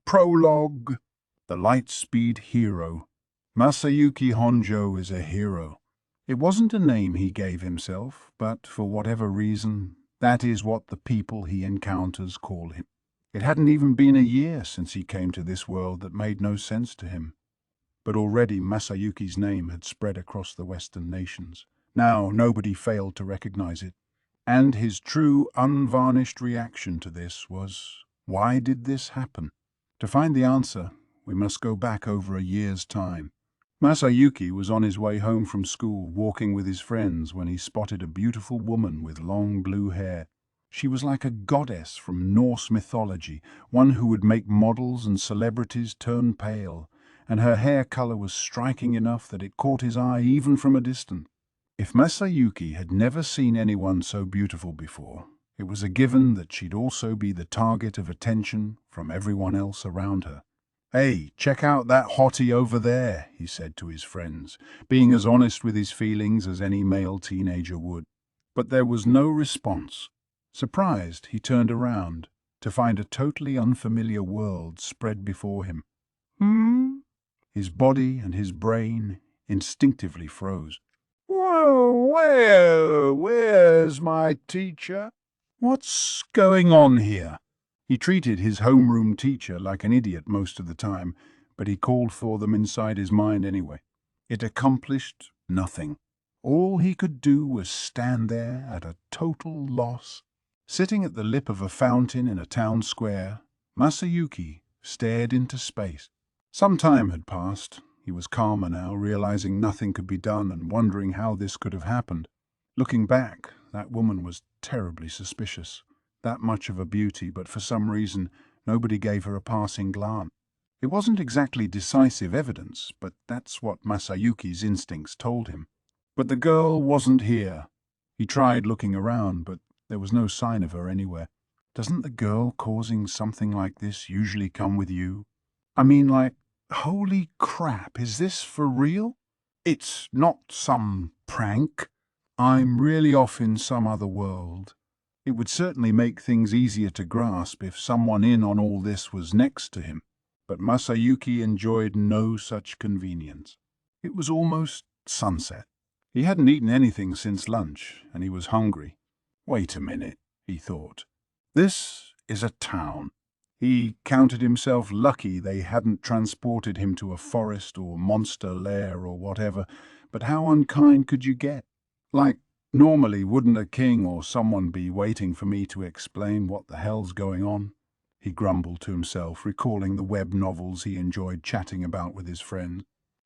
Prologue. The Lightspeed Hero. Masayuki Honjo is a hero. It wasn't a name he gave himself, but for whatever reason, that is what the people he encounters call him. It hadn't even been a year since he came to this world that made no sense to him. But already Masayuki's name had spread across the Western nations. Now nobody failed to recognize it. And his true, unvarnished reaction to this was, why did this happen? To find the answer, we must go back over a year's time. Masayuki was on his way home from school, walking with his friends, when he spotted a beautiful woman with long blue hair. She was like a goddess from Norse mythology, one who would make models and celebrities turn pale, and her hair color was striking enough that it caught his eye even from a distance. If Masayuki had never seen anyone so beautiful before, it was a given that she'd also be the target of attention from everyone else around her. "Hey, check out that hottie over there," he said to his friends, being as honest with his feelings as any male teenager would. But there was no response. Surprised, he turned around to find a totally unfamiliar world spread before him. His body and his brain instinctively froze. "Whoa, where's my teacher? What's going on here?" He treated his homeroom teacher like an idiot most of the time, but he called for them inside his mind anyway. It accomplished nothing. All he could do was stand there at a total loss. Sitting at the lip of a fountain in a town square, Masayuki stared into space. Some time had passed. He was calmer now, realizing nothing could be done and wondering how this could have happened. Looking back, that woman was terribly suspicious. That much of a beauty, but for some reason, nobody gave her a passing glance. It wasn't exactly decisive evidence, but that's what Masayuki's instincts told him. But the girl wasn't here. He tried looking around, but there was no sign of her anywhere. Doesn't the girl causing something like this usually come with you? I mean, like, holy crap, is this for real? It's not some prank. I'm really off in some other world. It would certainly make things easier to grasp if someone in on all this was next to him. But Masayuki enjoyed no such convenience. It was almost sunset. He hadn't eaten anything since lunch, and he was hungry. Wait a minute, he thought. This is a town. He counted himself lucky they hadn't transported him to a forest or monster lair or whatever, but how unkind could you get? Like, normally wouldn't a king or someone be waiting for me to explain what the hell's going on? He grumbled to himself, recalling the web novels he enjoyed chatting about with his friends.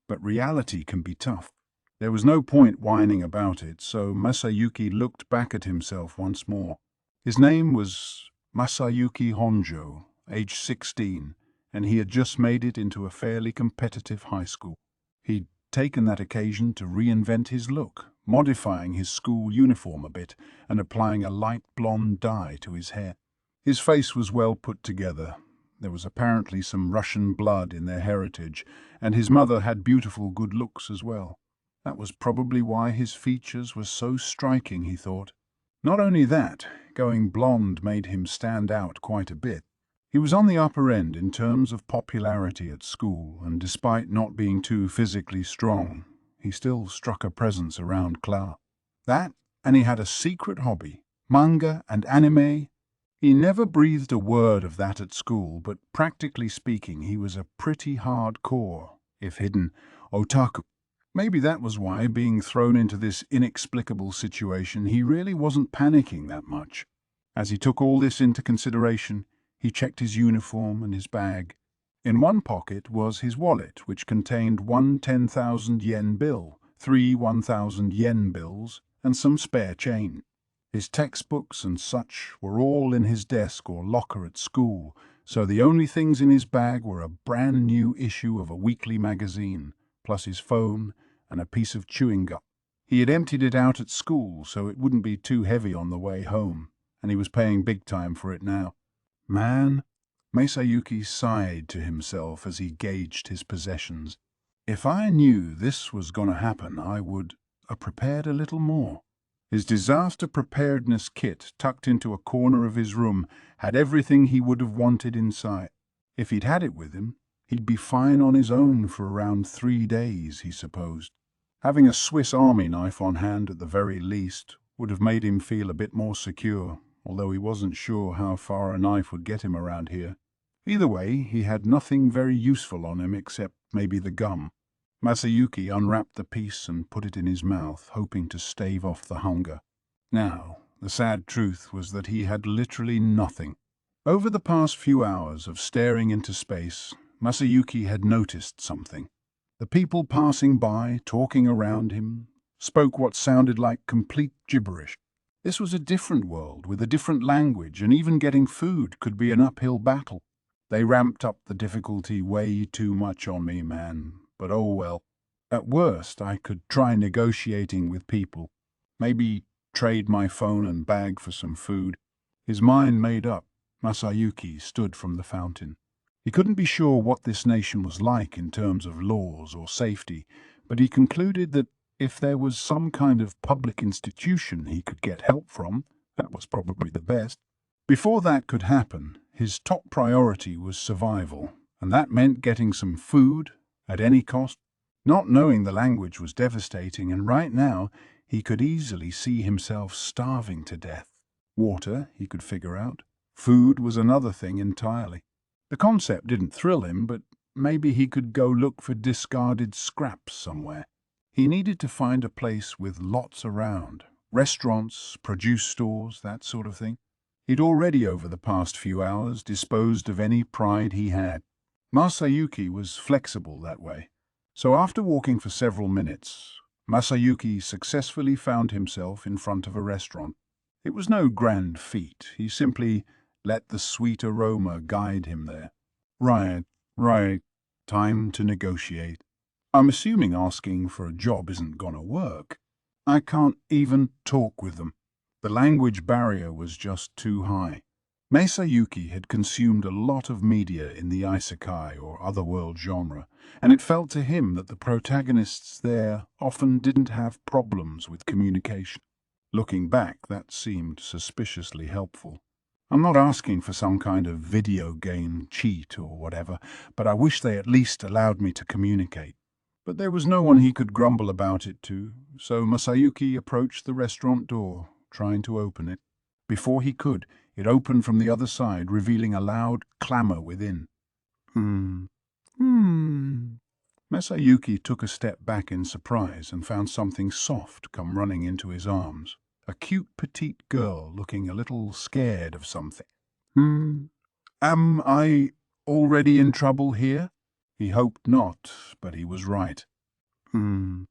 But reality can be tough. There was no point whining about it, so Masayuki looked back at himself once more. His name was Masayuki Honjo, age 16, and he had just made it into a fairly competitive high school. He'd taken that occasion to reinvent his look, modifying his school uniform a bit and applying a light blonde dye to his hair. His face was well put together. There was apparently some Russian blood in their heritage, and his mother had beautiful good looks as well. That was probably why his features were so striking, he thought. Not only that, going blonde made him stand out quite a bit. He was on the upper end in terms of popularity at school, and despite not being too physically strong, he still struck a presence around class. That, and he had a secret hobby, manga and anime. He never breathed a word of that at school, but practically speaking, he was a pretty hardcore, if hidden, otaku. Maybe that was why, being thrown into this inexplicable situation, he really wasn't panicking that much. As he took all this into consideration, he checked his uniform and his bag. In one pocket was his wallet, which contained one 10,000 yen bill, 3 1,000 yen bills, and some spare change. His textbooks and such were all in his desk or locker at school, so the only things in his bag were a brand new issue of a weekly magazine, plus his phone and a piece of chewing gum. He had emptied it out at school, so it wouldn't be too heavy on the way home, and he was paying big time for it now. Man, Masayuki sighed to himself as he gauged his possessions. If I knew this was going to happen, I would have prepared a little more. His disaster preparedness kit, tucked into a corner of his room, had everything he would have wanted inside. If he'd had it with him, he'd be fine on his own for around 3 days, he supposed. Having a Swiss Army knife on hand at the very least would have made him feel a bit more secure, although he wasn't sure how far a knife would get him around here. Either way, he had nothing very useful on him except maybe the gum. Masayuki unwrapped the piece and put it in his mouth, hoping to stave off the hunger. Now, the sad truth was that he had literally nothing. Over the past few hours of staring into space, Masayuki had noticed something. The people passing by, talking around him, spoke what sounded like complete gibberish. This was a different world with a different language, and even getting food could be an uphill battle. They ramped up the difficulty way too much on me, man, but oh well. At worst, I could try negotiating with people. Maybe trade my phone and bag for some food. His mind made up, Masayuki stood from the fountain. He couldn't be sure what this nation was like in terms of laws or safety, but he concluded that if there was some kind of public institution he could get help from, that was probably the best. Before that could happen, his top priority was survival, and that meant getting some food at any cost. Not knowing the language was devastating, and right now he could easily see himself starving to death. Water, he could figure out. Food was another thing entirely. The concept didn't thrill him, but maybe he could go look for discarded scraps somewhere. He needed to find a place with lots around. Restaurants, produce stores, that sort of thing. He'd already, over the past few hours, disposed of any pride he had. Masayuki was flexible that way. So after walking for several minutes, Masayuki successfully found himself in front of a restaurant. It was no grand feat. He simply let the sweet aroma guide him there. Right. Time to negotiate. I'm assuming asking for a job isn't gonna work. I can't even talk with them. The language barrier was just too high. Masayuki had consumed a lot of media in the isekai or otherworld genre, and it felt to him that the protagonists there often didn't have problems with communication. Looking back, that seemed suspiciously helpful. I'm not asking for some kind of video game cheat or whatever, but I wish they at least allowed me to communicate. But there was no one he could grumble about it to, so Masayuki approached the restaurant door, trying to open it. Before he could, it opened from the other side, revealing a loud clamor within. Masayuki took a step back in surprise and found something soft come running into his arms. A cute petite girl looking a little scared of something. Am I already in trouble here? He hoped not, but he was right. The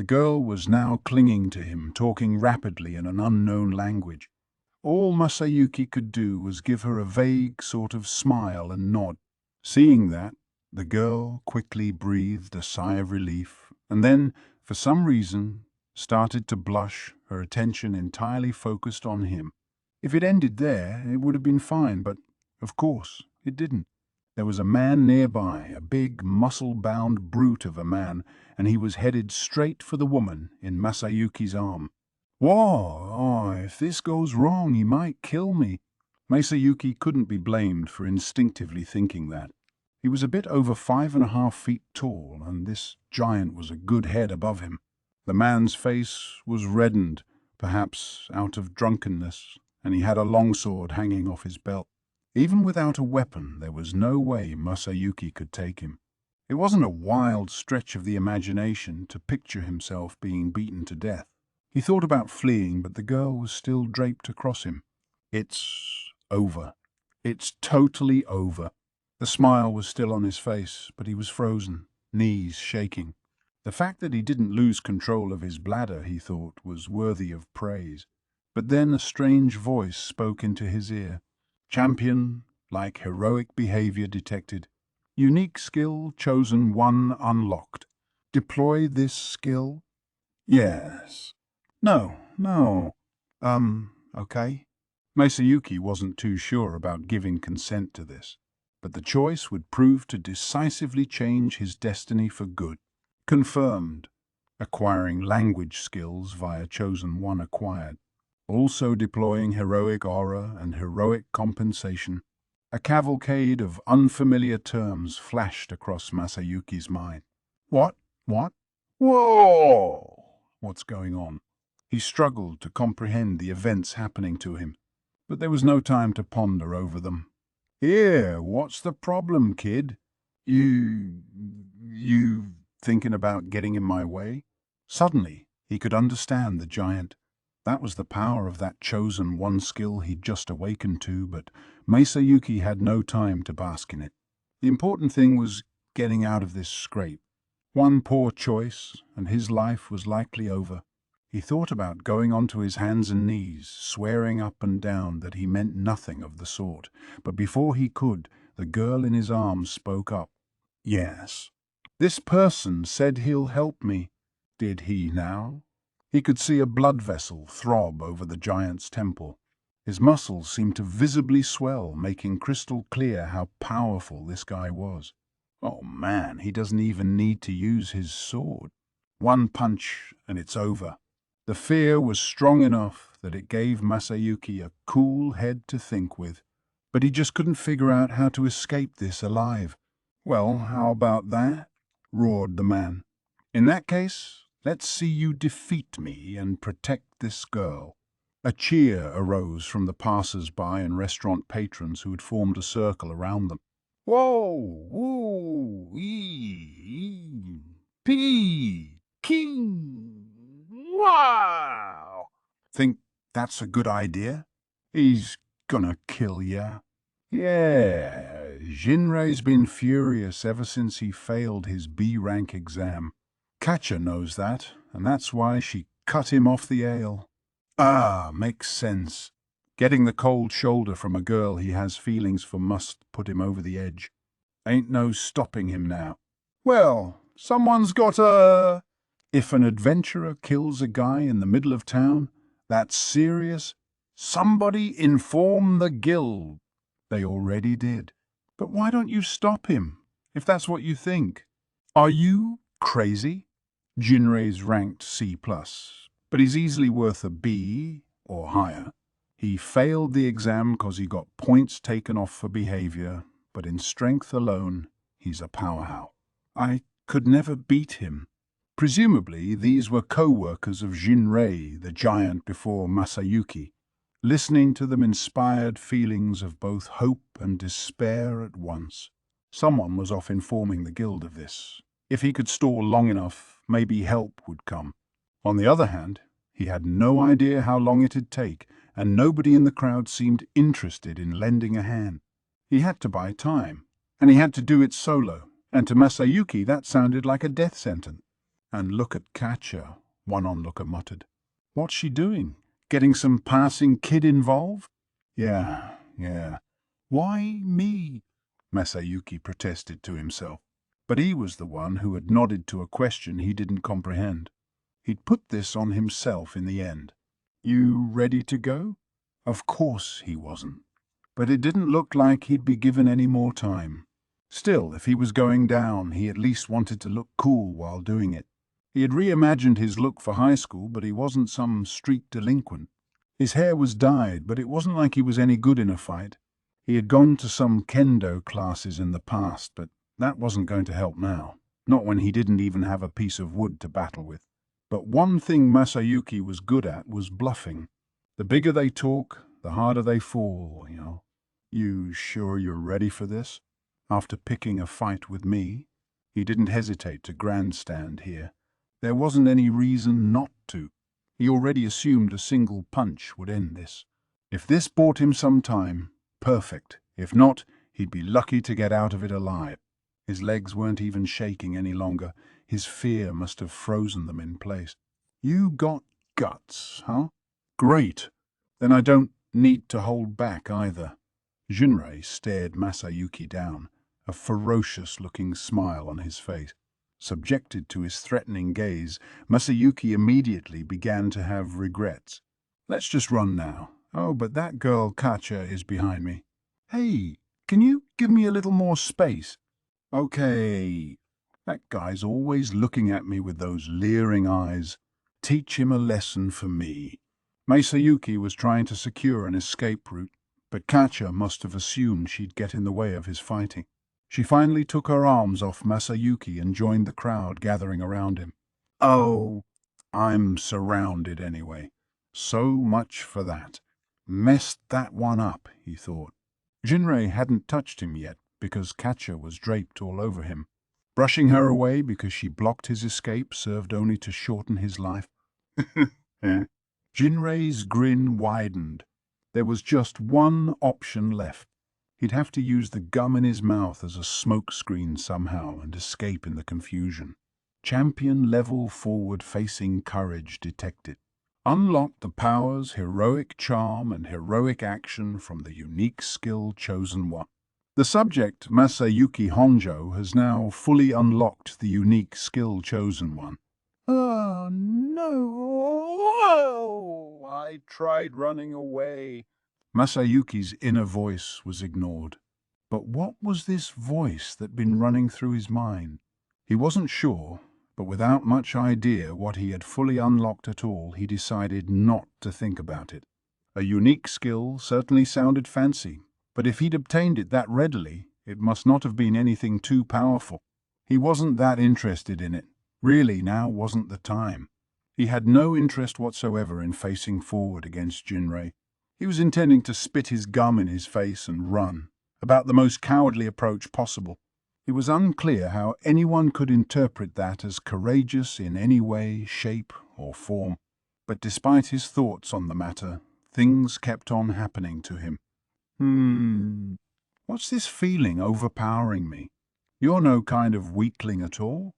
girl was now clinging to him, talking rapidly in an unknown language. All Masayuki could do was give her a vague sort of smile and nod. Seeing that, the girl quickly breathed a sigh of relief, and then, for some reason, started to blush, her attention entirely focused on him. If it ended there, it would have been fine, but, of course, it didn't. There was a man nearby, a big, muscle-bound brute of a man, and he was headed straight for the woman in Masayuki's arm. Whoa, if this goes wrong, he might kill me. Masayuki couldn't be blamed for instinctively thinking that. He was a bit over 5.5 feet tall, and this giant was a good head above him. The man's face was reddened, perhaps out of drunkenness, and he had a longsword hanging off his belt. Even without a weapon, there was no way Masayuki could take him. It wasn't a wild stretch of the imagination to picture himself being beaten to death. He thought about fleeing, but the girl was still draped across him. It's over. It's totally over. The smile was still on his face, but he was frozen, knees shaking. The fact that he didn't lose control of his bladder, he thought, was worthy of praise. But then a strange voice spoke into his ear. Champion, like heroic behavior detected. Unique skill chosen 1 unlocked. Deploy this skill? Yes. No. Okay. Masayuki wasn't too sure about giving consent to this, but the choice would prove to decisively change his destiny for good. Confirmed. Acquiring language skills via chosen 1 acquired. Also deploying heroic aura and heroic compensation. A cavalcade of unfamiliar terms flashed across Masayuki's mind. What? What? Whoa! What's going on? He struggled to comprehend the events happening to him, but there was no time to ponder over them. Here, what's the problem, kid? You thinking about getting in my way? Suddenly, he could understand the giant. That was the power of that chosen one skill he'd just awakened to, but Masayuki had no time to bask in it. The important thing was getting out of this scrape. One poor choice, and his life was likely over. He thought about going onto his hands and knees, swearing up and down that he meant nothing of the sort, but before he could, the girl in his arms spoke up. Yes. This person said he'll help me. Did he now? He could see a blood vessel throb over the giant's temple. His muscles seemed to visibly swell, making crystal clear how powerful this guy was. Oh man, he doesn't even need to use his sword. One punch and it's over. The fear was strong enough that it gave Masayuki a cool head to think with, but he just couldn't figure out how to escape this alive. Well, how about that? Roared the man. In that case, let's see you defeat me and protect this girl. A cheer arose from the passers-by and restaurant patrons who had formed a circle around them. Whoa! Woo! King! Wow! Think that's a good idea? He's gonna kill ya. Yeah, Jinrei's been furious ever since he failed his B-rank exam. Katja knows that, and that's why she cut him off the ale. Ah, makes sense. Getting the cold shoulder from a girl he has feelings for must put him over the edge. Ain't no stopping him now. Well, someone's got a... If an adventurer kills a guy in the middle of town, that's serious. Somebody inform the guild. They already did. But why don't you stop him, if that's what you think? Are you crazy? Jinrei's ranked C+, but he's easily worth a B or higher. He failed the exam because he got points taken off for behavior, but in strength alone, he's a powerhouse. I could never beat him. Presumably, these were co-workers of Jinrei, the giant before Masayuki. Listening to them inspired feelings of both hope and despair at once. Someone was off informing the guild of this. If he could stall long enough, maybe help would come. On the other hand, he had no idea how long it'd take, and nobody in the crowd seemed interested in lending a hand. He had to buy time, and he had to do it solo, and to Masayuki that sounded like a death sentence. And look at Katja, one onlooker muttered. What's she doing? Getting some passing kid involved? Yeah. Why me? Masayuki protested to himself. But he was the one who had nodded to a question he didn't comprehend. He'd put this on himself in the end. You ready to go? Of course he wasn't. But it didn't look like he'd be given any more time. Still, if he was going down, he at least wanted to look cool while doing it. He had reimagined his look for high school, but he wasn't some street delinquent. His hair was dyed, but it wasn't like he was any good in a fight. He had gone to some kendo classes in the past, but that wasn't going to help now, not when he didn't even have a piece of wood to battle with. But one thing Masayuki was good at was bluffing. The bigger they talk, the harder they fall, you know. You sure you're ready for this? After picking a fight with me? He didn't hesitate to grandstand here. There wasn't any reason not to. He already assumed a single punch would end this. If this bought him some time, perfect. If not, he'd be lucky to get out of it alive. His legs weren't even shaking any longer. His fear must have frozen them in place. You got guts, huh? Great. Then I don't need to hold back either. Jinrei stared Masayuki down, a ferocious-looking smile on his face. Subjected to his threatening gaze, Masayuki immediately began to have regrets. Let's just run now. Oh, but that girl Katja is behind me. Hey, can you give me a little more space? Okay. That guy's always looking at me with those leering eyes. Teach him a lesson for me. Masayuki was trying to secure an escape route, but Katya must have assumed she'd get in the way of his fighting. She finally took her arms off Masayuki and joined the crowd gathering around him. "Oh, I'm surrounded anyway. So much for that. Messed that one up," he thought. Jinrei hadn't touched him yet because Katya was draped all over him. Brushing her away because she blocked his escape served only to shorten his life. Jinrei's grin widened. There was just one option left. He'd have to use the gum in his mouth as a smokescreen somehow and escape in the confusion. Champion level forward-facing courage detected. Unlock the powers, heroic charm, and heroic action from the unique skill chosen one. The subject, Masayuki Honjo, has now fully unlocked the unique skill chosen one. "Oh, no! I tried running away." Masayuki's inner voice was ignored. But what was this voice that'd been running through his mind? He wasn't sure, but without much idea what he had fully unlocked at all, he decided not to think about it. A unique skill certainly sounded fancy, but if he'd obtained it that readily, it must not have been anything too powerful. He wasn't that interested in it. Really, now wasn't the time. He had no interest whatsoever in facing forward against Jinrei. He was intending to spit his gum in his face and run, about the most cowardly approach possible. It was unclear how anyone could interpret that as courageous in any way, shape, or form. But despite his thoughts on the matter, things kept on happening to him. What's this feeling overpowering me? You're no kind of weakling at all?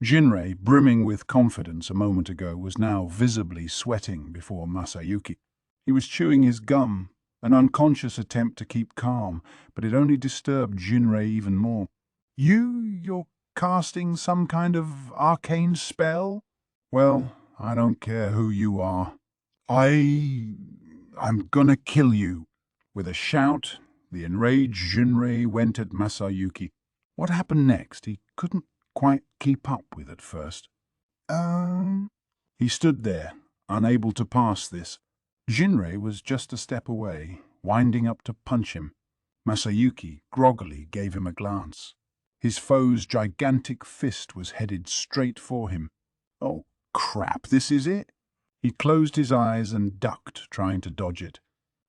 Jinrei, brimming with confidence a moment ago, was now visibly sweating before Masayuki. He was chewing his gum, an unconscious attempt to keep calm, but it only disturbed Jinrei even more. You're casting some kind of arcane spell? Well, I don't care who you are. I'm gonna kill you." With a shout, the enraged Jinrei went at Masayuki. What happened next, he couldn't quite keep up with at first. He stood there, unable to pass this. Jinrei was just a step away, winding up to punch him. Masayuki groggily gave him a glance. His foe's gigantic fist was headed straight for him. Oh, crap, this is it? He closed his eyes and ducked, trying to dodge it.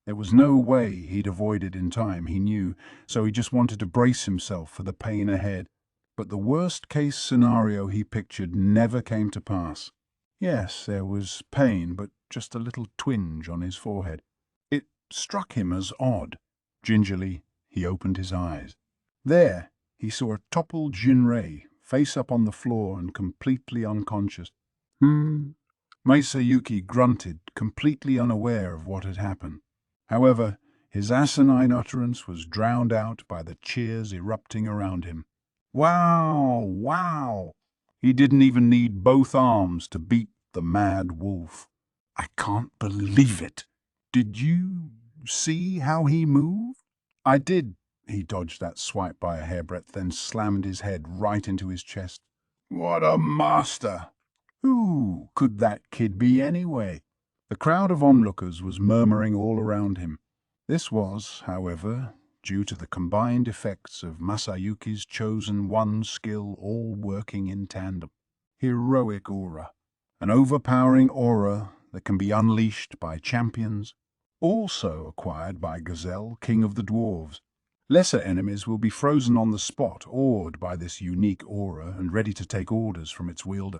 There was no way he'd avoid it in time, he knew, so he just wanted to brace himself for the pain ahead. But the worst-case scenario he pictured never came to pass. Yes, there was pain, but just a little twinge on his forehead. It struck him as odd. Gingerly, he opened his eyes. There, he saw a toppled Jinrei, face up on the floor and completely unconscious. Masayuki grunted, completely unaware of what had happened. However, his asinine utterance was drowned out by the cheers erupting around him. Wow, wow! He didn't even need both arms to beat the mad wolf. I can't believe it. Did you see how he moved? I did. He dodged that swipe by a hairbreadth, then slammed his head right into his chest. What a master! Who could that kid be anyway? The crowd of onlookers was murmuring all around him. This was, however, due to the combined effects of Masayuki's chosen one skill all working in tandem. Heroic aura. An overpowering aura that can be unleashed by champions, also acquired by Gazelle, king of the dwarves. Lesser enemies will be frozen on the spot, awed by this unique aura and ready to take orders from its wielder.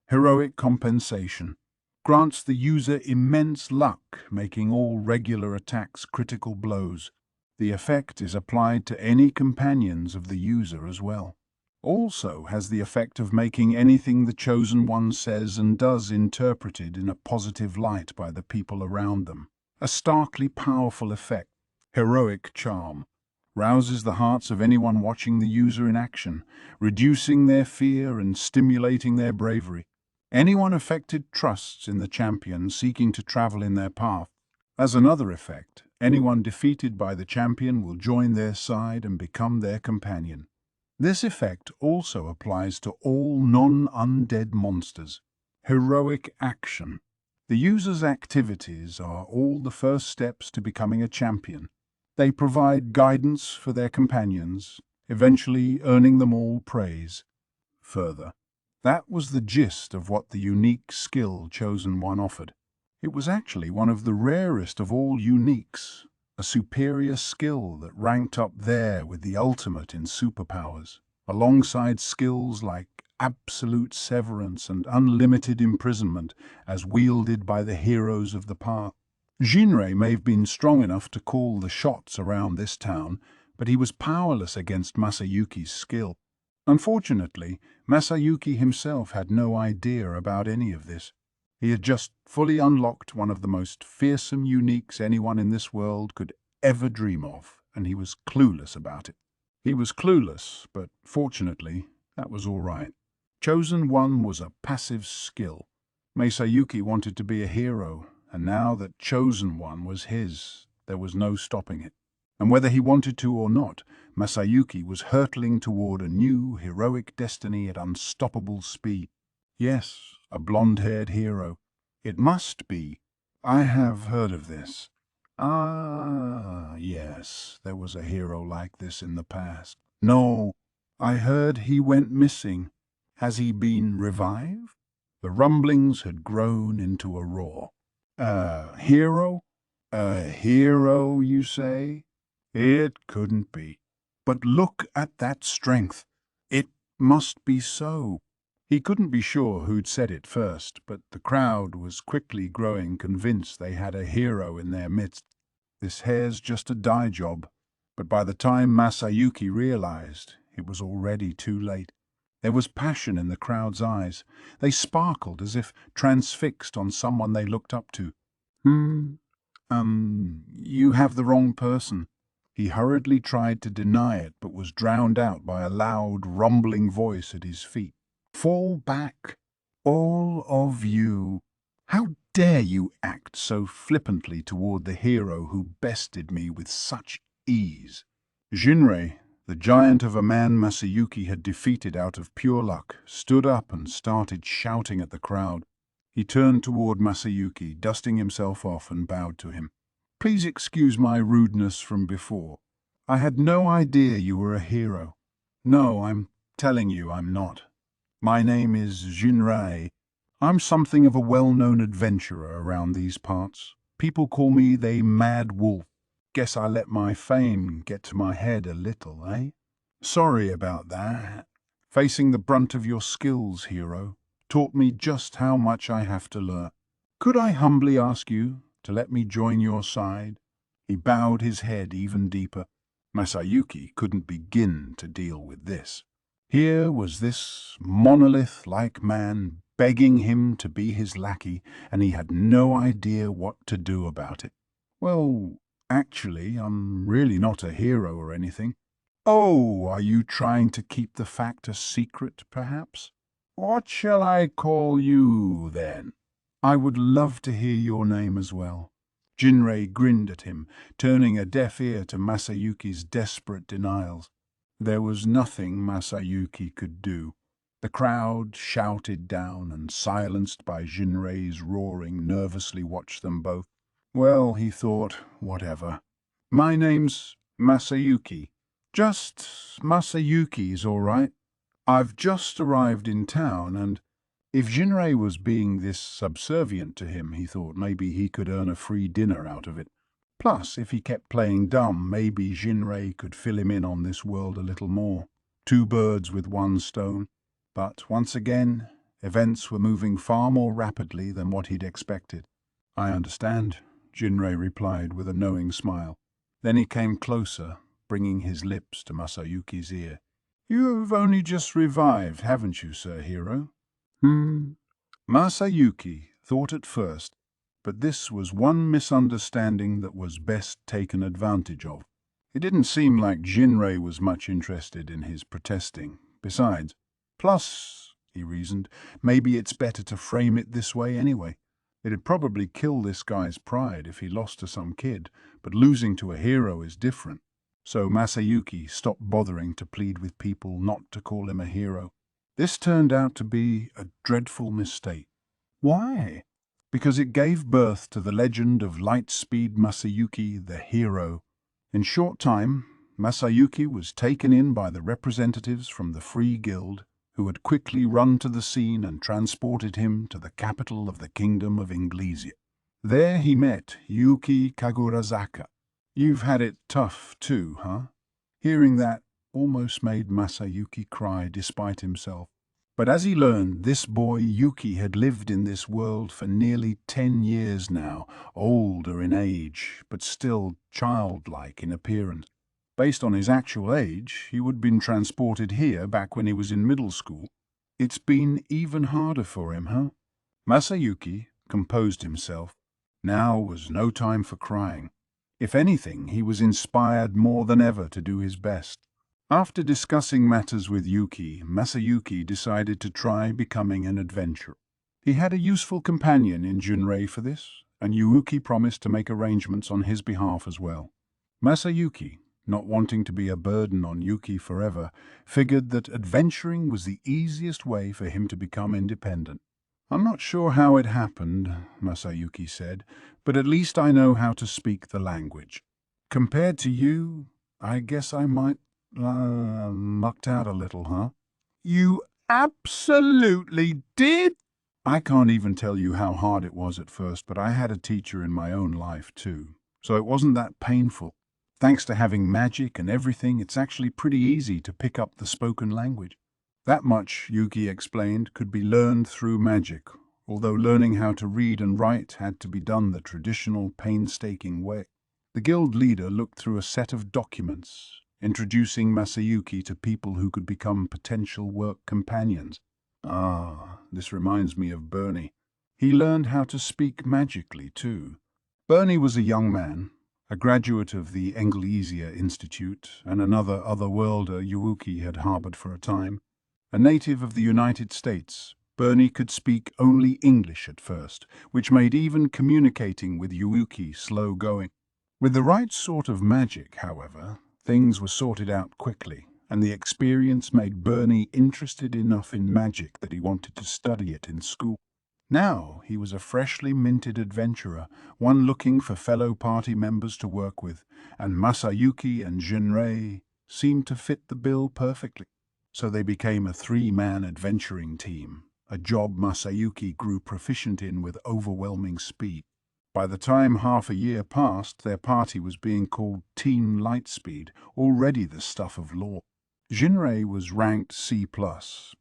Heroic compensation. Grants the user immense luck, making all regular attacks critical blows. The effect is applied to any companions of the user as well. Also has the effect of making anything the chosen one says and does interpreted in a positive light by the people around them. A starkly powerful effect. Heroic charm. Rouses the hearts of anyone watching the user in action, reducing their fear and stimulating their bravery. Anyone affected trusts in the champion seeking to travel in their path. As another effect, anyone defeated by the champion will join their side and become their companion. This effect also applies to all non-undead monsters. Heroic action. The user's activities are all the first steps to becoming a champion. They provide guidance for their companions, eventually earning them all praise. Further, that was the gist of what the unique skill Chosen One offered. It was actually one of the rarest of all uniques, a superior skill that ranked up there with the ultimate in superpowers, alongside skills like absolute severance and unlimited imprisonment as wielded by the heroes of the past. Jinrei may have been strong enough to call the shots around this town, but he was powerless against Masayuki's skill. Unfortunately, Masayuki himself had no idea about any of this. He had just fully unlocked one of the most fearsome uniques anyone in this world could ever dream of, and he was clueless about it. He was clueless, but fortunately, that was all right. Chosen One was a passive skill. Masayuki wanted to be a hero, and now that Chosen One was his, there was no stopping it. And whether he wanted to or not, Masayuki was hurtling toward a new, heroic destiny at unstoppable speed. Yes, a blonde-haired hero. It must be. I have heard of this. Ah, yes, there was a hero like this in the past. No, I heard he went missing. Has he been revived? The rumblings had grown into a roar. A hero? A hero, you say? It couldn't be. But look at that strength. It must be so. He couldn't be sure who'd said it first, but the crowd was quickly growing convinced they had a hero in their midst. This hair's just a dye job. But by the time Masayuki realized, it was already too late. There was passion in the crowd's eyes. They sparkled as if transfixed on someone they looked up to. You have the wrong person. He hurriedly tried to deny it, but was drowned out by a loud, rumbling voice at his feet. Fall back, all of you. How dare you act so flippantly toward the hero who bested me with such ease? Jinrei, the giant of a man Masayuki had defeated out of pure luck, stood up and started shouting at the crowd. He turned toward Masayuki, dusting himself off, and bowed to him. Please excuse my rudeness from before. I had no idea you were a hero. No, I'm telling you I'm not. My name is Jinrei. I'm something of a well-known adventurer around these parts. People call me the Mad Wolf. Guess I let my fame get to my head a little, eh? Sorry about that. Facing the brunt of your skills, hero, taught me just how much I have to learn. Could I humbly ask you to let me join your side? He bowed his head even deeper. Masayuki couldn't begin to deal with this. Here was this monolith-like man begging him to be his lackey, and he had no idea what to do about it. Well, actually, I'm really not a hero or anything. Oh, are you trying to keep the fact a secret, perhaps? What shall I call you, then? I would love to hear your name as well. Jinrei grinned at him, turning a deaf ear to Masayuki's desperate denials. There was nothing Masayuki could do. The crowd, shouted down and silenced by Jinrei's roaring, nervously watched them both. Well, he thought, whatever. My name's Masayuki. Just Masayuki's all right. I've just arrived in town, and if Jinrei was being this subservient to him, he thought maybe he could earn a free dinner out of it. Plus, if he kept playing dumb, maybe Jinrei could fill him in on this world a little more. Two birds with one stone. But once again, events were moving far more rapidly than what he'd expected. I understand, Jinrei replied with a knowing smile. Then he came closer, bringing his lips to Masayuki's ear. You've only just revived, haven't you, Sir Hero? Masayuki thought at first, but this was one misunderstanding that was best taken advantage of. It didn't seem like Jinrei was much interested in his protesting. Besides, he reasoned, maybe it's better to frame it this way anyway. It'd probably kill this guy's pride if he lost to some kid, but losing to a hero is different. So Masayuki stopped bothering to plead with people not to call him a hero. This turned out to be a dreadful mistake. Why? because it gave birth to the legend of Lightspeed Masayuki, the hero. In short time, Masayuki was taken in by the representatives from the Free Guild, who had quickly run to the scene and transported him to the capital of the Kingdom of Inglesia. There he met Yuki Kagurazaka. "You've had it tough too, huh?" Hearing that almost made Masayuki cry despite himself. But as he learned, this boy Yuki had lived in this world for nearly 10 years now, older in age, but still childlike in appearance. Based on his actual age, he would have been transported here back when he was in middle school. It's been even harder for him, huh? Masayuki composed himself. Now was no time for crying. If anything, he was inspired more than ever to do his best. After discussing matters with Yuki, Masayuki decided to try becoming an adventurer. He had a useful companion in Junrei for this, and Yuki promised to make arrangements on his behalf as well. Masayuki, not wanting to be a burden on Yuki forever, figured that adventuring was the easiest way for him to become independent. "I'm not sure how it happened," Masayuki said, "but at least I know how to speak the language. Compared to you, I guess I might mucked out a little, huh?" "You absolutely did?" "I can't even tell you how hard it was at first, but I had a teacher in my own life too, so it wasn't that painful. Thanks to having magic and everything, it's actually pretty easy to pick up the spoken language." That much, Yuki explained, could be learned through magic, although learning how to read and write had to be done the traditional, painstaking way. The guild leader looked through a set of documents, introducing Masayuki to people who could become potential work companions. This reminds me of Bernie. He learned how to speak magically, too. Bernie was a young man, a graduate of the Englesia Institute and another otherworlder Yuki had harbored for a time. A native of the United States, Bernie could speak only English at first, which made even communicating with Yuki slow going. With the right sort of magic, however, things were sorted out quickly, and the experience made Bernie interested enough in magic that he wanted to study it in school. Now he was a freshly minted adventurer, one looking for fellow party members to work with, and Masayuki and Junrei seemed to fit the bill perfectly. So they became a 3-man adventuring team, a job Masayuki grew proficient in with overwhelming speed. By the time half a year passed, their party was being called Team Lightspeed, already the stuff of law. Junrei was ranked C+,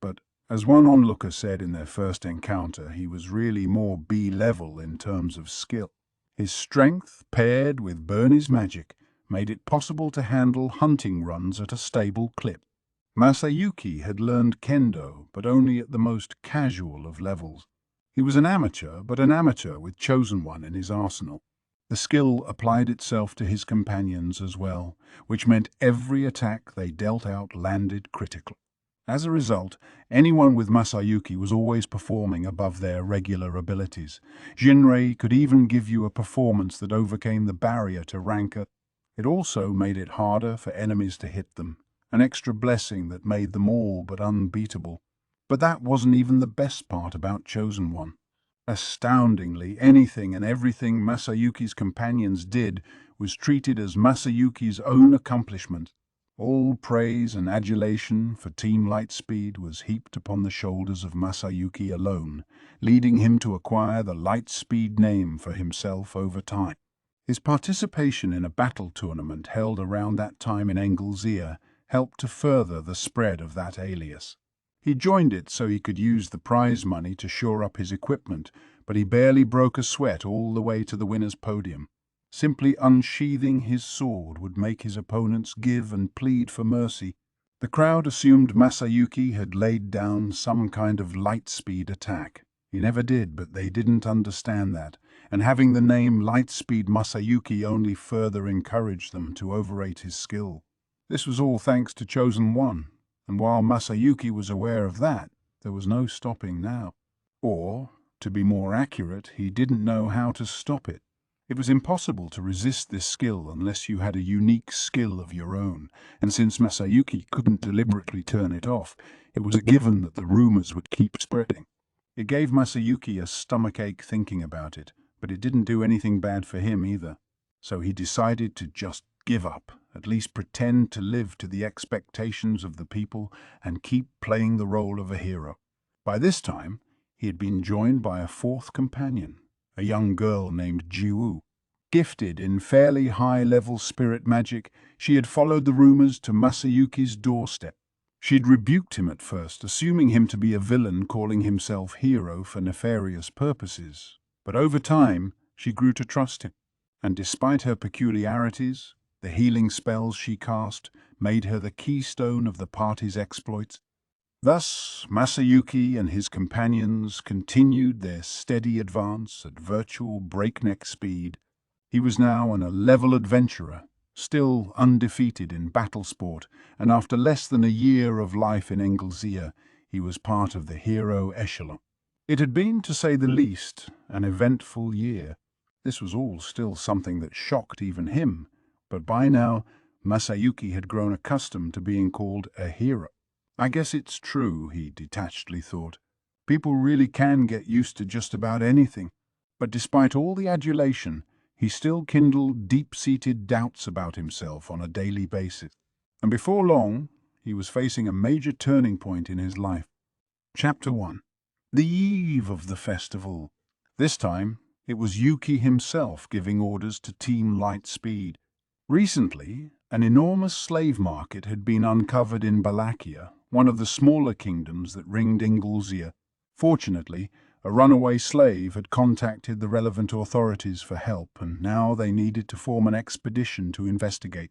but as one onlooker said in their first encounter, he was really more B-level in terms of skill. His strength, paired with Bernie's magic, made it possible to handle hunting runs at a stable clip. Masayuki had learned kendo, but only at the most casual of levels. He was an amateur, but an amateur with Chosen One in his arsenal. The skill applied itself to his companions as well, which meant every attack they dealt out landed critically. As a result, anyone with Masayuki was always performing above their regular abilities. Junrei could even give you a performance that overcame the barrier to ranker. It also made it harder for enemies to hit them, an extra blessing that made them all but unbeatable. But that wasn't even the best part about Chosen One. Astoundingly, anything and everything Masayuki's companions did was treated as Masayuki's own accomplishment. All praise and adulation for Team Lightspeed was heaped upon the shoulders of Masayuki alone, leading him to acquire the Lightspeed name for himself over time. His participation in a battle tournament held around that time in Englesia helped to further the spread of that alias. He joined it so he could use the prize money to shore up his equipment, but he barely broke a sweat all the way to the winner's podium. Simply unsheathing his sword would make his opponents give and plead for mercy. The crowd assumed Masayuki had laid down some kind of Lightspeed attack. He never did, but they didn't understand that, and having the name Lightspeed Masayuki only further encouraged them to overrate his skill. This was all thanks to Chosen One, and while Masayuki was aware of that, there was no stopping now. Or, to be more accurate, he didn't know how to stop it. It was impossible to resist this skill unless you had a unique skill of your own, and since Masayuki couldn't deliberately turn it off, it was a given that the rumors would keep spreading. It gave Masayuki a stomachache thinking about it, but it didn't do anything bad for him either. So he decided to just give up, at least pretend to live to the expectations of the people and keep playing the role of a hero. By this time, he had been joined by a fourth companion, a young girl named Jiwoo. Gifted in fairly high-level spirit magic, she had followed the rumors to Masayuki's doorstep. She'd rebuked him at first, assuming him to be a villain calling himself hero for nefarious purposes. But over time, she grew to trust him. And despite her peculiarities, the healing spells she cast made her the keystone of the party's exploits. Thus, Masayuki and his companions continued their steady advance at virtual breakneck speed. He was now an A-level adventurer, still undefeated in battle sport, and after less than a year of life in Engelsia, he was part of the hero echelon. It had been, to say the least, an eventful year. This was all still something that shocked even him, but by now Masayuki had grown accustomed to being called a hero. I guess it's true, he detachedly thought. People really can get used to just about anything. But despite all the adulation, he still kindled deep-seated doubts about himself on a daily basis. And before long, he was facing a major turning point in his life. Chapter 1. The eve of the festival. This time, it was Yuki himself giving orders to Team Lightspeed. Recently, an enormous slave market had been uncovered in Balakia, one of the smaller kingdoms that ringed Ingulzia. Fortunately, a runaway slave had contacted the relevant authorities for help, and now they needed to form an expedition to investigate.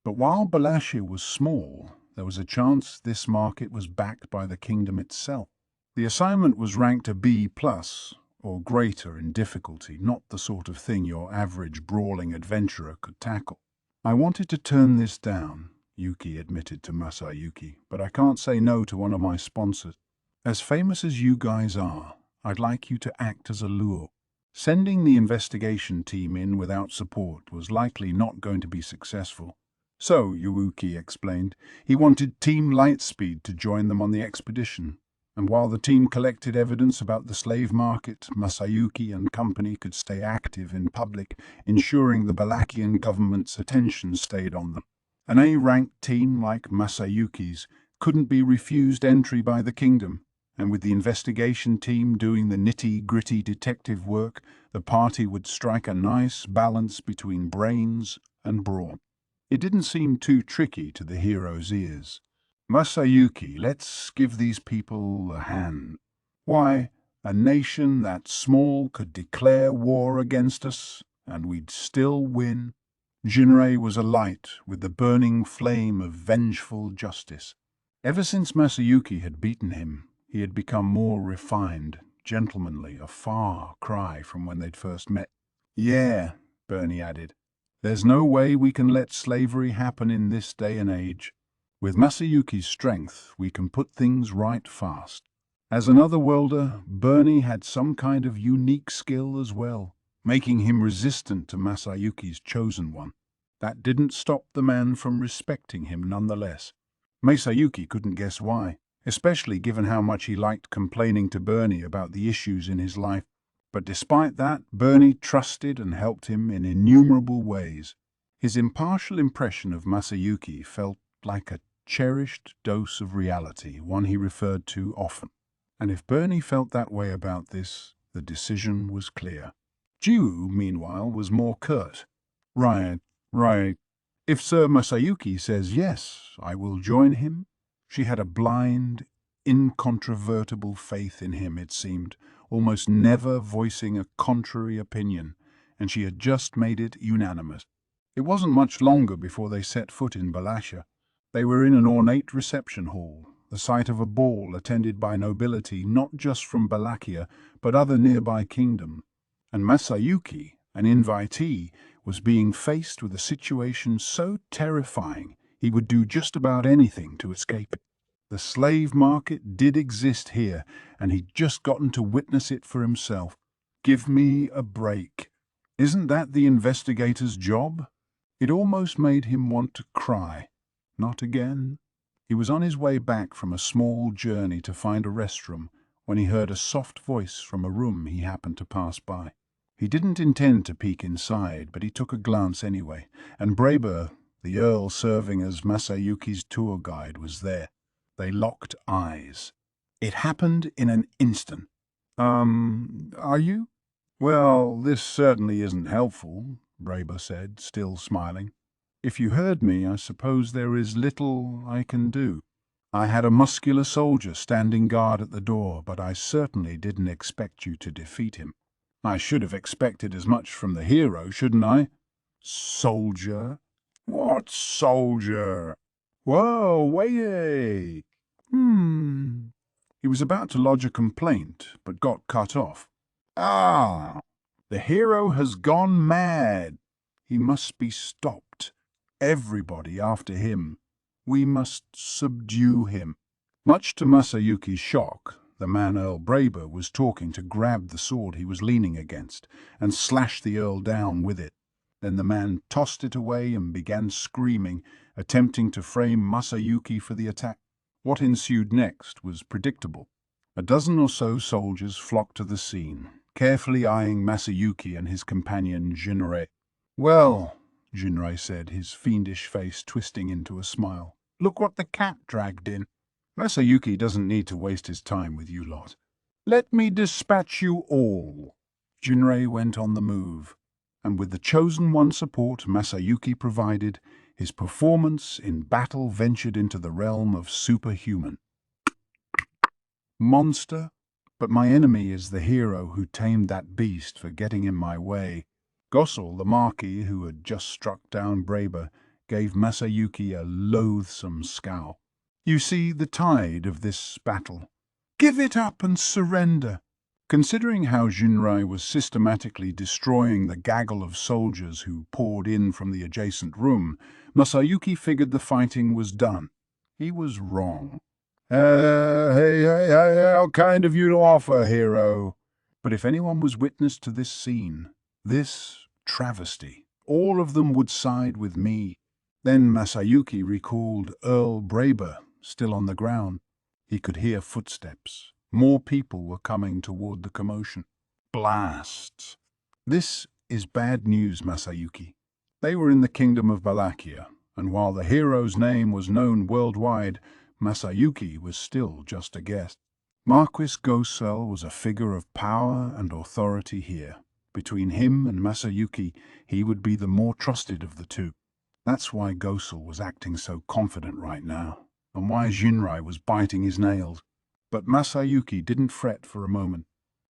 But while Balakia was small, there was a chance this market was backed by the kingdom itself. The assignment was ranked a B+, or greater in difficulty, not the sort of thing your average brawling adventurer could tackle. I wanted to turn this down, Yuki admitted to Masayuki, but I can't say no to one of my sponsors. As famous as you guys are, I'd like you to act as a lure. Sending the investigation team in without support was likely not going to be successful. So, Yuki explained, he wanted Team Lightspeed to join them on the expedition. And while the team collected evidence about the slave market, Masayuki and company could stay active in public, ensuring the Balakian government's attention stayed on them. An A-ranked team like Masayuki's couldn't be refused entry by the kingdom, and with the investigation team doing the nitty-gritty detective work, the party would strike a nice balance between brains and brawn. It didn't seem too tricky to the hero's ears. Masayuki, let's give these people a hand. Why, a nation that small could declare war against us, and we'd still win. Jinrei was alight with the burning flame of vengeful justice. Ever since Masayuki had beaten him, he had become more refined, gentlemanly, a far cry from when they'd first met. Yeah, Bernie added, there's no way we can let slavery happen in this day and age. With Masayuki's strength, we can put things right fast. As an otherworlder, Bernie had some kind of unique skill as well, making him resistant to Masayuki's chosen one. That didn't stop the man from respecting him nonetheless. Masayuki couldn't guess why, especially given how much he liked complaining to Bernie about the issues in his life. But despite that, Bernie trusted and helped him in innumerable ways. His impartial impression of Masayuki felt like a cherished dose of reality, one he referred to often. And if Bernie felt that way about this, the decision was clear. Jiwoo, meanwhile, was more curt. Right. If Sir Masayuki says yes, I will join him. She had a blind, incontrovertible faith in him, it seemed, almost never voicing a contrary opinion, and she had just made it unanimous. It wasn't much longer before they set foot in Balakia. They were in an ornate reception hall, the site of a ball attended by nobility not just from Balakia, but other nearby kingdoms. And Masayuki, an invitee, was being faced with a situation so terrifying he would do just about anything to escape it. The slave market did exist here, and he'd just gotten to witness it for himself. Give me a break. Isn't that the investigator's job? It almost made him want to cry. Not again. He was on his way back from a small journey to find a restroom when he heard a soft voice from a room he happened to pass by. He didn't intend to peek inside, but he took a glance anyway, and Braber, the Earl serving as Masayuki's tour guide, was there. They locked eyes. It happened in an instant. Are you? Well, this certainly isn't helpful, Braber said, still smiling. If you heard me, I suppose there is little I can do. I had a muscular soldier standing guard at the door, but I certainly didn't expect you to defeat him. I should have expected as much from the hero, shouldn't I? Soldier? What soldier? Whoa, wait. He was about to lodge a complaint, but got cut off. Ah, the hero has gone mad. He must be stopped. Everybody after him. We must subdue him. Much to Masayuki's shock, the man Earl Braber was talking to grabbed the sword he was leaning against and slashed the Earl down with it. Then the man tossed it away and began screaming, attempting to frame Masayuki for the attack. What ensued next was predictable. A dozen or so soldiers flocked to the scene, carefully eyeing Masayuki and his companion Jinrei. Well, Jinrei said, his fiendish face twisting into a smile. Look what the cat dragged in. Masayuki doesn't need to waste his time with you lot. Let me dispatch you all. Jinrei went on the move, and with the chosen one support Masayuki provided, his performance in battle ventured into the realm of superhuman. Monster, but my enemy is the hero who tamed that beast for getting in my way. Gossel, the Marquis, who had just struck down Braber, gave Masayuki a loathsome scowl. You see the tide of this battle. Give it up and surrender. Considering how Jinrei was systematically destroying the gaggle of soldiers who poured in from the adjacent room, Masayuki figured the fighting was done. He was wrong. Hey, how kind of you to offer, hero. But if anyone was witness to this scene, this travesty, all of them would side with me. Then Masayuki recalled Earl Braber, still on the ground. He could hear footsteps. More people were coming toward the commotion. Blasts. This is bad news, Masayuki. They were in the kingdom of Valakia, and while the hero's name was known worldwide, Masayuki was still just a guest. Marquis Gossel was a figure of power and authority here. Between him and Masayuki, he would be the more trusted of the two. That's why Gossel was acting so confident right now, and why Jinrei was biting his nails. But Masayuki didn't fret for a moment.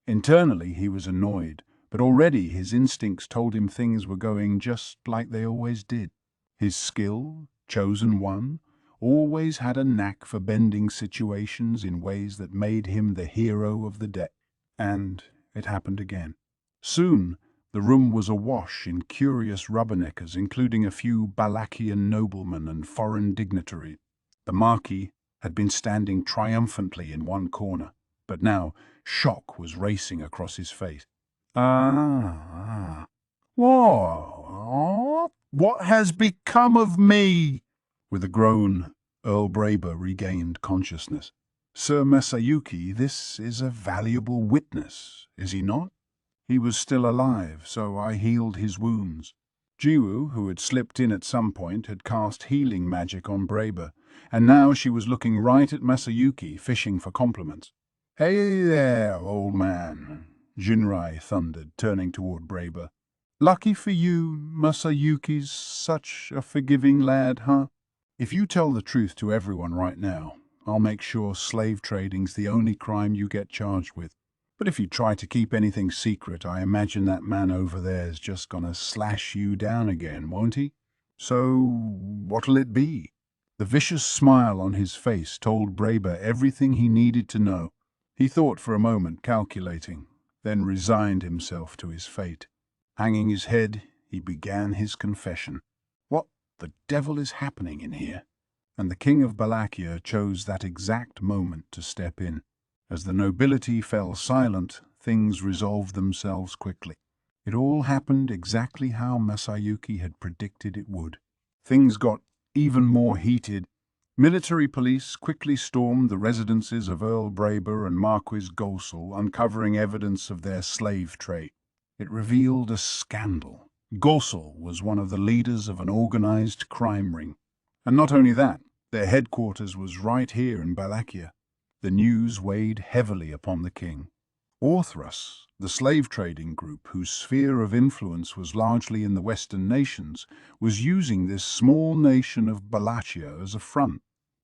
Internally he was annoyed, but already his instincts told him things were going just like they always did. His skill, chosen one, always had a knack for bending situations in ways that made him the hero of the day. And it happened again. Soon, the room was awash in curious rubberneckers, including a few Balakian noblemen and foreign dignitaries. The Marquis had been standing triumphantly in one corner, but now shock was racing across his face. What has become of me? With a groan, Earl Braber regained consciousness. Sir Masayuki, this is a valuable witness, is he not? He was still alive, so I healed his wounds. Jiwoo, who had slipped in at some point, had cast healing magic on Braber, and now she was looking right at Masayuki, fishing for compliments. Hey there, old man, Jinrei thundered, turning toward Braber. Lucky for you, Masayuki's such a forgiving lad, huh? If you tell the truth to everyone right now, I'll make sure slave trading's the only crime you get charged with. But if you try to keep anything secret, I imagine that man over there's just gonna slash you down again, won't he? So, what'll it be? The vicious smile on his face told Braber everything he needed to know. He thought for a moment, calculating, then resigned himself to his fate. Hanging his head, he began his confession. What the devil is happening in here? And the king of Valakia chose that exact moment to step in. As the nobility fell silent, things resolved themselves quickly. It all happened exactly how Masayuki had predicted it would. Things got even more heated. Military police quickly stormed the residences of Earl Braber and Marquis Gosel, uncovering evidence of their slave trade. It revealed a scandal. Gosel was one of the leaders of an organized crime ring. And not only that, their headquarters was right here in Balakia. The news weighed heavily upon the king. Orthrus, the slave trading group whose sphere of influence was largely in the Western nations, was using this small nation of Balakia as a front.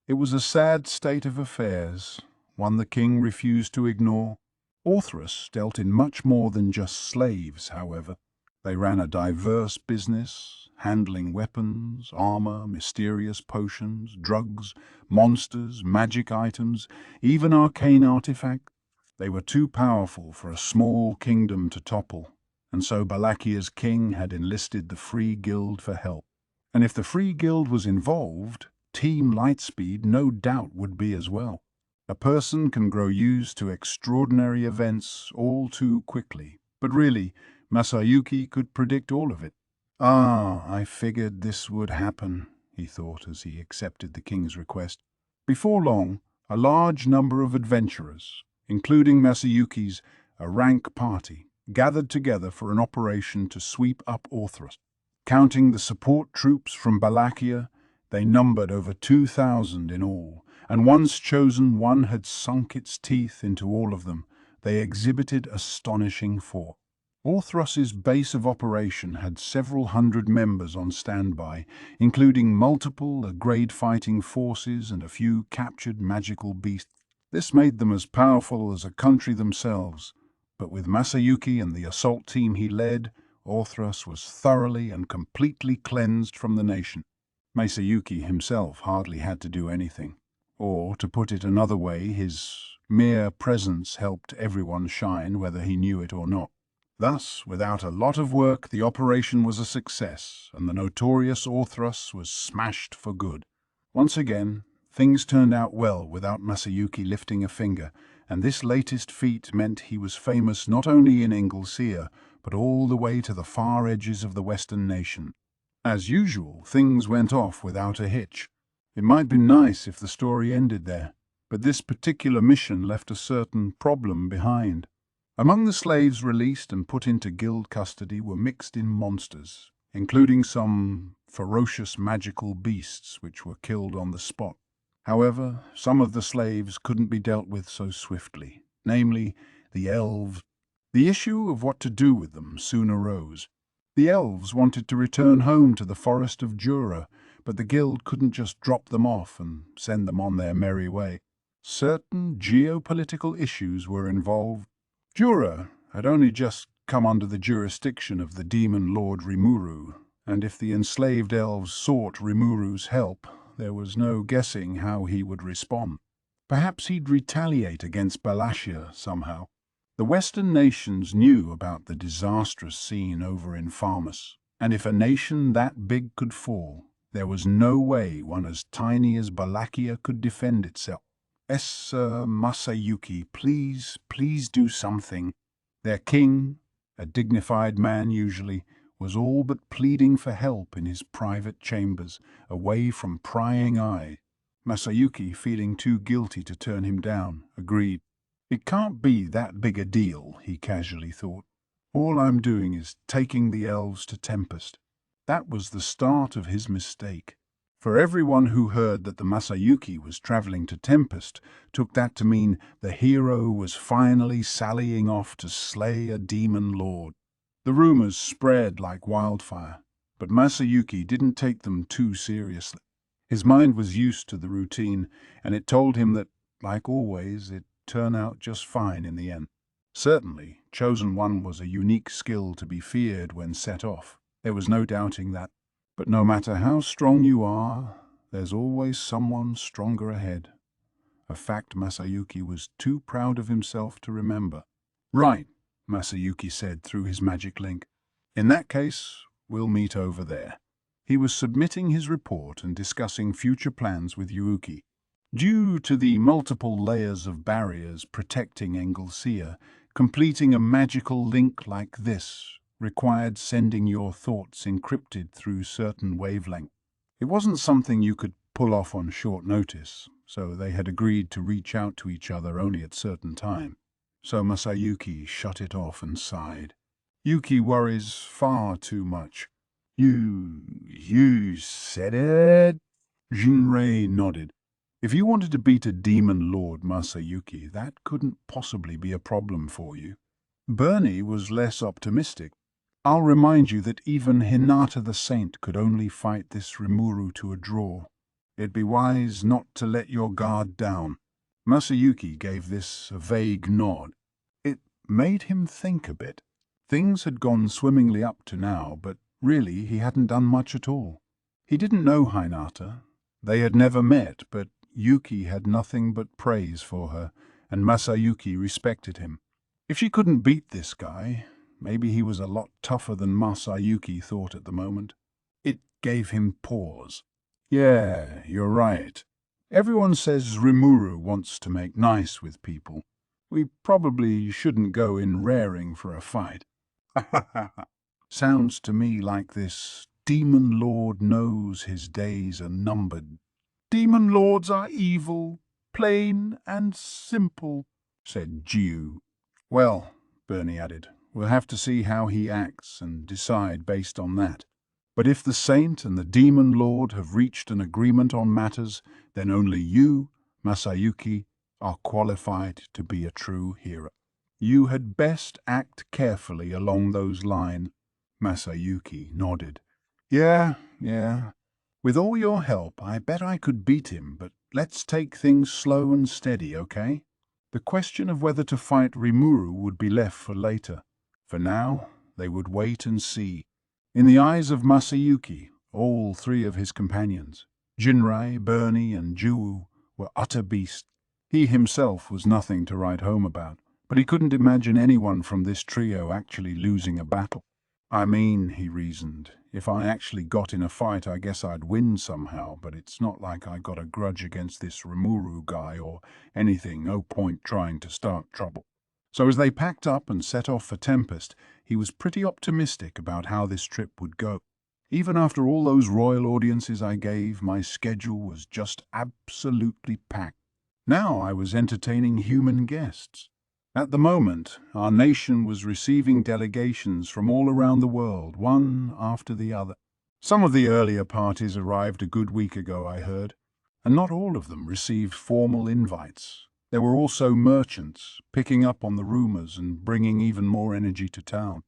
It was a sad state of affairs, one the king refused to ignore. Orthrus dealt in much more than just slaves, however. They ran a diverse business, handling weapons, armor, mysterious potions, drugs, monsters, magic items, even arcane artifacts. They were too powerful for a small kingdom to topple, and so Balakia's king had enlisted the Free Guild for help. And if the Free Guild was involved, Team Lightspeed no doubt would be as well. A person can grow used to extraordinary events all too quickly, but really, Masayuki could predict all of it. I figured this would happen, he thought as he accepted the king's request. Before long, a large number of adventurers, including Masayuki's a rank party, gathered together for an operation to sweep up Orthrus. Counting the support troops from Balakia, they numbered over 2,000 in all, and once chosen, one had sunk its teeth into all of them. They exhibited astonishing force. Orthrus's base of operation had several hundred members on standby, including multiple grade fighting forces and a few captured magical beasts. This made them as powerful as a country themselves, but with Masayuki and the assault team he led, Orthrus was thoroughly and completely cleansed from the nation. Masayuki himself hardly had to do anything, or, to put it another way, his mere presence helped everyone shine whether he knew it or not. Thus, without a lot of work, the operation was a success, and the notorious Orthrus was smashed for good. Once again, things turned out well without Masayuki lifting a finger, and this latest feat meant he was famous not only in Inglesea, but all the way to the far edges of the Western nation. As usual, things went off without a hitch. It might be nice if the story ended there, but this particular mission left a certain problem behind. Among the slaves released and put into guild custody were mixed-in monsters, including some ferocious magical beasts which were killed on the spot. However, some of the slaves couldn't be dealt with so swiftly, namely, the elves. The issue of what to do with them soon arose. The elves wanted to return home to the forest of Jura, but the guild couldn't just drop them off and send them on their merry way. Certain geopolitical issues were involved. Jura had only just come under the jurisdiction of the demon lord Rimuru, and if the enslaved elves sought Rimuru's help, there was no guessing how he would respond. Perhaps he'd retaliate against Balakia somehow. The Western nations knew about the disastrous scene over in Farmus, and if a nation that big could fall, there was no way one as tiny as Balakia could defend itself. Sir Masayuki, please do something. Their king, a dignified man usually, was all but pleading for help in his private chambers, away from prying eyes. Masayuki, feeling too guilty to turn him down, agreed. It can't be that big a deal, he casually thought. All I'm doing is taking the elves to Tempest. That was the start of his mistake. For everyone who heard that the Masayuki was traveling to Tempest took that to mean the hero was finally sallying off to slay a demon lord. The rumors spread like wildfire, but Masayuki didn't take them too seriously. His mind was used to the routine, and it told him that, like always, it'd turn out just fine in the end. Certainly, Chosen One was a unique skill to be feared when set off. There was no doubting that. But no matter how strong you are, there's always someone stronger ahead. A fact Masayuki was too proud of himself to remember. Right, Masayuki said through his magic link. In that case, we'll meet over there. He was submitting his report and discussing future plans with Yuuki. Due to the multiple layers of barriers protecting Englesea, completing a magical link like this required sending your thoughts encrypted through certain wavelengths. It wasn't something you could pull off on short notice, so they had agreed to reach out to each other only at certain time. So Masayuki shut it off and sighed. Yuki worries far too much. You said it? Jinrei nodded. If you wanted to beat a demon lord, Masayuki, that couldn't possibly be a problem for you. Bernie was less optimistic. I'll remind you that even Hinata the Saint could only fight this Rimuru to a draw. It'd be wise not to let your guard down. Masayuki gave this a vague nod. It made him think a bit. Things had gone swimmingly up to now, but really he hadn't done much at all. He didn't know Hinata. They had never met, but Yuki had nothing but praise for her, and Masayuki respected him. If she couldn't beat this guy, maybe he was a lot tougher than Masayuki thought at the moment. It gave him pause. Yeah, you're right. Everyone says Rimuru wants to make nice with people. We probably shouldn't go in raring for a fight. Sounds to me like this demon lord knows his days are numbered. Demon lords are evil, plain and simple, said Jiu. Well, Bernie added, we'll have to see how he acts and decide based on that. But if the saint and the demon lord have reached an agreement on matters, then only you, Masayuki, are qualified to be a true hero. You had best act carefully along those lines. Masayuki nodded. Yeah. With all your help, I bet I could beat him, but let's take things slow and steady, okay? The question of whether to fight Rimuru would be left for later. For now, they would wait and see. In the eyes of Masayuki, all three of his companions, Jinrei, Bernie, and Jiu, were utter beasts. He himself was nothing to write home about, but he couldn't imagine anyone from this trio actually losing a battle. I mean, he reasoned, if I actually got in a fight, I guess I'd win somehow, but it's not like I got a grudge against this Rimuru guy or anything, no point trying to start trouble. So as they packed up and set off for Tempest, he was pretty optimistic about how this trip would go. Even after all those royal audiences I gave, my schedule was just absolutely packed. Now I was entertaining human guests. At the moment, our nation was receiving delegations from all around the world, one after the other. Some of the earlier parties arrived a good week ago, I heard, and not all of them received formal invites. There were also merchants, picking up on the rumors and bringing even more energy to town.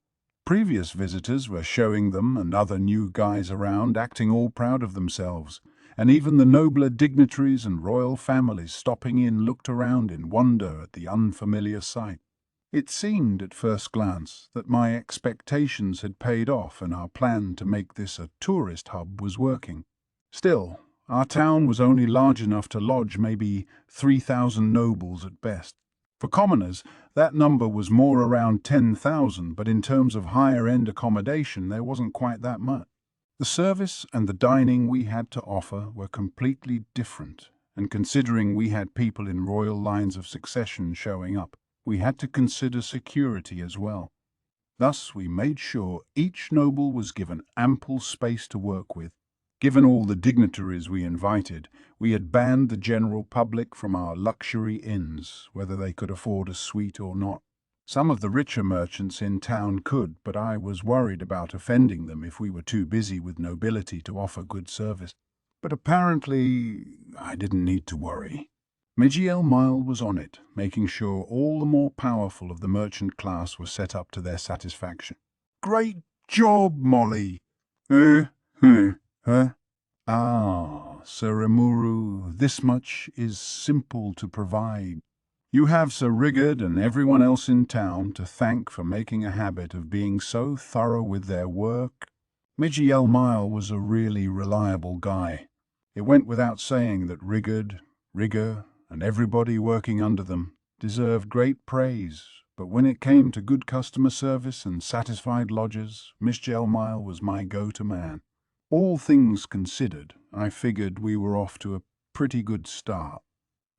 Previous visitors were showing them and other new guys around, acting all proud of themselves, and even the nobler dignitaries and royal families stopping in looked around in wonder at the unfamiliar sight. It seemed at first glance that my expectations had paid off and our plan to make this a tourist hub was working. Still, our town was only large enough to lodge maybe 3,000 nobles at best. For commoners, that number was more around 10,000, but in terms of higher-end accommodation, there wasn't quite that much. The service and the dining we had to offer were completely different, and considering we had people in royal lines of succession showing up, we had to consider security as well. Thus, we made sure each noble was given ample space to work with. Given all the dignitaries we invited, we had banned the general public from our luxury inns, whether they could afford a suite or not. Some of the richer merchants in town could, but I was worried about offending them if we were too busy with nobility to offer good service. But apparently, I didn't need to worry. Mijiel Mile was on it, making sure all the more powerful of the merchant class were set up to their satisfaction. Great job, Molly! Huh? Ah, Sir Rimuru, this much is simple to provide. You have Sir Rigard and everyone else in town to thank for making a habit of being so thorough with their work. Mijiel Mile was a really reliable guy. It went without saying that Rigard, Rigger, and everybody working under them deserved great praise, but when it came to good customer service and satisfied lodgers, Mijiel Mile was my go-to man. All things considered, I figured we were off to a pretty good start.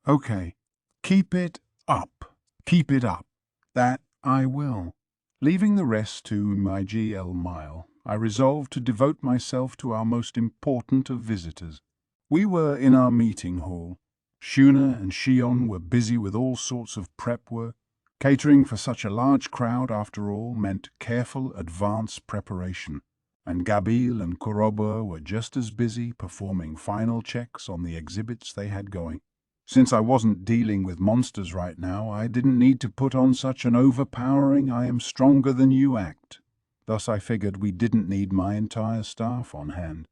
Okay, keep it up. Keep it up. That I will. Leaving the rest to my GL Mile, I resolved to devote myself to our most important of visitors. We were in our meeting hall. Shuna and Shion were busy with all sorts of prep work. Catering for such a large crowd, after all, meant careful advance preparation. And Gabil and Kuroba were just as busy performing final checks on the exhibits they had going. Since I wasn't dealing with monsters right now, I didn't need to put on such an overpowering "I am stronger than you" act. Thus I figured we didn't need my entire staff on hand.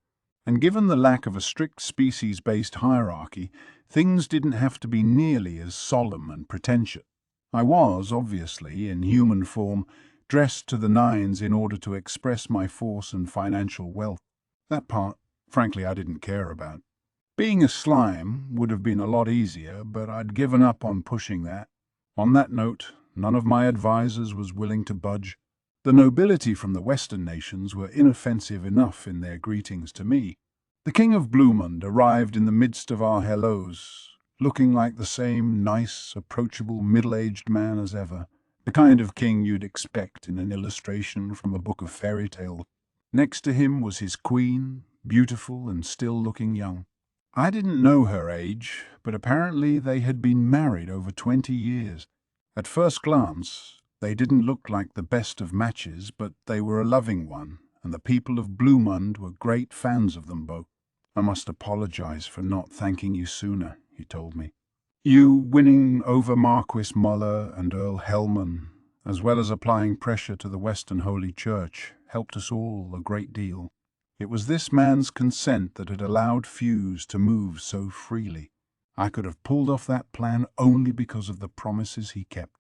And given the lack of a strict species-based hierarchy, things didn't have to be nearly as solemn and pretentious. I was, obviously, in human form, dressed to the nines in order to express my force and financial wealth. That part, frankly, I didn't care about. Being a slime would have been a lot easier, but I'd given up on pushing that. On that note, none of my advisors was willing to budge. The nobility from the Western nations were inoffensive enough in their greetings to me. The King of Blumund arrived in the midst of our hellos, looking like the same nice, approachable, middle-aged man as ever, the kind of king you'd expect in an illustration from a book of fairy tales. Next to him was his queen, beautiful and still looking young. I didn't know her age, but apparently they had been married over 20 years. At first glance, they didn't look like the best of matches, but they were a loving one, and the people of Blumund were great fans of them both. "I must apologize for not thanking you sooner," he told me. "You winning over Marquis Muller and Earl Hellman, as well as applying pressure to the Western Holy Church, helped us all a great deal. It was this man's consent that had allowed Fuse to move so freely. I could have pulled off that plan only because of the promises he kept.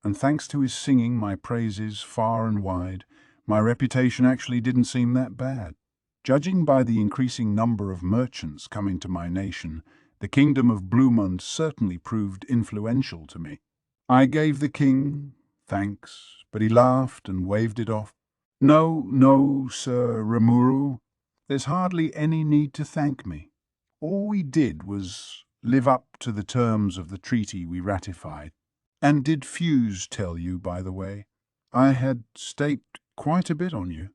And thanks to his singing my praises far and wide, my reputation actually didn't seem that bad. Judging by the increasing number of merchants coming to my nation, the kingdom of Blumund certainly proved influential to me. I gave the king thanks, but he laughed and waved it off. "No, no, Sir Rimuru. There's hardly any need to thank me. All we did was live up to the terms of the treaty we ratified. And did Fuse tell you, by the way? I had staked quite a bit on you.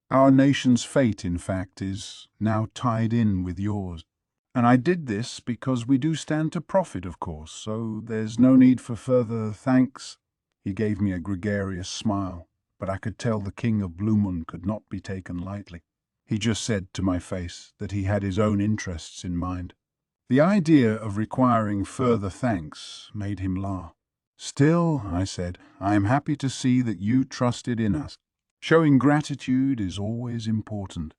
Our nation's fate, in fact, is now tied in with yours. And I did this because we do stand to profit, of course, so there's no need for further thanks." He gave me a gregarious smile, but I could tell the King of Blumund could not be taken lightly. He just said to my face that he had his own interests in mind. The idea of requiring further thanks made him laugh. "Still," I said, "I am happy to see that you trusted in us. Showing gratitude is always important."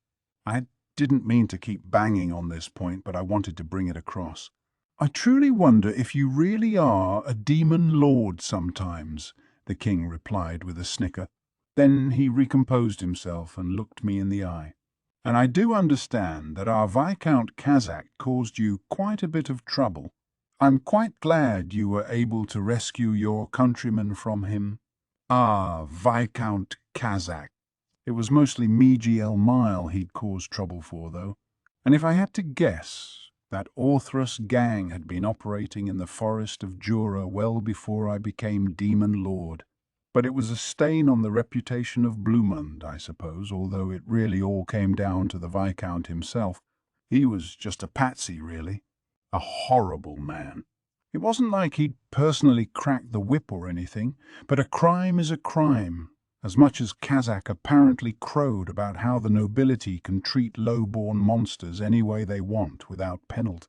I didn't mean to keep banging on this point, but I wanted to bring it across. "I truly wonder if you really are a demon lord sometimes," the king replied with a snicker. Then he recomposed himself and looked me in the eye. "And I do understand that our Viscount Kazakh caused you quite a bit of trouble. I'm quite glad you were able to rescue your countrymen from him." Ah, Viscount Kazakh. It was mostly Miji Mile he'd caused trouble for, though. And if I had to guess, that Orthrus gang had been operating in the forest of Jura well before I became Demon Lord. But it was a stain on the reputation of Blumund, I suppose, although it really all came down to the Viscount himself. He was just a patsy, really. A horrible man. It wasn't like he'd personally cracked the whip or anything, but a crime is a crime, as much as Kazakh apparently crowed about how the nobility can treat low-born monsters any way they want without penalty.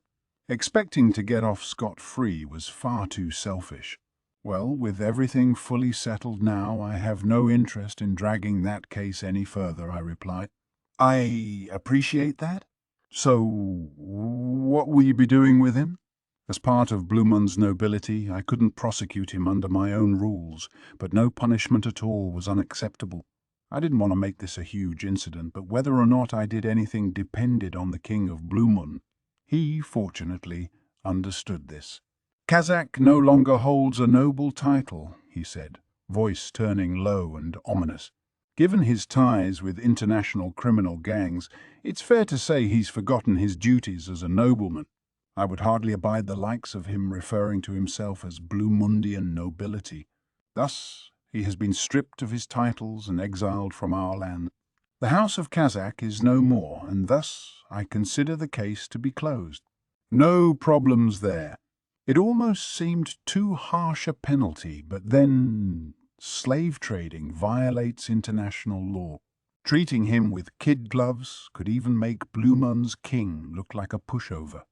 Expecting to get off scot-free was far too selfish. Well, with everything fully settled now, I have no interest in dragging that case any further, I replied. "I appreciate that. So, what will you be doing with him?" As part of Blumund's nobility, I couldn't prosecute him under my own rules, but no punishment at all was unacceptable. I didn't want to make this a huge incident, but whether or not I did anything depended on the King of Blumund. He, fortunately, understood this. "Kazakh no longer holds a noble title," he said, voice turning low and ominous. "Given his ties with international criminal gangs, it's fair to say he's forgotten his duties as a nobleman. I would hardly abide the likes of him referring to himself as Blumundian nobility. Thus, he has been stripped of his titles and exiled from our land. The House of Kazakh is no more, and thus I consider the case to be closed. No problems there. It almost seemed too harsh a penalty, but then slave trading violates international law. Treating him with kid gloves could even make Blumun's king look like a pushover.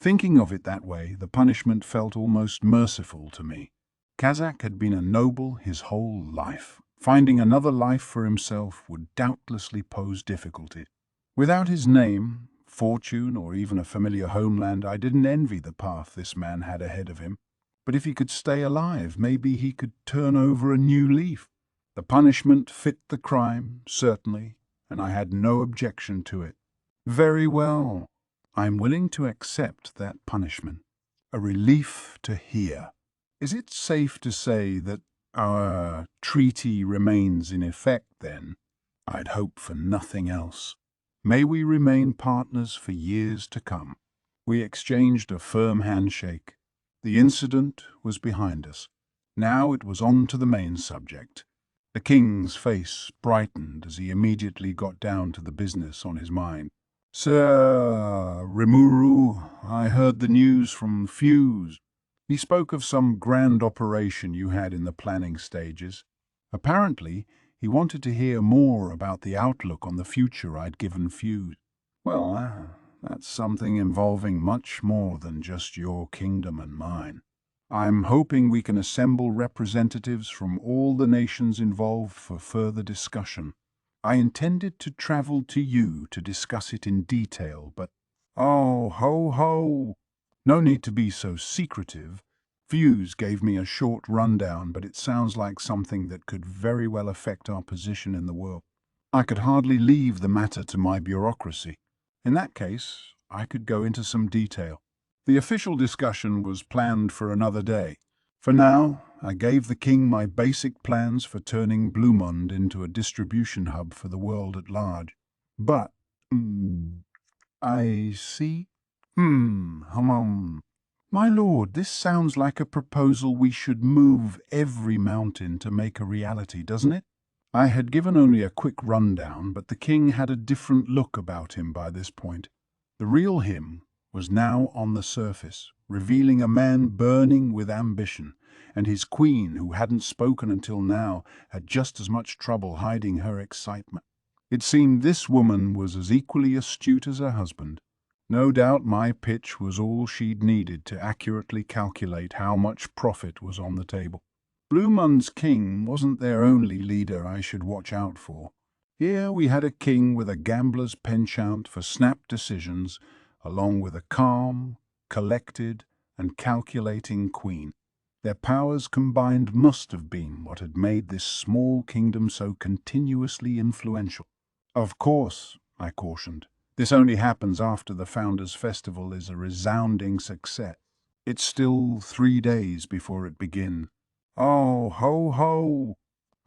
Thinking of it that way, the punishment felt almost merciful to me. Kazakh had been a noble his whole life. Finding another life for himself would doubtlessly pose difficulty. Without his name, fortune, or even a familiar homeland, I didn't envy the path this man had ahead of him. But if he could stay alive, maybe he could turn over a new leaf. The punishment fit the crime, certainly, and I had no objection to it. Very well. I'm willing to accept that punishment. A relief to hear. Is it safe to say that our treaty remains in effect, then? I'd hope for nothing else. May we remain partners for years to come. We exchanged a firm handshake. The incident was behind us. Now it was on to the main subject. The king's face brightened as he immediately got down to the business on his mind. Sir Rimuru, I heard the news from Fuse. He spoke of some grand operation you had in the planning stages. Apparently, he wanted to hear more about the outlook on the future I'd given Fuse. Well, that's something involving much more than just your kingdom and mine. I'm hoping we can assemble representatives from all the nations involved for further discussion. I intended to travel to you to discuss it in detail, but oh, ho, ho! No need to be so secretive. Fuse gave me a short rundown, but it sounds like something that could very well affect our position in the world. I could hardly leave the matter to my bureaucracy. In that case, I could go into some detail. The official discussion was planned for another day. For now, I gave the king my basic plans for turning Blumund into a distribution hub for the world at large. But, I see. My lord, this sounds like a proposal we should move every mountain to make a reality, doesn't it? I had given only a quick rundown, but the king had a different look about him by this point. The real him was now on the surface, revealing a man burning with ambition, and his queen, who hadn't spoken until now, had just as much trouble hiding her excitement. It seemed this woman was as equally astute as her husband. No doubt my pitch was all she'd needed to accurately calculate how much profit was on the table. Blumund's king wasn't their only leader I should watch out for. Here we had a king with a gambler's penchant for snap decisions, along with a calm, collected, and calculating queen. Their powers combined must have been what had made this small kingdom so continuously influential. Of course, I cautioned, this only happens after the Founders' Festival is a resounding success. It's still 3 days before it begins. Oh, ho, ho!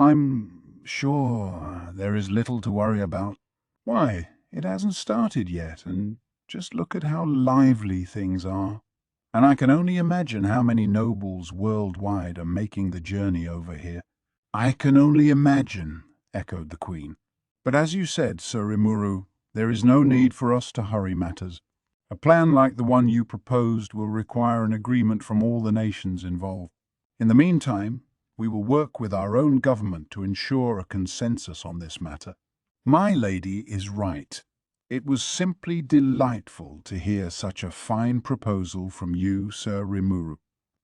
I'm sure there is little to worry about. Why, it hasn't started yet, and just look at how lively things are. And I can only imagine how many nobles worldwide are making the journey over here. I can only imagine, echoed the queen. But as you said, Sir Rimuru, there is no need for us to hurry matters. A plan like the one you proposed will require an agreement from all the nations involved. In the meantime, we will work with our own government to ensure a consensus on this matter. My lady is right. It was simply delightful to hear such a fine proposal from you, Sir Rimuru.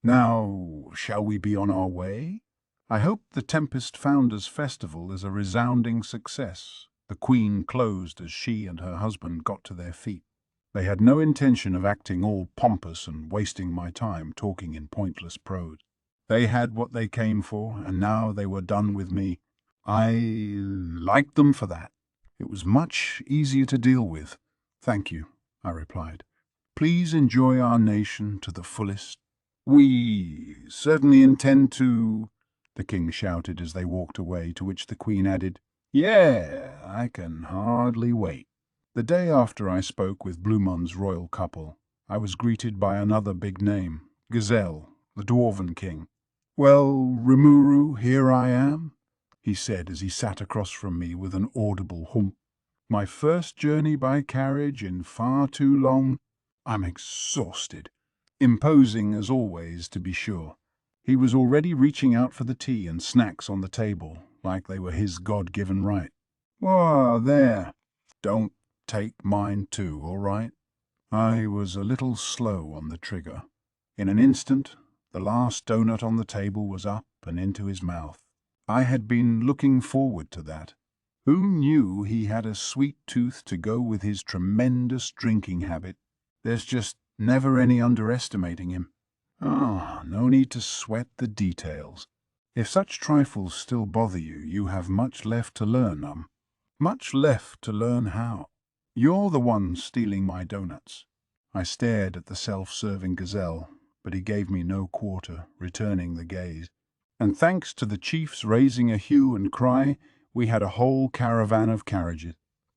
Now, shall we be on our way? I hope the Tempest Founders' Festival is a resounding success. The Queen closed as she and her husband got to their feet. They had no intention of acting all pompous and wasting my time talking in pointless prose. They had what they came for, and now they were done with me. I liked them for that. It was much easier to deal with. Thank you, I replied. Please enjoy our nation to the fullest. We certainly intend to, the king shouted as they walked away, to which the queen added, Yeah, I can hardly wait. The day after I spoke with Blumund's royal couple, I was greeted by another big name, Gazelle, the Dwarven king. Well, Rimuru, here I am, he said as he sat across from me with an audible hump. My first journey by carriage in far too long. I'm exhausted. Imposing as always, to be sure. He was already reaching out for the tea and snacks on the table, like they were his God-given right. "Whoa, there. Don't take mine too, all right?" I was a little slow on the trigger. In an instant, the last donut on the table was up and into his mouth. I had been looking forward to that. Who knew he had a sweet tooth to go with his tremendous drinking habit? There's just never any underestimating him. No need to sweat the details. If such trifles still bother you, you have much left to learn, Much left to learn how. You're the one stealing my donuts. I stared at the self-serving gazelle, but he gave me no quarter, returning the gaze. And thanks to the chief's raising a hue and cry, we had a whole caravan of carriages.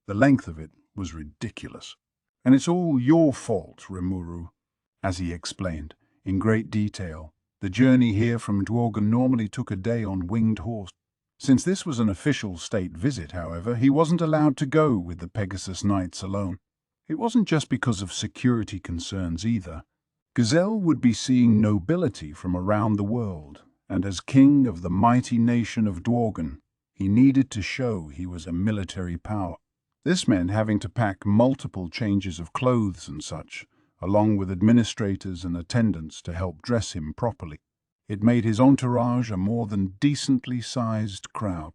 The length of it was ridiculous. "And it's all your fault, Rimuru," as he explained, in great detail. The journey here from Dworgen normally took a day on winged horse. Since this was an official state visit, however, he wasn't allowed to go with the Pegasus Knights alone. It wasn't just because of security concerns either. Gazelle would be seeing nobility from around the world, and as king of the mighty nation of Dworgen, he needed to show he was a military power. This meant having to pack multiple changes of clothes and such, along with administrators and attendants to help dress him properly. It made his entourage a more than decently sized crowd.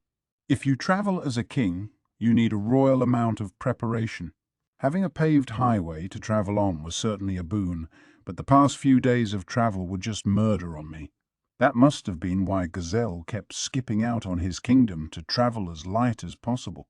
If you travel as a king, you need a royal amount of preparation. Having a paved highway to travel on was certainly a boon, but the past few days of travel were just murder on me. That must have been why Gazelle kept skipping out on his kingdom to travel as light as possible.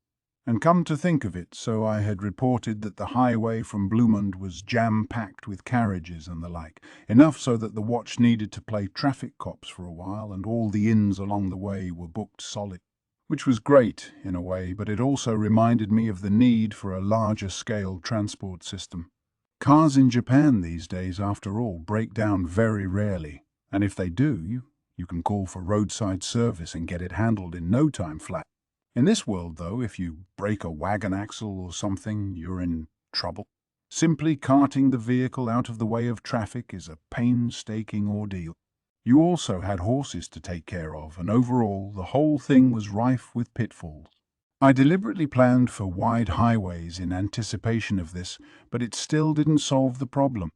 And come to think of it, so I had reported that the highway from Blumund was jam-packed with carriages and the like, enough so that the watch needed to play traffic cops for a while, and all the inns along the way were booked solid. Which was great, in a way, but it also reminded me of the need for a larger-scale transport system. Cars in Japan these days, after all, break down very rarely, and if they do, you can call for roadside service and get it handled in no time flat. In this world, though, if you break a wagon axle or something, you're in trouble. Simply carting the vehicle out of the way of traffic is a painstaking ordeal. You also had horses to take care of, and overall, the whole thing was rife with pitfalls. I deliberately planned for wide highways in anticipation of this, but it still didn't solve the problem.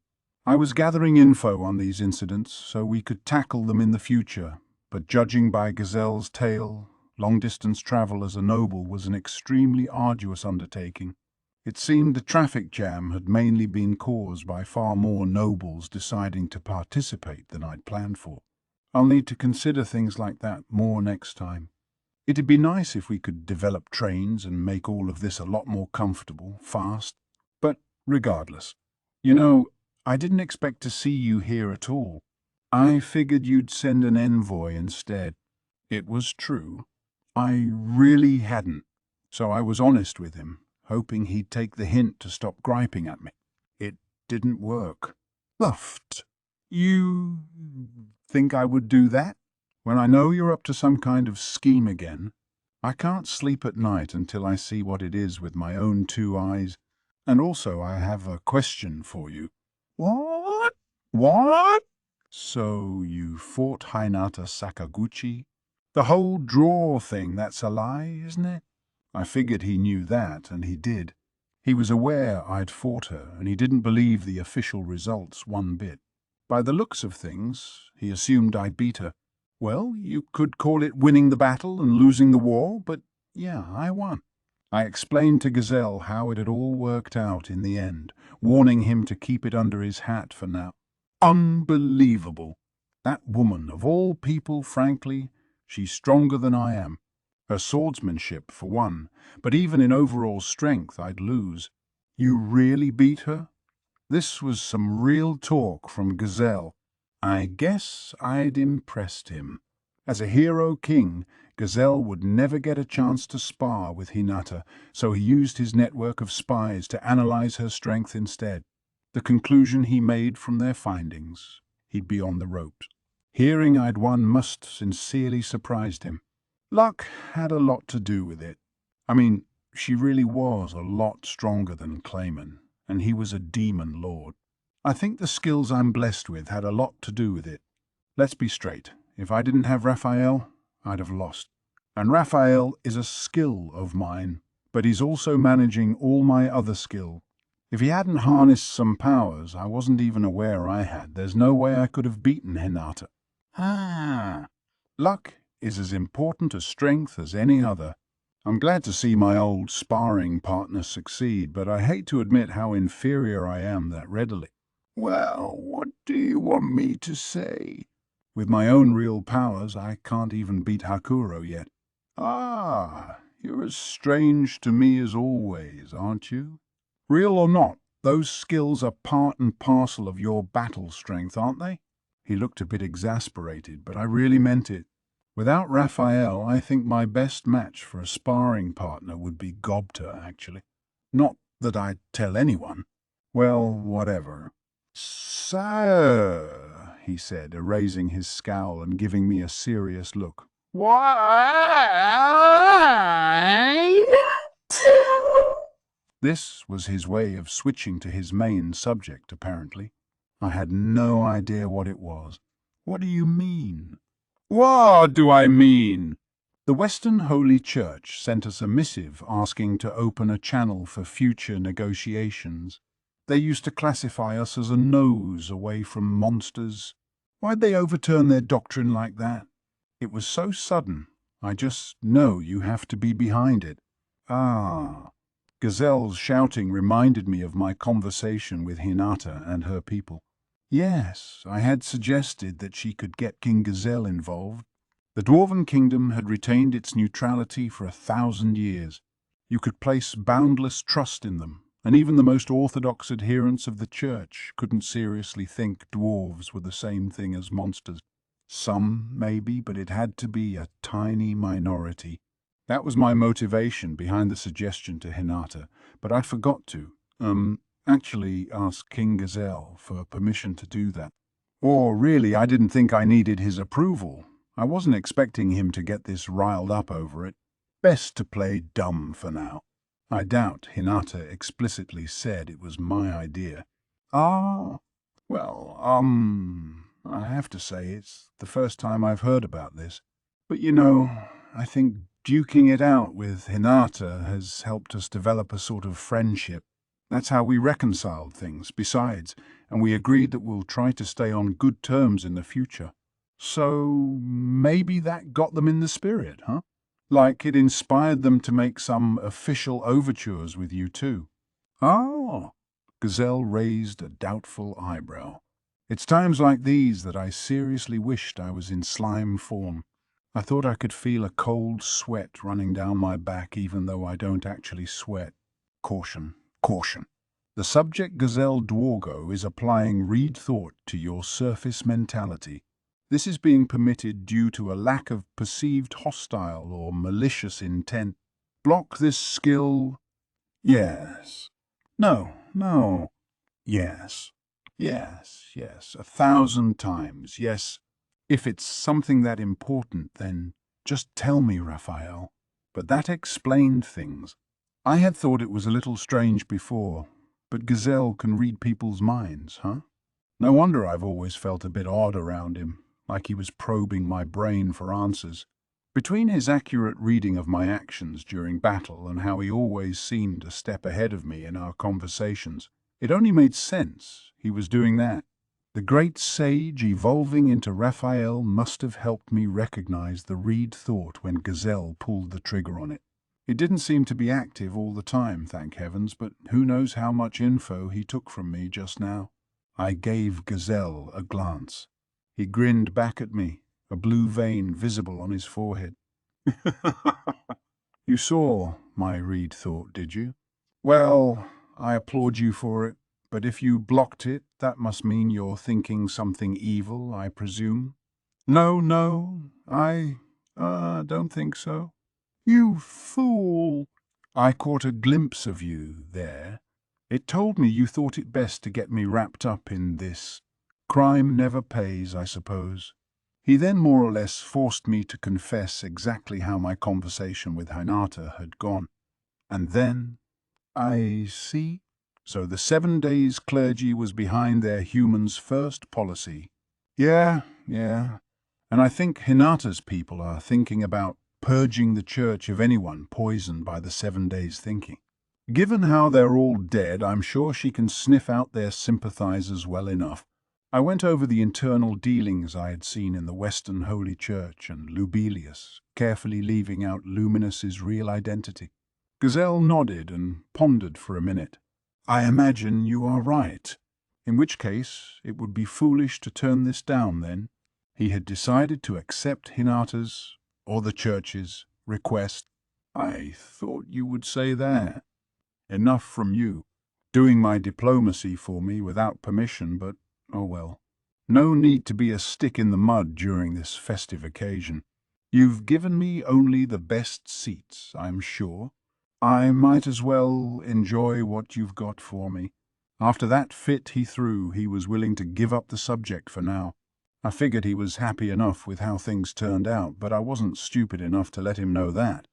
I was gathering info on these incidents so we could tackle them in the future, but judging by Gazelle's tale, long-distance travel as a noble was an extremely arduous undertaking. It seemed the traffic jam had mainly been caused by far more nobles deciding to participate than I'd planned for. I'll need to consider things like that more next time. It'd be nice if we could develop trains and make all of this a lot more comfortable, fast. But regardless, I didn't expect to see you here at all. I figured you'd send an envoy instead. It was true. I really hadn't, so I was honest with him, hoping he'd take the hint to stop griping at me. It didn't work. Luft. You think I would do that? When I know you're up to some kind of scheme again, I can't sleep at night until I see what it is with my own two eyes. And also I have a question for you. What? What? So you fought Hinata Sakaguchi? The whole draw thing, that's a lie, isn't it? I figured he knew that, and he did. He was aware I'd fought her, and he didn't believe the official results one bit. By the looks of things, he assumed I beat her. Well, you could call it winning the battle and losing the war, but yeah, I won. I explained to Gazelle how it had all worked out in the end, warning him to keep it under his hat for now. Unbelievable. That woman, of all people, frankly, she's stronger than I am. Her swordsmanship, for one, but even in overall strength I'd lose. You really beat her? This was some real talk from Gazelle. I guess I'd impressed him. As a hero king, Gazelle would never get a chance to spar with Hinata, so he used his network of spies to analyze her strength instead. The conclusion he made from their findings, he'd be on the ropes. Hearing I'd won must sincerely surprised him. Luck had a lot to do with it. I mean, She really was a lot stronger than Clayman, and he was a demon lord. I think the skills I'm blessed with had a lot to do with it. Let's be straight. If I didn't have Raphael, I'd have lost. And Raphael is a skill of mine, but he's also managing all my other skill. If he hadn't harnessed some powers I wasn't even aware I had, there's no way I could have beaten Hinata. Luck is as important a strength as any other. I'm glad to see my old sparring partner succeed, but I hate to admit how inferior I am that readily. Well, what do you want me to say? With my own real powers, I can't even beat Hakuro yet. You're as strange to me as always, aren't you? Real or not, those skills are part and parcel of your battle strength, aren't they? He looked a bit exasperated, but I really meant it. Without Raphael, I think my best match for a sparring partner would be Gobta, actually. Not that I'd tell anyone. Well, whatever. Sir, he said, erasing his scowl and giving me a serious look. Why? This was his way of switching to his main subject, apparently. I had no idea what it was. What do you mean? What do I mean? The Western Holy Church sent us a missive asking to open a channel for future negotiations. They used to classify us as a nose away from monsters. Why'd they overturn their doctrine like that? It was so sudden. I just know you have to be behind it. Gazelle's shouting reminded me of my conversation with Hinata and her people. Yes, I had suggested that she could get King Gazelle involved. The Dwarven Kingdom had retained its neutrality for 1,000 years. You could place boundless trust in them, and even the most orthodox adherents of the Church couldn't seriously think dwarves were the same thing as monsters. Some, maybe, but it had to be a tiny minority. That was my motivation behind the suggestion to Hinata, but I forgot to, actually ask King Gazelle for permission to do that. Or really, I didn't think I needed his approval. I wasn't expecting him to get this riled up over it. Best to play dumb for now. I doubt Hinata explicitly said it was my idea. I have to say it's the first time I've heard about this. But I think duking it out with Hinata has helped us develop a sort of friendship. That's how we reconciled things, besides, and we agreed that we'll try to stay on good terms in the future. So maybe that got them in the spirit, huh? Like it inspired them to make some official overtures with you too. Gazelle raised a doubtful eyebrow. It's times like these that I seriously wished I was in slime form. I thought I could feel a cold sweat running down my back even though I don't actually sweat. Caution, caution. The subject Gazelle Dwargo is applying read thought to your surface mentality. This is being permitted due to a lack of perceived hostile or malicious intent. Block this skill. Yes. No. Yes. Yes. 1,000 times. Yes. If it's something that important, then just tell me, Raphael. But that explained things. I had thought it was a little strange before, but Gazelle can read people's minds, huh? No wonder I've always felt a bit odd around him, like he was probing my brain for answers. Between his accurate reading of my actions during battle and how he always seemed a step ahead of me in our conversations, it only made sense he was doing that. The great sage evolving into Raphael must have helped me recognize the read thought when Gazelle pulled the trigger on it. It didn't seem to be active all the time, thank heavens, but who knows how much info he took from me just now. I gave Gazelle a glance. He grinned back at me, a blue vein visible on his forehead. You saw my read thought, did you? Well, I applaud you for it, but if you blocked it, that must mean you're thinking something evil, I presume? No, I don't think so. You fool! I caught a glimpse of you there. It told me you thought it best to get me wrapped up in this. Crime never pays, I suppose. He then more or less forced me to confess exactly how my conversation with Hinata had gone. And then, I see. So the 7 days clergy was behind their humans first policy. Yeah. And I think Hinata's people are thinking about purging the church of anyone poisoned by the 7 days thinking. Given how they're all dead, I'm sure she can sniff out their sympathizers well enough. I went over the internal dealings I had seen in the Western Holy Church and Lubelius, carefully leaving out Luminous's real identity. Gazelle nodded and pondered for a minute. I imagine you are right. In which case, it would be foolish to turn this down then. He had decided to accept Hinata's, or the church's, request. I thought you would say that. Enough from you. Doing my diplomacy for me without permission, but oh well. No need to be a stick in the mud during this festive occasion. You've given me only the best seats, I'm sure. I might as well enjoy what you've got for me. After that fit he threw, he was willing to give up the subject for now. I figured he was happy enough with how things turned out, but I wasn't stupid enough to let him know that.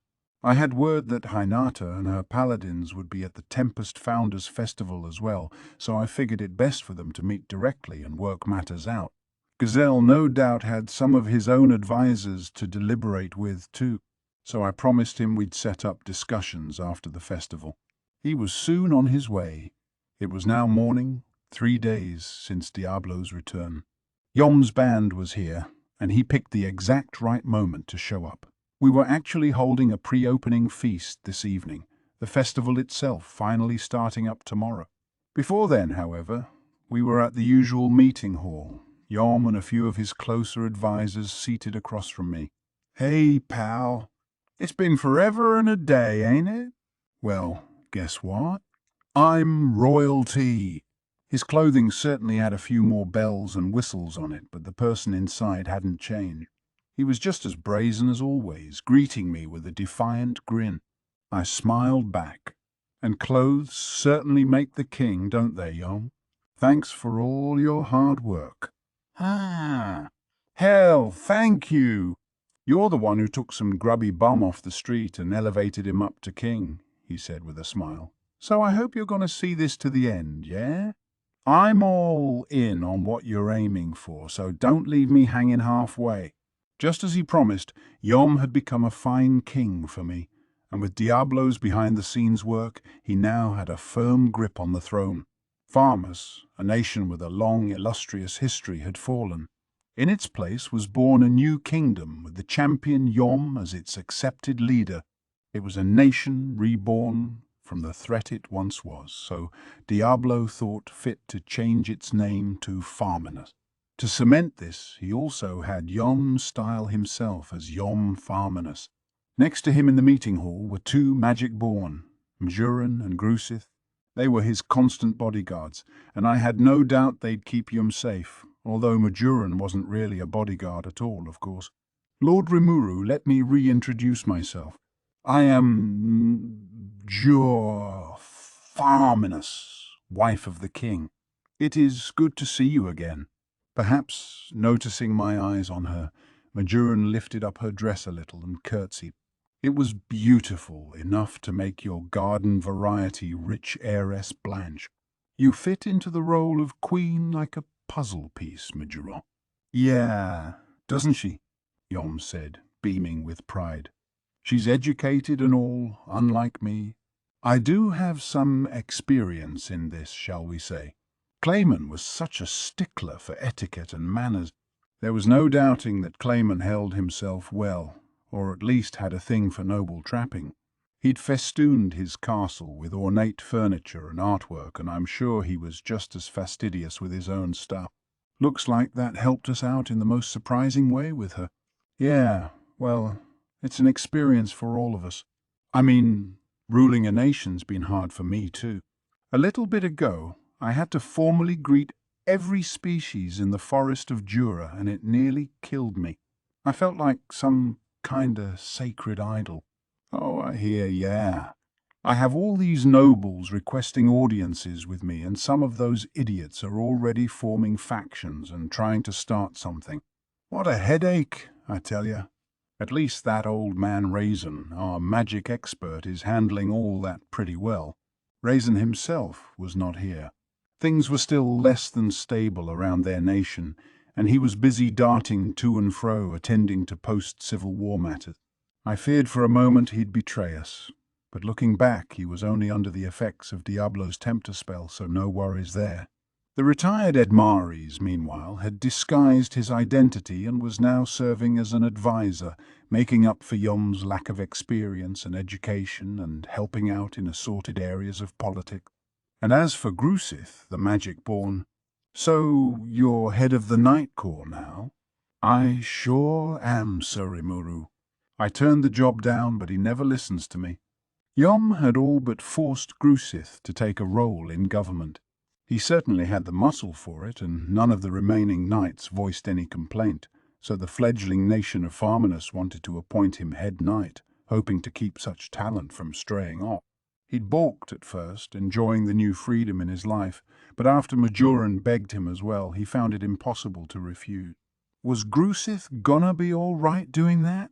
I had word that Hinata and her paladins would be at the Tempest Founders Festival as well, so I figured it best for them to meet directly and work matters out. Gazelle no doubt had some of his own advisors to deliberate with too, so I promised him we'd set up discussions after the festival. He was soon on his way. It was now morning, 3 days since Diablo's return. Yom's band was here, and he picked the exact right moment to show up. We were actually holding a pre-opening feast this evening, the festival itself finally starting up tomorrow. Before then, however, we were at the usual meeting hall, Yom and a few of his closer advisors seated across from me. Hey, pal. It's been forever and a day, ain't it? Well, guess what? I'm royalty. His clothing certainly had a few more bells and whistles on it, but the person inside hadn't changed. He was just as brazen as always, greeting me with a defiant grin. I smiled back. And clothes certainly make the king, don't they, Yom? Thanks for all your hard work. Ah, hell, thank you. You're the one who took some grubby bum off the street and elevated him up to king, he said with a smile. So I hope you're going to see this to the end, yeah? I'm all in on what you're aiming for, so don't leave me hanging halfway. Just as he promised, Yom had become a fine king for me, and with Diablo's behind-the-scenes work, he now had a firm grip on the throne. Farmers, a nation with a long, illustrious history, had fallen. In its place was born a new kingdom with the champion Yom as its accepted leader. It was a nation reborn from the threat it once was, so Diablo thought fit to change its name to Farminus. To cement this, he also had Yom style himself as Yom Farminus. Next to him in the meeting hall were 2 magic-born, Mjurin and Grusith. They were his constant bodyguards, and I had no doubt they'd keep Yom safe, although Mjurin wasn't really a bodyguard at all, of course. Lord Rimuru, let me reintroduce myself. I am Jur Farminus, wife of the king. It is good to see you again. Perhaps, noticing my eyes on her, Mjurin lifted up her dress a little and curtsied. It was beautiful, enough to make your garden variety rich heiress blanch. You fit into the role of queen like a puzzle piece, Mjurin. Yeah, doesn't she? Yom said, beaming with pride. She's educated and all, unlike me. I do have some experience in this, shall we say. Clayman was such a stickler for etiquette and manners. There was no doubting that Clayman held himself well, or at least had a thing for noble trapping. He'd festooned his castle with ornate furniture and artwork, and I'm sure he was just as fastidious with his own stuff. Looks like that helped us out in the most surprising way with her. Yeah, well, it's an experience for all of us. I mean, ruling a nation's been hard for me too. A little bit ago, I had to formally greet every species in the forest of Jura, and it nearly killed me. I felt like some kinda sacred idol. Oh, I hear, yeah. I have all these nobles requesting audiences with me, and some of those idiots are already forming factions and trying to start something. What a headache, I tell you. At least that old man Raisin, our magic expert, is handling all that pretty well. Raisin himself was not here. Things were still less than stable around their nation, and he was busy darting to and fro, attending to post-Civil War matters. I feared for a moment he'd betray us, but looking back, he was only under the effects of Diablo's tempter spell, so no worries there. The retired Edmares, meanwhile, had disguised his identity and was now serving as an advisor, making up for Yom's lack of experience and education and helping out in assorted areas of politics. And as for Grusith, the magic-born, "So you're head of the Night Corps now?" "I sure am, Sir Rimuru." I turned the job down, but he never listens to me. Yom had all but forced Grusith to take a role in government. He certainly had the muscle for it, and none of the remaining knights voiced any complaint, so the fledgling nation of Farminus wanted to appoint him head knight, hoping to keep such talent from straying off. He'd balked at first, enjoying the new freedom in his life, but after Majoran begged him as well, he found it impossible to refuse. Was Grusith gonna be all right doing that?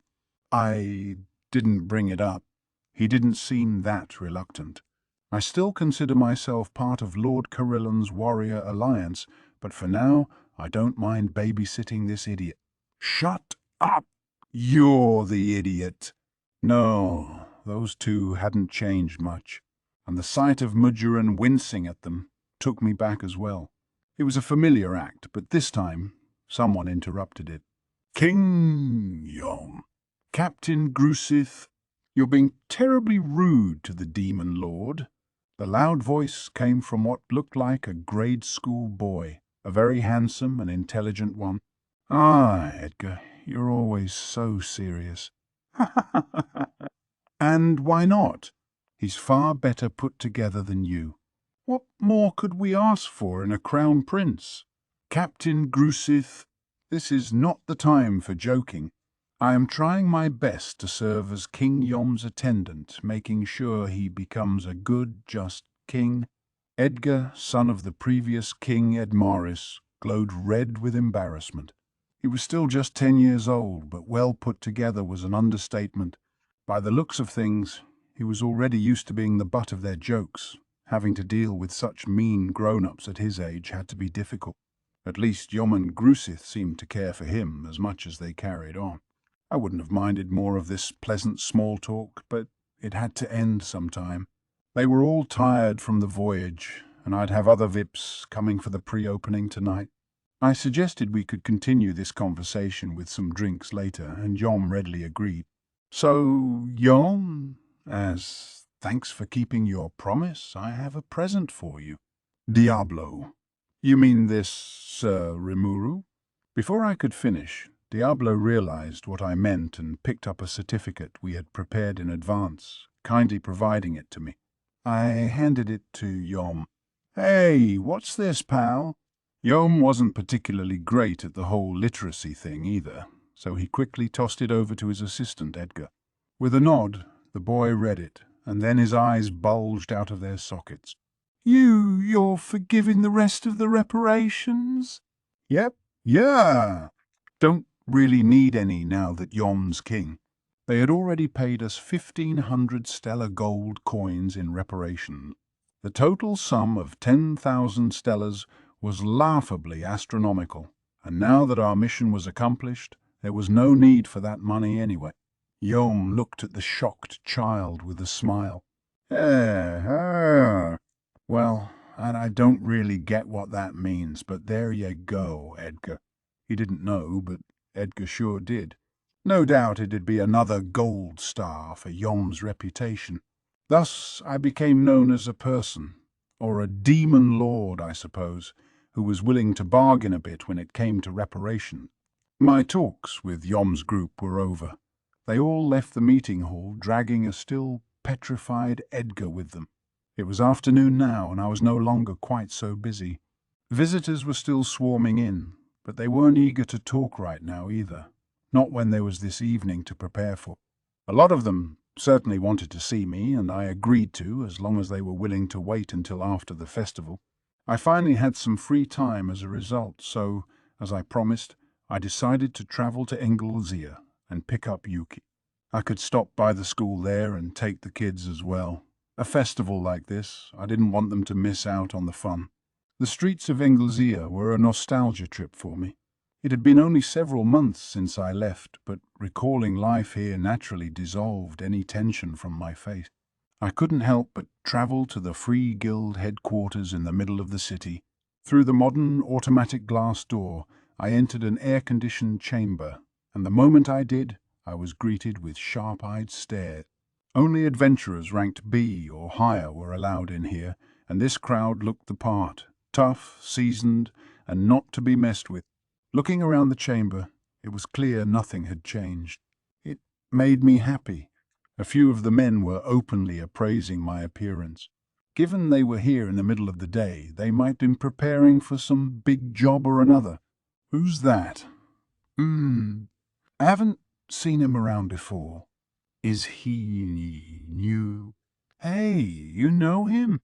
I didn't bring it up. He didn't seem that reluctant. I still consider myself part of Lord Carillan's warrior alliance, but for now, I don't mind babysitting this idiot. Shut up! You're the idiot! No, those two hadn't changed much, and the sight of Majoran wincing at them took me back as well. It was a familiar act, but this time, someone interrupted it. "King Yom, Captain Grusith, you're being terribly rude to the Demon Lord." The loud voice came from what looked like a grade school boy, a very handsome and intelligent one. "Ah, Edgar, you're always so serious." "And why not? He's far better put together than you. What more could we ask for in a crown prince? Captain Grusith, this is not the time for joking. I am trying my best to serve as King Yom's attendant, making sure he becomes a good, just king." Edgar, son of the previous King Edmaris, glowed red with embarrassment. He was still just 10 years old, but well put together was an understatement. By the looks of things, he was already used to being the butt of their jokes. Having to deal with such mean grown-ups at his age had to be difficult. At least Yom and Grusith seemed to care for him as much as they carried on. I wouldn't have minded more of this pleasant small talk, but it had to end sometime. They were all tired from the voyage, and I'd have other Vips coming for the pre-opening tonight. I suggested we could continue this conversation with some drinks later, and Yom readily agreed. "So, Yom, as thanks for keeping your promise, I have a present for you." "Diablo. You mean this, Sir Rimuru?" Before I could finish, Diablo realized what I meant and picked up a certificate we had prepared in advance, kindly providing it to me. I handed it to Yom. "Hey, what's this, pal?" Yom wasn't particularly great at the whole literacy thing either, so he quickly tossed it over to his assistant, Edgar. With a nod, the boy read it, and then his eyes bulged out of their sockets. You're forgiving the rest of the reparations?" "Yep, yeah. Don't really need any now that Yom's king." They had already paid us 1,500 stellar gold coins in reparation. The total sum of 10,000 stellars was laughably astronomical, and now that our mission was accomplished, there was no need for that money anyway. Yom looked at the shocked child with a smile. Well, and I don't really get what that means, but there you go, Edgar." He didn't know, but Edgar sure did. No doubt it'd be another gold star for Yom's reputation. Thus I became known as a person, or a demon lord, I suppose, who was willing to bargain a bit when it came to reparation. My talks with Yom's group were over. They all left the meeting hall, dragging a still petrified Edgar with them. It was afternoon now, and I was no longer quite so busy. Visitors were still swarming in, but they weren't eager to talk right now either. Not when there was this evening to prepare for. A lot of them certainly wanted to see me, and I agreed to, as long as they were willing to wait until after the festival. I finally had some free time as a result, so, as I promised, I decided to travel to Engelzia and pick up Yuki. I could stop by the school there and take the kids as well. A festival like this, I didn't want them to miss out on the fun. The streets of Inglesea were a nostalgia trip for me. It had been only several months since I left, but recalling life here naturally dissolved any tension from my face. I couldn't help but travel to the Free Guild headquarters in the middle of the city. Through the modern automatic glass door, I entered an air-conditioned chamber, and the moment I did, I was greeted with sharp-eyed stares. Only adventurers ranked B or higher were allowed in here, and this crowd looked the part, tough, seasoned, and not to be messed with. Looking around the chamber, it was clear nothing had changed. It made me happy. A few of the men were openly appraising my appearance. Given they were here in the middle of the day, they might have been preparing for some big job or another. Who's that? I haven't seen him around before. Is he new? Hey, you know him?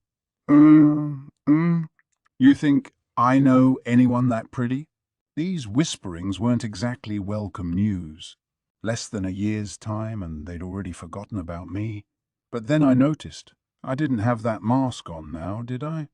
You think I know anyone that pretty? These whisperings weren't exactly welcome news. Less than a year's time and they'd already forgotten about me. But then I noticed I didn't have that mask on now, did I?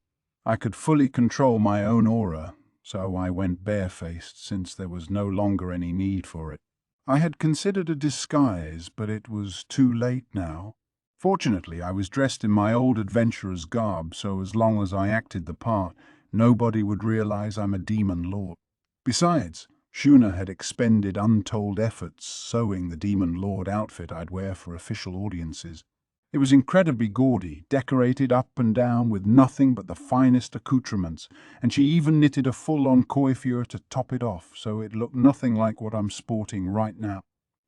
I could fully control my own aura, so I went barefaced since there was no longer any need for it. I had considered a disguise, but it was too late now. Fortunately, I was dressed in my old adventurer's garb, so as long as I acted the part, nobody would realize I'm a demon lord. Besides, Shuna had expended untold efforts sewing the demon lord outfit I'd wear for official audiences. It was incredibly gaudy, decorated up and down with nothing but the finest accoutrements, and she even knitted a full-on coiffure to top it off, so it looked nothing like what I'm sporting right now.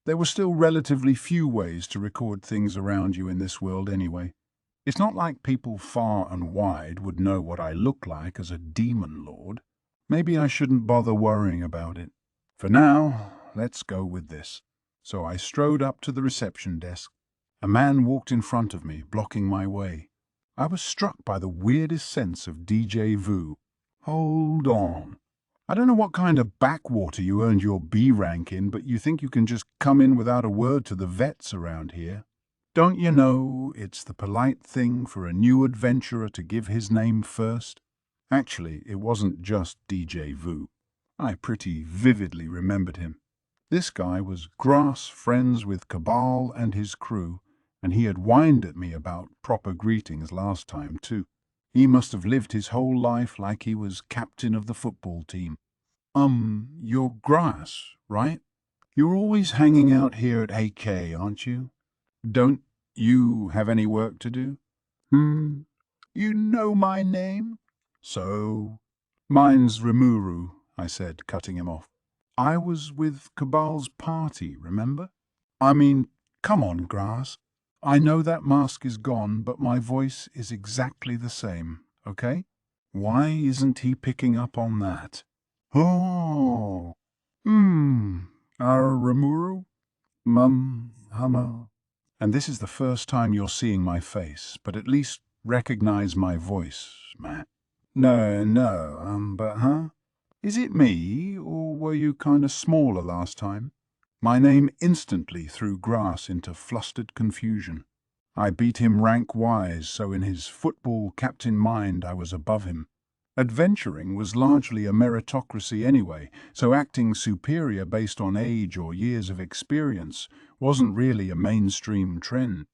There were still relatively few ways to record things around you in this world anyway. It's not like people far and wide would know what I look like as a demon lord. Maybe I shouldn't bother worrying about it. For now, let's go with this. So I strode up to the reception desk. A man walked in front of me, blocking my way. I was struck by the weirdest sense of déjà vu. Hold on. I don't know what kind of backwater you earned your B rank in, but you think you can just come in without a word to the vets around here? Don't you know it's the polite thing for a new adventurer to give his name first? Actually, it wasn't just DJ Vu. I pretty vividly remembered him. This guy was grass friends with Cabal and his crew, and he had whined at me about proper greetings last time too. He must have lived his whole life like he was captain of the football team. You're Grass, right? You're always hanging out here at AK, aren't you? Don't you have any work to do? You know my name? So, mine's Rimuru, I said, cutting him off. I was with Cabal's party, remember? I mean, come on, Grass. I know that mask is gone, but my voice is exactly the same, okay? Why isn't he picking up on that? Oh, Rimuru? Hummer. And this is the first time you're seeing my face, but at least recognize my voice, Matt. No, but. Is it me, or were you kind of smaller last time? My name instantly threw Grass into flustered confusion. I beat him rank-wise, so in his football captain mind I was above him. Adventuring was largely a meritocracy anyway, so acting superior based on age or years of experience wasn't really a mainstream trend.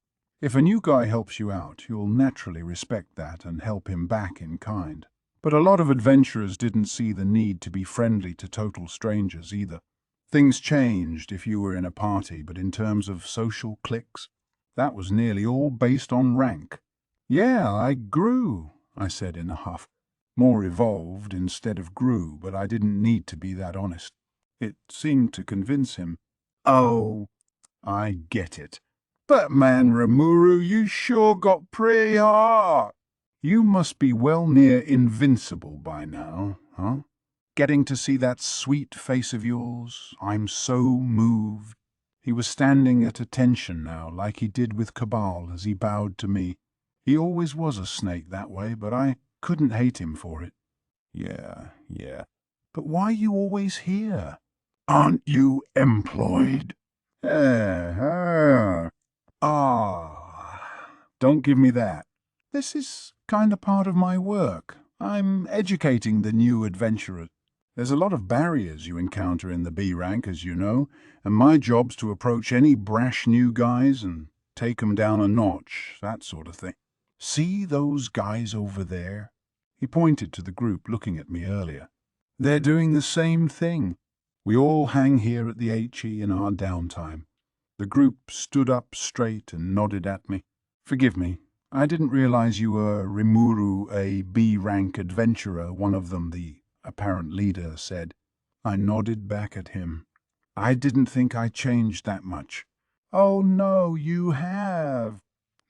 If a new guy helps you out, you'll naturally respect that and help him back in kind. But a lot of adventurers didn't see the need to be friendly to total strangers either. Things changed if you were in a party, but in terms of social cliques, that was nearly all based on rank. Yeah, I grew, I said in a huff. More evolved instead of grew, but I didn't need to be that honest. It seemed to convince him. Oh, I get it. But man, Rimuru, you sure got pretty hot. You must be well near invincible by now, huh? Getting to see that sweet face of yours, I'm so moved. He was standing at attention now, like he did with Cabal as he bowed to me. He always was a snake that way, but I couldn't hate him for it. Yeah. But why are you always here? Aren't you employed? Don't give me that. This is kind of part of my work. I'm educating the new adventurers. There's a lot of barriers you encounter in the B rank, as you know, and my job's to approach any brash new guys and take 'em down a notch, that sort of thing. See those guys over there? He pointed to the group looking at me earlier. They're doing the same thing. We all hang here at the HE in our downtime. The group stood up straight and nodded at me. Forgive me, I didn't realize you were Rimuru, a B-rank adventurer, one of them, the apparent leader, said. I nodded back at him. I didn't think I changed that much. Oh no, you have.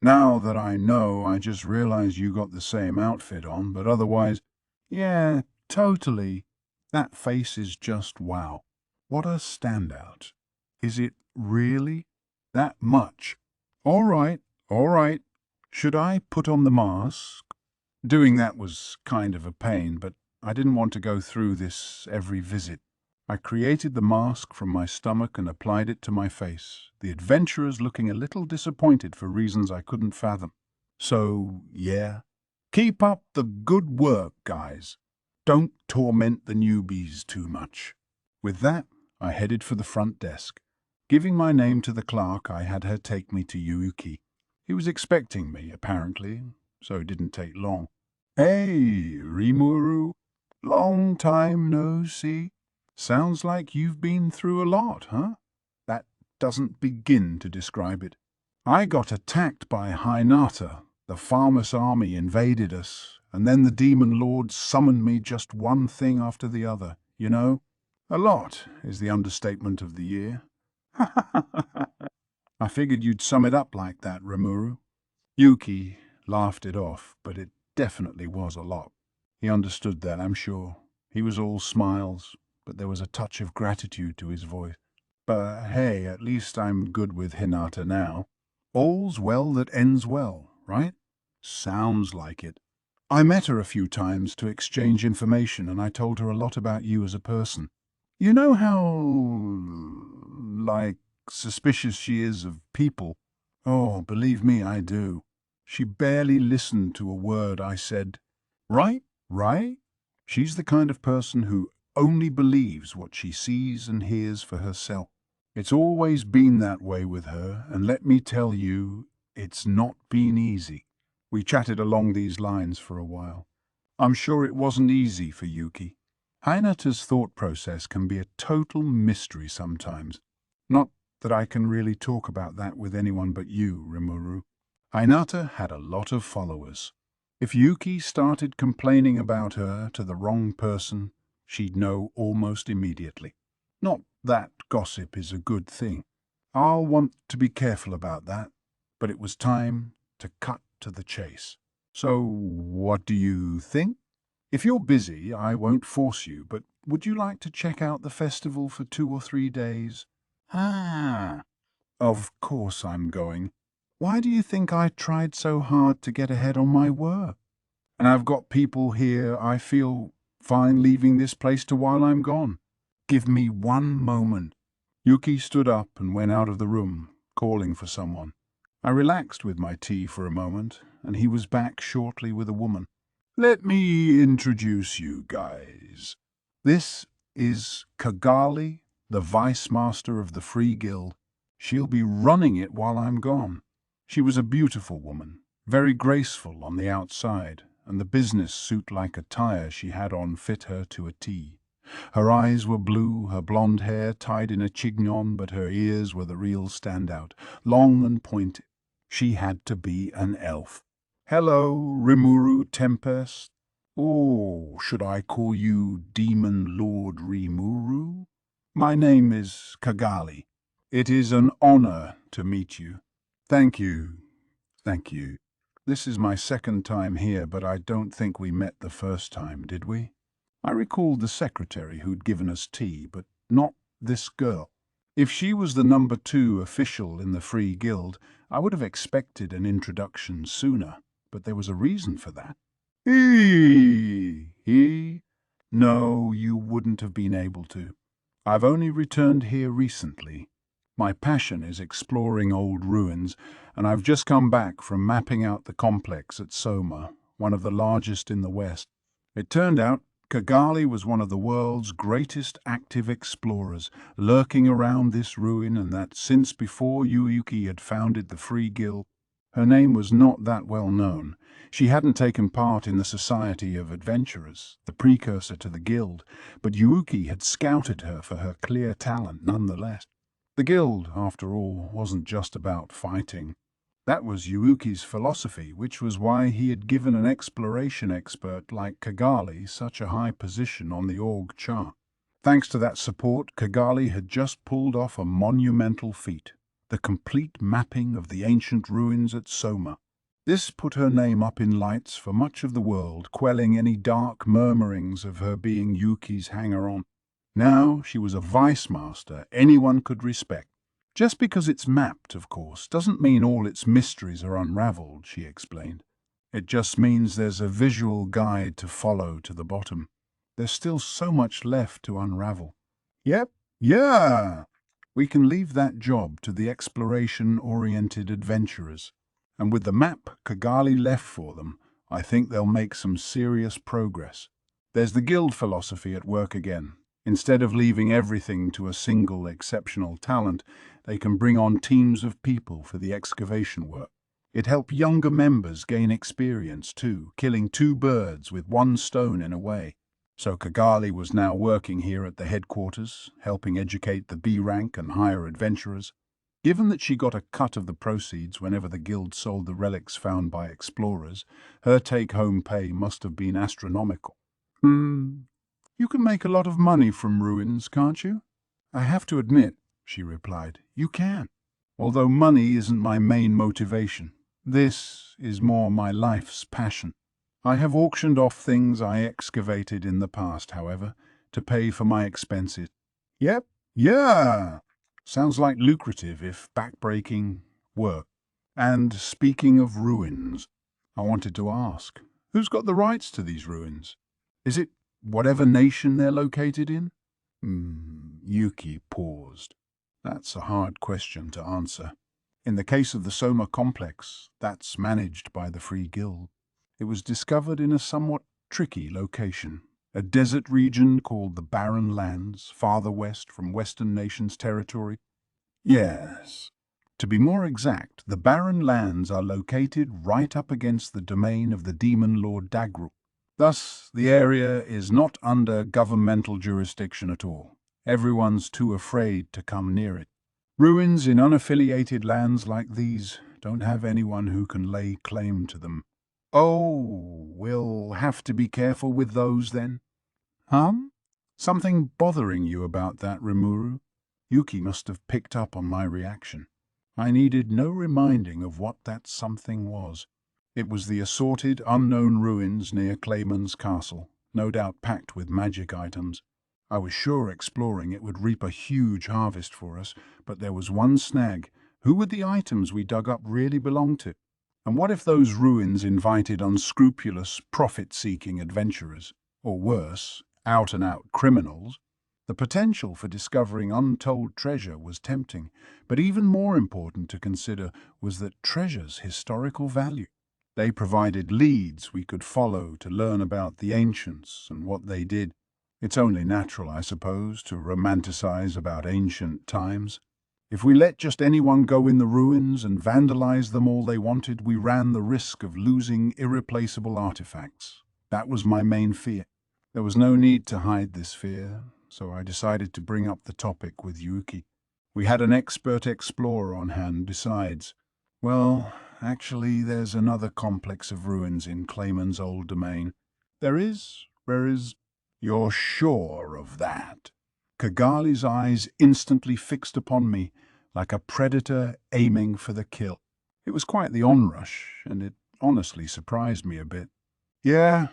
Now that I know, I just realized you got the same outfit on, but otherwise, yeah, totally. That face is just wow. What a standout. Is it really that much? All right, all right. Should I put on the mask? Doing that was kind of a pain, but I didn't want to go through this every visit. I created the mask from my stomach and applied it to my face, the adventurers looking a little disappointed for reasons I couldn't fathom. So, yeah, keep up the good work, guys. Don't torment the newbies too much. With that, I headed for the front desk. Giving my name to the clerk, I had her take me to Yuki. He was expecting me, apparently, so it didn't take long. Hey, Rimuru. Long time no see. Sounds like you've been through a lot, huh? That doesn't begin to describe it. I got attacked by Hinata. The Farmus army invaded us, and then the demon lord summoned me just one thing after the other, you know? A lot is the understatement of the year. I figured you'd sum it up like that, Rimuru. Yuki laughed it off, but it definitely was a lot. He understood that, I'm sure. He was all smiles, but there was a touch of gratitude to his voice. But hey, at least I'm good with Hinata now. All's well that ends well, right? Sounds like it. I met her a few times to exchange information, and I told her a lot about you as a person. You know how, suspicious she is of people? Oh, believe me, I do. She barely listened to a word I said. Right? Right? She's the kind of person who only believes what she sees and hears for herself. It's always been that way with her, and let me tell you, it's not been easy. We chatted along these lines for a while. I'm sure it wasn't easy for Yuki. Hinata's thought process can be a total mystery sometimes. Not that I can really talk about that with anyone but you, Rimuru. Hinata had a lot of followers. If Yuki started complaining about her to the wrong person, she'd know almost immediately. Not that gossip is a good thing. I'll want to be careful about that, but it was time to cut to the chase. So, what do you think? If you're busy, I won't force you, but would you like to check out the festival for 2 or 3 days? Ah, of course I'm going. Why do you think I tried so hard to get ahead on my work? And I've got people here I feel fine leaving this place to while I'm gone. Give me one moment. Yuki stood up and went out of the room, calling for someone. I relaxed with my tea for a moment, and he was back shortly with a woman. Let me introduce you guys. This is Kigali, the vice master of the Free Guild. She'll be running it while I'm gone. She was a beautiful woman, very graceful on the outside, and the business suit-like attire she had on fit her to a T. Her eyes were blue, her blonde hair tied in a chignon, but her ears were the real standout, long and pointed. She had to be an elf. Hello, Rimuru Tempest. Oh, should I call you Demon Lord Rimuru? My name is Kigali. It is an honor to meet you. Thank you. Thank you. This is my second time here, but I don't think we met the first time, did we? I recalled the secretary who'd given us tea, but not this girl. If she was the number 2 official in the Free Guild, I would have expected an introduction sooner, but there was a reason for that. No, you wouldn't have been able to. I've only returned here recently. My passion is exploring old ruins, and I've just come back from mapping out the complex at Soma, one of the largest in the West. It turned out Kigali was one of the world's greatest active explorers, lurking around this ruin, and that since before Yuuki had founded the Free Guild. Her name was not that well known. She hadn't taken part in the Society of Adventurers, the precursor to the Guild, but Yuuki had scouted her for her clear talent nonetheless. The Guild, after all, wasn't just about fighting. That was Yuuki's philosophy, which was why he had given an exploration expert like Kigali such a high position on the org chart. Thanks to that support, Kigali had just pulled off a monumental feat, the complete mapping of the ancient ruins at Soma. This put her name up in lights for much of the world, quelling any dark murmurings of her being Yuki's hanger-on. Now she was a vice master anyone could respect. Just because it's mapped, of course, doesn't mean all its mysteries are unraveled, she explained. It just means there's a visual guide to follow to the bottom. There's still so much left to unravel. Yep, yeah. We can leave that job to the exploration-oriented adventurers. And with the map Kigali left for them, I think they'll make some serious progress. There's the guild philosophy at work again. Instead of leaving everything to a single exceptional talent, they can bring on teams of people for the excavation work. It helped younger members gain experience too, killing two birds with one stone in a way. So Kigali was now working here at the headquarters, helping educate the B rank and higher adventurers. Given that she got a cut of the proceeds whenever the guild sold the relics found by explorers, her take-home pay must have been astronomical. You can make a lot of money from ruins, can't you? I have to admit, she replied, you can. Although money isn't my main motivation. This is more my life's passion. I have auctioned off things I excavated in the past, however, to pay for my expenses. Yep, yeah. Sounds like lucrative, if backbreaking, work. And speaking of ruins, I wanted to ask, who's got the rights to these ruins? Is it whatever nation they're located in? Yuki paused. That's a hard question to answer. In the case of the Soma complex, that's managed by the Free Guild. It was discovered in a somewhat tricky location, a desert region called the Barren Lands, farther west from Western Nations territory. Yes. To be more exact, the Barren Lands are located right up against the domain of the demon lord Dagru. Thus, the area is not under governmental jurisdiction at all. Everyone's too afraid to come near it. Ruins in unaffiliated lands like these don't have anyone who can lay claim to them. Oh, we'll have to be careful with those then. Something bothering you about that, Rimuru? Yuki must have picked up on my reaction. I needed no reminding of what that something was. It was the assorted, unknown ruins near Clayman's castle, no doubt packed with magic items. I was sure exploring it would reap a huge harvest for us, but there was one snag. Who would the items we dug up really belong to? And what if those ruins invited unscrupulous, profit-seeking adventurers? Or worse, out-and-out criminals? The potential for discovering untold treasure was tempting, but even more important to consider was that treasure's historical value. They provided leads we could follow to learn about the ancients and what they did. It's only natural, I suppose, to romanticize about ancient times. If we let just anyone go in the ruins and vandalize them all they wanted, we ran the risk of losing irreplaceable artifacts. That was my main fear. There was no need to hide this fear, so I decided to bring up the topic with Yuki. We had an expert explorer on hand besides. Well, actually, there's another complex of ruins in Clayman's old domain. There is? Where is? You're sure of that? Kigali's eyes instantly fixed upon me, like a predator aiming for the kill. It was quite the onrush, and it honestly surprised me a bit. Yeah.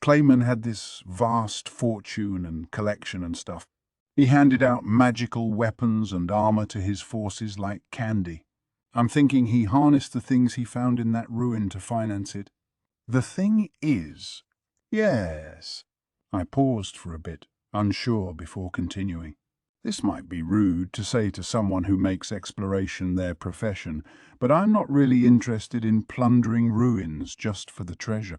Clayman had this vast fortune and collection and stuff. He handed out magical weapons and armor to his forces like candy. I'm thinking he harnessed the things he found in that ruin to finance it. The thing is... Yes. I paused for a bit, unsure before continuing. This might be rude to say to someone who makes exploration their profession, but I'm not really interested in plundering ruins just for the treasure.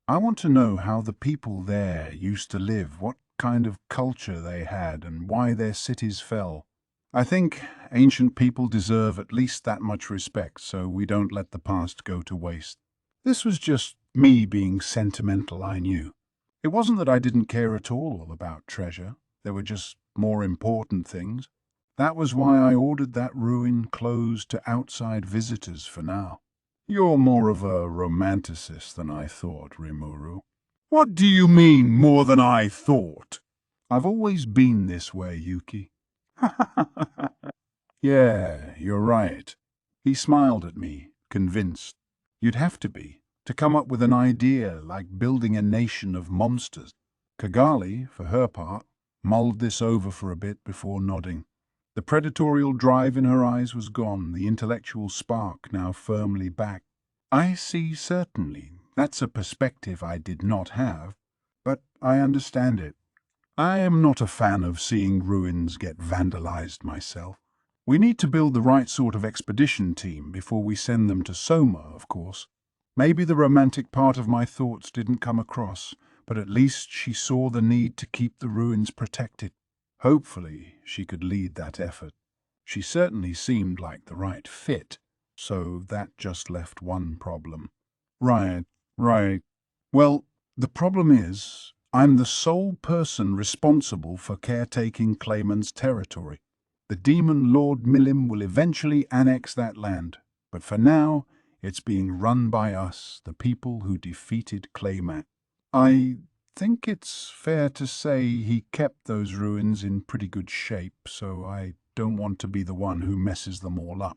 I want to know how the people there used to live, what kind of culture they had, and why their cities fell. I think ancient people deserve at least that much respect, so we don't let the past go to waste. This was just me being sentimental, I knew. It wasn't that I didn't care at all about treasure. There were just more important things. That was why I ordered that ruin closed to outside visitors for now. You're more of a romanticist than I thought, Rimuru. What do you mean, more than I thought? I've always been this way, Yuki. Yeah, you're right. He smiled at me, convinced. You'd have to be, to come up with an idea like building a nation of monsters. Kigali, for her part, mulled this over for a bit before nodding. The predatorial drive in her eyes was gone, the intellectual spark now firmly back. I see, certainly. That's a perspective I did not have, but I understand it. I am not a fan of seeing ruins get vandalized myself. We need to build the right sort of expedition team before we send them to Soma, of course. Maybe the romantic part of my thoughts didn't come across, but at least she saw the need to keep the ruins protected. Hopefully, she could lead that effort. She certainly seemed like the right fit, so that just left one problem. Right. Well, the problem is, I'm the sole person responsible for caretaking Clayman's territory. The demon Lord Milim will eventually annex that land, but for now, it's being run by us, the people who defeated Clayman. I think it's fair to say he kept those ruins in pretty good shape, so I don't want to be the one who messes them all up.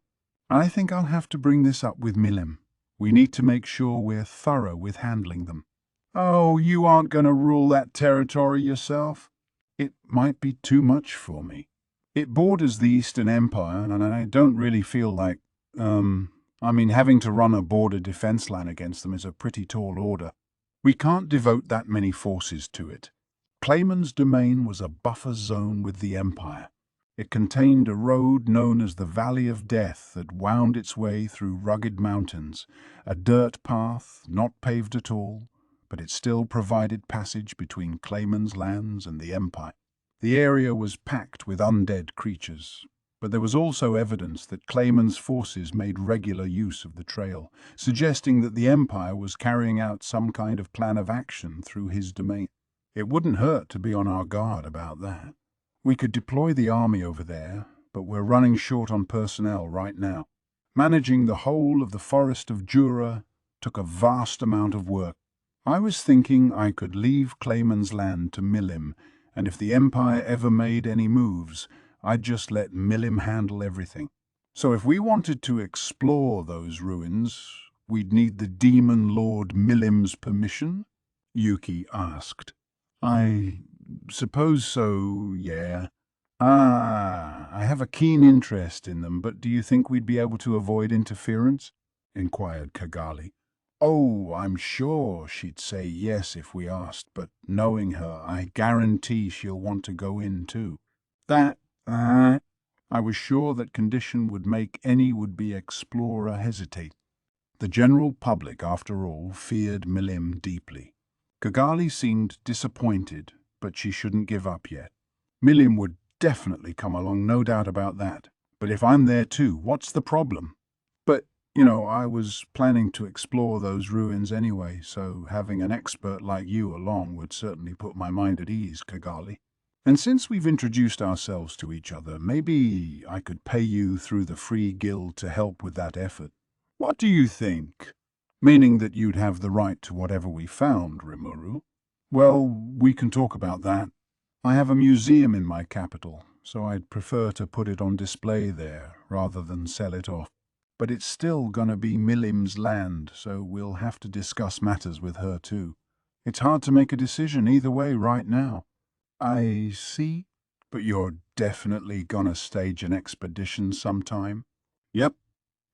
I think I'll have to bring this up with Milim. We need to make sure we're thorough with handling them. Oh, you aren't going to rule that territory yourself? It might be too much for me. It borders the Eastern Empire, and I don't really feel like, having to run a border defense line against them is a pretty tall order. We can't devote that many forces to it. Clayman's domain was a buffer zone with the Empire. It contained a road known as the Valley of Death that wound its way through rugged mountains, a dirt path, not paved at all, but it still provided passage between Clayman's lands and the Empire. The area was packed with undead creatures, but there was also evidence that Clayman's forces made regular use of the trail, suggesting that the Empire was carrying out some kind of plan of action through his domain. It wouldn't hurt to be on our guard about that. We could deploy the army over there, but we're running short on personnel right now. Managing the whole of the Forest of Jura took a vast amount of work. I was thinking I could leave Clayman's land to Milim, and if the Empire ever made any moves, I'd just let Milim handle everything. So if we wanted to explore those ruins, we'd need the Demon Lord Milim's permission? Yuki asked. I suppose so, yeah. I have a keen interest in them, but do you think we'd be able to avoid interference? Inquired Kigali. Oh, I'm sure she'd say yes if we asked, but knowing her, I guarantee she'll want to go in too. I was sure that condition would make any would-be explorer hesitate. The general public, after all, feared Milim deeply. Kigali seemed disappointed, but she shouldn't give up yet. Milim would definitely come along, no doubt about that. But if I'm there too, what's the problem? But I was planning to explore those ruins anyway, so having an expert like you along would certainly put my mind at ease, Kigali. And since we've introduced ourselves to each other, maybe I could pay you through the Free Guild to help with that effort. What do you think? Meaning that you'd have the right to whatever we found, Rimuru. Well, we can talk about that. I have a museum in my capital, so I'd prefer to put it on display there rather than sell it off. But it's still gonna be Milim's land, so we'll have to discuss matters with her too. It's hard to make a decision either way right now. I see. But you're definitely gonna stage an expedition sometime? Yep.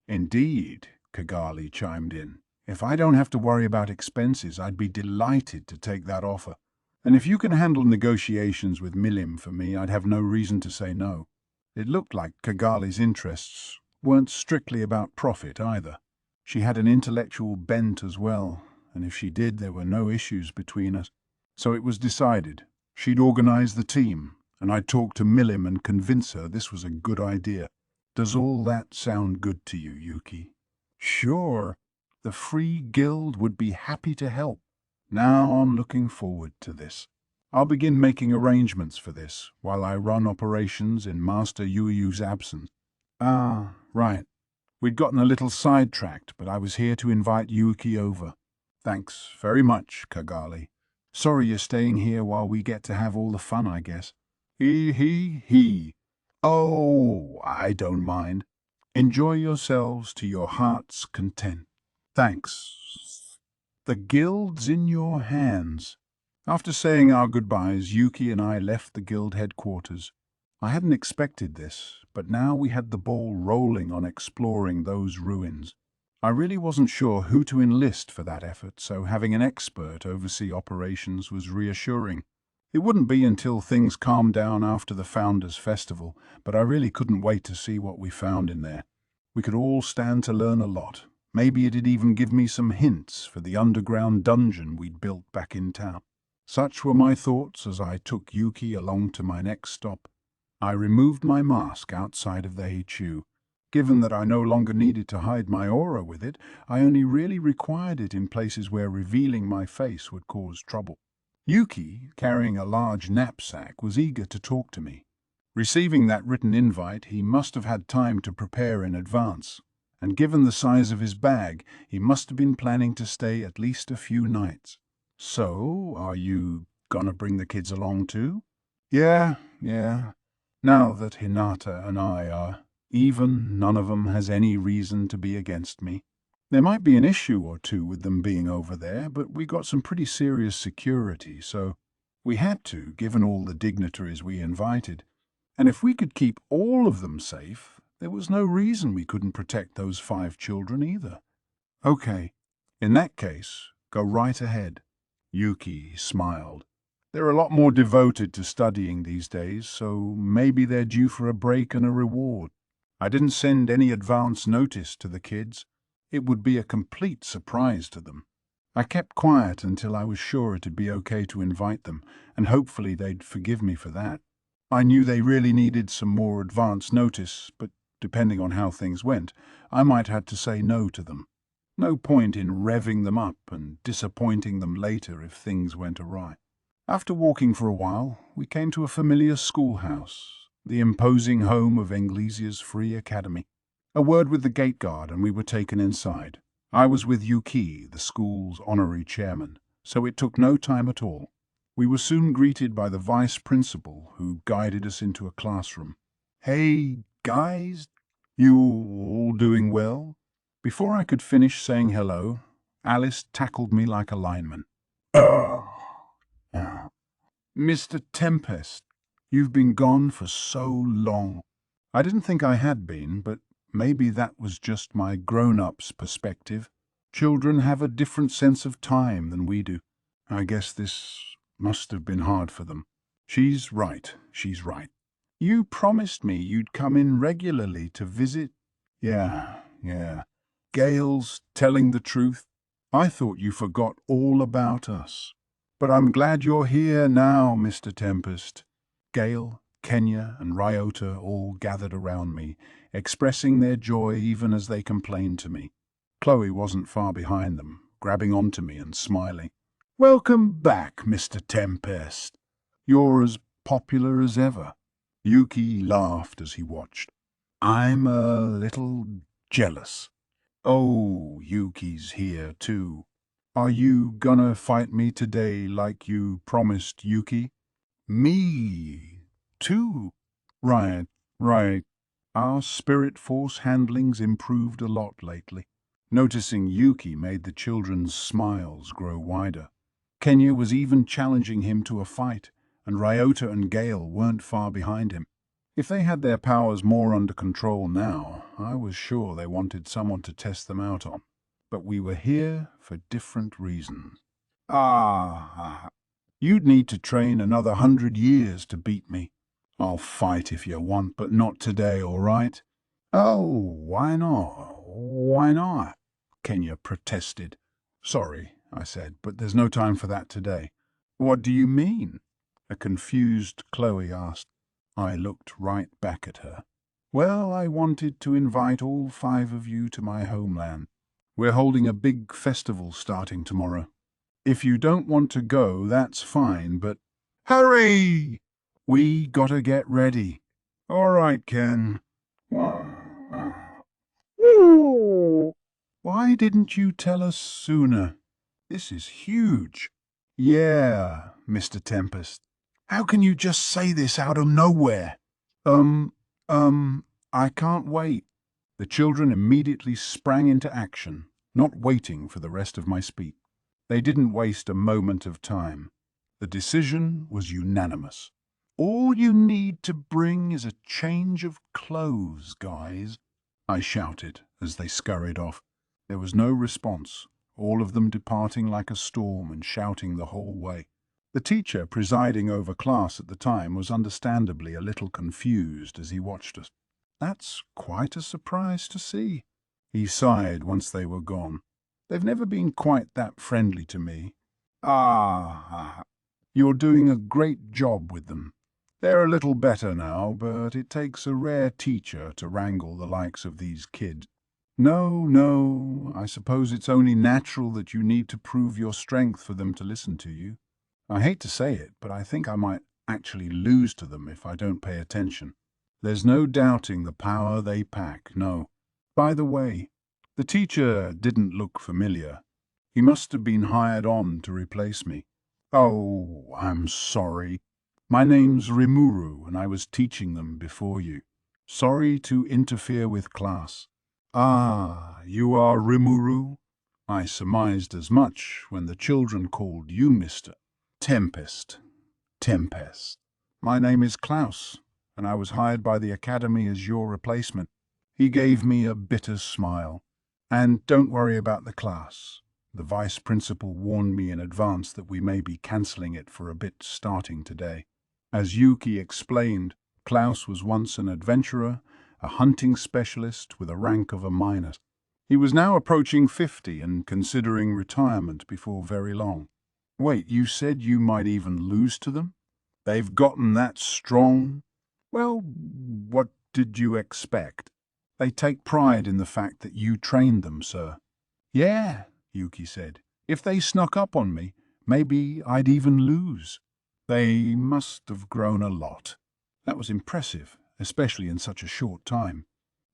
Indeed, Kigali chimed in. If I don't have to worry about expenses, I'd be delighted to take that offer. And if you can handle negotiations with Milim for me, I'd have no reason to say no. It looked like Kigali's interests weren't strictly about profit either. She had an intellectual bent as well, and if she did, there were no issues between us. So it was decided. She'd organize the team, and I'd talk to Milim and convince her this was a good idea. Does all that sound good to you, Yuki? Sure. The Free Guild would be happy to help. Now I'm looking forward to this. I'll begin making arrangements for this while I run operations in Master Yuyu's absence. Ah, right. We'd gotten a little sidetracked, but I was here to invite Yuki over. Thanks very much, Kigali. Sorry you're staying here while we get to have all the fun, I guess. He. Oh, I don't mind. Enjoy yourselves to your heart's content. Thanks. The guild's in your hands. After saying our goodbyes, Yuki and I left the guild headquarters. I hadn't expected this, but now we had the ball rolling on exploring those ruins. I really wasn't sure who to enlist for that effort, so having an expert oversee operations was reassuring. It wouldn't be until things calmed down after the Founders' Festival, but I really couldn't wait to see what we found in there. We could all stand to learn a lot. Maybe it'd even give me some hints for the underground dungeon we'd built back in town. Such were my thoughts as I took Yuki along to my next stop. I removed my mask outside of the HU. Given that I no longer needed to hide my aura with it, I only really required it in places where revealing my face would cause trouble. Yuki, carrying a large knapsack, was eager to talk to me. Receiving that written invite, he must have had time to prepare in advance, and given the size of his bag, he must have been planning to stay at least a few nights. So, are you gonna bring the kids along too? Yeah. Now that Hinata and I are even, none of them has any reason to be against me. There might be an issue or two with them being over there, but we got some pretty serious security, so we had to, given all the dignitaries we invited. And if we could keep all of them safe, there was no reason we couldn't protect those 5 children either. Okay, in that case, go right ahead. Yuki smiled. They're a lot more devoted to studying these days, so maybe they're due for a break and a reward. I didn't send any advance notice to the kids. It would be a complete surprise to them. I kept quiet until I was sure it'd be okay to invite them, and hopefully they'd forgive me for that. I knew they really needed some more advance notice, but depending on how things went, I might have to say no to them. No point in revving them up and disappointing them later if things went awry. After walking for a while, we came to a familiar schoolhouse, the imposing home of Englesia's Free Academy. A word with the gate guard and we were taken inside. I was with Yuki, the school's honorary chairman, so it took no time at all. We were soon greeted by the vice principal, who guided us into a classroom. Hey, guys, you all doing well? Before I could finish saying hello, Alice tackled me like a lineman. Mr. Tempest, you've been gone for so long. I didn't think I had been, but maybe that was just my grown-up's perspective. Children have a different sense of time than we do. I guess this must have been hard for them. She's right. You promised me you'd come in regularly to visit. Yeah. Gail's telling the truth. I thought you forgot all about us. But I'm glad you're here now, Mr. Tempest. Gail, Kenya, and Ryota all gathered around me, expressing their joy even as they complained to me. Chloe wasn't far behind them, grabbing onto me and smiling. Welcome back, Mr. Tempest. You're as popular as ever. Yuki laughed as he watched. I'm a little jealous. Oh, Yuki's here too. Are you gonna fight me today like you promised, Yuki? Me, too. Right. Our spirit force handling's improved a lot lately. Noticing Yuki made the children's smiles grow wider. Kenya was even challenging him to a fight, and Ryota and Gale weren't far behind him. If they had their powers more under control now, I was sure they wanted someone to test them out on. But we were here for different reasons. You'd need to train another 100 years to beat me. I'll fight if you want, but not today, all right? Oh, why not? Why not? Kenya protested. Sorry, I said, but there's no time for that today. What do you mean? A confused Chloe asked. I looked right back at her. Well, I wanted to invite all 5 of you to my homeland. We're holding a big festival starting tomorrow. If you don't want to go, that's fine, but hurry! We gotta get ready. All right, Ken. Why didn't you tell us sooner? This is huge. Yeah, Mr. Tempest. How can you just say this out of nowhere? I can't wait. The children immediately sprang into action, not waiting for the rest of my speech. They didn't waste a moment of time. The decision was unanimous. All you need to bring is a change of clothes, guys, I shouted as they scurried off. There was no response, all of them departing like a storm and shouting the whole way. The teacher presiding over class at the time was understandably a little confused as he watched us. That's quite a surprise to see. He sighed once they were gone. They've never been quite that friendly to me. You're doing a great job with them. They're a little better now, but it takes a rare teacher to wrangle the likes of these kids. No, I suppose it's only natural that you need to prove your strength for them to listen to you. I hate to say it, but I think I might actually lose to them if I don't pay attention. There's no doubting the power they pack, no. By the way, the teacher didn't look familiar. He must have been hired on to replace me. Oh, I'm sorry. My name's Rimuru, and I was teaching them before you. Sorry to interfere with class. Ah, you are Rimuru? I surmised as much when the children called you Mr. Tempest. Tempest. My name is Klaus, and I was hired by the Academy as your replacement. He gave me a bitter smile. And don't worry about the class. The vice principal warned me in advance that we may be cancelling it for a bit starting today. As Yuki explained, Klaus was once an adventurer, a hunting specialist with a rank of a minor. He was now approaching 50 and considering retirement before very long. Wait, you said you might even lose to them? They've gotten that strong? Well, what did you expect? They take pride in the fact that you trained them, sir. Yeah, Yuki said. If they snuck up on me, maybe I'd even lose. They must have grown a lot. That was impressive, especially in such a short time.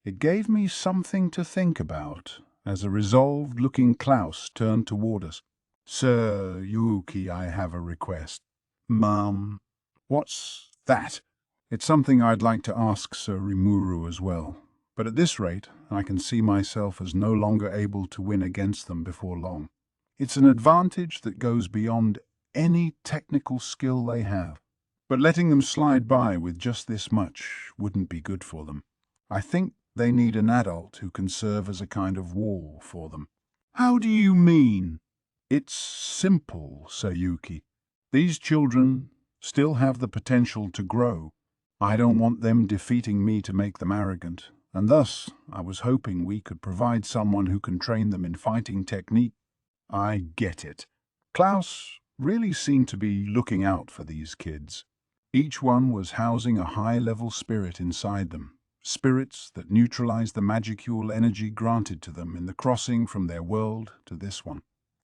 It gave me something to think about, as a resolved-looking Klaus turned toward us. Sir Yuki, I have a request. Mum. What's that? It's something I'd like to ask Sir Rimuru as well. But at this rate, I can see myself as no longer able to win against them before long. It's an advantage that goes beyond any technical skill they have. But letting them slide by with just this much wouldn't be good for them. I think they need an adult who can serve as a kind of wall for them. How do you mean? It's simple, Sir Yuki. These children still have the potential to grow. I don't want them defeating me to make them arrogant, and thus I was hoping we could provide someone who can train them in fighting technique. I get it. Klaus really seemed to be looking out for these kids. Each one was housing a high-level spirit inside them, spirits that neutralized the magicule energy granted to them in the crossing from their world to this one.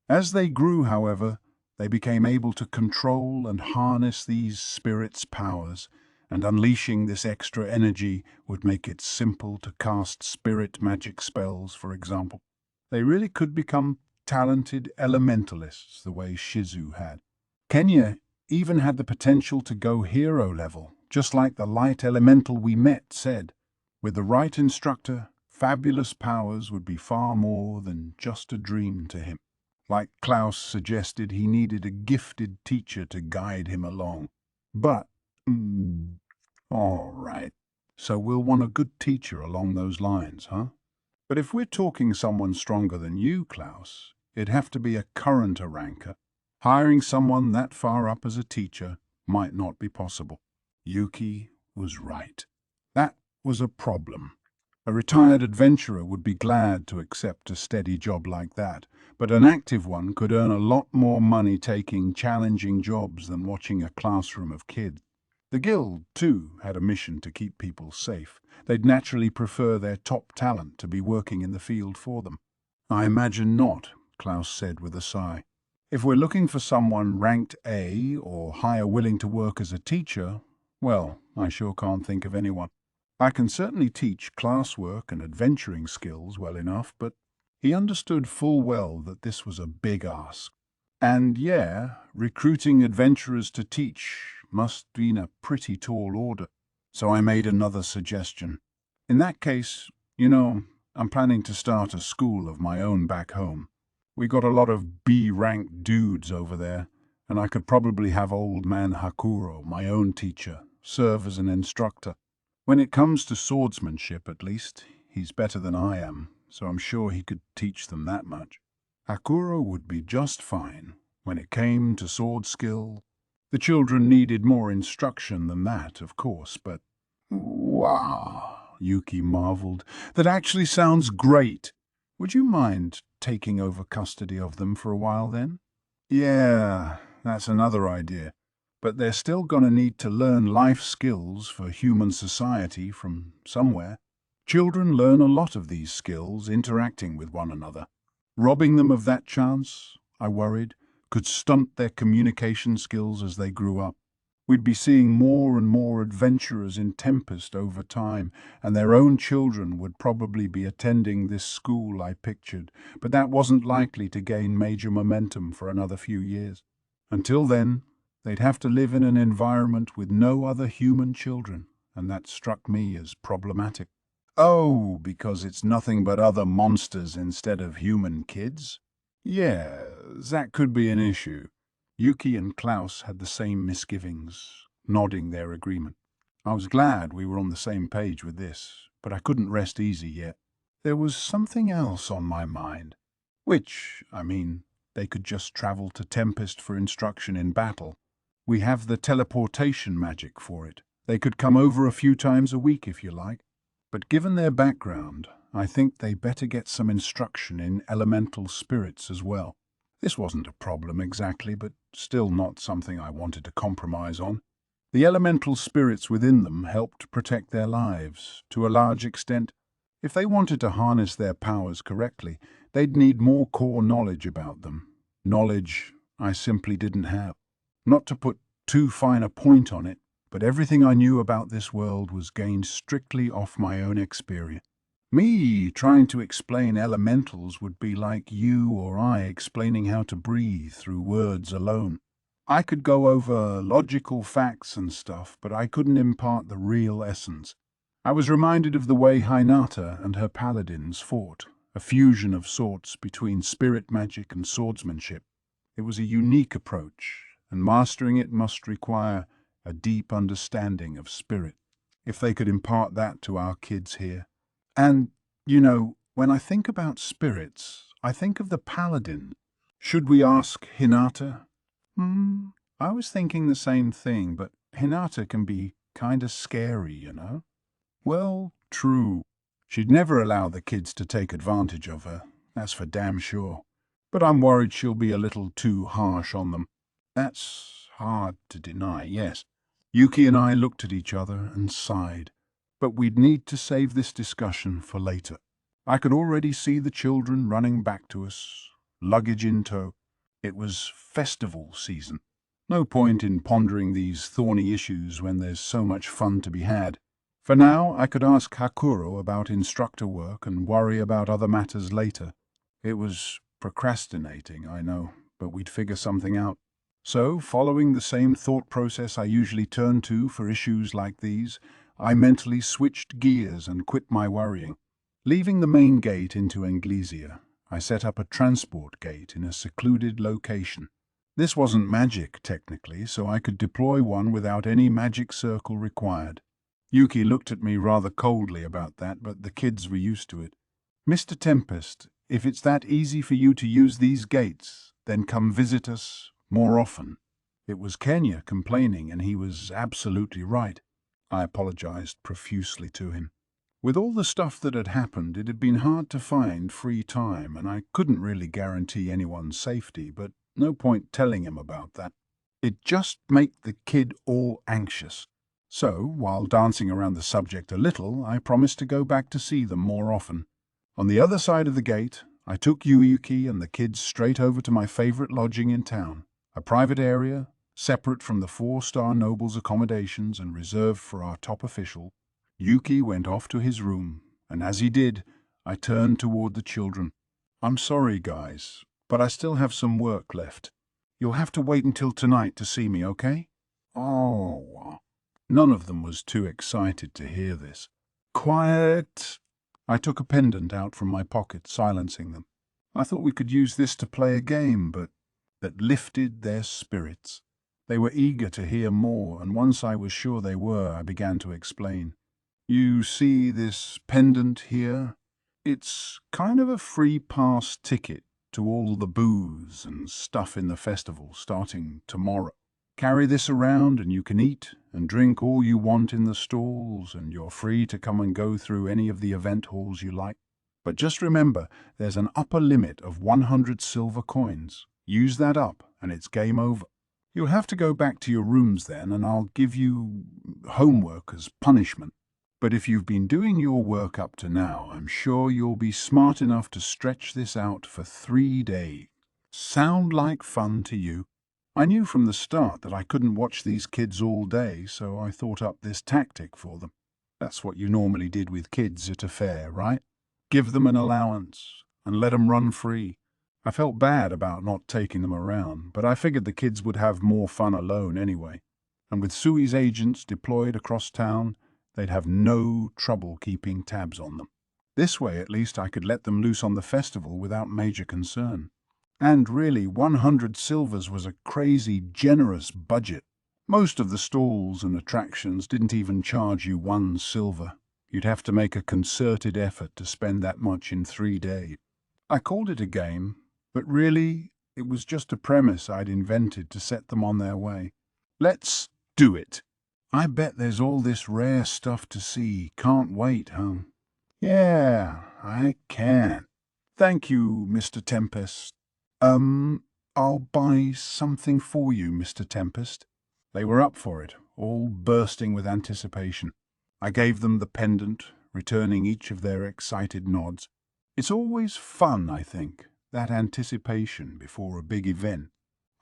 As they grew, however, they became able to control and harness these spirits' powers, and unleashing this extra energy would make it simple to cast spirit magic spells, for example. They really could become talented elementalists the way Shizu had. Kenya even had the potential to go hero level, just like the light elemental we met said. With the right instructor, fabulous powers would be far more than just a dream to him. Like Klaus suggested, he needed a gifted teacher to guide him along. But, all right, so we'll want a good teacher along those lines, huh? But if we're talking someone stronger than you, Klaus, it'd have to be a current ranker. Hiring someone that far up as a teacher might not be possible. Yuki was right. That was a problem. A retired adventurer would be glad to accept a steady job like that, but an active one could earn a lot more money taking challenging jobs than watching a classroom of kids. The guild, too, had a mission to keep people safe. They'd naturally prefer their top talent to be working in the field for them. I imagine not, Klaus said with a sigh. If we're looking for someone ranked A or higher willing to work as a teacher, well, I sure can't think of anyone. I can certainly teach classwork and adventuring skills well enough, but he understood full well that this was a big ask. And yeah, recruiting adventurers to teach must be a pretty tall order. So I made another suggestion. In that case, I'm planning to start a school of my own back home. We got a lot of B-ranked dudes over there, and I could probably have old man Hakuro, my own teacher, serve as an instructor. When it comes to swordsmanship, at least, he's better than I am, so I'm sure he could teach them that much. Hakuro would be just fine. When it came to sword skill, the children needed more instruction than that, of course, but... Wow, Yuki marveled. That actually sounds great. Would you mind taking over custody of them for a while then? Yeah, that's another idea. But they're still gonna need to learn life skills for human society from somewhere. Children learn a lot of these skills interacting with one another. Robbing them of that chance, I worried, could stunt their communication skills as they grew up. We'd be seeing more and more adventurers in Tempest over time, and their own children would probably be attending this school I pictured, but that wasn't likely to gain major momentum for another few years. Until then, they'd have to live in an environment with no other human children, and that struck me as problematic. Oh, because it's nothing but other monsters instead of human kids? Yeah, that could be an issue. Yuki and Klaus had the same misgivings, nodding their agreement. I was glad we were on the same page with this, but I couldn't rest easy yet. There was something else on my mind. They could just travel to Tempest for instruction in battle. We have the teleportation magic for it. They could come over a few times a week if you like. But given their background, I think they better get some instruction in elemental spirits as well. This wasn't a problem exactly, but still not something I wanted to compromise on. The elemental spirits within them helped protect their lives, to a large extent. If they wanted to harness their powers correctly, they'd need more core knowledge about them. Knowledge I simply didn't have. Not to put too fine a point on it, but everything I knew about this world was gained strictly off my own experience. Me trying to explain elementals would be like you or I explaining how to breathe through words alone. I could go over logical facts and stuff, but I couldn't impart the real essence. I was reminded of the way Hinata and her paladins fought, a fusion of sorts between spirit magic and swordsmanship. It was a unique approach, and mastering it must require a deep understanding of spirit. If they could impart that to our kids here. And, when I think about spirits, I think of the paladin. Should we ask Hinata? I was thinking the same thing, but Hinata can be kinda scary, Well, true. She'd never allow the kids to take advantage of her, that's for damn sure. But I'm worried she'll be a little too harsh on them. That's hard to deny, yes. Yuki and I looked at each other and sighed. But we'd need to save this discussion for later. I could already see the children running back to us, luggage in tow. It was festival season. No point in pondering these thorny issues when there's so much fun to be had. For now, I could ask Hakuro about instructor work and worry about other matters later. It was procrastinating, I know, but we'd figure something out. So, following the same thought process I usually turn to for issues like these, I mentally switched gears and quit my worrying. Leaving the main gate into Englesia, I set up a transport gate in a secluded location. This wasn't magic, technically, so I could deploy one without any magic circle required. Yuki looked at me rather coldly about that, but the kids were used to it. Mr. Tempest, if it's that easy for you to use these gates, then come visit us more often. It was Kenya complaining, and he was absolutely right. I apologized profusely to him. With all the stuff that had happened, it had been hard to find free time, and I couldn't really guarantee anyone's safety, but no point telling him about that. It'd just make the kid all anxious. So, while dancing around the subject a little, I promised to go back to see them more often. On the other side of the gate, I took Yuyuki and the kids straight over to my favorite lodging in town, a private area, separate from the 4-star noble's accommodations and reserved for our top official. Yuki went off to his room, and as he did, I turned toward the children. "I'm sorry, guys, but I still have some work left. You'll have to wait until tonight to see me, okay?" Oh. None of them was too excited to hear this. "Quiet!" I took a pendant out from my pocket, silencing them. I thought we could use this to play a game, but that lifted their spirits. They were eager to hear more, and once I was sure they were, I began to explain. "You see this pendant here? It's kind of a free pass ticket to all the booze and stuff in the festival starting tomorrow. Carry this around and you can eat and drink all you want in the stalls, and you're free to come and go through any of the event halls you like. But just remember, there's an upper limit of 100 silver coins. Use that up and it's game over. You'll have to go back to your rooms then, and I'll give you homework as punishment. But if you've been doing your work up to now, I'm sure you'll be smart enough to stretch this out for 3 days. Sound like fun to you?" I knew from the start that I couldn't watch these kids all day, so I thought up this tactic for them. That's what you normally did with kids at a fair, right? Give them an allowance and let them run free. I felt bad about not taking them around, but I figured the kids would have more fun alone anyway. And with Sui's agents deployed across town, they'd have no trouble keeping tabs on them. This way, at least, I could let them loose on the festival without major concern. And really, 100 silvers was a crazy generous budget. Most of the stalls and attractions didn't even charge you 1 silver. You'd have to make a concerted effort to spend that much in 3 days. I called it a game, but really, it was just a premise I'd invented to set them on their way. Let's do it. I bet there's all this rare stuff to see. Can't wait, huh? Yeah, I can. Thank you, Mr. Tempest. I'll buy something for you, Mr. Tempest. They were up for it, all bursting with anticipation. I gave them the pendant, returning each of their excited nods. It's always fun, I think, that anticipation before a big event.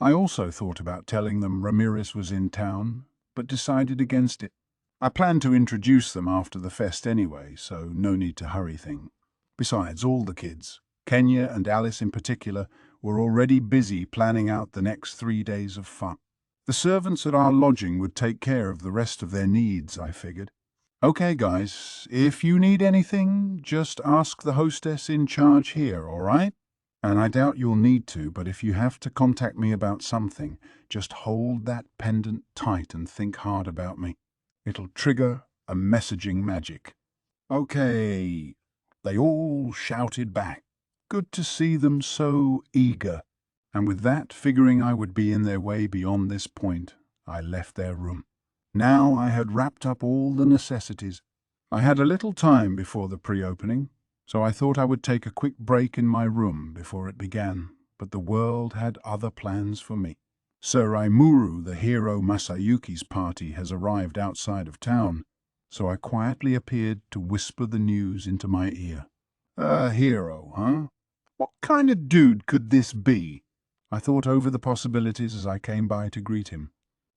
I also thought about telling them Ramirez was in town, but decided against it. I planned to introduce them after the fest anyway, so no need to hurry things. Besides, all the kids, Kenya and Alice in particular, were already busy planning out the next 3 days of fun. The servants at our lodging would take care of the rest of their needs, I figured. Okay, guys, if you need anything, just ask the hostess in charge here, all right? And I doubt you'll need to, but if you have to contact me about something, just hold that pendant tight and think hard about me. It'll trigger a messaging magic. Okay, they all shouted back. Good to see them so eager. And with that, figuring I would be in their way beyond this point, I left their room. Now I had wrapped up all the necessities. I had a little time before the pre-opening, so I thought I would take a quick break in my room before it began, but the world had other plans for me. Sir Aimuru, the hero Masayuki's party, has arrived outside of town, so I quietly appeared to whisper the news into my ear. A hero, huh? What kind of dude could this be? I thought over the possibilities as I came by to greet him.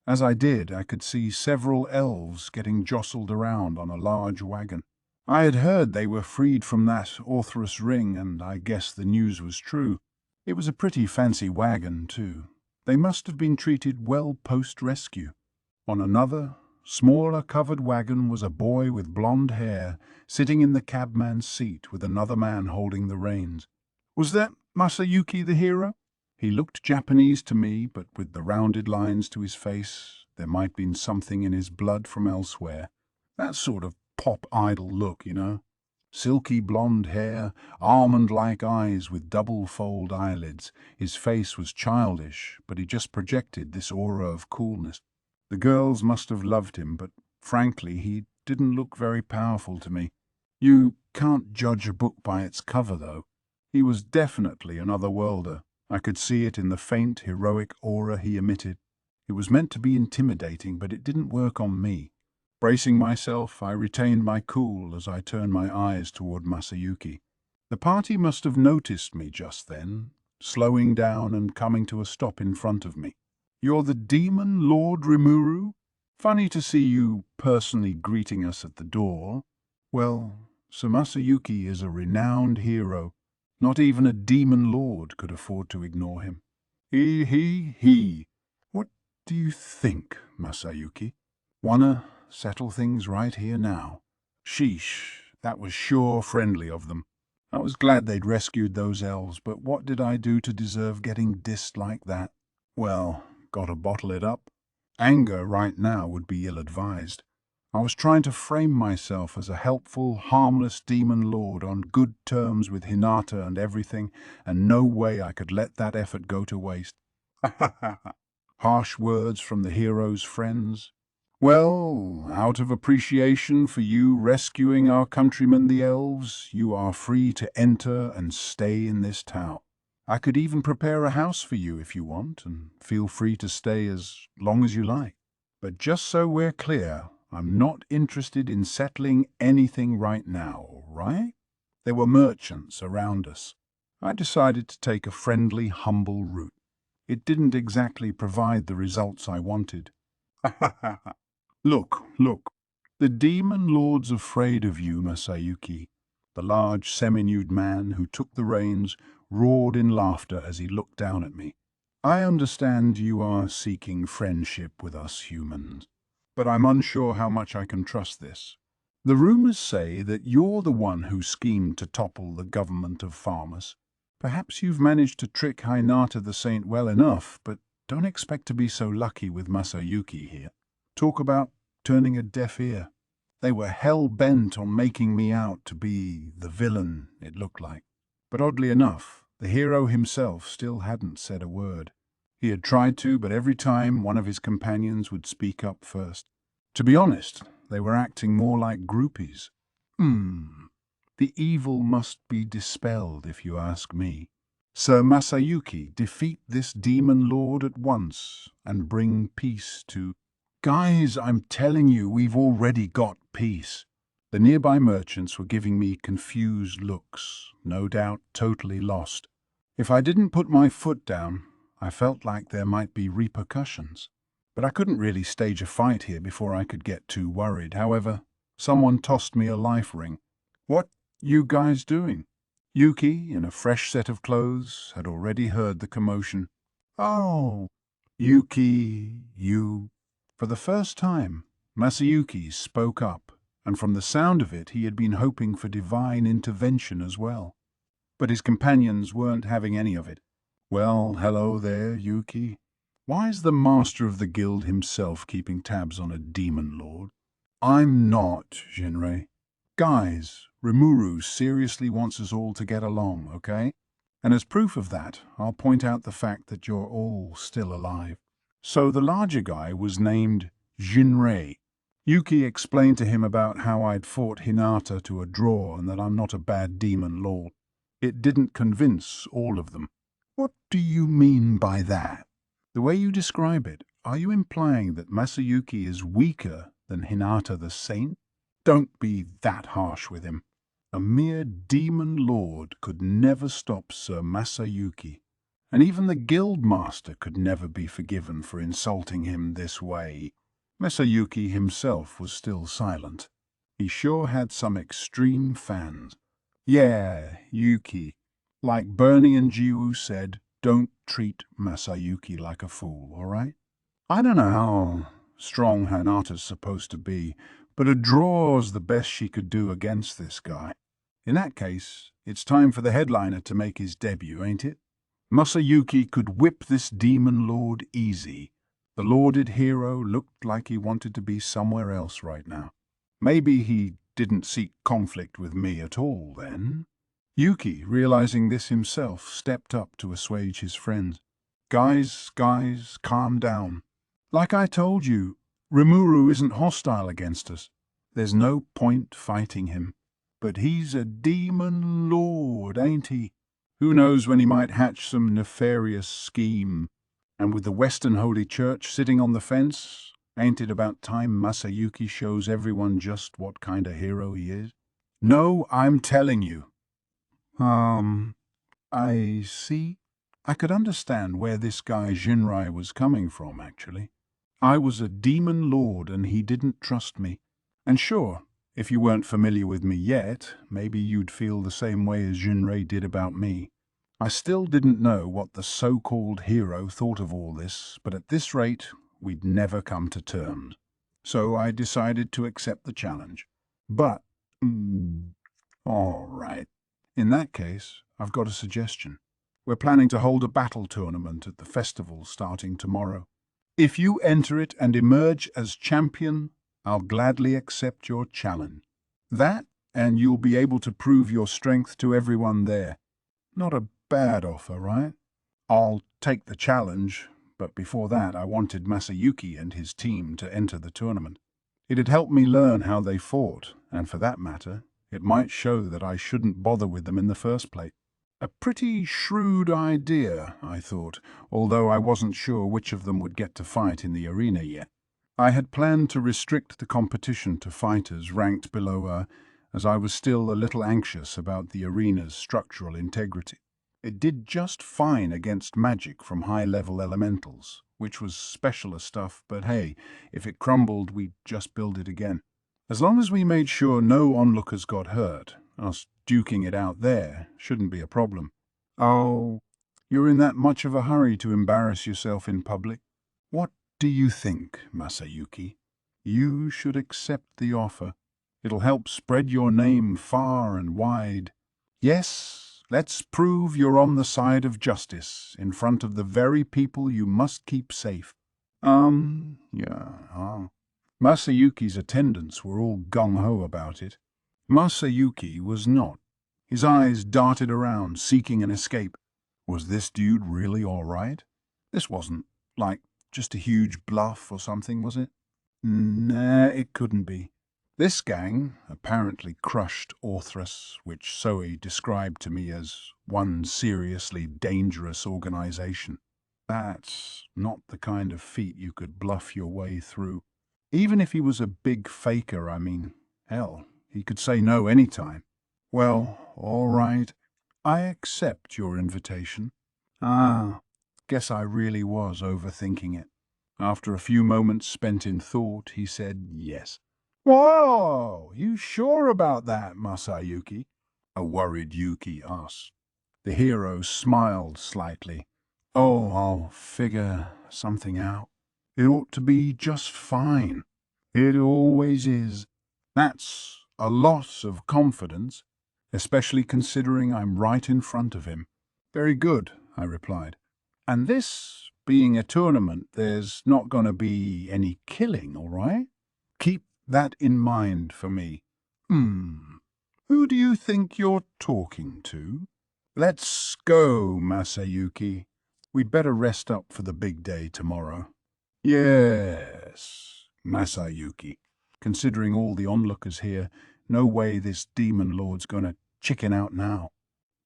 As I did, I could see several elves getting jostled around on a large wagon. I had heard they were freed from that Orthrus ring, and I guess the news was true. It was a pretty fancy wagon, too. They must have been treated well post-rescue. On another, smaller covered wagon was a boy with blonde hair, sitting in the cabman's seat with another man holding the reins. Was that Masayuki the hero? He looked Japanese to me, but with the rounded lines to his face, there might have been something in his blood from elsewhere. That sort of pop idol look, you know. Silky blonde hair, almond-like eyes with double-fold eyelids. His face was childish, but he just projected this aura of coolness. The girls must have loved him, but frankly, he didn't look very powerful to me. You can't judge a book by its cover, though. He was definitely an otherworlder. I could see it in the faint, heroic aura he emitted. It was meant to be intimidating, but it didn't work on me. Bracing myself, I retained my cool as I turned my eyes toward Masayuki. The party must have noticed me just then, slowing down and coming to a stop in front of me. "You're the demon Lord Rimuru? Funny to see you personally greeting us at the door." Well, Sir Masayuki is a renowned hero. Not even a demon lord could afford to ignore him. He. What do you think, Masayuki? Wanna settle things right here now? Sheesh, that was sure friendly of them. I was glad they'd rescued those elves, but what did I do to deserve getting dissed like that? Well, gotta bottle it up. Anger right now would be ill-advised. I was trying to frame myself as a helpful, harmless demon lord on good terms with Hinata and everything, and no way I could let that effort go to waste. Harsh words from the hero's friends. Well, out of appreciation for you rescuing our countrymen the elves, you are free to enter and stay in this town. I could even prepare a house for you if you want, and feel free to stay as long as you like. But just so we're clear, I'm not interested in settling anything right now, all right? There were merchants around us. I decided to take a friendly, humble route. It didn't exactly provide the results I wanted. Look. The demon lord's afraid of you, Masayuki. The large, semi-nude man who took the reins roared in laughter as he looked down at me. I understand you are seeking friendship with us humans, but I'm unsure how much I can trust this. The rumors say that you're the one who schemed to topple the government of farmers. Perhaps you've managed to trick Hinata the Saint well enough, but don't expect to be so lucky with Masayuki here. Talk about turning a deaf ear. They were hell-bent on making me out to be the villain, it looked like. But oddly enough, the hero himself still hadn't said a word. He had tried to, but every time one of his companions would speak up first. To be honest, they were acting more like groupies. The evil must be dispelled, if you ask me. Sir Masayuki, defeat this demon lord at once and bring peace to... Guys, I'm telling you, we've already got peace. The nearby merchants were giving me confused looks, no doubt totally lost. If I didn't put my foot down, I felt like there might be repercussions. But I couldn't really stage a fight here before I could get too worried. However, someone tossed me a life ring. "What you guys doing?" Yuki, in a fresh set of clothes, had already heard the commotion. "Oh, Yuki, you..." For the first time, Masayuki spoke up, and from the sound of it he had been hoping for divine intervention as well. But his companions weren't having any of it. "Well, hello there, Yuki. Why is the master of the guild himself keeping tabs on a demon lord?" "I'm not, Jinrei. Guys, Rimuru seriously wants us all to get along, okay? And as proof of that, I'll point out the fact that you're all still alive." So the larger guy was named Jinrei. Yuki explained to him about how I'd fought Hinata to a draw and that I'm not a bad demon lord. It didn't convince all of them. "What do you mean by that? The way you describe it, are you implying that Masayuki is weaker than Hinata the Saint?" "Don't be that harsh with him. A mere demon lord could never stop Sir Masayuki, and even the guild master could never be forgiven for insulting him this way." Masayuki himself was still silent. He sure had some extreme fans. "Yeah, Yuki. Like Bernie and Jiwoo said, don't treat Masayuki like a fool, all right? I don't know how strong Hinata's supposed to be, but a draw's the best she could do against this guy. In that case, it's time for the headliner to make his debut, ain't it? Masayuki could whip this demon lord easy. The lauded hero looked like he wanted to be somewhere else right now. Maybe he didn't seek conflict with me at all then. Yuki, realizing this himself, stepped up to assuage his friends. Guys, calm down. Like I told you, Rimuru isn't hostile against us. There's no point fighting him. But he's a demon lord, ain't he? Who knows when he might hatch some nefarious scheme. And with the Western Holy Church sitting on the fence, ain't it about time Masayuki shows everyone just what kind of hero he is? No, I'm telling you. I see. I could understand where this guy Jinrai was coming from, actually. I was a demon lord and he didn't trust me. And sure, if you weren't familiar with me yet, maybe you'd feel the same way as Jinrai did about me. I still didn't know what the so-called hero thought of all this, but at this rate, we'd never come to terms. So I decided to accept the challenge. But, all right. In that case, I've got a suggestion. We're planning to hold a battle tournament at the festival starting tomorrow. If you enter it and emerge as champion, I'll gladly accept your challenge. That, and you'll be able to prove your strength to everyone there. Not a bad offer, right? I'll take the challenge, but before that I wanted Masayuki and his team to enter the tournament. It'd help me learn how they fought, and for that matter, it might show that I shouldn't bother with them in the first place. A pretty shrewd idea, I thought, although I wasn't sure which of them would get to fight in the arena yet. I had planned to restrict the competition to fighters ranked below A, as I was still a little anxious about the arena's structural integrity. It did just fine against magic from high-level elementals, which was specialist stuff, but hey, if it crumbled, we'd just build it again. As long as we made sure no onlookers got hurt, us duking it out there shouldn't be a problem. Oh, you're in that much of a hurry to embarrass yourself in public? What do you think, Masayuki? You should accept the offer. It'll help spread your name far and wide. Yes, let's prove you're on the side of justice in front of the very people you must keep safe. Masayuki's attendants were all gung-ho about it. Masayuki was not. His eyes darted around, seeking an escape. Was this dude really all right? This wasn't, like, just a huge bluff or something, was it? Nah, it couldn't be. This gang apparently crushed Orthrus, which Zoe described to me as one seriously dangerous organization. That's not the kind of feat you could bluff your way through. Even if he was a big faker, I mean, hell, he could say no any time. Well, all right. I accept your invitation. Guess I really was overthinking it. After a few moments spent in thought, he said yes. Whoa, you sure about that, Masayuki? A worried Yuki asked. The hero smiled slightly. Oh, I'll figure something out. It ought to be just fine. It always is. That's a lot of confidence, especially considering I'm right in front of him. Very good, I replied. And this being a tournament, there's not going to be any killing, all right? Keep that in mind for me. Who do you think you're talking to? Let's go, Masayuki. We'd better rest up for the big day tomorrow. Yes, Masayuki. Considering all the onlookers here, no way this demon lord's gonna chicken out now.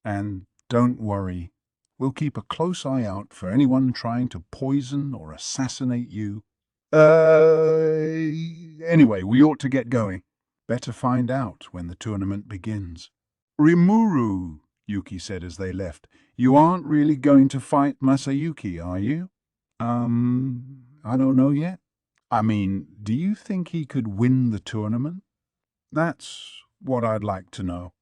And don't worry, we'll keep a close eye out for anyone trying to poison or assassinate you. Anyway, we ought to get going. Better find out when the tournament begins. Rimuru, Yuki said as they left, you aren't really going to fight Masayuki, are you? I don't know yet. I mean, do you think he could win the tournament? That's what I'd like to know.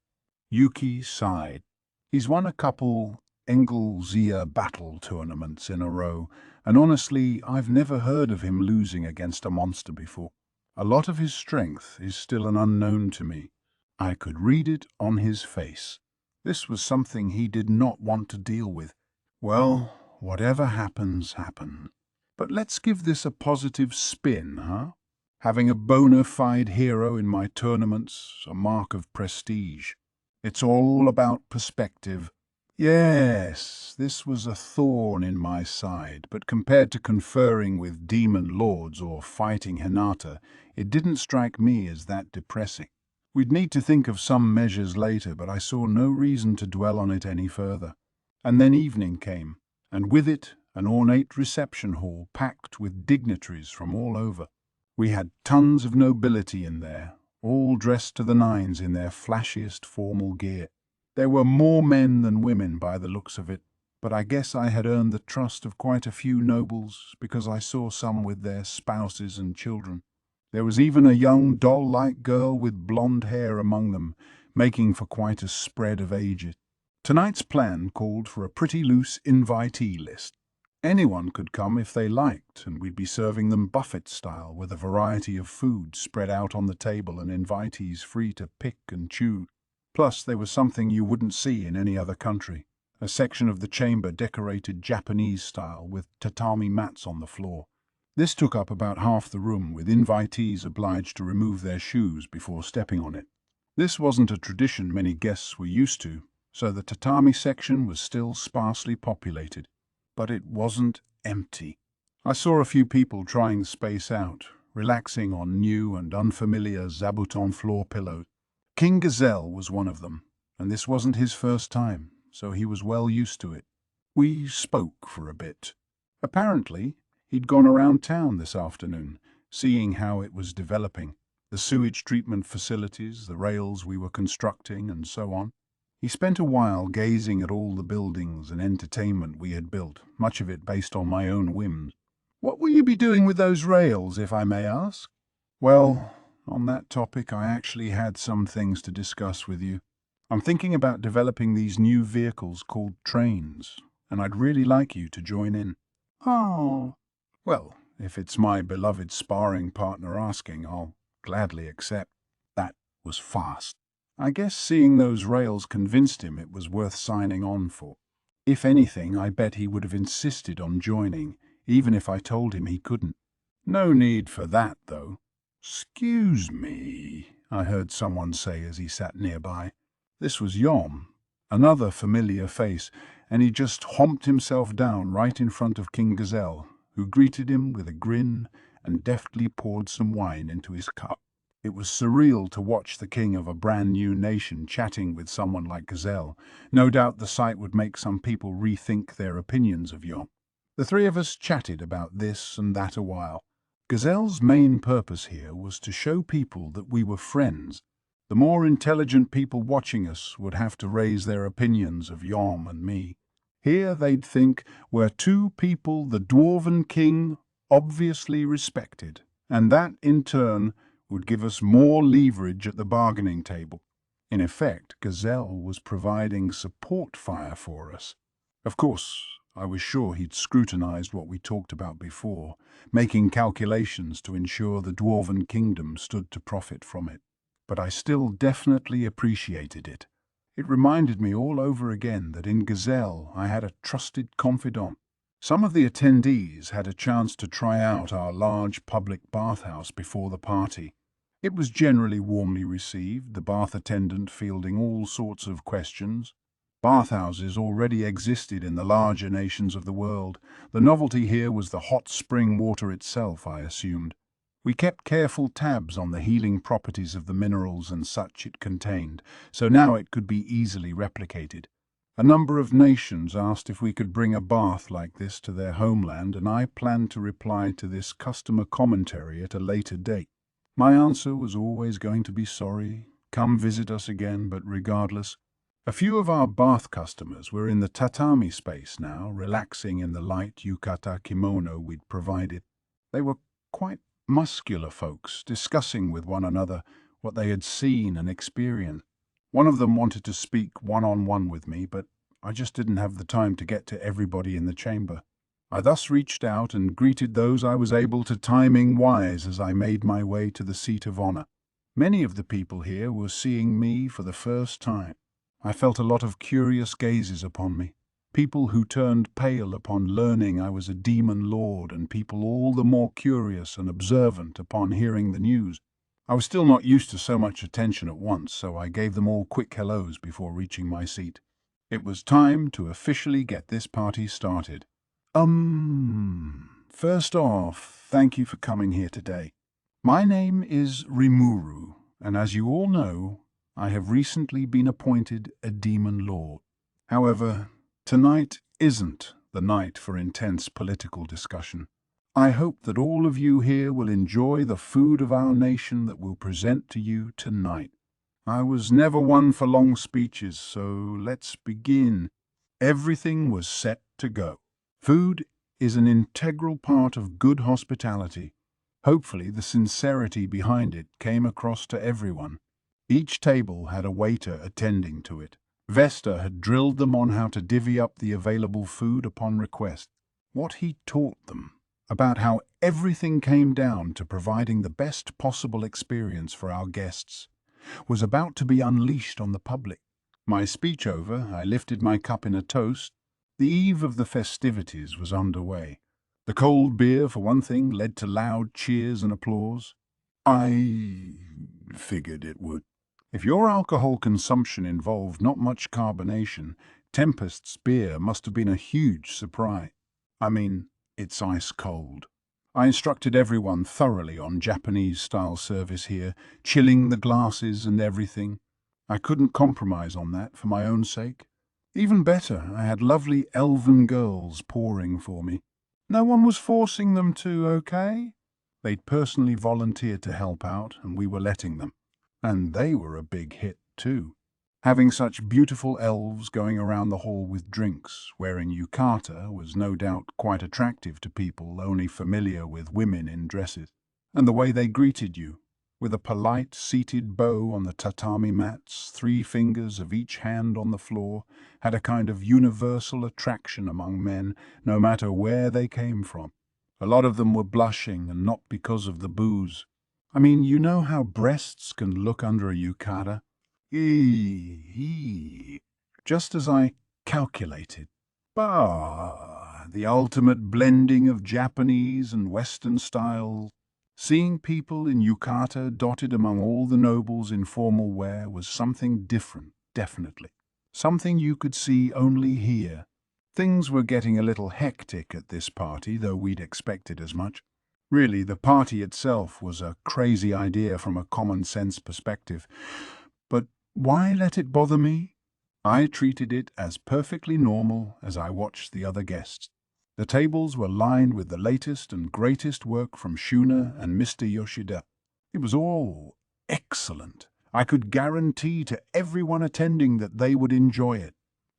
Yuki sighed. He's won a couple Engelzia battle tournaments in a row, and honestly, I've never heard of him losing against a monster before. A lot of his strength is still an unknown to me. I could read it on his face. This was something he did not want to deal with. Well, whatever happens, happens. But let's give this a positive spin, huh? Having a bona fide hero in my tournament's a mark of prestige. It's all about perspective. Yes, this was a thorn in my side, but compared to conferring with demon lords or fighting Hinata, it didn't strike me as that depressing. We'd need to think of some measures later, but I saw no reason to dwell on it any further. And then evening came, and with it an ornate reception hall packed with dignitaries from all over. We had tons of nobility in there, all dressed to the nines in their flashiest formal gear. There were more men than women by the looks of it, but I guess I had earned the trust of quite a few nobles because I saw some with their spouses and children. There was even a young doll-like girl with blonde hair among them, making for quite a spread of ages. Tonight's plan called for a pretty loose invitee list. Anyone could come if they liked, and we'd be serving them buffet style with a variety of food spread out on the table and invitees free to pick and choose. Plus, there was something you wouldn't see in any other country, a section of the chamber decorated Japanese style with tatami mats on the floor. This took up about half the room, with invitees obliged to remove their shoes before stepping on it. This wasn't a tradition many guests were used to, so the tatami section was still sparsely populated. But it wasn't empty. I saw a few people trying the space out, relaxing on new and unfamiliar zabuton floor pillows. King Gazelle was one of them, and this wasn't his first time, so he was well used to it. We spoke for a bit. Apparently, he'd gone around town this afternoon, seeing how it was developing, the sewage treatment facilities, the rails we were constructing, and so on. He spent a while gazing at all the buildings and entertainment we had built, much of it based on my own whims. "What will you be doing with those rails, if I may ask?" "Well, on that topic I actually had some things to discuss with you. I'm thinking about developing these new vehicles called trains, and I'd really like you to join in." "Oh." "Well, if it's my beloved sparring partner asking, I'll gladly accept." That was fast. I guess seeing those rails convinced him it was worth signing on for. If anything, I bet he would have insisted on joining, even if I told him he couldn't. No need for that, though. "Excuse me," I heard someone say as he sat nearby. This was Yom, another familiar face, and he just homped himself down right in front of King Gazelle, who greeted him with a grin and deftly poured some wine into his cup. It was surreal to watch the king of a brand new nation chatting with someone like Gazelle. No doubt the sight would make some people rethink their opinions of Yom. The three of us chatted about this and that a while. Gazelle's main purpose here was to show people that we were friends. The more intelligent people watching us would have to raise their opinions of Yom and me. Here they'd think we're two people the Dwarven king obviously respected, and that, in turn, would give us more leverage at the bargaining table. In effect, Gazelle was providing support fire for us. Of course, I was sure he'd scrutinized what we talked about before, making calculations to ensure the Dwarven kingdom stood to profit from it. But I still definitely appreciated it. It reminded me all over again that in Gazelle I had a trusted confidant. Some of the attendees had a chance to try out our large public bathhouse before the party. It was generally warmly received, the bath attendant fielding all sorts of questions. Bathhouses already existed in the larger nations of the world. The novelty here was the hot spring water itself, I assumed. We kept careful tabs on the healing properties of the minerals and such it contained, so now it could be easily replicated. A number of nations asked if we could bring a bath like this to their homeland, and I planned to reply to this customer commentary at a later date. My answer was always going to be sorry, come visit us again, but regardless. A few of our bath customers were in the tatami space now, relaxing in the light yukata kimono we'd provided. They were quite muscular folks, discussing with one another what they had seen and experienced. One of them wanted to speak one-on-one with me, but I just didn't have the time to get to everybody in the chamber. I thus reached out and greeted those I was able to, timing-wise, as I made my way to the seat of honor. Many of the people here were seeing me for the first time. I felt a lot of curious gazes upon me. People who turned pale upon learning I was a demon lord, and people all the more curious and observant upon hearing the news. I was still not used to so much attention at once, so I gave them all quick hellos before reaching my seat. It was time to officially get this party started. First off, thank you for coming here today. My name is Rimuru, and as you all know, I have recently been appointed a demon lord. However, tonight isn't the night for intense political discussion. I hope that all of you here will enjoy the food of our nation that we'll present to you tonight. I was never one for long speeches, so let's begin. Everything was set to go. Food is an integral part of good hospitality. Hopefully, the sincerity behind it came across to everyone. Each table had a waiter attending to it. Vesta had drilled them on how to divvy up the available food upon request. What he taught them about how everything came down to providing the best possible experience for our guests was about to be unleashed on the public. My speech over, I lifted my cup in a toast. The eve of the festivities was underway. The cold beer, for one thing, led to loud cheers and applause. I figured it would. If your alcohol consumption involved not much carbonation, Tempest's beer must have been a huge surprise. I mean, it's ice cold. I instructed everyone thoroughly on Japanese-style service here, chilling the glasses and everything. I couldn't compromise on that for my own sake. Even better, I had lovely elven girls pouring for me. No one was forcing them to, okay? They'd personally volunteered to help out, and we were letting them. And they were a big hit, too. Having such beautiful elves going around the hall with drinks, wearing yukata, was no doubt quite attractive to people only familiar with women in dresses. And the way they greeted you, with a polite seated bow on the tatami mats, 3 fingers of each hand on the floor, had a kind of universal attraction among men, no matter where they came from. A lot of them were blushing, and not because of the booze. I mean, you know how breasts can look under a yukata? Just as I calculated. Bah, the ultimate blending of Japanese and Western styles. Seeing people in yukata dotted among all the nobles in formal wear was something different, definitely. Something you could see only here. Things were getting a little hectic at this party, though we'd expected as much. Really, the party itself was a crazy idea from a common-sense perspective. But why let it bother me? I treated it as perfectly normal as I watched the other guests. The tables were lined with the latest and greatest work from Shuna and Mr. Yoshida. It was all excellent. I could guarantee to everyone attending that they would enjoy it.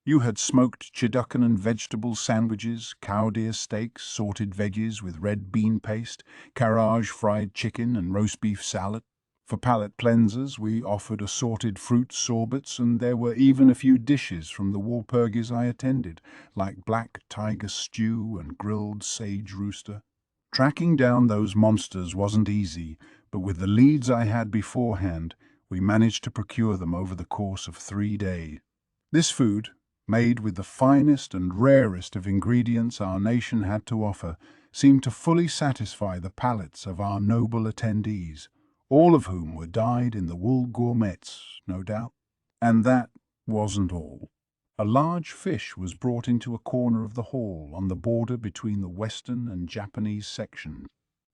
You had smoked chidukan and vegetable sandwiches, cow deer steaks, sorted veggies with red bean paste, carrage fried chicken and roast beef salad. For palate cleansers, we offered assorted fruit sorbets, and there were even a few dishes from the Walpurgis I attended, like black tiger stew and grilled sage rooster. Tracking down those monsters wasn't easy, but with the leads I had beforehand, we managed to procure them over the course of 3 days. This food, made with the finest and rarest of ingredients our nation had to offer, seemed to fully satisfy the palates of our noble attendees, all of whom were dyed in the wool gourmets, no doubt. And that wasn't all. A large fish was brought into a corner of the hall on the border between the Western and Japanese sections.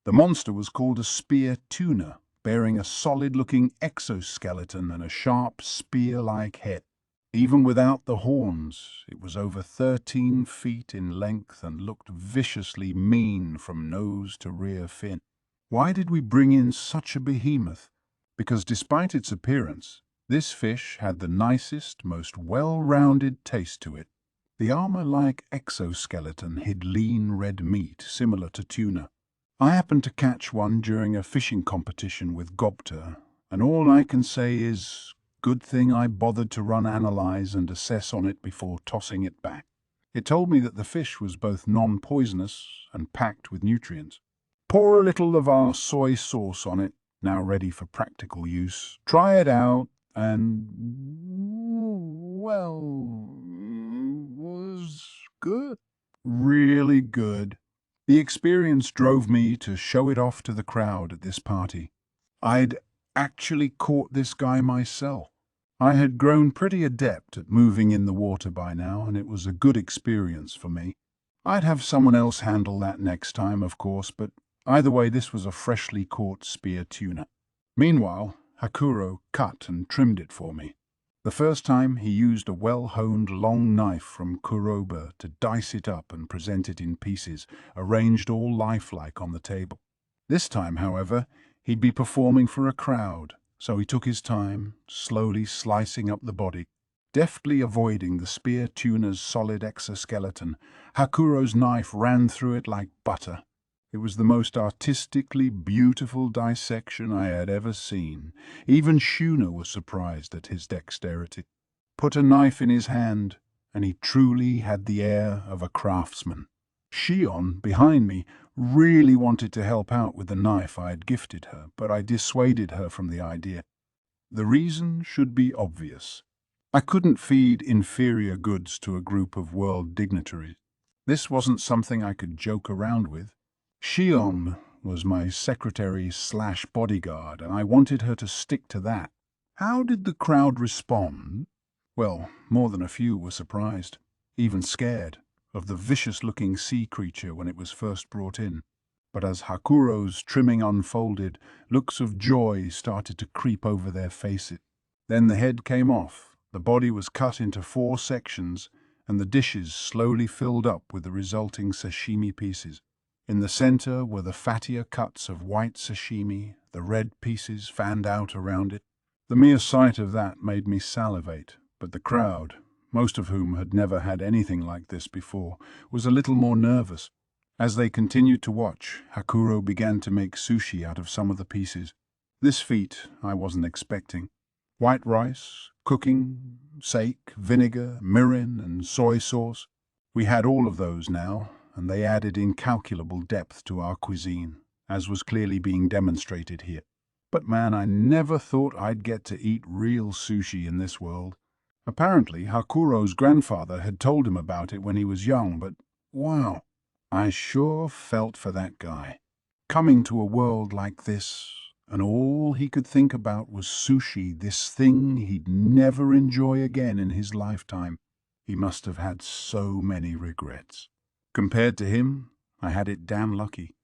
The monster was called a spear tuna, bearing a solid-looking exoskeleton and a sharp spear-like head. Even without the horns, it was over 13 feet in length and looked viciously mean from nose to rear fin. Why did we bring in such a behemoth? Because despite its appearance, this fish had the nicest, most well-rounded taste to it. The armor-like exoskeleton hid lean red meat similar to tuna. I happened to catch one during a fishing competition with Gobta, and all I can say is, good thing I bothered to run analyze and assess on it before tossing it back. It told me that the fish was both non-poisonous and packed with nutrients. Pour a little of our soy sauce on it, now ready for practical use. Try it out, and, well, was good. Really good. The experience drove me to show it off to the crowd at this party. I'd actually caught this guy myself. I had grown pretty adept at moving in the water by now, and it was a good experience for me. I'd have someone else handle that next time, of course, but either way, this was a freshly caught spear tuna. Meanwhile, Hakuro cut and trimmed it for me. The first time, he used a well-honed long knife from Kuroba to dice it up and present it in pieces, arranged all lifelike on the table. This time, however, he'd be performing for a crowd, so he took his time, slowly slicing up the body. Deftly avoiding the spear tuna's solid exoskeleton, Hakuro's knife ran through it like butter. It was the most artistically beautiful dissection I had ever seen. Even Shuna was surprised at his dexterity. Put a knife in his hand, and he truly had the air of a craftsman. Shion, behind me, really wanted to help out with the knife I had gifted her, but I dissuaded her from the idea. The reason should be obvious. I couldn't feed inferior goods to a group of world dignitaries. This wasn't something I could joke around with. Shion was my secretary/bodyguard, and I wanted her to stick to that. How did the crowd respond? Well, more than a few were surprised, even scared, of the vicious-looking sea creature when it was first brought in. But as Hakuro's trimming unfolded, looks of joy started to creep over their faces. Then the head came off, the body was cut into 4 sections, and the dishes slowly filled up with the resulting sashimi pieces. In the center were the fattier cuts of white sashimi, the red pieces fanned out around it. The mere sight of that made me salivate, but the crowd, most of whom had never had anything like this before, was a little more nervous. As they continued to watch, Hakuro began to make sushi out of some of the pieces. This feat I wasn't expecting. White rice, cooking, sake, vinegar, mirin, and soy sauce. We had all of those now, and they added incalculable depth to our cuisine, as was clearly being demonstrated here. But man, I never thought I'd get to eat real sushi in this world. Apparently, Hakuro's grandfather had told him about it when he was young, but wow, I sure felt for that guy. Coming to a world like this, and all he could think about was sushi, this thing he'd never enjoy again in his lifetime. He must have had so many regrets. Compared to him, I had it damn lucky.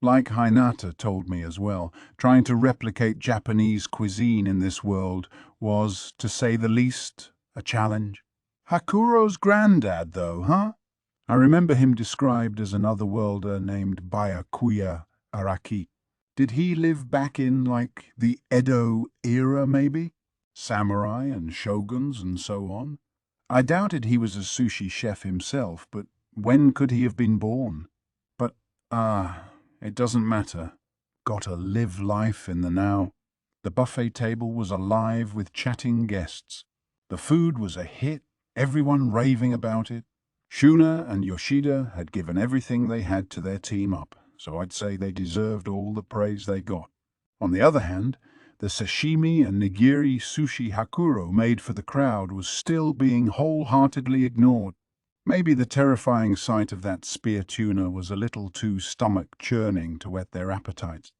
Like Hinata told me as well, trying to replicate Japanese cuisine in this world was, to say the least, a challenge. Hakuro's granddad, though, huh? I remember him described as an otherworlder named Byakuya Araki. Did he live back in, like, the Edo era, maybe? Samurai and shoguns and so on? I doubted he was a sushi chef himself, but when could he have been born? But, it doesn't matter. Gotta live life in the now. The buffet table was alive with chatting guests. The food was a hit, everyone raving about it. Shuna and Yoshida had given everything they had to their team up, so I'd say they deserved all the praise they got. On the other hand, the sashimi and nigiri sushi Hakuro made for the crowd was still being wholeheartedly ignored. Maybe the terrifying sight of that spear tuna was a little too stomach-churning to whet their appetites.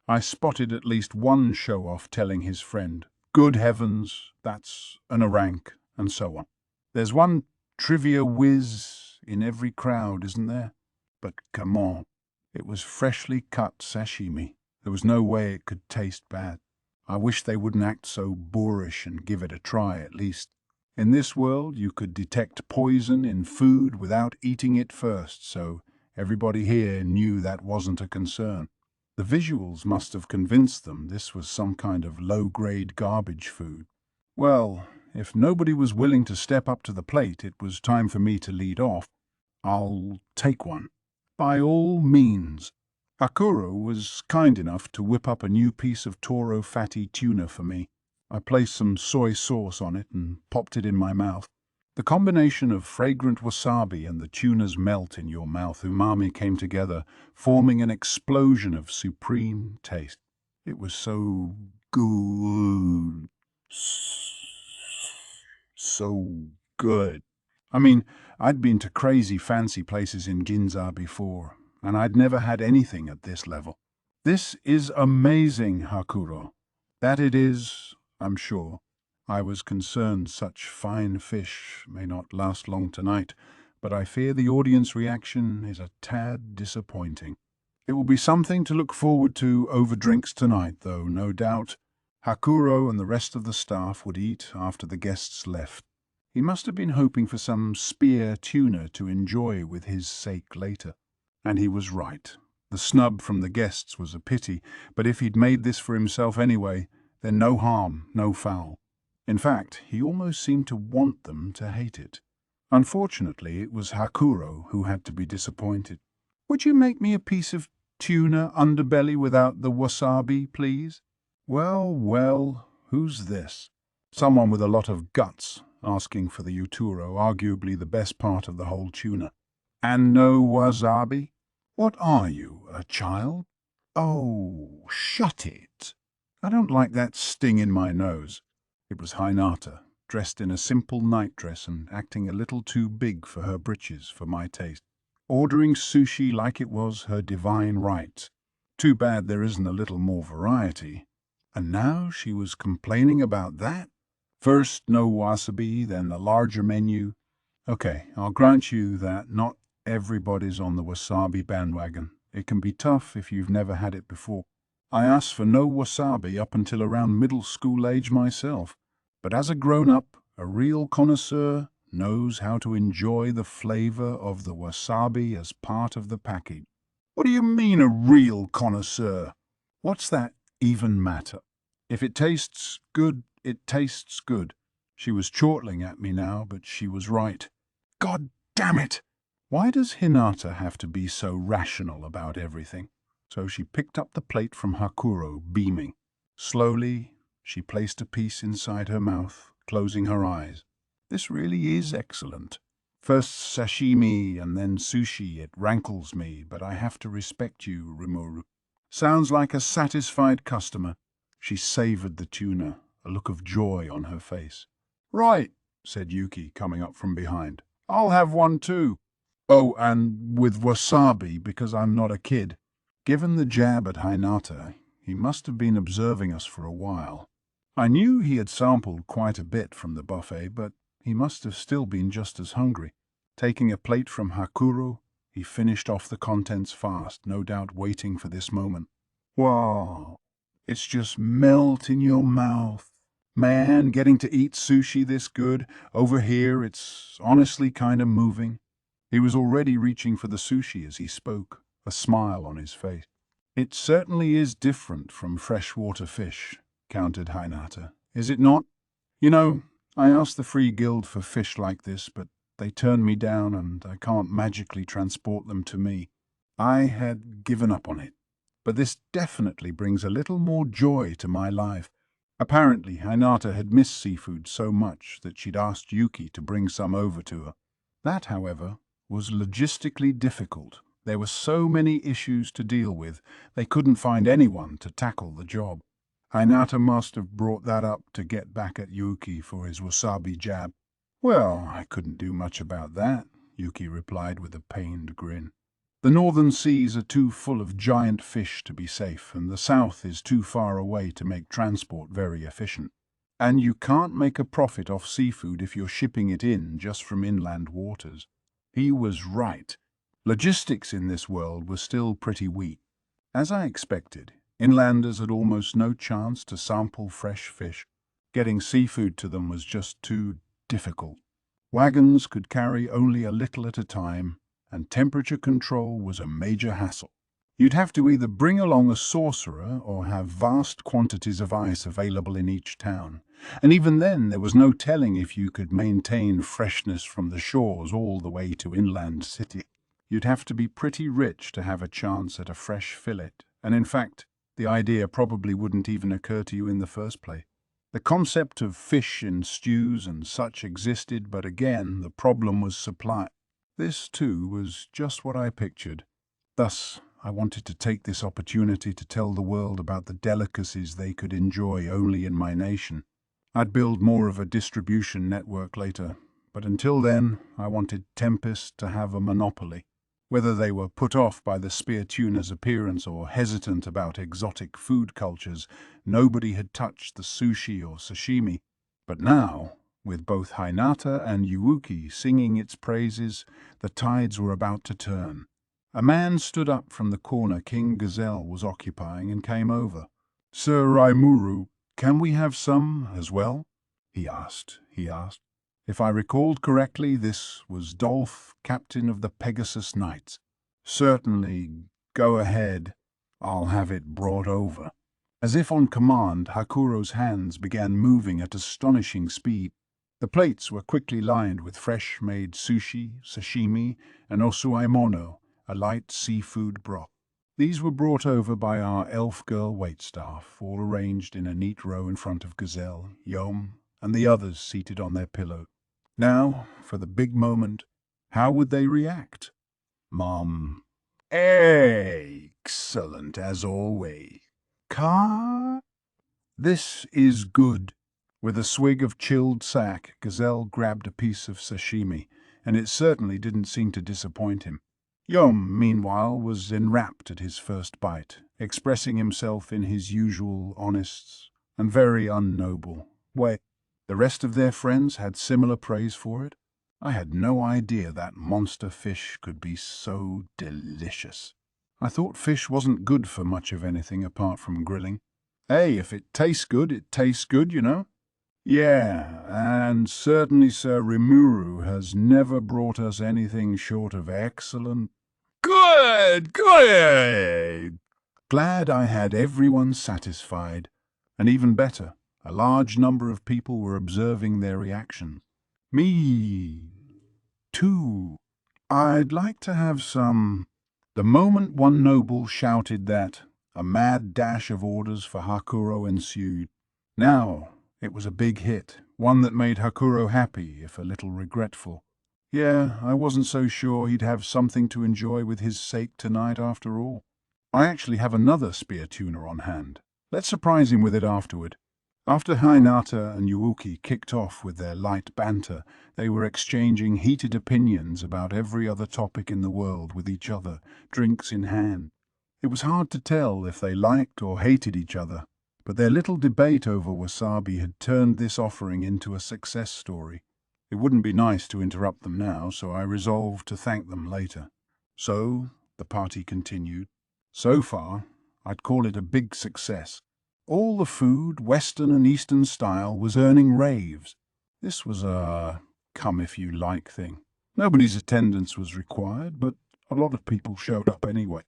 I spotted at least one show-off telling his friend, "Good heavens, that's an orank," and so on. There's one trivia whiz in every crowd, isn't there? But come on, it was freshly cut sashimi. There was no way it could taste bad. I wish they wouldn't act so boorish and give it a try at least. In this world, you could detect poison in food without eating it first, so everybody here knew that wasn't a concern. The visuals must have convinced them this was some kind of low-grade garbage food. Well, if nobody was willing to step up to the plate, it was time for me to lead off. I'll take one. By all means. Hakuro was kind enough to whip up a new piece of Toro fatty tuna for me. I placed some soy sauce on it and popped it in my mouth. The combination of fragrant wasabi and the tuna's melt in your mouth umami came together, forming an explosion of supreme taste. It was so good. So good. I mean, I'd been to crazy fancy places in Ginza before, and I'd never had anything at this level. This is amazing, Hakuro. That it is, I'm sure. I was concerned such fine fish may not last long tonight, but I fear the audience reaction is a tad disappointing. It will be something to look forward to over drinks tonight, though, no doubt. Hakuro and the rest of the staff would eat after the guests left. He must have been hoping for some spear tuna to enjoy with his sake later. And he was right. The snub from the guests was a pity, but if he'd made this for himself anyway, then no harm, no foul. In fact, he almost seemed to want them to hate it. Unfortunately, it was Hakuro who had to be disappointed. "Would you make me a piece of tuna underbelly without the wasabi, please?" Well, who's this? Someone with a lot of guts, asking for the uturo, arguably the best part of the whole tuna. "And no wasabi? What are you, a child?" "Oh, shut it. I don't like that sting in my nose." It was Hinata, dressed in a simple nightdress and acting a little too big for her britches for my taste, ordering sushi like it was her divine right. Too bad there isn't a little more variety. And now she was complaining about that? First no wasabi, then the larger menu. Okay, I'll grant you that not everybody's on the wasabi bandwagon. It can be tough if you've never had it before. I asked for no wasabi up until around middle school age myself, but as a grown-up, a real connoisseur knows how to enjoy the flavor of the wasabi as part of the package. What do you mean, a real connoisseur? What's that even matter? If it tastes good, it tastes good. She was chortling at me now, but she was right. God damn it! Why does Hinata have to be so rational about everything? So she picked up the plate from Hakuro, beaming. Slowly, she placed a piece inside her mouth, closing her eyes. This really is excellent. First sashimi and then sushi, it rankles me, but I have to respect you, Rimuru. Sounds like a satisfied customer. She savored the tuna, a look of joy on her face. "Right," said Yuki, coming up from behind. "I'll have one too. Oh, and with wasabi, because I'm not a kid." Given the jab at Hinata, he must have been observing us for a while. I knew he had sampled quite a bit from the buffet, but he must have still been just as hungry. Taking a plate from Hakuro, he finished off the contents fast, no doubt waiting for this moment. Wow, it's just melt in your mouth. Man, getting to eat sushi this good, over here it's honestly kind of moving. He was already reaching for the sushi as he spoke, a smile on his face. "It certainly is different from freshwater fish," countered Hinata. "Is it not? You know, I asked the Free Guild for fish like this, but they turned me down and I can't magically transport them to me. I had given up on it. But this definitely brings a little more joy to my life." Apparently, Hinata had missed seafood so much that she'd asked Yuki to bring some over to her. That, however, was logistically difficult. There were so many issues to deal with, they couldn't find anyone to tackle the job. Hinata must have brought that up to get back at Yuki for his wasabi jab. "Well, I couldn't do much about that," Yuki replied with a pained grin. "The northern seas are too full of giant fish to be safe, and the south is too far away to make transport very efficient. And you can't make a profit off seafood if you're shipping it in just from inland waters." He was right. Logistics in this world were still pretty weak. As I expected, inlanders had almost no chance to sample fresh fish. Getting seafood to them was just too difficult. Wagons could carry only a little at a time, and temperature control was a major hassle. You'd have to either bring along a sorcerer or have vast quantities of ice available in each town. And even then, there was no telling if you could maintain freshness from the shores all the way to inland city. You'd have to be pretty rich to have a chance at a fresh fillet, and in fact, the idea probably wouldn't even occur to you in the first place. The concept of fish in stews and such existed, but again, the problem was supply. This, too, was just what I pictured. Thus, I wanted to take this opportunity to tell the world about the delicacies they could enjoy only in my nation. I'd build more of a distribution network later, But until then, I wanted Tempest to have a monopoly. Whether they were put off by the spear tuner's appearance or hesitant about exotic food cultures, nobody had touched the sushi or sashimi. But now, with both Hinata and Yuuki singing its praises, the tides were about to turn. A man stood up from the corner King Gazelle was occupying and came over. "Sir Raimuru, can we have some as well?" he asked. If I recalled correctly, this was Dolph, captain of the Pegasus Knights. "Certainly, go ahead. I'll have it brought over." As if on command, Hakuro's hands began moving at astonishing speed. The plates were quickly lined with fresh-made sushi, sashimi, and osuaimono, a light seafood broth. These were brought over by our elf girl waitstaff, all arranged in a neat row in front of Gazelle, Yom, and the others seated on their pillows. Now, for the big moment, how would they react? Mom. "Excellent, as always. Ka? This is good." With a swig of chilled sack, Gazelle grabbed a piece of sashimi, and it certainly didn't seem to disappoint him. Yom, meanwhile, was enrapt at his first bite, expressing himself in his usual honest and very unnoble way. The rest of their friends had similar praise for it. I had no idea that monster fish could be so delicious. I thought fish wasn't good for much of anything apart from grilling. Hey, if it tastes good, you know? Yeah, and certainly Sir Rimuru has never brought us anything short of excellent. Good! Glad I had everyone satisfied, and even better, a large number of people were observing their reaction. Me, too. I'd like to have some. The moment one noble shouted that, a mad dash of orders for Hakuro ensued. Now, it was a big hit, one that made Hakuro happy, if a little regretful. Yeah, I wasn't so sure he'd have something to enjoy with his sake tonight after all. I actually have another spear tuner on hand. Let's surprise him with it afterward. After Hinata and Yuuki kicked off with their light banter, they were exchanging heated opinions about every other topic in the world with each other, drinks in hand. It was hard to tell if they liked or hated each other, but their little debate over wasabi had turned this offering into a success story. It wouldn't be nice to interrupt them now, so I resolved to thank them later. So, the party continued. So far, I'd call it a big success. All the food, Western and Eastern style, was earning raves. This was a come-if-you-like thing. Nobody's attendance was required, but a lot of people showed up anyway.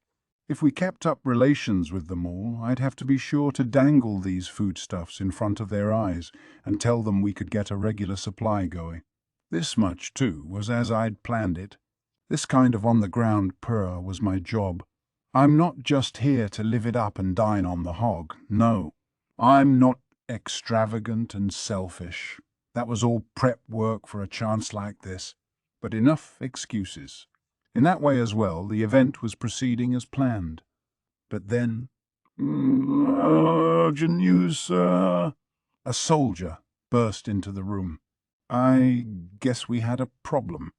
If we kept up relations with them all, I'd have to be sure to dangle these foodstuffs in front of their eyes and tell them we could get a regular supply going. This much, too, was as I'd planned it. This kind of on-the-ground purr was my job. I'm not just here to live it up and dine on the hog, no. I'm not extravagant and selfish. That was all prep work for a chance like this. But enough excuses. In that way as well, the event was proceeding as planned. But then... Urgent news, sir. A soldier burst into the room. I guess we had a problem.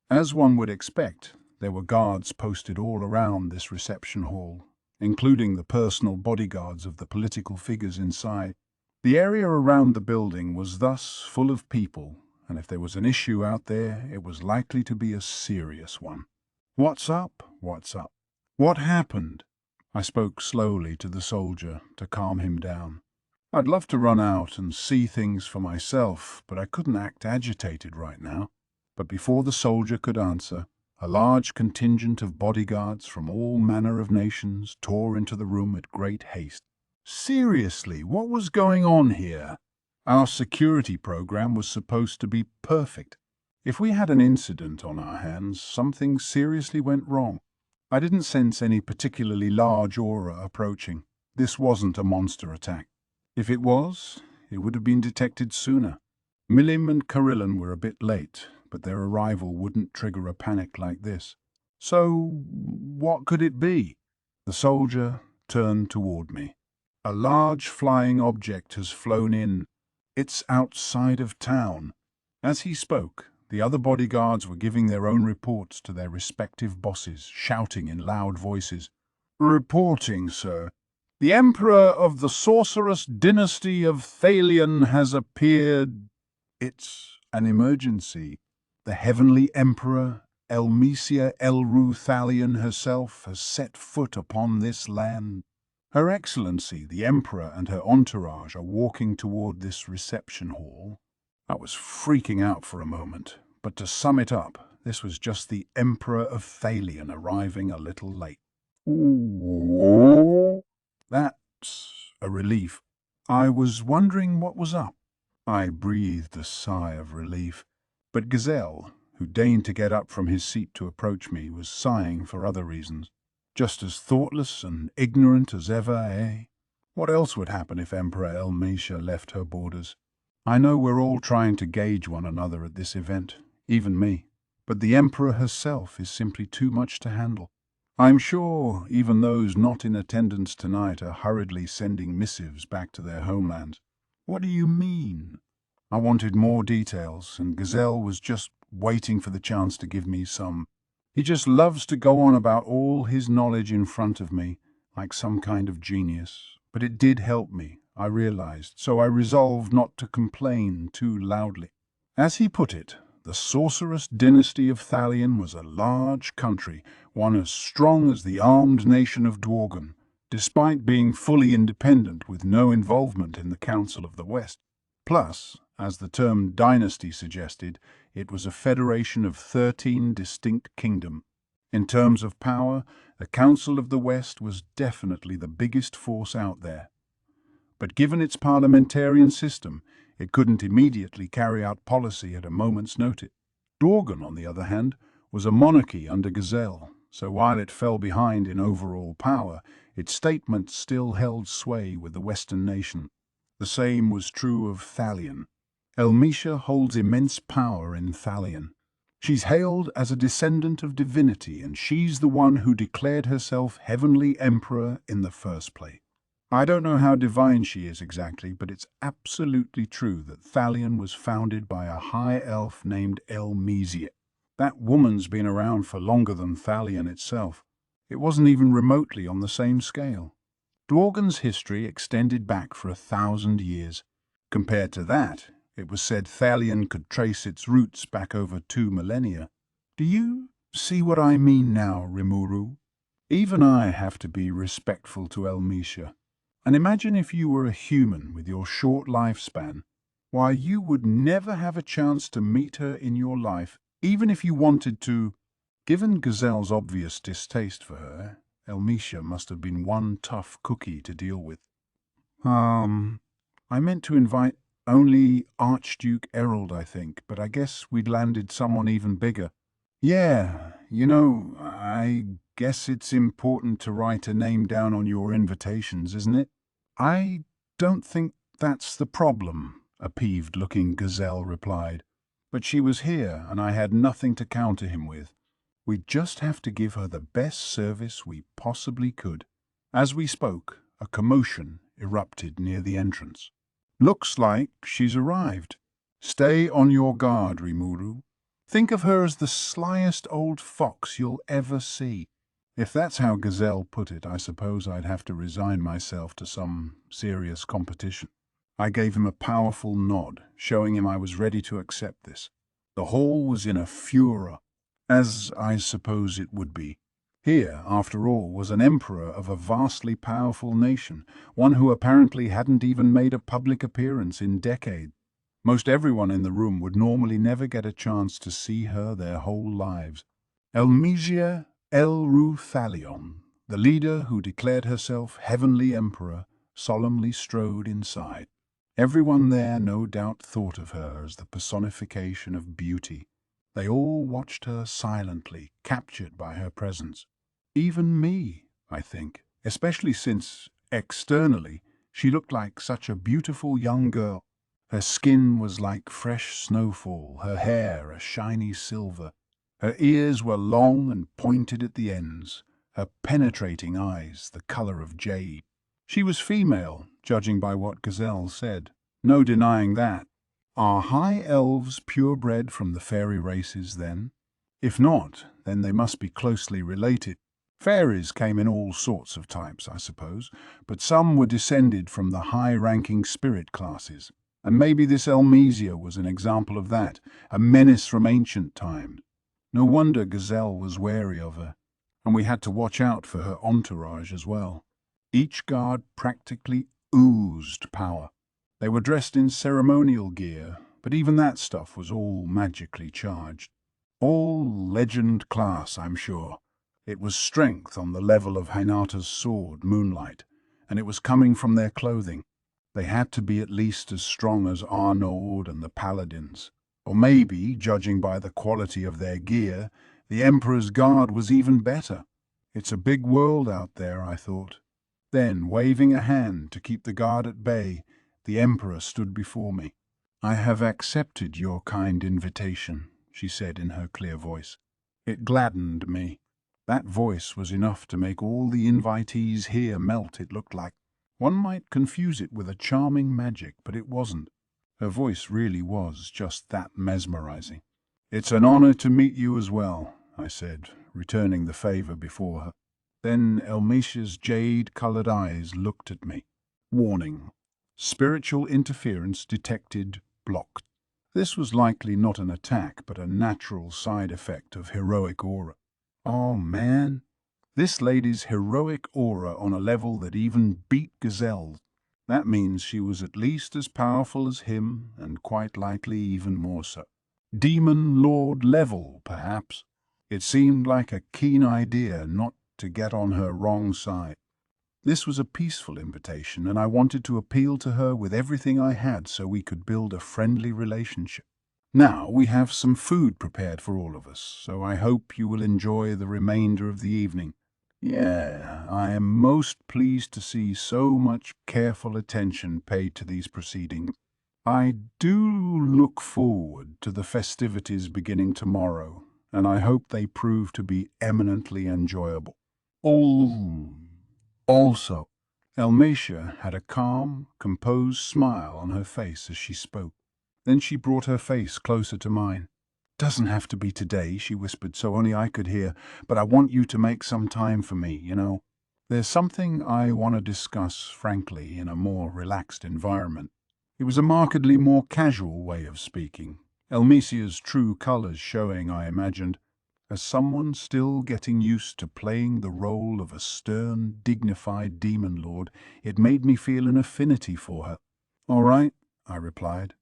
As one would expect, there were guards posted all around this reception hall, including the personal bodyguards of the political figures inside. The area around the building was thus full of people, and if there was an issue out there, it was likely to be a serious one. What's up? What happened? I spoke slowly to the soldier to calm him down. I'd love to run out and see things for myself, but I couldn't act agitated right now. But before the soldier could answer, a large contingent of bodyguards from all manner of nations tore into the room at great haste. Seriously, what was going on here? Our security program was supposed to be perfect. If we had an incident on our hands, something seriously went wrong. I didn't sense any particularly large aura approaching. This wasn't a monster attack. If it was, it would have been detected sooner. Milim and Karillon were a bit late, but their arrival wouldn't trigger a panic like this. So, what could it be? The soldier turned toward me. A large flying object has flown in. It's outside of town. As he spoke, The other bodyguards were giving their own reports to their respective bosses, shouting in loud voices. "Reporting, sir. The Emperor of the Sorceress Dynasty of Thalion has appeared. It's an emergency. The Heavenly Emperor, Elmesia Elru Thalion herself, has set foot upon this land. Her Excellency, the Emperor, and her entourage are walking toward this reception hall." I was freaking out for a moment, but to sum it up, this was just the Emperor of Thalion arriving a little late. Ooh. That's a relief. I was wondering what was up. I breathed a sigh of relief, but Gazelle, who deigned to get up from his seat to approach me, was sighing for other reasons. Just as thoughtless and ignorant as ever, eh? What else would happen if Emperor Elmesia left her borders? I know we're all trying to gauge one another at this event, even me, but the Emperor herself is simply too much to handle. I'm sure even those not in attendance tonight are hurriedly sending missives back to their homelands. What do you mean? I wanted more details, and Gazelle was just waiting for the chance to give me some. He just loves to go on about all his knowledge in front of me, like some kind of genius. But it did help me, I realized, so I resolved not to complain too loudly. As he put it, the Sorceress Dynasty of Thalion was a large country, one as strong as the armed nation of Dworgen, despite being fully independent with no involvement in the Council of the West. Plus, as the term dynasty suggested, it was a federation of 13 distinct kingdoms. In terms of power, the Council of the West was definitely the biggest force out there. But given its parliamentarian system, it couldn't immediately carry out policy at a moment's notice. Dworgen, on the other hand, was a monarchy under Gazelle, so while it fell behind in overall power, its statements still held sway with the Western nation. The same was true of Thalion. Elmesia holds immense power in Thalion. She's hailed as a descendant of divinity, and she's the one who declared herself Heavenly Emperor in the first place. I don't know how divine she is exactly, but it's absolutely true that Thalion was founded by a high elf named Elmesia. That woman's been around for longer than Thalion itself. It wasn't even remotely on the same scale. Dworgen's history extended back for 1,000 years. Compared to that, it was said Thalion could trace its roots back over 2 millennia. Do you see what I mean now, Rimuru? Even I have to be respectful to Elmesia. And imagine if you were a human with your short lifespan. Why, you would never have a chance to meet her in your life, even if you wanted to. Given Gazelle's obvious distaste for her, Elmesia must have been one tough cookie to deal with. I meant to invite only Archduke Errol, I think, but I guess we'd landed someone even bigger. Yeah, I guess it's important to write a name down on your invitations, isn't it? I don't think that's the problem, a peeved-looking Gazelle replied. But she was here, and I had nothing to counter him with. We'd just have to give her the best service we possibly could. As we spoke, a commotion erupted near the entrance. Looks like she's arrived. Stay on your guard, Rimuru. Think of her as the slyest old fox you'll ever see. If that's how Gazelle put it, I suppose I'd have to resign myself to some serious competition. I gave him a powerful nod, showing him I was ready to accept this. The hall was in a furor, as I suppose it would be. Here, after all, was an emperor of a vastly powerful nation, one who apparently hadn't even made a public appearance in decades. Most everyone in the room would normally never get a chance to see her their whole lives. Elmesia Elru Thalion, the leader who declared herself Heavenly Emperor, solemnly strode inside. Everyone there no doubt thought of her as the personification of beauty. They all watched her silently, captured by her presence. Even me, I think, especially since, externally, she looked like such a beautiful young girl. Her skin was like fresh snowfall, her hair a shiny silver. Her ears were long and pointed at the ends, her penetrating eyes the color of jade. She was female, judging by what Gazelle said. No denying that. Are high elves purebred from the fairy races, then? If not, then they must be closely related. Fairies came in all sorts of types, I suppose, but some were descended from the high-ranking spirit classes, and maybe this Elmesia was an example of that, a menace from ancient times. No wonder Gazelle was wary of her, and we had to watch out for her entourage as well. Each guard practically oozed power. They were dressed in ceremonial gear, but even that stuff was all magically charged. All legend class, I'm sure. It was strength on the level of Hinata's sword, Moonlight, and it was coming from their clothing. They had to be at least as strong as Arnaud and the Paladins. Or maybe, judging by the quality of their gear, the Emperor's Guard was even better. It's a big world out there, I thought. Then, waving a hand to keep the guard at bay, the Emperor stood before me. "I have accepted your kind invitation," she said in her clear voice. It gladdened me. That voice was enough to make all the invitees here melt, it looked like. One might confuse it with a charming magic, but it wasn't. Her voice really was just that mesmerizing. "It's an honor to meet you as well," I said, returning the favor before her. Then Elmesia's jade-colored eyes looked at me. Warning. Spiritual interference detected, blocked. This was likely not an attack, but a natural side effect of heroic aura. Oh man, this lady's heroic aura on a level that even beat Gazelle's. That means she was at least as powerful as him, and quite likely even more so. Demon Lord level, perhaps. It seemed like a keen idea not to get on her wrong side. This was a peaceful invitation, and I wanted to appeal to her with everything I had so we could build a friendly relationship. Now we have some food prepared for all of us, so I hope you will enjoy the remainder of the evening. Yeah, I am most pleased to see so much careful attention paid to these proceedings. I do look forward to the festivities beginning tomorrow, and I hope they prove to be eminently enjoyable. Also, Elmesia had a calm, composed smile on her face as she spoke. Then she brought her face closer to mine. "Doesn't have to be today," she whispered, so only I could hear, "but I want you to make some time for me, you know. There's something I want to discuss frankly in a more relaxed environment." It was a markedly more casual way of speaking, Elmesia's true colors showing, I imagined. As someone still getting used to playing the role of a stern, dignified demon lord, it made me feel an affinity for her. "All right," I replied.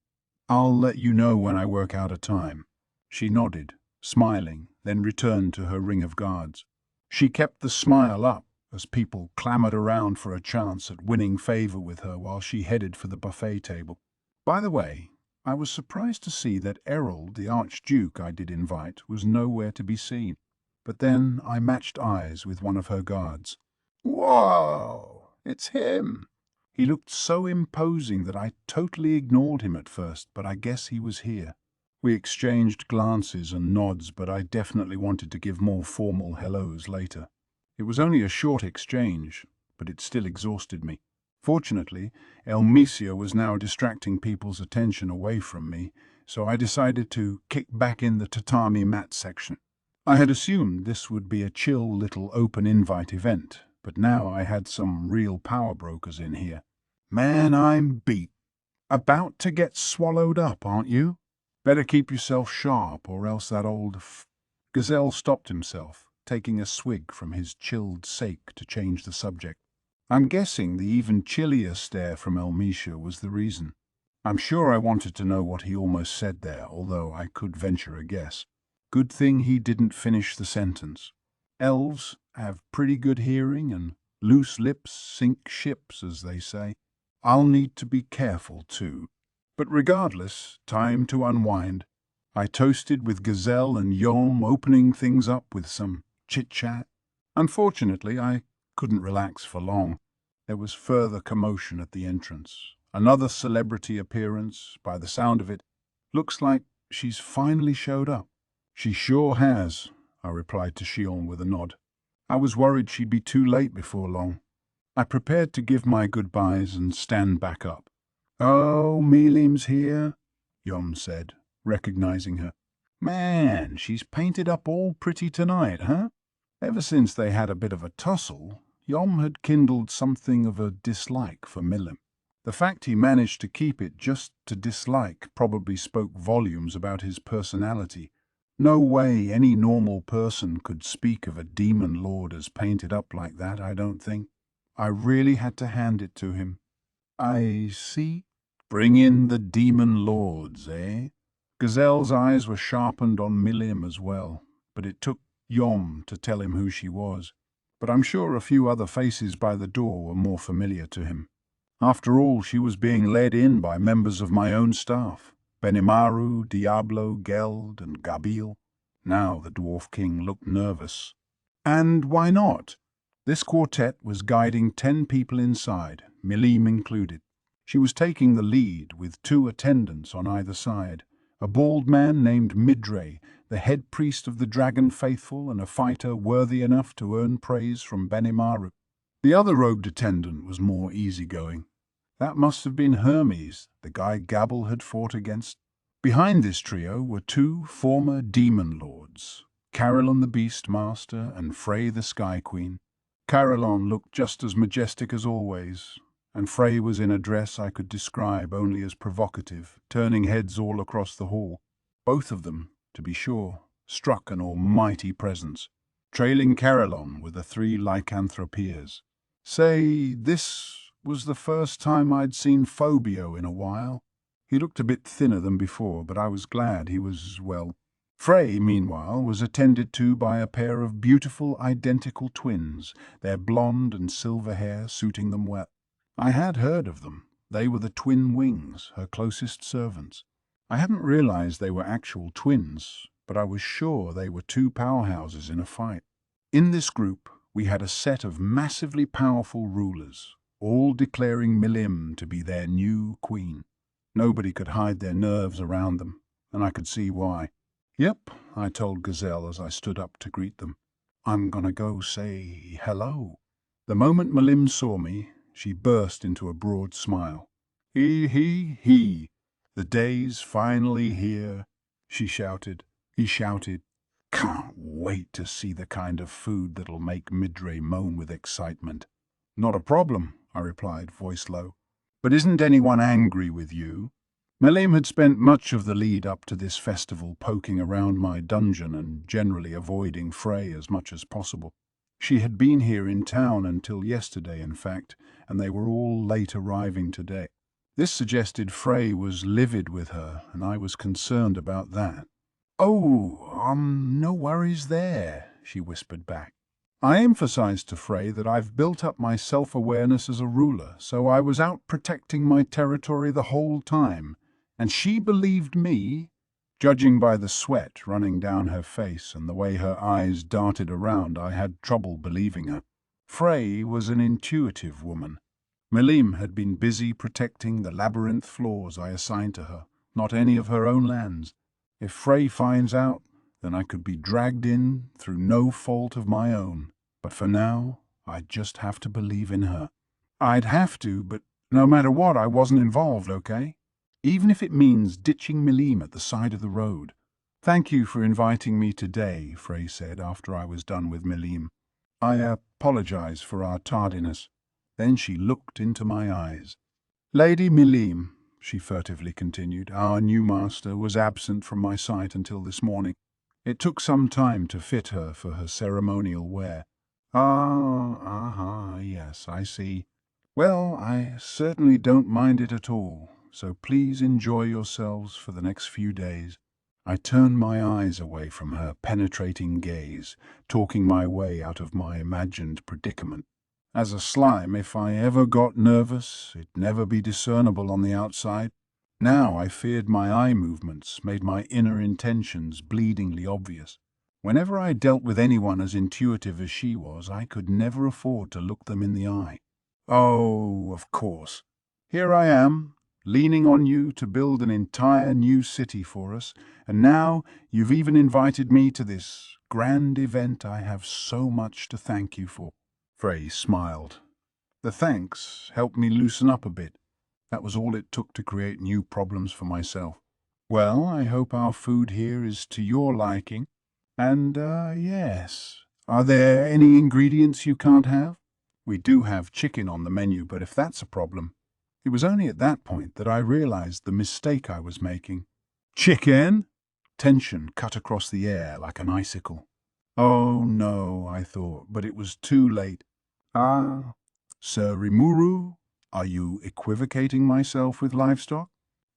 "I'll let you know when I work out a time." She nodded, smiling, then returned to her ring of guards. She kept the smile up as people clamored around for a chance at winning favor with her while she headed for the buffet table. By the way, I was surprised to see that Errol, the Archduke I did invite, was nowhere to be seen. But then I matched eyes with one of her guards. "Whoa, it's him!" He looked so imposing that I totally ignored him at first, but I guess he was here. We exchanged glances and nods, but I definitely wanted to give more formal hellos later. It was only a short exchange, but it still exhausted me. Fortunately, Elmesia was now distracting people's attention away from me, so I decided to kick back in the tatami mat section. I had assumed this would be a chill little open invite event, but now I had some real power brokers in here. Man, I'm beat. About to get swallowed up, aren't you? Better keep yourself sharp, or else that old Gazelle stopped himself, taking a swig from his chilled sake to change the subject. I'm guessing the even chillier stare from Elmesia was the reason. I'm sure I wanted to know what he almost said there, although I could venture a guess. Good thing he didn't finish the sentence. Elves have pretty good hearing, and loose lips sink ships, as they say. I'll need to be careful, too. But regardless, time to unwind. I toasted with Gazelle and Yom, opening things up with some chit-chat. Unfortunately, I couldn't relax for long. There was further commotion at the entrance. Another celebrity appearance, by the sound of it. Looks like she's finally showed up. "She sure has," I replied to Shion with a nod. I was worried she'd be too late before long. I prepared to give my goodbyes and stand back up. "Oh, Milim's here. Yom said, recognizing her. Man, she's painted up all pretty tonight, huh? Ever since they had a bit of a tussle, Yom had kindled something of a dislike for Milim. The fact he managed to keep it just to dislike probably spoke volumes about his personality. No way any normal person could speak of a demon lord as painted up like that, I don't think. I really had to hand it to him. I see. Bring in the demon lords, eh? Gazelle's eyes were sharpened on Milim as well, but it took Yom to tell him who she was. But I'm sure a few other faces by the door were more familiar to him. After all, she was being led in by members of my own staff, Benimaru, Diablo, Geld, and Gabil. Now the Dwarf King looked nervous. And why not? This quartet was guiding 10 people inside, Milim included. She was taking the lead with 2 attendants on either side, a bald man named Midre, the head priest of the Dragon Faithful and a fighter worthy enough to earn praise from Benimaru. The other robed attendant was more easygoing. That must have been Hermes, the guy Gabble had fought against. Behind this trio were 2 former demon lords, Carillon the Beast Master and Frey the Sky Queen. Carillon looked just as majestic as always, and Frey was in a dress I could describe only as provocative, turning heads all across the hall. Both of them, to be sure, struck an almighty presence. Trailing Carillon were the 3 lycanthropeers. Say, this was the first time I'd seen Phobio in a while. He looked a bit thinner than before, but I was glad he was well. Frey, meanwhile, was attended to by a pair of beautiful identical twins, their blonde and silver hair suiting them well. I had heard of them. They were the Twin Wings, her closest servants. I hadn't realized they were actual twins, but I was sure they were 2 powerhouses in a fight. In this group, we had a set of massively powerful rulers, all declaring Milim to be their new queen. Nobody could hide their nerves around them, and I could see why. Yep, I told Gazelle as I stood up to greet them. I'm gonna go say hello. The moment Milim saw me, she burst into a broad smile. He. The day's finally here, she shouted. He shouted. Can't wait to see the kind of food that'll make Midre moan with excitement. Not a problem, I replied, voice low. But isn't anyone angry with you? Milim had spent much of the lead up to this festival poking around my dungeon and generally avoiding Frey as much as possible. She had been here in town until yesterday, in fact, and they were all late arriving today. This suggested Frey was livid with her, and I was concerned about that. Oh, no worries there, she whispered back. I emphasized to Frey that I've built up my self-awareness as a ruler, so I was out protecting my territory the whole time, and she believed me. Judging by the sweat running down her face and the way her eyes darted around, I had trouble believing her. Frey was an intuitive woman. Milim had been busy protecting the labyrinth floors I assigned to her, not any of her own lands. If Frey finds out, then I could be dragged in through no fault of my own. But for now, I'd just have to believe in her. I'd have to, but no matter what, I wasn't involved, okay? Even if it means ditching Milim at the side of the road. Thank you for inviting me today, Frey said after I was done with Milim. I apologize for our tardiness. Then she looked into my eyes. Lady Milim, she furtively continued, our new master was absent from my sight until this morning. It took some time to fit her for her ceremonial wear. Yes, I see. Well, I certainly don't mind it at all, so please enjoy yourselves for the next few days. I turned my eyes away from her penetrating gaze, talking my way out of my imagined predicament. As a slime, if I ever got nervous, it'd never be discernible on the outside. Now I feared my eye movements made my inner intentions bleedingly obvious. Whenever I dealt with anyone as intuitive as she was, I could never afford to look them in the eye. Oh, of course. Here I am, leaning on you to build an entire new city for us, and now you've even invited me to this grand event I have so much to thank you for. Frey smiled. The thanks helped me loosen up a bit. That was all it took to create new problems for myself. Well, I hope our food here is to your liking. And, yes. Are there any ingredients you can't have? We do have chicken on the menu, but if that's a problem. It was only at that point that I realized the mistake I was making. Chicken? Tension cut across the air like an icicle. Oh no, I thought, but it was too late. Ah, Sir Rimuru, are you equivocating myself with livestock?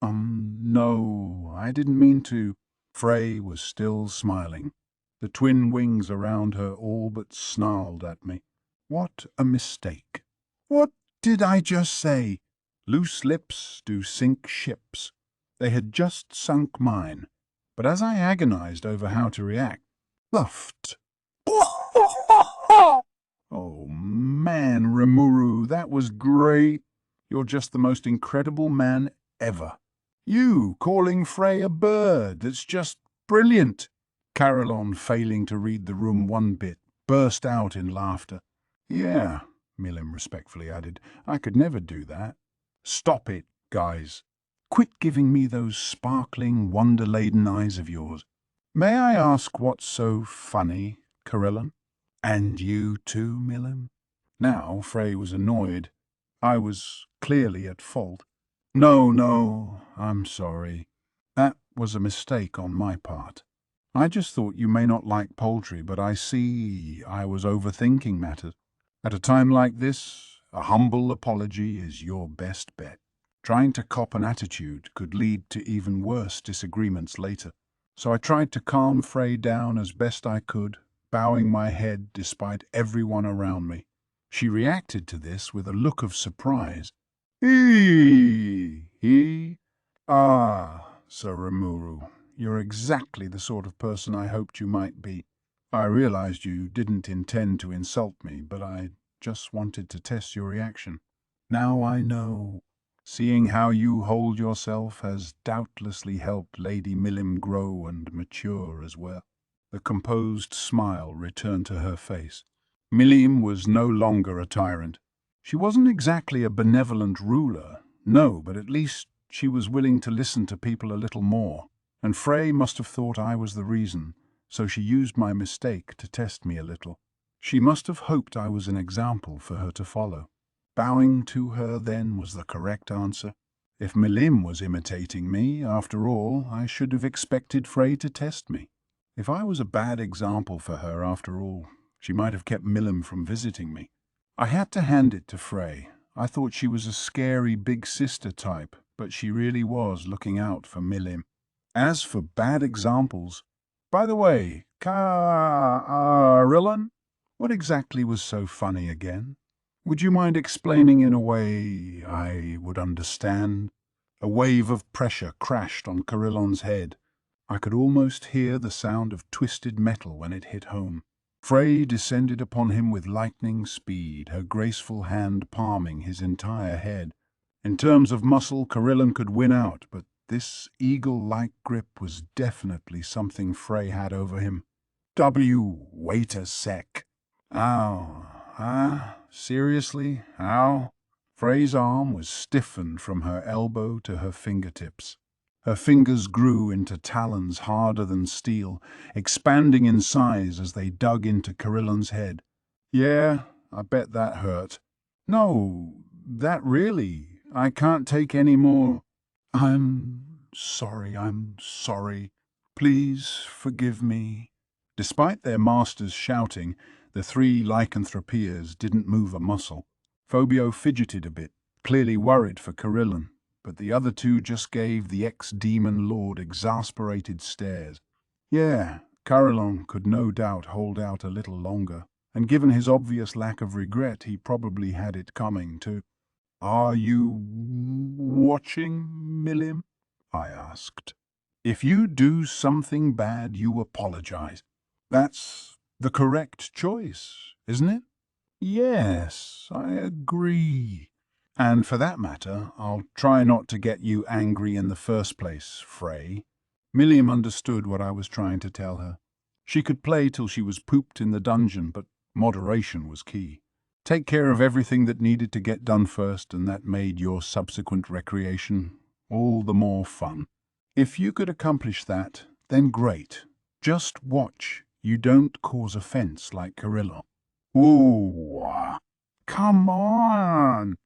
No, I didn't mean to. Frey was still smiling. The twin wings around her all but snarled at me. What a mistake. What did I just say? Loose lips do sink ships. They had just sunk mine. But as I agonized over how to react, puffed. Oh man, Rimuru, that was great. You're just the most incredible man ever. You calling Frey a bird, that's just brilliant. Carolon, failing to read the room one bit, burst out in laughter. Yeah, Milim respectfully added, I could never do that. Stop it, guys. Quit giving me those sparkling, wonder-laden eyes of yours. May I ask what's so funny, Carillon? And you too, Milim? Now Frey was annoyed. I was clearly at fault. No, I'm sorry. That was a mistake on my part. I just thought you may not like poultry, but I see I was overthinking matters. At a time like this, a humble apology is your best bet. Trying to cop an attitude could lead to even worse disagreements later. So I tried to calm Frey down as best I could, bowing my head despite everyone around me. She reacted to this with a look of surprise. Sir Rimuru, you're exactly the sort of person I hoped you might be. I realized you didn't intend to insult me, but I just wanted to test your reaction. Now I know. Seeing how you hold yourself has doubtlessly helped Lady Milim grow and mature as well. The composed smile returned to her face. Milim was no longer a tyrant. She wasn't exactly a benevolent ruler, no, but at least she was willing to listen to people a little more. And Frey must have thought I was the reason, so she used my mistake to test me a little. She must have hoped I was an example for her to follow. Bowing to her, then, was the correct answer. If Milim was imitating me, after all, I should have expected Frey to test me. If I was a bad example for her, after all, she might have kept Milim from visiting me. I had to hand it to Frey. I thought she was a scary big sister type, but she really was looking out for Milim. As for bad examples, by the way, Carillon, what exactly was so funny again? Would you mind explaining in a way I would understand? A wave of pressure crashed on Carillon's head. I could almost hear the sound of twisted metal when it hit home. Frey descended upon him with lightning speed, her graceful hand palming his entire head. In terms of muscle, Carillon could win out, but this eagle-like grip was definitely something Frey had over him. Wait a sec. Ow. Seriously? Ow? Frey's arm was stiffened from her elbow to her fingertips. Her fingers grew into talons harder than steel, expanding in size as they dug into Carillon's head. Yeah, I bet that hurt. No, that really, I can't take any more. I'm sorry. Please forgive me. Despite their masters shouting, the three lycanthropeers didn't move a muscle. Phobio fidgeted a bit, clearly worried for Carillon, but the other two just gave the ex-demon lord exasperated stares. Yeah, Carillon could no doubt hold out a little longer, and given his obvious lack of regret, he probably had it coming too. Are you watching, Milim? I asked. If you do something bad, you apologize. That's the correct choice, isn't it? Yes, I agree. And for that matter, I'll try not to get you angry in the first place, Frey. Milim understood what I was trying to tell her. She could play till she was pooped in the dungeon, but moderation was key. Take care of everything that needed to get done first, and that made your subsequent recreation all the more fun. If you could accomplish that, then great. Just watch. You don't cause offense like Carilla. Ooh, come on.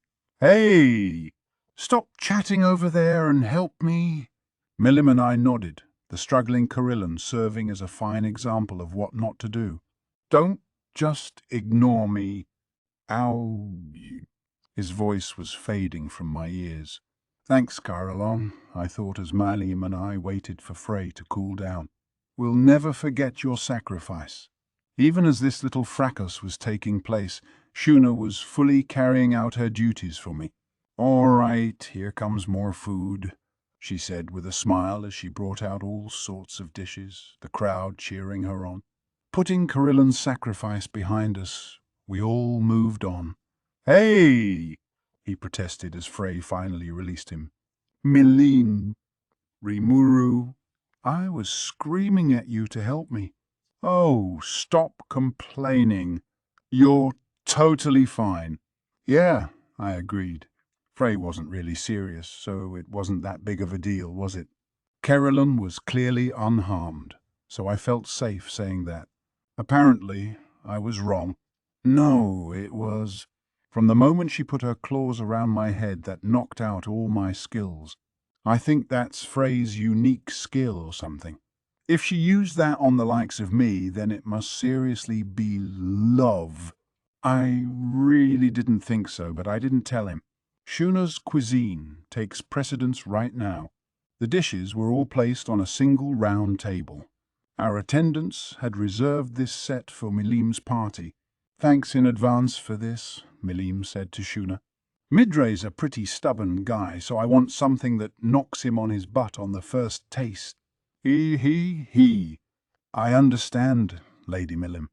Hey, stop chatting over there and help me. Milim and I nodded, the struggling Carillan serving as a fine example of what not to do. Don't just ignore me. Ow. His voice was fading from my ears. Thanks, Carillon, I thought as Malim and I waited for Frey to cool down. We'll never forget your sacrifice. Even as this little fracas was taking place, Shuna was fully carrying out her duties for me. All right, here comes more food, she said with a smile as she brought out all sorts of dishes, the crowd cheering her on. Putting Carillan's sacrifice behind us, we all moved on. Hey, he protested as Frey finally released him. Milim, Rimuru, I was screaming at you to help me. Oh, stop complaining. You're totally fine. Yeah, I agreed. Frey wasn't really serious, so it wasn't that big of a deal, was it? Carolyn was clearly unharmed, so I felt safe saying that. Apparently, I was wrong. No, it was... From the moment she put her claws around my head, that knocked out all my skills. I think that's Frey's unique skill or something. If she used that on the likes of me, then it must seriously be love. I really didn't think so, but I didn't tell him. Shuna's cuisine takes precedence right now. The dishes were all placed on a single round table. Our attendants had reserved this set for Milim's party. Thanks in advance for this, Milim said to Shuna. Midre's a pretty stubborn guy, so I want something that knocks him on his butt on the first taste. He. I understand, Lady Milim.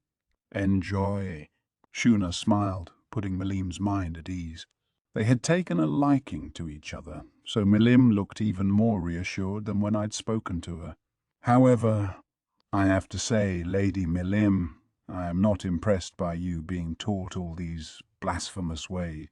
Enjoy. Shuna smiled, putting Milim's mind at ease. They had taken a liking to each other, so Milim looked even more reassured than when I'd spoken to her. However, I have to say, Lady Milim, I am not impressed by you being taught all these blasphemous ways.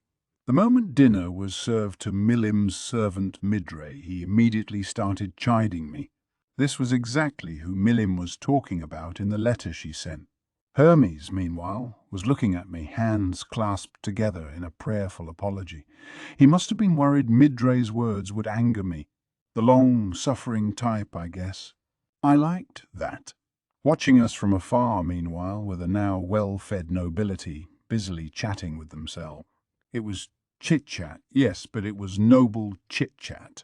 The moment dinner was served to Milim's servant Midre, he immediately started chiding me. This was exactly who Milim was talking about in the letter she sent. Hermes, meanwhile, was looking at me, hands clasped together in a prayerful apology. He must have been worried Midre's words would anger me. The long-suffering type, I guess. I liked that. Watching us from afar, meanwhile, were the now well-fed nobility, busily chatting with themselves. It was chit-chat, yes, but it was noble chit-chat.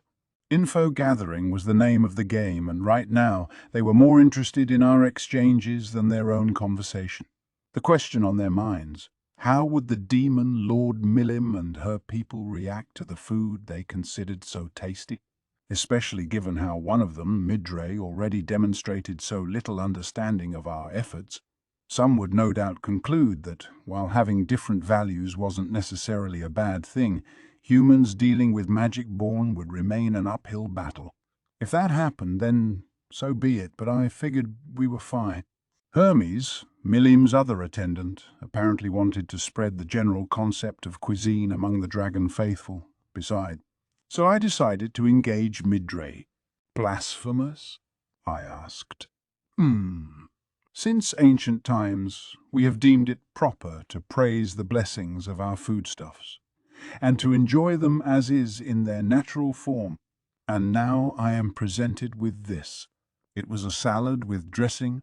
Info-gathering was the name of the game, and right now they were more interested in our exchanges than their own conversation. The question on their minds, how would the demon Lord Milim and her people react to the food they considered so tasty? Especially given how one of them, Midre, already demonstrated so little understanding of our efforts. Some would no doubt conclude that, while having different values wasn't necessarily a bad thing, humans dealing with magic-born would remain an uphill battle. If that happened, then so be it, but I figured we were fine. Hermes, Milim's other attendant, apparently wanted to spread the general concept of cuisine among the dragon faithful, beside. So I decided to engage Midre. Blasphemous? I asked. Since ancient times, we have deemed it proper to praise the blessings of our foodstuffs, and to enjoy them as is in their natural form. And now I am presented with this. It was a salad with dressing.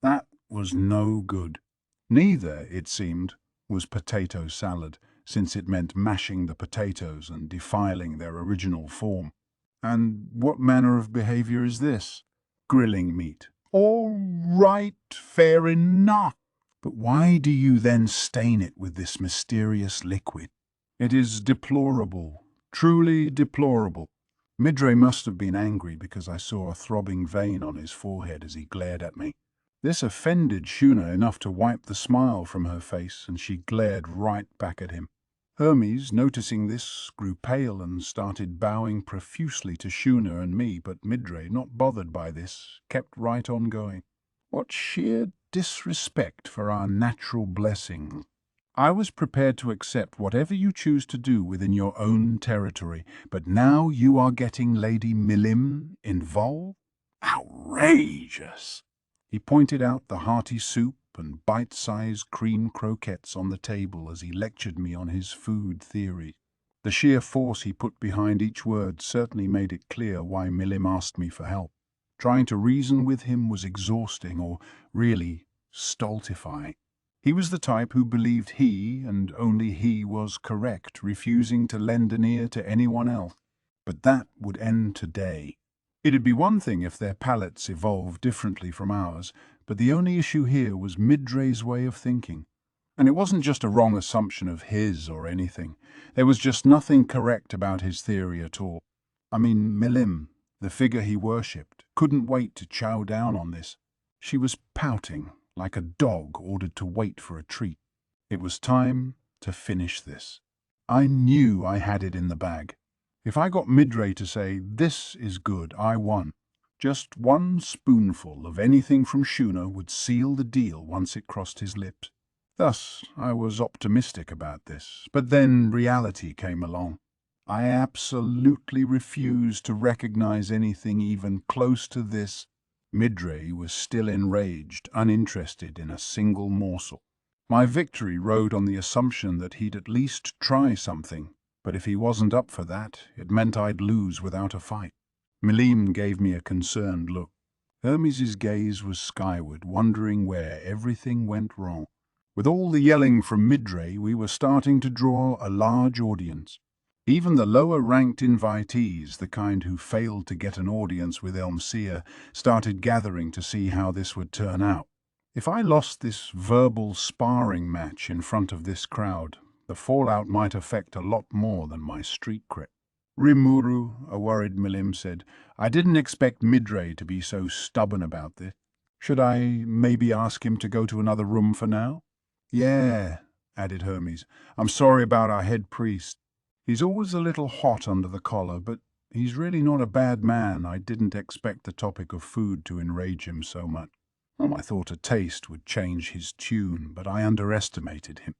That was no good. Neither, it seemed, was potato salad, since it meant mashing the potatoes and defiling their original form. And what manner of behavior is this? Grilling meat. All right, fair enough. But why do you then stain it with this mysterious liquid? It is deplorable, truly deplorable. Midre must have been angry because I saw a throbbing vein on his forehead as he glared at me. This offended Shuna enough to wipe the smile from her face, and she glared right back at him. Hermes, noticing this, grew pale and started bowing profusely to Shuna and me, but Midre, not bothered by this, kept right on going. What sheer disrespect for our natural blessing. I was prepared to accept whatever you choose to do within your own territory, but now you are getting Lady Milim involved? Outrageous! He pointed out the hearty soup and bite-sized cream croquettes on the table as he lectured me on his food theory. The sheer force he put behind each word certainly made it clear why Milim asked me for help. Trying to reason with him was exhausting, or really stultifying. He was the type who believed he, and only he, was correct, refusing to lend an ear to anyone else. But that would end today. It'd be one thing if their palates evolved differently from ours, but the only issue here was Midray's way of thinking. And it wasn't just a wrong assumption of his or anything. There was just nothing correct about his theory at all. I mean, Milim, the figure he worshipped, couldn't wait to chow down on this. She was pouting, like a dog ordered to wait for a treat. It was time to finish this. I knew I had it in the bag. If I got Midray to say, "This is good, I won," just one spoonful of anything from Shuna would seal the deal once it crossed his lips. Thus, I was optimistic about this, but then reality came along. I absolutely refused to recognize anything even close to this. Midray was still enraged, uninterested in a single morsel. My victory rode on the assumption that he'd at least try something, but if he wasn't up for that, it meant I'd lose without a fight. Milim gave me a concerned look. Hermes's gaze was skyward, wondering where everything went wrong. With all the yelling from Midray, we were starting to draw a large audience. Even the lower-ranked invitees, the kind who failed to get an audience with Elmseer, started gathering to see how this would turn out. If I lost this verbal sparring match in front of this crowd, the fallout might affect a lot more than my street cred. "Rimuru," a worried Milim said, "I didn't expect Midray to be so stubborn about this. Should I maybe ask him to go to another room for now?" "Yeah," added Hermes. "I'm sorry about our head priest. He's always a little hot under the collar, but he's really not a bad man. I didn't expect the topic of food to enrage him so much. I thought a taste would change his tune, but I underestimated him.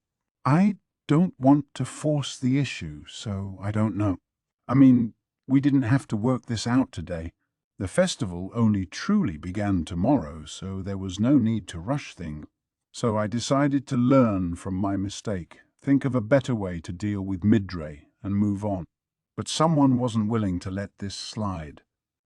I don't want to force the issue, so I don't know. I mean, we didn't have to work this out today. The festival only truly began tomorrow, so there was no need to rush things. So I decided to learn from my mistake, think of a better way to deal with Midray, and move on. But someone wasn't willing to let this slide.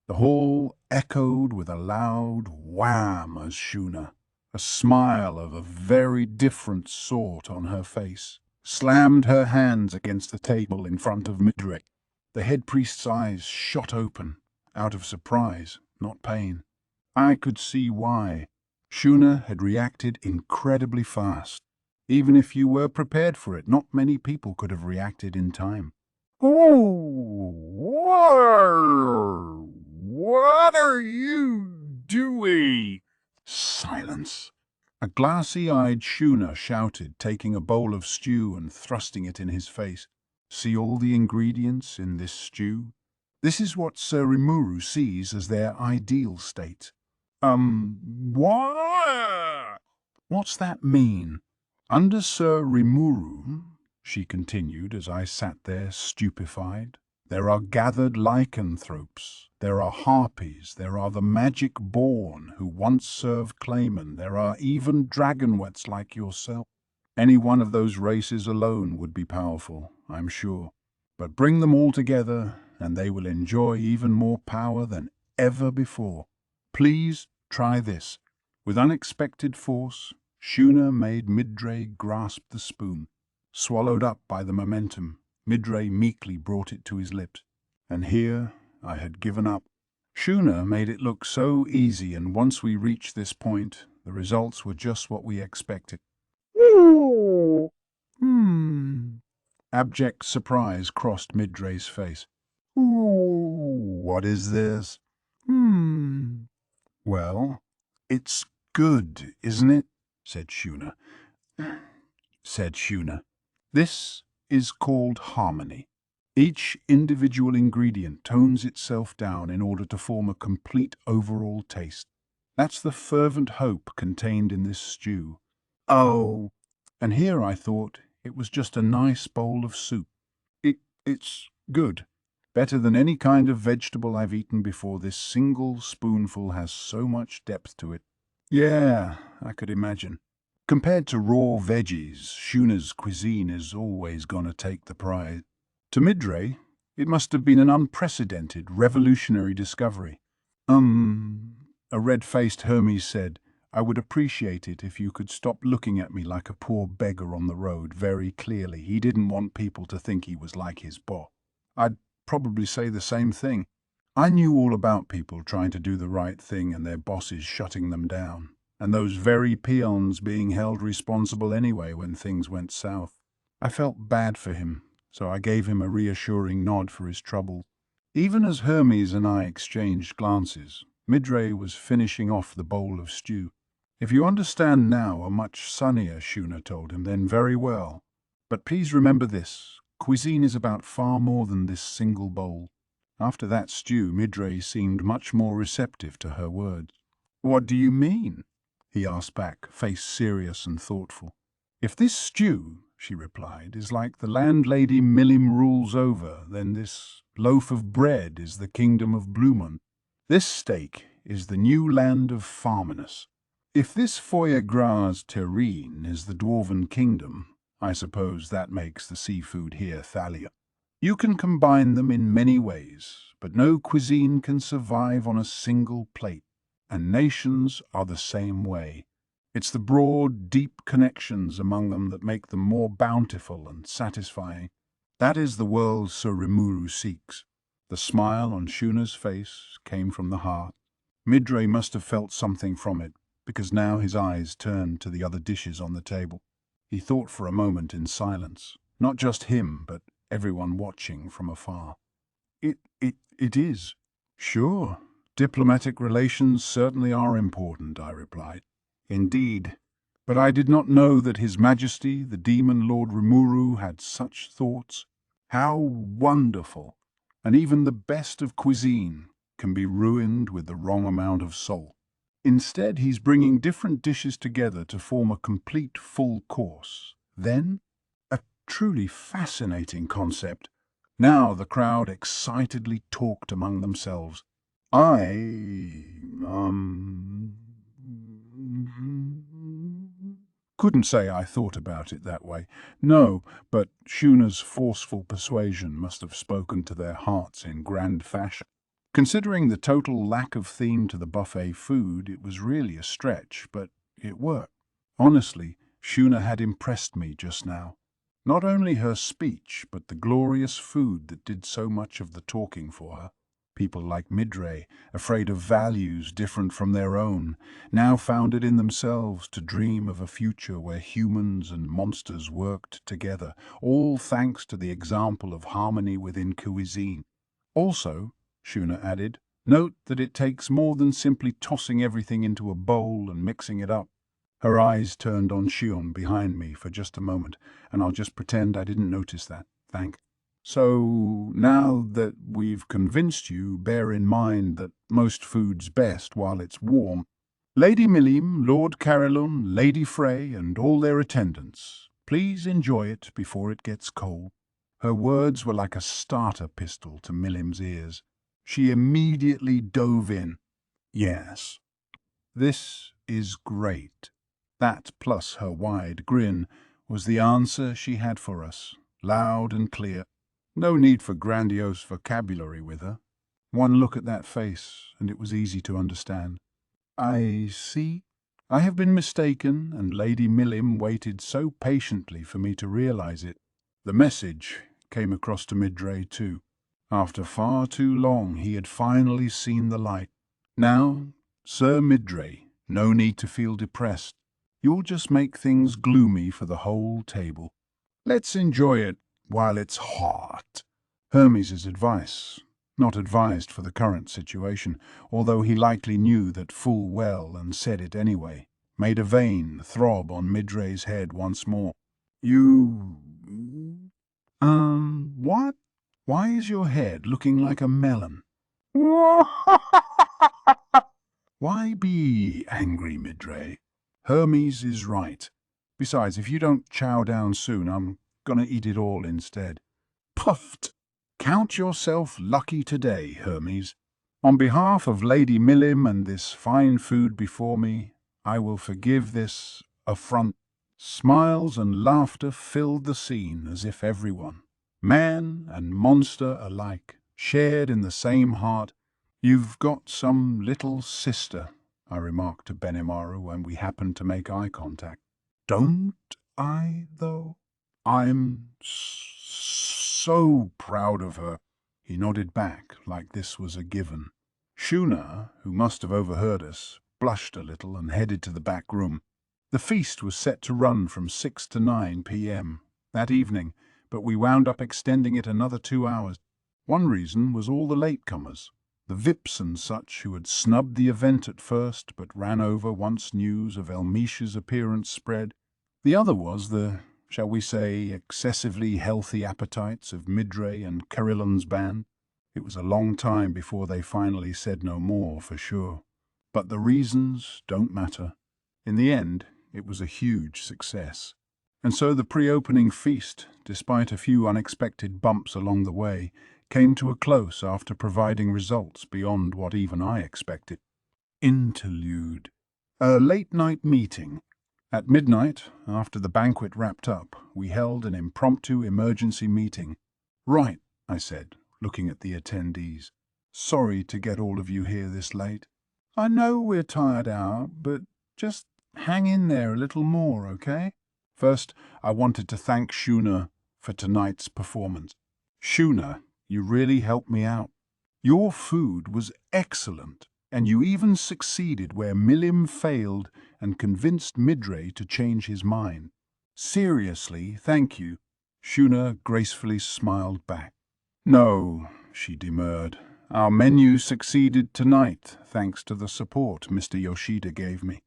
The hall echoed with a loud wham as Shuna, a smile of a very different sort on her face, slammed her hands against the table in front of Midray. The head priest's eyes shot open, out of surprise, not pain. I could see why. Shuna had reacted incredibly fast. Even if you were prepared for it, not many people could have reacted in time. "Oh, what are you doing?" Silence. A glassy-eyed Shuna shouted, taking a bowl of stew and thrusting it in his face. "See all the ingredients in this stew? This is what Sir Rimuru sees as their ideal state." What? "What's that mean?" "Under Sir Rimuru," she continued as I sat there stupefied, "there are gathered lycanthropes, there are harpies, there are the magic-born who once served Clayman, there are even dragonwets like yourself. Any one of those races alone would be powerful, I'm sure. But bring them all together, and they will enjoy even more power than ever before. Please try this." With unexpected force, Shuna made Midray grasp the spoon. Swallowed up by the momentum, Midray meekly brought it to his lips. And here I had given up. Shuna made it look so easy, and once we reached this point, the results were just what we expected. "Ooh. Abject surprise crossed Midray's face. "Ooh, what is this?" "Well, it's good, isn't it?" said Shuna. "This is called harmony. Each individual ingredient tones itself down in order to form a complete overall taste. That's the fervent hope contained in this stew." "Oh, And here I thought it was just a nice bowl of soup. It's good. Better than any kind of vegetable I've eaten before. This single spoonful has so much depth to it. Yeah, I could imagine. Compared to raw veggies, Shuna's cuisine is always gonna take the prize. To Midray, it must have been an unprecedented, revolutionary discovery. A red-faced Hermes said, I would appreciate it if you could stop looking at me like a poor beggar on the road. Very clearly, he didn't want people to think he was like his boss. I'd probably say the same thing. I knew all about people trying to do the right thing and their bosses shutting them down, and those very peons being held responsible anyway when things went south. I felt bad for him, so I gave him a reassuring nod for his trouble. Even as Hermes and I exchanged glances, Midray was finishing off the bowl of stew. If you understand now a much sunnier, Shuna told him, then very well. But please remember this, cuisine is about far more than this single bowl. After that stew, Midray seemed much more receptive to her words. What do you mean? He asked back, face serious and thoughtful. If this stew, she replied, is like the landlady Milim rules over, then this loaf of bread is the kingdom of Blumont. This steak is the new land of Farminus. If this foie gras terrine is the dwarven kingdom, I suppose that makes the seafood here Thalia. You can combine them in many ways, but no cuisine can survive on a single plate, and nations are the same way. It's the broad, deep connections among them that make them more bountiful and satisfying. That is the world Sir Rimuru seeks. The smile on Shuna's face came from the heart. Midray must have felt something from it, because now his eyes turned to the other dishes on the table. He thought for a moment in silence, not just him, but everyone watching from afar. It is. Sure, diplomatic relations certainly are important, I replied. Indeed, but I did not know that His Majesty, the Demon Lord Rimuru, had such thoughts. How wonderful! And even the best of cuisine can be ruined with the wrong amount of salt. Instead, he's bringing different dishes together to form a complete full course. Then, a truly fascinating concept. Now the crowd excitedly talked among themselves. Couldn't say I thought about it that way. No, but Shuna's forceful persuasion must have spoken to their hearts in grand fashion. Considering the total lack of theme to the buffet food, it was really a stretch, but it worked. Honestly, Shuna had impressed me just now. Not only her speech, but the glorious food that did so much of the talking for her. People like Midray, afraid of values different from their own, now found it in themselves to dream of a future where humans and monsters worked together, all thanks to the example of harmony within cuisine. Also, Shuna added, note that it takes more than simply tossing everything into a bowl and mixing it up. Her eyes turned on Shion behind me for just a moment, and I'll just pretend I didn't notice that. Thank. So, now that we've convinced you, bear in mind that most food's best while it's warm. Lady Milim, Lord Carillon, Lady Frey, and all their attendants, please enjoy it before it gets cold. Her words were like a starter pistol to Milim's ears. She immediately dove in. Yes, this is great. That, plus her wide grin, was the answer she had for us, loud and clear. No need for grandiose vocabulary with her. One look at that face, and it was easy to understand. I see. I have been mistaken, and Lady Milim waited so patiently for me to realize it. The message came across to Midray too. After far too long, he had finally seen the light. Now, Sir Midray, no need to feel depressed. You'll just make things gloomy for the whole table. Let's enjoy it while it's hot. Hermes' advice, not advised for the current situation, although he likely knew that full well and said it anyway, made a vein throb on Midray's head once more. What? Why is your head looking like a melon? Why be angry, Midray? Hermes is right. Besides, if you don't chow down soon, I'm gonna eat it all instead." Puffed. "Count yourself lucky today, Hermes. On behalf of Lady Millim and this fine food before me, I will forgive this affront." Smiles and laughter filled the scene as if everyone, man and monster alike, shared in the same heart. "You've got some little sister," I remarked to Benimaru when we happened to make eye contact. "Don't I, though? I'm so proud of her." He nodded back like this was a given. Shuna, who must have overheard us, blushed a little and headed to the back room. The feast was set to run from 6 to 9 p.m. that evening, but we wound up extending it another 2 hours. One reason was all the latecomers, the VIPs and such who had snubbed the event at first but ran over once news of Elmisha's appearance spread. The other was the, shall we say, excessively healthy appetites of Midre and Carillon's band. It was a long time before they finally said no more, for sure. But the reasons don't matter. In the end, it was a huge success. And so the pre-opening feast, despite a few unexpected bumps along the way, came to a close after providing results beyond what even I expected. Interlude. A late-night meeting. At midnight, after the banquet wrapped up, we held an impromptu emergency meeting. "Right," I said, looking at the attendees. "Sorry to get all of you here this late. I know we're tired out, but just hang in there a little more, okay? First, I wanted to thank Shuna for tonight's performance. Shuna, you really helped me out. Your food was excellent, and you even succeeded where Millim failed and convinced Midre to change his mind. Seriously, thank you." Shuna gracefully smiled back. "No," she demurred. "Our menu succeeded tonight, thanks to the support Mr. Yoshida gave me.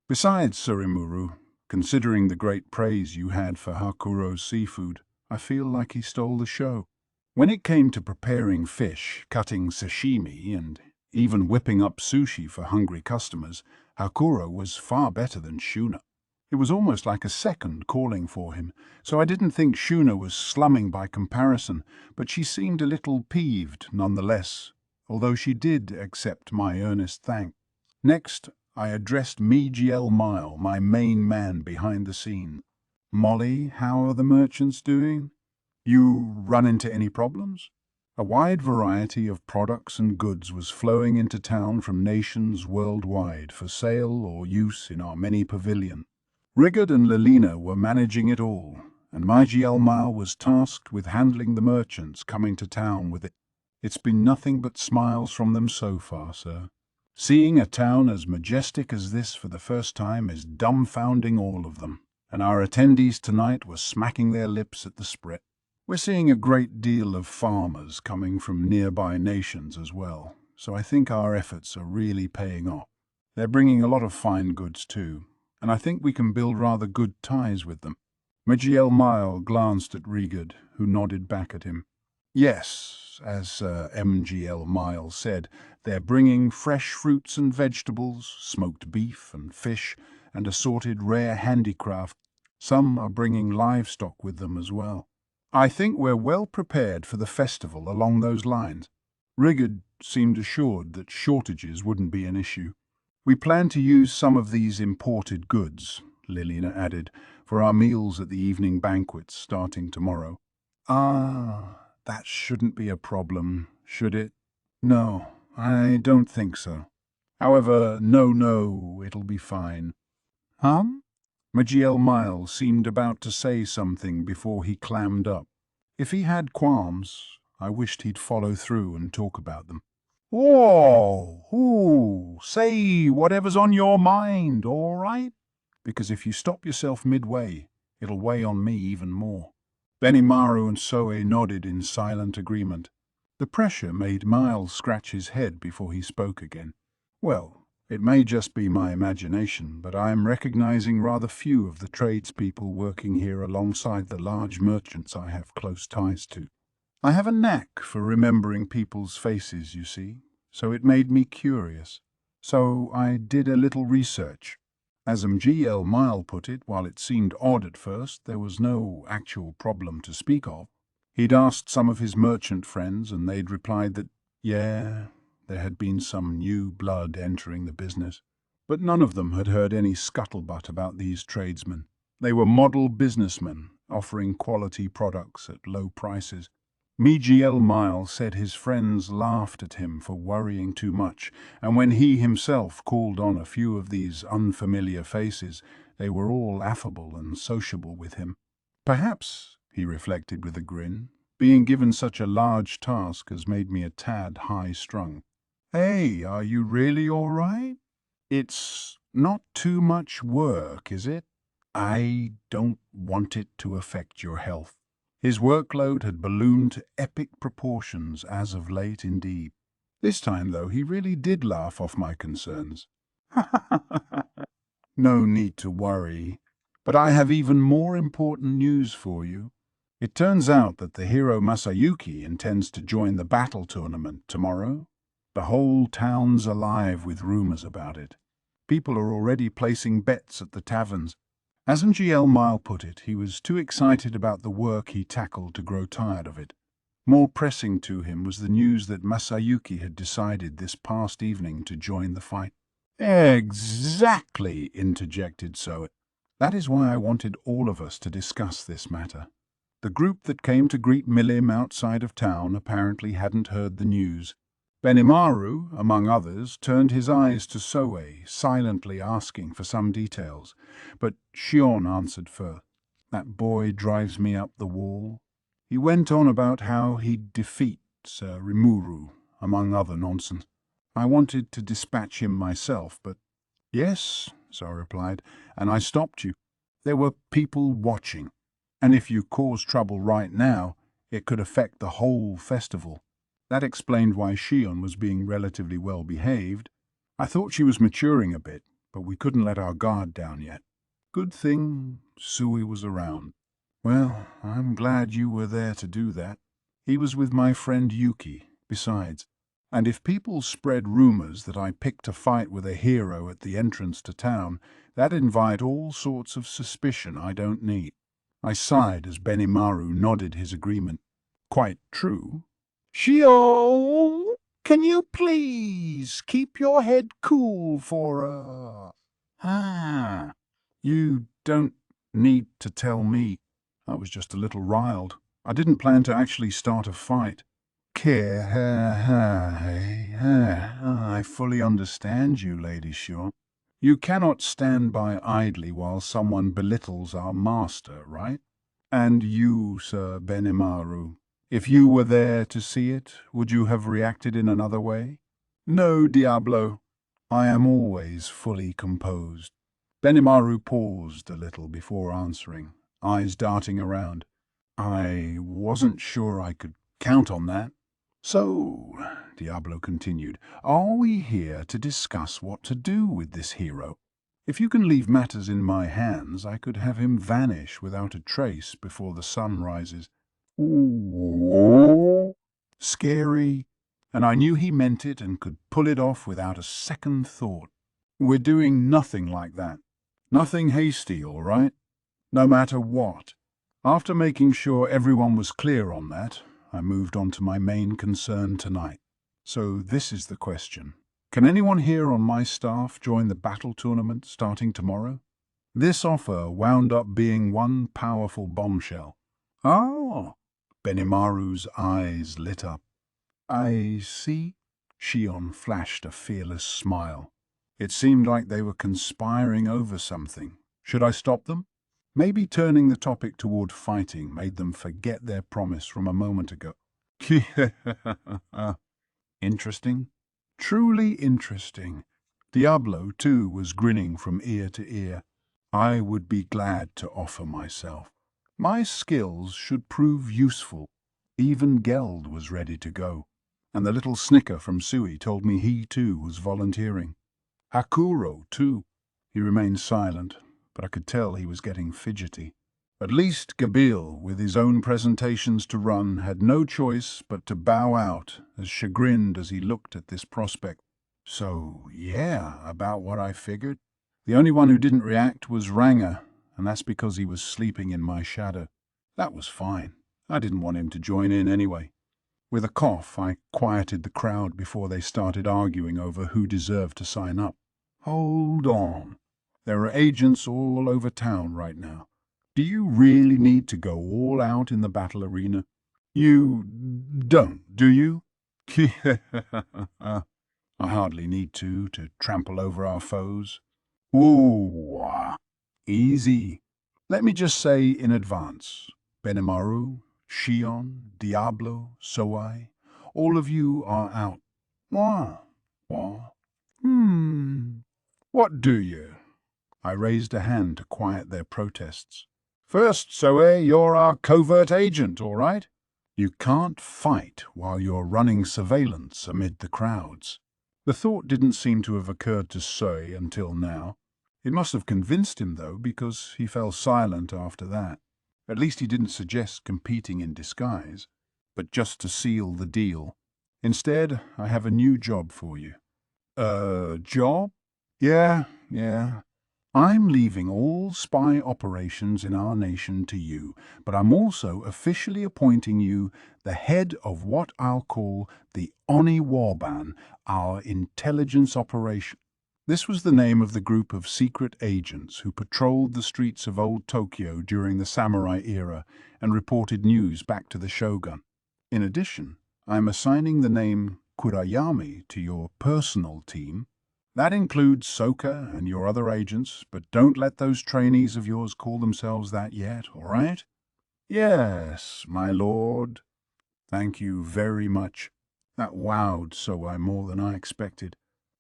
Besides, Surimuru, considering the great praise you had for Hakuro's seafood, I feel like he stole the show. When it came to preparing fish, cutting sashimi, and even whipping up sushi for hungry customers, Hakuro was far better than Shuna. It was almost like a second calling for him, so I didn't think Shuna was slumming by comparison, but she seemed a little peeved nonetheless, although she did accept my earnest thanks. Next, I addressed Mijiel Mile, my main man behind the scene. "Molly, how are the merchants doing? You run into any problems?" A wide variety of products and goods was flowing into town from nations worldwide for sale or use in our many pavilions. Rigard and Lelina were managing it all, and Mijiel Mile was tasked with handling the merchants coming to town with it. It's been nothing but smiles from them so far, sir. Seeing a town as majestic as this for the first time is dumbfounding all of them, and our attendees tonight were smacking their lips at the spread. We're seeing a great deal of farmers coming from nearby nations as well, so I think our efforts are really paying off. They're bringing a lot of fine goods too, and I think we can build rather good ties with them." Mijiel Mile glanced at Rigard, who nodded back at him. "Yes, as MGL Mile said, they're bringing fresh fruits and vegetables, smoked beef and fish, and assorted rare handicraft. Some are bringing livestock with them as well. I think we're well prepared for the festival along those lines." Rigard seemed assured that shortages wouldn't be an issue. "We plan to use some of these imported goods," Lilina added, "for our meals at the evening banquets starting tomorrow." "Ah, that shouldn't be a problem, should it?" "No, I don't think so. However, no, it'll be fine." Mijiel Mile seemed about to say something before he clammed up. If he had qualms, I wished he'd follow through and talk about them. "Whoa, say whatever's on your mind, all right? Because if you stop yourself midway, it'll weigh on me even more." Benimaru and Soe nodded in silent agreement. The pressure made Miles scratch his head before he spoke again. "Well, it may just be my imagination, but I am recognizing rather few of the tradespeople working here alongside the large merchants I have close ties to. I have a knack for remembering people's faces, you see, so it made me curious. So I did a little research." As MGL Mile put it, while it seemed odd at first, there was no actual problem to speak of. He'd asked some of his merchant friends, and they'd replied that, yeah, there had been some new blood entering the business. But none of them had heard any scuttlebutt about these tradesmen. They were model businessmen, offering quality products at low prices. MGL Mile said his friends laughed at him for worrying too much, and when he himself called on a few of these unfamiliar faces, they were all affable and sociable with him. Perhaps, he reflected with a grin, being given such a large task has made me a tad high-strung. Hey, are you really all right? It's not too much work, is it? I don't want it to affect your health. His workload had ballooned to epic proportions as of late indeed. This time, though, he really did laugh off my concerns. No need to worry, but I have even more important news for you. It turns out that the hero Masayuki intends to join the battle tournament tomorrow. The whole town's alive with rumors about it. People are already placing bets at the taverns. As MGL Mile put it, he was too excited about the work he tackled to grow tired of it. More pressing to him was the news that Masayuki had decided this past evening to join the fight. Exactly, interjected Soet. That is why I wanted all of us to discuss this matter. The group that came to greet Milim outside of town apparently hadn't heard the news. Benimaru, among others, turned his eyes to Soe, silently asking for some details, but Shion answered first. That boy drives me up the wall. He went on about how he'd defeat Sir Rimuru, among other nonsense. I wanted to dispatch him myself, but— Yes, So replied, and I stopped you. There were people watching, and if you cause trouble right now, it could affect the whole festival. That explained why Shion was being relatively well behaved. I thought she was maturing a bit, but we couldn't let our guard down yet. Good thing Sui was around. Well, I'm glad you were there to do that. He was with my friend Yuki, besides. And if people spread rumors that I picked a fight with a hero at the entrance to town, that'd invite all sorts of suspicion I don't need. I sighed as Benimaru nodded his agreement. Quite true. Shio, can you please keep your head cool for You don't need to tell me. I was just a little riled. I didn't plan to actually start a fight. I fully understand you, Lady Shio. You cannot stand by idly while someone belittles our master, right? And you, Sir Benimaru, if you were there to see it, would you have reacted in another way? No, Diablo. I am always fully composed. Benimaru paused a little before answering, eyes darting around. I wasn't sure I could count on that. So, Diablo continued, are we here to discuss what to do with this hero? If you can leave matters in my hands, I could have him vanish without a trace before the sun rises. Ooh. Scary, and I knew he meant it and could pull it off without a second thought. We're doing nothing like that. Nothing hasty, all right? No matter what. After making sure everyone was clear on that, I moved on to my main concern tonight. So this is the question. Can anyone here on my staff join the battle tournament starting tomorrow? This offer wound up being one powerful bombshell. Oh, Benimaru's eyes lit up. I see. Shion flashed a fearless smile. It seemed like they were conspiring over something. Should I stop them? Maybe turning the topic toward fighting made them forget their promise from a moment ago. Interesting. Truly interesting. Diablo, too, was grinning from ear to ear. I would be glad to offer myself. My skills should prove useful. Even Geld was ready to go, and the little snicker from Sui told me he, too, was volunteering. Hakuro, too. He remained silent, but I could tell he was getting fidgety. At least Gabil, with his own presentations to run, had no choice but to bow out, as chagrined as he looked at this prospect. So, yeah, about what I figured. The only one who didn't react was Ranger, and that's because he was sleeping in my shadow. That was fine. I didn't want him to join in anyway. With a cough, I quieted the crowd before they started arguing over who deserved to sign up. Hold on. There are agents all over town right now. Do you really need to go all out in the battle arena? You don't, do you? I hardly need to trample over our foes. Ooh, easy. Let me just say in advance, Benimaru, Shion, Diablo, Soai, all of you are out. What? What do you? I raised a hand to quiet their protests. First, Soai, you're our covert agent, all right? You can't fight while you're running surveillance amid the crowds. The thought didn't seem to have occurred to Soai until now. It must have convinced him, though, because he fell silent after that. At least he didn't suggest competing in disguise, but just to seal the deal. Instead, I have a new job for you. Job? Yeah. I'm leaving all spy operations in our nation to you, but I'm also officially appointing you the head of what I'll call the Oni Warban, our intelligence operation. This was the name of the group of secret agents who patrolled the streets of old Tokyo during the samurai era and reported news back to the shogun. In addition, I'm assigning the name Kurayami to your personal team. That includes Soka and your other agents, but don't let those trainees of yours call themselves that yet, all right? Yes, my lord. Thank you very much. That wowed Soai more than I expected.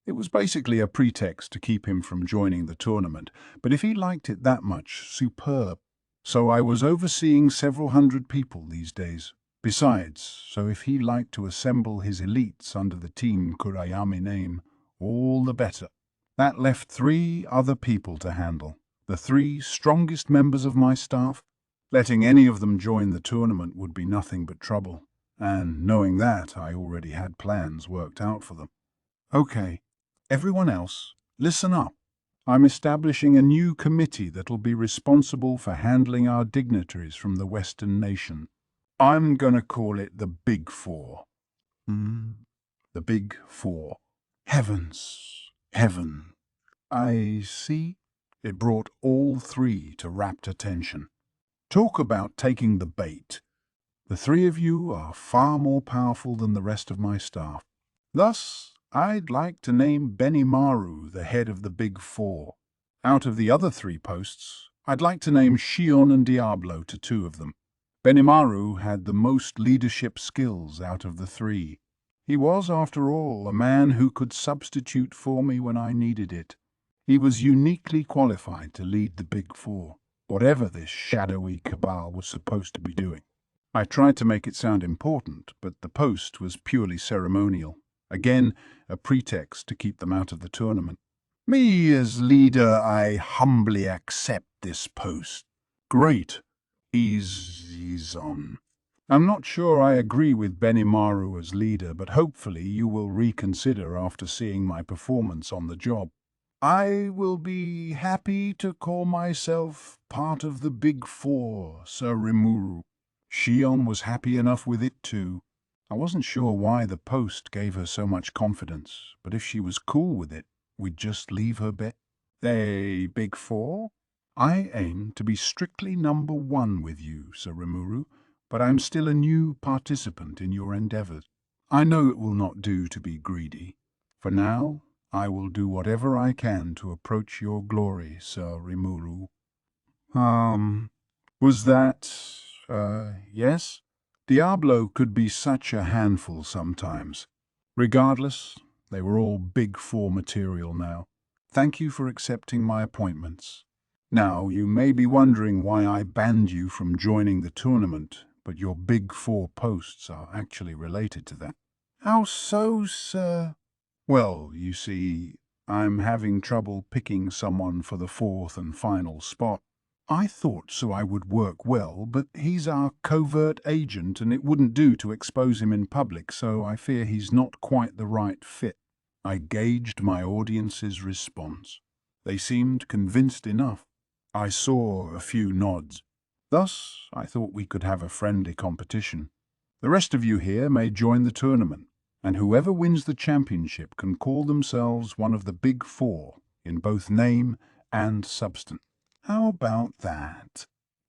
It was basically a pretext to keep him from joining the tournament, but if he liked it that much, superb. So I was overseeing several hundred people these days. Besides, so if he liked to assemble his elites under the Team Kurayami name, all the better. That left 3 other people to handle, the 3 strongest members of my staff. Letting any of them join the tournament would be nothing but trouble, and knowing that, I already had plans worked out for them. Okay, everyone else, listen up. I'm establishing a new committee that'll be responsible for handling our dignitaries from the Western nation. I'm gonna call it the Big Four. The Big Four. Heavens, heaven. I see. It brought all 3 to rapt attention. Talk about taking the bait. The 3 of you are far more powerful than the rest of my staff. Thus, I'd like to name Benimaru the head of the Big Four. Out of the other 3 posts, I'd like to name Shion and Diablo to 2 of them. Benimaru had the most leadership skills out of the 3. He was, after all, a man who could substitute for me when I needed it. He was uniquely qualified to lead the Big Four, whatever this shadowy cabal was supposed to be doing. I tried to make it sound important, but the post was purely ceremonial. Again, a pretext to keep them out of the tournament. Me as leader, I humbly accept this post. Great. He's on. I'm not sure I agree with Benimaru as leader, but hopefully you will reconsider after seeing my performance on the job. I will be happy to call myself part of the Big Four, Sir Rimuru. Shion was happy enough with it too. I wasn't sure why the post gave her so much confidence, but if she was cool with it, we'd just leave her be. They Big Four? I aim to be strictly number 1 with you, Sir Rimuru, but I'm still a new participant in your endeavors. I know it will not do to be greedy. For now, I will do whatever I can to approach your glory, Sir Rimuru. Was that, yes? Diablo could be such a handful sometimes. Regardless, they were all Big Four material now. Thank you for accepting my appointments. Now, you may be wondering why I banned you from joining the tournament, but your Big Four posts are actually related to that. How so, sir? Well, you see, I'm having trouble picking someone for the 4th and final spot. I thought so I would work well, but he's our covert agent and it wouldn't do to expose him in public, so I fear he's not quite the right fit. I gauged my audience's response. They seemed convinced enough. I saw a few nods. Thus, I thought we could have a friendly competition. The rest of you here may join the tournament, and whoever wins the championship can call themselves one of the Big Four in both name and substance. How about that?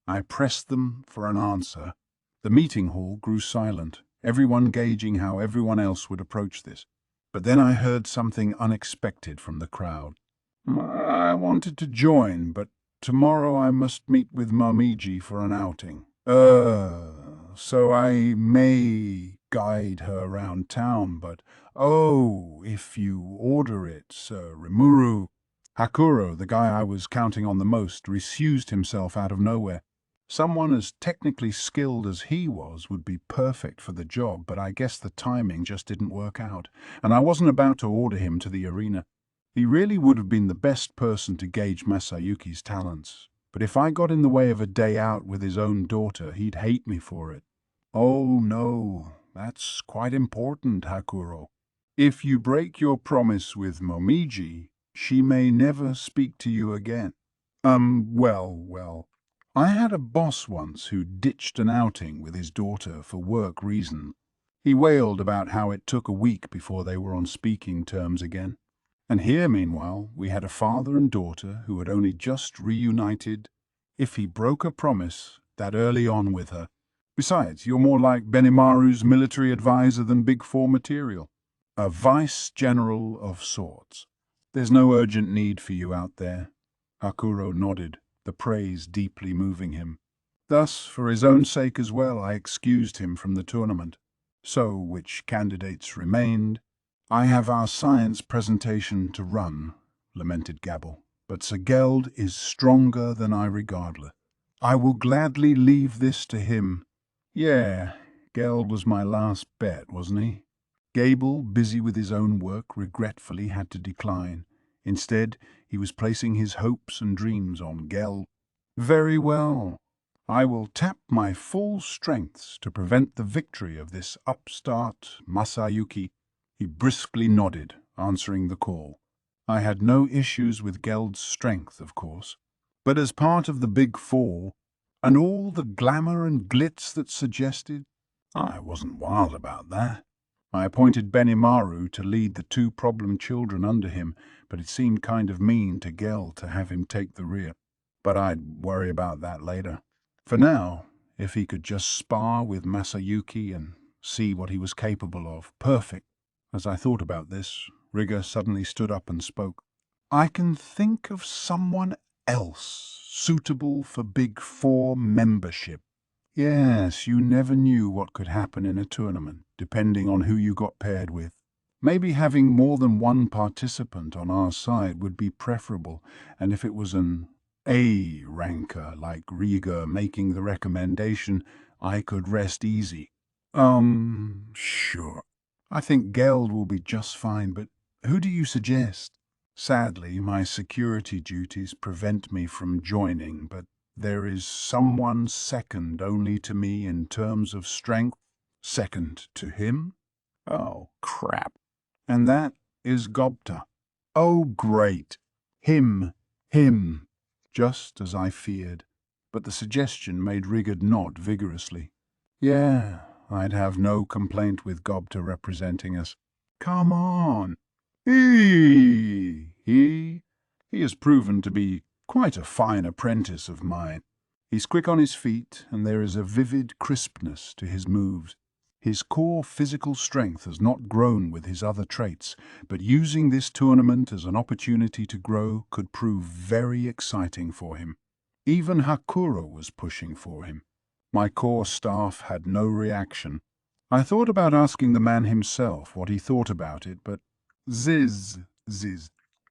I pressed them for an answer. The meeting hall grew silent, everyone gauging how everyone else would approach this. But then I heard something unexpected from the crowd. I wanted to join, but tomorrow I must meet with Momiji for an outing. So I may guide her around town, but if you order it, Sir Rimuru. Hakuro, the guy I was counting on the most, refused himself out of nowhere. Someone as technically skilled as he was would be perfect for the job, but I guess the timing just didn't work out, and I wasn't about to order him to the arena. He really would have been the best person to gauge Masayuki's talents, but if I got in the way of a day out with his own daughter, he'd hate me for it. Oh no, that's quite important, Hakuro. If you break your promise with Momiji, she may never speak to you again. Well. I had a boss once who ditched an outing with his daughter for work reasons. He wailed about how it took a week before they were on speaking terms again. And here, meanwhile, we had a father and daughter who had only just reunited. If he broke a promise that early on with her. Besides, you're more like Benimaru's military advisor than Big Four material. A vice-general of sorts. There's no urgent need for you out there. Hakuro nodded, the praise deeply moving him. Thus, for his own sake as well, I excused him from the tournament. So, which candidates remained? I have our science presentation to run, lamented Gabble, but Sir Geld is stronger than I regardless. I will gladly leave this to him. Yeah, Geld was my last bet, wasn't he? Gable, busy with his own work, regretfully had to decline. Instead, he was placing his hopes and dreams on Geld. Very well. I will tap my full strengths to prevent the victory of this upstart Masayuki. He briskly nodded, answering the call. I had no issues with Geld's strength, of course. But as part of the Big Four, and all the glamour and glitz that suggested, I wasn't wild about that. I appointed Benimaru to lead the two problem children under him, but it seemed kind of mean to Geld to have him take the rear. But I'd worry about that later. For now, if he could just spar with Masayuki and see what he was capable of, perfect. As I thought about this, Rigger suddenly stood up and spoke. I can think of someone else suitable for Big Four membership. Yes, you never knew what could happen in a tournament, depending on who you got paired with. Maybe having more than one participant on our side would be preferable, and if it was an A ranker like Rigger making the recommendation, I could rest easy. Sure. I think Geld will be just fine, but who do you suggest? Sadly, my security duties prevent me from joining, but there is someone second only to me in terms of strength. Second to him? Oh, crap. And that is Gobta. Oh, great. Him. Just as I feared. But the suggestion made Rigger nod vigorously. Yeah, I'd have no complaint with Gobta representing us. Come on. He has proven to be quite a fine apprentice of mine. He's quick on his feet, and there is a vivid crispness to his moves. His core physical strength has not grown with his other traits, but using this tournament as an opportunity to grow could prove very exciting for him. Even Hakuro was pushing for him. My core staff had no reaction. I thought about asking the man himself what he thought about it, but ziz.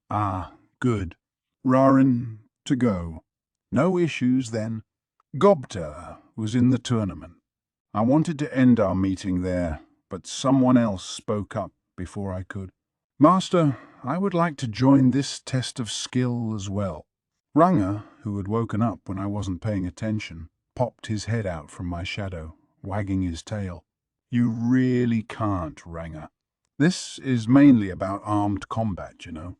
Ah, good. Rarin to go. No issues then. Gobta was in the tournament. I wanted to end our meeting there, but someone else spoke up before I could. Master, I would like to join this test of skill as well. Ranga, who had woken up when I wasn't paying attention, popped his head out from my shadow, wagging his tail. You really can't, Ranga. This is mainly about armed combat, you know.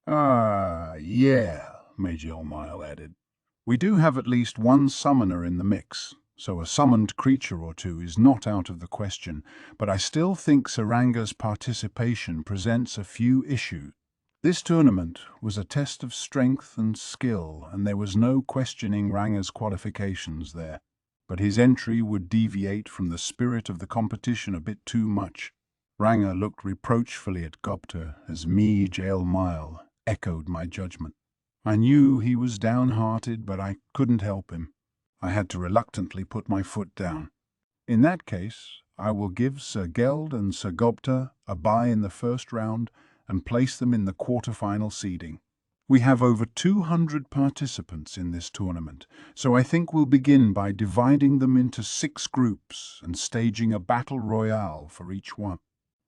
Ah, yeah, Major Elmile added. We do have at least one summoner in the mix, so a summoned creature or two is not out of the question, but I still think Saranga's participation presents a few issues. This tournament was a test of strength and skill, and there was no questioning Ranga's qualifications there. But his entry would deviate from the spirit of the competition a bit too much. Ranga looked reproachfully at Gobta as Mej Elmile echoed my judgment. I knew he was downhearted, but I couldn't help him. I had to reluctantly put my foot down. In that case, I will give Sir Geld and Sir Gobta a bye in the first round and place them in the quarter-final seeding. We have over 200 participants in this tournament, so I think we'll begin by dividing them into 6 groups and staging a battle royale for each one.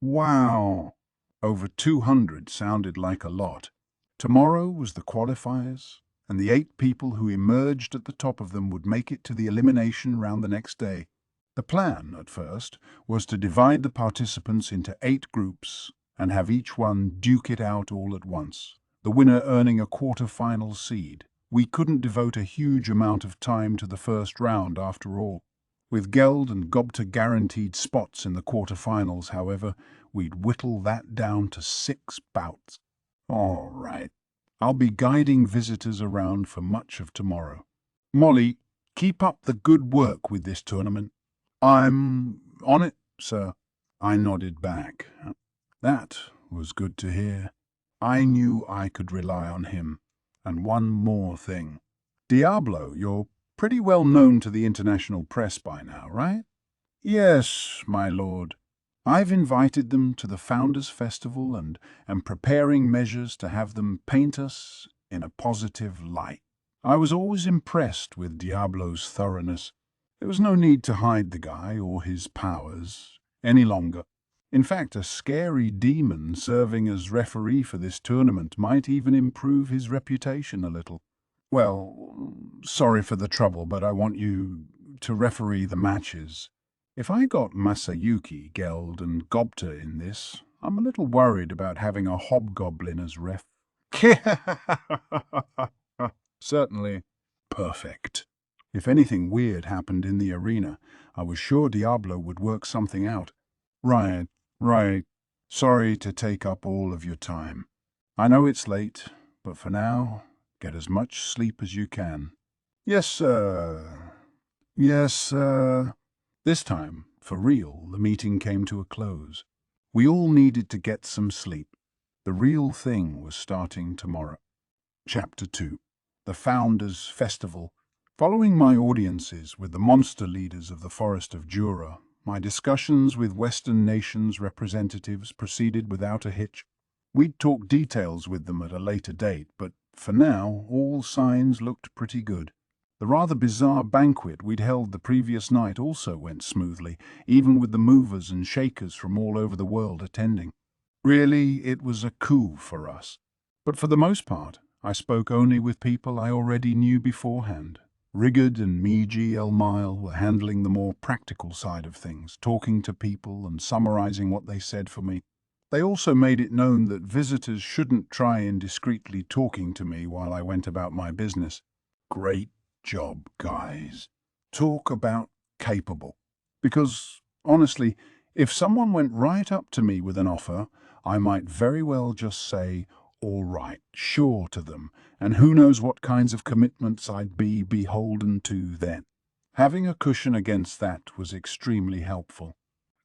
Wow! Over 200 sounded like a lot. Tomorrow was the qualifiers, and the 8 people who emerged at the top of them would make it to the elimination round the next day. The plan, at first, was to divide the participants into 8 groups and have each one duke it out all at once, the winner earning a quarter-final seed. We couldn't devote a huge amount of time to the first round after all. With Geld and Gobta guaranteed spots in the quarter-finals, however, we'd whittle that down to 6 bouts. All right. I'll be guiding visitors around for much of tomorrow. Molly, keep up the good work with this tournament. I'm on it, sir. I nodded back. That was good to hear. I knew I could rely on him. And one more thing. Diablo, you're pretty well known to the international press by now, right? Yes, my lord. I've invited them to the Founders' Festival and am preparing measures to have them paint us in a positive light. I was always impressed with Diablo's thoroughness. There was no need to hide the guy or his powers any longer. In fact, a scary demon serving as referee for this tournament might even improve his reputation a little. Well, sorry for the trouble, but I want you to referee the matches. If I got Masayuki, Geld, and Gobta in this, I'm a little worried about having a hobgoblin as ref. Certainly. Perfect. If anything weird happened in the arena, I was sure Diablo would work something out. Right. Sorry to take up all of your time. I know it's late, but for now, get as much sleep as you can. Yes, sir. Yes, sir. This time, for real, the meeting came to a close. We all needed to get some sleep. The real thing was starting tomorrow. Chapter 2. The Founders' Festival. Following my audiences with the monster leaders of the Forest of Jura, my discussions with Western nations' representatives proceeded without a hitch. We'd talk details with them at a later date, but for now, all signs looked pretty good. The rather bizarre banquet we'd held the previous night also went smoothly, even with the movers and shakers from all over the world attending. Really, it was a coup for us. But for the most part, I spoke only with people I already knew beforehand. Rigard and Mej Elmile were handling the more practical side of things, talking to people and summarizing what they said for me. They also made it known that visitors shouldn't try indiscreetly talking to me while I went about my business. Great job, guys. Talk about capable. Because, honestly, if someone went right up to me with an offer, I might very well just say, all right, sure to them, and who knows what kinds of commitments I'd be beholden to then. Having a cushion against that was extremely helpful.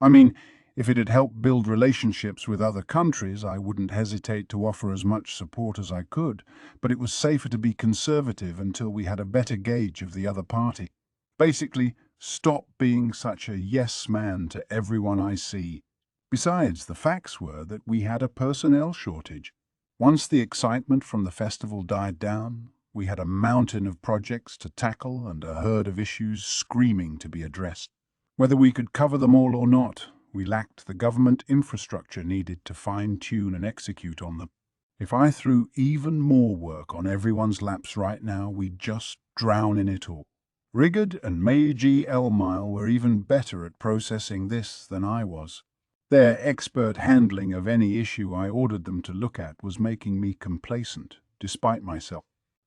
I mean, if it had helped build relationships with other countries, I wouldn't hesitate to offer as much support as I could, but it was safer to be conservative until we had a better gauge of the other party. Basically, stop being such a yes man to everyone I see. Besides, the facts were that we had a personnel shortage. Once the excitement from the festival died down, we had a mountain of projects to tackle and a herd of issues screaming to be addressed. Whether we could cover them all or not, we lacked the government infrastructure needed to fine-tune and execute on them. If I threw even more work on everyone's laps right now, we'd just drown in it all. Rigard and Mej Elmile were even better at processing this than I was. Their expert handling of any issue I ordered them to look at was making me complacent, despite myself.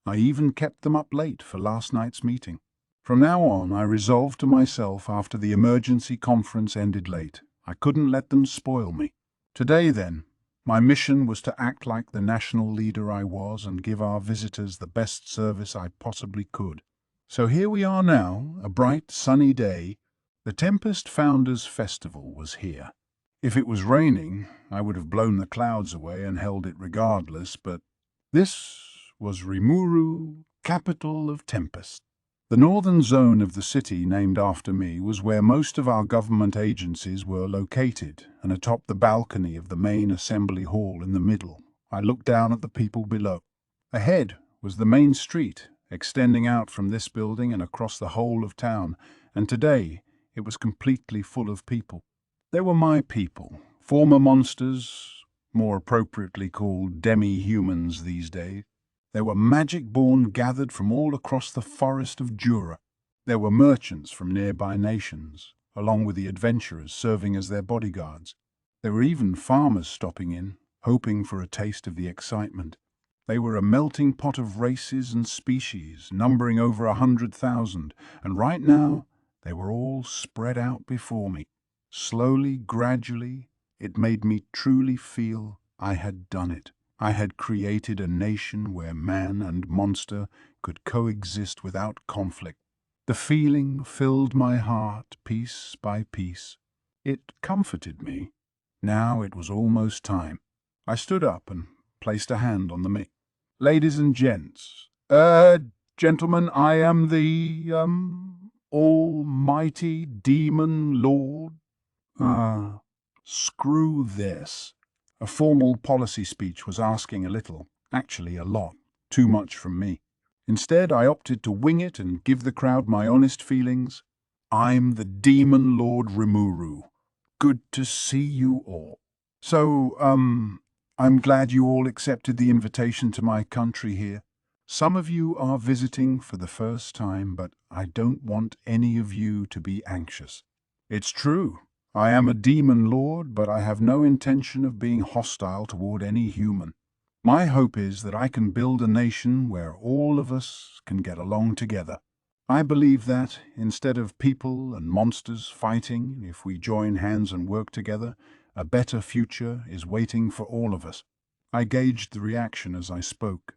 I even kept them up late for last night's meeting. From now on, I resolved to myself after the emergency conference ended late, I couldn't let them spoil me. Today, then, my mission was to act like the national leader I was and give our visitors the best service I possibly could. So here we are now, a bright, sunny day. The Tempest Founders Festival was here. If it was raining, I would have blown the clouds away and held it regardless, but this was Rimuru, capital of Tempest. The northern zone of the city named after me was where most of our government agencies were located, and atop the balcony of the main assembly hall in the middle, I looked down at the people below. Ahead was the main street, extending out from this building and across the whole of town, and today it was completely full of people. They were my people, former monsters, more appropriately called demi-humans these days. They were magic-born gathered from all across the forest of Jura. There were merchants from nearby nations, along with the adventurers serving as their bodyguards. There were even farmers stopping in, hoping for a taste of the excitement. They were a melting pot of races and species, numbering over 100,000, and right now they were all spread out before me. Slowly, gradually, it made me truly feel I had done it. I had created a nation where man and monster could coexist without conflict. The feeling filled my heart piece by piece. It comforted me. Now it was almost time. I stood up and placed a hand on the mic. Ladies and gents, gentlemen, I am the, almighty demon lord. Screw this. A formal policy speech was asking a little, actually a lot, too much from me. Instead, I opted to wing it and give the crowd my honest feelings. I'm the Demon Lord Rimuru. Good to see you all. So, I'm glad you all accepted the invitation to my country here. Some of you are visiting for the first time, but I don't want any of you to be anxious. It's true. I am a demon lord, but I have no intention of being hostile toward any human. My hope is that I can build a nation where all of us can get along together. I believe that, instead of people and monsters fighting, if we join hands and work together, a better future is waiting for all of us. I gauged the reaction as I spoke.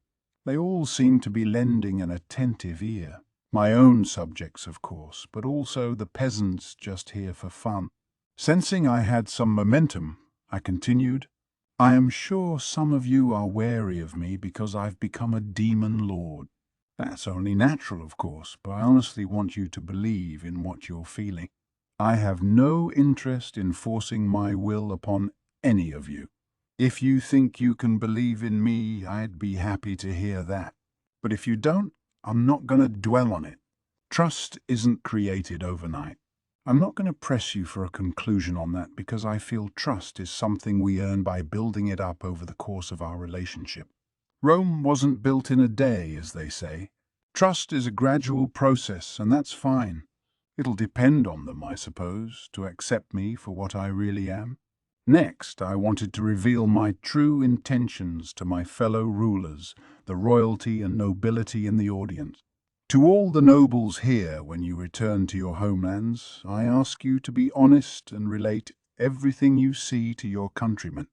They all seemed to be lending an attentive ear. My own subjects, of course, but also the peasants just here for fun. Sensing I had some momentum, I continued, I am sure some of you are wary of me because I've become a demon lord. That's only natural, of course, but I honestly want you to believe in what you're feeling. I have no interest in forcing my will upon any of you. If you think you can believe in me, I'd be happy to hear that. But if you don't, I'm not going to dwell on it. Trust isn't created overnight. I'm not going to press you for a conclusion on that because I feel trust is something we earn by building it up over the course of our relationship. Rome wasn't built in a day, as they say. Trust is a gradual process, and that's fine. It'll depend on them, I suppose, to accept me for what I really am. Next, I wanted to reveal my true intentions to my fellow rulers, the royalty and nobility in the audience. To all the nobles here, when you return to your homelands, I ask you to be honest and relate everything you see to your countrymen.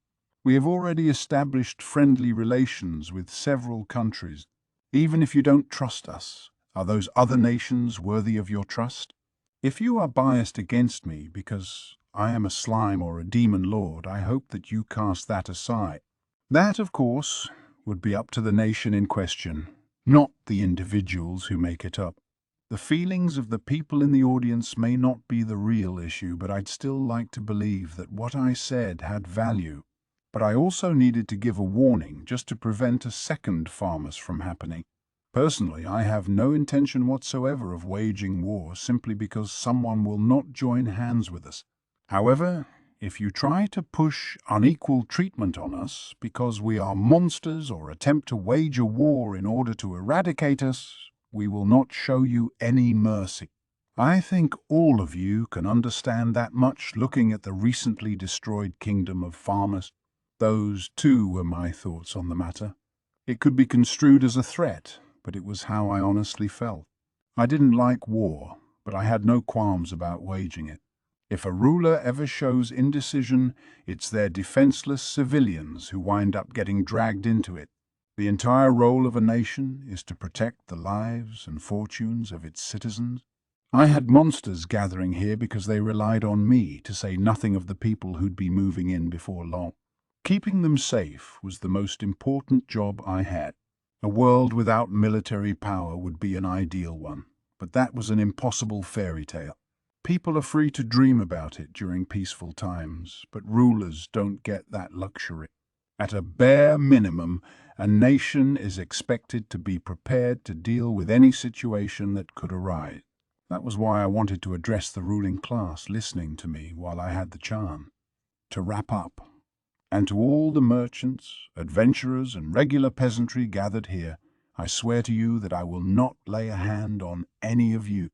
We have already established friendly relations with several countries. Even if you don't trust us, are those other nations worthy of your trust? If you are biased against me because I am a slime or a demon lord, I hope that you cast that aside. That, of course, would be up to the nation in question, not the individuals who make it up. The feelings of the people in the audience may not be the real issue, but I'd still like to believe that what I said had value. But I also needed to give a warning just to prevent a second farmers from happening. Personally, I have no intention whatsoever of waging war simply because someone will not join hands with us. However, if you try to push unequal treatment on us because we are monsters or attempt to wage a war in order to eradicate us, we will not show you any mercy. I think all of you can understand that much looking at the recently destroyed kingdom of farmers. Those, too, were my thoughts on the matter. It could be construed as a threat, but it was how I honestly felt. I didn't like war, but I had no qualms about waging it. If a ruler ever shows indecision, it's their defenseless civilians who wind up getting dragged into it. The entire role of a nation is to protect the lives and fortunes of its citizens. I had monsters gathering here because they relied on me, to say nothing of the people who'd be moving in before long. Keeping them safe was the most important job I had. A world without military power would be an ideal one, but that was an impossible fairy tale. People are free to dream about it during peaceful times, but rulers don't get that luxury. At a bare minimum, a nation is expected to be prepared to deal with any situation that could arise. That was why I wanted to address the ruling class listening to me while I had the chance. To wrap up, and to all the merchants, adventurers, and regular peasantry gathered here, I swear to you that I will not lay a hand on any of you.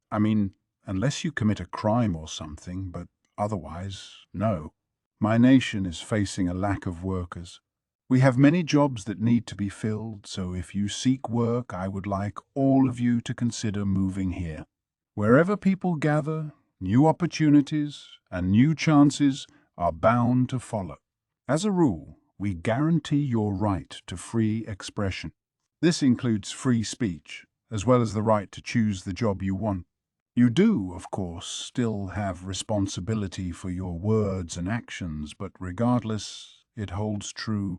I mean, unless you commit a crime or something, but otherwise, no. My nation is facing a lack of workers. We have many jobs that need to be filled, so if you seek work, I would like all of you to consider moving here. Wherever people gather, new opportunities and new chances are bound to follow. As a rule, we guarantee your right to free expression. This includes free speech, as well as the right to choose the job you want. You do, of course, still have responsibility for your words and actions, but regardless, it holds true.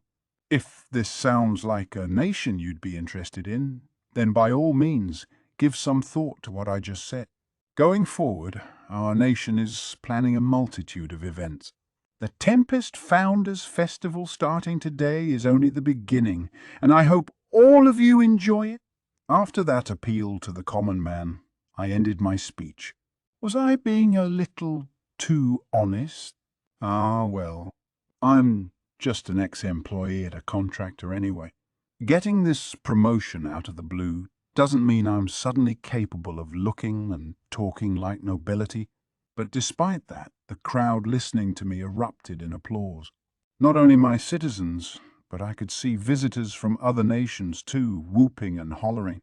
If this sounds like a nation you'd be interested in, then by all means, give some thought to what I just said. Going forward, our nation is planning a multitude of events. The Tempest Founders Festival starting today is only the beginning, and I hope all of you enjoy it. After that appeal to the common man, I ended my speech. Was I being a little too honest? Ah, well, I'm just an ex-employee at a contractor anyway. Getting this promotion out of the blue doesn't mean I'm suddenly capable of looking and talking like nobility, but despite that, the crowd listening to me erupted in applause. Not only my citizens, but I could see visitors from other nations too, whooping and hollering.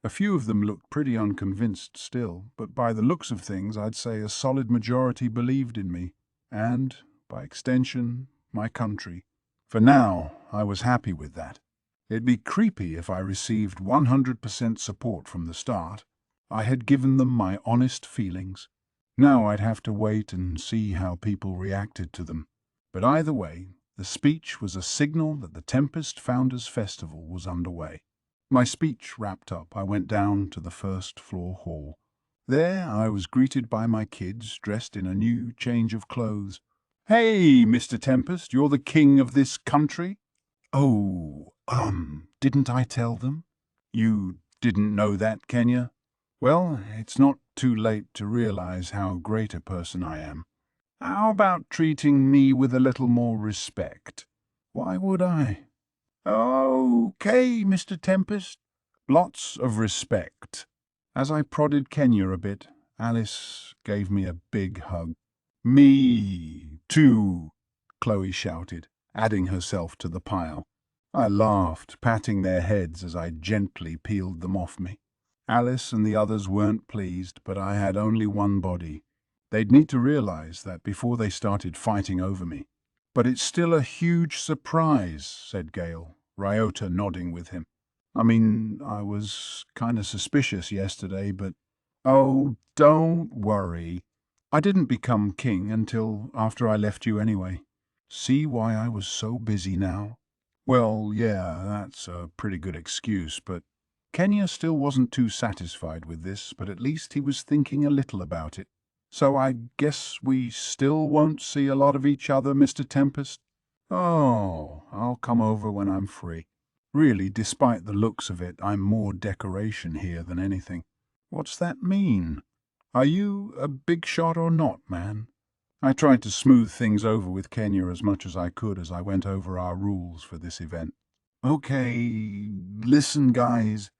A few of them looked pretty unconvinced still, but by the looks of things I'd say a solid majority believed in me, and, by extension, my country. For now, I was happy with that. It'd be creepy if I received 100% support from the start. I had given them my honest feelings. Now I'd have to wait and see how people reacted to them. But either way, the speech was a signal that the Tempest Founders Festival was underway. My speech wrapped up, I went down to the first-floor hall. There I was greeted by my kids, dressed in a new change of clothes. "Hey, Mr. Tempest, you're the king of this country?" "Oh, didn't I tell them?" "You didn't know that, Kenya? Well, it's not too late to realize how great a person I am. How about treating me with a little more respect?" "Why would I?" "Okay, Mr. Tempest. Lots of respect." As I prodded Kenya a bit, Alice gave me a big hug. "Me too," Chloe shouted, adding herself to the pile. I laughed, patting their heads as I gently peeled them off me. Alice and the others weren't pleased, but I had only one body. They'd need to realize that before they started fighting over me. "But it's still a huge surprise," said Gale, Ryota nodding with him. "I mean, I was kind of suspicious yesterday, but—" "Oh, don't worry. I didn't become king until after I left you anyway. See why I was so busy now?" "Well, yeah, that's a pretty good excuse, but—" Kenya still wasn't too satisfied with this, but at least he was thinking a little about it. "So I guess we still won't see a lot of each other, Mr. Tempest?" "Oh, I'll come over when I'm free. Really, despite the looks of it, I'm more decoration here than anything." "What's that mean? Are you a big shot or not, man?" I tried to smooth things over with Kenya as much as I could as I went over our rules for this event. "Okay, listen, guys.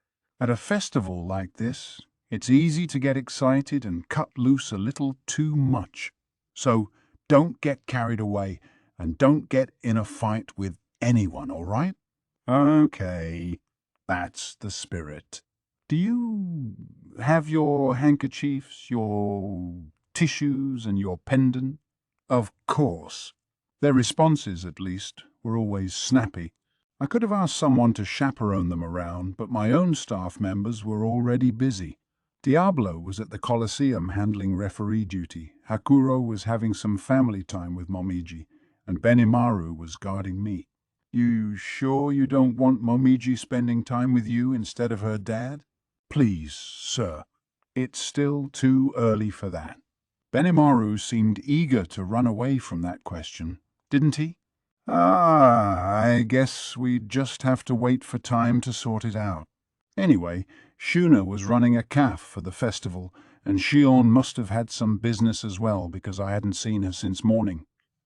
At a festival like this, It's easy to get excited and cut loose a little too much. So don't get carried away and don't get in a fight with anyone, all right? Okay, that's the spirit. Do you have your handkerchiefs, your tissues, and your pendant? Of course. Their responses, at least, were always snappy. I could have asked someone to chaperone them around, but my own staff members were already busy. Diablo was at the Colosseum handling referee duty, Hakuro was having some family time with Momiji, and Benimaru was guarding me. You sure you don't want Momiji spending time with you instead of her dad? Please, sir. It's still too early for that. Benimaru seemed eager to run away from that question, didn't he? I guess we'd just have to wait for time to sort it out. Anyway, Shuna was running a caf for the festival, and Shion must have had some business as well because I hadn't seen her since morning.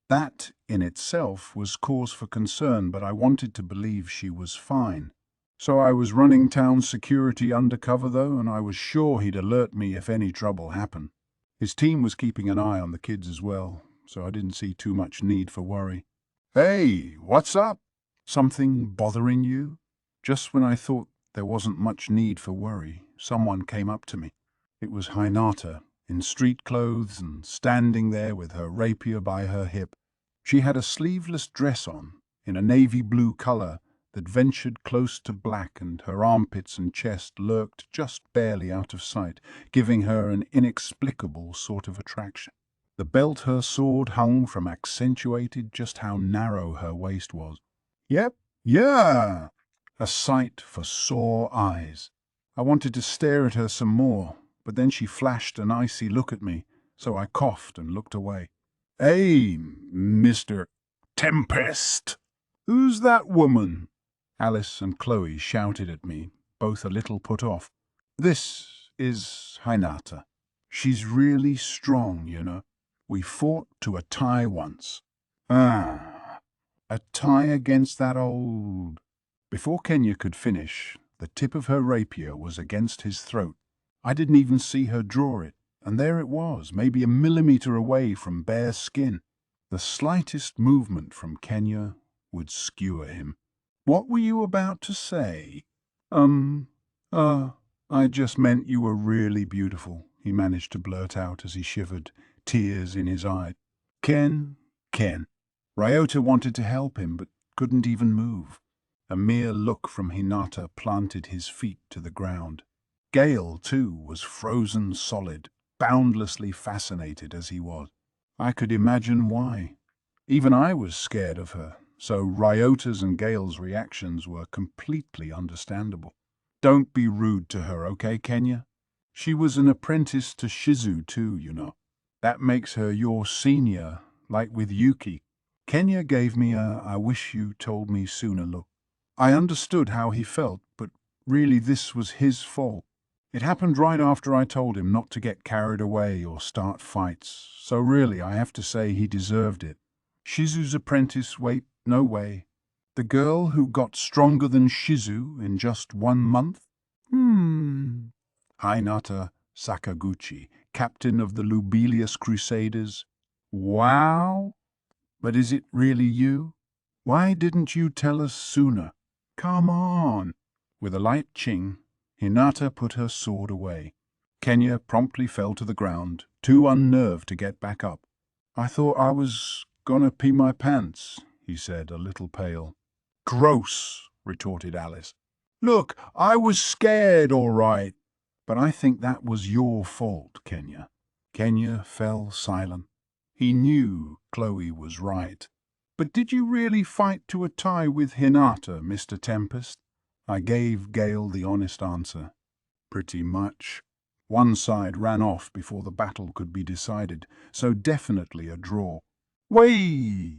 That, in itself, was cause for concern, but I wanted to believe she was fine. So I was running town security undercover, though, and I was sure he'd alert me if any trouble happened. His team was keeping an eye on the kids as well, so I didn't see too much need for worry. Hey, what's up? Something bothering you? Just when I thought there wasn't much need for worry, someone came up to me. It was Hinata, in street clothes and standing there with her rapier by her hip. She had a sleeveless dress on, in a navy blue color that ventured close to black, and her armpits and chest lurked just barely out of sight, giving her an inexplicable sort of attraction. The belt her sword hung from accentuated just how narrow her waist was. Yep, yeah, a sight for sore eyes. I wanted to stare at her some more, but then she flashed an icy look at me, so I coughed and looked away. Hey, Mr. Tempest! Who's that woman? Alice and Chloe shouted at me, both a little put off. This is Hinata. She's really strong, you know. We fought to a tie once. A tie against that old... Before Kenya could finish, the tip of her rapier was against his throat. I didn't even see her draw it, and there it was, maybe a millimeter away from bare skin. The slightest movement from Kenya would skewer him. What were you about to say? I just meant you were really beautiful, he managed to blurt out as he shivered, tears in his eyes. Ken. Ryota wanted to help him, but couldn't even move. A mere look from Hinata planted his feet to the ground. Gale, too, was frozen solid, boundlessly fascinated as he was. I could imagine why. Even I was scared of her, so Ryota's and Gale's reactions were completely understandable. Don't be rude to her, okay, Kenya? She was an apprentice to Shizu too, you know. That makes her your senior, like with Yuki. Kenya gave me a "I wish you told me sooner" look. I understood how he felt, but really this was his fault. It happened right after I told him not to get carried away or start fights, so really I have to say he deserved it. Shizu's apprentice, wait, no way. The girl who got stronger than Shizu in just 1 month? Hinata Sakaguchi, captain of the Luminous Crusaders. Wow! But is it really you? Why didn't you tell us sooner? Come on! With a light ching, Hinata put her sword away. Kenya promptly fell to the ground, too unnerved to get back up. I thought I was gonna pee my pants, he said, a little pale. Gross, retorted Alice. Look, I was scared, all right. But I think that was your fault, Kenya. Kenya fell silent. He knew Chloe was right. But did you really fight to a tie with Hinata, Mr. Tempest? I gave Gale the honest answer. Pretty much. One side ran off before the battle could be decided, so definitely a draw. Way,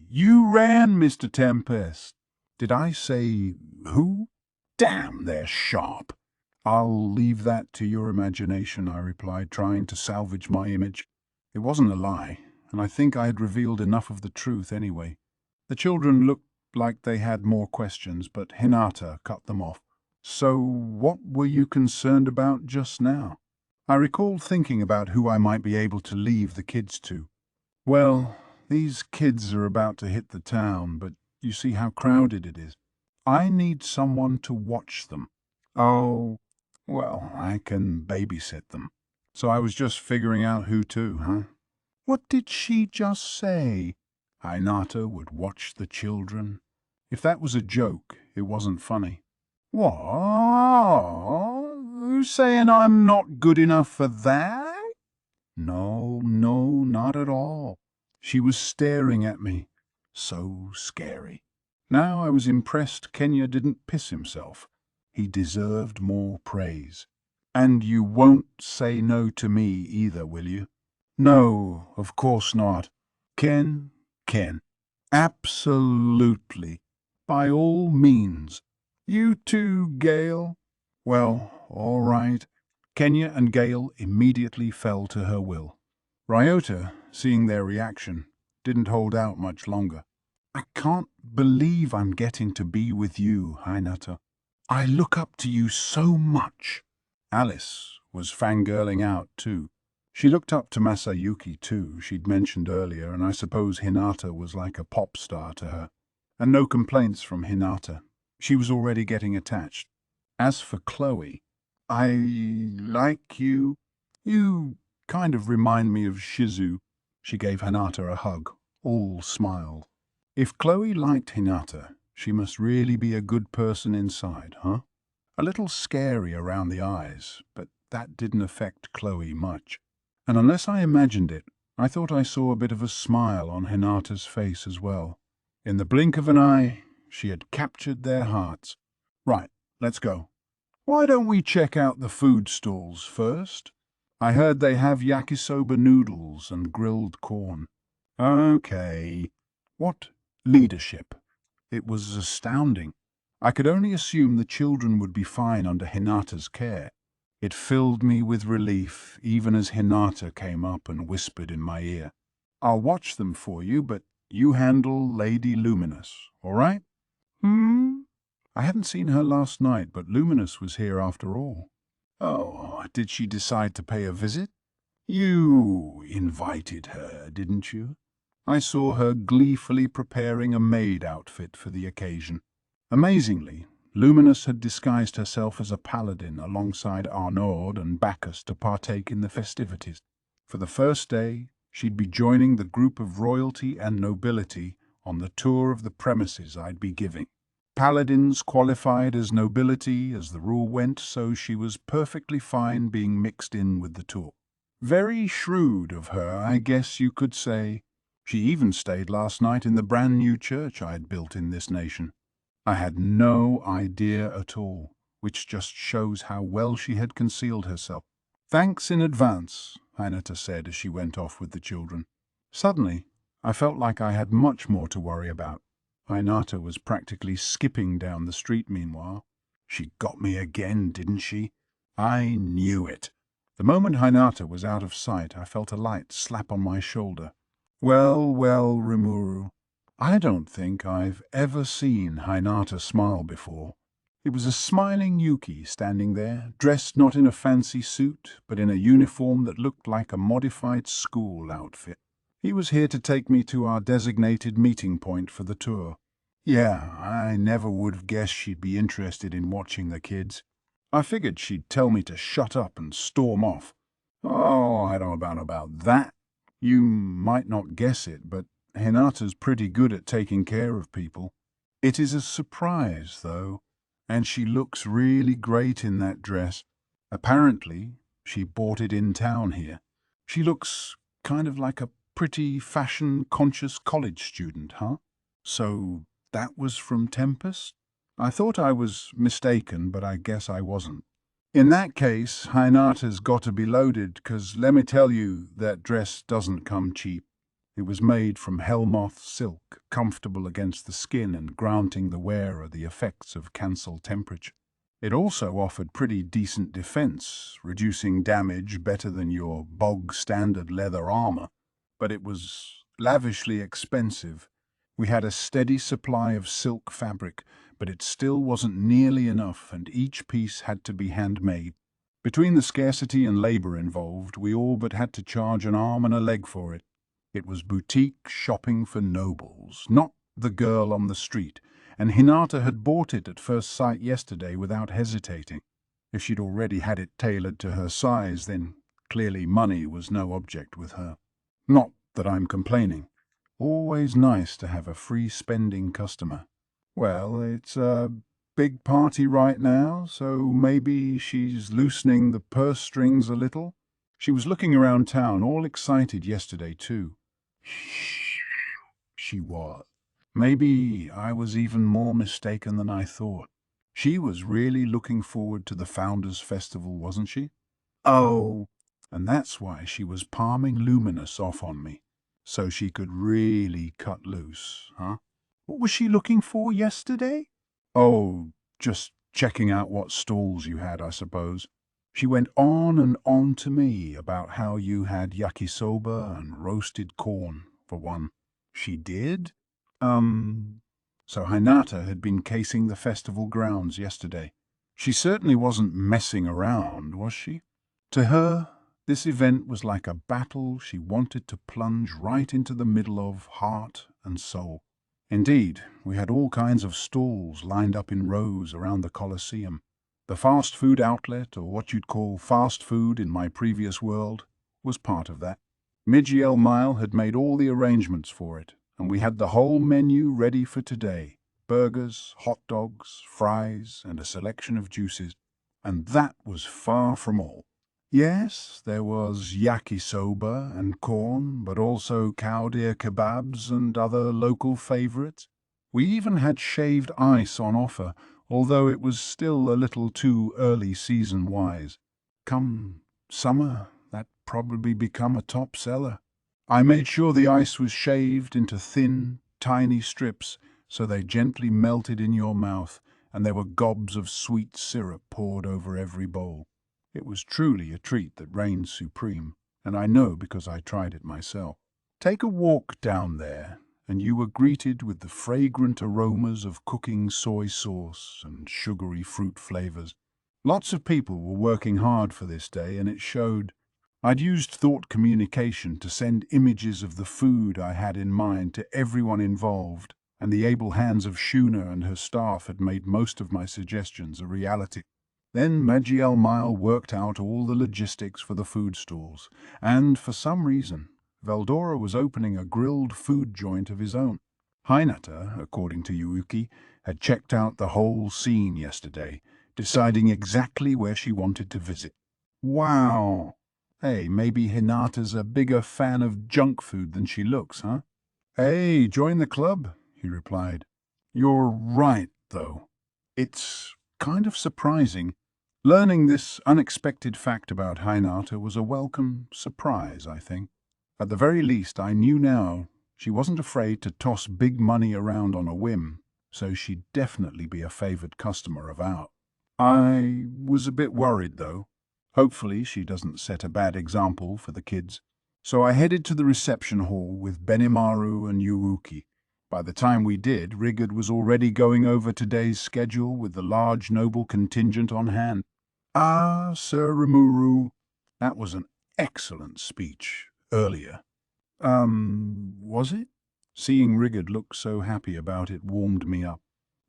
you ran, Mr. Tempest. Did I say who? Damn, they're sharp. I'll leave that to your imagination, I replied, trying to salvage my image. It wasn't a lie, and I think I had revealed enough of the truth anyway. The children looked like they had more questions, but Hinata cut them off. So what were you concerned about just now? I recalled thinking about who I might be able to leave the kids to. Well, these kids are about to hit the town, but you see how crowded it is. I need someone to watch them. Oh, well, I can babysit them. So I was just figuring out who to, huh? What did she just say? Hinata would watch the children. If that was a joke, it wasn't funny. What? Who's saying I'm not good enough for that? No, not at all. She was staring at me. So scary. Now I was impressed Kenya didn't piss himself. He deserved more praise. And you won't say no to me either, will you? No, of course not. Ken. Absolutely. By all means. You too, Gale. Well, all right. Kenya and Gale immediately fell to her will. Ryota, seeing their reaction, didn't hold out much longer. I can't believe I'm getting to be with you, Hinata. I look up to you so much. Alice was fangirling out too. She looked up to Masayuki too, she'd mentioned earlier, and I suppose Hinata was like a pop star to her. And no complaints from Hinata. She was already getting attached. As for Chloe, I like you. You kind of remind me of Shizu. She gave Hinata a hug, all smile. If Chloe liked Hinata, she must really be a good person inside, huh? A little scary around the eyes, but that didn't affect Chloe much. And unless I imagined it, I thought I saw a bit of a smile on Hinata's face as well. In the blink of an eye, she had captured their hearts. Right, let's go. Why don't we check out the food stalls first? I heard they have yakisoba noodles and grilled corn. Okay. What leadership? It was astounding. I could only assume the children would be fine under Hinata's care. It filled me with relief, even as Hinata came up and whispered in my ear. I'll watch them for you, but you handle Lady Luminous, all right? I hadn't seen her last night, but Luminous was here after all. Oh, did she decide to pay a visit? You invited her, didn't you? I saw her gleefully preparing a maid outfit for the occasion. Amazingly, Luminous had disguised herself as a paladin alongside Arnaud and Bacchus to partake in the festivities. For the first day, she'd be joining the group of royalty and nobility on the tour of the premises I'd be giving. Paladins qualified as nobility as the rule went, so she was perfectly fine being mixed in with the tour. Very shrewd of her, I guess you could say. She even stayed last night in the brand new church I had built in this nation. I had no idea at all, which just shows how well she had concealed herself. Thanks in advance, Hinata said as she went off with the children. Suddenly, I felt like I had much more to worry about. Hinata was practically skipping down the street meanwhile. She got me again, didn't she? I knew it. The moment Hinata was out of sight, I felt a light slap on my shoulder. Well, Rimuru. I don't think I've ever seen Hinata smile before. It was a smiling Yuki standing there, dressed not in a fancy suit, but in a uniform that looked like a modified school outfit. He was here to take me to our designated meeting point for the tour. Yeah, I never would have guessed she'd be interested in watching the kids. I figured she'd tell me to shut up and storm off. Oh, I don't know about that. You might not guess it, but Hinata's pretty good at taking care of people. It is a surprise, though, and she looks really great in that dress. Apparently, she bought it in town here. She looks kind of like a pretty fashion-conscious college student, huh? So that was from Tempest? I thought I was mistaken, but I guess I wasn't. In that case, Hinata's got to be loaded, 'cause let me tell you, that dress doesn't come cheap. It was made from hellmoth silk, comfortable against the skin and granting the wearer the effects of cancel temperature. It also offered pretty decent defense, reducing damage better than your bog-standard leather armor. But it was lavishly expensive. We had a steady supply of silk fabric, but it still wasn't nearly enough, and each piece had to be handmade. Between the scarcity and labor involved, we all but had to charge an arm and a leg for it. It was boutique shopping for nobles, not the girl on the street, and Hinata had bought it at first sight yesterday without hesitating. If she'd already had it tailored to her size, then clearly money was no object with her. Not that I'm complaining. Always nice to have a free-spending customer. Well, it's a big party right now, so maybe she's loosening the purse strings a little. She was looking around town, all excited yesterday too. She was. Maybe I was even more mistaken than I thought. She was really looking forward to the Founders' Festival, wasn't she? Oh, and that's why she was palming Luminous off on me, so she could really cut loose, huh? What was she looking for yesterday? Oh, just checking out what stalls you had, I suppose. She went on and on to me about how you had yakisoba and roasted corn, for one. She did? So Hinata had been casing the festival grounds yesterday. She certainly wasn't messing around, was she? To her, this event was like a battle she wanted to plunge right into the middle of, heart and soul. Indeed, we had all kinds of stalls lined up in rows around the Colosseum. The fast food outlet, or what you'd call fast food in my previous world, was part of that. Mijiel Mile had made all the arrangements for it, and we had the whole menu ready for today. Burgers, hot dogs, fries, and a selection of juices. And that was far from all. Yes, there was yakisoba and corn, but also cow deer kebabs and other local favorites. We even had shaved ice on offer, although it was still a little too early season-wise. Come summer, that'd probably become a top seller. I made sure the ice was shaved into thin, tiny strips so they gently melted in your mouth, and there were gobs of sweet syrup poured over every bowl. It was truly a treat that reigned supreme, and I know because I tried it myself. Take a walk down there, and you were greeted with the fragrant aromas of cooking soy sauce and sugary fruit flavors. Lots of people were working hard for this day, and it showed. I'd used thought communication to send images of the food I had in mind to everyone involved, and the able hands of Shuna and her staff had made most of my suggestions a reality. Then Mijiel Mile worked out all the logistics for the food stalls, and for some reason, Veldora was opening a grilled food joint of his own. Hinata, according to Yuuki, had checked out the whole scene yesterday, deciding exactly where she wanted to visit. Wow! Hey, maybe Hinata's a bigger fan of junk food than she looks, huh? Hey, join the club, he replied. You're right, though. It's kind of surprising. Learning this unexpected fact about Hinata was a welcome surprise, I think. At the very least, I knew now she wasn't afraid to toss big money around on a whim, so she'd definitely be a favored customer of ours. I was a bit worried, though. Hopefully she doesn't set a bad example for the kids. So I headed to the reception hall with Benimaru and Yuuki. By the time we did, Rigard was already going over today's schedule with the large noble contingent on hand. Ah, Sir Rimuru, that was an excellent speech earlier. Was it? Seeing Rigard look so happy about it warmed me up.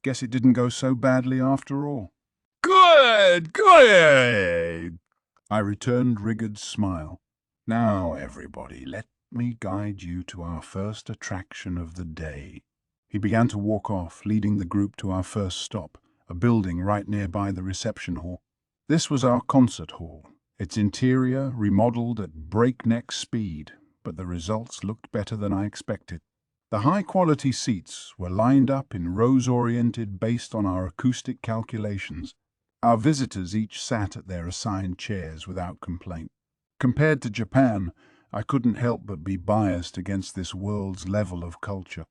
Guess it didn't go so badly after all. Good, good! I returned Rigard's smile. Now, everybody, let me guide you to our first attraction of the day. He began to walk off, leading the group to our first stop, a building right nearby the reception hall. This was our concert hall, its interior remodeled at breakneck speed, but the results looked better than I expected. The high-quality seats were lined up in rows oriented based on our acoustic calculations. Our visitors each sat at their assigned chairs without complaint. Compared to Japan, I couldn't help but be biased against this world's level of culture.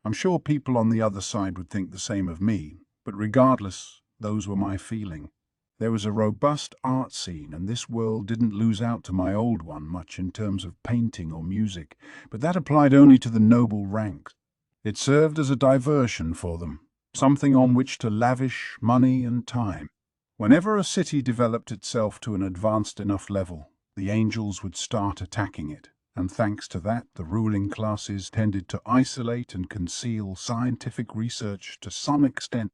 I'm sure people on the other side would think the same of me, but regardless, those were my feelings. There was a robust art scene, and this world didn't lose out to my old one much in terms of painting or music, but that applied only to the noble ranks. It served as a diversion for them, something on which to lavish money and time. Whenever a city developed itself to an advanced enough level, the angels would start attacking it, and thanks to that, the ruling classes tended to isolate and conceal scientific research to some extent.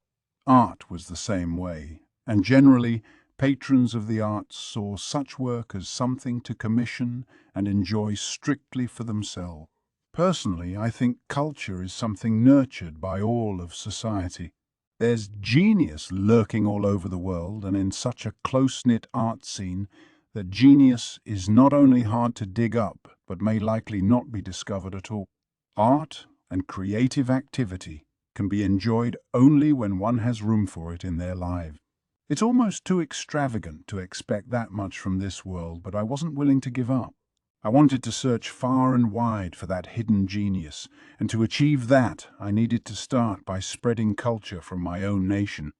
Art was the same way, and generally, patrons of the arts saw such work as something to commission and enjoy strictly for themselves. Personally, I think culture is something nurtured by all of society. There's genius lurking all over the world, and in such a close-knit art scene that genius is not only hard to dig up, but may likely not be discovered at all. Art and creative activity can be enjoyed only when one has room for it in their lives. It's almost too extravagant to expect that much from this world, but I wasn't willing to give up. I wanted to search far and wide for that hidden genius, and to achieve that, I needed to start by spreading culture from my own nation.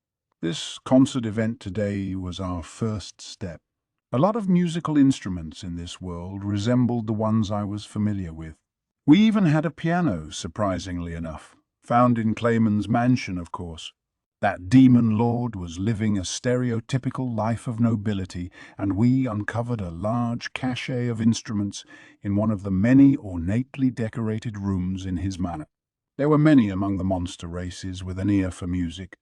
This concert event today was our first step. A lot of musical instruments in this world resembled the ones I was familiar with. We even had a piano, surprisingly enough, found in Clayman's mansion, of course. That demon lord was living a stereotypical life of nobility, and we uncovered a large cache of instruments in one of the many ornately decorated rooms in his manor. There were many among the monster races with an ear for music.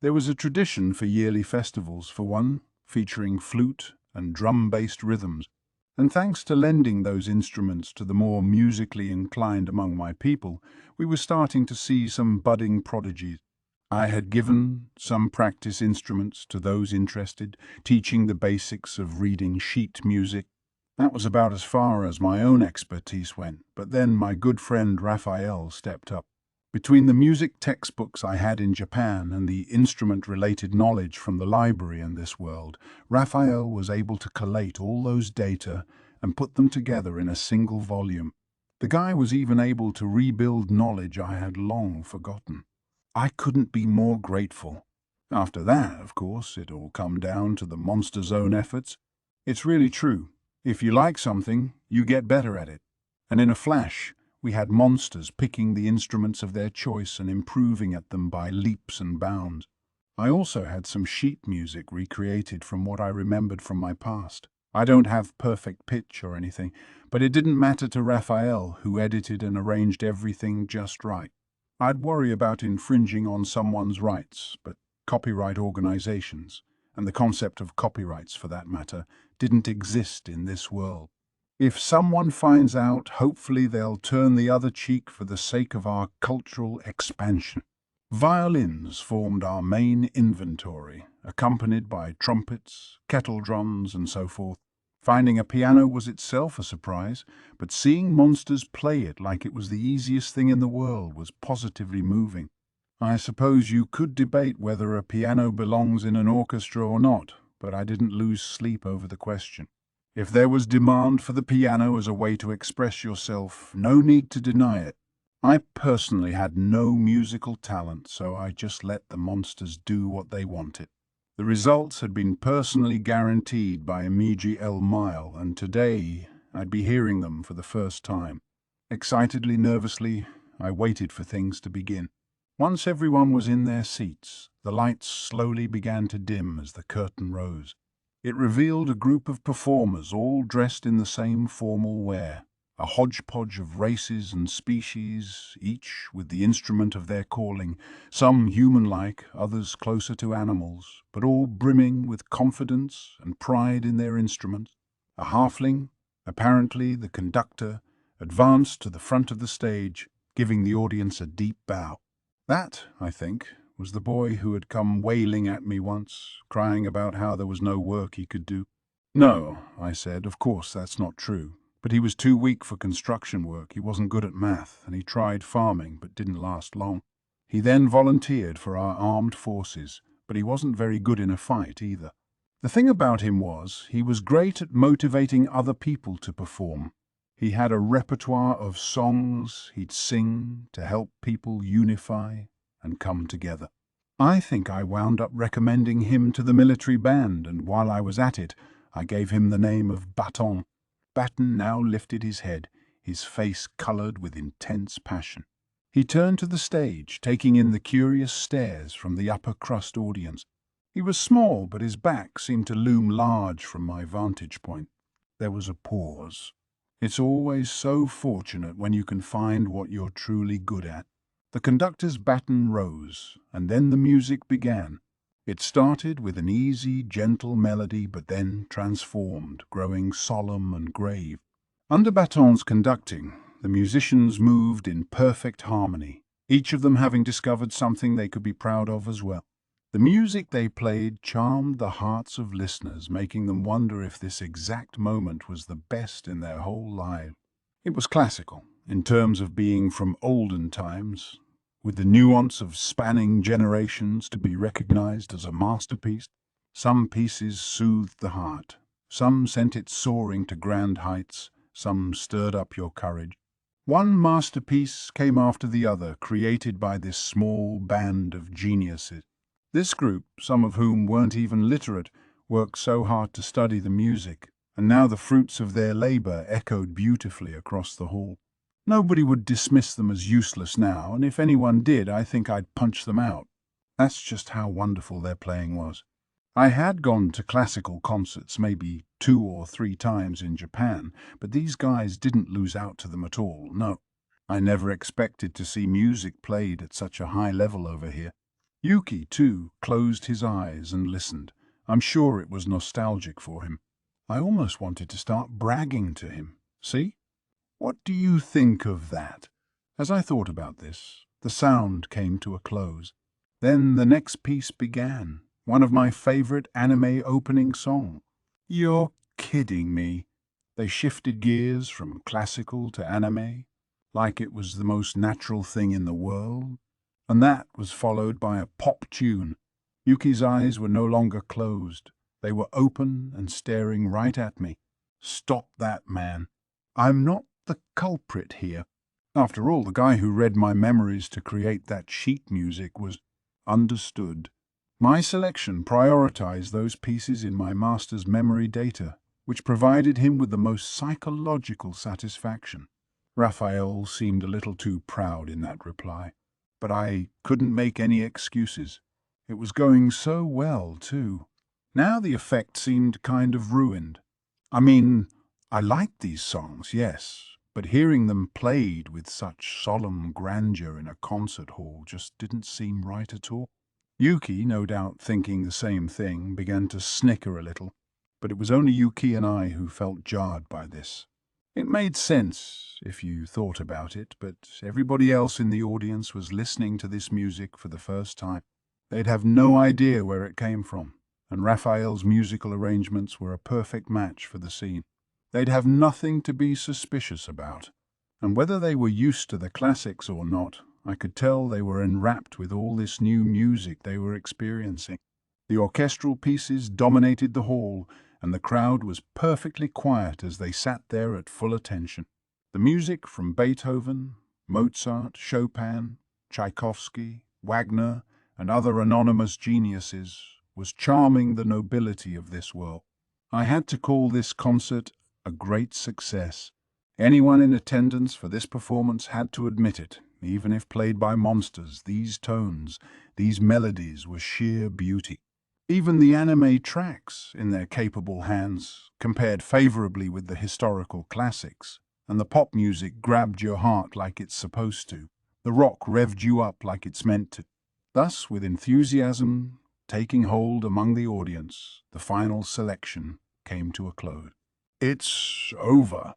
There was a tradition for yearly festivals, for one, featuring flute and drum-based rhythms, and thanks to lending those instruments to the more musically inclined among my people, we were starting to see some budding prodigies. I had given some practice instruments to those interested, teaching the basics of reading sheet music. That was about as far as my own expertise went, but then my good friend Raphael stepped up. Between the music textbooks I had in Japan and the instrument-related knowledge from the library in this world, Raphael was able to collate all those data and put them together in a single volume. The guy was even able to rebuild knowledge I had long forgotten. I couldn't be more grateful. After that, of course, it all come down to the Monster Zone efforts. It's really true. If you like something, you get better at it. And in a flash, we had monsters picking the instruments of their choice and improving at them by leaps and bounds. I also had some sheet music recreated from what I remembered from my past. I don't have perfect pitch or anything, but it didn't matter to Raphael, who edited and arranged everything just right. I'd worry about infringing on someone's rights, but copyright organizations, and the concept of copyrights for that matter, didn't exist in this world. If someone finds out, hopefully they'll turn the other cheek for the sake of our cultural expansion. Violins formed our main inventory, accompanied by trumpets, kettle drums, and so forth. Finding a piano was itself a surprise, but seeing monsters play it like it was the easiest thing in the world was positively moving. I suppose you could debate whether a piano belongs in an orchestra or not, but I didn't lose sleep over the question. If there was demand for the piano as a way to express yourself, no need to deny it. I personally had no musical talent, so I just let the monsters do what they wanted. The results had been personally guaranteed by Emiji Mile, and today I'd be hearing them for the first time. Excitedly, nervously, I waited for things to begin. Once everyone was in their seats, the lights slowly began to dim as the curtain rose. It revealed a group of performers all dressed in the same formal wear, a hodgepodge of races and species, each with the instrument of their calling, some human-like, others closer to animals, but all brimming with confidence and pride in their instruments. A halfling, apparently the conductor, advanced to the front of the stage, giving the audience a deep bow. That, I think, was the boy who had come wailing at me once, crying about how there was no work he could do. No, I said, of course that's not true. But he was too weak for construction work, he wasn't good at math, and he tried farming but didn't last long. He then volunteered for our armed forces, but he wasn't very good in a fight either. The thing about him was, he was great at motivating other people to perform. He had a repertoire of songs he'd sing to help people unify and come together. I think I wound up recommending him to the military band, and while I was at it, I gave him the name of Baton. Baton now lifted his head, his face coloured with intense passion. He turned to the stage, taking in the curious stares from the upper-crust audience. He was small, but his back seemed to loom large from my vantage point. There was a pause. It's always so fortunate when you can find what you're truly good at. The conductor's baton rose, and then the music began. It started with an easy, gentle melody, but then transformed, growing solemn and grave. Under baton's conducting, the musicians moved in perfect harmony, each of them having discovered something they could be proud of as well. The music they played charmed the hearts of listeners, making them wonder if this exact moment was the best in their whole lives. It was classical, in terms of being from olden times, with the nuance of spanning generations to be recognized as a masterpiece. Some pieces soothed the heart, some sent it soaring to grand heights, some stirred up your courage. One masterpiece came after the other, created by this small band of geniuses. This group, some of whom weren't even literate, worked so hard to study the music, and now the fruits of their labor echoed beautifully across the hall. Nobody would dismiss them as useless now, and if anyone did, I think I'd punch them out. That's just how wonderful their playing was. I had gone to classical concerts maybe 2 or 3 times in Japan, but these guys didn't lose out to them at all, no. I never expected to see music played at such a high level over here. Yuki, too, closed his eyes and listened. I'm sure it was nostalgic for him. I almost wanted to start bragging to him. See? What do you think of that? As I thought about this, the sound came to a close. Then the next piece began, one of my favorite anime opening songs. You're kidding me. They shifted gears from classical to anime, like it was the most natural thing in the world. And that was followed by a pop tune. Yuki's eyes were no longer closed. They were open and staring right at me. Stop that, man. I'm not the culprit here. After all, the guy who read my memories to create that sheet music was understood. My selection prioritized those pieces in my master's memory data, which provided him with the most psychological satisfaction. Raphael seemed a little too proud in that reply, but I couldn't make any excuses. It was going so well, too. Now the effect seemed kind of ruined. I mean, I liked these songs, yes, but hearing them played with such solemn grandeur in a concert hall just didn't seem right at all. Yuki, no doubt thinking the same thing, began to snicker a little, but it was only Yuki and I who felt jarred by this. It made sense, if you thought about it, but everybody else in the audience was listening to this music for the first time. They'd have no idea where it came from, and Raphael's musical arrangements were a perfect match for the scene. They'd have nothing to be suspicious about, and whether they were used to the classics or not, I could tell they were enwrapped with all this new music they were experiencing. The orchestral pieces dominated the hall, and the crowd was perfectly quiet as they sat there at full attention. The music from Beethoven, Mozart, Chopin, Tchaikovsky, Wagner, and other anonymous geniuses was charming the nobility of this world. I had to call this concert a great success. Anyone in attendance for this performance had to admit it. Even if played by monsters, these tones, these melodies were sheer beauty. Even the anime tracks, in their capable hands, compared favorably with the historical classics, and the pop music grabbed your heart like it's supposed to. The rock revved you up like it's meant to. Thus, with enthusiasm taking hold among the audience, the final selection came to a close. It's over.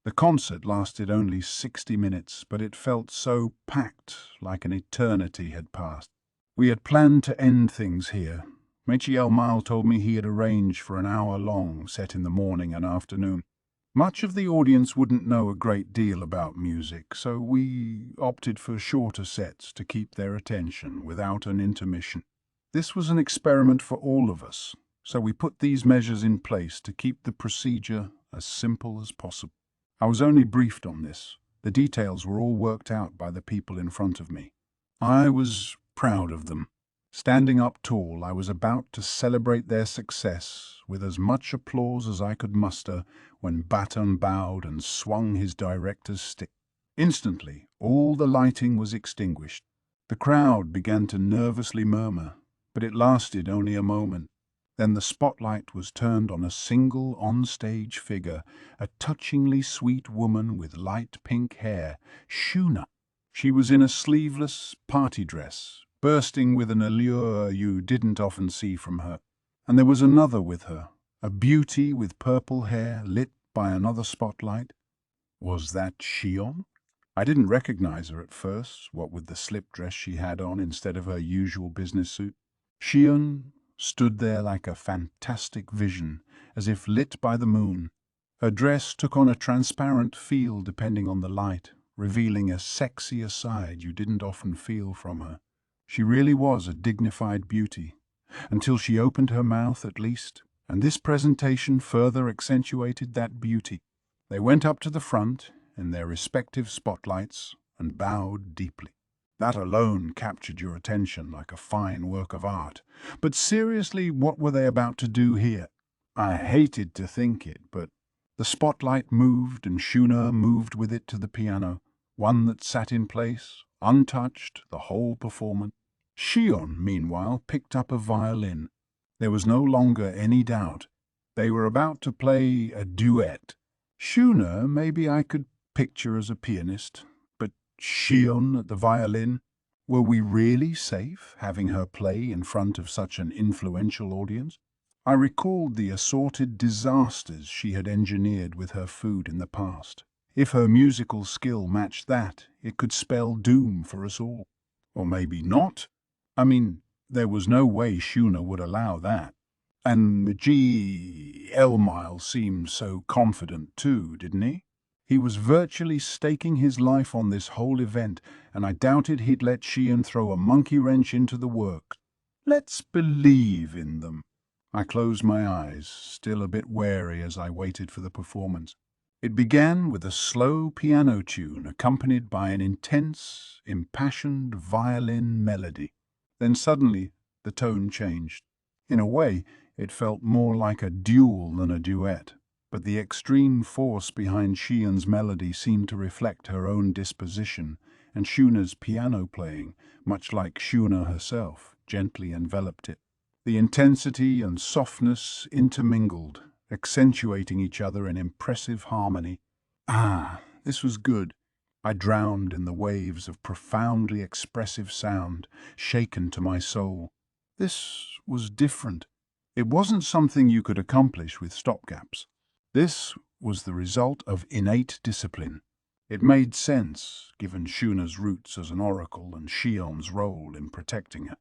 The concert lasted only 60 minutes, but it felt so packed, like an eternity had passed. We had planned to end things here. Mechiel Mal told me he had arranged for an hour-long set in the morning and afternoon. Much of the audience wouldn't know a great deal about music, so we opted for shorter sets to keep their attention without an intermission. This was an experiment for all of us, so we put these measures in place to keep the procedure as simple as possible. I was only briefed on this. The details were all worked out by the people in front of me. I was proud of them. Standing up tall, I was about to celebrate their success with as much applause as I could muster when Baton bowed and swung his director's stick. Instantly, all the lighting was extinguished. The crowd began to nervously murmur. but it lasted only a moment. Then the spotlight was turned on a single on-stage figure, a touchingly sweet woman with light pink hair, Shuna. She was in a sleeveless party dress, bursting with an allure you didn't often see from her. And there was another with her, a beauty with purple hair lit by another spotlight. Was that Shion? I didn't recognize her at first, what with the slip dress she had on instead of her usual business suit. Shion stood there like a fantastic vision, as if lit by the moon. Her dress took on a transparent feel depending on the light, revealing a sexier side you didn't often feel from her. She really was a dignified beauty, until she opened her mouth at least, and this presentation further accentuated that beauty. They went up to the front in their respective spotlights and bowed deeply. That alone captured your attention like a fine work of art. But seriously, what were they about to do here? I hated to think it, but the spotlight moved and Shuna moved with it to the piano, one that sat in place, untouched, the whole performance. Shion, meanwhile, picked up a violin. There was no longer any doubt. They were about to play a duet. Shuna, maybe I could picture as a pianist, but Shion at the violin? Were we really safe, having her play in front of such an influential audience? I recalled the assorted disasters she had engineered with her food in the past. If her musical skill matched that, it could spell doom for us all. Or maybe not. I mean, there was no way Shuna would allow that. And Mji Elmile seemed so confident too, didn't he? He was virtually staking his life on this whole event, and I doubted he'd let Shion throw a monkey wrench into the works. Let's believe in them. I closed my eyes, still a bit wary as I waited for the performance. It began with a slow piano tune accompanied by an intense, impassioned violin melody. Then suddenly the tone changed. In a way, it felt more like a duel than a duet, but the extreme force behind Shion's melody seemed to reflect her own disposition, and Shuna's piano playing, much like Shuna herself, gently enveloped it. The intensity and softness intermingled, accentuating each other in impressive harmony. This was good. I drowned in the waves of profoundly expressive sound, shaken to my soul. This was different. It wasn't something you could accomplish with stopgaps. This was the result of innate discipline. It made sense, given Shuna's roots as an oracle and Shion's role in protecting her.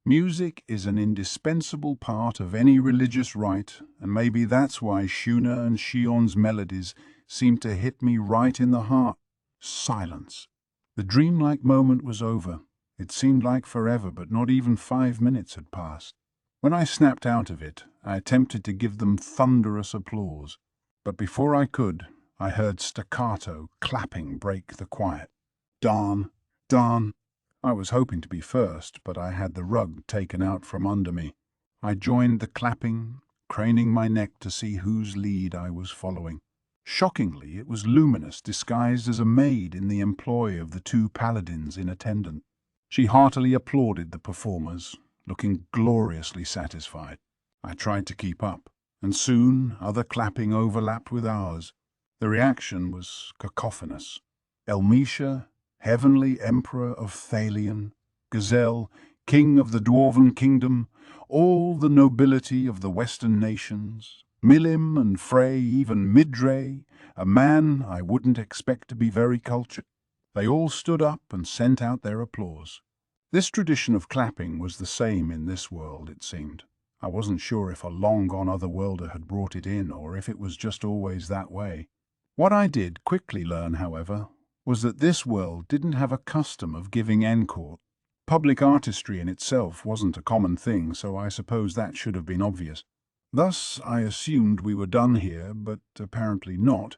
Music is an indispensable part of any religious rite, and maybe that's why Shuna and Shion's melodies seemed to hit me right in the heart. Silence. The dreamlike moment was over. It seemed like forever, but not even 5 minutes had passed. When I snapped out of it, I attempted to give them thunderous applause. But before I could, I heard staccato clapping break the quiet. Darn, darn. I was hoping to be first, but I had the rug taken out from under me. I joined the clapping, craning my neck to see whose lead I was following. Shockingly, it was Luminous disguised as a maid in the employ of the 2 paladins in attendance. She heartily applauded the performers, looking gloriously satisfied. I tried to keep up, and soon other clapping overlapped with ours. The reaction was cacophonous. Elmisha, Heavenly Emperor of Thalion, Gazelle, King of the Dwarven Kingdom, all the nobility of the Western nations, Milim and Frey, even Midray, a man I wouldn't expect to be very cultured. They all stood up and sent out their applause. This tradition of clapping was the same in this world, it seemed. I wasn't sure if a long-gone otherworlder had brought it in, or if it was just always that way. What I did quickly learn, however, was that this world didn't have a custom of giving encore. Public artistry in itself wasn't a common thing, so I suppose that should have been obvious. Thus I assumed we were done here, but apparently not.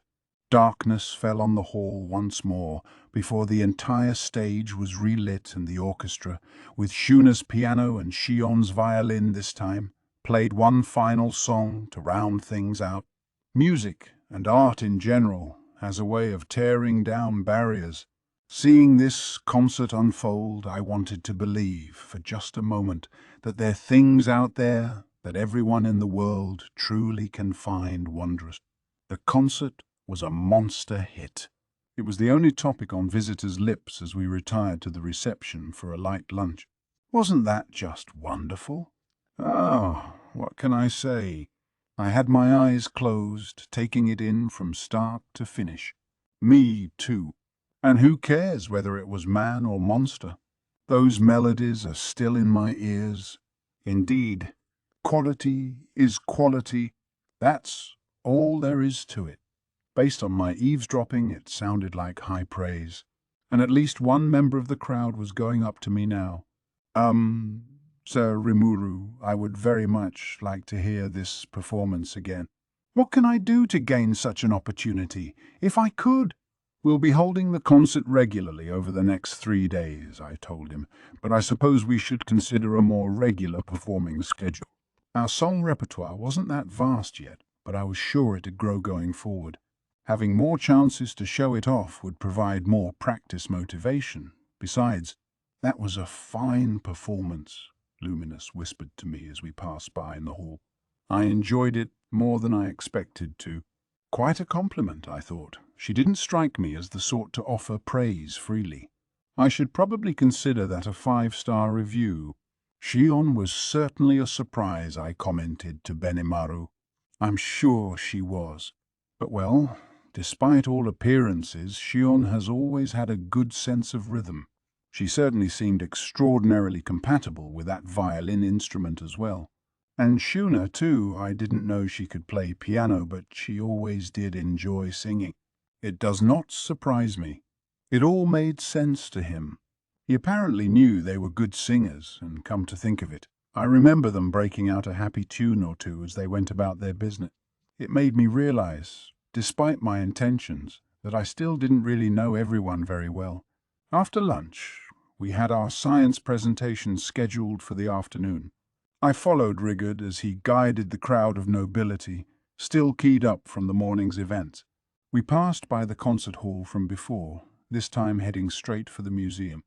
Darkness fell on the hall once more, before the entire stage was relit and the orchestra, with Shuna's piano and Shion's violin this time, played one final song to round things out. Music, and art in general, has a way of tearing down barriers. Seeing this concert unfold, I wanted to believe, for just a moment, that there are things out there that everyone in the world truly can find wondrous. The concert was a monster hit. It was the only topic on visitors' lips as we retired to the reception for a light lunch. Wasn't that just wonderful? Oh, what can I say? I had my eyes closed, taking it in from start to finish. Me too. And who cares whether it was man or monster? Those melodies are still in my ears. Indeed, quality is quality. That's all there is to it. Based on my eavesdropping, it sounded like high praise. And at least one member of the crowd was going up to me now. Sir Rimuru, I would very much like to hear this performance again. What can I do to gain such an opportunity? If I could. We'll be holding the concert regularly over the next 3 days, I told him, but I suppose we should consider a more regular performing schedule. Our song repertoire wasn't that vast yet, but I was sure it'd grow going forward. Having more chances to show it off would provide more practice motivation. Besides, that was a fine performance, Luminous whispered to me as we passed by in the hall. I enjoyed it more than I expected to. Quite a compliment, I thought. She didn't strike me as the sort to offer praise freely. I should probably consider that a 5-star review. Shion was certainly a surprise, I commented to Benimaru. I'm sure she was. But well, despite all appearances, Shion has always had a good sense of rhythm. She certainly seemed extraordinarily compatible with that violin instrument as well. And Shuna, too, I didn't know she could play piano, but she always did enjoy singing. It does not surprise me. It all made sense to him. He apparently knew they were good singers, and come to think of it, I remember them breaking out a happy tune or two as they went about their business. It made me realize, despite my intentions, that I still didn't really know everyone very well. After lunch, we had our science presentation scheduled for the afternoon. I followed Rigard as he guided the crowd of nobility, still keyed up from the morning's events. We passed by the concert hall from before, this time heading straight for the museum.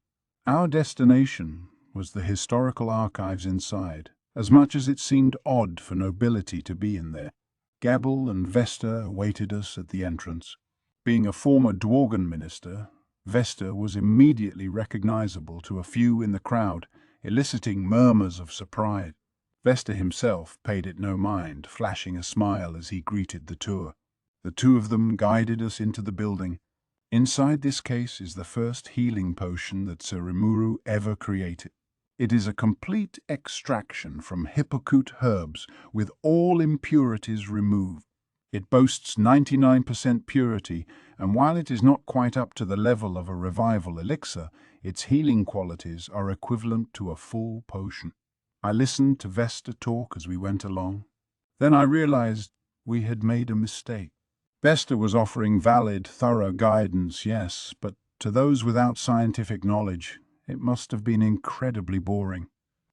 Our destination was the historical archives inside, as much as it seemed odd for nobility to be in there. Gabble and Vesta awaited us at the entrance. Being a former Dworgen minister, Vesta was immediately recognizable to a few in the crowd, eliciting murmurs of surprise. Vesta himself paid it no mind, flashing a smile as he greeted the tour. The two of them guided us into the building. Inside this case is the first healing potion that Sir Rimuru ever created. It is a complete extraction from hippocute herbs with all impurities removed. It boasts 99% purity, and while it is not quite up to the level of a revival elixir, its healing qualities are equivalent to a full potion. I listened to Vesta talk as we went along. Then I realized we had made a mistake. Vesta was offering valid, thorough guidance, yes, but to those without scientific knowledge, it must have been incredibly boring.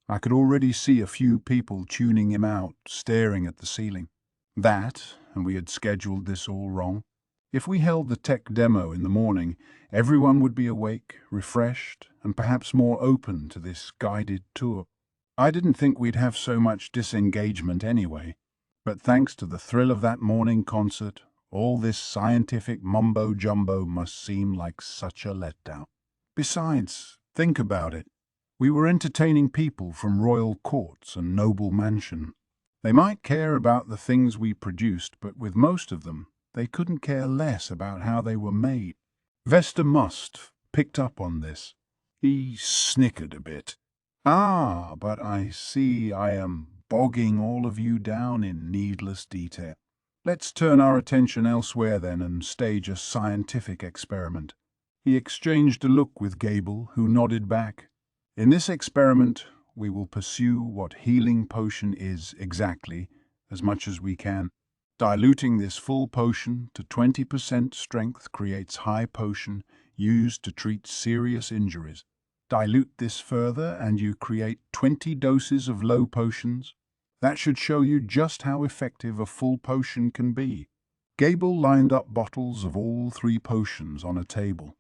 I could already see a few people tuning him out, staring at the ceiling. That, and we had scheduled this all wrong. If we held the tech demo in the morning, everyone would be awake, refreshed, and perhaps more open to this guided tour. I didn't think we'd have so much disengagement anyway, but thanks to the thrill of that morning concert, all this scientific mumbo-jumbo must seem like such a letdown. Besides, think about it. We were entertaining people from royal courts and noble mansion. They might care about the things we produced, but with most of them, they couldn't care less about how they were made. Vesta must picked up on this. He snickered a bit. Ah, but I see I am bogging all of you down in needless detail. Let's turn our attention elsewhere then and stage a scientific experiment. He exchanged a look with Gable, who nodded back. In this experiment, we will pursue what healing potion is exactly, as much as we can. Diluting this full potion to 20% strength creates high potion used to treat serious injuries. Dilute this further and you create 20 doses of low potions. That should show you just how effective a full potion can be. Gable lined up bottles of all 3 potions on a table.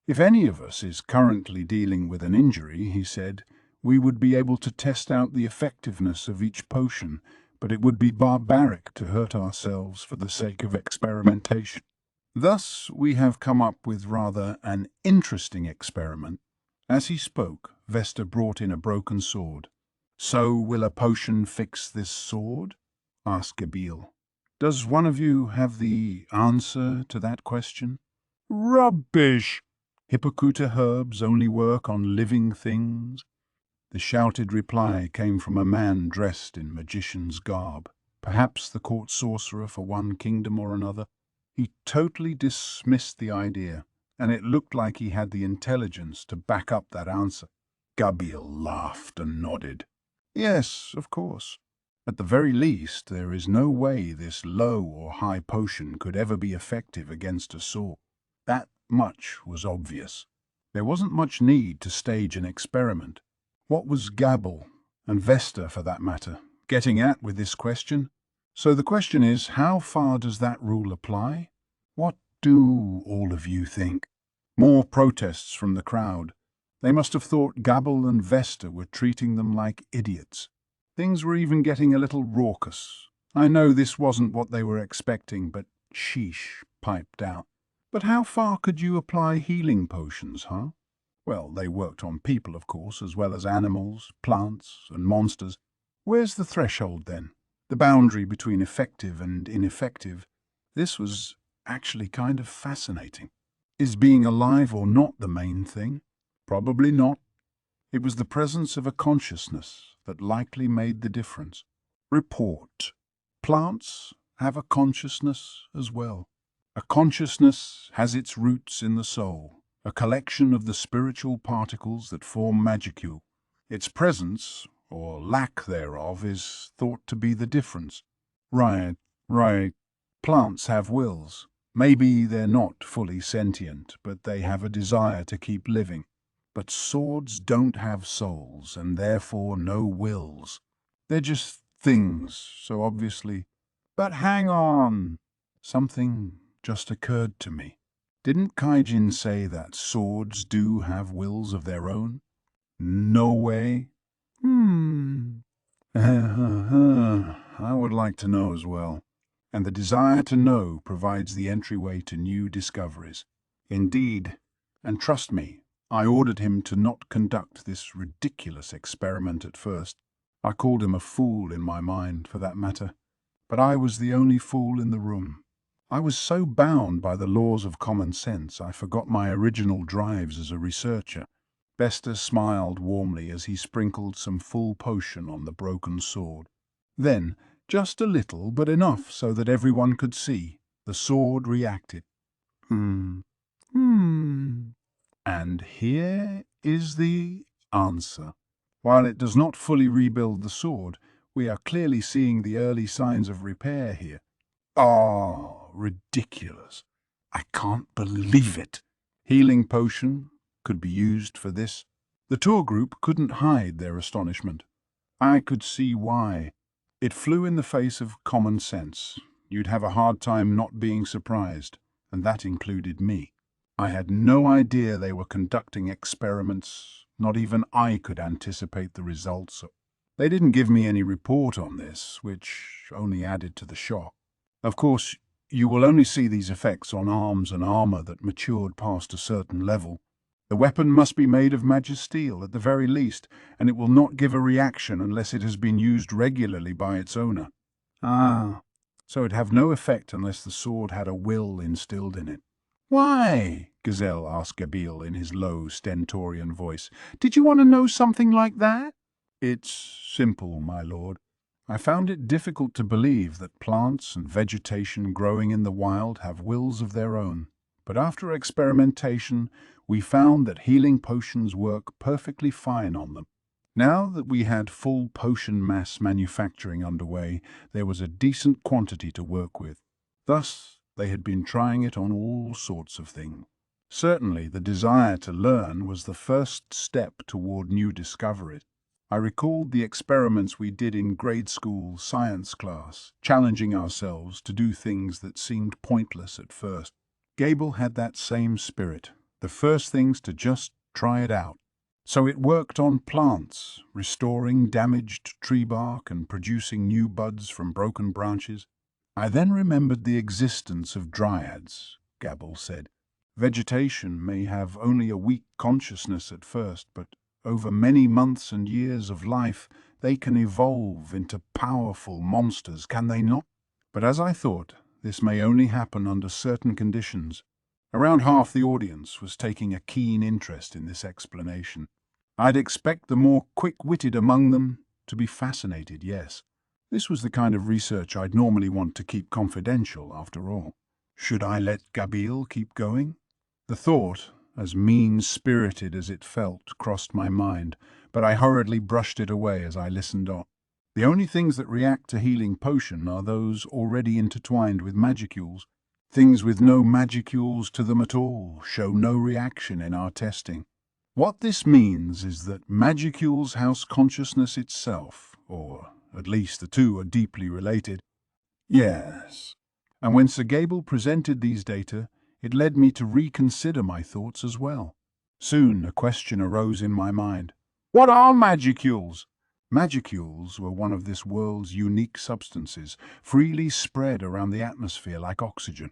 If any of us is currently dealing with an injury, he said, we would be able to test out the effectiveness of each potion, but it would be barbaric to hurt ourselves for the sake of experimentation. Thus, we have come up with rather an interesting experiment. As he spoke, Vesta brought in a broken sword. So will a potion fix this sword? Asked Gabriel. Does one of you have the answer to that question? Rubbish! Hippocuta herbs only work on living things. The shouted reply came from a man dressed in magician's garb, perhaps the court sorcerer for one kingdom or another. He totally dismissed the idea, and it looked like he had the intelligence to back up that answer. Gabriel laughed and nodded. Yes, of course. At the very least, there is no way this low or high potion could ever be effective against a sword. That much was obvious. There wasn't much need to stage an experiment. What was Gabble, and Vesta for that matter, getting at with this question? So the question is, how far does that rule apply? What do all of you think? More protests from the crowd. They must have thought Gabble and Vesta were treating them like idiots. Things were even getting a little raucous. I know this wasn't what they were expecting, but sheesh piped out. But how far could you apply healing potions, huh? Well, they worked on people, of course, as well as animals, plants, and monsters. Where's the threshold, then? The boundary between effective and ineffective? This was actually kind of fascinating. Is being alive or not the main thing? Probably not. It was the presence of a consciousness that likely made the difference. Report. Plants have a consciousness as well. A consciousness has its roots in the soul, a collection of the spiritual particles that form magicule. Its presence, or lack thereof, is thought to be the difference. Right. Plants have wills. Maybe they're not fully sentient, but they have a desire to keep living. But swords don't have souls, and therefore no wills. They're just things, so obviously. But hang on! Something just occurred to me. Didn't Kaijin say that swords do have wills of their own? No way. I would like to know as well. And the desire to know provides the entryway to new discoveries. Indeed, and trust me, I ordered him to not conduct this ridiculous experiment at first. I called him a fool in my mind, for that matter. But I was the only fool in the room. I was so bound by the laws of common sense, I forgot my original drives as a researcher. Vesta smiled warmly as he sprinkled some full potion on the broken sword. Then, just a little, but enough so that everyone could see, the sword reacted. And here is the answer. While it does not fully rebuild the sword, we are clearly seeing the early signs of repair here. Oh, ridiculous. I can't believe it. Healing potion could be used for this. The tour group couldn't hide their astonishment. I could see why. It flew in the face of common sense. You'd have a hard time not being surprised, and that included me. I had no idea they were conducting experiments. Not even I could anticipate the results. They didn't give me any report on this, which only added to the shock. Of course, you will only see these effects on arms and armor that matured past a certain level. The weapon must be made of magisteel at the very least, and it will not give a reaction unless it has been used regularly by its owner. So it'd have no effect unless the sword had a will instilled in it. Why? Gazelle asked Gabriel in his low, stentorian voice. Did you want to know something like that? It's simple, my lord. I found it difficult to believe that plants and vegetation growing in the wild have wills of their own. But after experimentation, we found that healing potions work perfectly fine on them. Now that we had full potion mass manufacturing underway, there was a decent quantity to work with. Thus, they had been trying it on all sorts of things. Certainly, the desire to learn was the first step toward new discoveries. I recalled the experiments we did in grade school science class, challenging ourselves to do things that seemed pointless at first. Gable had that same spirit, the first things to just try it out. So it worked on plants, restoring damaged tree bark and producing new buds from broken branches. I then remembered the existence of dryads, Gabble said. Vegetation may have only a weak consciousness at first, but over many months and years of life, they can evolve into powerful monsters, can they not? But as I thought, this may only happen under certain conditions. Around half the audience was taking a keen interest in this explanation. I'd expect the more quick-witted among them to be fascinated, yes. This was the kind of research I'd normally want to keep confidential, after all. Should I let Gabil keep going? The thought, as mean-spirited as it felt, crossed my mind, but I hurriedly brushed it away as I listened on. The only things that react to healing potion are those already intertwined with magicules. Things with no magicules to them at all show no reaction in our testing. What this means is that magicules house consciousness itself, or at least the two are deeply related. Yes. And when Sir Gable presented these data, it led me to reconsider my thoughts as well. Soon a question arose in my mind. What are magicules? Magicules were one of this world's unique substances, freely spread around the atmosphere like oxygen.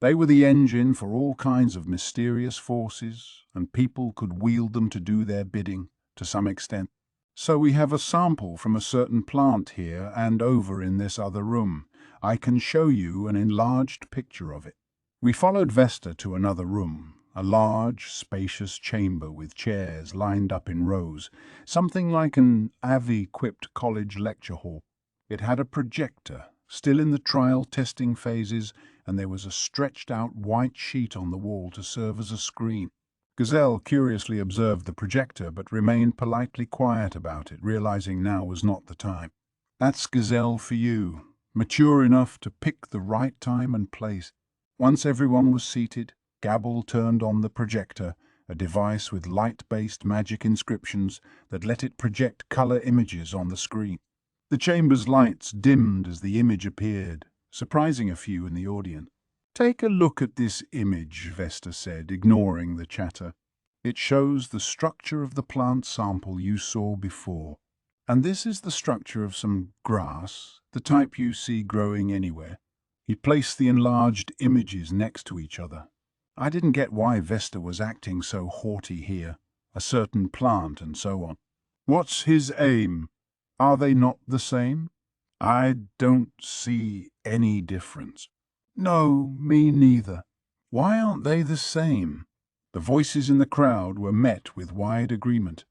They were the engine for all kinds of mysterious forces, and people could wield them to do their bidding, to some extent. So we have a sample from a certain plant here and over in this other room. I can show you an enlarged picture of it. We followed Vesta to another room, a large, spacious chamber with chairs lined up in rows, something like an AV-equipped college lecture hall. It had a projector, still in the trial testing phases, and there was a stretched-out white sheet on the wall to serve as a screen. Gazelle curiously observed the projector, but remained politely quiet about it, realizing now was not the time. That's Gazelle for you, mature enough to pick the right time and place. Once everyone was seated, Gabble turned on the projector, a device with light-based magic inscriptions that let it project color images on the screen. The chamber's lights dimmed as the image appeared, surprising a few in the audience. Take a look at this image, Vesta said, ignoring the chatter. It shows the structure of the plant sample you saw before. And this is the structure of some grass, the type you see growing anywhere. He placed the enlarged images next to each other. I didn't get why Vesta was acting so haughty here, a certain plant and so on. What's his aim? Are they not the same? I don't see any difference. No, me neither. Why aren't they the same? The voices in the crowd were met with wide agreement.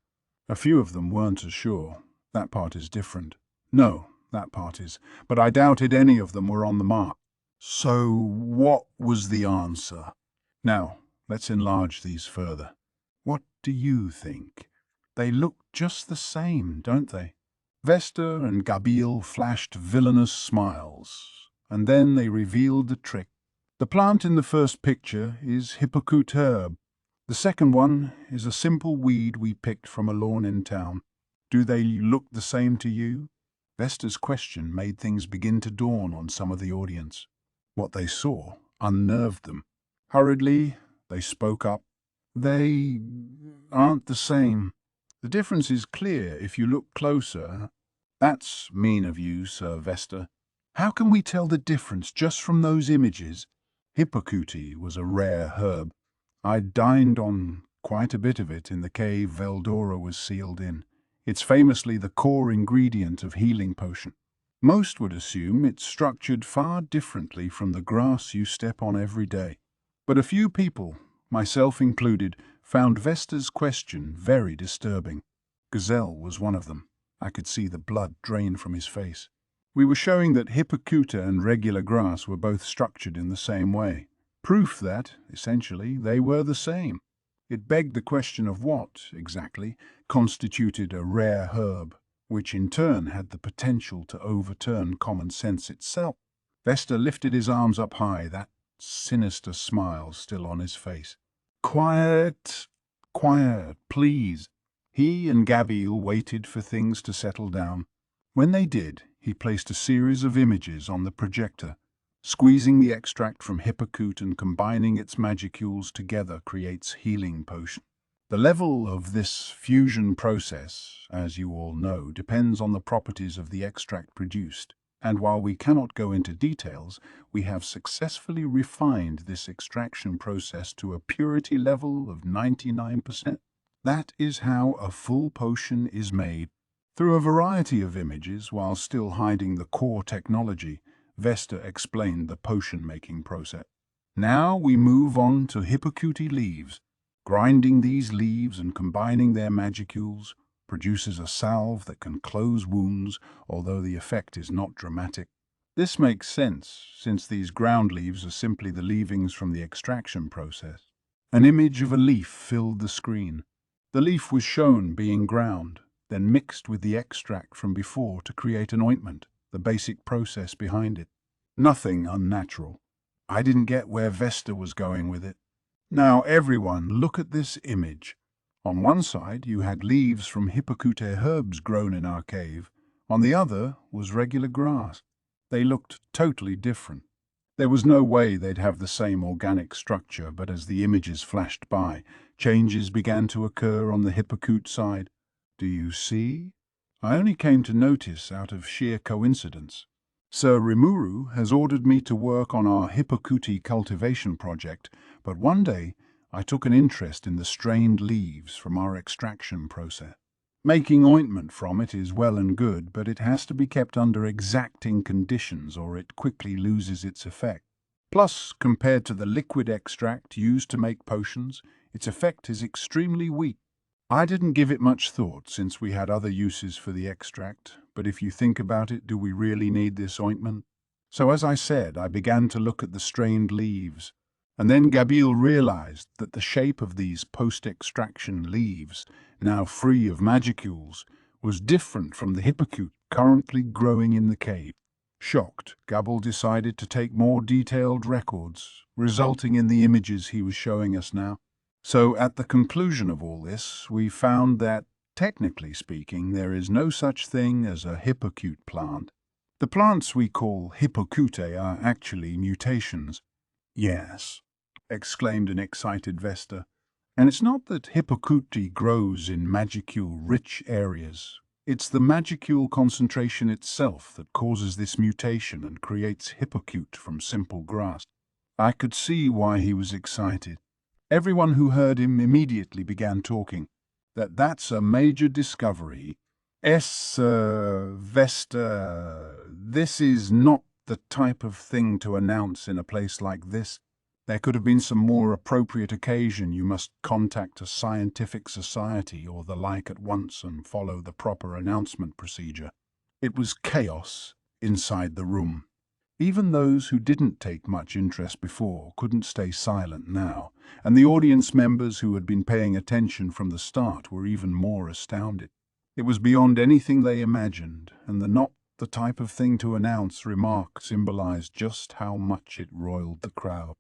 A few of them weren't as sure. That part is different. No, that part is. But I doubted any of them were on the mark. So what was the answer? Now, let's enlarge these further. What do you think? They look just the same, don't they? Vesta and Gabil flashed villainous smiles, and then they revealed the trick. The plant in the first picture is Hippocute herb. The second one is a simple weed we picked from a lawn in town. Do they look the same to you? Vesta's question made things begin to dawn on some of the audience. What they saw unnerved them. Hurriedly, they spoke up. They aren't the same. The difference is clear if you look closer. That's mean of you, Sir Vesta. How can we tell the difference just from those images? Hippocute was a rare herb. I'd dined on quite a bit of it in the cave Veldora was sealed in. It's famously the core ingredient of healing potion. Most would assume it's structured far differently from the grass you step on every day. But a few people, myself included, found Vesta's question very disturbing. Gazelle was one of them. I could see the blood drain from his face. We were showing that Hippocute and regular grass were both structured in the same way. Proof that, essentially, they were the same. It begged the question of what, exactly, constituted a rare herb, which in turn had the potential to overturn common sense itself. Vesta lifted his arms up high, that sinister smile still on his face. Quiet, quiet, please. He and Gabil waited for things to settle down. When they did, he placed a series of images on the projector. Squeezing the extract from Hippocute and combining its magicules together creates healing potion. The level of this fusion process, as you all know, depends on the properties of the extract produced, and while we cannot go into details, we have successfully refined this extraction process to a purity level of 99%. That is how a full potion is made. Through a variety of images, while still hiding the core technology, Vesta explained the potion-making process. Now we move on to Hippocute leaves. Grinding these leaves and combining their magicules produces a salve that can close wounds, although the effect is not dramatic. This makes sense, since these ground leaves are simply the leavings from the extraction process. An image of a leaf filled the screen. The leaf was shown being ground, then mixed with the extract from before to create an ointment, the basic process behind it. Nothing unnatural. I didn't get where Vesta was going with it. Now everyone, look at this image. On one side you had leaves from Hippocute herbs grown in our cave. On the other was regular grass. They looked totally different. There was no way they'd have the same organic structure, but as the images flashed by, changes began to occur on the Hippocute side. Do you see? I only came to notice out of sheer coincidence. Sir Rimuru has ordered me to work on our Hippocute cultivation project, but one day I took an interest in the strained leaves from our extraction process. Making ointment from it is well and good, but it has to be kept under exacting conditions or it quickly loses its effect. Plus, compared to the liquid extract used to make potions, its effect is extremely weak. I didn't give it much thought since we had other uses for the extract, but if you think about it, do we really need this ointment? So as I said, I began to look at the strained leaves, and then Gabriel realized that the shape of these post-extraction leaves, now free of magicules, was different from the Hippocute currently growing in the cave. Shocked, Gabble decided to take more detailed records, resulting in the images he was showing us now. So at the conclusion of all this, we found that, technically speaking, there is no such thing as a Hippocute plant. The plants we call Hippocute are actually mutations. Yes, exclaimed an excited Vesta. And it's not that Hippocute grows in magicule-rich areas. It's the magicule concentration itself that causes this mutation and creates Hippocute from simple grass. I could see why he was excited. Everyone who heard him immediately began talking. That's a major discovery. Vesta, this is not the type of thing to announce in a place like this. There could have been some more appropriate occasion. You must contact a scientific society or the like at once and follow the proper announcement procedure. It was chaos inside the room. Even those who didn't take much interest before couldn't stay silent now, and the audience members who had been paying attention from the start were even more astounded. It was beyond anything they imagined, and the not the type of thing to announce remark symbolized just how much it roiled the crowd.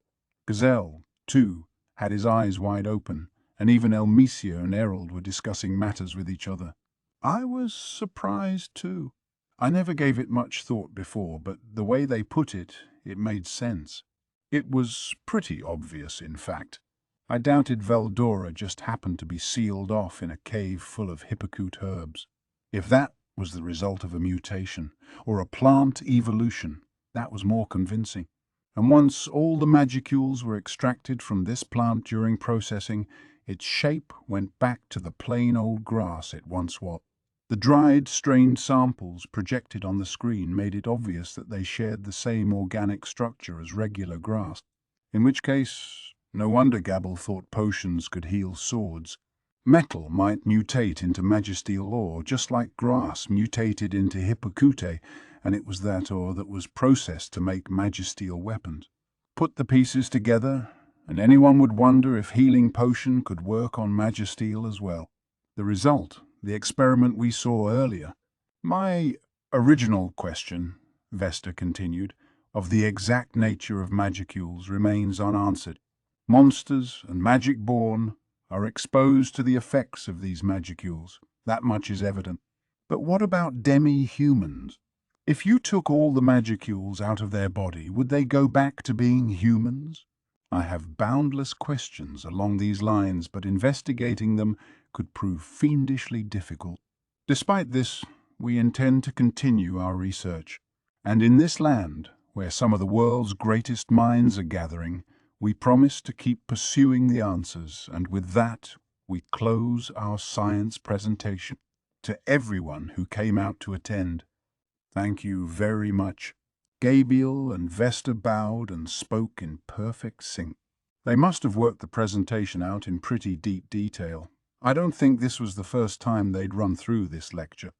Gazelle, too, had his eyes wide open, and even Elmesia and Errol were discussing matters with each other. I was surprised, too. I never gave it much thought before, but the way they put it, it made sense. It was pretty obvious, in fact. I doubted Veldora just happened to be sealed off in a cave full of Hippocute herbs. If that was the result of a mutation, or a plant evolution, that was more convincing. And once all the magicules were extracted from this plant during processing, its shape went back to the plain old grass it once was. The dried, strained samples projected on the screen made it obvious that they shared the same organic structure as regular grass, in which case, no wonder Gabble thought potions could heal swords. Metal might mutate into magisteel ore, just like grass mutated into Hippocute, and it was that ore that was processed to make magisteel weapons. Put the pieces together, and anyone would wonder if healing potion could work on magisteel as well. The result, the experiment we saw earlier. My original question, Vesta continued, of the exact nature of magicules remains unanswered. Monsters and magic-born are exposed to the effects of these magicules. That much is evident. But what about demi-humans? If you took all the magicules out of their body, would they go back to being humans? I have boundless questions along these lines, but investigating them could prove fiendishly difficult. Despite this, we intend to continue our research. And in this land, where some of the world's greatest minds are gathering, we promise to keep pursuing the answers, and with that, we close our science presentation. To everyone who came out to attend, thank you very much. Gabriel and Vesta bowed and spoke in perfect sync. They must have worked the presentation out in pretty deep detail. I don't think this was the first time they'd run through this lecture.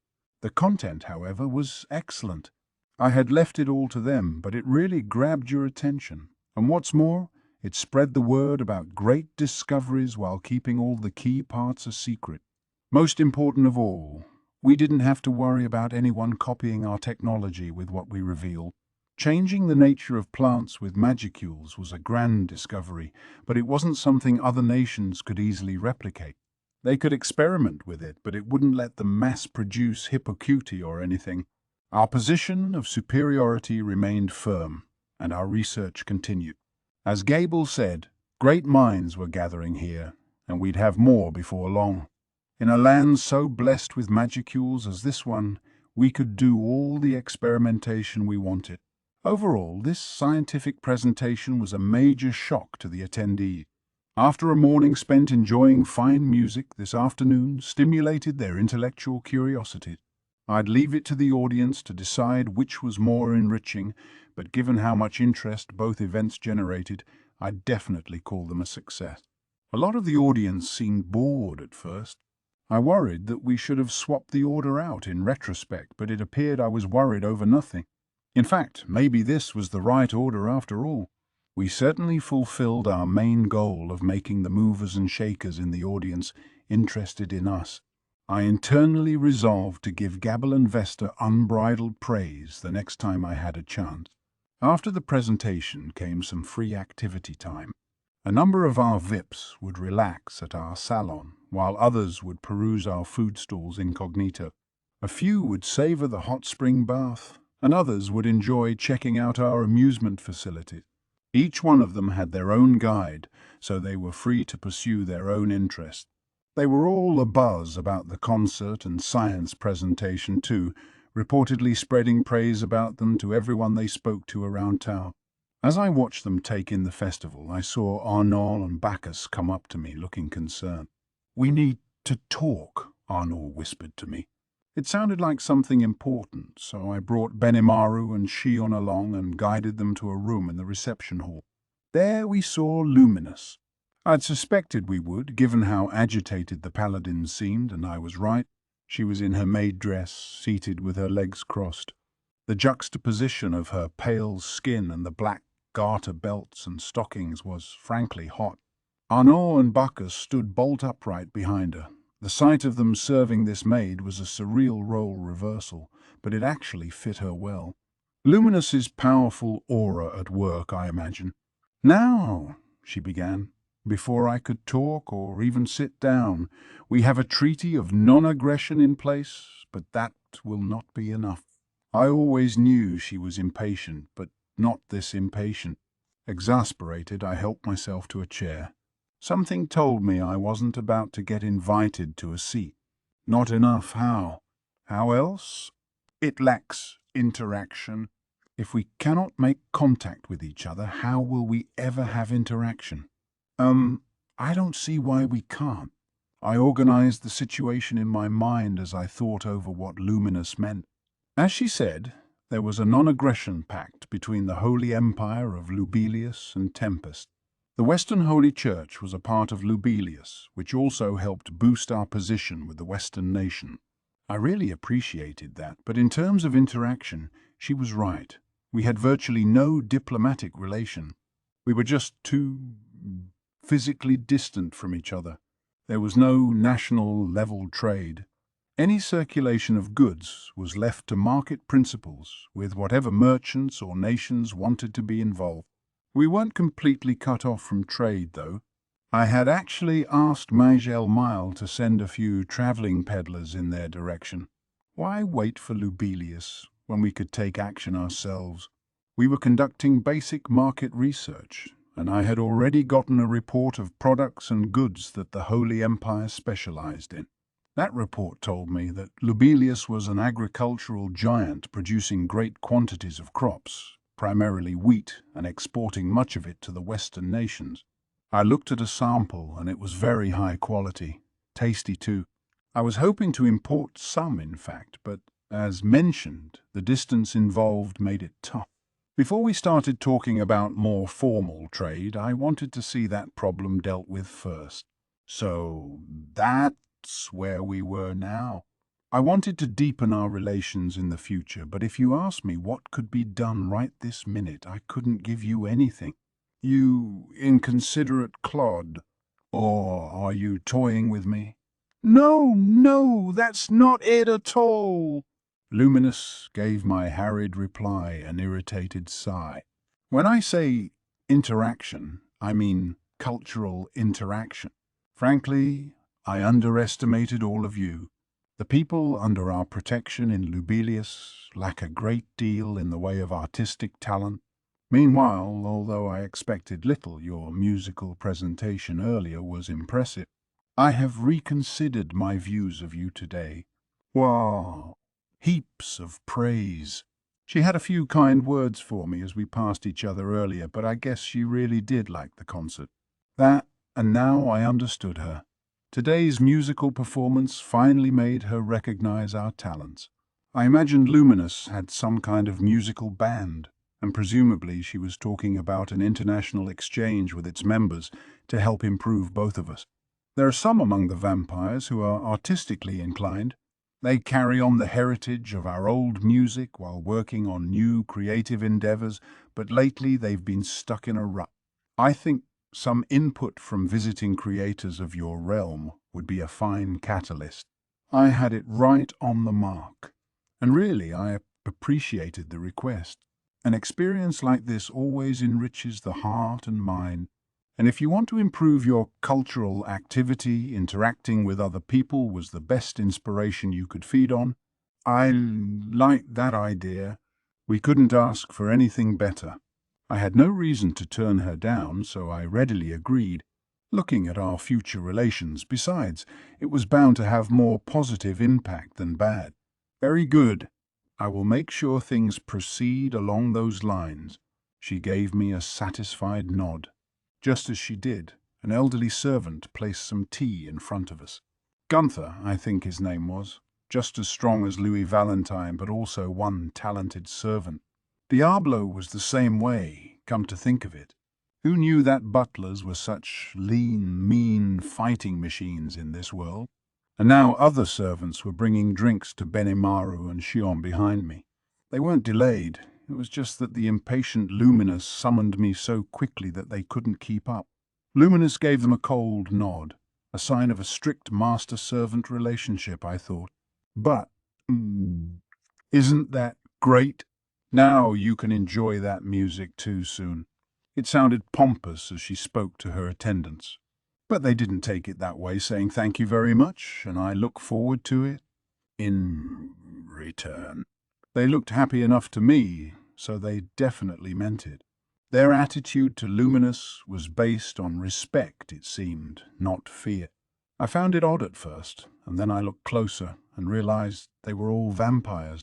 The content, however, was excellent. I had left it all to them, but it really grabbed your attention. And what's more, it spread the word about great discoveries while keeping all the key parts a secret. Most important of all, we didn't have to worry about anyone copying our technology with what we revealed. Changing the nature of plants with magicules was a grand discovery, but it wasn't something other nations could easily replicate. They could experiment with it, but it wouldn't let them mass-produce hippocute or anything. Our position of superiority remained firm, and our research continued. As Gable said, great minds were gathering here, and we'd have more before long. In a land so blessed with magicules as this one, we could do all the experimentation we wanted. Overall, this scientific presentation was a major shock to the attendees. After a morning spent enjoying fine music, this afternoon stimulated their intellectual curiosity. I'd leave it to the audience to decide which was more enriching, but given how much interest both events generated, I'd definitely call them a success. A lot of the audience seemed bored at first. I worried that we should have swapped the order out in retrospect, but it appeared I was worried over nothing. In fact, maybe this was the right order after all. We certainly fulfilled our main goal of making the movers and shakers in the audience interested in us. I internally resolved to give Gabble and Vesta unbridled praise the next time I had a chance. After the presentation came some free activity time. A number of our VIPs would relax at our salon, while others would peruse our food stalls incognito. A few would savor the hot spring bath, and others would enjoy checking out our amusement facilities. Each one of them had their own guide, so they were free to pursue their own interests. They were all abuzz about the concert and science presentation too, reportedly spreading praise about them to everyone they spoke to around town. As I watched them take in the festival, I saw Arnaud and Bacchus come up to me looking concerned. "We need to talk," Arnaud whispered to me. It sounded like something important, so I brought Benimaru and Shion along and guided them to a room in the reception hall. There we saw Luminous. I'd suspected we would, given how agitated the paladin seemed, and I was right. She was in her maid dress, seated with her legs crossed. The juxtaposition of her pale skin and the black garter belts and stockings was frankly hot. Arnaud and Bacchus stood bolt upright behind her. The sight of them serving this maid was a surreal role reversal, but it actually fit her well. Luminous's powerful aura at work, I imagine. "Now," she began, before I could talk or even sit down, "we have a treaty of non-aggression in place, but that will not be enough." I always knew she was impatient, but not this impatient. Exasperated, I helped myself to a chair. Something told me I wasn't about to get invited to a seat. Not enough, how? How else? It lacks interaction. If we cannot make contact with each other, how will we ever have interaction? I don't see why we can't. I organized the situation in my mind as I thought over what Luminous meant. As she said, there was a non-aggression pact between the Holy Empire of Lubelius and Tempest. The Western Holy Church was a part of Lubelius, which also helped boost our position with the Western nation. I really appreciated that, but in terms of interaction, she was right. We had virtually no diplomatic relation. We were just too physically distant from each other. There was no national-level trade. Any circulation of goods was left to market principles, with whatever merchants or nations wanted to be involved. We weren't completely cut off from trade, though. I had actually asked Majel Mile to send a few traveling peddlers in their direction. Why wait for Lubelius when we could take action ourselves. We were conducting basic market research, and I had already gotten a report of products and goods that the Holy Empire specialized in. That report told me that Luminous was an agricultural giant producing great quantities of crops, primarily wheat, and exporting much of it to the Western nations. I looked at a sample, and it was very high quality, tasty too. I was hoping to import some, in fact, but as mentioned, the distance involved made it tough. Before we started talking about more formal trade, I wanted to see that problem dealt with first. So that's where we were now. I wanted to deepen our relations in the future, but if you ask me what could be done right this minute, I couldn't give you anything. You inconsiderate clod. Or are you toying with me? No, that's not it at all. Luminous gave my harried reply an irritated sigh. When I say interaction, I mean cultural interaction. Frankly, I underestimated all of you. The people under our protection in Luminous lack a great deal in the way of artistic talent. Meanwhile, although I expected little, your musical presentation earlier was impressive. I have reconsidered my views of you today. Wow, heaps of praise. She had a few kind words for me as we passed each other earlier, but I guess she really did like the concert. And now I understood her. Today's musical performance finally made her recognize our talents. I imagined Luminous had some kind of musical band, and presumably she was talking about an international exchange with its members to help improve both of us. There are some among the vampires who are artistically inclined. They carry on the heritage of our old music while working on new creative endeavors, but lately they've been stuck in a rut. I think some input from visiting creators of your realm would be a fine catalyst. I had it right on the mark, and really I appreciated the request. An experience like this always enriches the heart and mind. And if you want to improve your cultural activity, interacting with other people was the best inspiration you could feed on. I like that idea. We couldn't ask for anything better. I had no reason to turn her down, so I readily agreed, looking at our future relations. Besides, it was bound to have more positive impact than bad. Very good. I will make sure things proceed along those lines. She gave me a satisfied nod. Just as she did, an elderly servant placed some tea in front of us. Gunther, I think his name was, just as strong as Louis Valentine, but also one talented servant. Diablo was the same way, come to think of it. Who knew that butlers were such lean, mean fighting machines in this world? And now other servants were bringing drinks to Benimaru and Shion behind me. They weren't delayed. It was just that the impatient Luminous summoned me so quickly that they couldn't keep up. Luminous gave them a cold nod, a sign of a strict master-servant relationship, I thought. But, isn't that great? Now you can enjoy that music too soon. It sounded pompous as she spoke to her attendants. But they didn't take it that way, saying thank you very much, and I look forward to it in return. They looked happy enough to me, so they definitely meant it. Their attitude to Luminous was based on respect, it seemed, not fear. I found it odd at first, and then I looked closer and realized they were all vampires.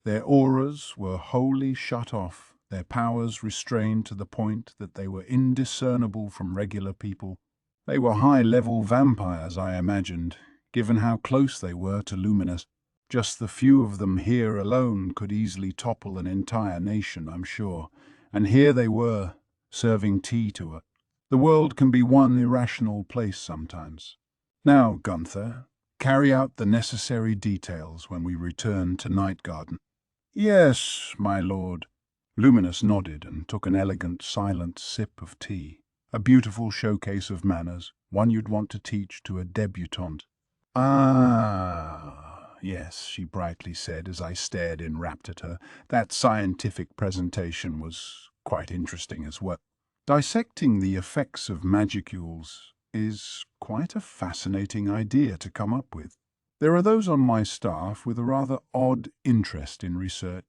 Their auras were wholly shut off, their powers restrained to the point that they were indiscernible from regular people. They were high-level vampires, I imagined, given how close they were to Luminous. Just the few of them here alone could easily topple an entire nation, I'm sure. And here they were, serving tea to her. The world can be one irrational place sometimes. Now, Gunther, carry out the necessary details when we return to Nightgarden. Yes, my lord. Luminous nodded and took an elegant, silent sip of tea. A beautiful showcase of manners, one you'd want to teach to a debutante. Ah, yes, she brightly said as I stared enrapt at her. That scientific presentation was quite interesting as well. Dissecting the effects of magicules is quite a fascinating idea to come up with. There are those on my staff with a rather odd interest in research.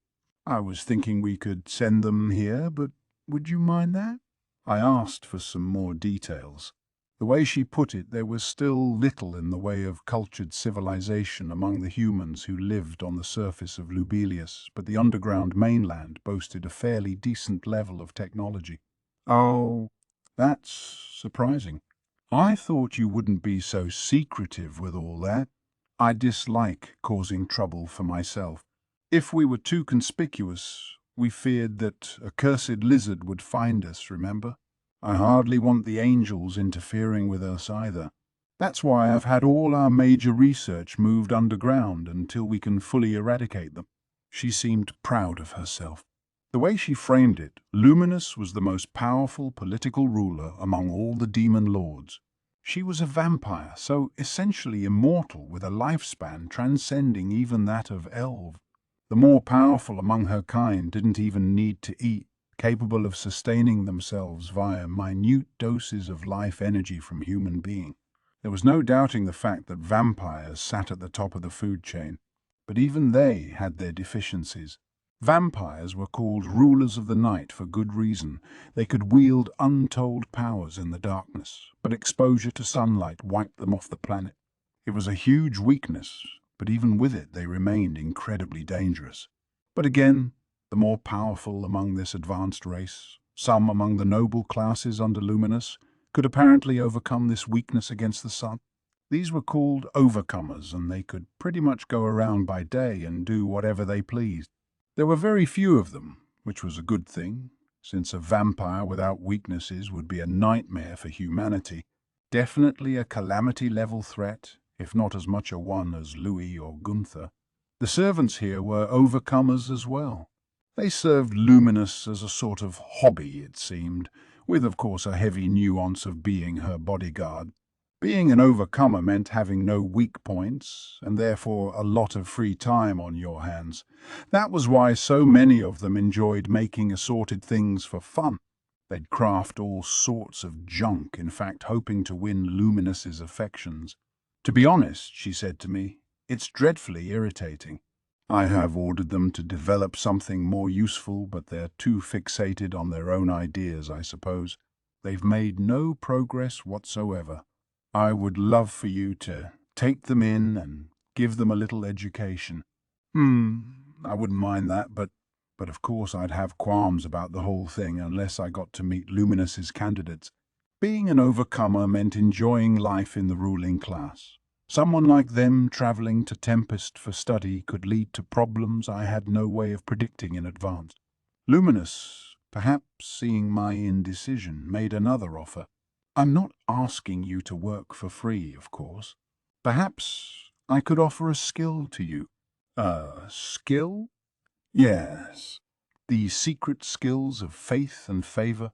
I was thinking we could send them here, but would you mind that? I asked for some more details. The way she put it, there was still little in the way of cultured civilization among the humans who lived on the surface of Lubelius, but the underground mainland boasted a fairly decent level of technology. Oh, that's surprising. I thought you wouldn't be so secretive with all that. I dislike causing trouble for myself. If we were too conspicuous, we feared that a cursed lizard would find us, remember? I hardly want the angels interfering with us either. That's why I've had all our major research moved underground until we can fully eradicate them. She seemed proud of herself. The way she framed it, Luminous was the most powerful political ruler among all the demon lords. She was a vampire, so essentially immortal, with a lifespan transcending even that of elves. The more powerful among her kind didn't even need to eat, capable of sustaining themselves via minute doses of life energy from human being. There was no doubting the fact that vampires sat at the top of the food chain, but even they had their deficiencies. Vampires were called rulers of the night for good reason. They could wield untold powers in the darkness, but exposure to sunlight wiped them off the planet. It was a huge weakness, but even with it they remained incredibly dangerous. But again, the more powerful among this advanced race, some among the noble classes under Luminous, could apparently overcome this weakness against the sun. These were called overcomers, and they could pretty much go around by day and do whatever they pleased. There were very few of them, which was a good thing, since a vampire without weaknesses would be a nightmare for humanity. Definitely a calamity-level threat, if not as much a one as Louis or Gunther. The servants here were overcomers as well. They served Luminous as a sort of hobby, it seemed, with of course a heavy nuance of being her bodyguard. Being an overcomer meant having no weak points, and therefore a lot of free time on your hands. That was why so many of them enjoyed making assorted things for fun. They'd craft all sorts of junk, in fact hoping to win Luminous's affections. To be honest, she said to me, it's dreadfully irritating. I have ordered them to develop something more useful, but they're too fixated on their own ideas, I suppose. They've made no progress whatsoever. I would love for you to take them in and give them a little education. I wouldn't mind that, but of course I'd have qualms about the whole thing unless I got to meet Luminous's candidates. Being an overcomer meant enjoying life in the ruling class. Someone like them traveling to Tempest for study could lead to problems I had no way of predicting in advance. Luminous, perhaps seeing my indecision, made another offer. I'm not asking you to work for free, of course. Perhaps I could offer a skill to you. A skill? Yes. The secret skills of faith and favor.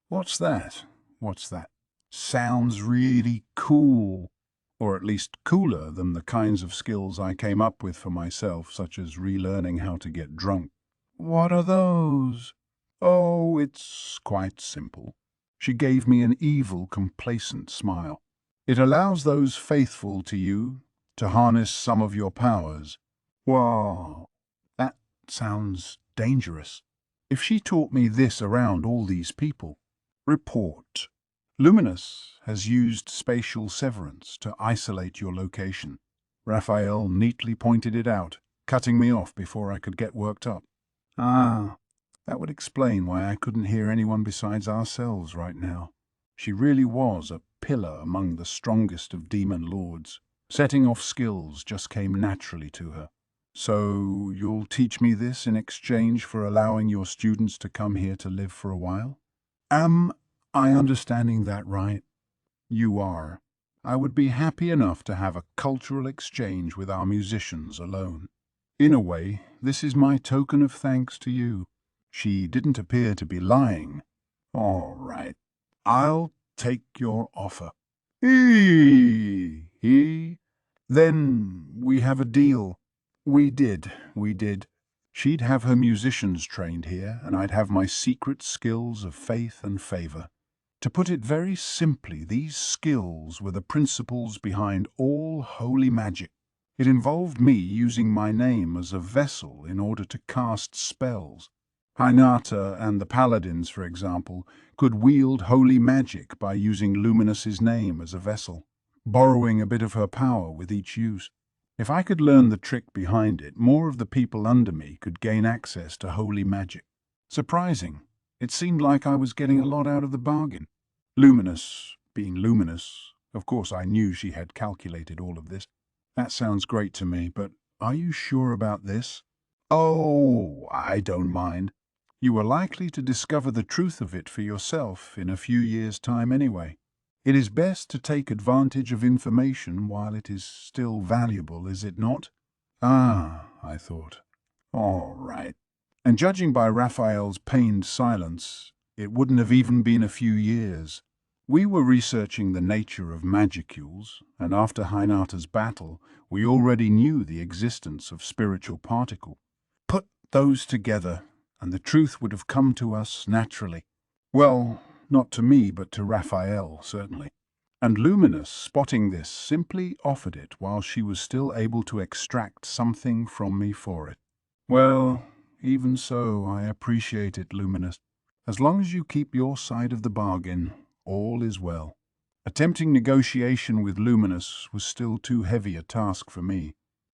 What's that? What's that? Sounds really cool. Or at least cooler than the kinds of skills I came up with for myself, such as relearning how to get drunk. What are those? Oh, it's quite simple. She gave me an evil, complacent smile. It allows those faithful to you to harness some of your powers. Wow, that sounds dangerous. If she taught me this around all these people. Report. Luminous has used spatial severance to isolate your location. Raphael neatly pointed it out, cutting me off before I could get worked up. That would explain why I couldn't hear anyone besides ourselves right now. She really was a pillar among the strongest of demon lords. Setting off skills just came naturally to her. So you'll teach me this in exchange for allowing your students to come here to live for a while? Am I understanding that right? You are. I would be happy enough to have a cultural exchange with our musicians alone. In a way, this is my token of thanks to you. She didn't appear to be lying. All right, I'll take your offer. Then we have a deal. We did. She'd have her musicians trained here, and I'd have my secret skills of faith and favor. To put it very simply, these skills were the principles behind all holy magic. It involved me using my name as a vessel in order to cast spells. Hinata and the paladins, for example, could wield holy magic by using Luminous's name as a vessel, borrowing a bit of her power with each use. If I could learn the trick behind it, more of the people under me could gain access to holy magic. Surprising. It seemed like I was getting a lot out of the bargain. Luminous, being Luminous, of course I knew she had calculated all of this. That sounds great to me, but are you sure about this? Oh, I don't mind. You are likely to discover the truth of it for yourself in a few years' time anyway. It is best to take advantage of information while it is still valuable, is it not? Ah, I thought. All right. And judging by Raphael's pained silence, it wouldn't have even been a few years. We were researching the nature of magicules, and after Hinata's battle, we already knew the existence of spiritual particles. Put those together, and the truth would have come to us naturally. Well, not to me, but to Raphael, certainly. And Luminous, spotting this, simply offered it while she was still able to extract something from me for it. Well, even so, I appreciate it, Luminous. As long as you keep your side of the bargain, all is well. Attempting negotiation with Luminous was still too heavy a task for me.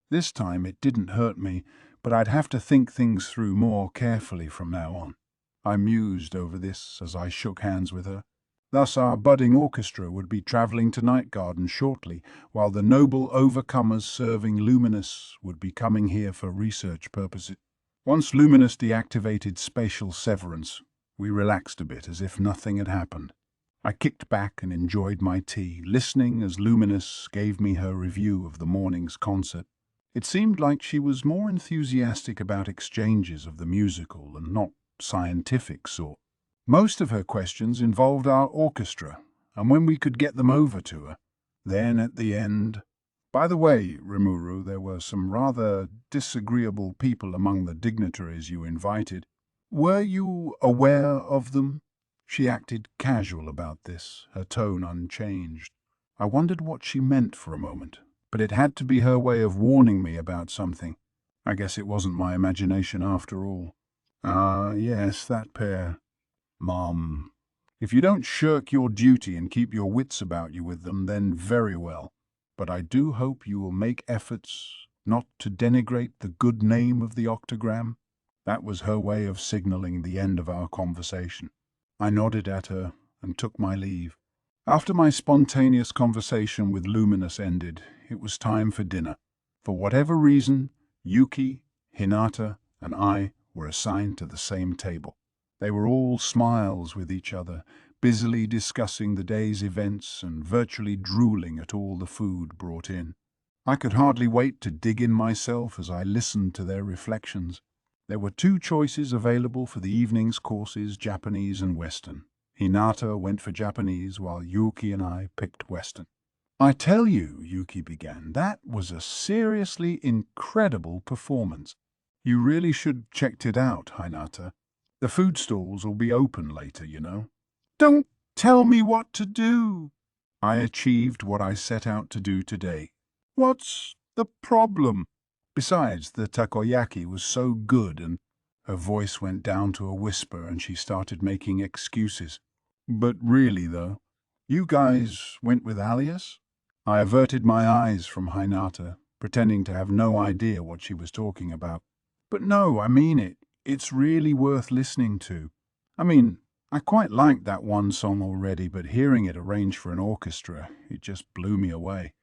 This time it didn't hurt me, but I'd have to think things through more carefully from now on. I mused over this as I shook hands with her. Thus our budding orchestra would be travelling to Night Garden shortly, while the noble overcomers serving Luminous would be coming here for research purposes. Once Luminous deactivated spatial severance, we relaxed a bit as if nothing had happened. I kicked back and enjoyed my tea, listening as Luminous gave me her review of the morning's concert. It seemed like she was more enthusiastic about exchanges of the musical and not scientific sort. Most of her questions involved our orchestra, and when we could get them over to her. Then at the end... By the way, Rimuru, there were some rather disagreeable people among the dignitaries you invited. Were you aware of them? She acted casual about this, her tone unchanged. I wondered what she meant for a moment, but it had to be her way of warning me about something. I guess it wasn't my imagination after all. Ah, yes, that pair. Mom, if you don't shirk your duty and keep your wits about you with them, then very well. But I do hope you will make efforts not to denigrate the good name of the octagram. That was her way of signaling the end of our conversation. I nodded at her and took my leave. After my spontaneous conversation with Luminous ended, it was time for dinner. For whatever reason, Yuki, Hinata, and I were assigned to the same table. They were all smiles with each other, busily discussing the day's events and virtually drooling at all the food brought in. I could hardly wait to dig in myself as I listened to their reflections. There were 2 choices available for the evening's courses, Japanese and Western. Hinata went for Japanese, while Yuki and I picked Western. I tell you, Yuki began, that was a seriously incredible performance. You really should checked it out, Hinata. The food stalls will be open later, you know. Don't tell me what to do. I achieved what I set out to do today. What's the problem? Besides, the takoyaki was so good, and her voice went down to a whisper and she started making excuses. But really, though, you guys went with Alias? I averted my eyes from Hinata, pretending to have no idea what she was talking about. But no, I mean it. It's really worth listening to. I mean, I quite liked that one song already, but hearing it arranged for an orchestra, it just blew me away.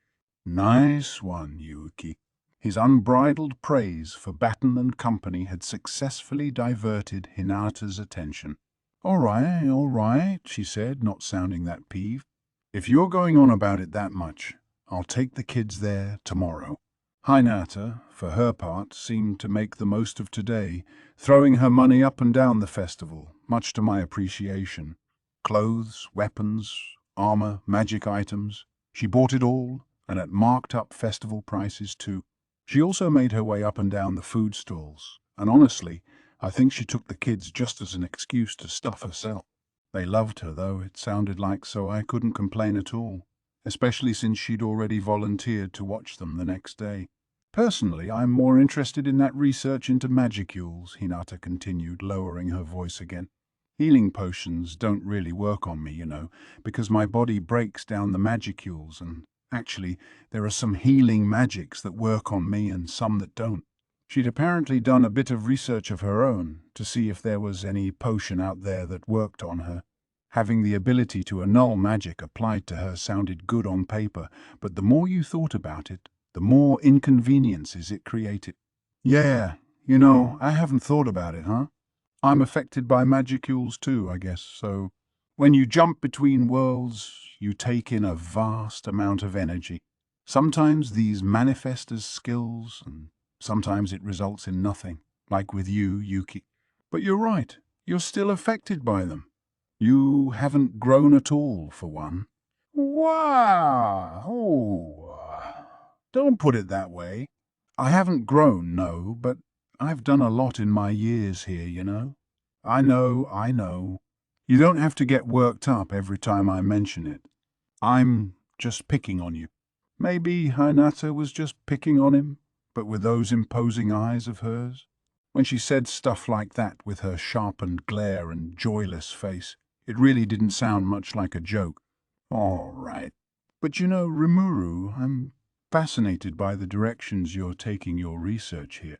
Nice one, Yuki. His unbridled praise for Batten and Company had successfully diverted Hinata's attention. All right, she said, not sounding that peeved. If you're going on about it that much, I'll take the kids there tomorrow. Hinata, for her part, seemed to make the most of today, throwing her money up and down the festival, much to my appreciation. Clothes, weapons, armor, magic items. She bought it all, and at marked-up festival prices too. She also made her way up and down the food stalls, and honestly, I think she took the kids just as an excuse to stuff herself. They loved her, though, it sounded like, so I couldn't complain at all, especially since she'd already volunteered to watch them the next day. Personally, I'm more interested in that research into magicules, Hinata continued, lowering her voice again. Healing potions don't really work on me, because my body breaks down the magicules, and actually, there are some healing magics that work on me and some that don't. She'd apparently done a bit of research of her own to see if there was any potion out there that worked on her. Having the ability to annul magic applied to her sounded good on paper, but the more you thought about it, the more inconveniences it created. Yeah, I haven't thought about it, huh? I'm affected by magicules too, I guess, so when you jump between worlds, you take in a vast amount of energy. Sometimes these manifest as skills, and sometimes it results in nothing, like with you, Yuki. But you're right, you're still affected by them. You haven't grown at all, for one. Wow! Don't put it that way. I haven't grown, no, but I've done a lot in my years here. I know. You don't have to get worked up every time I mention it. I'm just picking on you. Maybe Hinata was just picking on him, but with those imposing eyes of hers. When she said stuff like that with her sharpened glare and joyless face, it really didn't sound much like a joke. All right. But Rimuru, I'm fascinated by the directions you're taking your research here.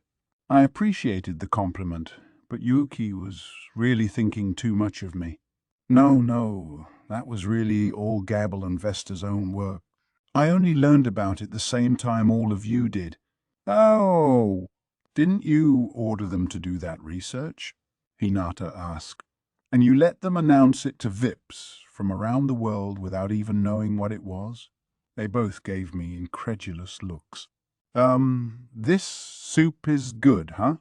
I appreciated the compliment, but Yuki was really thinking too much of me. No, that was really all Gabble and Vesta's own work. I only learned about it the same time all of you did. Oh, didn't you order them to do that research? Hinata asked. And you let them announce it to VIPs from around the world without even knowing what it was? They both gave me incredulous looks. This soup is good, huh?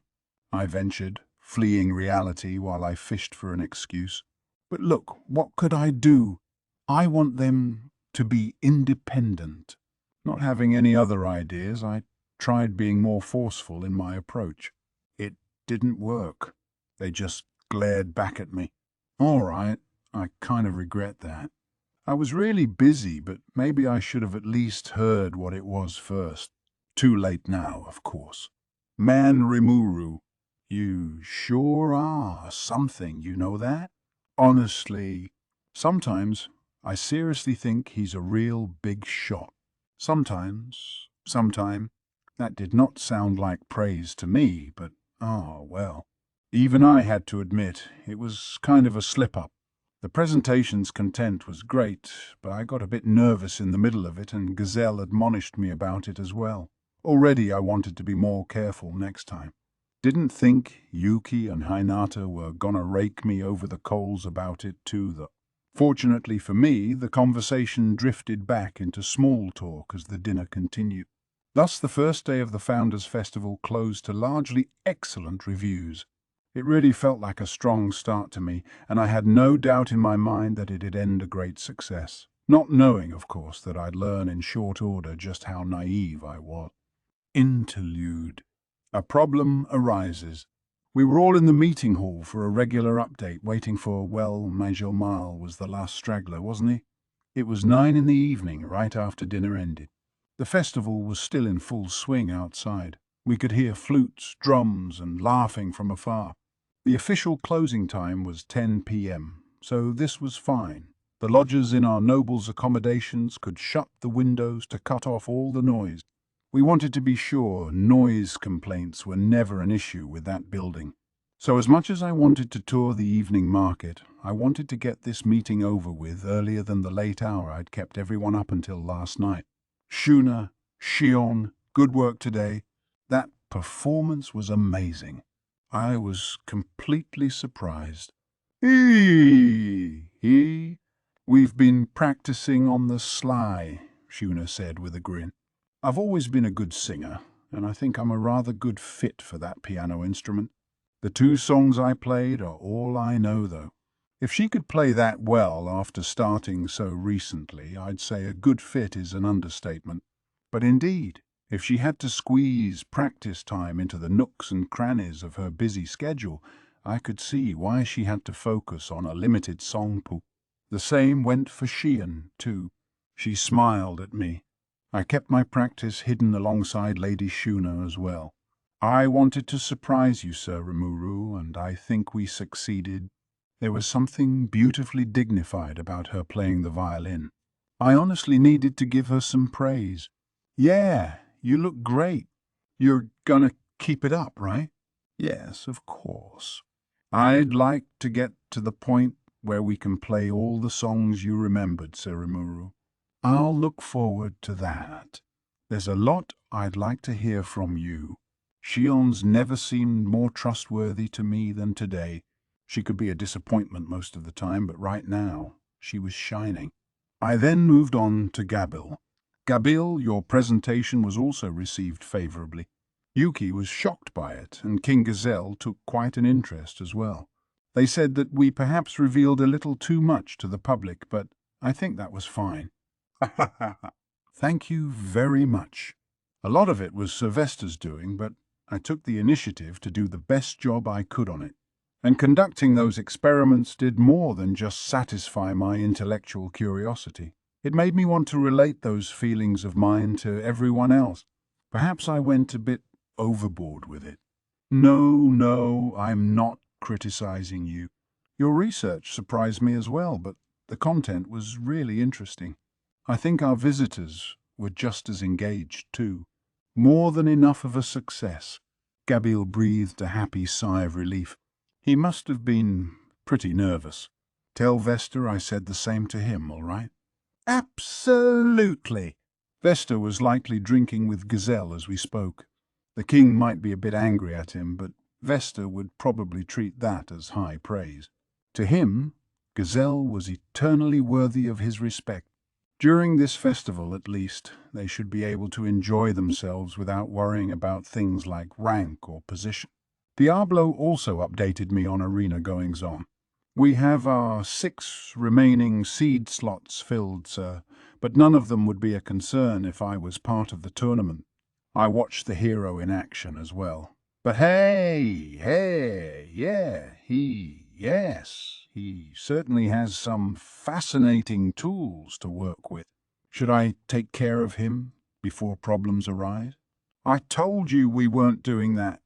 I ventured, fleeing reality while I fished for an excuse. But look, what could I do? I want them to be independent. Not having any other ideas, I tried being more forceful in my approach. It didn't work. They just glared back at me. All right, I kind of regret that. I was really busy, but maybe I should have at least heard what it was first. Too late now, of course. Man Rimuru, you sure are something, you know that? Honestly, sometimes I seriously think he's a real big shot. Sometime. That did not sound like praise to me, but oh well. Even I had to admit it was kind of a slip-up. The presentation's content was great, but I got a bit nervous in the middle of it, and Gazelle admonished me about it as well. Already I wanted to be more careful next time. Didn't think Yuki and Hinata were gonna rake me over the coals about it too, though. Fortunately for me, the conversation drifted back into small talk as the dinner continued. Thus the first day of the Founders' Festival closed to largely excellent reviews. It really felt like a strong start to me, and I had no doubt in my mind that it'd end a great success, not knowing, of course, that I'd learn in short order just how naive I was. Interlude. A problem arises. We were all in the meeting hall for a regular update, waiting for, well, Major Mal was the last straggler, wasn't he? It was 9 in the evening, right after dinner ended. The festival was still in full swing outside. We could hear flutes, drums, and laughing from afar. The official closing time was 10 p.m., so this was fine. The lodgers in our nobles' accommodations could shut the windows to cut off all the noise. We wanted to be sure noise complaints were never an issue with that building. So as much as I wanted to tour the evening market, I wanted to get this meeting over with earlier than the late hour I'd kept everyone up until last night. Shuna, Shion, good work today. That performance was amazing. I was completely surprised. We've been practicing on the sly, Shuna said with a grin. I've always been a good singer, and I think I'm a rather good fit for that piano instrument. The 2 songs I played are all I know, though. If she could play that well after starting so recently, I'd say a good fit is an understatement. But indeed, if she had to squeeze practice time into the nooks and crannies of her busy schedule, I could see why she had to focus on a limited song pool. The same went for Shion, too. She smiled at me. I kept my practice hidden alongside Lady Shuna as well. I wanted to surprise you, Sir Rimuru, and I think we succeeded. There was something beautifully dignified about her playing the violin. I honestly needed to give her some praise. Yeah, you look great. You're gonna keep it up, right? Yes, of course. I'd like to get to the point where we can play all the songs you remembered, Sir Rimuru. I'll look forward to that. There's a lot I'd like to hear from you. Shion's never seemed more trustworthy to me than today. She could be a disappointment most of the time, but right now, she was shining. I then moved on to Gabil. Gabil, your presentation was also received favorably. Yuki was shocked by it, and King Gazelle took quite an interest as well. They said that we perhaps revealed a little too much to the public, but I think that was fine. Thank you very much. A lot of it was Sylvester's doing, but I took the initiative to do the best job I could on it. And conducting those experiments did more than just satisfy my intellectual curiosity. It made me want to relate those feelings of mine to everyone else. Perhaps I went a bit overboard with it. No, I'm not criticizing you. Your research surprised me as well, but the content was really interesting. I think our visitors were just as engaged too. More than enough of a success. Gabriel breathed a happy sigh of relief. He must have been pretty nervous. Tell Vesta I said the same to him, all right? Absolutely. Vesta was likely drinking with Gazelle as we spoke. The king might be a bit angry at him, but Vesta would probably treat that as high praise. To him, Gazelle was eternally worthy of his respect. During this festival, at least, they should be able to enjoy themselves without worrying about things like rank or position. Diablo also updated me on arena goings-on. We have our 6 remaining seed slots filled, sir, but none of them would be a concern if I was part of the tournament. I watched the hero in action as well. But he certainly has some fascinating tools to work with. Should I take care of him before problems arise? I told you we weren't doing that.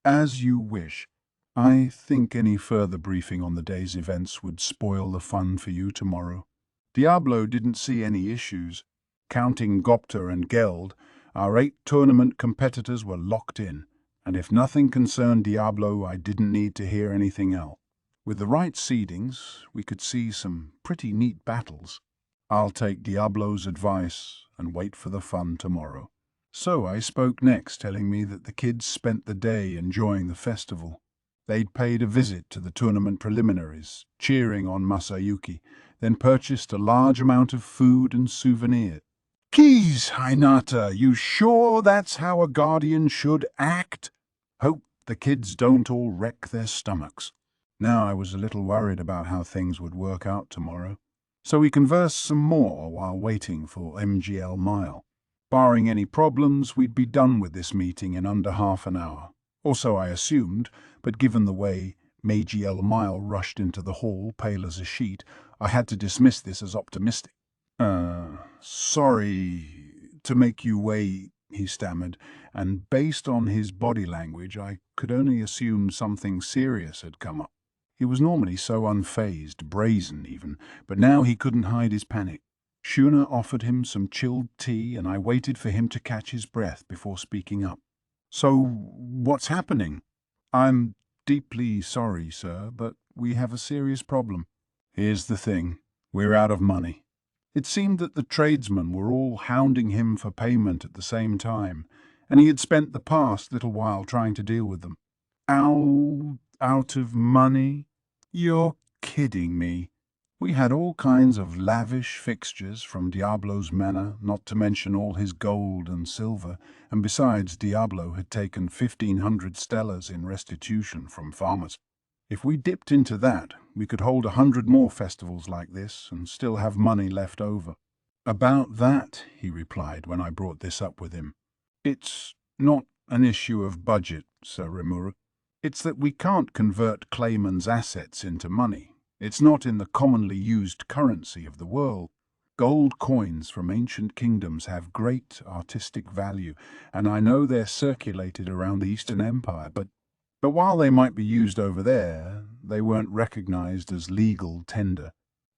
As you wish. I think any further briefing on the day's events would spoil the fun for you tomorrow. Diablo didn't see any issues. Counting Gobta and Geld, our 8 tournament competitors were locked in, and if nothing concerned Diablo, I didn't need to hear anything else. With the right seedings, we could see some pretty neat battles. I'll take Diablo's advice and wait for the fun tomorrow. So I spoke next, telling me that the kids spent the day enjoying the festival. They'd paid a visit to the tournament preliminaries, cheering on Masayuki, then purchased a large amount of food and souvenirs. Keys, Hinata, you sure that's how a guardian should act? Hope the kids don't all wreck their stomachs. Now I was a little worried about how things would work out tomorrow. So we conversed some more while waiting for MGL Mile. Barring any problems, we'd be done with this meeting in under half an hour. Or so I assumed, but given the way MGL Mile rushed into the hall, pale as a sheet, I had to dismiss this as optimistic. Sorry to make you wait, he stammered, and based on his body language, I could only assume something serious had come up. He was normally so unfazed, brazen even, but now he couldn't hide his panic. Shuna offered him some chilled tea, and I waited for him to catch his breath before speaking up. So, what's happening? I'm deeply sorry, sir, but we have a serious problem. Here's the thing. We're out of money. It seemed that the tradesmen were all hounding him for payment at the same time, and he had spent the past little while trying to deal with them. Out of money? You're kidding me. We had all kinds of lavish fixtures from Diablo's manor, not to mention all his gold and silver, and besides, Diablo had taken 1,500 stellars in restitution from farmers. If we dipped into that, we could hold 100 more festivals like this and still have money left over. About that, he replied when I brought this up with him. It's not an issue of budget, Sir Rimuru. It's that we can't convert Clayman's assets into money. It's not in the commonly used currency of the world. Gold coins from ancient kingdoms have great artistic value, and I know they're circulated around the Eastern Empire, but while they might be used over there, they weren't recognized as legal tender.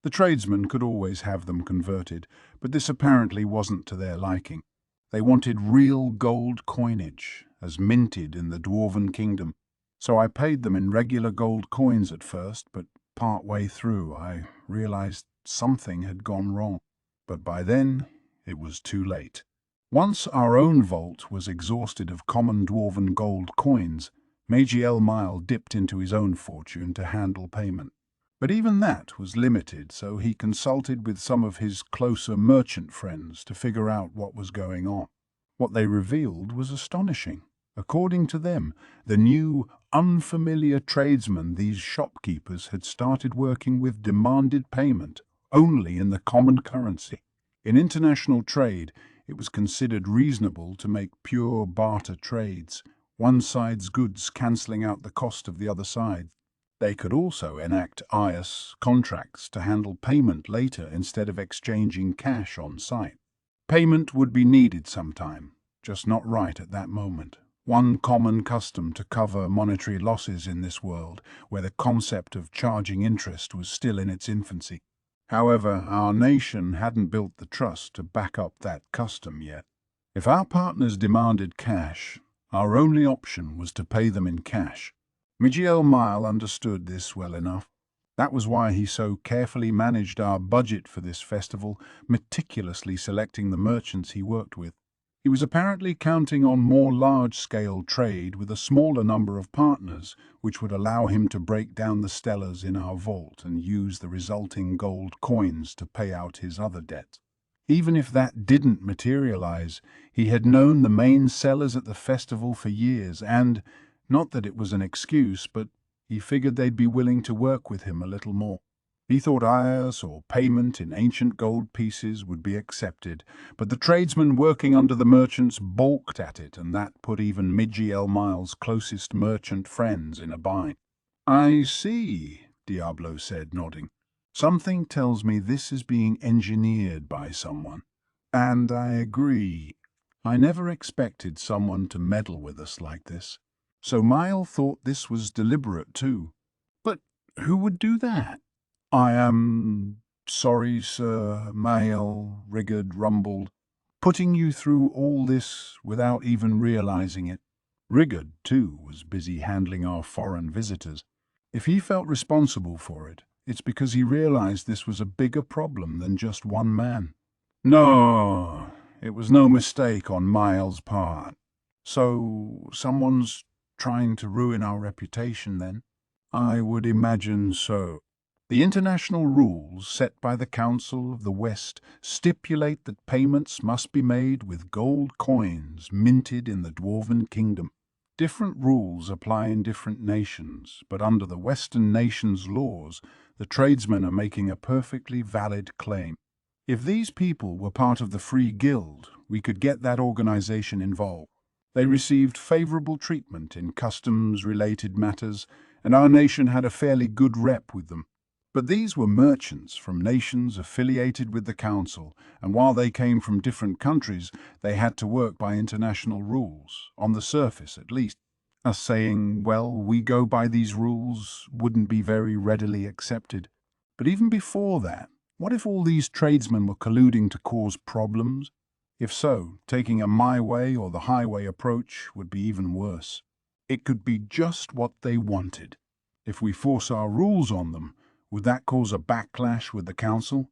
The tradesmen could always have them converted, but this apparently wasn't to their liking. They wanted real gold coinage, as minted in the Dwarven Kingdom. So I paid them in regular gold coins at first, but part way through I realized something had gone wrong. But by then, it was too late. Once our own vault was exhausted of common Dwarven gold coins, Magiel Mile dipped into his own fortune to handle payment. But even that was limited, so he consulted with some of his closer merchant friends to figure out what was going on. What they revealed was astonishing. According to them, the new, unfamiliar tradesmen these shopkeepers had started working with demanded payment only in the common currency. In international trade, it was considered reasonable to make pure barter trades, one side's goods cancelling out the cost of the other side. They could also enact IAS contracts to handle payment later instead of exchanging cash on site. Payment would be needed sometime, just not right at that moment. One common custom to cover monetary losses in this world, where the concept of charging interest was still in its infancy. However, our nation hadn't built the trust to back up that custom yet. If our partners demanded cash, our only option was to pay them in cash. Magiel Mile understood this well enough. That was why he so carefully managed our budget for this festival, meticulously selecting the merchants he worked with. He was apparently counting on more large-scale trade with a smaller number of partners, which would allow him to break down the stellars in our vault and use the resulting gold coins to pay out his other debts. Even if that didn't materialize, he had known the main sellers at the festival for years, and, not that it was an excuse, but he figured they'd be willing to work with him a little more. He thought IAS or payment in ancient gold pieces would be accepted, but the tradesmen working under the merchants balked at it, and that put even Magiel Mile's closest merchant friends in a bind. "I see," Diablo said, nodding. "Something tells me this is being engineered by someone. And I agree. I never expected someone to meddle with us like this. So Mile thought this was deliberate too. But who would do that?" "I am sorry, sir," Mile Rigard rumbled, "putting you through all this without even realizing it." Rigard, too, was busy handling our foreign visitors. If he felt responsible for it, it's because he realized this was a bigger problem than just one man. No, it was no mistake on Miles' part. So someone's trying to ruin our reputation, then? I would imagine so. The international rules set by the Council of the West stipulate that payments must be made with gold coins minted in the Dwarven Kingdom. Different rules apply in different nations, but under the Western nations' laws, the tradesmen are making a perfectly valid claim. If these people were part of the Free Guild, we could get that organization involved. They received favorable treatment in customs-related matters, and our nation had a fairly good rep with them. But these were merchants from nations affiliated with the Council, and while they came from different countries, they had to work by international rules, on the surface at least. Us saying, well, we go by these rules, wouldn't be very readily accepted. But even before that, what if all these tradesmen were colluding to cause problems? If so, taking a my way or the highway approach would be even worse. It could be just what they wanted. If we force our rules on them, would that cause a backlash with the Council?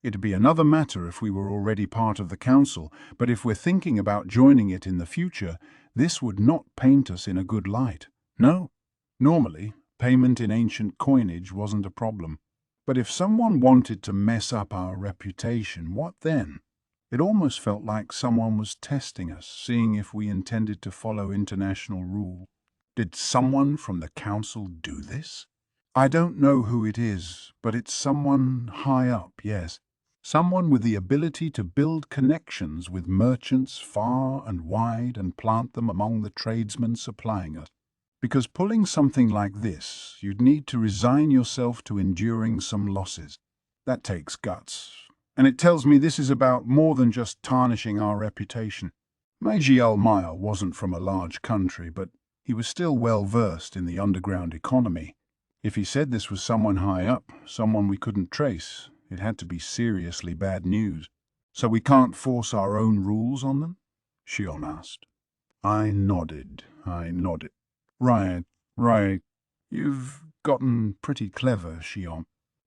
It'd be another matter if we were already part of the Council, but if we're thinking about joining it in the future, this would not paint us in a good light. No. Normally, payment in ancient coinage wasn't a problem. But if someone wanted to mess up our reputation, what then? It almost felt like someone was testing us, seeing if we intended to follow international rule. Did someone from the Council do this? I don't know who it is, but it's someone high up, yes. Someone with the ability to build connections with merchants far and wide and plant them among the tradesmen supplying us. Because pulling something like this, you'd need to resign yourself to enduring some losses. That takes guts. And it tells me this is about more than just tarnishing our reputation. Meiji Elmire wasn't from a large country, but he was still well versed in the underground economy. If he said this was someone high up, someone we couldn't trace, it had to be seriously bad news. So we can't force our own rules on them? Shion asked. I nodded. Right. You've gotten pretty clever, Shion.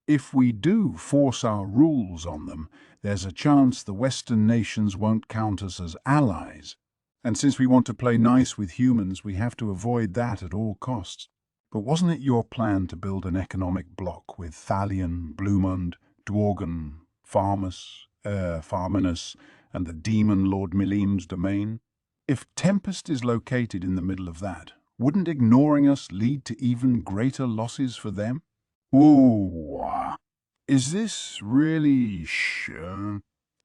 If we do force our rules on them, there's a chance the Western nations won't count us as allies. And since we want to play nice with humans, we have to avoid that at all costs. But wasn't it your plan to build an economic bloc with Thalion, Blumund, Dworgen, Farminus, and the demon Lord Milim's domain? If Tempest is located in the middle of that, wouldn't ignoring us lead to even greater losses for them? Ooh, is this really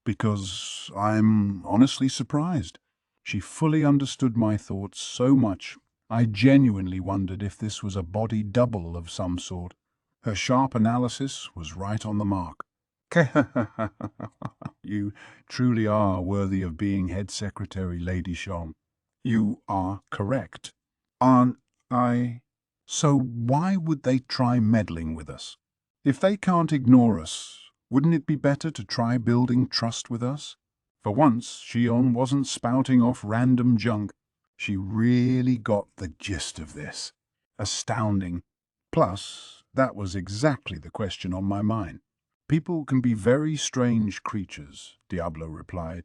Because I'm honestly surprised. She fully understood my thoughts so much, I genuinely wondered if this was a body double of some sort. Her sharp analysis was right on the mark. You truly are worthy of being head secretary, Lady Shom. You are correct. Aren't I? So why would they try meddling with us? If they can't ignore us, wouldn't it be better to try building trust with us? For once, Shion wasn't spouting off random junk. She really got the gist of this. Astounding. Plus, that was exactly the question on my mind. People can be very strange creatures, Diablo replied.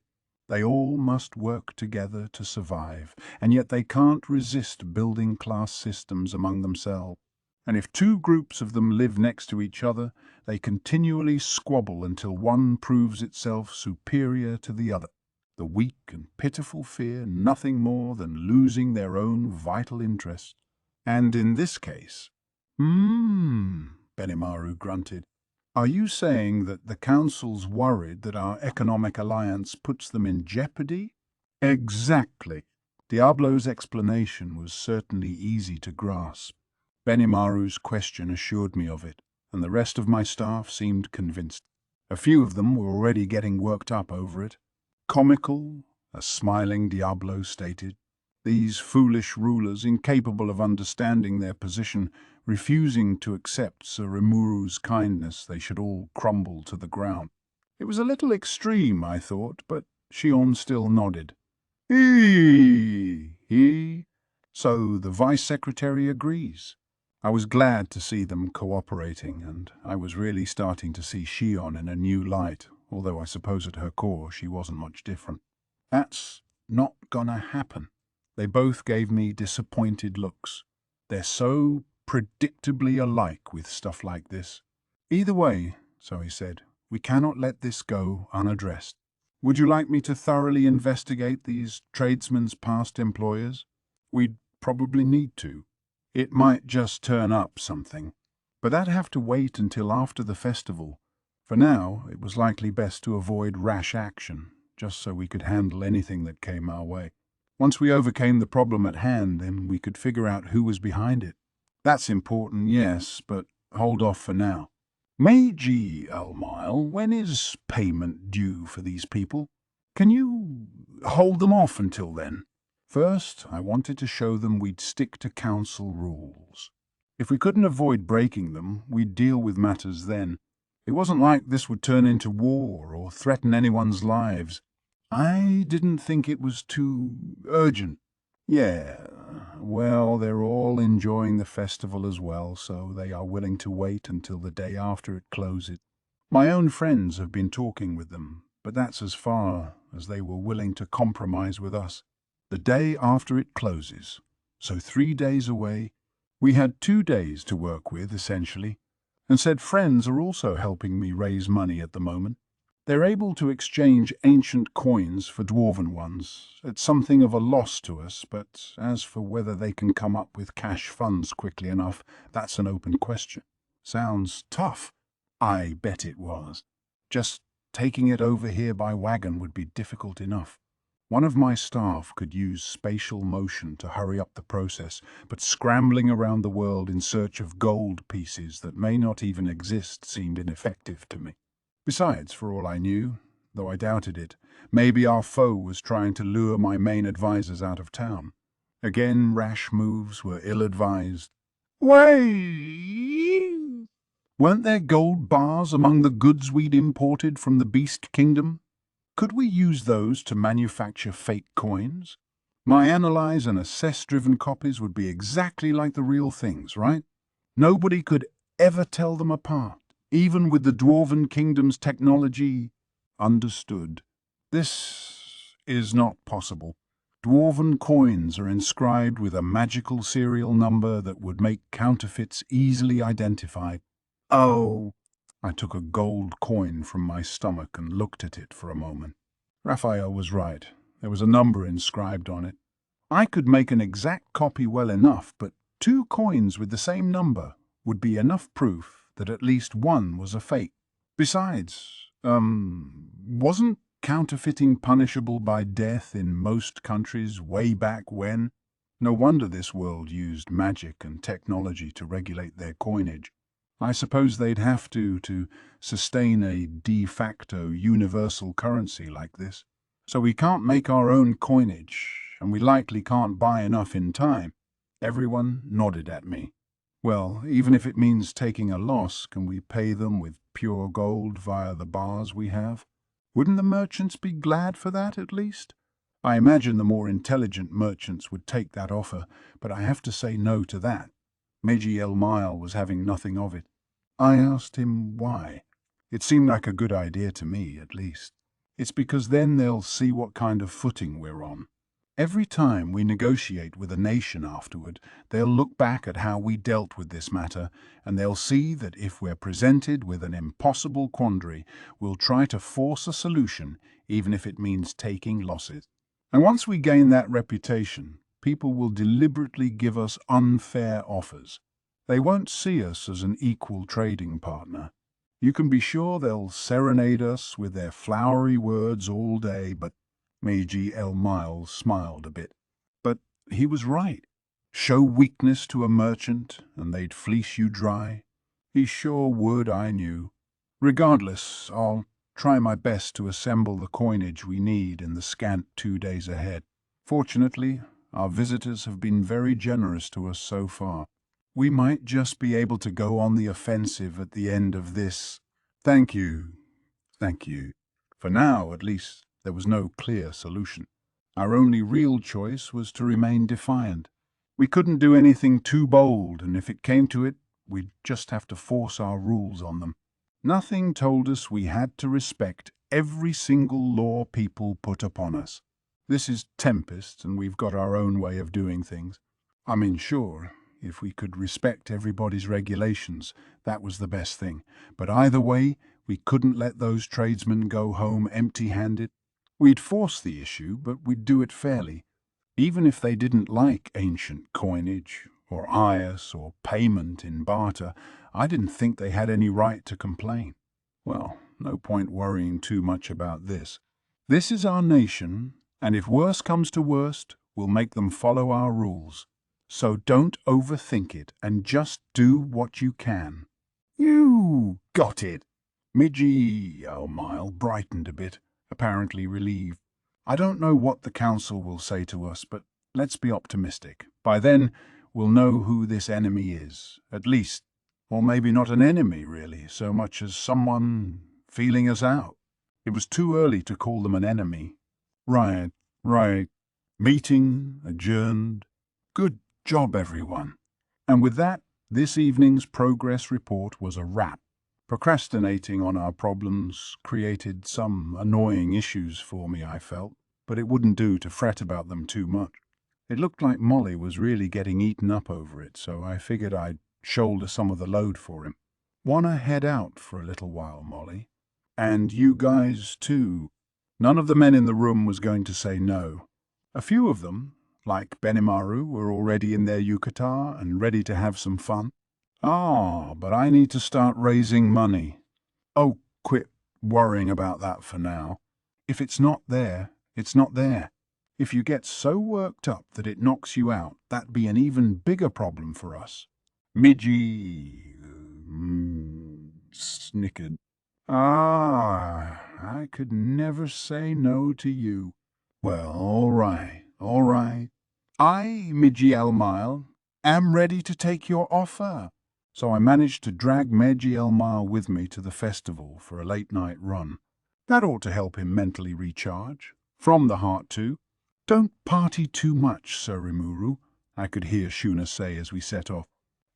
They all must work together to survive, and yet they can't resist building class systems among themselves. And if two groups of them live next to each other, they continually squabble until one proves itself superior to the other. The weak and pitiful fear nothing more than losing their own vital interests. And in this case, Benimaru grunted. Are you saying that the Council's worried that our economic alliance puts them in jeopardy? Exactly. Diablo's explanation was certainly easy to grasp. Benimaru's question assured me of it, and the rest of my staff seemed convinced. A few of them were already getting worked up over it. Comical, a smiling Diablo stated. These foolish rulers, incapable of understanding their position, refusing to accept Sir Rimuru's kindness, they should all crumble to the ground. It was a little extreme, I thought, but Shion still nodded. So the Vice Secretary agrees. I was glad to see them cooperating, and I was really starting to see Shion in a new light, although I suppose at her core she wasn't much different. That's not gonna happen. They both gave me disappointed looks. They're so predictably alike with stuff like this. Either way, so he said, we cannot let this go unaddressed. Would you like me to thoroughly investigate these tradesmen's past employers? We'd probably need to. It might just turn up something, but that'd have to wait until after the festival. For now, it was likely best to avoid rash action, just so we could handle anything that came our way. Once we overcame the problem at hand, then we could figure out who was behind it. That's important, yes, but hold off for now. Meiji Elmile, when is payment due for these people? Can you hold them off until then? First, I wanted to show them we'd stick to council rules. If we couldn't avoid breaking them, we'd deal with matters then. It wasn't like this would turn into war or threaten anyone's lives. I didn't think it was too urgent. Yeah, well, they're all enjoying the festival as well, so they are willing to wait until the day after it closes. My own friends have been talking with them, but that's as far as they were willing to compromise with us. The day after it closes, so 3 days away. We had 2 days to work with, essentially, and said friends are also helping me raise money at the moment. They're able to exchange ancient coins for dwarven ones. It's something of a loss to us, but as for whether they can come up with cash funds quickly enough, that's an open question. Sounds tough. I bet it was. Just taking it over here by wagon would be difficult enough. One of my staff could use spatial motion to hurry up the process, but scrambling around the world in search of gold pieces that may not even exist seemed ineffective to me. Besides, for all I knew, though I doubted it, maybe our foe was trying to lure my main advisors out of town. Again, rash moves were ill-advised. Wait! Weren't there gold bars among the goods we'd imported from the Beast Kingdom? Could we use those to manufacture fake coins? My analyze and assess-driven copies would be exactly like the real things, right? Nobody could ever tell them apart, even with the Dwarven Kingdom's technology. Understood. This is not possible. Dwarven coins are inscribed with a magical serial number that would make counterfeits easily identified. Oh! I took a gold coin from my stomach and looked at it for a moment. Raphael was right. There was a number inscribed on it. I could make an exact copy well enough, but 2 coins with the same number would be enough proof that at least one was a fake. Besides, wasn't counterfeiting punishable by death in most countries way back when? No wonder this world used magic and technology to regulate their coinage. I suppose they'd have to sustain a de facto universal currency like this. So we can't make our own coinage, and we likely can't buy enough in time. Everyone nodded at me. Well, even if it means taking a loss, can we pay them with pure gold via the bars we have? Wouldn't the merchants be glad for that, at least? I imagine the more intelligent merchants would take that offer, but I have to say no to that. Meji Elmile was having nothing of it. I asked him why. It seemed like a good idea to me, at least. It's because then they'll see what kind of footing we're on. Every time we negotiate with a nation afterward, they'll look back at how we dealt with this matter, and they'll see that if we're presented with an impossible quandary, we'll try to force a solution, even if it means taking losses. And once we gain that reputation, people will deliberately give us unfair offers. They won't see us as an equal trading partner. You can be sure they'll serenade us with their flowery words all day, but Meiji Elmile smiled a bit. But he was right. Show weakness to a merchant, and they'd fleece you dry. He sure would, I knew. Regardless, I'll try my best to assemble the coinage we need in the scant 2 days ahead. Fortunately, our visitors have been very generous to us so far. We might just be able to go on the offensive at the end of this. Thank you. Thank you. For now, at least, there was no clear solution. Our only real choice was to remain defiant. We couldn't do anything too bold, and if it came to it, we'd just have to force our rules on them. Nothing told us we had to respect every single law people put upon us. This is Tempest, and we've got our own way of doing things. I mean, sure, if we could respect everybody's regulations, that was the best thing. But either way, we couldn't let those tradesmen go home empty-handed. We'd force the issue, but we'd do it fairly. Even if they didn't like ancient coinage, or ias, or payment in barter, I didn't think they had any right to complain. Well, no point worrying too much about this. This is our nation, and if worse comes to worst, we'll make them follow our rules. So don't overthink it, and just do what you can. You got it. Meiji Elmile brightened a bit, apparently relieved. I don't know what the council will say to us, but let's be optimistic. By then, we'll know who this enemy is, at least. Or maybe not an enemy, really, so much as someone feeling us out. It was too early to call them an enemy. Right. Meeting adjourned. Good job, everyone. And with that, this evening's progress report was a wrap. Procrastinating on our problems created some annoying issues for me, I felt, but it wouldn't do to fret about them too much. It looked like Molly was really getting eaten up over it, so I figured I'd shoulder some of the load for him. Wanna head out for a little while, Molly? And you guys, too. None of the men in the room was going to say no. A few of them, like Benimaru, were already in their yukata and ready to have some fun. But I need to start raising money. Oh, quit worrying about that for now. If it's not there, it's not there. If you get so worked up that it knocks you out, that'd be an even bigger problem for us. Midgie snickered. Ah, I could never say no to you. Well, all right, all right. I, Midgielmile, am ready to take your offer. So I managed to drag Midgielmile with me to the festival for a late-night run. That ought to help him mentally recharge. From the heart, too. Don't party too much, Sir Rimuru, I could hear Shuna say as we set off.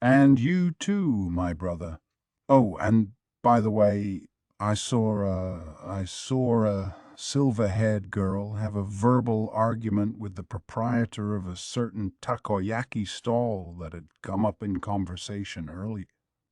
And you too, my brother. Oh, and by the way, I saw a silver-haired girl have a verbal argument with the proprietor of a certain takoyaki stall that had come up in conversation early.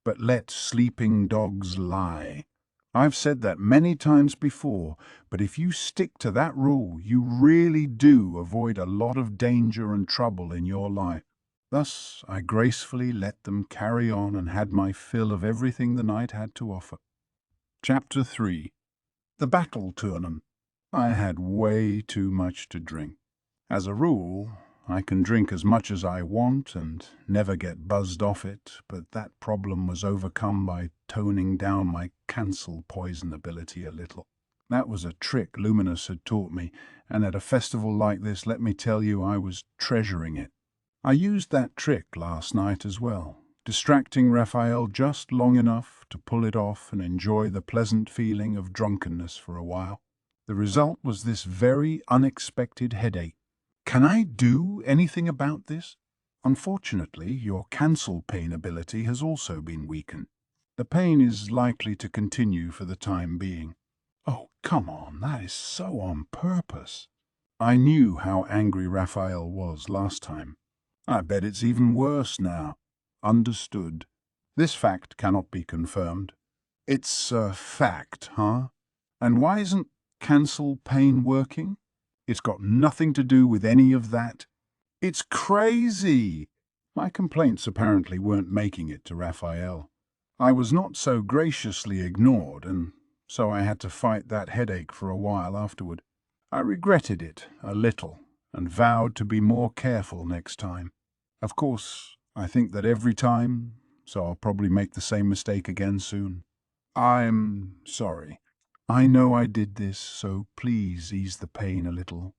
But let sleeping dogs lie. I've said that many times before, but if you stick to that rule, you really do avoid a lot of danger and trouble in your life. Thus, I gracefully let them carry on and had my fill of everything the night had to offer. Chapter 3. The Battle Tournament. I had way too much to drink. As a rule, I can drink as much as I want and never get buzzed off it, but that problem was overcome by toning down my cancel poison ability a little. That was a trick Luminous had taught me, and at a festival like this, let me tell you, I was treasuring it. I used that trick last night as well, distracting Raphael just long enough to pull it off and enjoy the pleasant feeling of drunkenness for a while. The result was this very unexpected headache. Can I do anything about this? Unfortunately, your cancel pain ability has also been weakened. The pain is likely to continue for the time being. Oh, come on, that is so on purpose. I knew how angry Raphael was last time. I bet it's even worse now. Understood. This fact cannot be confirmed. It's a fact, huh? And why isn't cancel pain working? It's got nothing to do with any of that. It's crazy! My complaints apparently weren't making it to Raphael. I was not so graciously ignored, and so I had to fight that headache for a while afterward. I regretted it a little and vowed to be more careful next time. Of course, I think that every time, so I'll probably make the same mistake again soon. I'm sorry. I know I did this, so please ease the pain a little.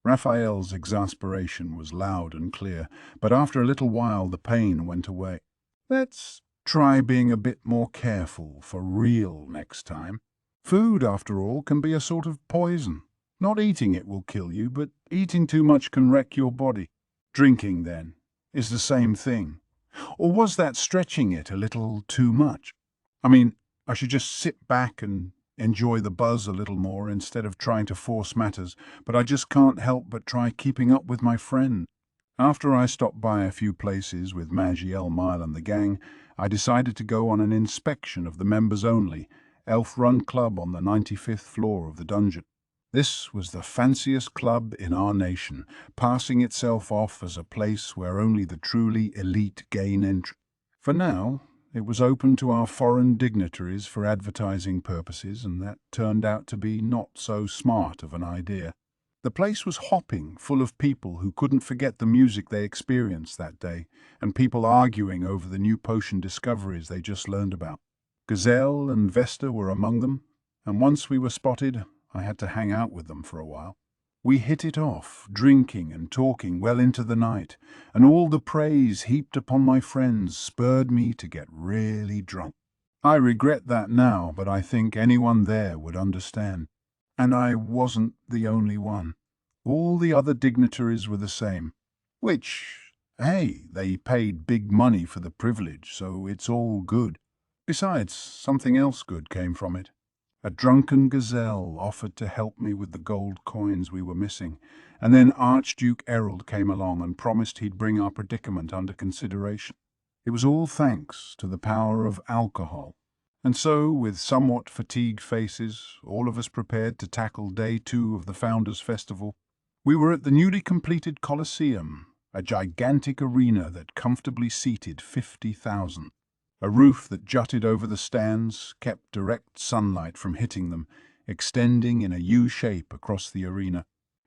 Raphael's exasperation was loud and clear, but after a little while the pain went away. Let's try being a bit more careful for real next time. Food, after all, can be a sort of poison. Not eating it will kill you, but eating too much can wreck your body. Drinking, then, is the same thing. Or was that stretching it a little too much? I mean, I should just sit back and enjoy the buzz a little more instead of trying to force matters, but I just can't help but try keeping up with my friend. After I stopped by a few places with Midgielmile and the gang, I decided to go on an inspection of the members-only, elf-run club on the 95th floor of the dungeon. This was the fanciest club in our nation, passing itself off as a place where only the truly elite gain entry. For now, it was open to our foreign dignitaries for advertising purposes, and that turned out to be not so smart of an idea. The place was hopping, full of people who couldn't forget the music they experienced that day, and people arguing over the new potion discoveries they just learned about. Gazelle and Vesta were among them, and once we were spotted, I had to hang out with them for a while. We hit it off, drinking and talking well into the night, and all the praise heaped upon my friends spurred me to get really drunk. I regret that now, but I think anyone there would understand. And I wasn't the only one. All the other dignitaries were the same. Which, hey, they paid big money for the privilege, so it's all good. Besides, something else good came from it. A drunken gazelle offered to help me with the gold coins we were missing, and then Archduke Errol came along and promised he'd bring our predicament under consideration. It was all thanks to the power of alcohol. And so, with somewhat fatigued faces, all of us prepared to tackle day 2 of the Founders' Festival. We were at the newly completed Colosseum, a gigantic arena that comfortably seated 50,000. A roof that jutted over the stands kept direct sunlight from hitting them, extending in a U shape across the arena.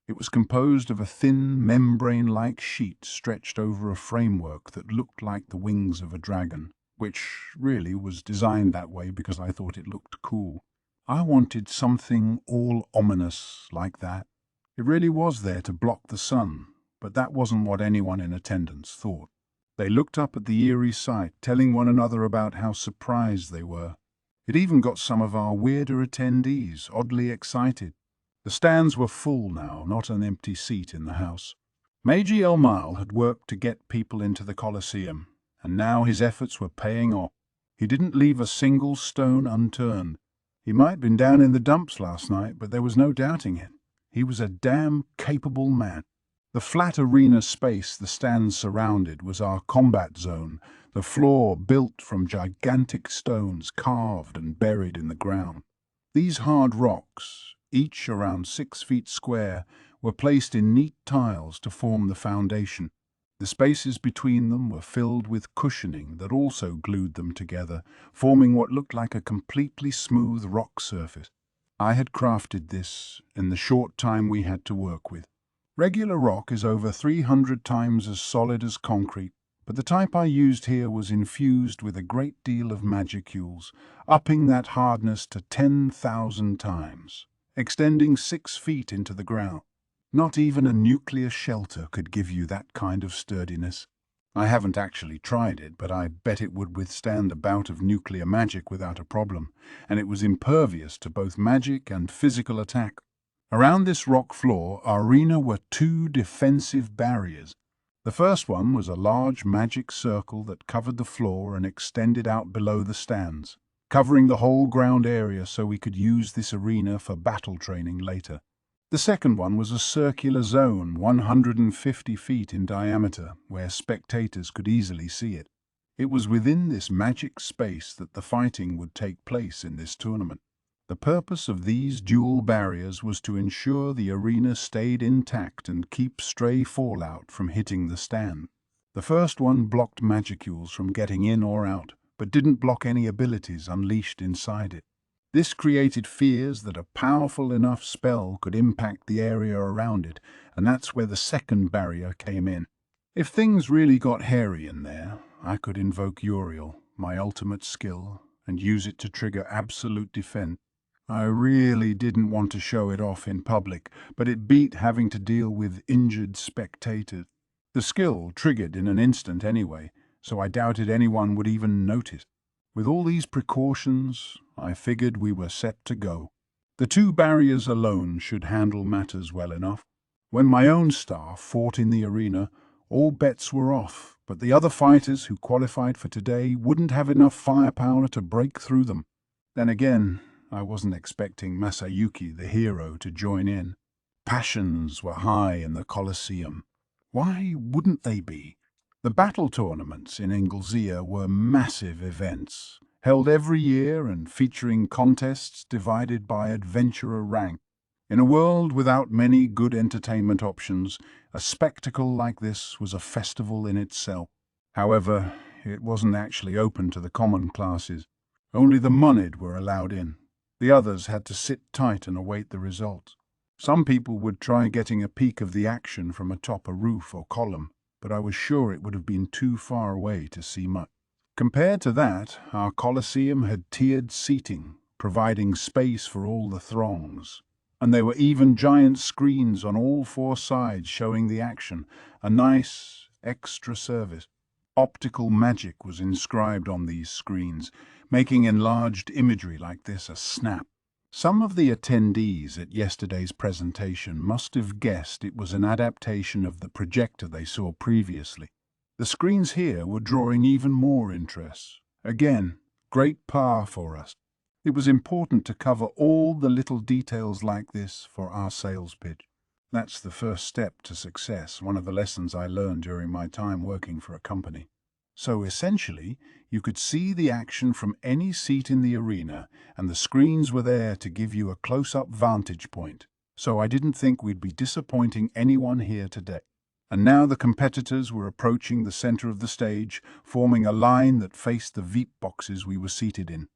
It was composed of a thin, membrane-like sheet stretched over a framework that looked like the wings of a dragon, which really was designed that way because I thought it looked cool. I wanted something all ominous like that. It really was there to block the sun, but that wasn't what anyone in attendance thought. They looked up at the eerie sight, telling one another about how surprised they were. It even got some of our weirder attendees oddly excited. The stands were full now, not an empty seat in the house. Major Elmile had worked to get people into the Colosseum, and now his efforts were paying off. He didn't leave a single stone unturned. He might have been down in the dumps last night, but there was no doubting it. He was a damn capable man. The flat arena space the stands surrounded was our combat zone, the floor built from gigantic stones carved and buried in the ground. These hard rocks, each around 6 feet square, were placed in neat tiles to form the foundation. The spaces between them were filled with cushioning that also glued them together, forming what looked like a completely smooth rock surface. I had crafted this in the short time we had to work with. Regular rock is over 300 times as solid as concrete, but the type I used here was infused with a great deal of magicules, upping that hardness to 10,000 times, extending 6 feet into the ground. Not even a nuclear shelter could give you that kind of sturdiness. I haven't actually tried it, but I bet it would withstand a bout of nuclear magic without a problem, and it was impervious to both magic and physical attack. Around this rock floor arena were 2 defensive barriers. The first one was a large magic circle that covered the floor and extended out below the stands, covering the whole ground area so we could use this arena for battle training later. The second one was a circular zone 150 feet in diameter, where spectators could easily see it. It was within this magic space that the fighting would take place in this tournament. The purpose of these dual barriers was to ensure the arena stayed intact and keep stray fallout from hitting the stand. The first one blocked magicules from getting in or out, but didn't block any abilities unleashed inside it. This created fears that a powerful enough spell could impact the area around it, and that's where the second barrier came in. If things really got hairy in there, I could invoke Uriel, my ultimate skill, and use it to trigger absolute defense. I really didn't want to show it off in public, but it beat having to deal with injured spectators. The skill triggered in an instant anyway, so I doubted anyone would even notice. With all these precautions, I figured we were set to go. The 2 barriers alone should handle matters well enough. When my own staff fought in the arena, all bets were off, but the other fighters who qualified for today wouldn't have enough firepower to break through them. Then again, I wasn't expecting Masayuki, the hero, to join in. Passions were high in the Colosseum. Why wouldn't they be? The battle tournaments in Inglesea were massive events, held every year and featuring contests divided by adventurer rank. In a world without many good entertainment options, a spectacle like this was a festival in itself. However, it wasn't actually open to the common classes. Only the moneyed were allowed in. The others had to sit tight and await the results. Some people would try getting a peek of the action from atop a roof or column, but I was sure it would have been too far away to see much. Compared to that, our Colosseum had tiered seating, providing space for all the throngs. And there were even giant screens on all 4 sides showing the action, a nice extra service. Optical magic was inscribed on these screens, making enlarged imagery like this a snap. Some of the attendees at yesterday's presentation must have guessed it was an adaptation of the projector they saw previously. The screens here were drawing even more interest. Again, great power for us. It was important to cover all the little details like this for our sales pitch. That's the first step to success, one of the lessons I learned during my time working for a company. So essentially, you could see the action from any seat in the arena, and the screens were there to give you a close-up vantage point. So I didn't think we'd be disappointing anyone here today. And now the competitors were approaching the center of the stage, forming a line that faced the VIP boxes we were seated in.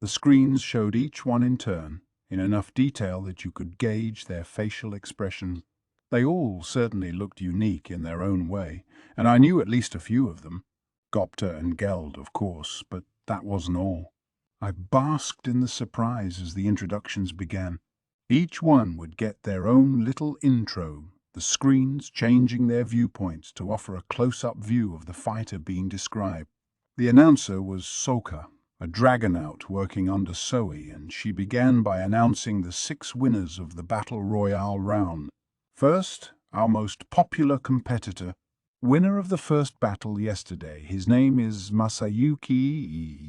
The screens showed each one in turn, in enough detail that you could gauge their facial expression. They all certainly looked unique in their own way, and I knew at least a few of them. Gobta and Geld, of course, but that wasn't all. I basked in the surprise as the introductions began. Each one would get their own little intro, the screens changing their viewpoints to offer a close-up view of the fighter being described. The announcer was Soka, a dragonaut working under Soe, and she began by announcing the 6 winners of the Battle Royale round. First, our most popular competitor, winner of the first battle yesterday. His name is Masayuki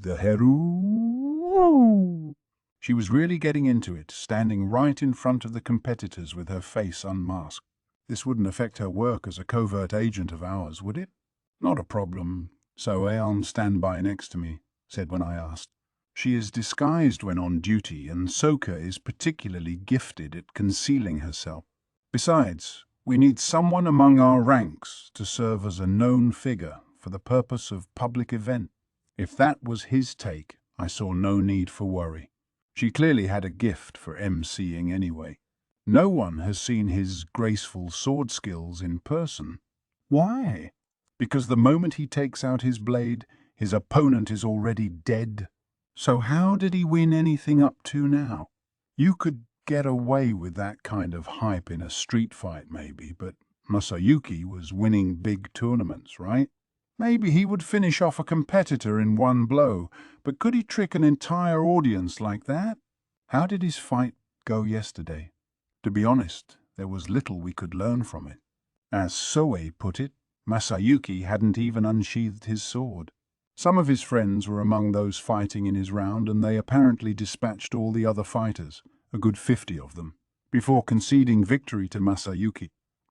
the Heru. She was really getting into it, standing right in front of the competitors with her face unmasked. This wouldn't affect her work as a covert agent of ours, would it? Not a problem. Soe on standby next to me, said when I asked. She is disguised when on duty, and Soka is particularly gifted at concealing herself. Besides, we need someone among our ranks to serve as a known figure for the purpose of public event. If that was his take, I saw no need for worry. She clearly had a gift for emceeing anyway. No one has seen his graceful sword skills in person. Why? Because the moment he takes out his blade, his opponent is already dead. So how did he win anything up to now? You could get away with that kind of hype in a street fight maybe, but Masayuki was winning big tournaments, right? Maybe he would finish off a competitor in one blow, but could he trick an entire audience like that? How did his fight go yesterday? To be honest, there was little we could learn from it. As Soe put it, Masayuki hadn't even unsheathed his sword. Some of his friends were among those fighting in his round, and they apparently dispatched all the other fighters, a good 50 of them, before conceding victory to Masayuki.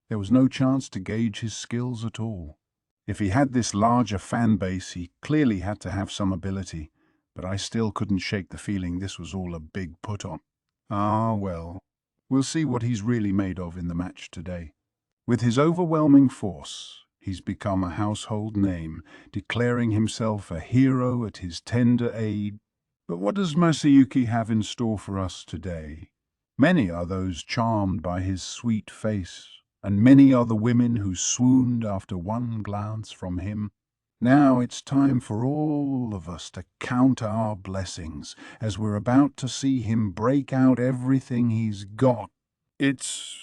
There was no chance to gauge his skills at all. If he had this larger fan base, he clearly had to have some ability, but I still couldn't shake the feeling this was all a big put-on. Ah, well, we'll see what he's really made of in the match today. With his overwhelming force, he's become a household name, declaring himself a hero at his tender aid. But what does Masayuki have in store for us today? Many are those charmed by his sweet face, and many are the women who swooned after one glance from him. Now it's time for all of us to count our blessings, as we're about to see him break out everything he's got. It's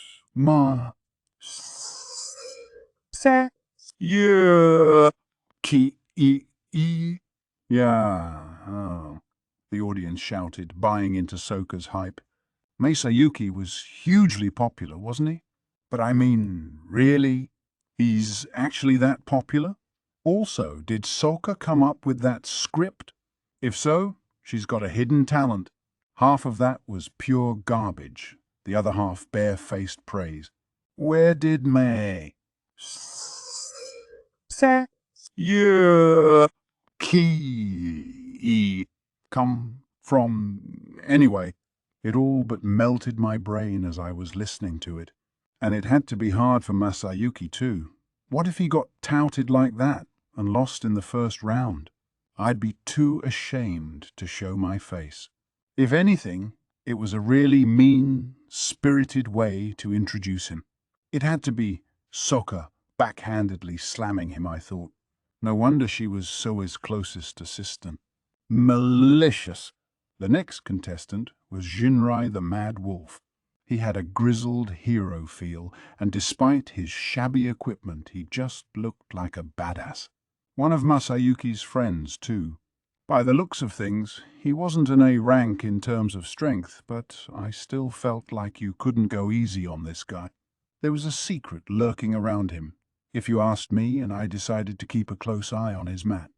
Yeah. Oh, the audience shouted, buying into Soka's hype. Masayuki was hugely popular, wasn't he? But I mean, really? He's actually that popular? Also, did Soka come up with that script? If so, she's got a hidden talent. Half of that was pure garbage, the other half bare-faced praise. Where did May come from anyway? It all but melted my brain as I was listening to it. And it had to be hard for Masayuki too. What if he got touted like that and lost in the first round? I'd be too ashamed to show my face. If anything, it was a really mean, spirited way to introduce him. It had to be Soka backhandedly slamming him, I thought. No wonder she was Soe's closest assistant. Malicious. The next contestant was Jinrai the Mad Wolf. He had a grizzled hero feel, and despite his shabby equipment, he just looked like a badass. One of Masayuki's friends, too. By the looks of things, he wasn't an A rank in terms of strength, but I still felt like you couldn't go easy on this guy. There was a secret lurking around him, if you asked me, and I decided to keep a close eye on his mat.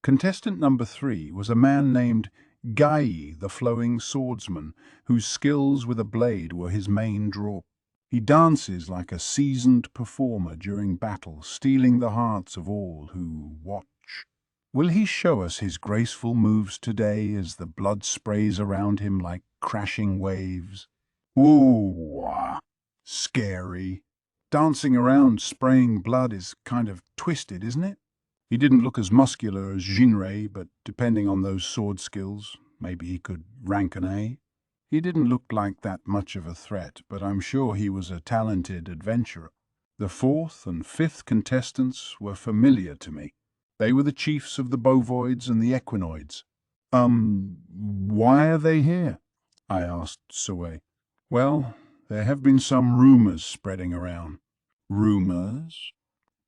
Contestant number 3 was a man named Gai, the Flowing Swordsman, whose skills with a blade were his main draw. He dances like a seasoned performer during battle, stealing the hearts of all who watch. Will he show us his graceful moves today as the blood sprays around him like crashing waves? Ooh, scary. Dancing around spraying blood is kind of twisted, isn't it? He didn't look as muscular as Jinrei, but depending on those sword skills, maybe he could rank an A. He didn't look like that much of a threat, but I'm sure he was a talented adventurer. The 4th and 5th contestants were familiar to me. They were the chiefs of the Bovoids and the Equinoids. Why are they here? I asked Sue. Well, there have been some rumors spreading around. Rumors?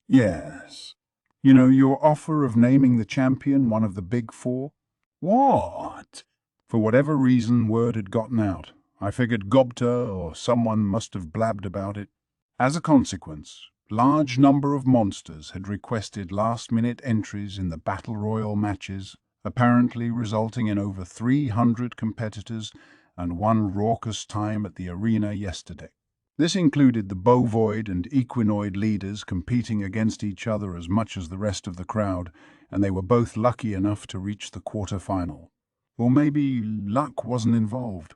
Yes. You know, your offer of naming the champion one of the big four? What? For whatever reason, word had gotten out. I figured Gobta or someone must have blabbed about it. As a consequence, large number of monsters had requested last-minute entries in the Battle Royal matches, apparently resulting in over 300 competitors and one raucous time at the arena yesterday. This included the bovoid and equinoid leaders competing against each other as much as the rest of the crowd, and they were both lucky enough to reach the quarter-final. Or maybe luck wasn't involved.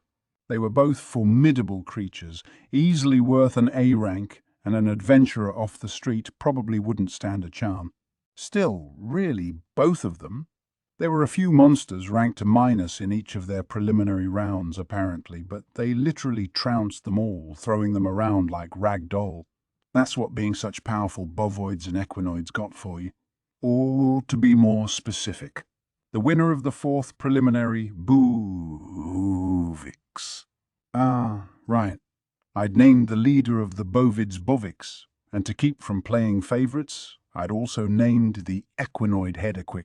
They were both formidable creatures, easily worth an A rank, and an adventurer off the street probably wouldn't stand a chance. Still, really, both of them. There were a few monsters ranked a minus in each of their preliminary rounds, apparently, but they literally trounced them all, throwing them around like rag doll. That's what being such powerful bovoids and equinoids got for you. Or, to be more specific, the winner of the fourth preliminary, Buvix. Ah, right. I'd named the leader of the Bovids Bovix, and to keep from playing favourites, I'd also named the equinoid head Equic.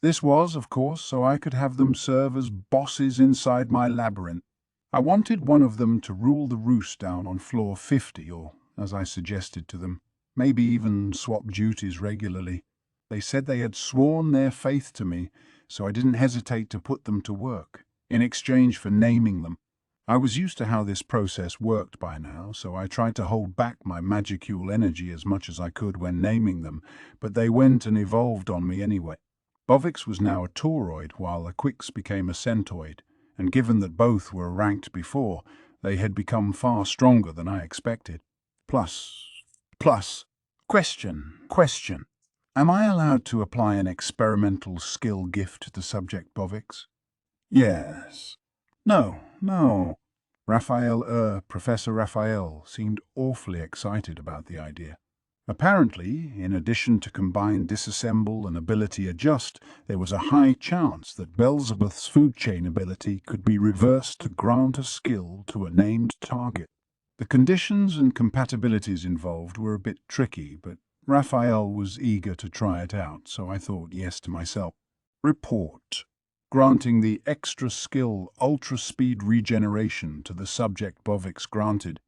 This was, of course, so I could have them serve as bosses inside my labyrinth. I wanted one of them to rule the roost down on floor 50, or, as I suggested to them, maybe even swap duties regularly. They said they had sworn their faith to me, so I didn't hesitate to put them to work, in exchange for naming them. I was used to how this process worked by now, so I tried to hold back my magicule energy as much as I could when naming them, but they went and evolved on me anyway. Bovix was now a tauroid, while Aquix became a centoid, and given that both were ranked before, they had become far stronger than I expected. Plus, question. Am I allowed to apply an experimental skill gift to subject Bovix? Yes. No. Professor Raphael seemed awfully excited about the idea. Apparently, in addition to combined disassemble and ability adjust, there was a high chance that Beelzebub's food chain ability could be reversed to grant a skill to a named target. The conditions and compatibilities involved were a bit tricky, but Raphael was eager to try it out, so I thought yes to myself. Report. Granting the extra skill ultra-speed regeneration to the subject Bovix granted.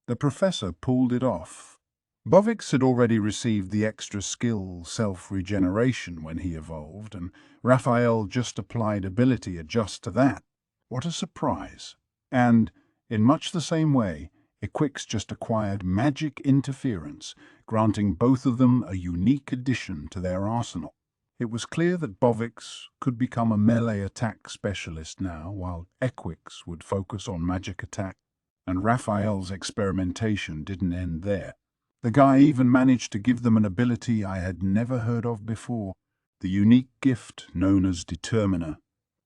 The professor pulled it off. Bovix had already received the extra skill self-regeneration when he evolved, and Raphael just applied ability adjust to that. What a surprise. And, in much the same way, Equix just acquired magic interference, granting both of them a unique addition to their arsenal. It was clear that Bovix could become a melee attack specialist now, while Equix would focus on magic attack, and Raphael's experimentation didn't end there. The guy even managed to give them an ability I had never heard of before, the unique gift known as Determiner.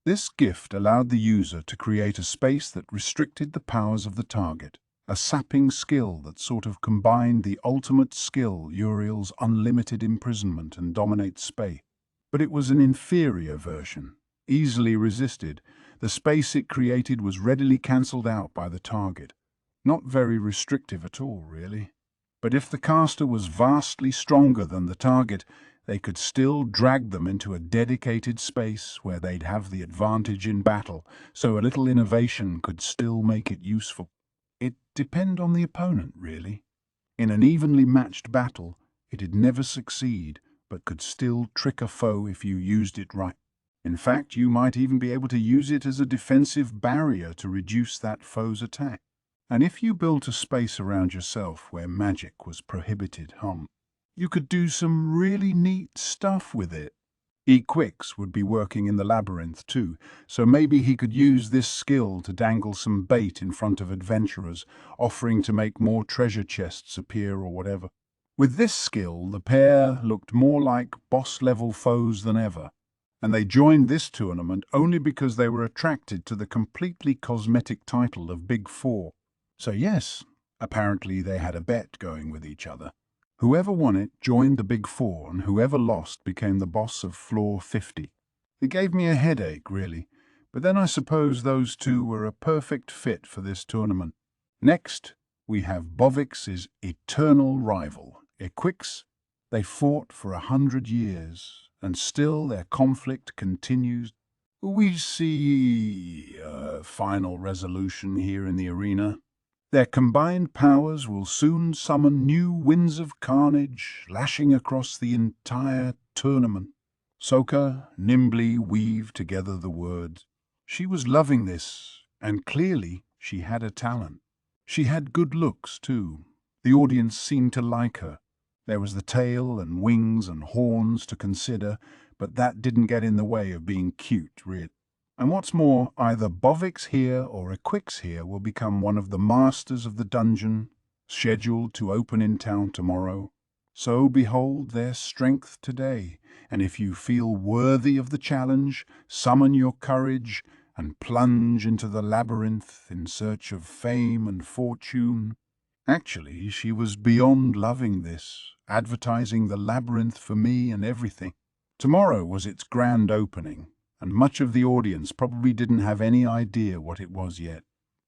This gift allowed the user to create a space that restricted the powers of the target, a sapping skill that sort of combined the ultimate skill Uriel's unlimited imprisonment and dominate space. But it was an inferior version, easily resisted. The space it created was readily cancelled out by the target. Not very restrictive at all, really. But if the caster was vastly stronger than the target, they could still drag them into a dedicated space where they'd have the advantage in battle, so a little innovation could still make it useful. It depended on the opponent, really. In an evenly matched battle, it'd never succeed, but could still trick a foe if you used it right. In fact, you might even be able to use it as a defensive barrier to reduce that foe's attack. And if you built a space around yourself where magic was prohibited, you could do some really neat stuff with it. Equix would be working in the labyrinth too, so maybe he could use this skill to dangle some bait in front of adventurers, offering to make more treasure chests appear or whatever. With this skill, the pair looked more like boss-level foes than ever, and they joined this tournament only because they were attracted to the completely cosmetic title of Big Four. So yes, apparently they had a bet going with each other. Whoever won it joined the Big Four, and whoever lost became the boss of floor 50. It gave me a headache, really, But then I suppose those two were a perfect fit for this tournament. Next, we have Bovik's eternal rival, Equix. They fought for 100 years, and still their conflict continues. We see a final resolution here in the arena. Their combined powers will soon summon new winds of carnage, lashing across the entire tournament. Soka nimbly weaved together the words. She was loving this, and clearly she had a talent. She had good looks, too. The audience seemed to like her. There was the tail and wings and horns to consider, but that didn't get in the way of being cute, really. And what's more, either Bovik's here or Equix here will become one of the masters of the dungeon, scheduled to open in town tomorrow. So behold their strength today, and if you feel worthy of the challenge, summon your courage and plunge into the labyrinth in search of fame and fortune. Actually, she was beyond loving this, advertising the labyrinth for me and everything. Tomorrow was its grand opening, and much of the audience probably didn't have any idea what it was yet.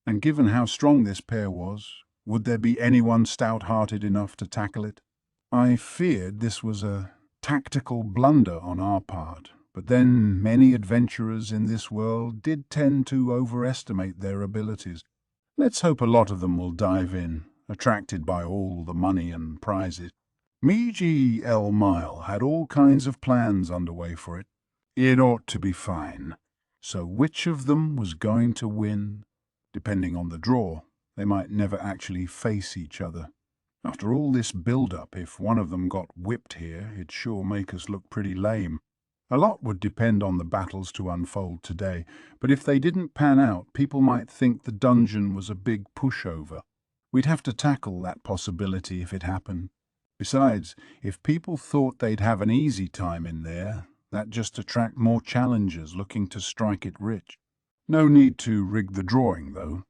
And given how strong this pair was, would there be anyone stout-hearted enough to tackle it? I feared this was a tactical blunder on our part, but then many adventurers in this world did tend to overestimate their abilities. Let's hope a lot of them will dive in, attracted by all the money and prizes. Miji Mile had all kinds of plans underway for it. It ought to be fine. So which of them was going to win? Depending on the draw, they might never actually face each other. After all this build-up, if one of them got whipped here, it'd sure make us look pretty lame. A lot would depend on the battles to unfold today, but if they didn't pan out, people might think the dungeon was a big pushover. We'd have to tackle that possibility if it happened. Besides, if people thought they'd have an easy time in there, that'd just attract more challengers looking to strike it rich. No need to rig the drawing, though.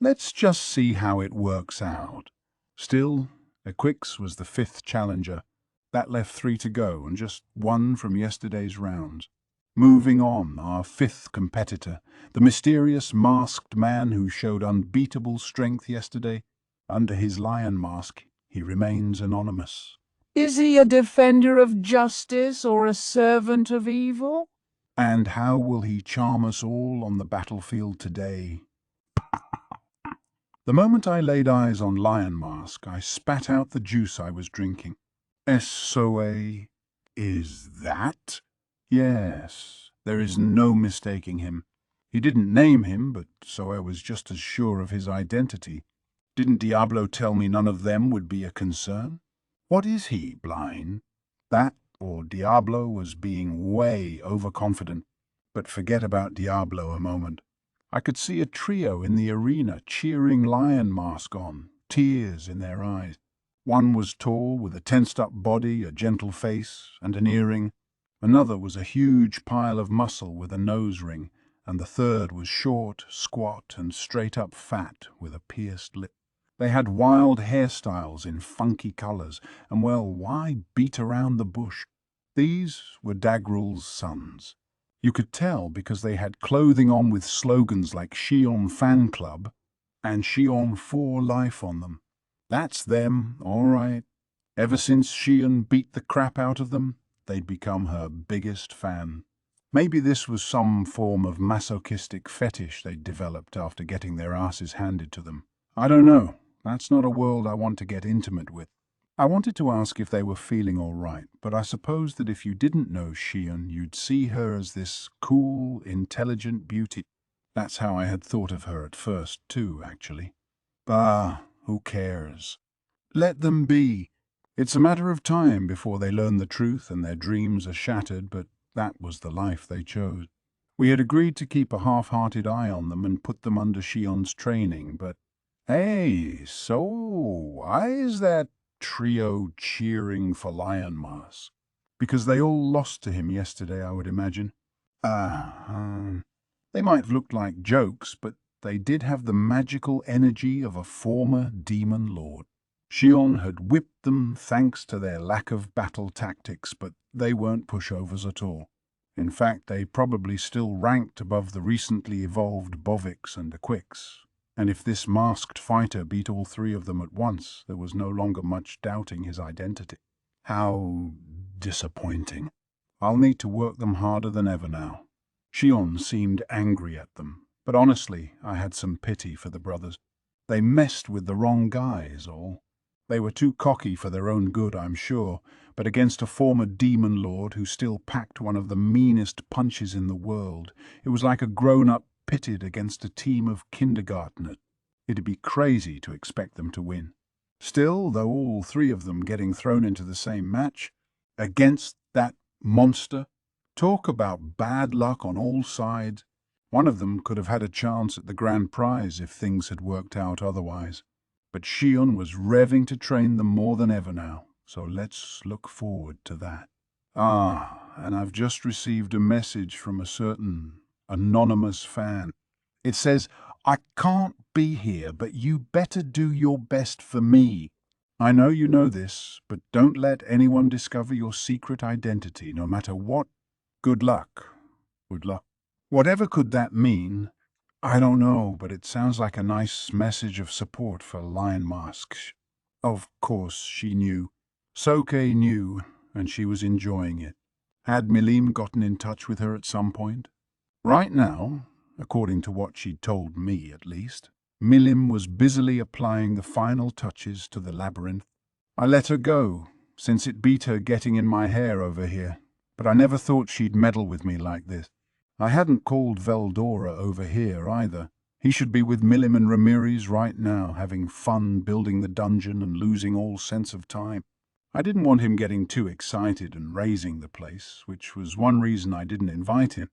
Let's just see how it works out. Still, Equix was the 5th challenger. That left 3 to go, and just 1 from yesterday's rounds. Moving on, our 5th competitor, the mysterious masked man who showed unbeatable strength yesterday. Under his lion mask, he remains anonymous. Is he a defender of justice or a servant of evil? And how will he charm us all on the battlefield today? The moment I laid eyes on Lion Mask, I spat out the juice I was drinking. SOA, is that? Yes, there is no mistaking him. He didn't name him, but so I was just as sure of his identity. Didn't Diablo tell me none of them would be a concern? What is he, blind? That or Diablo was being way overconfident. But forget about Diablo a moment. I could see a trio in the arena cheering Lion Mask on, tears in their eyes. One was tall, with a tensed-up body, a gentle face, and an earring. Another was a huge pile of muscle with a nose ring, and the third was short, squat, and straight-up fat with a pierced lip. They had wild hairstyles in funky colors, and well, why beat around the bush? These were Dagrul's sons. You could tell because they had clothing on with slogans like Shion Fan Club and Shion for Life on them. That's them, all right. Ever since Shion beat the crap out of them, they'd become her biggest fan. Maybe this was some form of masochistic fetish they'd developed after getting their asses handed to them. I don't know. That's not a world I want to get intimate with. I wanted to ask if they were feeling all right, but I suppose that if you didn't know Shion, you'd see her as this cool, intelligent beauty. That's how I had thought of her at first, too, actually. Bah, who cares? Let them be. It's a matter of time before they learn the truth and their dreams are shattered, but that was the life they chose. We had agreed to keep a half-hearted eye on them and put them under Shion's training, but hey, so why is that trio cheering for Lion Mask? Because they all lost to him yesterday, I would imagine. They might have looked like jokes, but they did have the magical energy of a former demon lord. Shion had whipped them thanks to their lack of battle tactics, but they weren't pushovers at all. In fact, they probably still ranked above the recently evolved Bovics and Aquix. And if this masked fighter beat all three of them at once, there was no longer much doubting his identity. How disappointing. I'll need to work them harder than ever now. Shion seemed angry at them, but honestly, I had some pity for the brothers. They messed with the wrong guy, is all. They were too cocky for their own good, I'm sure, but against a former demon lord who still packed one of the meanest punches in the world, it was like a grown-up pitted against a team of kindergartners. It'd be crazy to expect them to win. Still, though all three of them getting thrown into the same match, against that monster, talk about bad luck on all sides. One of them could have had a chance at the grand prize if things had worked out otherwise. But Shion was revving to train them more than ever now, so let's look forward to that. And I've just received a message from a certain anonymous fan. It says, "I can't be here, but you better do your best for me. I know you know this, but don't let anyone discover your secret identity, no matter what. Good luck." Good luck. Whatever could that mean? I don't know, but it sounds like a nice message of support for Lion Mask. Of course, she knew. Soke knew, and she was enjoying it. Had Milim gotten in touch with her at some point? Right now, according to what she'd told me at least, Milim was busily applying the final touches to the labyrinth. I let her go, since it beat her getting in my hair over here, but I never thought she'd meddle with me like this. I hadn't called Veldora over here either. He should be with Milim and Ramirez right now, having fun building the dungeon and losing all sense of time. I didn't want him getting too excited and raising the place, which was one reason I didn't invite him.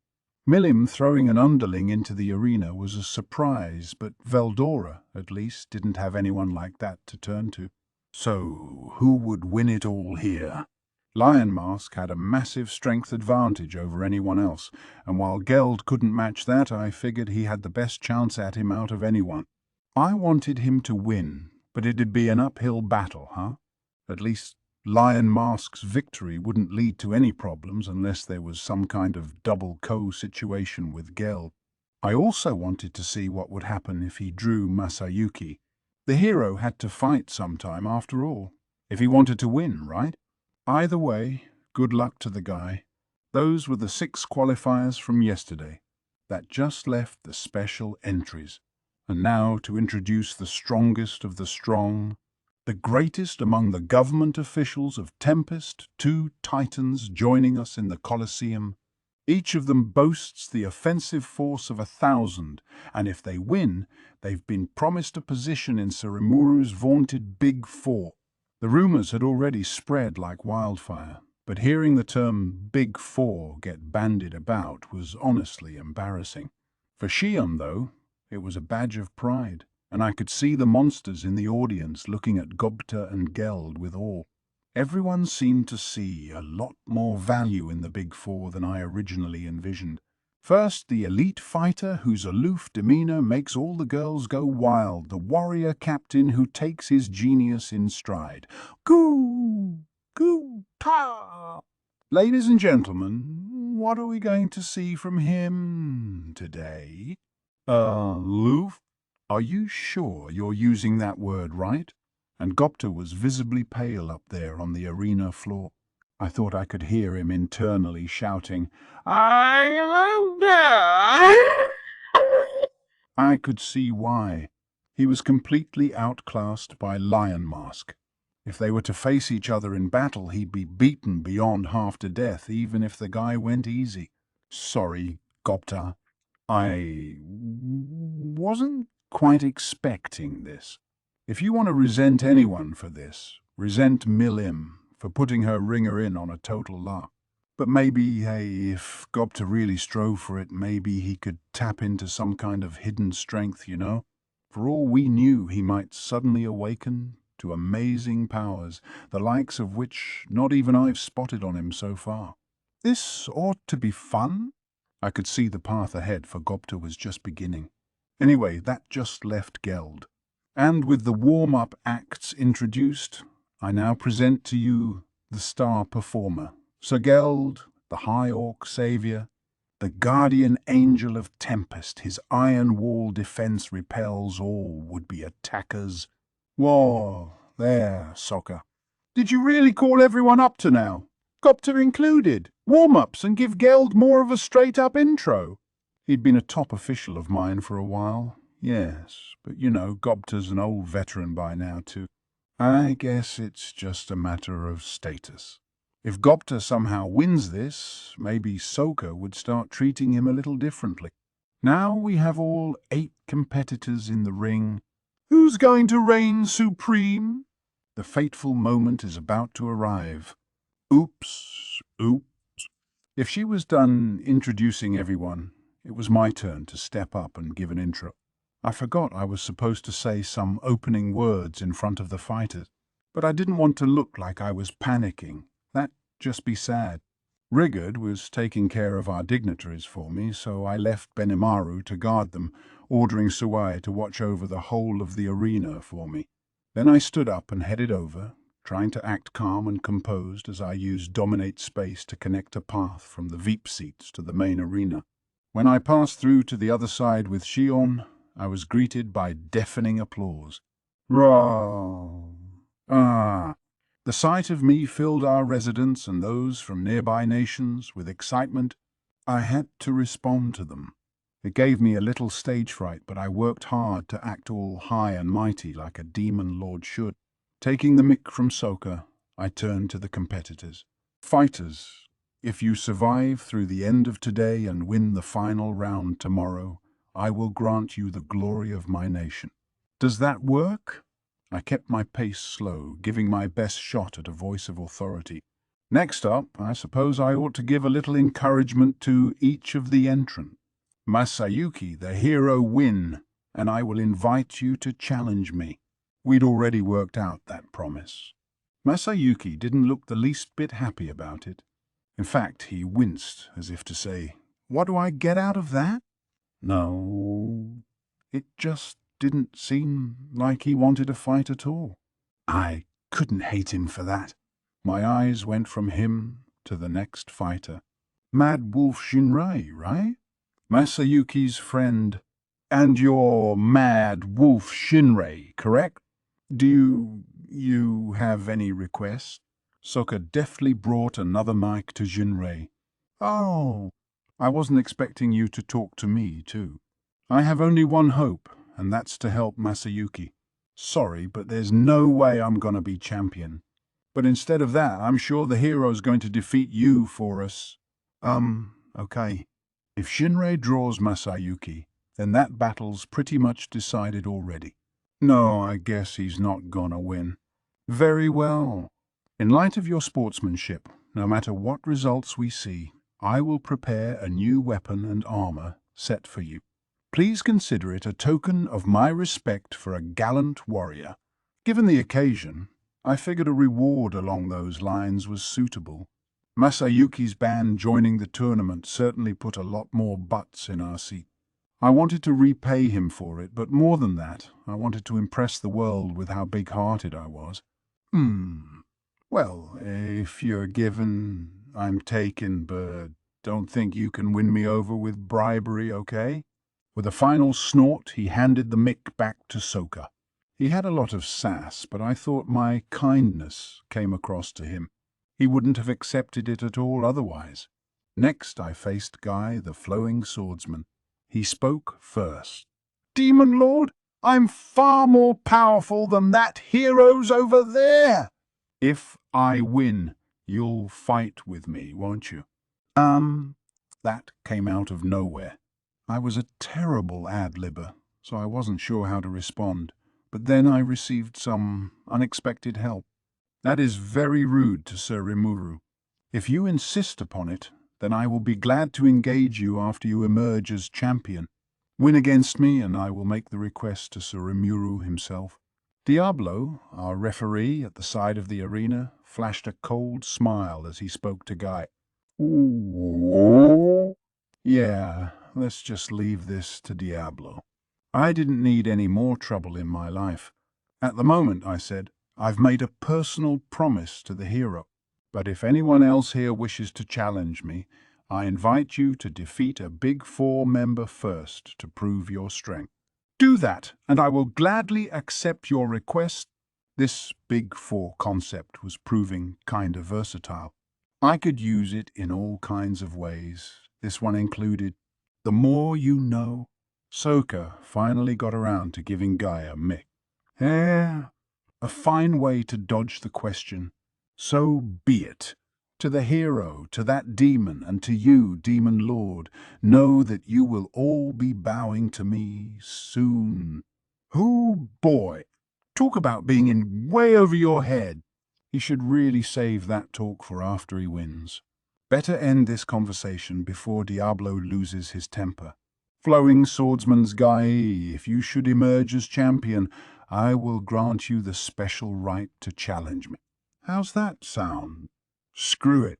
Milim throwing an underling into the arena was a surprise, but Veldora, at least, didn't have anyone like that to turn to. So, who would win it all here? Lion Mask had a massive strength advantage over anyone else, and while Geld couldn't match that, I figured he had the best chance at him out of anyone. I wanted him to win, but it'd be an uphill battle, huh? At least Lion Mask's victory wouldn't lead to any problems unless there was some kind of double co-situation with Geld. I also wanted to see what would happen if he drew Masayuki. The hero had to fight sometime after all, if he wanted to win, right? Either way, good luck to the guy. Those were the 6 qualifiers from yesterday. That just left the special entries. And now to introduce the strongest of the strong, the greatest among the government officials of Tempest, 2 titans joining us in the Colosseum. Each of them boasts the offensive force of 1,000, and if they win, they've been promised a position in Surimuru's vaunted Big Four. The rumors had already spread like wildfire, but hearing the term Big Four get bandied about was honestly embarrassing. For Shion, though, it was a badge of pride, and I could see the monsters in the audience looking at Gobta and Geld with awe. Everyone seemed to see a lot more value in the Big Four than I originally envisioned. First, the elite fighter whose aloof demeanor makes all the girls go wild, the warrior captain who takes his genius in stride. Gobta! Ladies and gentlemen, what are we going to see from him today? Aloof? Are you sure you're using that word right? And Gobta was visibly pale up there on the arena floor. I thought I could hear him internally shouting, I could see why. He was completely outclassed by Lion Mask. If they were to face each other in battle, he'd be beaten beyond half to death, even if the guy went easy. Sorry, Gobta. I wasn't quite expecting this. If you want to resent anyone for this, resent Milim for putting her ringer in on a total lark. But maybe, hey, if Gobta really strove for it, maybe he could tap into some kind of hidden strength, you know? For all we knew, he might suddenly awaken to amazing powers, the likes of which not even I've spotted on him so far. This ought to be fun. I could see the path ahead, for Gobta was just beginning. Anyway, that just left Geld. And with the warm-up acts introduced, I now present to you the star performer. Sir Geld, the High Orc Savior, the guardian angel of Tempest. His iron wall defense repels all would-be attackers. Whoa, there, Sokka. Did you really call everyone up to now? Gobta included. Warm-ups and give Geld more of a straight-up intro. He'd been a top official of mine for a while. Yes, but you know, Gobta's an old veteran by now too. I guess it's just a matter of status. If Gobta somehow wins this, maybe Sokka would start treating him a little differently. Now we have all 8 competitors in the ring. Who's going to reign supreme? The fateful moment is about to arrive. Oops, oops. If she was done introducing everyone, it was my turn to step up and give an intro. I forgot I was supposed to say some opening words in front of the fighters, but I didn't want to look like I was panicking. That'd just be sad. Rigurd was taking care of our dignitaries for me, so I left Benimaru to guard them, ordering Suai to watch over the whole of the arena for me. Then I stood up and headed over, trying to act calm and composed as I used Dominate Space to connect a path from the VIP seats to the main arena. When I passed through to the other side with Shion, I was greeted by deafening applause. Rah! Ah! The sight of me filled our residents and those from nearby nations with excitement. I had to respond to them. It gave me a little stage fright, but I worked hard to act all high and mighty like a demon lord should. Taking the mic from Sokka, I turned to the competitors. Fighters, if you survive through the end of today and win the final round tomorrow, I will grant you the glory of my nation. Does that work? I kept my pace slow, giving my best shot at a voice of authority. Next up, I suppose I ought to give a little encouragement to each of the entrants. Masayuki, the hero, win, and I will invite you to challenge me. We'd already worked out that promise. Masayuki didn't look the least bit happy about it. In fact, he winced, as if to say, "What do I get out of that?" No, it just didn't seem like he wanted a fight at all. I couldn't hate him for that. My eyes went from him to the next fighter. Mad Wolf Shinrei, right? Masayuki's friend. And you're Mad Wolf Shinrei, correct? Do you have any requests? Sokka deftly brought another mic to Shinrei. Oh, I wasn't expecting you to talk to me, too. I have only one hope, and that's to help Masayuki. Sorry, but there's no way I'm gonna be champion. But instead of that, I'm sure the hero's going to defeat you for us. Okay. If Shinrei draws Masayuki, then that battle's pretty much decided already. No, I guess he's not gonna win. Very well. In light of your sportsmanship, no matter what results we see, I will prepare a new weapon and armor set for you. Please consider it a token of my respect for a gallant warrior. Given the occasion, I figured a reward along those lines was suitable. Masayuki's band joining the tournament certainly put a lot more butts in our seat. I wanted to repay him for it, but more than that, I wanted to impress the world with how big-hearted I was. Well, if you're given, I'm taken, but don't think you can win me over with bribery, okay? With a final snort, he handed the mic back to Sokka. He had a lot of sass, but I thought my kindness came across to him. He wouldn't have accepted it at all otherwise. Next, I faced Guy, the flowing swordsman. He spoke first. Demon Lord, I'm far more powerful than that hero's over there. If I win, you'll fight with me, won't you? That came out of nowhere. I was a terrible ad-libber, so I wasn't sure how to respond, but then I received some unexpected help. That is very rude to Sir Rimuru. If you insist upon it, then I will be glad to engage you after you emerge as champion. Win against me, and I will make the request to Sir Rimuru himself. Diablo, our referee at the side of the arena, flashed a cold smile as he spoke to Guy. Ooh. Yeah, let's just leave this to Diablo. I didn't need any more trouble in my life. At the moment, I said, I've made a personal promise to the hero. But if anyone else here wishes to challenge me, I invite you to defeat a Big Four member first to prove your strength. Do that, and I will gladly accept your request. This Big Four concept was proving kind of versatile. I could use it in all kinds of ways. This one included, the more you know. Soka finally got around to giving Guy a mick. A fine way to dodge the question. So be it. To the hero, to that demon, and to you, demon lord, know that you will all be bowing to me soon. Oh boy, talk about being in way over your head. He should really save that talk for after he wins. Better end this conversation before Diablo loses his temper. Flowing swordsman's Guy, if you should emerge as champion, I will grant you the special right to challenge me. How's that sound? Screw it.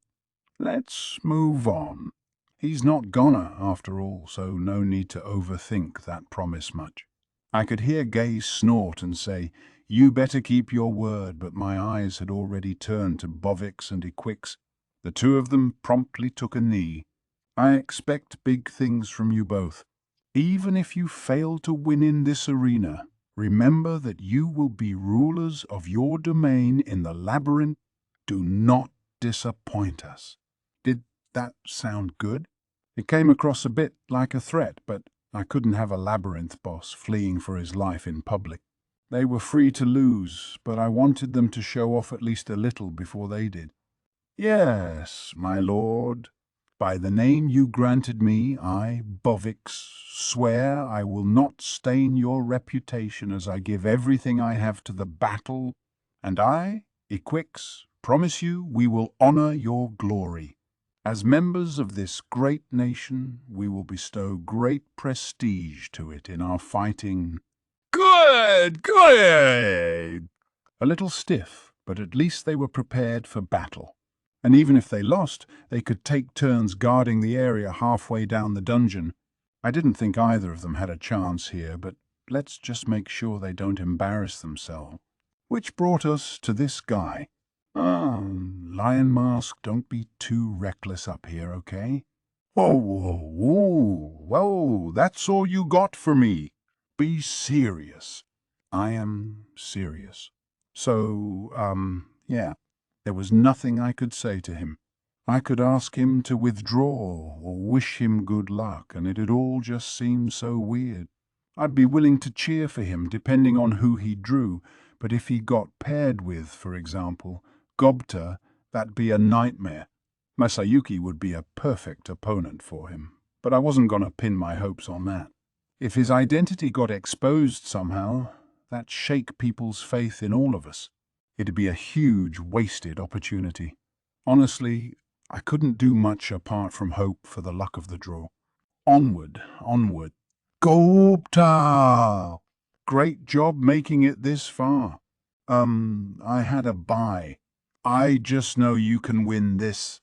Let's move on. He's not goner, after all, so no need to overthink that promise much. I could hear Gay snort and say, "You better keep your word," but my eyes had already turned to Bovix and Equix. The two of them promptly took a knee. I expect big things from you both. Even if you fail to win in this arena, remember that you will be rulers of your domain in the Labyrinth. Do not disappoint us. Did that sound good? It came across a bit like a threat, but I couldn't have a Labyrinth boss fleeing for his life in public. They were free to lose, but I wanted them to show off at least a little before they did. Yes, my lord. By the name you granted me, I, Bovix, swear I will not stain your reputation as I give everything I have to the battle, and I, Equix, promise you we will honor your glory. As members of this great nation, we will bestow great prestige to it in our fighting. Good, good! A little stiff, but at least they were prepared for battle. And even if they lost, they could take turns guarding the area halfway down the dungeon. I didn't think either of them had a chance here, but let's just make sure they don't embarrass themselves. Which brought us to this guy. Lion Mask, don't be too reckless up here, okay? Whoa, whoa, whoa, that's all you got for me. Be serious. I am serious. So, yeah. There was nothing I could say to him. I could ask him to withdraw or wish him good luck, and it'd all just seem so weird. I'd be willing to cheer for him depending on who he drew, but if he got paired with, for example, Gobta, that'd be a nightmare. Masayuki would be a perfect opponent for him, but I wasn't going to pin my hopes on that. If his identity got exposed somehow, that'd shake people's faith in all of us. It'd be a huge wasted opportunity. Honestly, I couldn't do much apart from hope for the luck of the draw. Onward, onward. Gobta! Great job making it this far. I had a bye. I just know you can win this.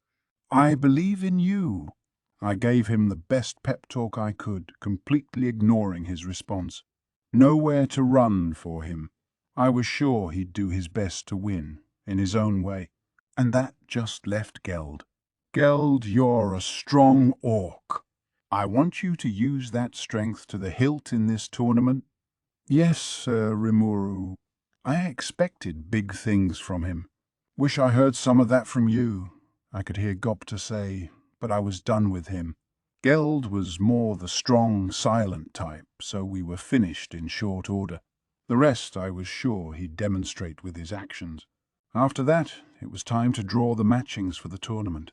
I believe in you. I gave him the best pep talk I could, completely ignoring his response. Nowhere to run for him. I was sure he'd do his best to win, in his own way. And that just left Geld. Geld, you're a strong orc. I want you to use that strength to the hilt in this tournament. Yes, Rimuru. I expected big things from him. Wish I heard some of that from you, I could hear Gobta say, but I was done with him. Geld was more the strong, silent type, so we were finished in short order. The rest I was sure he'd demonstrate with his actions. After that, it was time to draw the matchings for the tournament.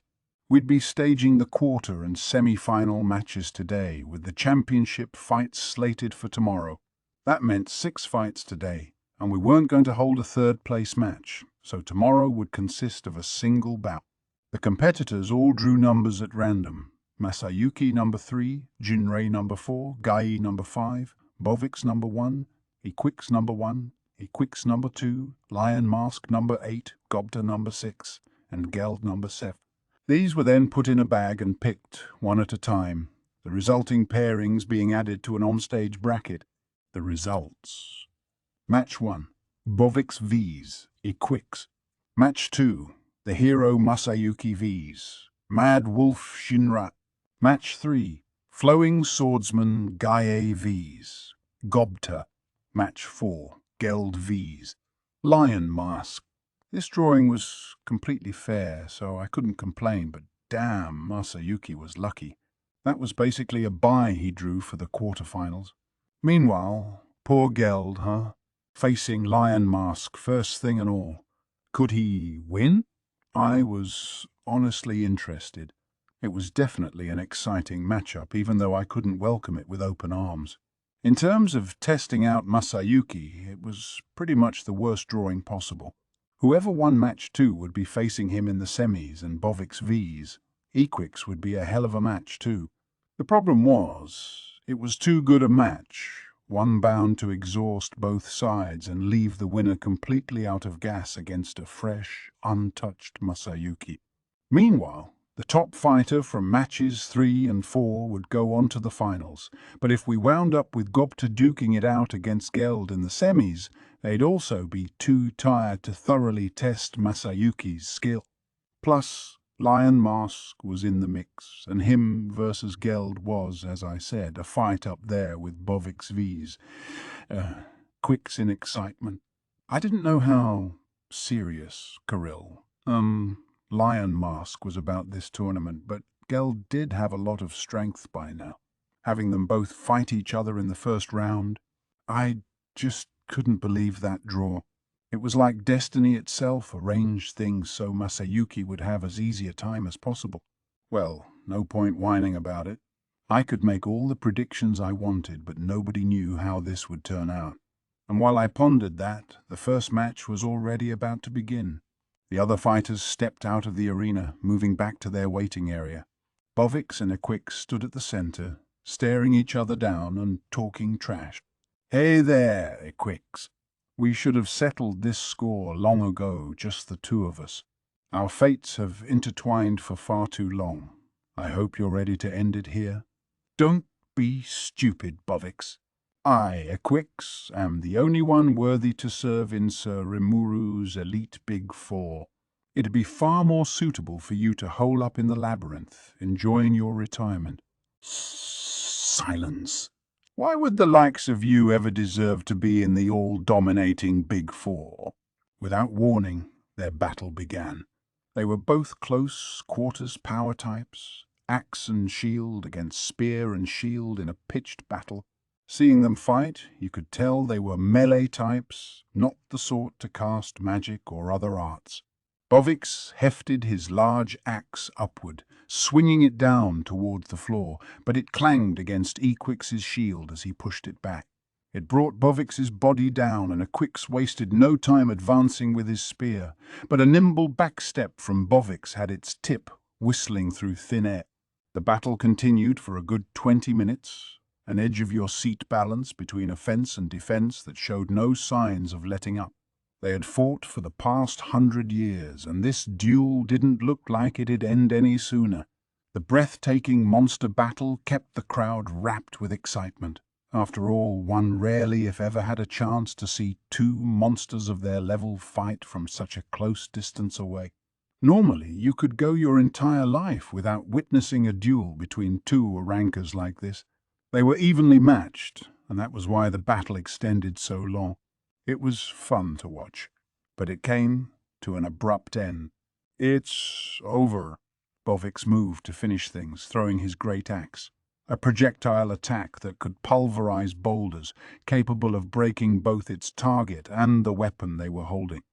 We'd be staging the quarter and semi-final matches today, with the championship fights slated for tomorrow. That meant 6 fights today, and we weren't going to hold a third-place match, so tomorrow would consist of a single bout. The competitors all drew numbers at random. Masayuki number 3, Jinrei number 4, Gai number 5, Bovix number 1, Equix number 1, Equix number 2, Lion Mask number 8, Gobta number 6, and Geld number 7. These were then put in a bag and picked, one at a time, the resulting pairings being added to an onstage bracket. The results. Match 1, Bovix vs. Equix. Match 2, the hero Masayuki vs. Mad Wolf Shinra. Match 3, Flowing Swordsman Gaie vs. Gobta. Match 4, Geld vs. Lion Mask. This drawing was completely fair, so I couldn't complain, but damn, Masayuki was lucky. That was basically a bye he drew for the quarterfinals. Meanwhile, poor Geld, facing Lion Mask first thing and all. Could he win? I was honestly interested. It was definitely an exciting matchup, even though I couldn't welcome it with open arms. In terms of testing out Masayuki, it was pretty much the worst drawing possible. Whoever won match 2 would be facing him in the semis and Bovix Vs. Equix would be a hell of a match too. The problem was, it was too good a match, one bound to exhaust both sides and leave the winner completely out of gas against a fresh, untouched Masayuki. Meanwhile, the top fighter from matches 3 and 4 would go on to the finals, but if we wound up with Gobta duking it out against Geld in the semis, they'd also be too tired to thoroughly test Masayuki's skill. Plus, Lion Mask was in the mix, and him versus Geld was, as I said, a fight up there with Bovix V's. Quicks in excitement. I didn't know how serious, Kirill, Lion Mask was about this tournament, but Geld did have a lot of strength by now. Having them both fight each other in the first round, I just couldn't believe that draw. It was like destiny itself arranged things so Masayuki would have as easy a time as possible. Well, no point whining about it. I could make all the predictions I wanted, but nobody knew how this would turn out. And while I pondered that, the first match was already about to begin. The other fighters stepped out of the arena, moving back to their waiting area. Bovix and Equix stood at the center, staring each other down and talking trash. "Hey there, Equix. We should have settled this score long ago, just the two of us. Our fates have intertwined for far too long. I hope you're ready to end it here." "Don't be stupid, Bovix. I, Equix, am the only one worthy to serve in Sir Rimuru's elite Big Four. It'd be far more suitable for you to hole up in the Labyrinth, enjoying your retirement." Silence. Why would the likes of you ever deserve to be in the all-dominating Big Four? Without warning, their battle began. They were both close quarters power types, axe and shield against spear and shield in a pitched battle. Seeing them fight, you could tell they were melee types, not the sort to cast magic or other arts. Bovix hefted his large axe upward, swinging it down toward the floor, but it clanged against Equix's shield as he pushed it back. It brought Bovix's body down, and Equix wasted no time advancing with his spear, but a nimble backstep from Bovix had its tip whistling through thin air. The battle continued for a good 20 minutes, an edge-of-your-seat balance between offense and defense that showed no signs of letting up. They had fought for the past 100 years, and this duel didn't look like it'd end any sooner. The breathtaking monster battle kept the crowd rapt with excitement. After all, one rarely, if ever, had a chance to see two monsters of their level fight from such a close distance away. Normally, you could go your entire life without witnessing a duel between two rankers like this. They were evenly matched, and that was why the battle extended so long. It was fun to watch, but it came to an abrupt end. "It's over." Bovix moved to finish things, throwing his great axe, a projectile attack that could pulverize boulders, capable of breaking both its target and the weapon they were holding.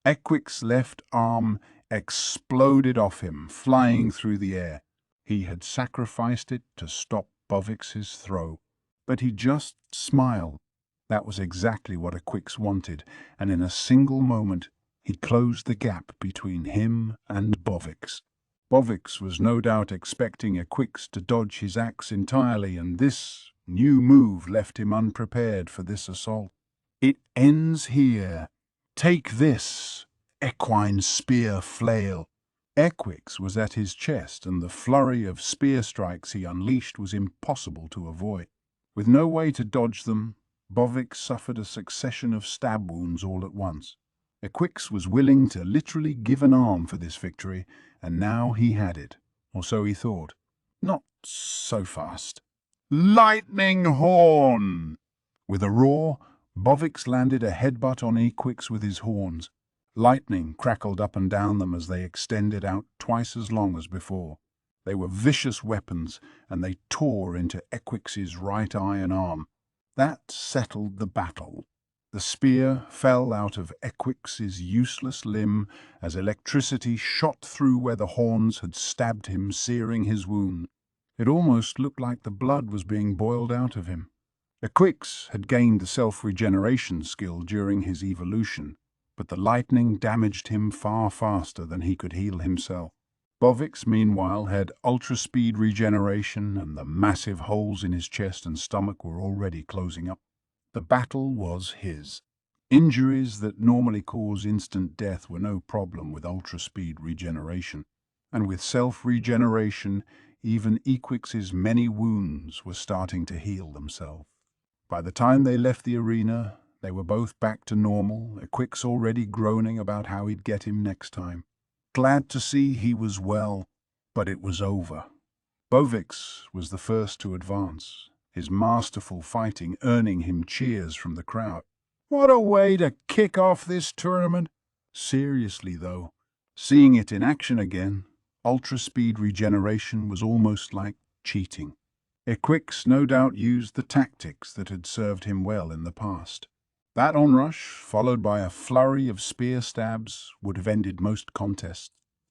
Equix's left arm exploded off him, flying through the air. He had sacrificed it to stop Bovix's throw, but he just smiled. That was exactly what Equix wanted, and in a single moment he closed the gap between him and Bovix. Bovix was no doubt expecting Equix to dodge his axe entirely, and this new move left him unprepared for this assault. "It ends here. Take this, equine spear flail." Equix was at his chest, and the flurry of spear strikes he unleashed was impossible to avoid. With no way to dodge them, Bovix suffered a succession of stab wounds all at once. Equix was willing to literally give an arm for this victory, and now he had it, or so he thought. Not so fast. Lightning Horn! With a roar, Bovix landed a headbutt on Equix with his horns. Lightning crackled up and down them as they extended out twice as long as before. They were vicious weapons, and they tore into Equix's right eye and arm. That settled the battle. The spear fell out of Equix's useless limb as electricity shot through where the horns had stabbed him, searing his wound. It almost looked like the blood was being boiled out of him. Equix had gained the self-regeneration skill during his evolution, but the lightning damaged him far faster than he could heal himself. Bovix, meanwhile, had ultra-speed regeneration, and the massive holes in his chest and stomach were already closing up. The battle was his. Injuries that normally cause instant death were no problem with ultra-speed regeneration, and with self-regeneration, even Equix's many wounds were starting to heal themselves. By the time they left the arena, they were both back to normal, Equix already groaning about how he'd get him next time. Glad to see he was well, but it was over. Bovix was the first to advance, his masterful fighting earning him cheers from the crowd. What a way to kick off this tournament! Seriously, though, seeing it in action again, ultra-speed regeneration was almost like cheating. Equix no doubt used the tactics that had served him well in the past. That onrush, followed by a flurry of spear stabs, would have ended most contests.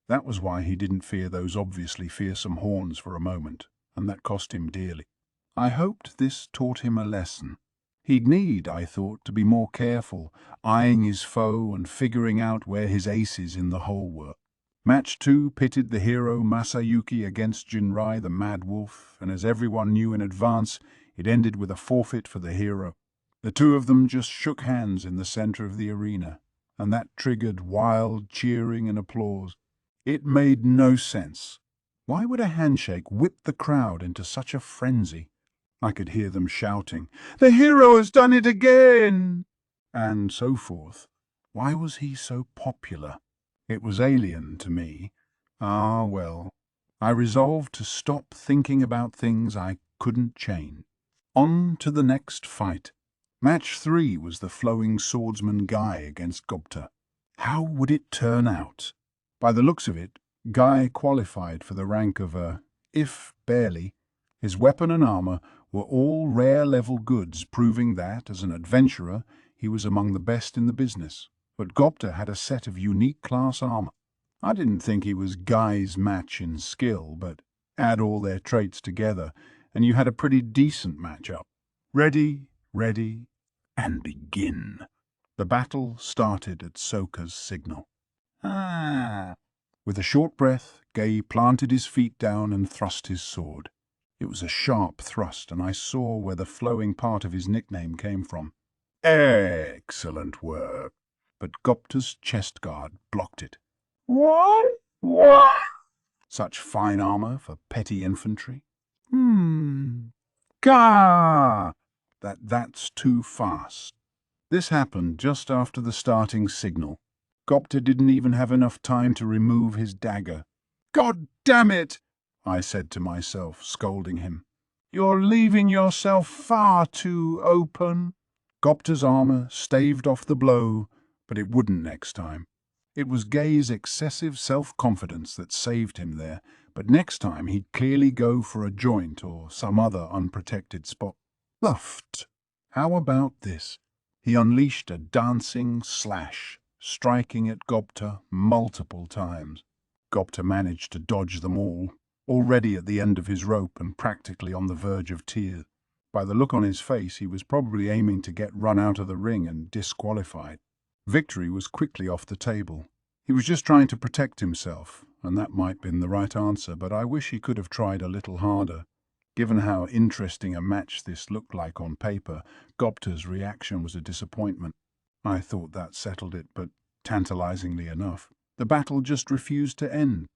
That was why he didn't fear those obviously fearsome horns for a moment, and that cost him dearly. I hoped this taught him a lesson. He'd need, I thought, to be more careful, eyeing his foe and figuring out where his aces in the hole were. Match 2 pitted the hero Masayuki against Jinrai the Mad Wolf, and as everyone knew in advance, it ended with a forfeit for the hero. The two of them just shook hands in the center of the arena, and that triggered wild cheering and applause. It made no sense. Why would a handshake whip the crowd into such a frenzy? I could hear them shouting, "The hero has done it again!" and so forth. Why was he so popular? It was alien to me. Ah, well, I resolved to stop thinking about things I couldn't change. On to the next fight. Match 3 was the flowing swordsman Guy against Gobta. How would it turn out? By the looks of it, Guy qualified for the rank of if barely. His weapon and armor were all rare-level goods, proving that, as an adventurer, he was among the best in the business. But Gobta had a set of unique class armor. I didn't think he was Guy's match in skill, but add all their traits together, and you had a pretty decent matchup. Ready, and begin. The battle started at Soka's signal. With a short breath, Guy planted his feet down and thrust his sword. It was a sharp thrust, and I saw where the flowing part of his nickname came from. Excellent work. But Gobta's chest guard blocked it. What? Such fine armor for petty infantry? Gah! That's too fast. This happened just after the starting signal. Gobta didn't even have enough time to remove his dagger. God damn it! I said to myself, scolding him. You're leaving yourself far too open. Gobta's armor staved off the blow, but it wouldn't next time. It was Gay's excessive self-confidence that saved him there, but next time he'd clearly go for a joint or some other unprotected spot. Luft. How about this? He unleashed a dancing slash, striking at Gobta multiple times. Gobta managed to dodge them all, already at the end of his rope and practically on the verge of tears. By the look on his face, he was probably aiming to get run out of the ring and disqualified. Victory was quickly off the table. He was just trying to protect himself, and that might have been the right answer, but I wish he could have tried a little harder. Given how interesting a match this looked like on paper, Gobta's reaction was a disappointment. I thought that settled it, but tantalizingly enough, the battle just refused to end.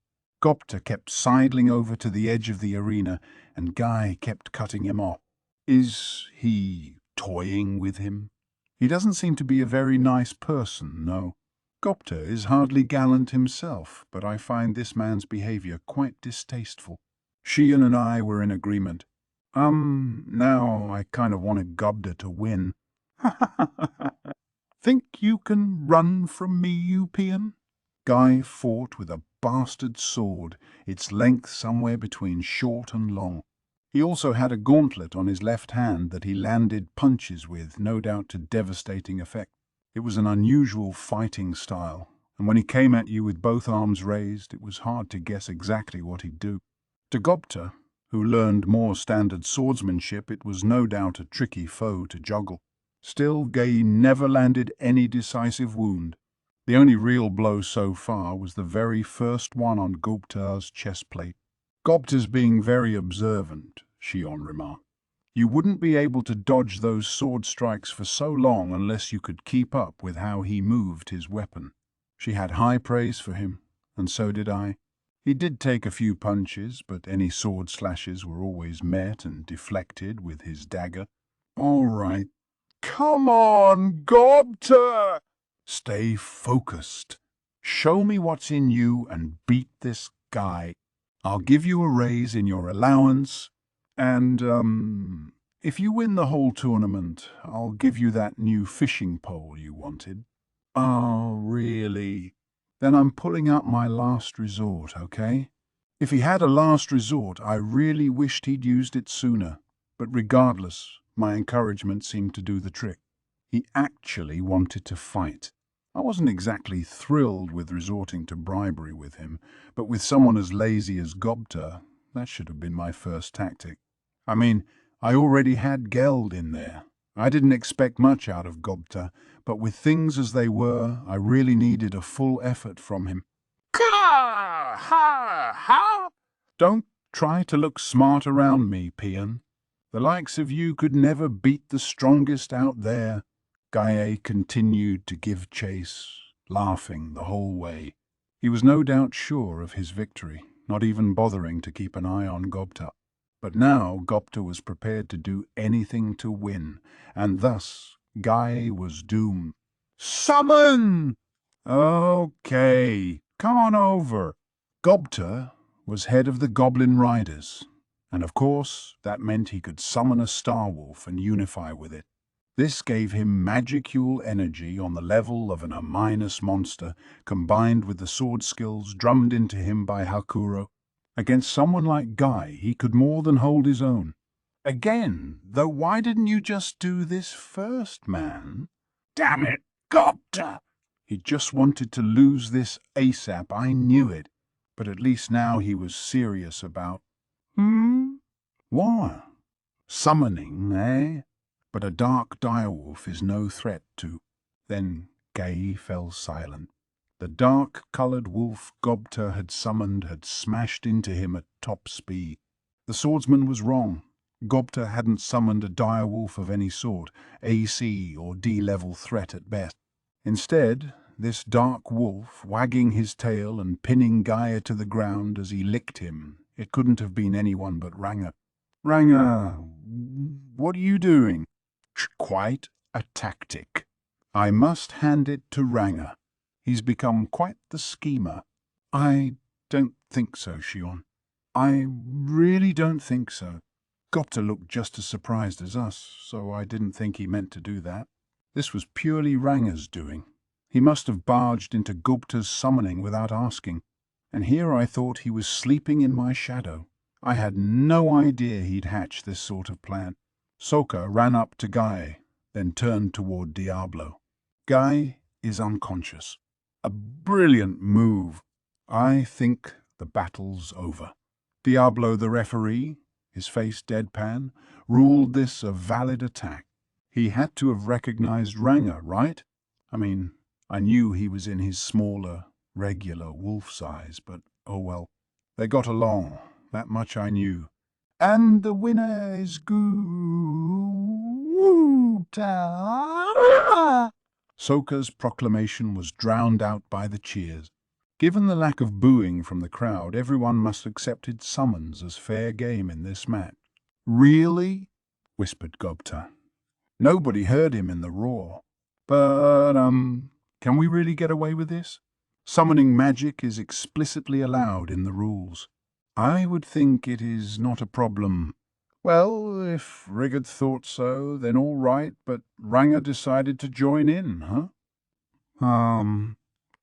Gobta kept sidling over to the edge of the arena, and Guy kept cutting him off. Is he toying with him? He doesn't seem to be a very nice person, no. Gobta is hardly gallant himself, but I find this man's behavior quite distasteful. Shion and I were in agreement. Now I kind of wanted Gobta to win. Think you can run from me, you peon? Guy fought with a bastard sword, its length somewhere between short and long. He also had a gauntlet on his left hand that he landed punches with, no doubt to devastating effect. It was an unusual fighting style, and when he came at you with both arms raised, it was hard to guess exactly what he'd do. To Gobta, who learned more standard swordsmanship, it was no doubt a tricky foe to juggle. Still, Guy never landed any decisive wound. The only real blow so far was the very first one on Gobta's chest plate. Gobta's being very observant, Shion remarked. You wouldn't be able to dodge those sword strikes for so long unless you could keep up with how he moved his weapon. She had high praise for him, and so did I. He did take a few punches, but any sword slashes were always met and deflected with his dagger. All right. Come on, Gobta! Stay focused. Show me what's in you and beat this guy. I'll give you a raise in your allowance, and, if you win the whole tournament, I'll give you that new fishing pole you wanted. Oh, really? Then I'm pulling out my last resort, okay? If he had a last resort, I really wished he'd used it sooner, but regardless, my encouragement seemed to do the trick. He actually wanted to fight. I wasn't exactly thrilled with resorting to bribery with him, but with someone as lazy as Gobta, that should have been my first tactic. I mean, I already had Geld in there. I didn't expect much out of Gobta, but with things as they were, I really needed a full effort from him. Ka! Ha! Ha! Don't try to look smart around me, peon. The likes of you could never beat the strongest out there. Gaye continued to give chase, laughing the whole way. He was no doubt sure of his victory, not even bothering to keep an eye on Gobta. But now Gobta was prepared to do anything to win, and thus Gaye was doomed. Summon! Okay, come on over. Gobta was head of the Goblin Riders, and of course that meant he could summon a Star Wolf and unify with it. This gave him magicule energy on the level of an A- monster, combined with the sword skills drummed into him by Hakuro. Against someone like Guy, he could more than hold his own. Again, though, why didn't you just do this first, man? Damn it, Gobta! He just wanted to lose this ASAP, I knew it. But at least now he was serious about... What? Summoning, eh? But a dark direwolf is no threat to... Then Gay fell silent. The dark-coloured wolf Gobta had summoned had smashed into him at top speed. The swordsman was wrong. Gobta hadn't summoned a direwolf of any sort, AC or D-level threat at best. Instead, this dark wolf, wagging his tail and pinning Gaia to the ground as he licked him, it couldn't have been anyone but Ranga. Ranga, what are you doing? Quite a tactic. I must hand it to Ranga. He's become quite the schemer. I don't think so, Shion. I really don't think so. Gobta looked just as surprised as us, so I didn't think he meant to do that. This was purely Ranga's doing. He must have barged into Gobta's summoning without asking, and here I thought he was sleeping in my shadow. I had no idea he'd hatch this sort of plan. Soka ran up to Guy, then turned toward Diablo. Guy is unconscious. A brilliant move. I think the battle's over. Diablo, the referee, his face deadpan, ruled this a valid attack. He had to have recognized Ranga, right? I mean, I knew he was in his smaller, regular wolf size, but oh well. They got along, that much I knew. And the winner is Gobta. Soka's proclamation was drowned out by the cheers. Given the lack of booing from the crowd, everyone must have accepted summons as fair game in this match. Really? Whispered Gobta. Nobody heard him in the roar. But, Can we really get away with this? Summoning magic is explicitly allowed in the rules. I would think it is not a problem. Well, if Rigard thought so, then all right, but Ranger decided to join in, huh?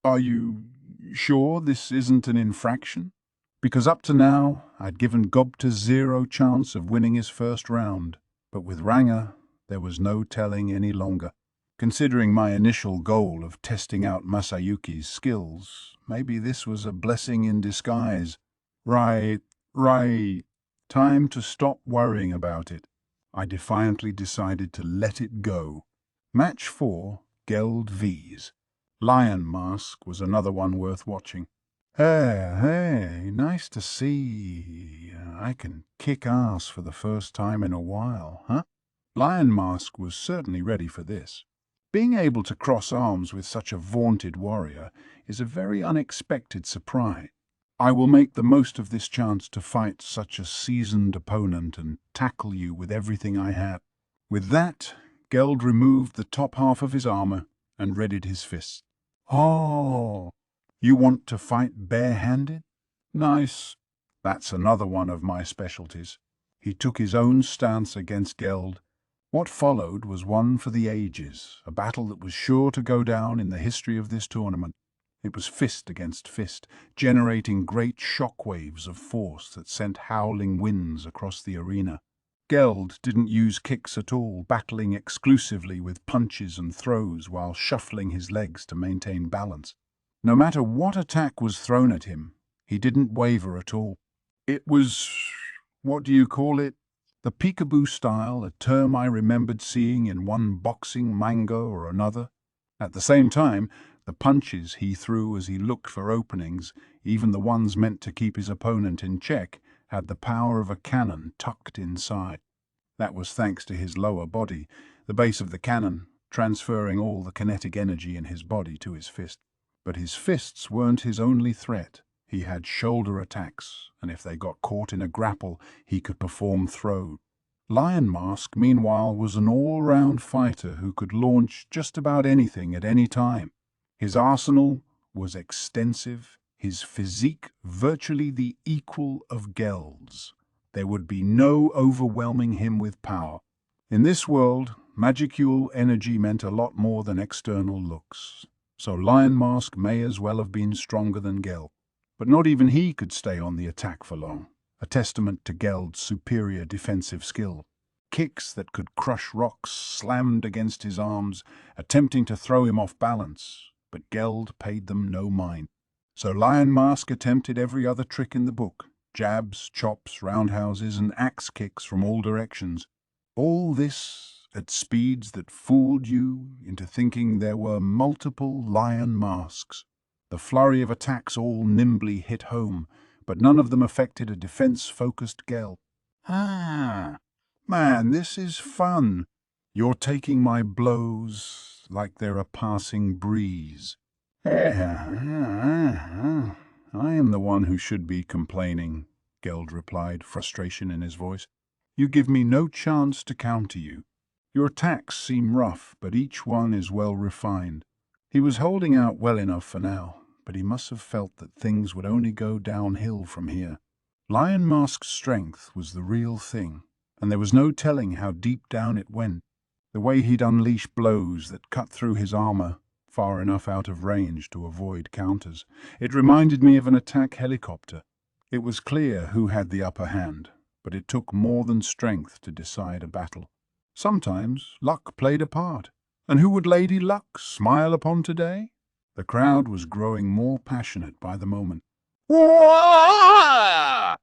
Are you sure this isn't an infraction? Because up to now, I'd given Gobta zero chance of winning his first round, but with Ranger, there was no telling any longer. Considering my initial goal of testing out Masayuki's skills, maybe this was a blessing in disguise. Right. Time to stop worrying about it. I defiantly decided to let it go. Match 4, Geld V's. Lion Mask was another one worth watching. Hey, nice to see. I can kick ass for the first time in a while, huh? Lion Mask was certainly ready for this. Being able to cross arms with such a vaunted warrior is a very unexpected surprise. I will make the most of this chance to fight such a seasoned opponent and tackle you with everything I have. With that, Geld removed the top half of his armor and readied his fists. Oh, you want to fight bare-handed? Nice. That's another one of my specialties. He took his own stance against Geld. What followed was one for the ages, a battle that was sure to go down in the history of this tournament. It was fist against fist, generating great shockwaves of force that sent howling winds across the arena. Geld didn't use kicks at all, battling exclusively with punches and throws while shuffling his legs to maintain balance. No matter what attack was thrown at him, he didn't waver at all. It was, what do you call it? The peekaboo style, a term I remembered seeing in one boxing manga or another. At the same time, the punches he threw as he looked for openings, even the ones meant to keep his opponent in check, had the power of a cannon tucked inside. That was thanks to his lower body, the base of the cannon transferring all the kinetic energy in his body to his fist. But his fists weren't his only threat. He had shoulder attacks, and if they got caught in a grapple, he could perform throws. Lion Mask, meanwhile, was an all-round fighter who could launch just about anything at any time. His arsenal was extensive, his physique virtually the equal of Geld's. There would be no overwhelming him with power. In this world, magicule energy meant a lot more than external looks, so Lion Mask may as well have been stronger than Geld. But not even he could stay on the attack for long, a testament to Geld's superior defensive skill. Kicks that could crush rocks slammed against his arms, attempting to throw him off balance, but Geld paid them no mind. So Lion Mask attempted every other trick in the book, jabs, chops, roundhouses, and axe kicks from all directions. All this at speeds that fooled you into thinking there were multiple Lion Masks. The flurry of attacks all nimbly hit home, but none of them affected a defense-focused Geld. Man, this is fun. You're taking my blows like they're a passing breeze. I am the one who should be complaining, Geld replied, frustration in his voice. You give me no chance to counter you. Your attacks seem rough, but each one is well refined. He was holding out well enough for now, but he must have felt that things would only go downhill from here. Lion Mask's strength was the real thing, and there was no telling how deep down it went. The way he'd unleash blows that cut through his armor far enough out of range to avoid counters. It reminded me of an attack helicopter. It was clear who had the upper hand, but it took more than strength to decide a battle. Sometimes luck played a part. And who would Lady Luck smile upon today? The crowd was growing more passionate by the moment. Wow!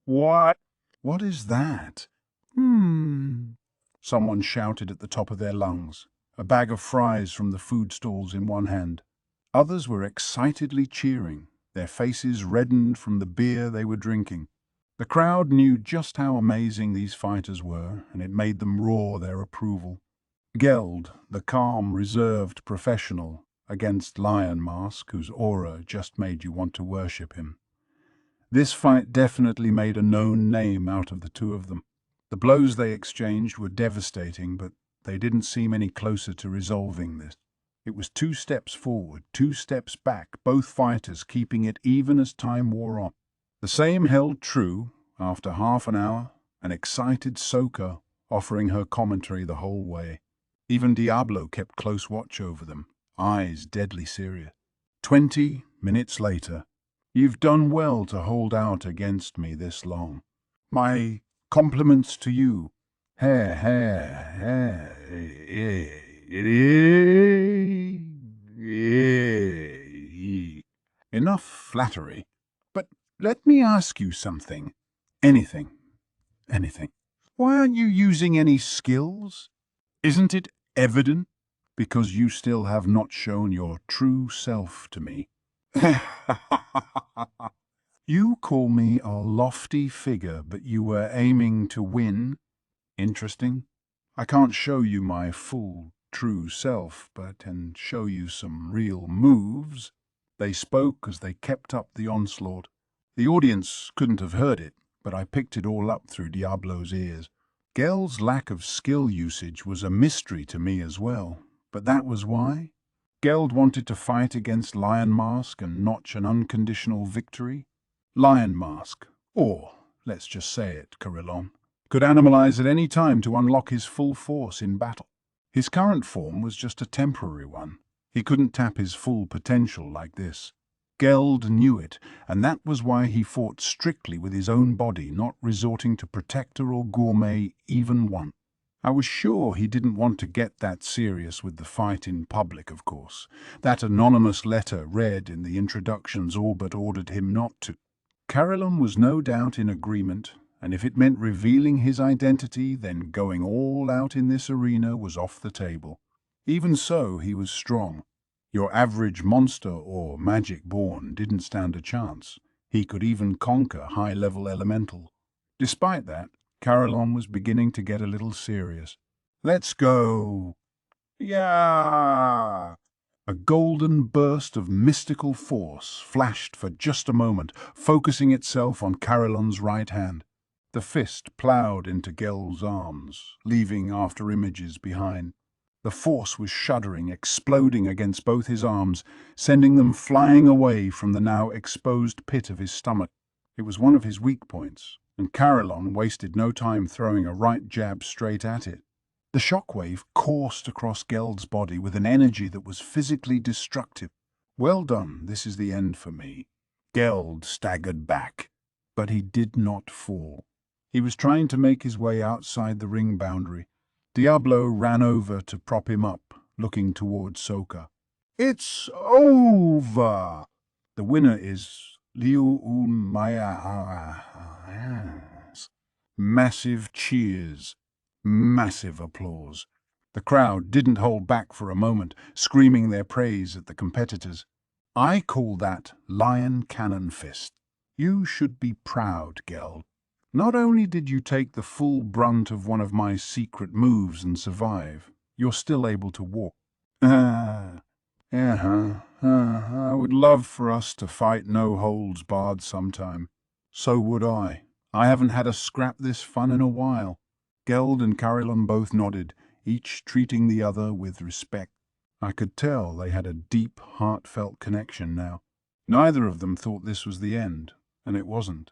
What is that? Someone shouted at the top of their lungs, a bag of fries from the food stalls in one hand. Others were excitedly cheering, their faces reddened from the beer they were drinking. The crowd knew just how amazing these fighters were, and it made them roar their approval. Geld, the calm, reserved professional, against Lion Mask, whose aura just made you want to worship him. This fight definitely made a known name out of the two of them. The blows they exchanged were devastating, but they didn't seem any closer to resolving this. It was 2 steps forward, 2 steps back, both fighters keeping it even as time wore on. The same held true after half an hour, an excited Soka offering her commentary the whole way. Even Diablo kept close watch over them, eyes deadly serious. 20 minutes later, "You've done well to hold out against me this long. My compliments to you. Enough flattery. But let me ask you something. Anything. Why aren't you using any skills? Isn't it evident? Because you still have not shown your true self to me." "You call me a lofty figure, but you were aiming to win? Interesting. I can't show you my full, true self, but can show you some real moves." They spoke as they kept up the onslaught. The audience couldn't have heard it, but I picked it all up through Diablo's ears. Gel's lack of skill usage was a mystery to me as well, but that was why? Geld wanted to fight against Lion Mask and notch an unconditional victory? Lion Mask, or, let's just say it, Carillon, could animalize at any time to unlock his full force in battle. His current form was just a temporary one. He couldn't tap his full potential like this. Geld knew it, and that was why he fought strictly with his own body, not resorting to Protector or Gourmet even once. I was sure he didn't want to get that serious with the fight in public, of course. That anonymous letter read in the introductions all but ordered him not to. Carillon was no doubt in agreement, and if it meant revealing his identity, then going all out in this arena was off the table. Even so, he was strong. Your average monster or magic-born didn't stand a chance. He could even conquer high-level elemental. Despite that, Carillon was beginning to get a little serious. "Let's go." Yeah. A golden burst of mystical force flashed for just a moment, focusing itself on Carillon's right hand. The fist ploughed into Gel's arms, leaving after images behind. The force was shuddering, exploding against both his arms, sending them flying away from the now exposed pit of his stomach. It was one of his weak points, and Carillon wasted no time throwing a right jab straight at it. The shockwave coursed across Geld's body with an energy that was physically destructive. "Well done, this is the end for me." Geld staggered back, but he did not fall. He was trying to make his way outside the ring boundary. Diablo ran over to prop him up, looking towards Soka. "It's over! The winner is Liu Maya." Massive cheers. Massive applause. The crowd didn't hold back for a moment, screaming their praise at the competitors. "I call that Lion Cannon Fist. You should be proud, Geld. Not only did you take the full brunt of one of my secret moves and survive, you're still able to walk." I would love for us to fight no holds barred sometime." "So would I. I haven't had a scrap this fun in a while." Geld and Carillon both nodded, each treating the other with respect. I could tell they had a deep, heartfelt connection now. Neither of them thought this was the end, and it wasn't.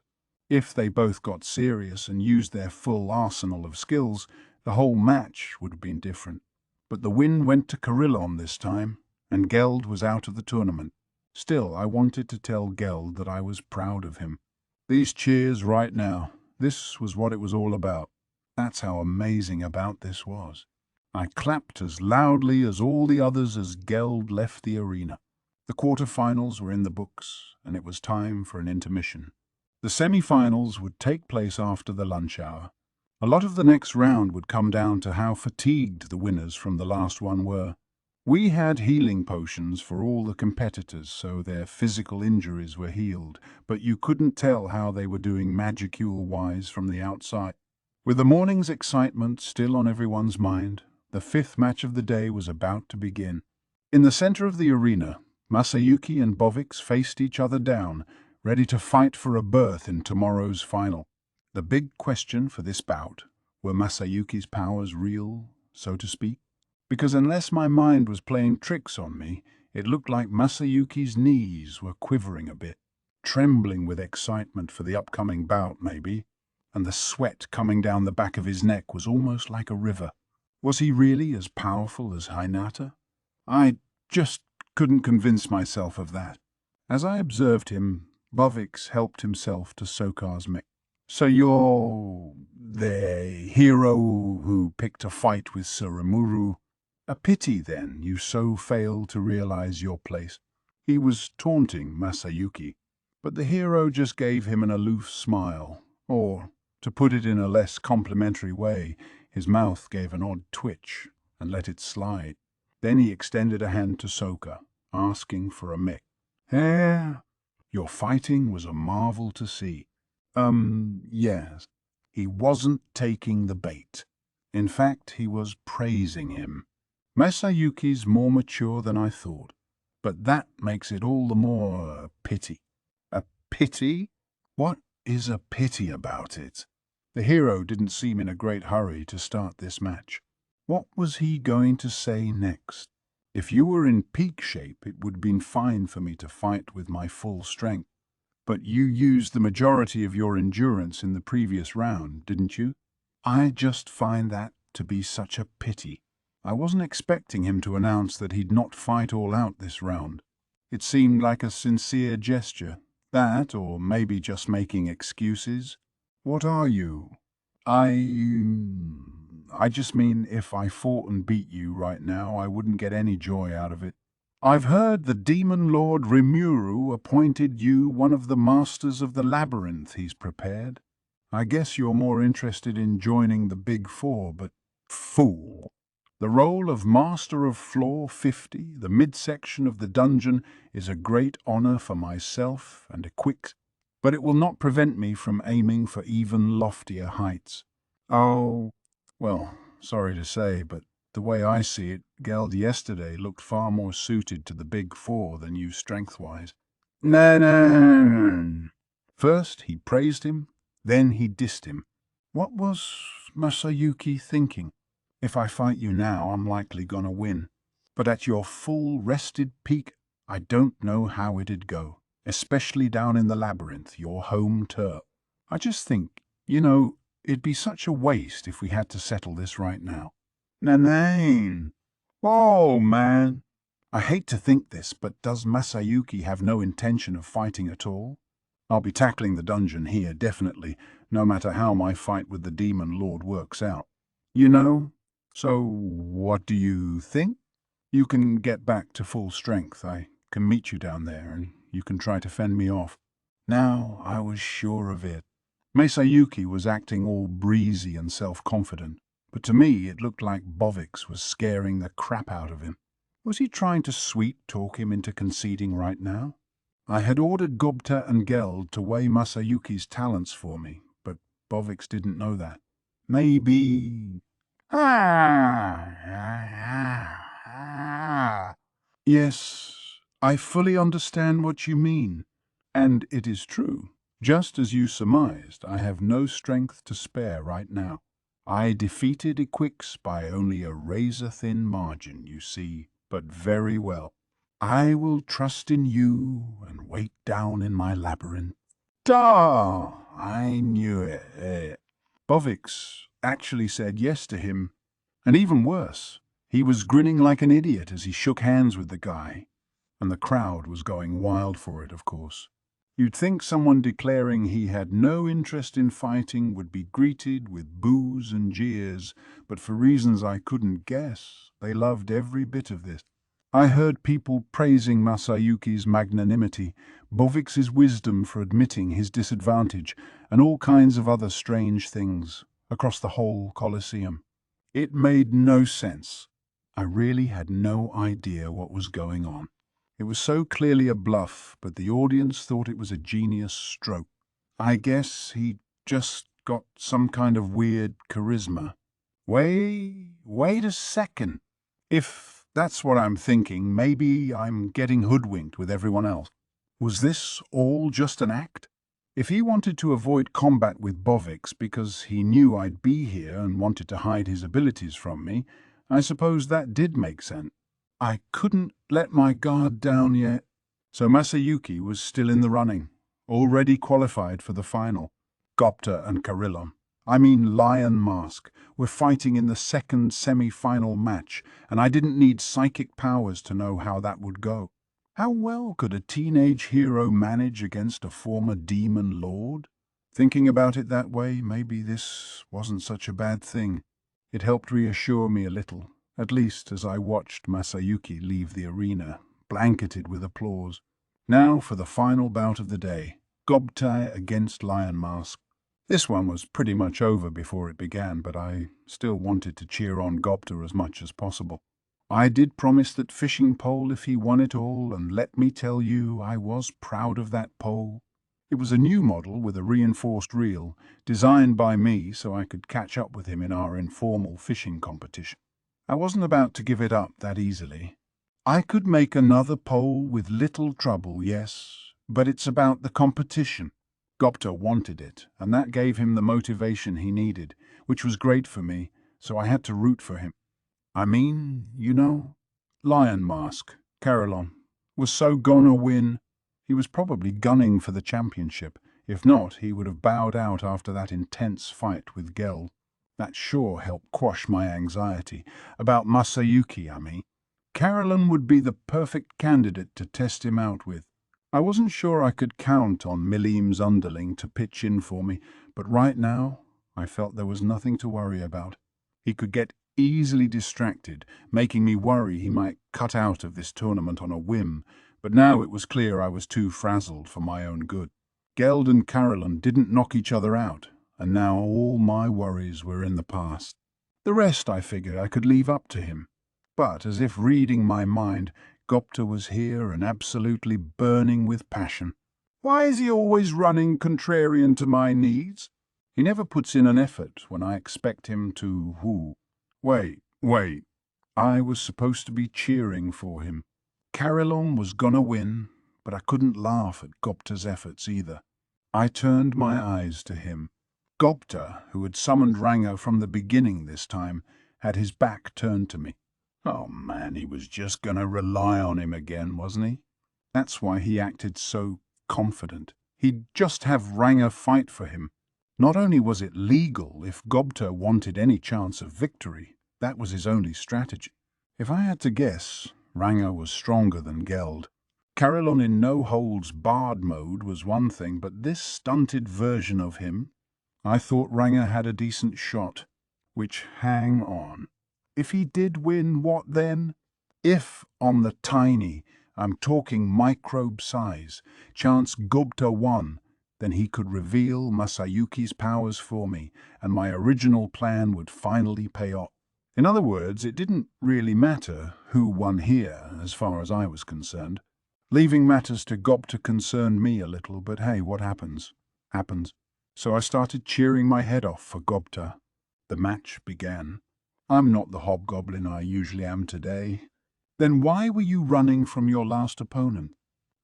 If they both got serious and used their full arsenal of skills, the whole match would have been different. But the win went to Carillon this time, and Geld was out of the tournament. Still, I wanted to tell Geld that I was proud of him. These cheers right now, this was what it was all about. That's how amazing about this was. I clapped as loudly as all the others as Geld left the arena. The quarterfinals were in the books, and it was time for an intermission. The semi-finals would take place after the lunch hour. A lot of the next round would come down to how fatigued the winners from the last one were. We had healing potions for all the competitors, so their physical injuries were healed, but you couldn't tell how they were doing magicule-wise from the outside. With the morning's excitement still on everyone's mind, the 5th match of the day was about to begin. In the center of the arena, Masayuki and Bovix faced each other down, ready to fight for a berth in tomorrow's final. The big question for this bout Were Masayuki's powers real, so to speak? Because unless my mind was playing tricks on me, it looked like Masayuki's knees were quivering a bit, trembling with excitement for the upcoming bout, maybe, and the sweat coming down the back of his neck was almost like a river. Was he really as powerful as Hinata? I just couldn't convince myself of that. As I observed him, Bovix helped himself to Sokar's mech. So you're the hero who picked a fight with Surumuru? A pity, then, you so failed to realize your place. He was taunting Masayuki, but the hero just gave him an aloof smile, or, to put it in a less complimentary way, his mouth gave an odd twitch and let it slide. Then he extended a hand to Soka, asking for a mech. Your fighting was a marvel to see. Yes. He wasn't taking the bait. In fact, he was praising him. Masayuki's more mature than I thought, but that makes it all the more a pity. A pity? What is a pity about it? The hero didn't seem in a great hurry to start this match. What was he going to say next? If you were in peak shape, it would have been fine for me to fight with my full strength. But you used the majority of your endurance in the previous round, didn't you? I just find that to be such a pity. I wasn't expecting him to announce that he'd not fight all out this round. It seemed like a sincere gesture. That, or maybe just making excuses. What are you? I just mean if I fought and beat you right now, I wouldn't get any joy out of it. I've heard the Demon Lord Rimuru appointed you one of the masters of the Labyrinth he's prepared. I guess you're more interested in joining the Big Four, but fool. The role of Master of Floor 50, the midsection of the dungeon, is a great honor for myself and a quick, but it will not prevent me from aiming for even loftier heights. Oh, well, sorry to say, but the way I see it, Geld yesterday looked far more suited to the Big Four than you strength-wise. No. First he praised him, then he dissed him. What was Masayuki thinking? If I fight you now, I'm likely gonna win. But at your full rested peak, I don't know how it'd go, especially down in the Labyrinth, your home turf. I just think, it'd be such a waste if we had to settle this right now. Nanane. Oh, man. I hate to think this, but does Masayuki have no intention of fighting at all? I'll be tackling the dungeon here, definitely, no matter how my fight with the Demon Lord works out. So what do you think? You can get back to full strength. I can meet you down there, and you can try to fend me off. Now I was sure of it. Masayuki was acting all breezy and self-confident, but to me it looked like Bovix was scaring the crap out of him. Was he trying to sweet-talk him into conceding right now? I had ordered Gobta and Geld to weigh Masayuki's talents for me, but Bovix didn't know that. Maybe... Yes, I fully understand what you mean, and it is true. Just as you surmised, I have no strength to spare right now. I defeated Equix by only a razor-thin margin, you see, but very well. I will trust in you and wait down in my labyrinth. Duh! I knew it. Bovix actually said yes to him, and even worse, he was grinning like an idiot as he shook hands with the guy, and the crowd was going wild for it, of course. You'd think someone declaring he had no interest in fighting would be greeted with boos and jeers, but for reasons I couldn't guess, they loved every bit of this. I heard people praising Masayuki's magnanimity, Bovix's wisdom for admitting his disadvantage, and all kinds of other strange things across the whole Colosseum. It made no sense. I really had no idea what was going on. It was so clearly a bluff, but the audience thought it was a genius stroke. I guess he just got some kind of weird charisma. Wait a second. If that's what I'm thinking, maybe I'm getting hoodwinked with everyone else. Was this all just an act? If he wanted to avoid combat with Bovix because he knew I'd be here and wanted to hide his abilities from me, I suppose that did make sense. I couldn't let my guard down yet. So Masayuki was still in the running, already qualified for the final. Gobta and Lion Mask, were fighting in the second semi-final match, and I didn't need psychic powers to know how that would go. How well could a teenage hero manage against a former demon lord? Thinking about it that way, maybe this wasn't such a bad thing. It helped reassure me a little, at least as I watched Masayuki leave the arena, blanketed with applause. Now for the final bout of the day, Gobta against Lion Mask. This one was pretty much over before it began, but I still wanted to cheer on Gobta as much as possible. I did promise that fishing pole if he won it all, and let me tell you, I was proud of that pole. It was a new model with a reinforced reel, designed by me so I could catch up with him in our informal fishing competition. I wasn't about to give it up that easily. I could make another pole with little trouble, yes, but it's about the competition. Gobta wanted it, and that gave him the motivation he needed, which was great for me, so I had to root for him. Lion Mask, Carillon, was so gonna win. He was probably gunning for the championship. If not, he would have bowed out after that intense fight with Geld. That sure helped quash my anxiety. About Masayuki, Carillon would be the perfect candidate to test him out with. I wasn't sure I could count on Milim's underling to pitch in for me, but right now I felt there was nothing to worry about. He could get easily distracted, making me worry he might cut out of this tournament on a whim, but now it was clear I was too frazzled for my own good. Geld and Carillon didn't knock each other out, and now all my worries were in the past. The rest I figured I could leave up to him. But, as if reading my mind, Gobta was here and absolutely burning with passion. Why is he always running contrarian to my needs? He never puts in an effort when I expect him to whoo. Wait. I was supposed to be cheering for him. Carillon was gonna win, but I couldn't laugh at Gobta's efforts either. I turned my eyes to him. Gobta, who had summoned Ranga from the beginning this time, had his back turned to me. Oh man, he was just gonna rely on him again, wasn't he? That's why he acted so confident. He'd just have Ranga fight for him. Not only was it legal, if Gobta wanted any chance of victory, that was his only strategy. If I had to guess, Ranga was stronger than Geld. Carillon in no-holds-barred mode was one thing, but this stunted version of him, I thought Ranga had a decent shot. Which, hang on. If he did win, what then? If, on the tiny, I'm talking microbe size, chance Gobta won, then he could reveal Masayuki's powers for me, and my original plan would finally pay off. In other words, it didn't really matter who won here, as far as I was concerned. Leaving matters to Gobta concerned me a little, but hey, what happens, happens. So I started cheering my head off for Gobta. The match began. I'm not the hobgoblin I usually am today. Then why were you running from your last opponent?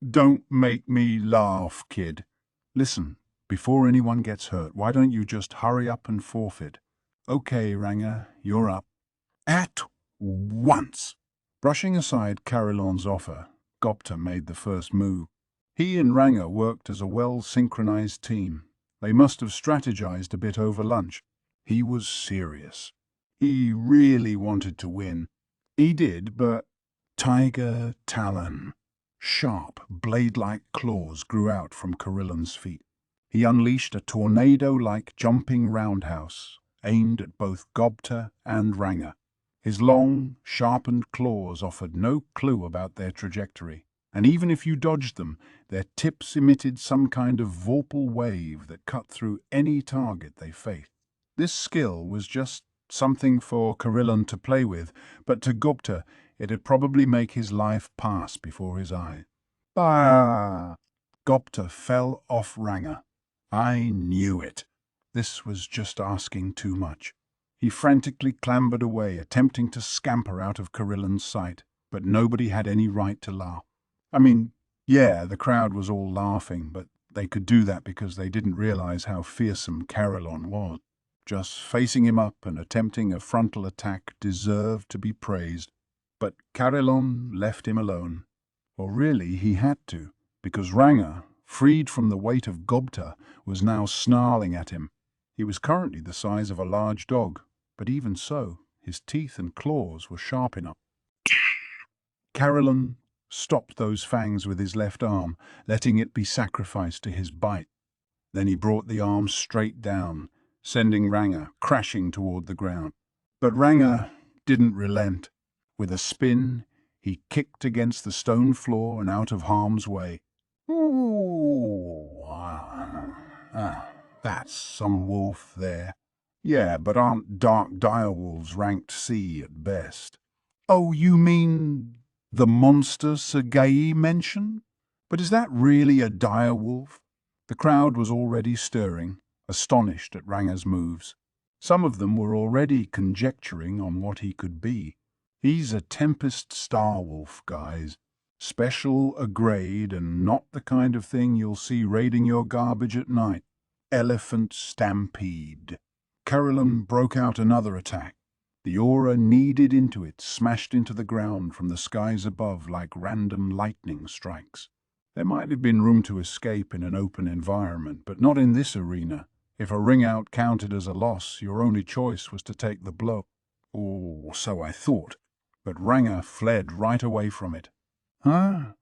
Don't make me laugh, kid. Listen, before anyone gets hurt, why don't you just hurry up and forfeit? Okay, Ranga, you're up. At once. Brushing aside Carillon's offer, Gobta made the first move. He and Ranga worked as a well-synchronized team. They must have strategized a bit over lunch. He was serious. He really wanted to win. He did, but Tiger Talon. Sharp, blade-like claws grew out from Carillon's feet. He unleashed a tornado-like jumping roundhouse, aimed at both Gobta and Ranga. His long, sharpened claws offered no clue about their trajectory, and even if you dodged them, their tips emitted some kind of vorpal wave that cut through any target they faced. This skill was just something for Carillon to play with, but to Gobta it'd probably make his life pass before his eyes. Bah! Gobta fell off Ranga. I knew it. This was just asking too much. He frantically clambered away, attempting to scamper out of Carillon's sight, but nobody had any right to laugh. Yeah, the crowd was all laughing, but They could do that because they didn't realize how fearsome Carillon was. Just facing him up and attempting a frontal attack deserved to be praised. But Carillon left him alone. Or really, he had to, because Ranga, freed from the weight of Gobta, was now snarling at him. He was currently the size of a large dog, but even so, his teeth and claws were sharp enough. Carillon stopped those fangs with his left arm, letting it be sacrificed to his bite. Then he brought the arm straight down, sending Ranga crashing toward the ground. But Ranga didn't relent. With a spin, he kicked against the stone floor and out of harm's way. Ooh, that's some wolf there. Yeah, but aren't dark direwolves ranked C at best? Oh, you mean the monster Sergei mentioned? But is that really a direwolf? The crowd was already stirring, astonished at Ranga's moves. Some of them were already conjecturing on what he could be. He's a Tempest starwolf, guys. Special, a grade, and not the kind of thing you'll see raiding your garbage at night. Elephant stampede. Carillon broke out another attack. The aura kneaded into it, smashed into the ground from the skies above like random lightning strikes. There might have been room to escape in an open environment, but not in this arena. If a ring-out counted as a loss, your only choice was to take the blow. Or so I thought, but Ranga fled right away from it. Huh?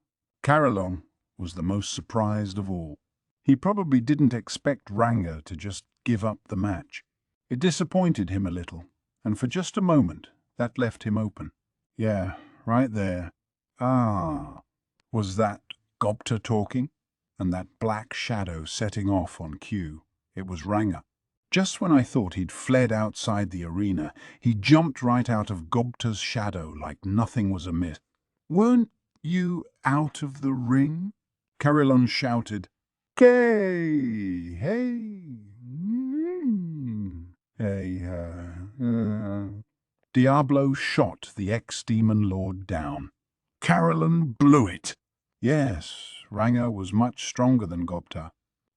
Carillon was the most surprised of all. He probably didn't expect Ranga to just give up the match. It disappointed him a little, and for just a moment, that left him open. Yeah, right there. Ah, was that Gobta talking? And that black shadow setting off on cue. It was Ranga. Just when I thought he'd fled outside the arena, he jumped right out of Gobta's shadow like nothing was amiss. Weren't you out of the ring? Carillon shouted. Hey, hey. Diablo shot the ex-demon lord down. Carillon blew it. Yes, Ranga was much stronger than Gobta.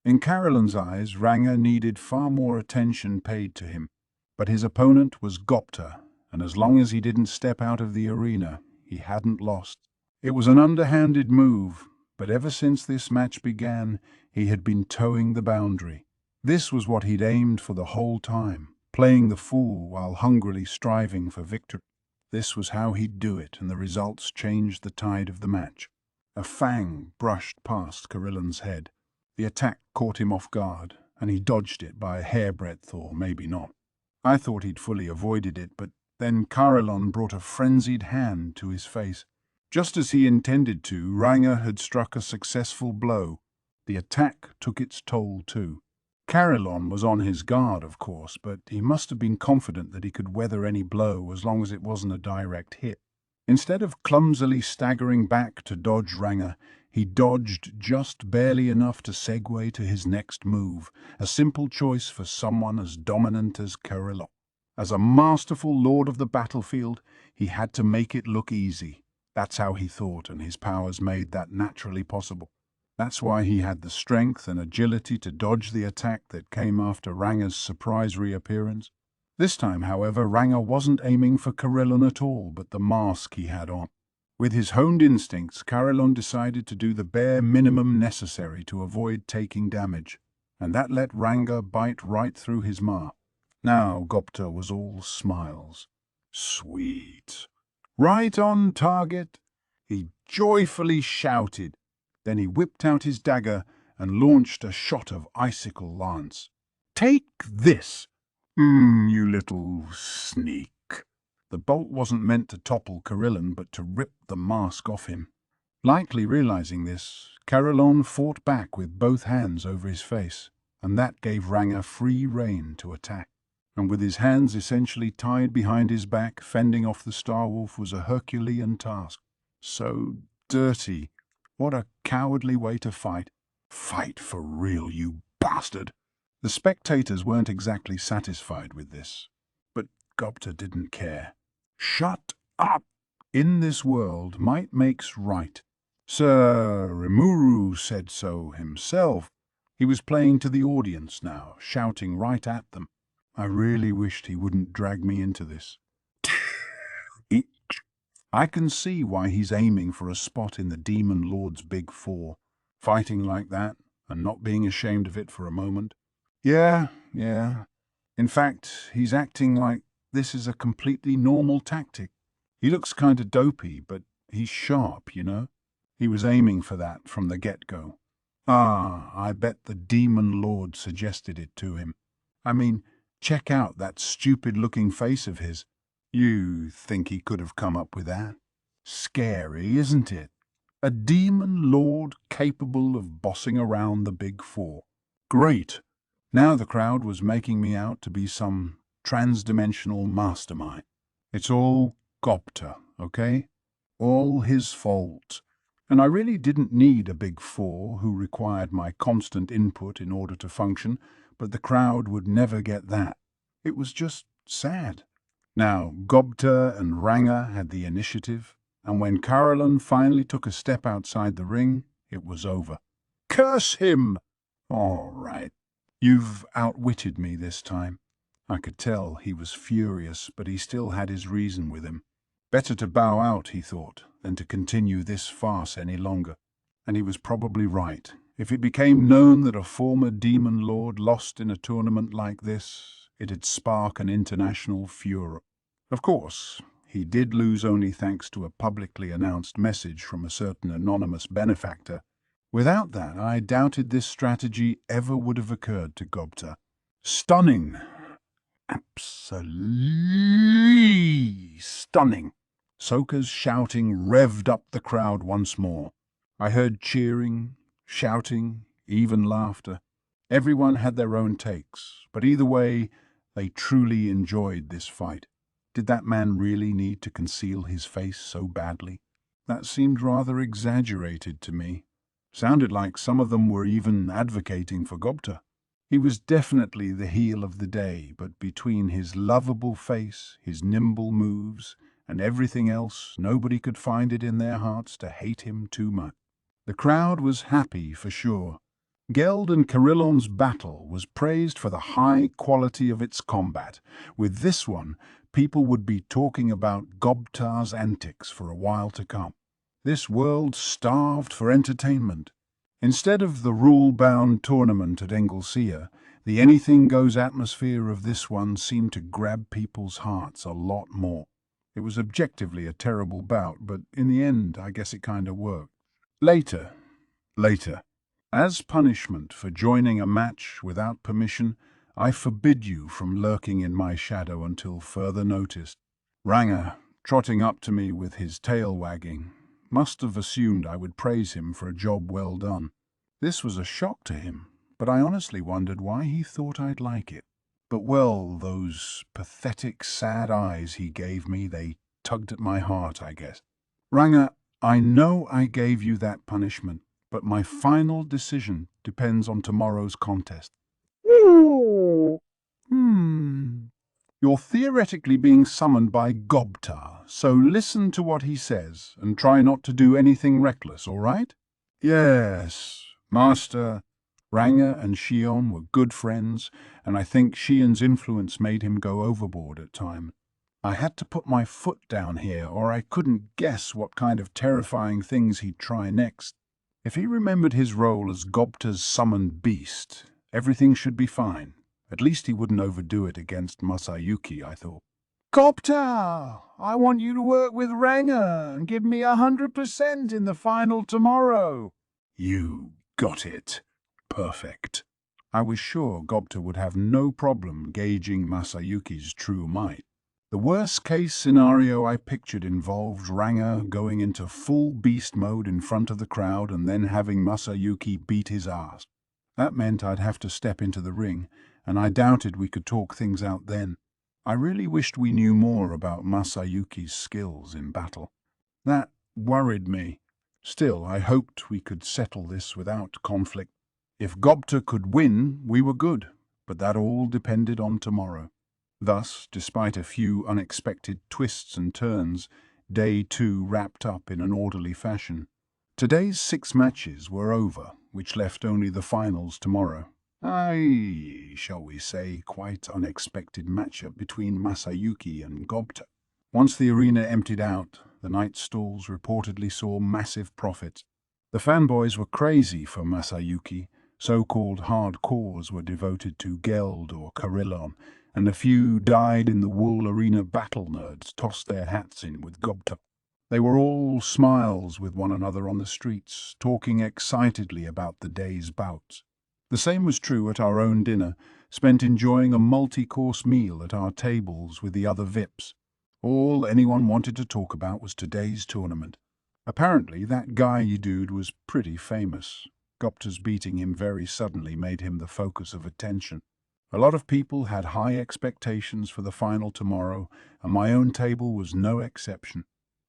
In Carillon's eyes, Ranga needed far more attention paid to him. But his opponent was Gobta, and as long as he didn't step out of the arena, he hadn't lost. It was an underhanded move, but ever since this match began, he had been towing the boundary. This was what he'd aimed for the whole time, playing the fool while hungrily striving for victory. This was how he'd do it, and the results changed the tide of the match. A fang brushed past Carillon's head. The attack caught him off guard, and he dodged it by a hairbreadth, or maybe not. I thought he'd fully avoided it, but then Carillon brought a frenzied hand to his face. Just as he intended to, Ranga had struck a successful blow. The attack took its toll too. Carillon was on his guard, of course, but he must have been confident that he could weather any blow as long as it wasn't a direct hit. Instead of clumsily staggering back to dodge Ranga, he dodged just barely enough to segue to his next move, a simple choice for someone as dominant as Carillon. As a masterful lord of the battlefield, he had to make it look easy. That's how he thought, and his powers made that naturally possible. That's why he had the strength and agility to dodge the attack that came after Ranga's surprise reappearance. This time, however, Ranga wasn't aiming for Carillon at all, but the mask he had on. With his honed instincts, Carillon decided to do the bare minimum necessary to avoid taking damage, and that let Ranga bite right through his mask. Now Gobta was all smiles. Sweet. Right on target, he joyfully shouted. Then he whipped out his dagger and launched a shot of icicle lance. Take this, you little sneak. The bolt wasn't meant to topple Carillon, but to rip the mask off him. Likely realizing this, Carillon fought back with both hands over his face, and that gave Ranga free rein to attack. And with his hands essentially tied behind his back, fending off the Starwolf was a Herculean task. So dirty. What a cowardly way to fight. Fight for real, you bastard. The spectators weren't exactly satisfied with this, but Gobta didn't care. Shut up! In this world, might makes right. Sir Rimuru said so himself. He was playing to the audience now, shouting right at them. I really wished he wouldn't drag me into this. I can see why he's aiming for a spot in the Demon Lord's Big Four, fighting like that and not being ashamed of it for a moment. Yeah. In fact, he's acting like this is a completely normal tactic. He looks kind of dopey, but he's sharp, you know? He was aiming for that from the get-go. I bet the Demon Lord suggested it to him. I mean, check out that stupid-looking face of his. You think he could have come up with that? Scary, isn't it? A Demon Lord capable of bossing around the Big Four. Great. Now the crowd was making me out to be some trans-dimensional mastermind. It's all Gobta, okay? All his fault. And I really didn't need a Big Four who required my constant input in order to function, but the crowd would never get that. It was just sad. Now, Gobta and Ranga had the initiative, and when Caroline finally took a step outside the ring, it was over. Curse him! All right. You've outwitted me this time. I could tell he was furious, but he still had his reason with him. Better to bow out, he thought, than to continue this farce any longer. And he was probably right. If it became known that a former demon lord lost in a tournament like this, it'd spark an international furor. Of course, he did lose only thanks to a publicly announced message from a certain anonymous benefactor. Without that, I doubted this strategy ever would have occurred to Gobta. Stunning. Absolutely stunning. Soka's shouting revved up the crowd once more. I heard cheering, shouting, even laughter. Everyone had their own takes, but either way, they truly enjoyed this fight. Did that man really need to conceal his face so badly? That seemed rather exaggerated to me. Sounded like some of them were even advocating for Gobta. He was definitely the heel of the day, but between his lovable face, his nimble moves, and everything else, nobody could find it in their hearts to hate him too much. The crowd was happy for sure. Geld and Carillon's battle was praised for the high quality of its combat. With this one, people would be talking about Gobta's antics for a while to come. This world starved for entertainment. Instead of the rule-bound tournament at Anglesea, the anything-goes atmosphere of this one seemed to grab people's hearts a lot more. It was objectively a terrible bout, but in the end, I guess it kind of worked. Later. As punishment for joining a match without permission, I forbid you from lurking in my shadow until further notice. Ranga, trotting up to me with his tail wagging, must have assumed I would praise him for a job well done. This was a shock to him, but I honestly wondered why he thought I'd like it. But well, those pathetic, sad eyes he gave me, they tugged at my heart, I guess. Ranga, I know I gave you that punishment, but my final decision depends on tomorrow's contest. You're theoretically being summoned by Gobta, so listen to what he says and try not to do anything reckless, all right? Yes, Master. Ranga and Shion were good friends, and I think Shion's influence made him go overboard at times. I had to put my foot down here, or I couldn't guess what kind of terrifying things he'd try next. If he remembered his role as Gobta's summoned beast, everything should be fine. At least he wouldn't overdo it against Masayuki, I thought. Gobta, I want you to work with Ranga and give me 100% in the final tomorrow. You got it. Perfect. I was sure Gobta would have no problem gauging Masayuki's true might. The worst-case scenario I pictured involved Ranga going into full beast mode in front of the crowd and then having Masayuki beat his ass. That meant I'd have to step into the ring, and I doubted we could talk things out then. I really wished we knew more about Masayuki's skills in battle. That worried me. Still, I hoped we could settle this without conflict. If Gobta could win, we were good, but that all depended on tomorrow. Thus, despite a few unexpected twists and turns, Day 2 wrapped up in an orderly fashion. Today's 6 matches were over, which left only the finals tomorrow. Shall we say, quite unexpected matchup between Masayuki and Gobta. Once the arena emptied out, the night stalls reportedly saw massive profits. The fanboys were crazy for Masayuki. So-called hardcores were devoted to Geld or Carillon, and a few dyed-in-the-wool arena battle nerds tossed their hats in with Gobta. They were all smiles with one another on the streets, talking excitedly about the day's bouts. The same was true at our own dinner, spent enjoying a multi-course meal at our tables with the other VIPs. All anyone wanted to talk about was today's tournament. Apparently, that guy dude was pretty famous. Gopta's beating him very suddenly made him the focus of attention. A lot of people had high expectations for the final tomorrow, and my own table was no exception.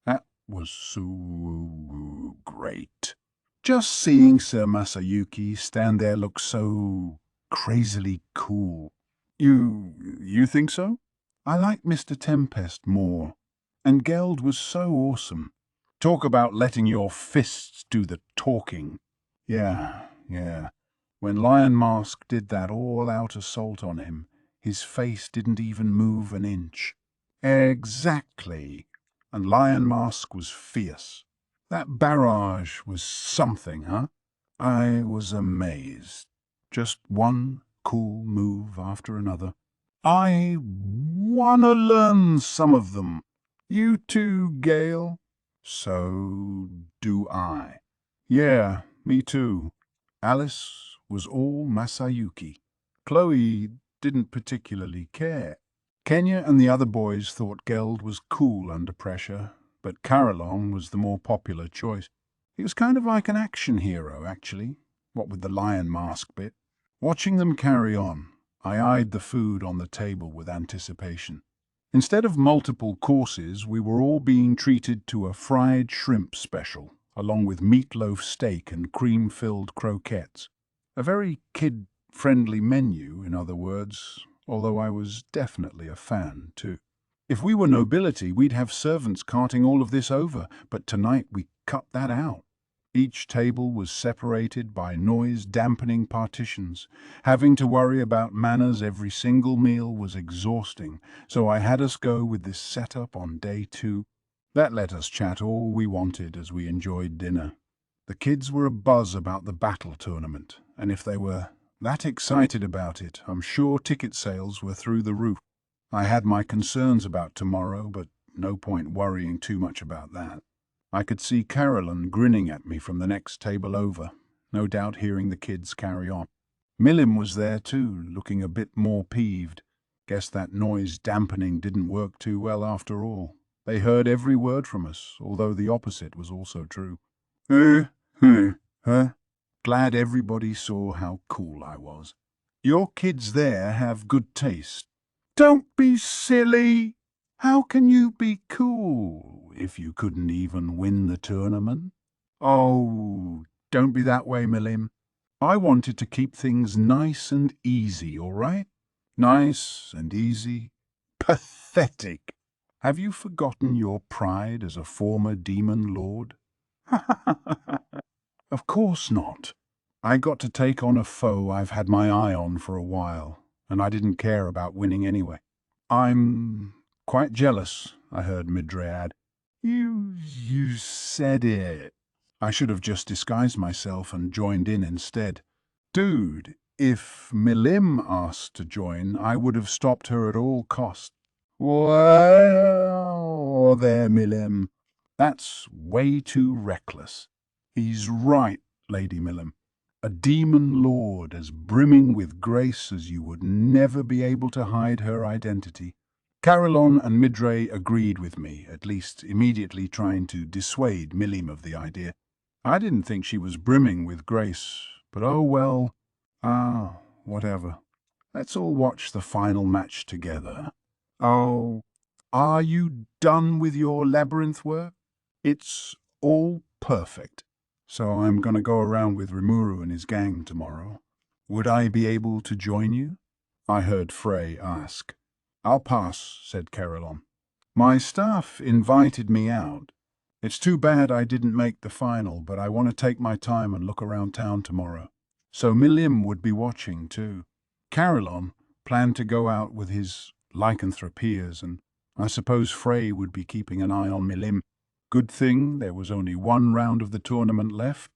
That was so great. Just seeing Sir Masayuki stand there looked so crazily cool. You think so? I like Mr. Tempest more. And Geld was so awesome. Talk about letting your fists do the talking. Yeah. When Lion Mask did that all-out assault on him, his face didn't even move an inch. Exactly. And Lion Mask was fierce. That barrage was something, huh? I was amazed. Just one cool move after another. I wanna learn some of them. You too, Gale? So do I. Yeah, me too. Alice was all Masayuki. Chloe didn't particularly care. Kenya and the other boys thought Geld was cool under pressure, but Carillon was the more popular choice. He was kind of like an action hero, actually, what with the lion mask bit. Watching them carry on, I eyed the food on the table with anticipation. Instead of multiple courses, we were all being treated to a fried shrimp special, along with meatloaf steak and cream-filled croquettes. A very kid-friendly menu, in other words, although I was definitely a fan, too. If we were nobility, we'd have servants carting all of this over, but tonight we cut that out. Each table was separated by noise-dampening partitions. Having to worry about manners every single meal was exhausting, so I had us go with this setup on day 2. That let us chat all we wanted as we enjoyed dinner. The kids were abuzz about the battle tournament, and if they were that excited about it, I'm sure ticket sales were through the roof. I had my concerns about tomorrow, but no point worrying too much about that. I could see Carolyn grinning at me from the next table over, no doubt hearing the kids carry on. Milim was there too, looking a bit more peeved. Guess that noise dampening didn't work too well after all. They heard every word from us, although the opposite was also true. Glad everybody saw how cool I was. Your kids there have good taste. Don't be silly! How can you be cool if you couldn't even win the tournament? Oh, don't be that way, Milim. I wanted to keep things nice and easy, all right? Nice and easy. Pathetic. Have you forgotten your pride as a former demon lord? Of course not. I got to take on a foe I've had my eye on for a while, and I didn't care about winning anyway. I'm quite jealous, I heard Midre add. You said it. I should have just disguised myself and joined in instead. Dude, if Milim asked to join, I would have stopped her at all costs. Well, there, Milim. That's way too reckless. He's right, Lady Milim. A demon lord as brimming with grace as you would never be able to hide her identity. Carillon and Midre agreed with me, at least immediately trying to dissuade Milim of the idea. I didn't think she was brimming with grace, but oh well. Whatever. Let's all watch the final match together. Oh, are you done with your labyrinth work? It's all perfect. So I'm going to go around with Rimuru and his gang tomorrow. Would I be able to join you? I heard Frey ask. I'll pass, said Carillon. My staff invited me out. It's too bad I didn't make the final, but I want to take my time and look around town tomorrow. So Milim would be watching too. Carillon planned to go out with his lycanthropeers, and I suppose Frey would be keeping an eye on Milim. Good thing there was only one round of the tournament left.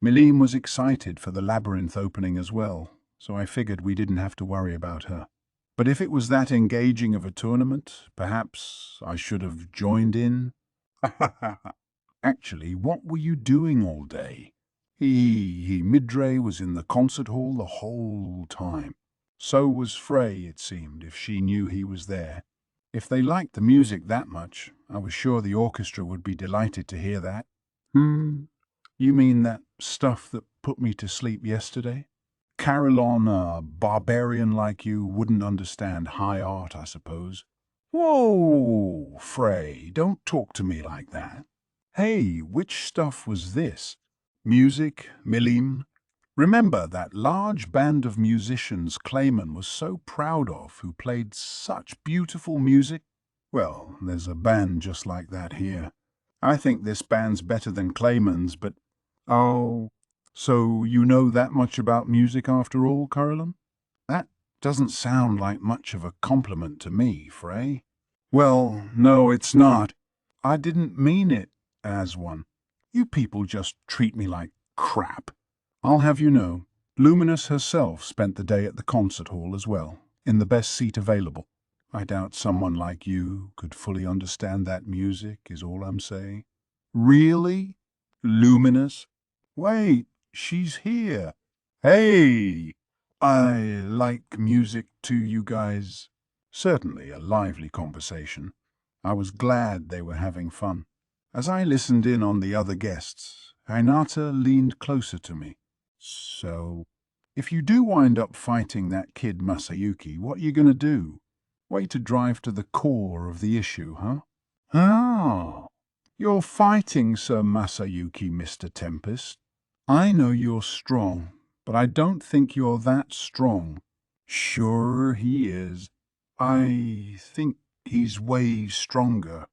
Milim was excited for the Labyrinth opening as well, so I figured we didn't have to worry about her. But if it was that engaging of a tournament, perhaps I should have joined in. Actually, what were you doing all day? Midray was in the concert hall the whole time. So was Frey, it seemed, if she knew he was there. If they liked the music that much, I was sure the orchestra would be delighted to hear that. You mean that stuff that put me to sleep yesterday? Carillon, a barbarian like you, wouldn't understand high art, I suppose. Whoa, Frey, don't talk to me like that. Hey, which stuff was this? Music, Milim? Remember that large band of musicians Clayman was so proud of, who played such beautiful music? Well, there's a band just like that here. I think this band's better than Clayman's, but... Oh, so you know that much about music after all, Carillon? That doesn't sound like much of a compliment to me, Frey. Well, no, it's not. I didn't mean it as one. You people just treat me like crap. I'll have you know, Luminous herself spent the day at the concert hall as well, in the best seat available. I doubt someone like you could fully understand that music, is all I'm saying. Really? Luminous? Wait, she's here. Hey! I like music too, you guys. Certainly a lively conversation. I was glad they were having fun. As I listened in on the other guests, Hinata leaned closer to me. So, if you do wind up fighting that kid Masayuki, what are you going to do? Way to drive to the core of the issue, huh? Oh, you're fighting Sir Masayuki, Mr. Tempest. I know you're strong, but I don't think you're that strong. Sure he is. I think he's way stronger.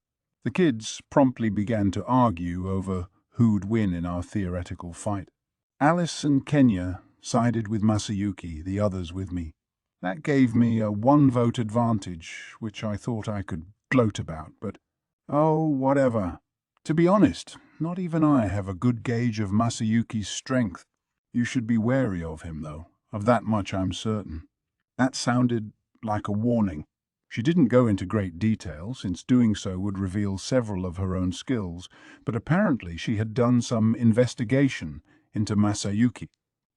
The kids promptly began to argue over who'd win in our theoretical fight. Alice and Kenya sided with Masayuki, the others with me. That gave me a one-vote advantage, which I thought I could gloat about, but oh, whatever. To be honest, not even I have a good gauge of Masayuki's strength. You should be wary of him, though. Of that much I'm certain. That sounded like a warning. She didn't go into great detail, since doing so would reveal several of her own skills, but apparently she had done some investigation into Masayuki.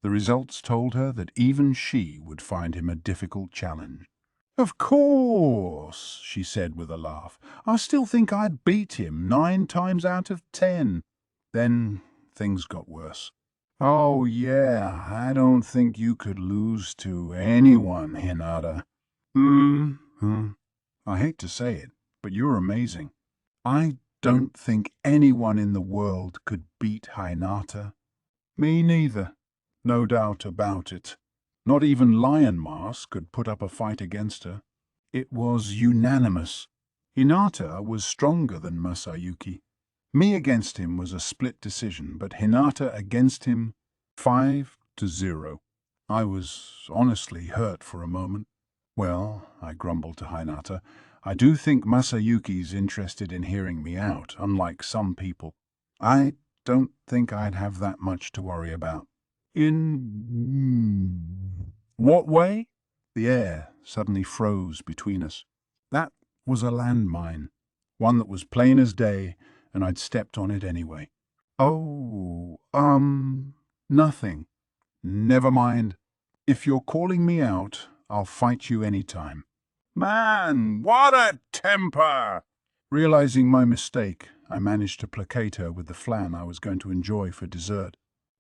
The results told her that even she would find him a difficult challenge. Of course, she said with a laugh. I still think I'd beat him 9 times out of 10. Then things got worse. Oh, yeah, I don't think you could lose to anyone, Hinata. I hate to say it, but you're amazing. I don't think anyone in the world could beat Hinata. Me neither. No doubt about it. Not even Lion Mask could put up a fight against her. It was unanimous. Hinata was stronger than Masayuki. Me against him was a split decision, but Hinata against him, 5-0. I was honestly hurt for a moment. Well, I grumbled to Hinata, I do think Masayuki's interested in hearing me out, unlike some people. I don't think I'd have that much to worry about. In what way? The air suddenly froze between us. That was a landmine, one that was plain as day, and I'd stepped on it anyway. Oh, nothing. Never mind. If you're calling me out, I'll fight you any time. Man, what a temper! Realizing my mistake, I managed to placate her with the flan I was going to enjoy for dessert.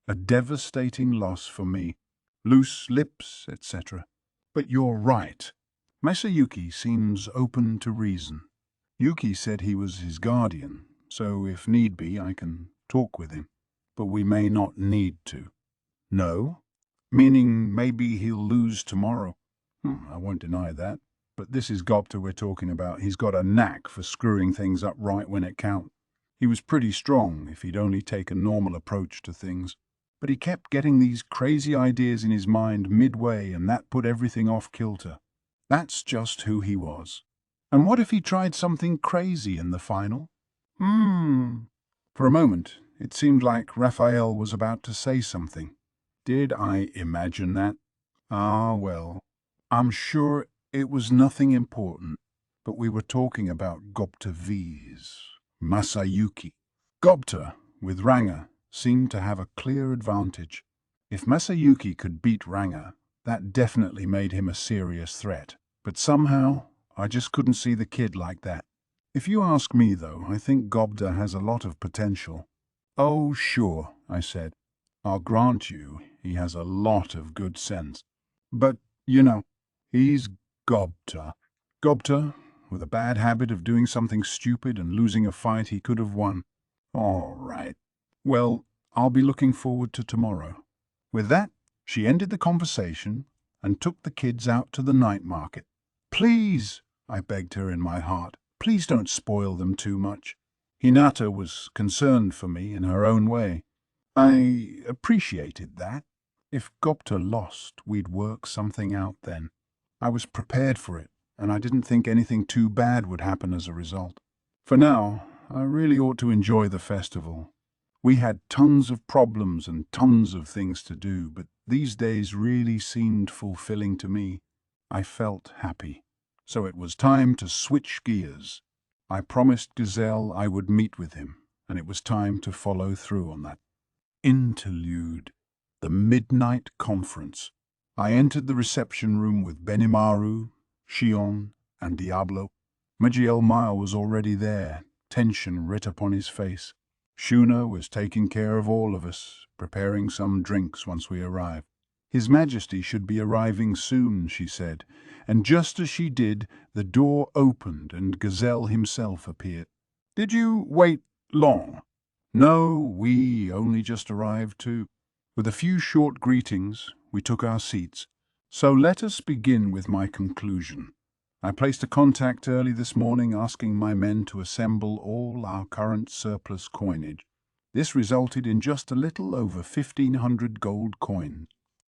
A devastating loss for me. Loose lips, etc. But you're right. Masayuki seems open to reason. Yuki said he was his guardian, so if need be, I can talk with him. But we may not need to. No? Meaning maybe he'll lose tomorrow. I won't deny that. But this is Gobta we're talking about. He's got a knack for screwing things up right when it counts. He was pretty strong if he'd only take a normal approach to things. But he kept getting these crazy ideas in his mind midway, and that put everything off kilter. That's just who he was. And what if he tried something crazy in the final? For a moment, it seemed like Raphael was about to say something. Did I imagine that? Ah, well, I'm sure it was nothing important, but we were talking about Gobta V's Masayuki. Gobta, with Ranga, seemed to have a clear advantage. If Masayuki could beat Ranga, that definitely made him a serious threat. But somehow, I just couldn't see the kid like that. If you ask me, though, I think Gobta has a lot of potential. Oh, sure, I said. I'll grant you he has a lot of good sense. But, he's Gobta. Gobta, with a bad habit of doing something stupid and losing a fight he could have won. All right. Well, I'll be looking forward to tomorrow. With that, she ended the conversation and took the kids out to the night market. Please, I begged her in my heart, please don't spoil them too much. Hinata was concerned for me in her own way. I appreciated that. If Gobta lost, we'd work something out then. I was prepared for it, and I didn't think anything too bad would happen as a result. For now, I really ought to enjoy the festival. We had tons of problems and tons of things to do, but these days really seemed fulfilling to me. I felt happy. So it was time to switch gears. I promised Gazelle I would meet with him, and it was time to follow through on that. Interlude. The Midnight Conference. I entered the reception room with Benimaru, Shion, and Diablo. Magiel Mile was already there, tension writ upon his face. Shuna was taking care of all of us, preparing some drinks once we arrived. His Majesty should be arriving soon, she said, and just as she did, the door opened and Gazelle himself appeared. Did you wait long? No, we only just arrived too. With a few short greetings, we took our seats. So let us begin with my conclusion. I placed a contact early this morning asking my men to assemble all our current surplus coinage. This resulted in just a little over 1,500 gold coins.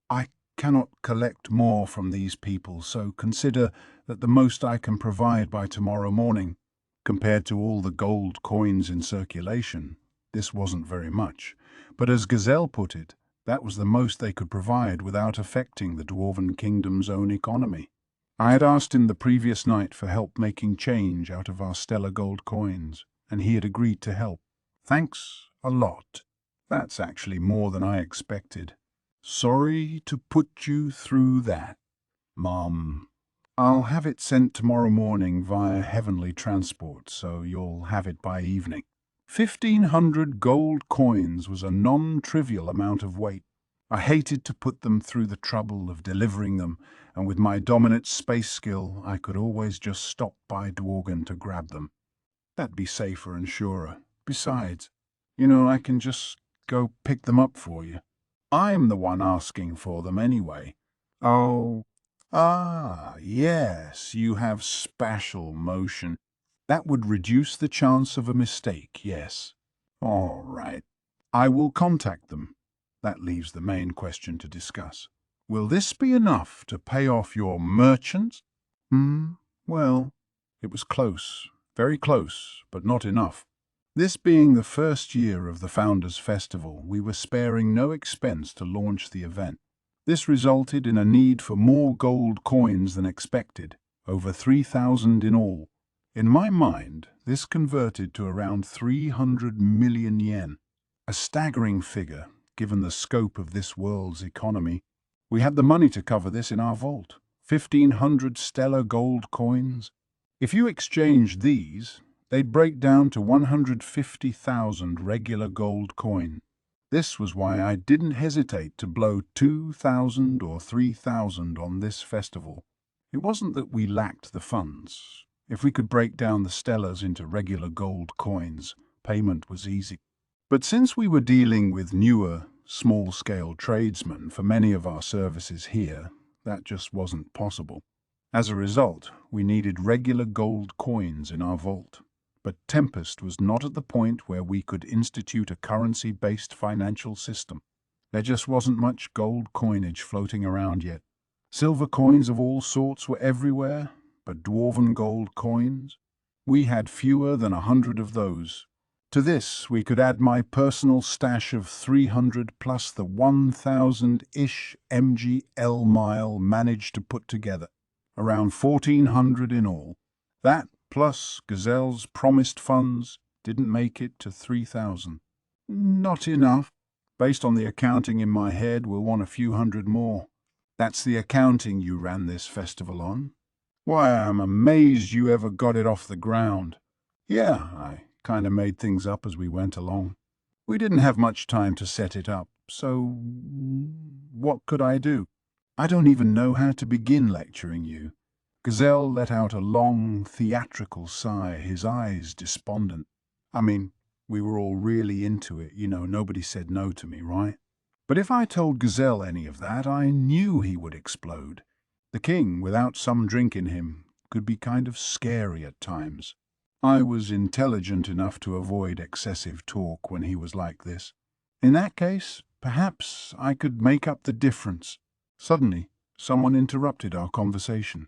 I cannot collect more from these people, so consider that the most I can provide by tomorrow morning. Compared to all the gold coins in circulation, this wasn't very much. But as Gazelle put it, that was the most they could provide without affecting the Dwarven Kingdom's own economy. I had asked him the previous night for help making change out of our stellar gold coins, and he had agreed to help. Thanks a lot. That's actually more than I expected. Sorry to put you through that, Mom. I'll have it sent tomorrow morning via heavenly transport, so you'll have it by evening. 1,500 gold coins was a non-trivial amount of weight. I hated to put them through the trouble of delivering them, and with my dominant space skill, I could always just stop by Dworgen to grab them. That'd be safer and surer. Besides, I can just go pick them up for you. I'm the one asking for them anyway. Oh, yes, you have spatial motion. That would reduce the chance of a mistake, yes. All right. I will contact them. That leaves the main question to discuss. Will this be enough to pay off your merchants? Well, it was close, very close, but not enough. This being the first year of the Founders' Festival, we were sparing no expense to launch the event. This resulted in a need for more gold coins than expected, over 3,000 in all. In my mind, this converted to around 300 million yen, a staggering figure given the scope of this world's economy. We had the money to cover this in our vault, 1,500 stellar gold coins. If you exchanged these, they'd break down to 150,000 regular gold coin. This was why I didn't hesitate to blow 2,000 or 3,000 on this festival. It wasn't that we lacked the funds. If we could break down the stellars into regular gold coins, payment was easy. But since we were dealing with newer, small-scale tradesmen for many of our services here, that just wasn't possible. As a result, we needed regular gold coins in our vault. But Tempest was not at the point where we could institute a currency-based financial system. There just wasn't much gold coinage floating around yet. Silver coins of all sorts were everywhere, but dwarven gold coins? We had fewer than 100 of those. To this, we could add my personal stash of 300 plus the 1,000-ish MGL mile managed to put together. Around 1,400 in all. That, plus Gazelle's promised funds, didn't make it to 3,000. Not enough. Based on the accounting in my head, we'll want a few hundred more. That's the accounting you ran this festival on? Why, I'm amazed you ever got it off the ground. Yeah, I kind of made things up as we went along. We didn't have much time to set it up, so what could I do? I don't even know how to begin lecturing you. Gazelle let out a long, theatrical sigh, his eyes despondent. I mean, we were all really into it, nobody said no to me, right? But if I told Gazelle any of that, I knew he would explode. The king, without some drink in him, could be kind of scary at times. I was intelligent enough to avoid excessive talk when he was like this. In that case, perhaps I could make up the difference. Suddenly, someone interrupted our conversation.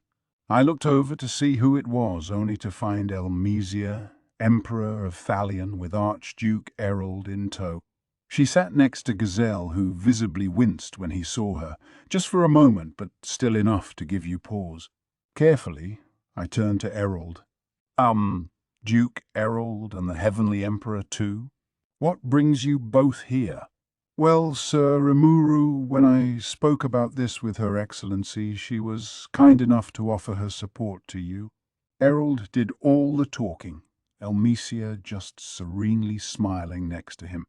I looked over to see who it was, only to find Elmesia, Emperor of Thalion, with Archduke Errol in tow. She sat next to Gazelle, who visibly winced when he saw her, just for a moment, but still enough to give you pause. Carefully, I turned to Errol. Duke Errol and the Heavenly Emperor too? What brings you both here? Well, Sir Rimuru, when I spoke about this with Her Excellency, she was kind enough to offer her support to you. Errol did all the talking, Elmesia just serenely smiling next to him.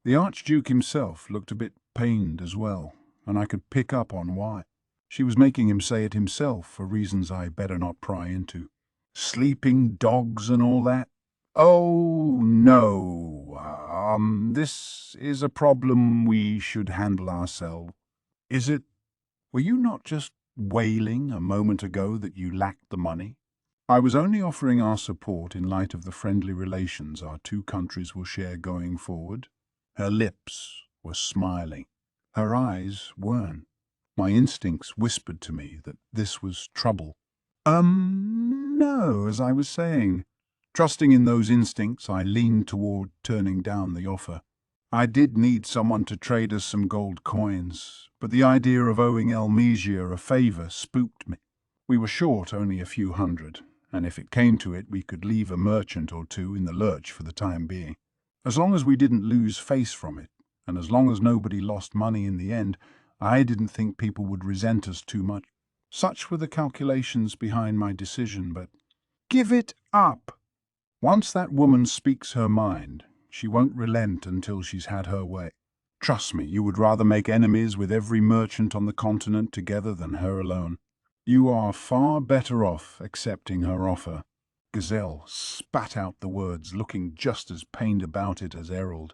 The Archduke himself looked a bit pained as well, and I could pick up on why. She was making him say it himself for reasons I better not pry into. Sleeping dogs and all that? Oh, no. This is a problem we should handle ourselves. Is it? Were you not just wailing a moment ago that you lacked the money? I was only offering our support in light of the friendly relations our two countries will share going forward. Her lips were smiling. Her eyes weren't. My instincts whispered to me that this was trouble. No, as I was saying. Trusting in those instincts, I leaned toward turning down the offer. I did need someone to trade us some gold coins, but the idea of owing Elmesia a favor spooked me. We were short only a few hundred, and if it came to it, we could leave a merchant or two in the lurch for the time being. As long as we didn't lose face from it, and as long as nobody lost money in the end, I didn't think people would resent us too much. Such were the calculations behind my decision, but give it up! Once that woman speaks her mind, she won't relent until she's had her way. Trust me, you would rather make enemies with every merchant on the continent together than her alone. You are far better off accepting her offer. Gazelle spat out the words, looking just as pained about it as Errol.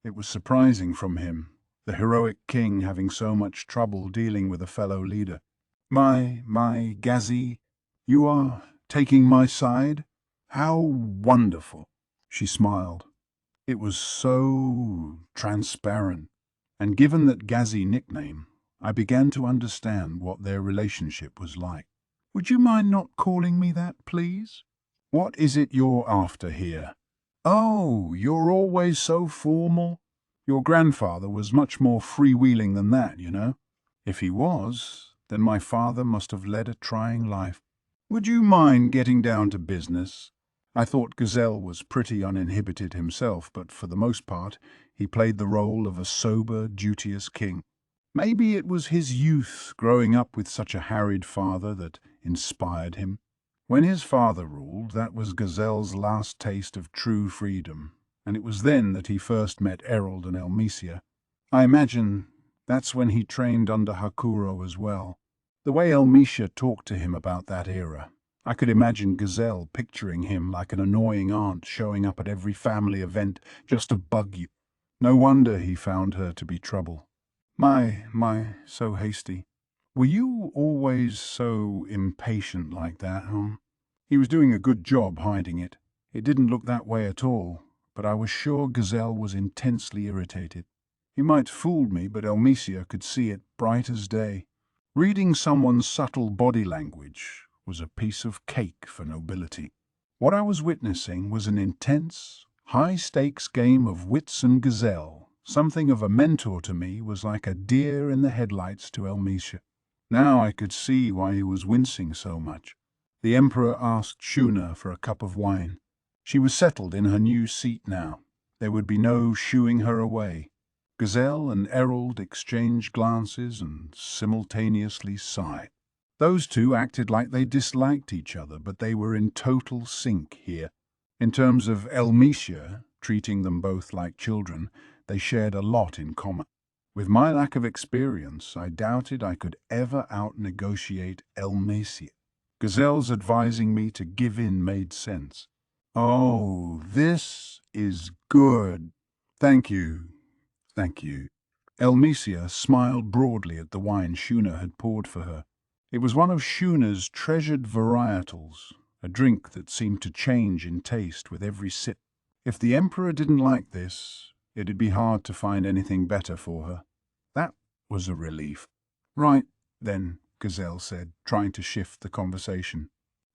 It was surprising from him, the heroic king having so much trouble dealing with a fellow leader. My Gazi, you are taking my side? How wonderful! She smiled. It was so transparent, and given that Gazi nickname, I began to understand what their relationship was like. Would you mind not calling me that, please? What is it you're after here? Oh, you're always so formal. Your grandfather was much more freewheeling than that, you know. If he was, then my father must have led a trying life. Would you mind getting down to business? I thought Gazelle was pretty uninhibited himself, but for the most part, he played the role of a sober, duteous king. Maybe it was his youth growing up with such a harried father that inspired him. When his father ruled, that was Gazelle's last taste of true freedom, and it was then that he first met Errol and Elmesia. I imagine that's when he trained under Hakuro as well. The way Elmesia talked to him about that era, I could imagine Gazelle picturing him like an annoying aunt showing up at every family event just to bug you. No wonder he found her to be trouble. My, so hasty. Were you always so impatient like that, huh? He was doing a good job hiding it. It didn't look that way at all, but I was sure Gazelle was intensely irritated. He might fool me, but Elmesia could see it bright as day. Reading someone's subtle body language was a piece of cake for nobility. What I was witnessing was an intense, high-stakes game of wits and Gazelle. Something of a mentor to me was like a deer in the headlights to Elmesia. Now I could see why he was wincing so much. The Emperor asked Shuna for a cup of wine. She was settled in her new seat now. There would be no shooing her away. Gazelle and Errol exchanged glances and simultaneously sighed. Those two acted like they disliked each other, but they were in total sync here. In terms of Elmesia, treating them both like children, they shared a lot in common. With my lack of experience, I doubted I could ever out-negotiate Elmesia. Gazelle's advising me to give in made sense. "Oh, this is good. Thank you. Thank you." Elmesia smiled broadly at the wine Shuna had poured for her. It was one of Shuna's treasured varietals, a drink that seemed to change in taste with every sip. If the Emperor didn't like this, it'd be hard to find anything better for her. That was a relief. "Right, then," Gazelle said, trying to shift the conversation.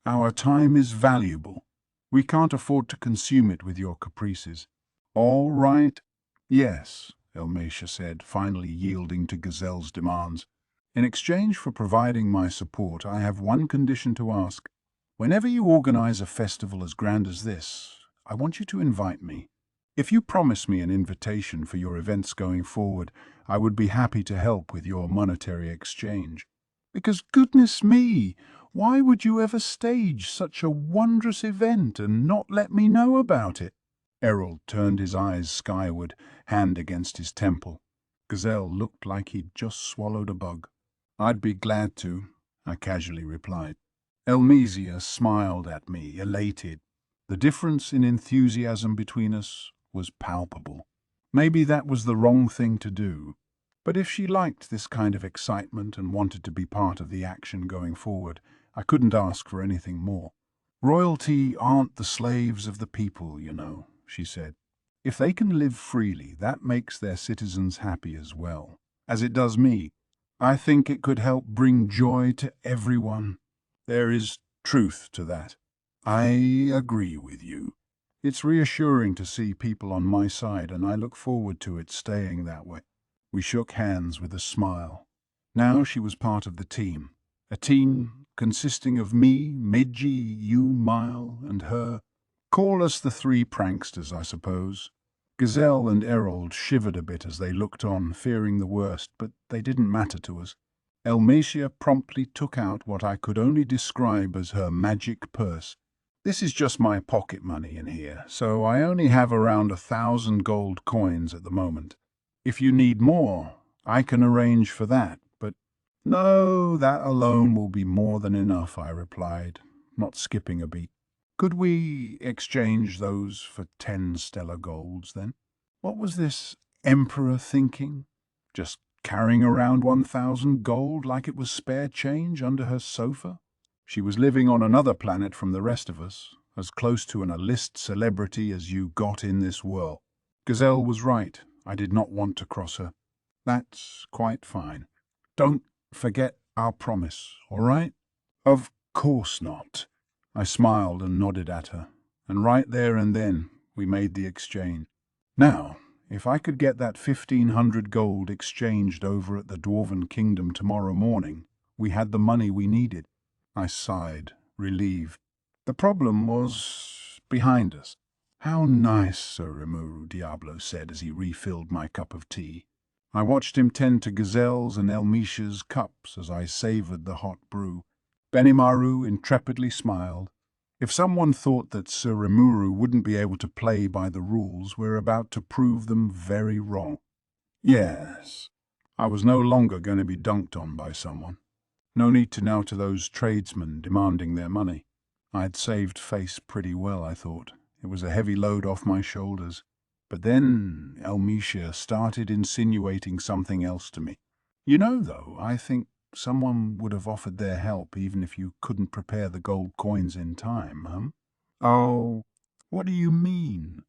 "Our time is valuable. We can't afford to consume it with your caprices." "All right." "Yes," Elmesia said, finally yielding to Gazelle's demands. "In exchange for providing my support, I have one condition to ask. Whenever you organize a festival as grand as this, I want you to invite me. If you promise me an invitation for your events going forward, I would be happy to help with your monetary exchange." "Because goodness me, why would you ever stage such a wondrous event and not let me know about it?" Errol turned his eyes skyward, hand against his temple. Gazelle looked like he'd just swallowed a bug. "I'd be glad to," I casually replied. Elmesia smiled at me, elated. The difference in enthusiasm between us was palpable. Maybe that was the wrong thing to do, but if she liked this kind of excitement and wanted to be part of the action going forward, I couldn't ask for anything more. "Royalty aren't the slaves of the people, you know," she said. "If they can live freely, that makes their citizens happy as well, as it does me. I think it could help bring joy to everyone." "There is truth to that. I agree with you. It's reassuring to see people on my side, and I look forward to it staying that way." We shook hands with a smile. Now she was part of the team. A team consisting of me, Midgie, you, Mile, and her. Call us the three pranksters, I suppose. Gazelle and Errol shivered a bit as they looked on, fearing the worst, but they didn't matter to us. Elmesia promptly took out what I could only describe as her magic purse. "This is just my pocket money in here, so I only have around 1,000 gold coins at the moment. If you need more, I can arrange for that, but—" "No, that alone will be more than enough," I replied, not skipping a beat. "Could we exchange those for 10 stellar golds, then?" What was this Emperor thinking? Just carrying around 1,000 gold like it was spare change under her sofa? She was living on another planet from the rest of us, as close to an A-list celebrity as you got in this world. Gazelle was right. I did not want to cross her. "That's quite fine. Don't forget our promise, all right?" "Of course not." I smiled and nodded at her, and right there and then we made the exchange. Now, if I could get that 1,500 gold exchanged over at the Dwarven Kingdom tomorrow morning, we had the money we needed. I sighed, relieved. The problem was behind us. "How nice," Sir Rimuru Diablo said as he refilled my cup of tea. I watched him tend to Gazelle's and Elmesia's cups as I savoured the hot brew. Benimaru intrepidly smiled. If someone thought that Sir Rimuru wouldn't be able to play by the rules, we're about to prove them very wrong. Yes, I was no longer going to be dunked on by someone. No need to now to those tradesmen demanding their money. I'd saved face pretty well, I thought. It was a heavy load off my shoulders. But then Elmesia started insinuating something else to me. "You know, though, I think someone would have offered their help even if you couldn't prepare the gold coins in time, huh?" "Oh, What do you mean?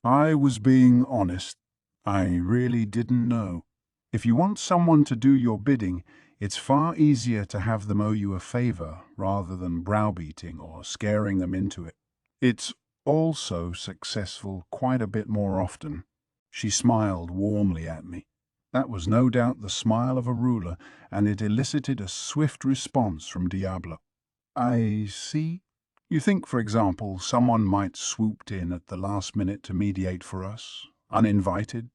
I was being honest. I really didn't know. If you want someone to do your bidding, it's far easier to have them owe you a favor rather than browbeating or scaring them into it. It's also successful quite a bit more often. She smiled warmly at me. That was no doubt the smile of a ruler, and it elicited a swift response from Diablo. I see. You think, for example, someone might swoop in at the last minute to mediate for us, uninvited?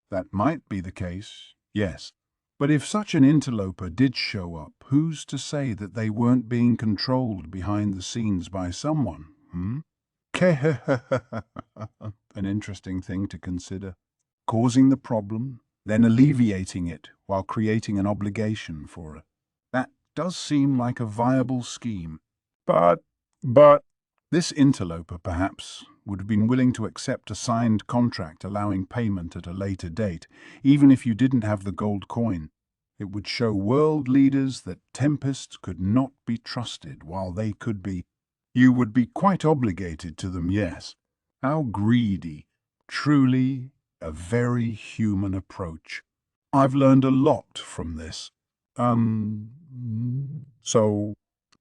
That might be the case, yes. But if such an interloper did show up, who's to say that they weren't being controlled behind the scenes by someone, An interesting thing to consider. Causing the problem, then alleviating it while creating an obligation for it. That does seem like a viable scheme. But this interloper, perhaps, would have been willing to accept a signed contract allowing payment at a later date, even if you didn't have the gold coin. It would show world leaders that Tempest could not be trusted, while they could be. You would be quite obligated to them, yes. How greedy. Truly a very human approach. I've learned a lot from this. So,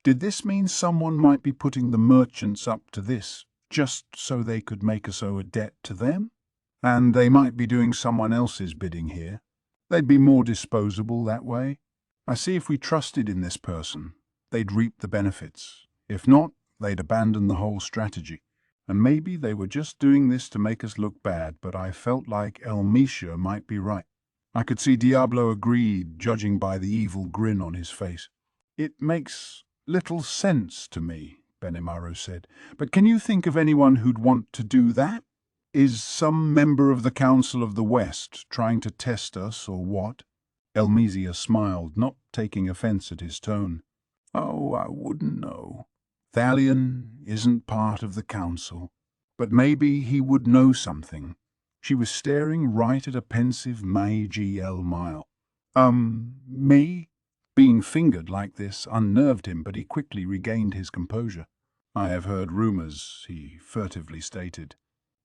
did this mean someone might be putting the merchants up to this, just so they could make us owe a debt to them? And they might be doing someone else's bidding here. They'd be more disposable that way. I see if we trusted in this person, they'd reap the benefits. If not, they'd abandon the whole strategy. And maybe they were just doing this to make us look bad, but I felt like Elmisha might be right. I could see Diablo agreed, judging by the evil grin on his face. It makes little sense to me, Benimaru said. But can you think of anyone who'd want to do that? Is some member of the Council of the West trying to test us, or what? Elmisia smiled, not taking offense at his tone. Oh, I wouldn't know. Thalion isn't part of the council, but maybe he would know something. She was staring right at a pensive Meiji Elmile. Me? Being fingered like this unnerved him, but he quickly regained his composure. I have heard rumors, he furtively stated.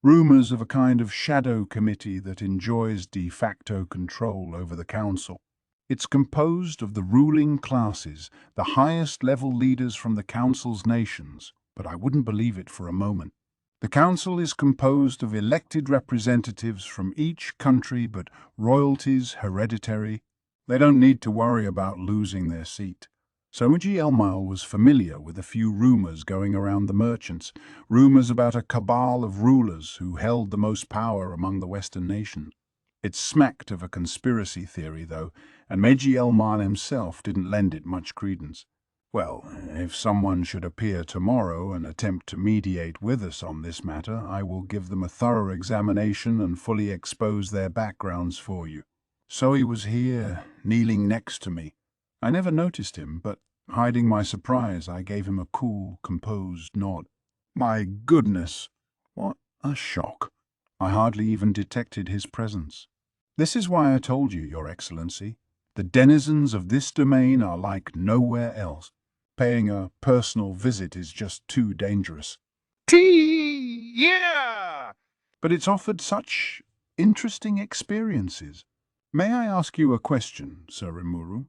Rumors of a kind of shadow committee that enjoys de facto control over the council. It's composed of the ruling classes, the highest-level leaders from the Council's nations, but I wouldn't believe it for a moment. The Council is composed of elected representatives from each country, but royalty's hereditary. They don't need to worry about losing their seat. Somaji Elmile was familiar with a few rumors going around the merchants, rumors about a cabal of rulers who held the most power among the Western nations. It smacked of a conspiracy theory, though, and Meiji Elmile himself didn't lend it much credence. Well, if someone should appear tomorrow and attempt to mediate with us on this matter, I will give them a thorough examination and fully expose their backgrounds for you. So he was here, kneeling next to me. I never noticed him, but, hiding my surprise, I gave him a cool, composed nod. My goodness, what a shock. I hardly even detected his presence. This is why I told you, Your Excellency. The denizens of this domain are like nowhere else. Paying a personal visit is just too dangerous. Yeah! But it's offered such interesting experiences. May I ask you a question, Sir Rimuru?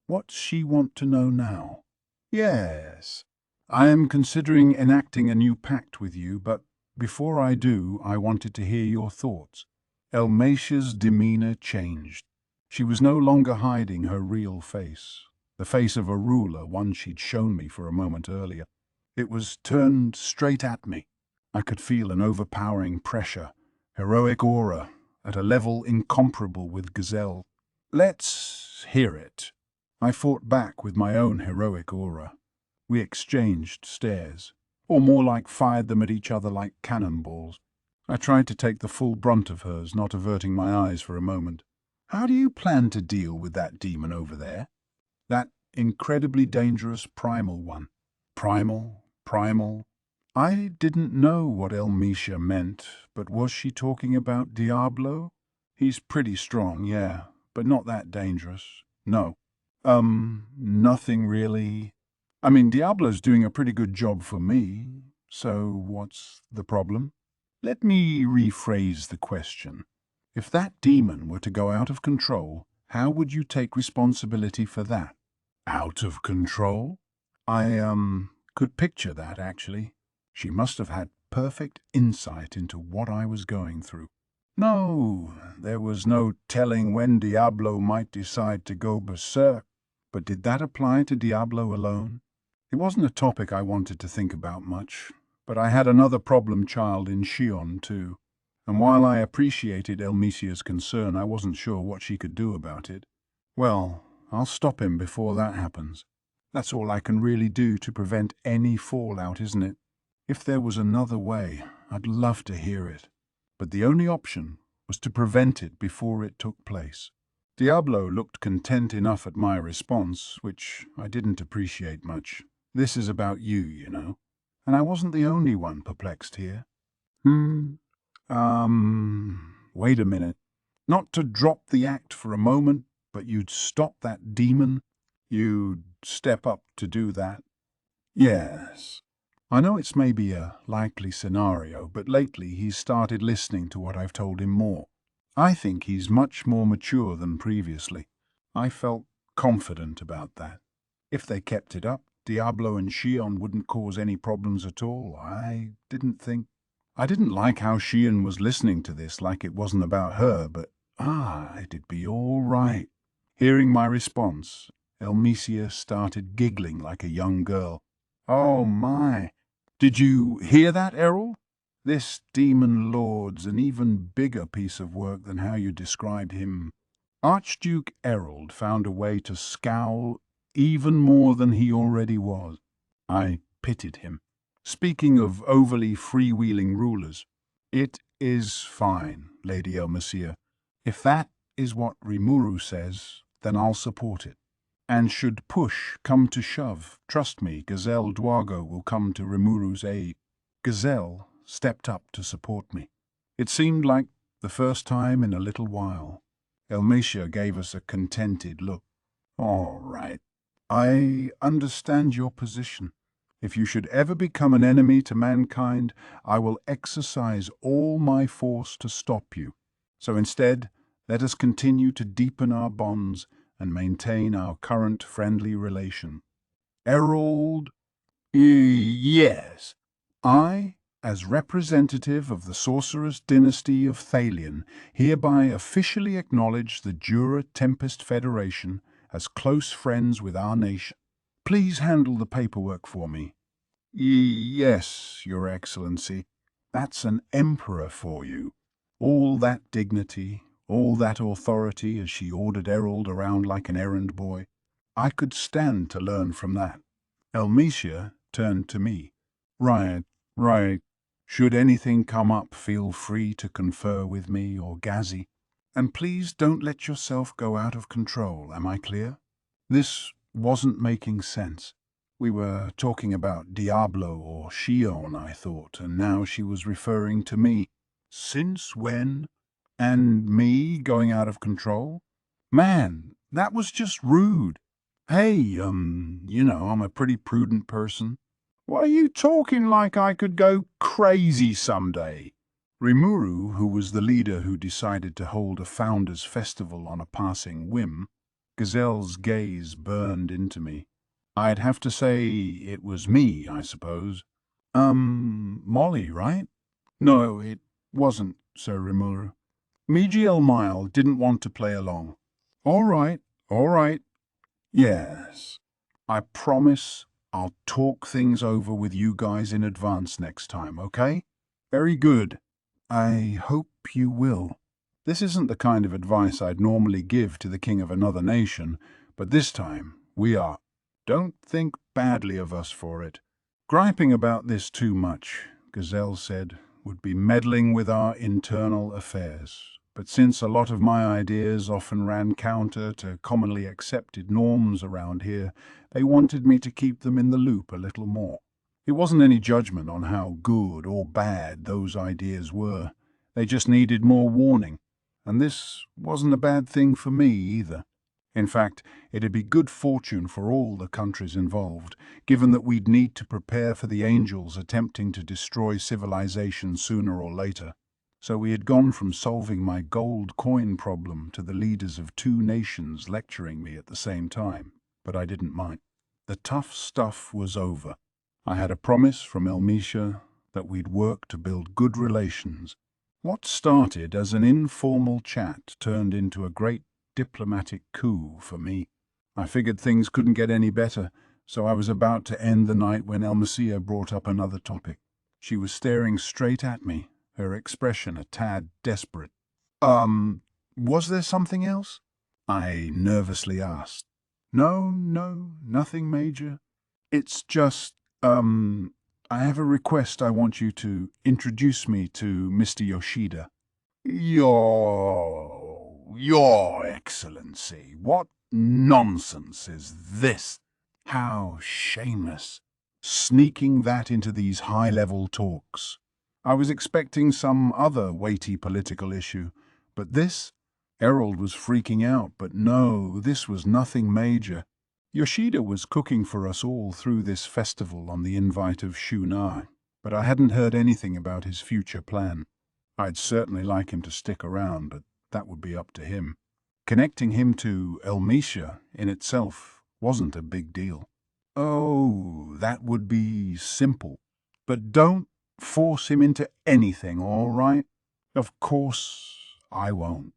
What's she want to know now? Yes. I am considering enacting a new pact with you, but before I do, I wanted to hear your thoughts. Elmatia's demeanor changed. She was no longer hiding her real face, the face of a ruler, one she'd shown me for a moment earlier. It was turned straight at me. I could feel an overpowering pressure, heroic aura, at a level incomparable with Gazelle. Let's hear it. I fought back with my own heroic aura. We exchanged stares, or more like fired them at each other like cannonballs. I tried to take the full brunt of hers, not averting my eyes for a moment. How do you plan to deal with that demon over there? That incredibly dangerous primal one. Primal. I didn't know what Elmisha meant, but was she talking about Diablo? He's pretty strong, yeah, but not that dangerous. No. Nothing really. I mean, Diablo's doing a pretty good job for me. So what's the problem? Let me rephrase the question. If that demon were to go out of control, how would you take responsibility for that? Out of control? I, could picture that, actually. She must have had perfect insight into what I was going through. No, there was no telling when Diablo might decide to go berserk. But did that apply to Diablo alone? It wasn't a topic I wanted to think about much, but I had another problem child in Shion, too. And while I appreciated Elmisia's concern, I wasn't sure what she could do about it. Well, I'll stop him before that happens. That's all I can really do to prevent any fallout, isn't it? If there was another way, I'd love to hear it. But the only option was to prevent it before it took place. Diablo looked content enough at my response, which I didn't appreciate much. This is about you, you know. And I wasn't the only one perplexed here. Wait a minute. Not to drop the act for a moment, but you'd stop that demon? You'd step up to do that? Yes. I know it's maybe a likely scenario, but lately he's started listening to what I've told him more. I think he's much more mature than previously. I felt confident about that. If they kept it up, Diablo and Shion wouldn't cause any problems at all. I didn't like how Shion was listening to this like it wasn't about her, but it'd be all right. Hearing my response, Elmisia started giggling like a young girl. Oh my! Did you hear that, Errol? This demon lord's an even bigger piece of work than how you described him. Archduke Errol found a way to scowl even more than he already was. I pitied him. Speaking of overly freewheeling rulers, it is fine, Lady Elmisia. If that is what Rimuru says, then I'll support it. And should push come to shove, trust me, Gazelle Dwargo will come to Rimuru's aid. Gazelle stepped up to support me. It seemed like the first time in a little while. Elmisia gave us a contented look. All right. I understand your position. If you should ever become an enemy to mankind, I will exercise all my force to stop you. So instead, let us continue to deepen our bonds and maintain our current friendly relation. Errol? Yes. I, as representative of the sorceress dynasty of Thalion, hereby officially acknowledge the Jura Tempest Federation as close friends with our nation. Please handle the paperwork for me. Yes, Your Excellency. That's an emperor for you. All that dignity, all that authority as she ordered Errol around like an errand boy. I could stand to learn from that. Elmisia turned to me. Right. Should anything come up, feel free to confer with me or Gazi. And please don't let yourself go out of control, am I clear? This wasn't making sense. We were talking about Diablo or Shion, I thought, and now she was referring to me. Since when? And me going out of control? Man, that was just rude. Hey, I'm a pretty prudent person. Why are you talking like I could go crazy someday? Rimuru, who was the leader who decided to hold a founders' festival on a passing whim, Gazelle's gaze burned into me. I'd have to say it was me, I suppose. Molly, right? No, it wasn't, Sir Rimuru. Mijiel Mile didn't want to play along. All right. Yes. I promise I'll talk things over with you guys in advance next time, okay? Very good. I hope you will. This isn't the kind of advice I'd normally give to the king of another nation, but this time we are. Don't think badly of us for it. Griping about this too much, Gazelle said, would be meddling with our internal affairs. But since a lot of my ideas often ran counter to commonly accepted norms around here, they wanted me to keep them in the loop a little more. It wasn't any judgment on how good or bad those ideas were. They just needed more warning. And this wasn't a bad thing for me either. In fact, it'd be good fortune for all the countries involved, given that we'd need to prepare for the angels attempting to destroy civilization sooner or later. So we had gone from solving my gold coin problem to the leaders of two nations lecturing me at the same time, but I didn't mind. The tough stuff was over. I had a promise from Elmisha that we'd work to build good relations. What started as an informal chat turned into a great diplomatic coup for me. I figured things couldn't get any better, so I was about to end the night when Elmisha brought up another topic. She was staring straight at me, her expression a tad desperate. Was there something else? I nervously asked. No, nothing major. It's just, I have a request. I want you to introduce me to Mr. Yoshida. Your Excellency, what nonsense is this? How shameless. Sneaking that into these high-level talks. I was expecting some other weighty political issue, but this? Errol was freaking out, but no, this was nothing major. Yoshida was cooking for us all through this festival on the invite of Shunai, but I hadn't heard anything about his future plan. I'd certainly like him to stick around, but that would be up to him. Connecting him to Elmisha in itself wasn't a big deal. Oh, that would be simple. But don't force him into anything, all right? Of course I won't.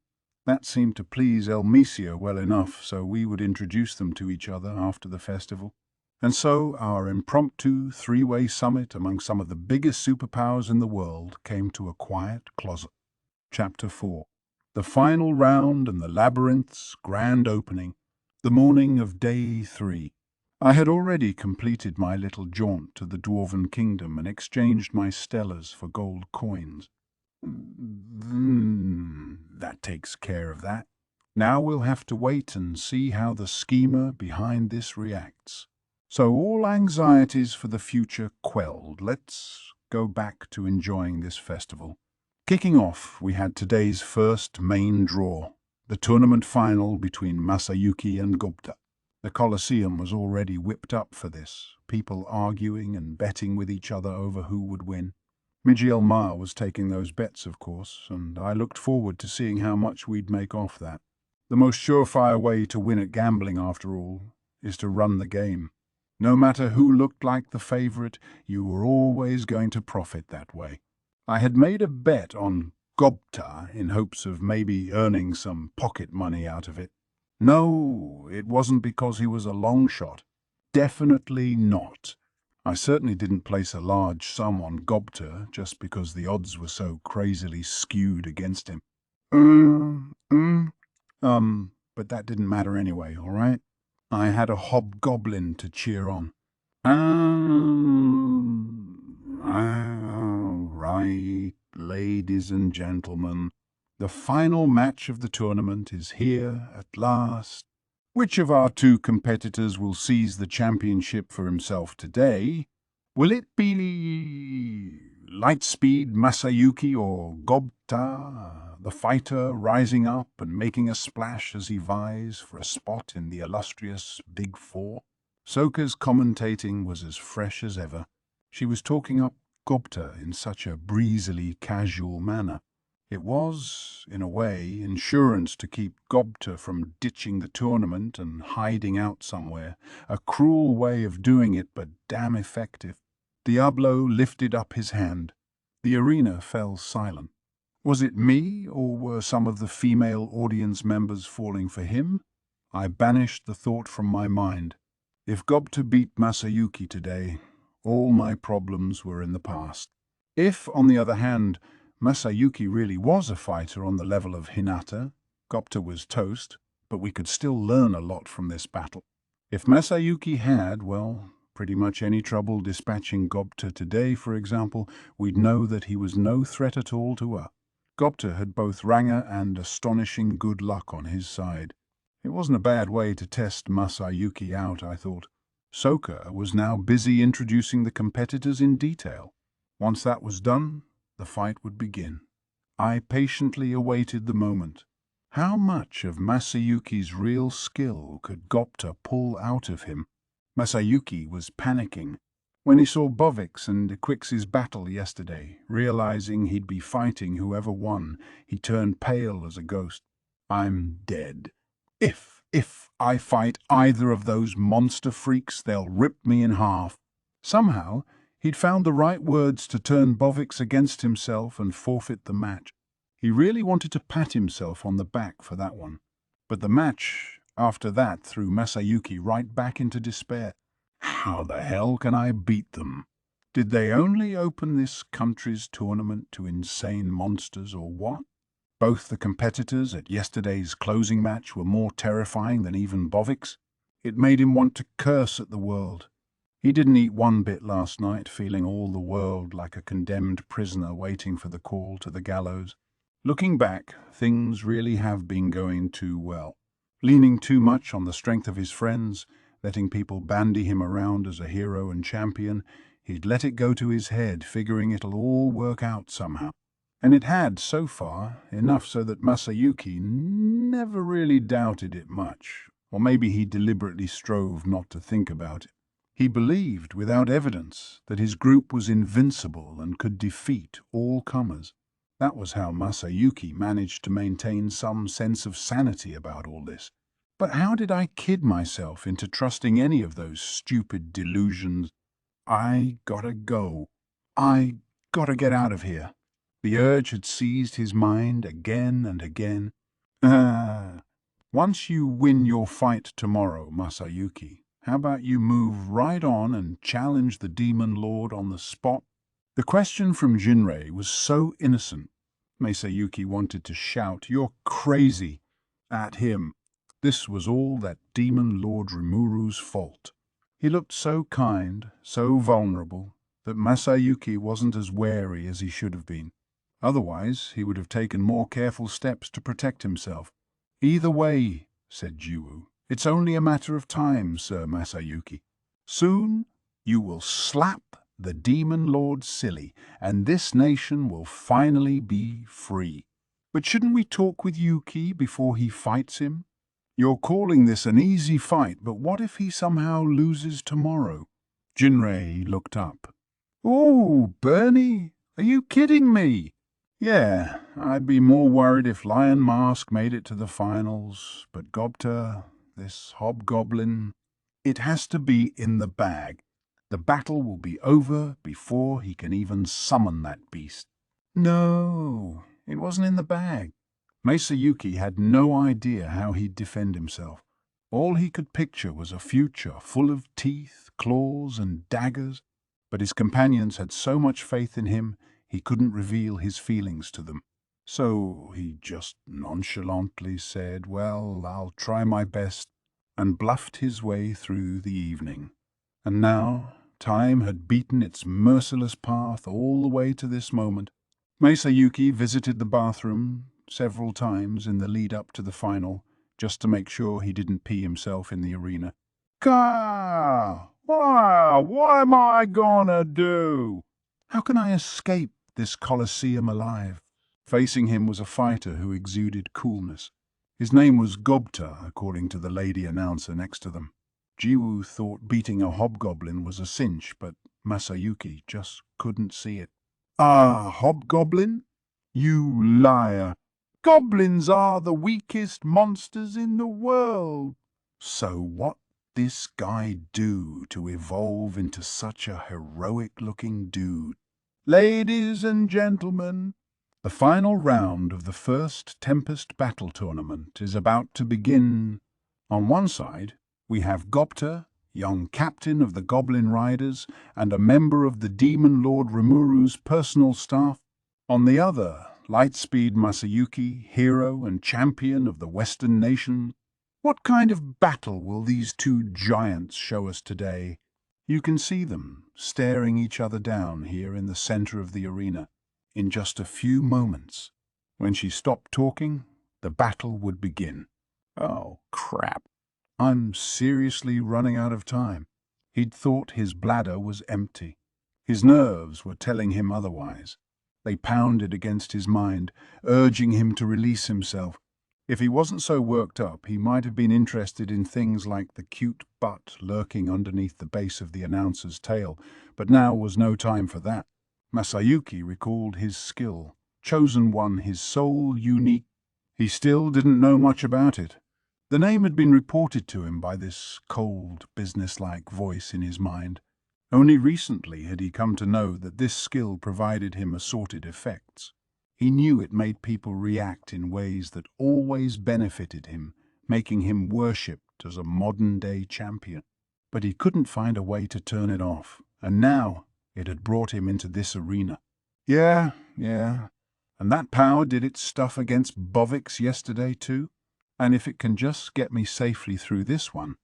That seemed to please Elmisha well enough, so we would introduce them to each other after the festival. And so our impromptu three-way summit among some of the biggest superpowers in the world came to a quiet closet. Chapter 4. The final round and the Labyrinth's grand opening. The morning of day 3. I had already completed my little jaunt to the Dwarven Kingdom and exchanged my stellars for gold coins. That takes care of that. Now we'll have to wait and see how the schemer behind this reacts. So all anxieties for the future quelled. Let's go back to enjoying this festival. Kicking off, we had today's first main draw, the tournament final between Masayuki and Gobta. The Colosseum was already whipped up for this, people arguing and betting with each other over who would win. Mijiel Ma was taking those bets, of course, and I looked forward to seeing how much we'd make off that. The most surefire way to win at gambling, after all, is to run the game. No matter who looked like the favorite, you were always going to profit that way. I had made a bet on Gobta in hopes of maybe earning some pocket money out of it. No, it wasn't because he was a long shot. Definitely not. I certainly didn't place a large sum on Gobta just because the odds were so crazily skewed against him. But that didn't matter anyway, all right? I had a hobgoblin to cheer on. Right, ladies and gentlemen. The final match of the tournament is here at last. Which of our two competitors will seize the championship for himself today? Will it be Lightspeed Masayuki or Gobta, the fighter rising up and making a splash as he vies for a spot in the illustrious Big Four? Soka's commentating was as fresh as ever. She was talking up Gobta in such a breezily casual manner. It was, in a way, insurance to keep Gobta from ditching the tournament and hiding out somewhere. A cruel way of doing it, but damn effective. Diablo lifted up his hand. The arena fell silent. Was it me, or were some of the female audience members falling for him? I banished the thought from my mind. If Gobta beat Masayuki today, all my problems were in the past. If, on the other hand, Masayuki really was a fighter on the level of Hinata, Gobta was toast, but we could still learn a lot from this battle. If Masayuki had, well, pretty much any trouble dispatching Gobta today, for example, we'd know that he was no threat at all to her. Gobta had both Ranga and astonishing good luck on his side. It wasn't a bad way to test Masayuki out, I thought. Soka was now busy introducing the competitors in detail. Once that was done, the fight would begin. I patiently awaited the moment. How much of Masayuki's real skill could Gobta pull out of him? Masayuki was panicking. When he saw Bovix and Equix's battle yesterday, realizing he'd be fighting whoever won, he turned pale as a ghost. I'm dead. If I fight either of those monster freaks, they'll rip me in half. Somehow, he'd found the right words to turn Bovix against himself and forfeit the match. He really wanted to pat himself on the back for that one. But the match after that threw Masayuki right back into despair. How the hell can I beat them? Did they only open this country's tournament to insane monsters or what? Both the competitors at yesterday's closing match were more terrifying than even Bovix. It made him want to curse at the world. He didn't eat one bit last night, feeling all the world like a condemned prisoner waiting for the call to the gallows. Looking back, things really have been going too well. Leaning too much on the strength of his friends, letting people bandy him around as a hero and champion, he'd let it go to his head, figuring it'll all work out somehow. And it had, so far, enough so that Masayuki never really doubted it much, or maybe he deliberately strove not to think about it. He believed, without evidence, that his group was invincible and could defeat all comers. That was how Masayuki managed to maintain some sense of sanity about all this. But how did I kid myself into trusting any of those stupid delusions? I gotta go. I gotta get out of here. The urge had seized his mind again and again. Once you win your fight tomorrow, Masayuki, how about you move right on and challenge the Demon Lord on the spot? The question from Jinrei was so innocent. Masayuki wanted to shout, "You're crazy!" at him. This was all that Demon Lord Rimuru's fault. He looked so kind, so vulnerable, that Masayuki wasn't as wary as he should have been. Otherwise, he would have taken more careful steps to protect himself. "Either way," said Jiwoo, "it's only a matter of time, Sir Masayuki. Soon you will slap the Demon Lord silly, and this nation will finally be free. But shouldn't we talk with Yuki before he fights him? You're calling this an easy fight, but what if he somehow loses tomorrow?" Jinrei looked up. "Oh, Bernie, are you kidding me?" "Yeah, I'd be more worried if Lion Mask made it to the finals, but Gobta, this hobgoblin, it has to be in the bag. The battle will be over before he can even summon that beast." No, it wasn't in the bag. Masayuki had no idea how he'd defend himself. All he could picture was a future full of teeth, claws, and daggers, but his companions had so much faith in him he couldn't reveal his feelings to them. So he just nonchalantly said, "Well, I'll try my best," and bluffed his way through the evening. And now, time had beaten its merciless path all the way to this moment. Masayuki visited the bathroom several times in the lead-up to the final, just to make sure he didn't pee himself in the arena. What am I gonna do? How can I escape this Colosseum alive?" Facing him was a fighter who exuded coolness. His name was Gobta, according to the lady announcer next to them. Jiwoo thought beating a hobgoblin was a cinch, but Masayuki just couldn't see it. "Ah, hobgoblin? You liar! Goblins are the weakest monsters in the world." So what did this guy do to evolve into such a heroic-looking dude? Ladies and gentlemen, the final round of the first Tempest battle tournament is about to begin. On one side, we have Gobta, young captain of the Goblin Riders and a member of the Demon Lord Rimuru's personal staff. On the other, Lightspeed Masayuki, hero and champion of the Western nation. What kind of battle will these two giants show us today? You can see them staring each other down here in the center of the arena. In just a few moments, when she stopped talking, the battle would begin. Oh, crap. I'm seriously running out of time. He'd thought his bladder was empty. His nerves were telling him otherwise. They pounded against his mind, urging him to release himself. If he wasn't so worked up, he might have been interested in things like the cute butt lurking underneath the base of the announcer's tail, but now was no time for that. Masayuki recalled his skill, chosen one, his sole unique. He still didn't know much about it. The name had been reported to him by this cold, businesslike voice in his mind. Only recently had he come to know that this skill provided him assorted effects. He knew it made people react in ways that always benefited him, making him worshipped as a modern-day champion. But he couldn't find a way to turn it off, and now it had brought him into this arena. Yeah. And that power did its stuff against Bovics yesterday too? And if it can just get me safely through this one.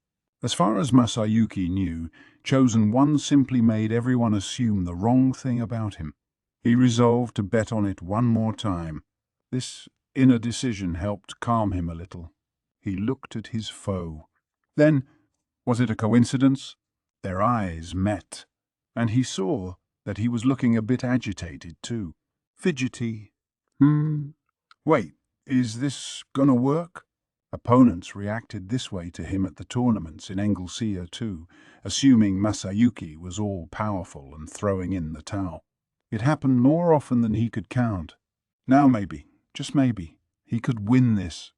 As far as Masayuki knew, Chosen One simply made everyone assume the wrong thing about him. He resolved to bet on it one more time. This inner decision helped calm him a little. He looked at his foe. Then, was it a coincidence? Their eyes met, and he saw that he was looking a bit agitated too. Fidgety. Wait, is this gonna work? Opponents reacted this way to him at the tournaments in Anglesea too, assuming Masayuki was all-powerful and throwing in the towel. It happened more often than he could count. Now maybe, just maybe, he could win this.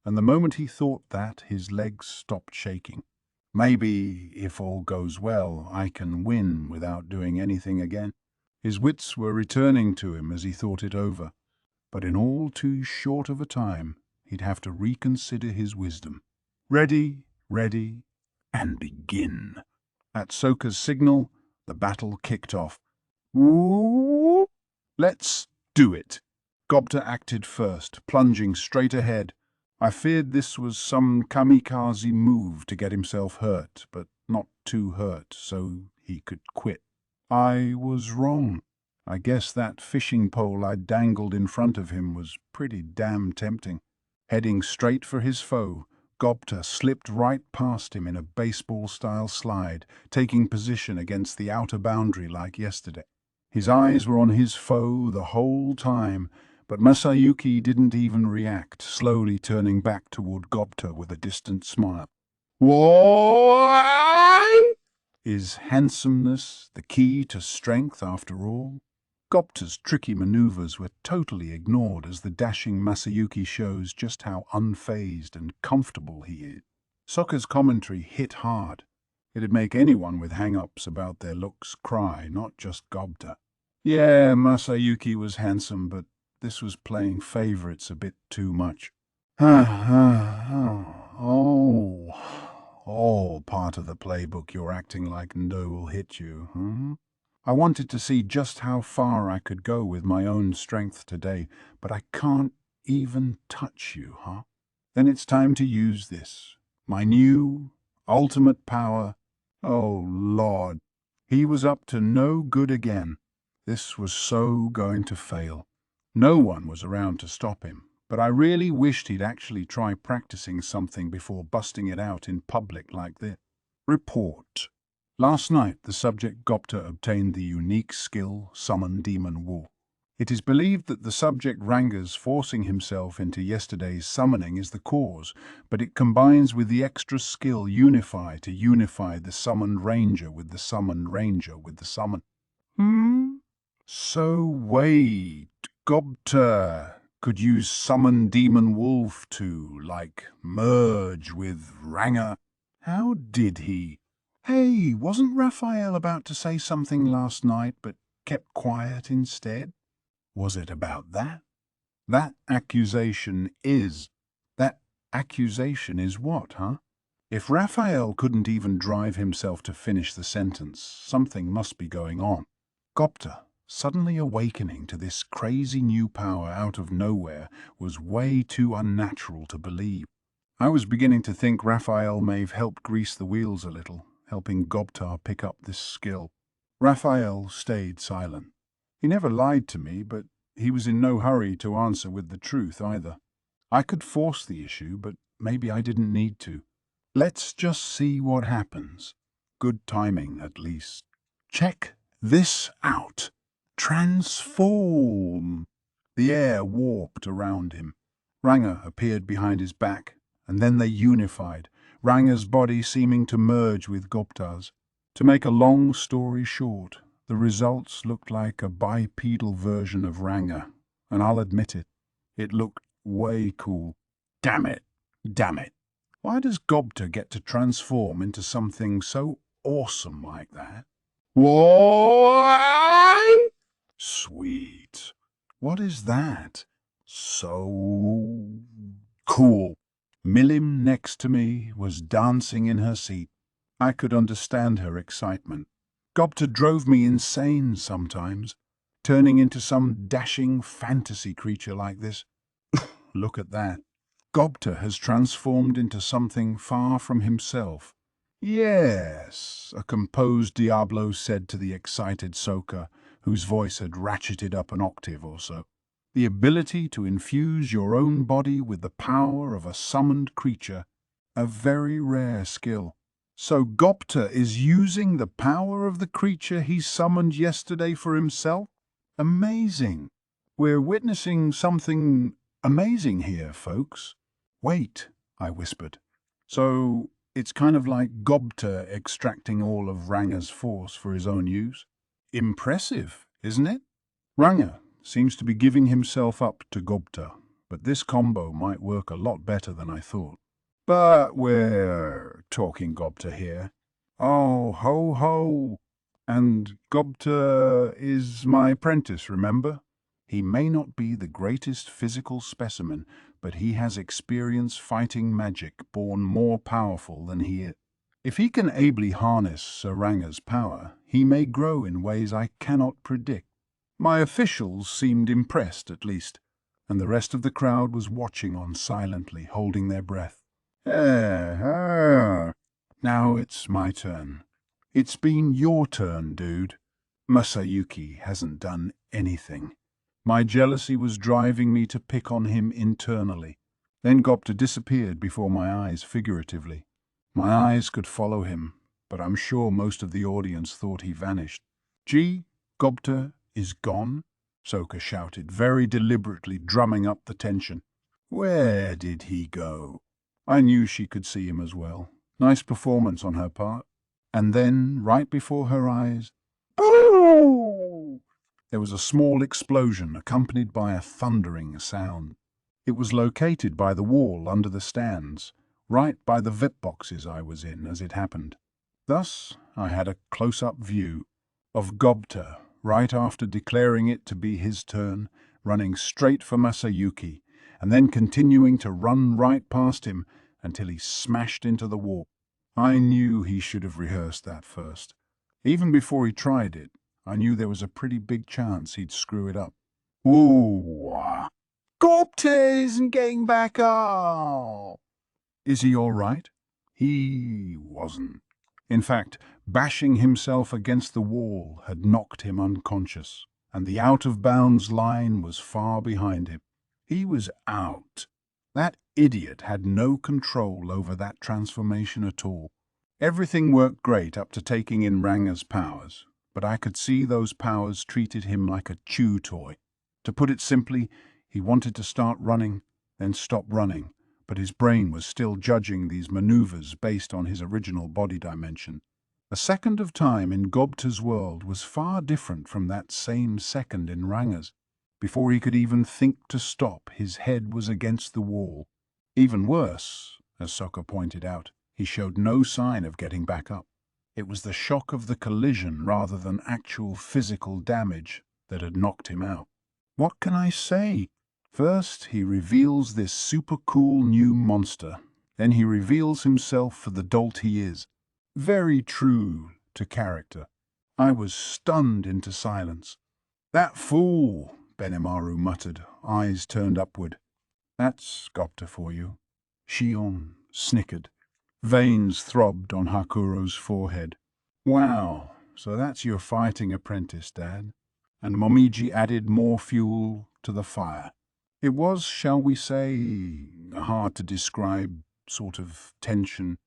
And the moment he thought that, his legs stopped shaking. Maybe, if all goes well, I can win without doing anything again. His wits were returning to him as he thought it over. But in all too short of a time, he'd have to reconsider his wisdom. Ready, and begin. At Soka's signal, the battle kicked off. Ooh, let's do it. Gobta acted first, plunging straight ahead. I feared this was some kamikaze move to get himself hurt, but not too hurt, so he could quit. I was wrong. I guess that fishing pole I dangled in front of him was pretty damn tempting. Heading straight for his foe, Gobta slipped right past him in a baseball-style slide, taking position against the outer boundary like yesterday. His eyes were on his foe the whole time, but Masayuki didn't even react, slowly turning back toward Gobta with a distant smile. Why? Is handsomeness the key to strength after all? Gobta's tricky maneuvers were totally ignored as the dashing Masayuki shows just how unfazed and comfortable he is. Soka's commentary hit hard. It'd make anyone with hang-ups about their looks cry, not just Gobta. Yeah, Masayuki was handsome, but this was playing favorites a bit too much. All part of the playbook you're acting like no will hit you, huh? I wanted to see just how far I could go with my own strength today, but I can't even touch you, huh? Then it's time to use this. My new, ultimate power. Oh, Lord. He was up to no good again. This was so going to fail. No one was around to stop him, but I really wished he'd actually try practicing something before busting it out in public like this. Report. Last night, the subject Gobta obtained the unique skill, Summon Demon Wolf. It is believed that the subject Ranga's forcing himself into yesterday's summoning is the cause, but it combines with the extra skill Unify to unify the summoned ranger with the summoned ranger with the summon. So wait, Gobta could use Summon Demon Wolf to, like, merge with Ranga? How did he? Hey, wasn't Raphael about to say something last night but kept quiet instead? Was it about that? That accusation is what, huh? If Raphael couldn't even drive himself to finish the sentence, something must be going on. Gobta, suddenly awakening to this crazy new power out of nowhere, was way too unnatural to believe. I was beginning to think Raphael may have helped grease the wheels a little, helping Gobta pick up this skill. Raphael stayed silent. He never lied to me, but he was in no hurry to answer with the truth either. I could force the issue, but maybe I didn't need to. Let's just see what happens. Good timing, at least. Check this out. Transform. The air warped around him. Ranga appeared behind his back, and then they unified, Ranga's body seeming to merge with Gobta's. To make a long story short, the results looked like a bipedal version of Ranga, and I'll admit it, it looked way cool. Damn it, damn it. Why does Gobta get to transform into something so awesome like that? What? Sweet. What is that? So cool. Milim next to me was dancing in her seat. I could understand her excitement. Gobta drove me insane sometimes, turning into some dashing fantasy creature like this. Look at that. Gobta has transformed into something far from himself. Yes, a composed Diablo said to the excited Soka, whose voice had ratcheted up an octave or so. The ability to infuse your own body with the power of a summoned creature, a very rare skill. So Gobta is using the power of the creature he summoned yesterday for himself? Amazing. We're witnessing something amazing here, folks. Wait, I whispered. So it's kind of like Gobta extracting all of Ranga's force for his own use? Impressive, isn't it? Ranga seems to be giving himself up to Gobta, but this combo might work a lot better than I thought. But we're talking Gobta here. Oh, ho, ho. And Gobta is my apprentice, remember? He may not be the greatest physical specimen, but he has experience fighting magic born more powerful than he is. If he can ably harness Saranga's power, he may grow in ways I cannot predict. My officials seemed impressed, at least, and the rest of the crowd was watching on silently, holding their breath. Now it's my turn. It's been your turn, dude. Masayuki hasn't done anything. My jealousy was driving me to pick on him internally. Then Gobta disappeared before my eyes, figuratively. My eyes could follow him, but I'm sure most of the audience thought he vanished. Gee, Gobta is gone? Soka shouted, very deliberately drumming up the tension. Where did he go? I knew she could see him as well. Nice performance on her part. And then, right before her eyes, boo! There was a small explosion accompanied by a thundering sound. It was located by the wall under the stands, right by the VIP boxes I was in as it happened. Thus, I had a close-up view of Gobta right after declaring it to be his turn, running straight for Masayuki, and then continuing to run right past him until he smashed into the wall. I knew he should have rehearsed that first. Even before he tried it, I knew there was a pretty big chance he'd screw it up. Ooh! Gobta isn't getting back up! Is he all right? He wasn't. In fact, bashing himself against the wall had knocked him unconscious, and the out-of-bounds line was far behind him. He was out. That idiot had no control over that transformation at all. Everything worked great up to taking in Ranga's powers, but I could see those powers treated him like a chew toy. To put it simply, he wanted to start running, then stop running, but his brain was still judging these maneuvers based on his original body dimension. A second of time in Gobta's world was far different from that same second in Ranga's. Before he could even think to stop, his head was against the wall. Even worse, as Soka pointed out, he showed no sign of getting back up. It was the shock of the collision rather than actual physical damage that had knocked him out. What can I say? First, he reveals this super cool new monster. Then he reveals himself for the dolt he is. Very true to character. I was stunned into silence. That fool, Benimaru muttered, eyes turned upward. That's Gobta for you. Shion snickered. Veins throbbed on Hakuro's forehead. Wow, so that's your fighting apprentice, Dad. And Momiji added more fuel to the fire. It was, shall we say, hard to describe sort of tension,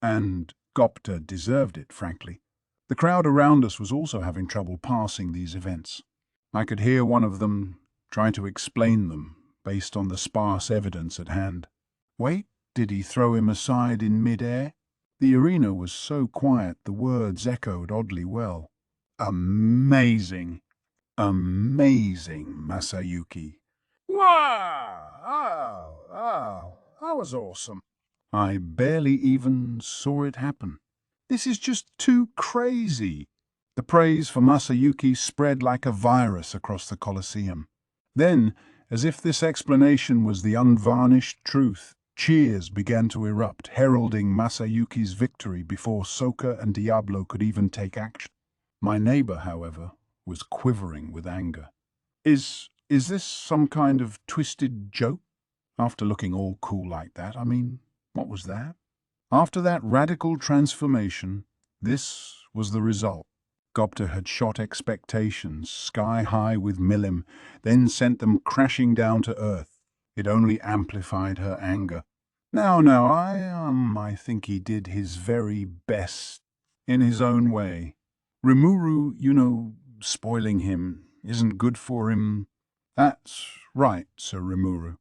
and Gobta deserved it, frankly. The crowd around us was also having trouble passing these events. I could hear one of them trying to explain them, based on the sparse evidence at hand. Wait, did he throw him aside in mid-air? The arena was so quiet the words echoed oddly well. Amazing, amazing, Masayuki. Wow! That was awesome. I barely even saw it happen. This is just too crazy. The praise for Masayuki spread like a virus across the Colosseum. Then, as if this explanation was the unvarnished truth, cheers began to erupt, heralding Masayuki's victory before Soka and Diablo could even take action. My neighbor, however, was quivering with anger. Is this some kind of twisted joke? After looking all cool like that, I mean, what was that? After that radical transformation, this was the result. Gobta had shot expectations sky high with Milim, then sent them crashing down to earth. It only amplified her anger. Now, I think he did his very best, in his own way. Rimuru, spoiling him isn't good for him. That's right, Sir Rimuru.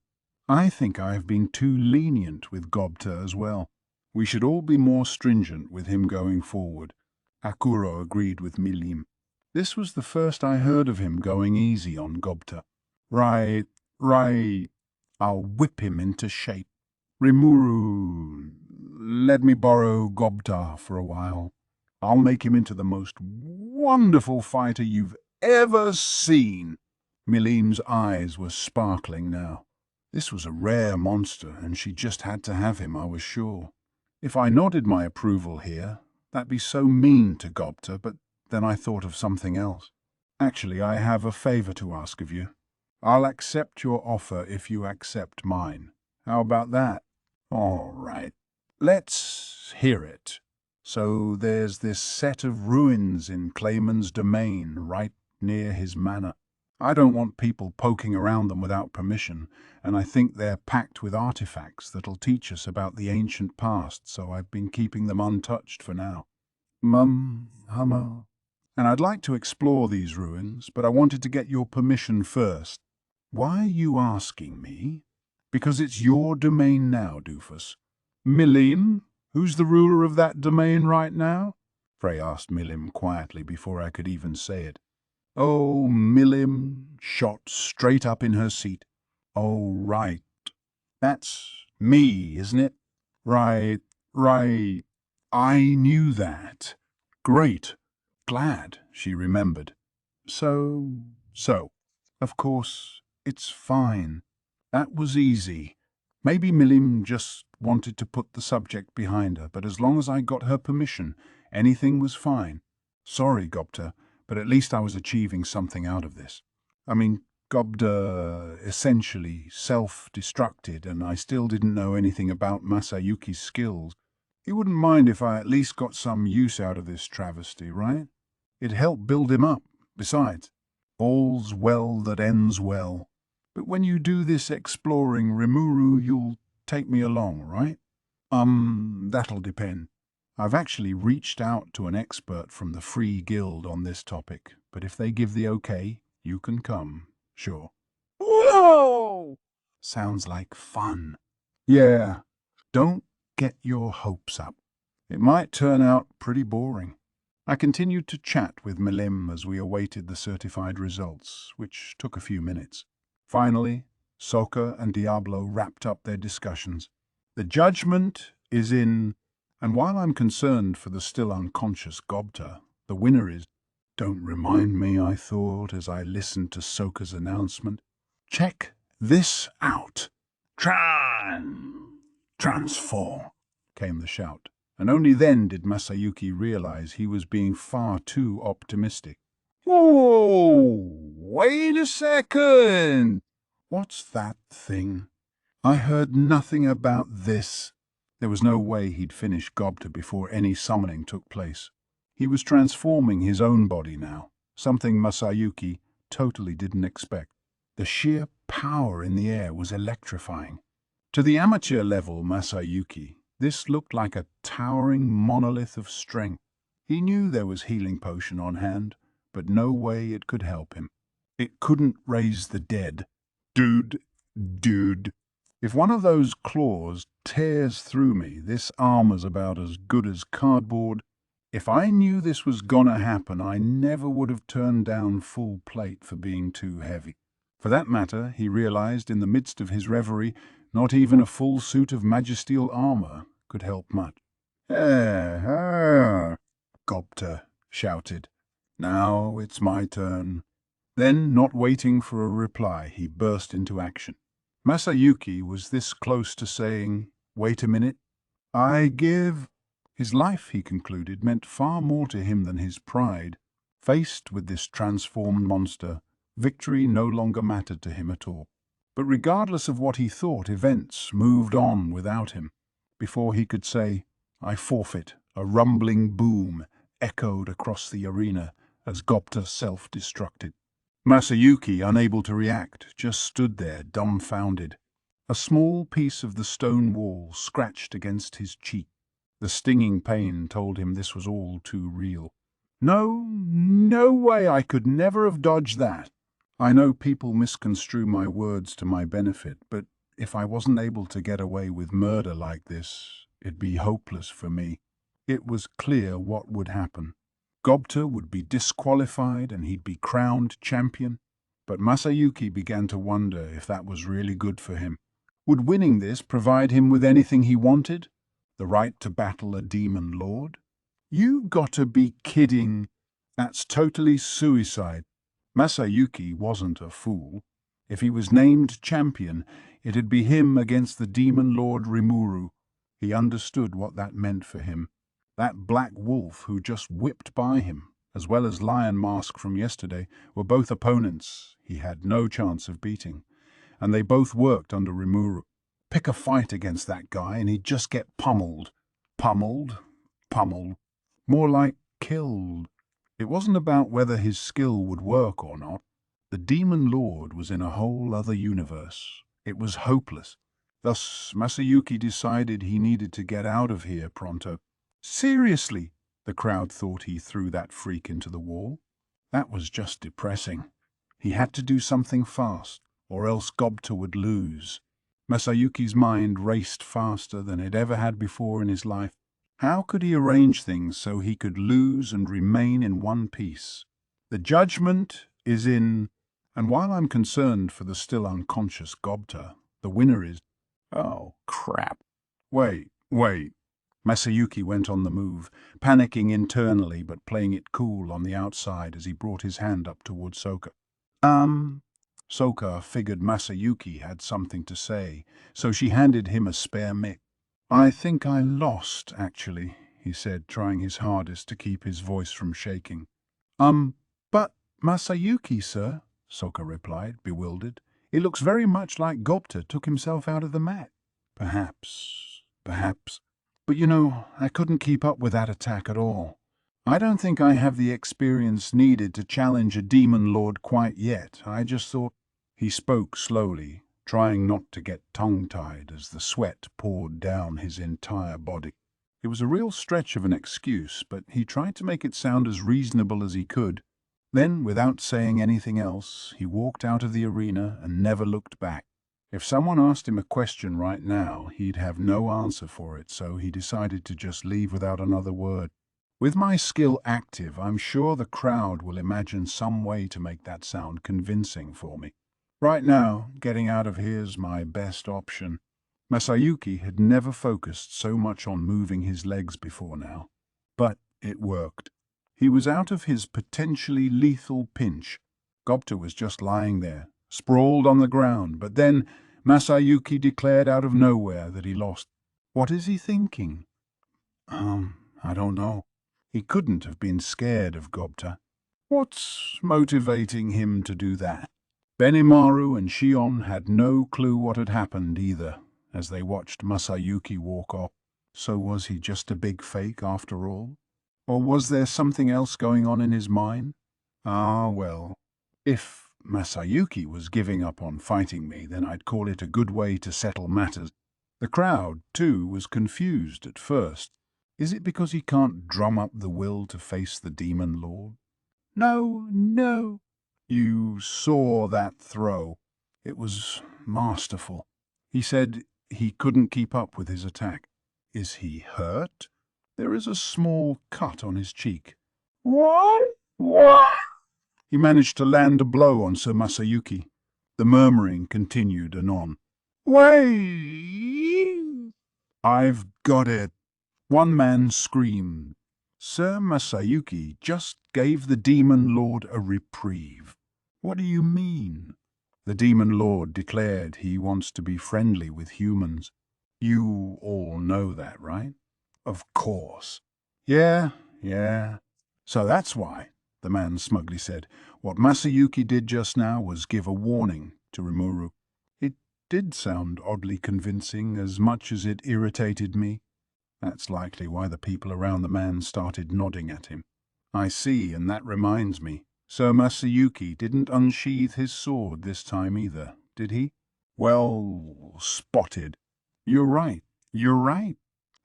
I think I have been too lenient with Gobta as well. We should all be more stringent with him going forward. Akuro agreed with Milim. This was the first I heard of him going easy on Gobta. Right. I'll whip him into shape. Rimuru, let me borrow Gobta for a while. I'll make him into the most wonderful fighter you've ever seen. Milim's eyes were sparkling now. This was a rare monster, and she just had to have him, I was sure. If I nodded my approval here, that'd be so mean to Gobta, but then I thought of something else. Actually, I have a favor to ask of you. I'll accept your offer if you accept mine. How about that? All right. Let's hear it. So there's this set of ruins in Clayman's domain right near his manor. I don't want people poking around them without permission, and I think they're packed with artifacts that'll teach us about the ancient past, so I've been keeping them untouched for now. Hummer. And I'd like to explore these ruins, but I wanted to get your permission first. Why are you asking me? Because it's your domain now, Doofus. Milim, who's the ruler of that domain right now? Frey asked Milim quietly before I could even say it. Oh, Milim shot straight up in her seat. Oh, right. That's me, isn't it? Right. I knew that. Great. Glad she remembered. So, of course, it's fine. That was easy. Maybe Milim just wanted to put the subject behind her, but as long as I got her permission, anything was fine. Sorry, Gobta, but at least I was achieving something out of this. I mean, Gobta essentially self-destructed, and I still didn't know anything about Masayuki's skills. He wouldn't mind if I at least got some use out of this travesty, right? It helped build him up, besides. All's well that ends well. But when you do this exploring, Rimuru, you'll take me along, right? That'll depend. I've actually reached out to an expert from the Free Guild on this topic, but if they give the okay, you can come, sure. Whoa! Sounds like fun. Yeah, don't get your hopes up. It might turn out pretty boring. I continued to chat with Milim as we awaited the certified results, which took a few minutes. Finally, Soka and Diablo wrapped up their discussions. The judgment is in, and while I'm concerned for the still unconscious Gobta, the winner is... Don't remind me, I thought as I listened to Soka's announcement. Check this out. Transform, came the shout, and only then did Masayuki realize he was being far too optimistic. Whoa, wait a second. What's that thing? I heard nothing about this. There was no way he'd finish Gobta before any summoning took place. He was transforming his own body now, something Masayuki totally didn't expect. The sheer power in the air was electrifying. To the amateur level Masayuki, this looked like a towering monolith of strength. He knew there was healing potion on hand, but no way it could help him. It couldn't raise the dead. Dude, Dude, if one of those claws tears through me, this armor's about as good as cardboard. If I knew this was gonna happen, I never would have turned down full plate for being too heavy. For that matter, he realized in the midst of his reverie, not even a full suit of magestial armor could help much. Gobta shouted. Now it's my turn. Then, not waiting for a reply, he burst into action. Masayuki was this close to saying, "Wait a minute, I give—" His life, he concluded, meant far more to him than his pride. Faced with this transformed monster, victory no longer mattered to him at all. But regardless of what he thought, events moved on without him. Before he could say, "I forfeit," a rumbling boom echoed across the arena as Gobta self-destructed. Masayuki, unable to react, just stood there, dumbfounded. A small piece of the stone wall scratched against his cheek. The stinging pain told him this was all too real. No way, I could never have dodged that. I know people misconstrue my words to my benefit, but if I wasn't able to get away with murder like this, it'd be hopeless for me. It was clear what would happen. Gobta would be disqualified and he'd be crowned champion. But Masayuki began to wonder if that was really good for him. Would winning this provide him with anything he wanted? The right to battle a demon lord? You gotta be kidding. That's totally suicide. Masayuki wasn't a fool. If he was named champion, it'd be him against the demon lord Rimuru. He understood what that meant for him. That black wolf who just whipped by him, as well as Lion Mask from yesterday, were both opponents he had no chance of beating. And they both worked under Rimuru. Pick a fight against that guy and he'd just get pummeled. Pummeled. More like killed. It wasn't about whether his skill would work or not. The Demon Lord was in a whole other universe. It was hopeless. Thus, Masayuki decided he needed to get out of here pronto. Seriously, the crowd thought he threw that freak into the wall. That was just depressing. He had to do something fast, or else Gobta would lose. Masayuki's mind raced faster than it ever had before in his life. How could he arrange things so he could lose and remain in one piece? The judgment is in, and while I'm concerned for the still unconscious Gobta, the winner is— Oh, crap. Wait. Masayuki went on the move, panicking internally but playing it cool on the outside as he brought his hand up toward Soka. Soka figured Masayuki had something to say, so she handed him a spare mic. I think I lost, actually, he said, trying his hardest to keep his voice from shaking. But Masayuki, sir, Soka replied, bewildered. It looks very much like Gobta took himself out of the mat. Perhaps. But you know, I couldn't keep up with that attack at all. I don't think I have the experience needed to challenge a demon lord quite yet. I just thought— He spoke slowly, trying not to get tongue-tied as the sweat poured down his entire body. It was a real stretch of an excuse, but he tried to make it sound as reasonable as he could. Then, without saying anything else, he walked out of the arena and never looked back. If someone asked him a question right now, he'd have no answer for it, so he decided to just leave without another word. With my skill active, I'm sure the crowd will imagine some way to make that sound convincing for me. Right now, getting out of here's my best option. Masayuki had never focused so much on moving his legs before now. But it worked. He was out of his potentially lethal pinch. Gobta was just lying there, sprawled on the ground, but then Masayuki declared out of nowhere that he lost. What is he thinking? I don't know. He couldn't have been scared of Gobta. What's motivating him to do that? Benimaru and Shion had no clue what had happened either, as they watched Masayuki walk off. So was he just a big fake after all? Or was there something else going on in his mind? Well, if Masayuki was giving up on fighting me, then I'd call it a good way to settle matters. The crowd, too, was confused at first. Is it because he can't drum up the will to face the Demon Lord? No. You saw that throw. It was masterful. He said he couldn't keep up with his attack. Is he hurt? There is a small cut on his cheek. What? What? He managed to land a blow on Sir Masayuki. The murmuring continued anon. Wait! I've got it. One man screamed. Sir Masayuki just gave the Demon Lord a reprieve. What do you mean? The Demon Lord declared he wants to be friendly with humans. You all know that, right? Of course. Yeah. So that's why, the man smugly said. What Masayuki did just now was give a warning to Rimuru. It did sound oddly convincing, as much as it irritated me. That's likely why the people around the man started nodding at him. I see, and that reminds me. Sir Masayuki didn't unsheath his sword this time either, did he? Well spotted. You're right.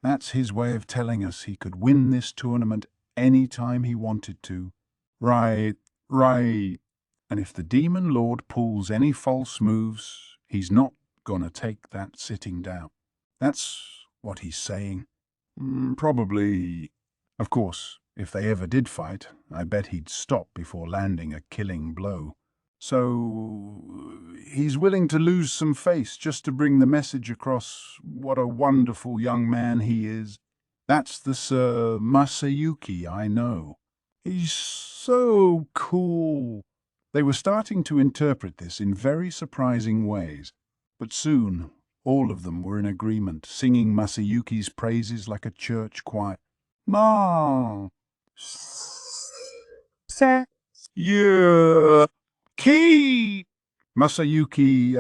That's his way of telling us he could win this tournament any time he wanted to. Right. And if the Demon Lord pulls any false moves, he's not gonna take that sitting down. That's what he's saying. Probably. Of course, if they ever did fight, I bet he'd stop before landing a killing blow. So he's willing to lose some face just to bring the message across what a wonderful young man he is. That's the Sir Masayuki I know. He's so cool. They were starting to interpret this in very surprising ways, but soon all of them were in agreement, singing Masayuki's praises like a church choir. Ma! Yeah! Key! Masayuki,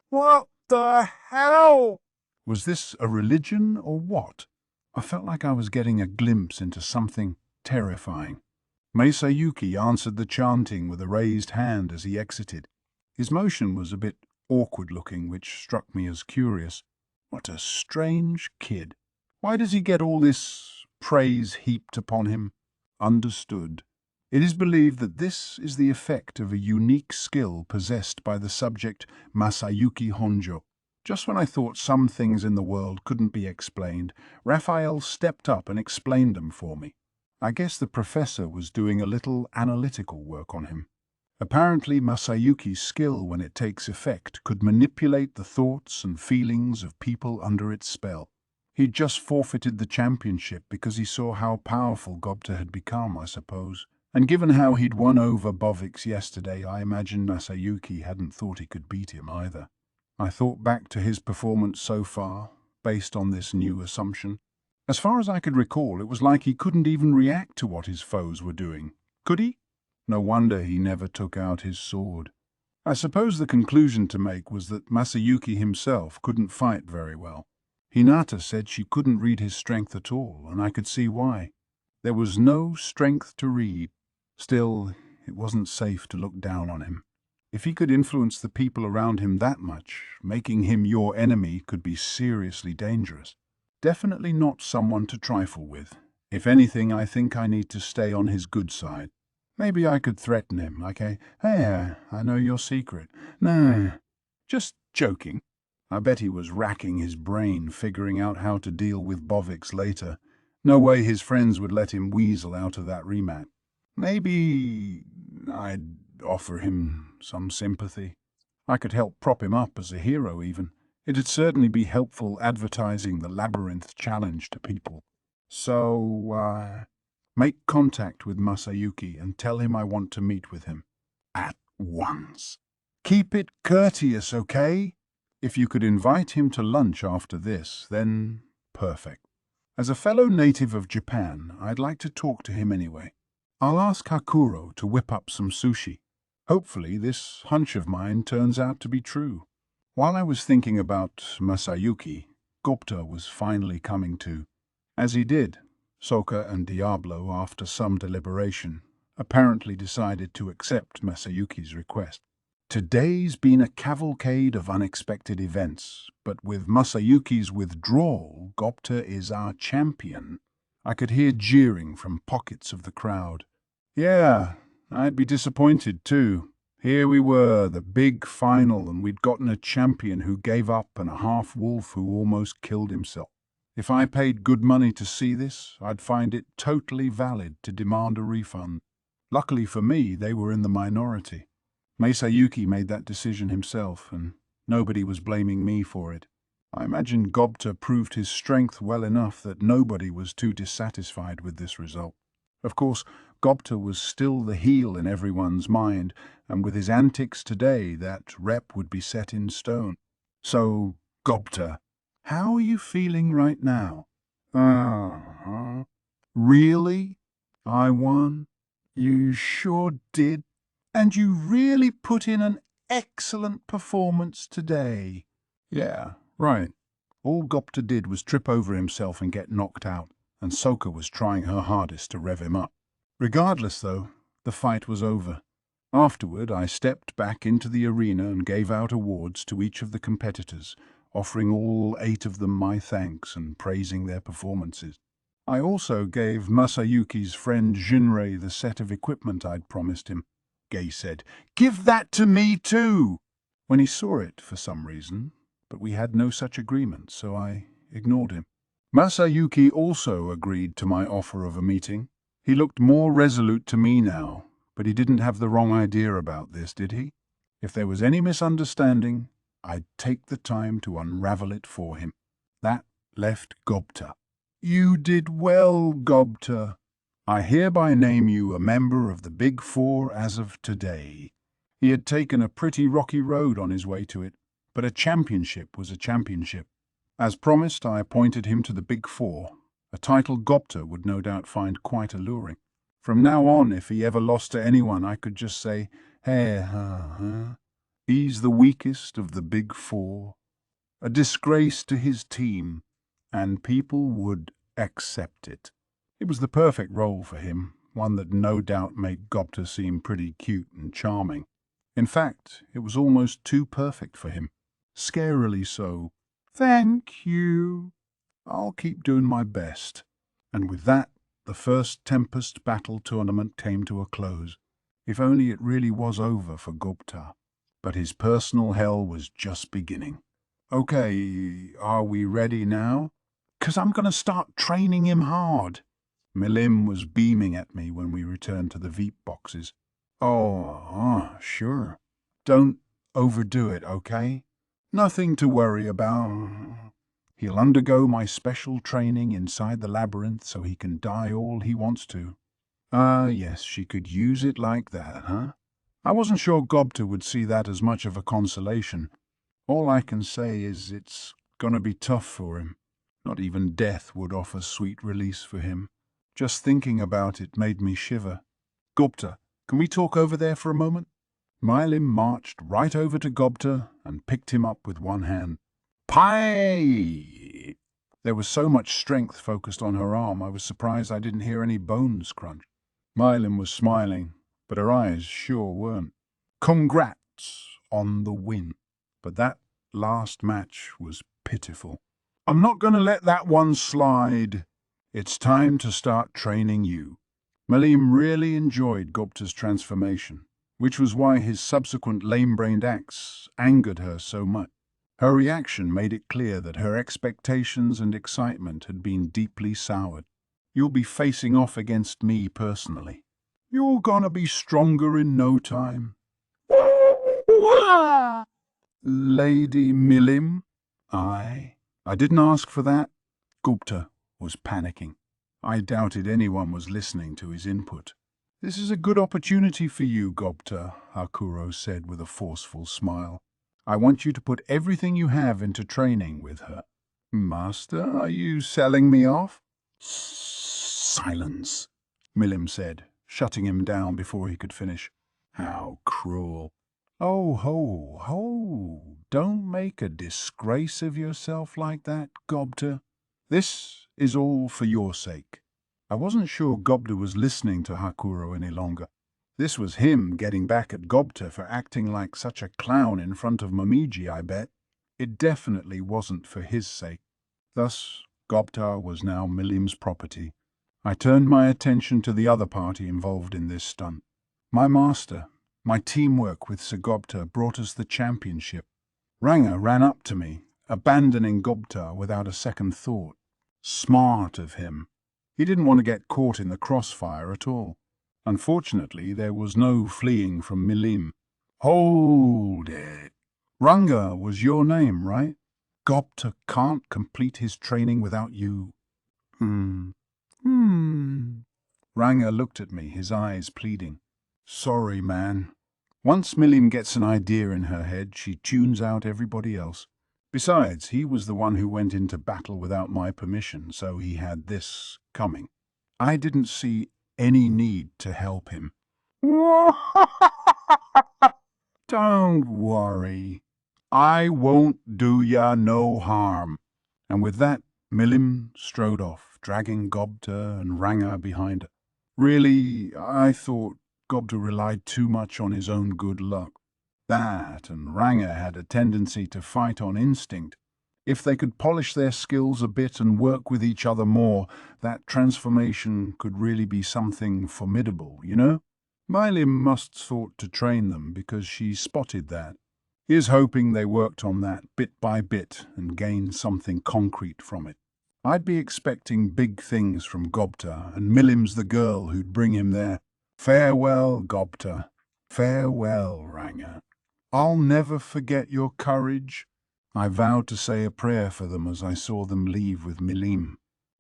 What the hell? Was this a religion or what? I felt like I was getting a glimpse into something terrifying. Masayuki answered the chanting with a raised hand as he exited. His motion was a bit awkward-looking, which struck me as curious. What a strange kid. Why does he get all this praise heaped upon him? Understood. It is believed that this is the effect of a unique skill possessed by the subject Masayuki Honjo. Just when I thought some things in the world couldn't be explained, Raphael stepped up and explained them for me. I guess the professor was doing a little analytical work on him. Apparently Masayuki's skill, when it takes effect, could manipulate the thoughts and feelings of people under its spell. He'd just forfeited the championship because he saw how powerful Gobta had become, I suppose. And given how he'd won over Bovix yesterday, I imagine Masayuki hadn't thought he could beat him either. I thought back to his performance so far, based on this new assumption. As far as I could recall, it was like he couldn't even react to what his foes were doing. Could he? No wonder he never took out his sword. I suppose the conclusion to make was that Masayuki himself couldn't fight very well. Hinata said she couldn't read his strength at all, and I could see why. There was no strength to read. Still, it wasn't safe to look down on him. If he could influence the people around him that much, making him your enemy could be seriously dangerous. Definitely not someone to trifle with. If anything, I think I need to stay on his good side. Maybe I could threaten him, like hey, I know your secret. No, just joking. I bet he was racking his brain, figuring out how to deal with Bovix later. No way his friends would let him weasel out of that rematch. Maybe I'd offer him some sympathy. I could help prop him up as a hero, even. It'd certainly be helpful advertising the Labyrinth challenge to people. So, make contact with Masayuki and tell him I want to meet with him. At once. Keep it courteous, okay? If you could invite him to lunch after this, then perfect. As a fellow native of Japan, I'd like to talk to him anyway. I'll ask Hakuro to whip up some sushi. Hopefully this hunch of mine turns out to be true. While I was thinking about Masayuki, Gobta was finally coming to. As he did, Soka and Diablo, after some deliberation, apparently decided to accept Masayuki's request. Today's been a cavalcade of unexpected events, but with Masayuki's withdrawal, Gobta is our champion. I could hear jeering from pockets of the crowd. Yeah, I'd be disappointed too. Here we were, the big final, and we'd gotten a champion who gave up and a half-wolf who almost killed himself. If I paid good money to see this, I'd find it totally valid to demand a refund. Luckily for me, they were in the minority. Masayuki made that decision himself, and nobody was blaming me for it. I imagine Gobta proved his strength well enough that nobody was too dissatisfied with this result. Of course, Gobta was still the heel in everyone's mind, and with his antics today, that rep would be set in stone. So, Gobta, how are you feeling right now? Really? I won? You sure did. And you really put in an excellent performance today. Yeah, right. All Gobta did was trip over himself and get knocked out, and Soka was trying her hardest to rev him up. Regardless, though, the fight was over. Afterward, I stepped back into the arena and gave out awards to each of the competitors, offering all 8 of them my thanks and praising their performances. I also gave Masayuki's friend Jinrei the set of equipment I'd promised him. Gay said, "Give that to me too!" when he saw it for some reason, but we had no such agreement, so I ignored him. Masayuki also agreed to my offer of a meeting. He looked more resolute to me now, but he didn't have the wrong idea about this, did he? If there was any misunderstanding, I'd take the time to unravel it for him. That left Gobta. You did well, Gobta. I hereby name you a member of the Big Four as of today. He had taken a pretty rocky road on his way to it, but a championship was a championship. As promised, I appointed him to the Big Four, a title Gobta would no doubt find quite alluring. From now on, if he ever lost to anyone, I could just say, "Hey, he's the weakest of the Big Four, a disgrace to his team," and people would accept it. It was the perfect role for him, one that no doubt made Gobta seem pretty cute and charming. In fact, it was almost too perfect for him. Scarily so. Thank you. I'll keep doing my best. And with that, the first Tempest battle tournament came to a close. If only it really was over for Gobta. But his personal hell was just beginning. Okay, are we ready now? 'Cause I'm going to start training him hard. Milim was beaming at me when we returned to the Veep boxes. Sure. Don't overdo it, okay? Nothing to worry about. He'll undergo my special training inside the labyrinth so he can die all he wants to. Yes, she could use it like that, huh? I wasn't sure Gobta would see that as much of a consolation. All I can say is it's gonna be tough for him. Not even death would offer sweet release for him. Just thinking about it made me shiver. Gobta, can we talk over there for a moment? Milim marched right over to Gobta and picked him up with one hand. Pie! There was so much strength focused on her arm, I was surprised I didn't hear any bones crunch. Milim was smiling, but her eyes sure weren't. Congrats on the win. But that last match was pitiful. I'm not going to let that one slide. It's time to start training you. Milim really enjoyed Gobta's transformation, which was why his subsequent lame-brained acts angered her so much. Her reaction made it clear that her expectations and excitement had been deeply soured. You'll be facing off against me personally. You're gonna be stronger in no time. Lady Milim? I didn't ask for that. Gupta was panicking. I doubted anyone was listening to his input. This is a good opportunity for you, Gobta, Hakuro said with a forceful smile. I want you to put everything you have into training with her. Master, are you selling me off? Silence, Milim said, shutting him down before he could finish. How cruel. Oh, ho, ho, don't make a disgrace of yourself like that, Gobta. This is all for your sake. I wasn't sure Gobta was listening to Hakuro any longer. This was him getting back at Gobta for acting like such a clown in front of Momiji, I bet. It definitely wasn't for his sake. Thus, Gobta was now Milim's property. I turned my attention to the other party involved in this stunt. My master, My teamwork with Sir Gobta brought us the championship. Ranga ran up to me, abandoning Gobta without a second thought. Smart of him. He didn't want to get caught in the crossfire at all. Unfortunately, there was no fleeing from Milim. Hold it. Ranga was your name, right? Gobta can't complete his training without you. Ranga looked at me, his eyes pleading. Sorry, man. Once Milim gets an idea in her head, she tunes out everybody else. Besides, he was the one who went into battle without my permission, so he had this coming. I didn't see any need to help him. Don't worry. I won't do ya no harm. And with that, Milim strode off, dragging Gobta and Ranga behind her. Really, I thought Gobta relied too much on his own good luck. That and Ranga had a tendency to fight on instinct. If they could polish their skills a bit and work with each other more, that transformation could really be something formidable, you know? Milim must thought to train them because she spotted that. Here's hoping they worked on that bit by bit and gained something concrete from it. I'd be expecting big things from Gobta, and Milim's the girl who'd bring him there. Farewell, Gobta. Farewell, Ranga. I'll never forget your courage. I vowed to say a prayer for them as I saw them leave with Milim.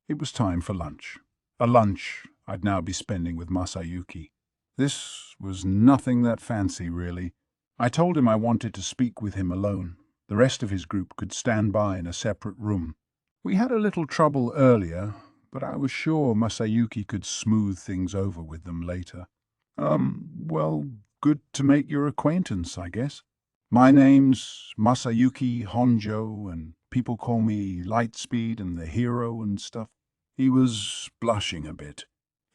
It was time for lunch. A lunch I'd now be spending with Masayuki. This was nothing that fancy, really. I told him I wanted to speak with him alone. The rest of his group could stand by in a separate room. We had a little trouble earlier, but I was sure Masayuki could smooth things over with them later. Well, good to make your acquaintance, I guess. My name's Masayuki Honjo, and people call me Lightspeed and the hero and stuff. He was blushing a bit.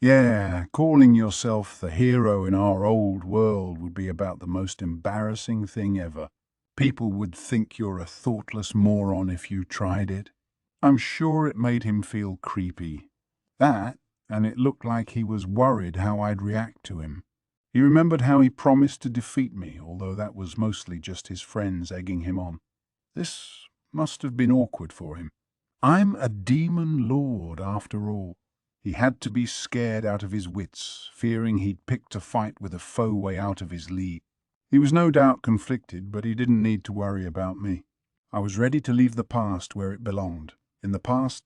Yeah, calling yourself the hero in our old world would be about the most embarrassing thing ever. People would think you're a thoughtless moron if you tried it. I'm sure it made him feel creepy. That, and it looked like he was worried how I'd react to him. He remembered how he promised to defeat me, although that was mostly just his friends egging him on. This must have been awkward for him. I'm a demon lord, after all. He had to be scared out of his wits, fearing he'd picked a fight with a foe way out of his league. He was no doubt conflicted, but he didn't need to worry about me. I was ready to leave the past where it belonged. In the past,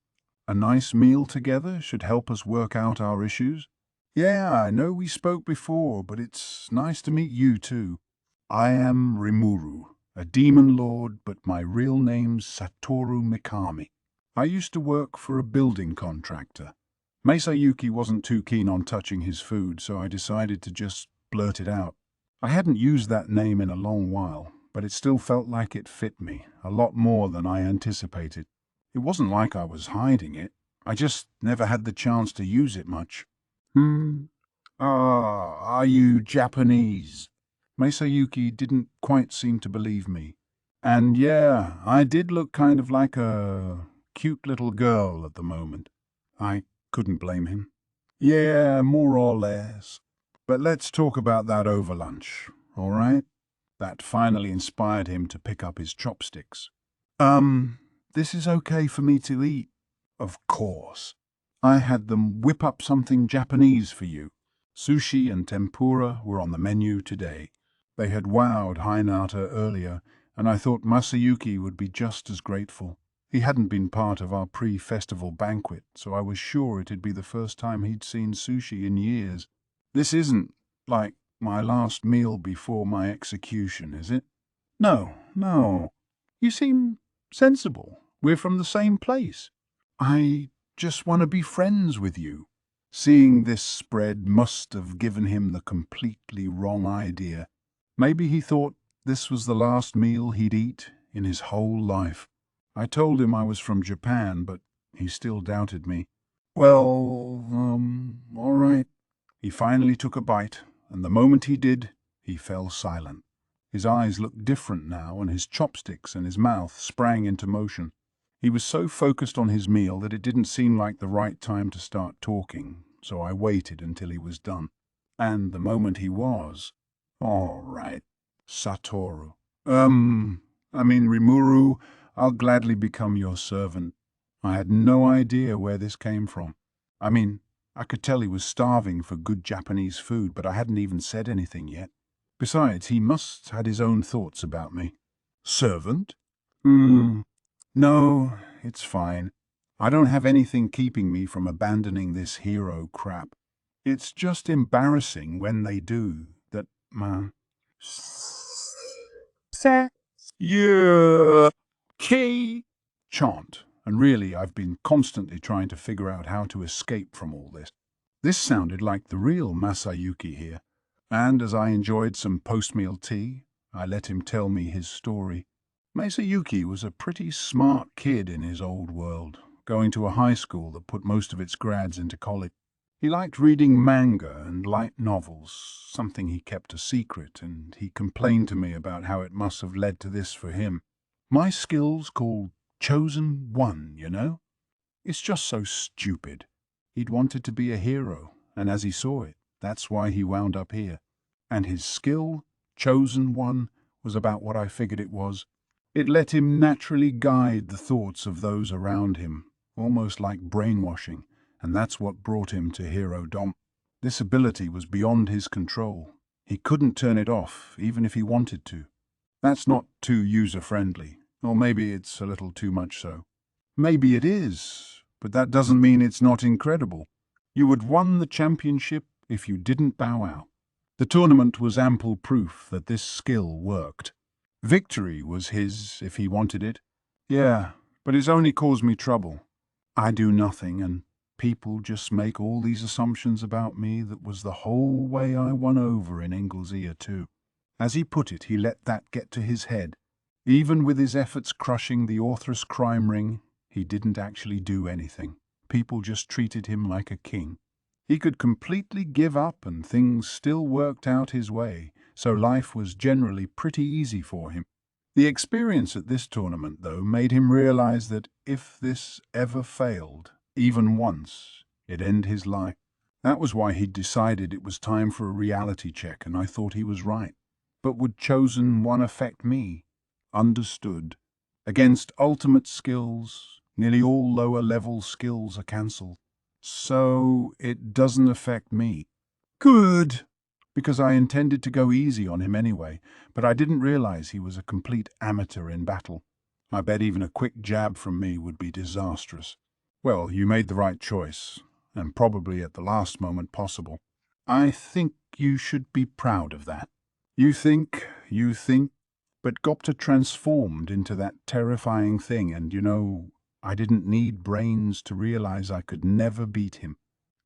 a nice meal together should help us work out our issues. Yeah, I know we spoke before, but it's nice to meet you too. I am Rimuru, a demon lord, but my real name's Satoru Mikami. I used to work for a building contractor. Masayuki wasn't too keen on touching his food, so I decided to just blurt it out. I hadn't used that name in a long while, but it still felt like it fit me, a lot more than I anticipated. It wasn't like I was hiding it. I just never had the chance to use it much. Are you Japanese? Masayuki didn't quite seem to believe me. And yeah, I did look kind of like a cute little girl at the moment. I couldn't blame him. Yeah, more or less. But let's talk about that over lunch, all right? That finally inspired him to pick up his chopsticks. This is okay for me to eat? Of course. I had them whip up something Japanese for you. Sushi and tempura were on the menu today. They had wowed Hinata earlier, and I thought Masayuki would be just as grateful. He hadn't been part of our pre-festival banquet, so I was sure it'd be the first time he'd seen sushi in years. This isn't, like, my last meal before my execution, is it? No. You seem sensible. We're from the same place. I just want to be friends with you. Seeing this spread must have given him the completely wrong idea. Maybe he thought this was the last meal he'd eat in his whole life. I told him I was from Japan, but he still doubted me. Well, all right. He finally took a bite, and the moment he did, he fell silent. His eyes looked different now, and his chopsticks and his mouth sprang into motion. He was so focused on his meal that it didn't seem like the right time to start talking, so I waited until he was done. And the moment he was, All right, Satoru. Rimuru, I'll gladly become your servant. I had no idea where this came from. I could tell he was starving for good Japanese food, but I hadn't even said anything yet. Besides, he must had his own thoughts about me. Servant? No, it's fine. I don't have anything keeping me from abandoning this hero crap. It's just embarrassing when they do that, man. Yeah. Key chant, and really I've been constantly trying to figure out how to escape from all this. This sounded like the real Masayuki here, and as I enjoyed some post-meal tea, I let him tell me his story. Masayuki was a pretty smart kid in his old world, going to a high school that put most of its grads into college. He liked reading manga and light novels, something he kept a secret, and he complained to me about how it must have led to this for him. My skills called Chosen One, you know? It's just so stupid. He'd wanted to be a hero, and as he saw it, that's why he wound up here. And his skill, Chosen One, was about what I figured it was. It let him naturally guide the thoughts of those around him, almost like brainwashing, and that's what brought him to Hero Dom. This ability was beyond his control. He couldn't turn it off, even if he wanted to. That's not too user-friendly, or maybe it's a little too much so. Maybe it is, but that doesn't mean it's not incredible. You would won the championship if you didn't bow out. The tournament was ample proof that this skill worked. Victory was his if he wanted it. Yeah, but it's only caused me trouble. I do nothing, and people just make all these assumptions about me. That was the whole way I won over in Engel's ear, too. As he put it, he let that get to his head. Even with his efforts crushing the Orthrus crime ring, he didn't actually do anything. People just treated him like a king. He could completely give up and things still worked out his way, so life was generally pretty easy for him. The experience at this tournament, though, made him realize that if this ever failed, even once, it'd end his life. That was why he'd decided it was time for a reality check, and I thought he was right. But would Chosen One affect me? Understood. Against ultimate skills, nearly all lower-level skills are cancelled. So it doesn't affect me. Good! Because I intended to go easy on him anyway, but I didn't realize he was a complete amateur in battle. I bet even a quick jab from me would be disastrous. Well, you made the right choice, and probably at the last moment possible. I think you should be proud of that. You think, but Gobta transformed into that terrifying thing, and I didn't need brains to realize I could never beat him.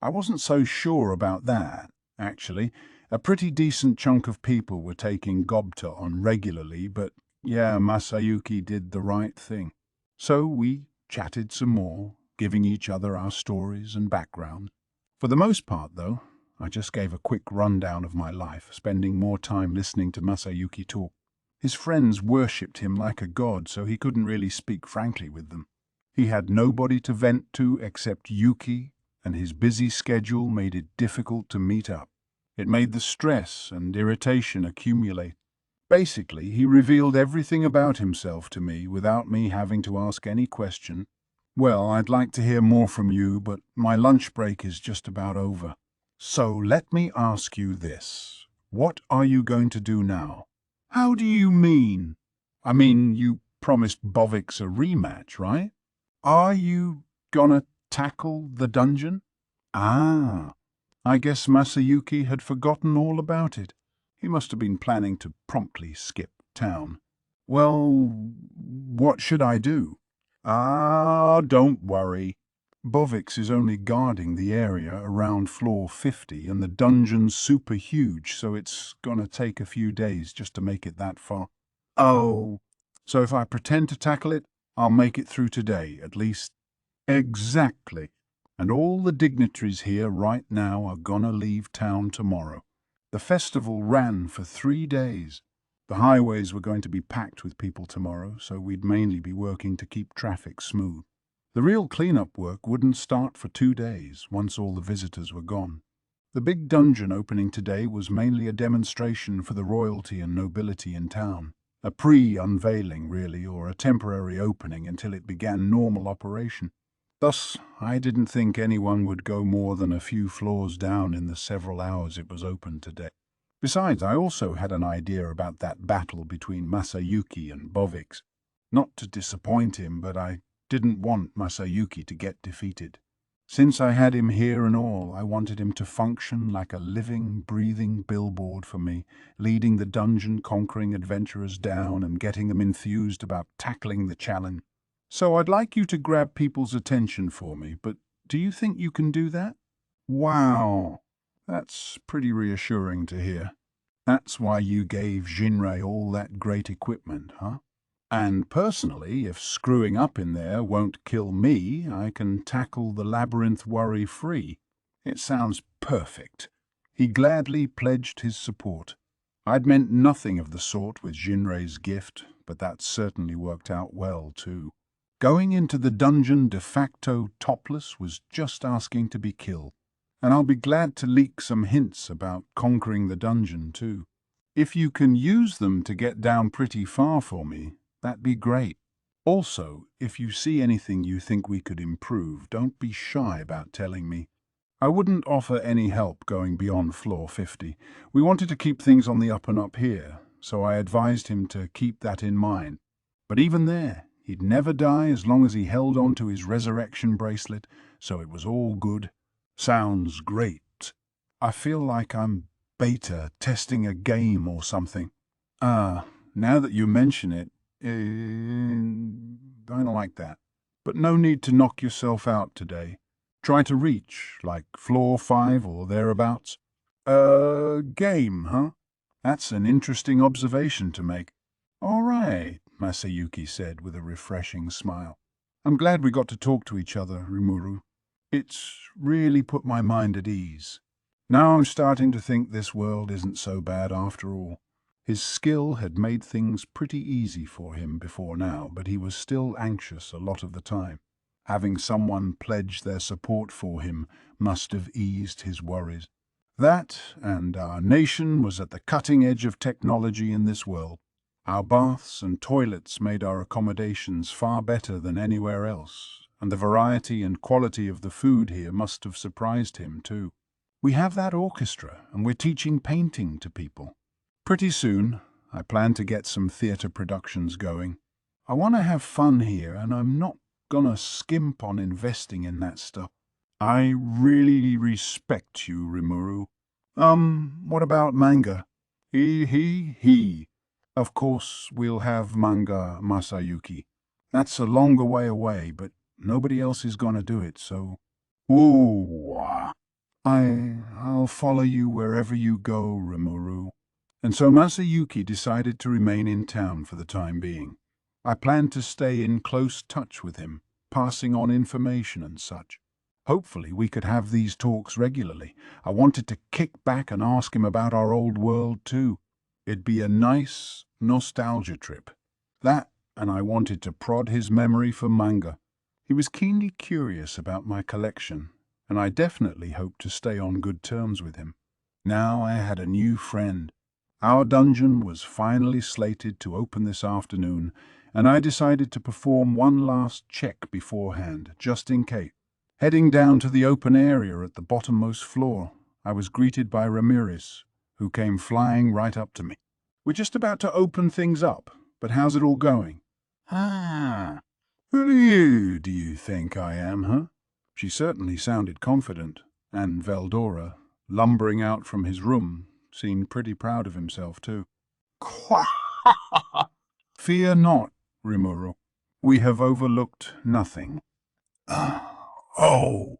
I wasn't so sure about that, actually. A pretty decent chunk of people were taking Gobta on regularly, but yeah, Masayuki did the right thing. So we chatted some more, giving each other our stories and background. For the most part, though, I just gave a quick rundown of my life, spending more time listening to Masayuki talk. His friends worshipped him like a god, so he couldn't really speak frankly with them. He had nobody to vent to except Yuki, and his busy schedule made it difficult to meet up. It made the stress and irritation accumulate. Basically, he revealed everything about himself to me without me having to ask any question. Well, I'd like to hear more from you, but my lunch break is just about over. So let me ask you this. What are you going to do now? How do you mean? You promised Bovix a rematch, right? Are you gonna tackle the dungeon? Ah, I guess Masayuki had forgotten all about it. He must have been planning to promptly skip town. Well, what should I do? Ah, don't worry. Bovix is only guarding the area around floor 50, and the dungeon's super huge, so it's gonna take a few days just to make it that far. Oh, so if I pretend to tackle it, I'll make it through today, at least. Exactly. And all the dignitaries here right now are gonna leave town tomorrow. The festival ran for 3 days. The highways were going to be packed with people tomorrow, so we'd mainly be working to keep traffic smooth. The real cleanup work wouldn't start for 2 days, once all the visitors were gone. The big dungeon opening today was mainly a demonstration for the royalty and nobility in town. A pre-unveiling, really, or a temporary opening until it began normal operation. Thus, I didn't think anyone would go more than a few floors down in the several hours it was open today. Besides, I also had an idea about that battle between Masayuki and Bovix. Not to disappoint him, but I didn't want Masayuki to get defeated. Since I had him here and all, I wanted him to function like a living, breathing billboard for me, leading the dungeon-conquering adventurers down and getting them enthused about tackling the challenge. So I'd like you to grab people's attention for me, but do you think you can do that? Wow, that's pretty reassuring to hear. That's why you gave Jinrei all that great equipment, huh? And personally, if screwing up in there won't kill me, I can tackle the labyrinth worry-free. It sounds perfect. He gladly pledged his support. I'd meant nothing of the sort with Jinrei's gift, but that certainly worked out well, too. Going into the dungeon de facto topless was just asking to be killed. And I'll be glad to leak some hints about conquering the dungeon, too. If you can use them to get down pretty far for me, that'd be great. Also, if you see anything you think we could improve, don't be shy about telling me. I wouldn't offer any help going beyond floor 50. We wanted to keep things on the up and up here, so I advised him to keep that in mind. But even there, he'd never die as long as he held on to his resurrection bracelet, so it was all good. Sounds great. I feel like I'm beta testing a game or something. Now that you mention it, I don't like that. But no need to knock yourself out today. Try to reach, like floor 5 or thereabouts. Game, huh? That's an interesting observation to make. All right, Masayuki said with a refreshing smile. I'm glad we got to talk to each other, Rimuru. It's really put my mind at ease. Now I'm starting to think this world isn't so bad after all. His skill had made things pretty easy for him before now, but he was still anxious a lot of the time. Having someone pledge their support for him must have eased his worries. That, and our nation was at the cutting edge of technology in this world. Our baths and toilets made our accommodations far better than anywhere else, and the variety and quality of the food here must have surprised him too. We have that orchestra, and we're teaching painting to people. Pretty soon, I plan to get some theatre productions going. I want to have fun here, and I'm not gonna skimp on investing in that stuff. I really respect you, Rimuru. What about manga? He. Of course, we'll have manga, Masayuki. That's a longer way away, but nobody else is gonna do it, so... Whoa! I'll follow you wherever you go, Rimuru. And so Masayuki decided to remain in town for the time being. I planned to stay in close touch with him, passing on information and such. Hopefully we could have these talks regularly. I wanted to kick back and ask him about our old world too. It'd be a nice nostalgia trip. That, and I wanted to prod his memory for manga. He was keenly curious about my collection, and I definitely hoped to stay on good terms with him. Now I had a new friend. Our dungeon was finally slated to open this afternoon, and I decided to perform one last check beforehand, just in case. Heading down to the open area at the bottommost floor, I was greeted by Ramirez, who came flying right up to me. We're just about to open things up, but how's it all going? Who do you think I am, huh? She certainly sounded confident, and Veldora, lumbering out from his room, seemed pretty proud of himself too. Fear not, Rimuru. We have overlooked nothing. Oh!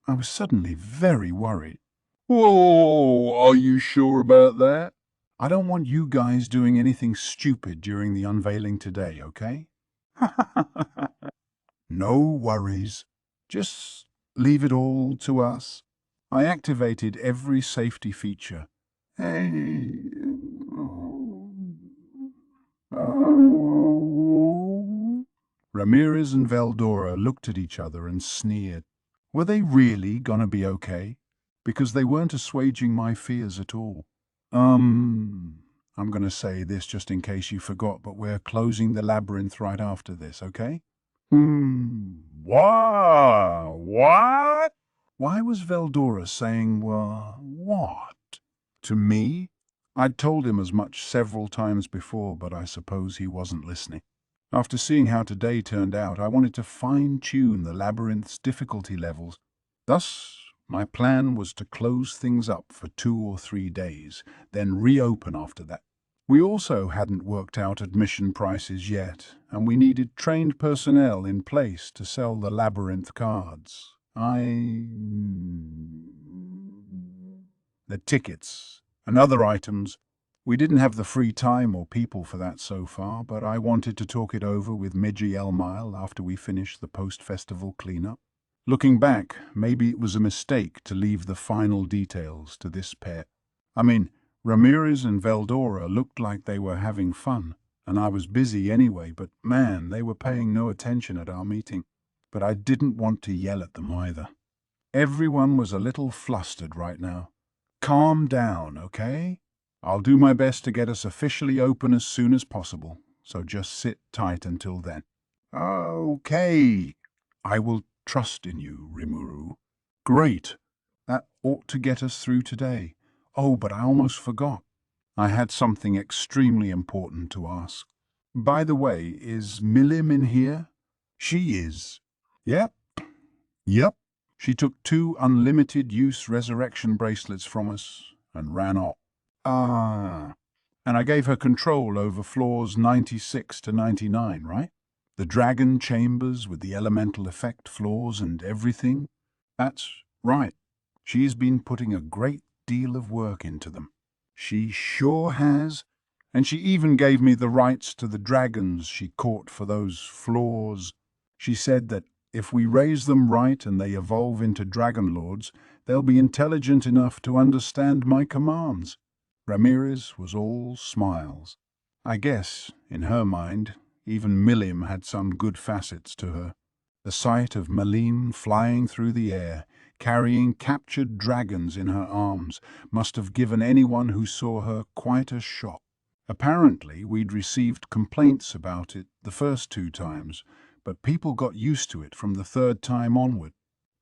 I was suddenly very worried. Whoa, are you sure about that? I don't want you guys doing anything stupid during the unveiling today, okay? No worries. Just leave it all to us. I activated every safety feature. Hey. Ramirez and Veldora looked at each other and sneered. Were they really gonna be okay? because they weren't assuaging my fears at all. I'm going to say this just in case you forgot, but we're closing the labyrinth right after this, okay? Wow, what? Why was Veldora saying, what? To me? I'd told him as much several times before, but I suppose he wasn't listening. After seeing how today turned out, I wanted to fine-tune the labyrinth's difficulty levels. Thus, my plan was to close things up for 2 or 3 days, then reopen after that. We also hadn't worked out admission prices yet, and we needed trained personnel in place to sell the labyrinth cards. The tickets and other items. We didn't have the free time or people for that so far, but I wanted to talk it over with Midgie Elmile after we finished the post-festival cleanup. Looking back, maybe it was a mistake to leave the final details to this pair. Ramirez and Veldora looked like they were having fun, and I was busy anyway, but man, they were paying no attention at our meeting. But I didn't want to yell at them either. Everyone was a little flustered right now. Calm down, okay? I'll do my best to get us officially open as soon as possible, so just sit tight until then. Okay. I will trust in you, Rimuru. Great. That ought to get us through today. Oh, but I almost forgot. I had something extremely important to ask. By the way, is Milim in here? She is. Yep. She took 2 unlimited-use resurrection bracelets from us and ran off. And I gave her control over floors 96 to 99, right? The dragon chambers with the elemental effect floors and everything? That's right. She's been putting a great deal of work into them. She sure has. And she even gave me the rights to the dragons she caught for those floors. She said that if we raise them right and they evolve into dragon lords, they'll be intelligent enough to understand my commands. Ramirez was all smiles. I guess, in her mind, even Milim had some good facets to her. The sight of Malim flying through the air, carrying captured dragons in her arms, must have given anyone who saw her quite a shock. Apparently, we'd received complaints about it the first 2 times, but people got used to it from the 3rd time onward.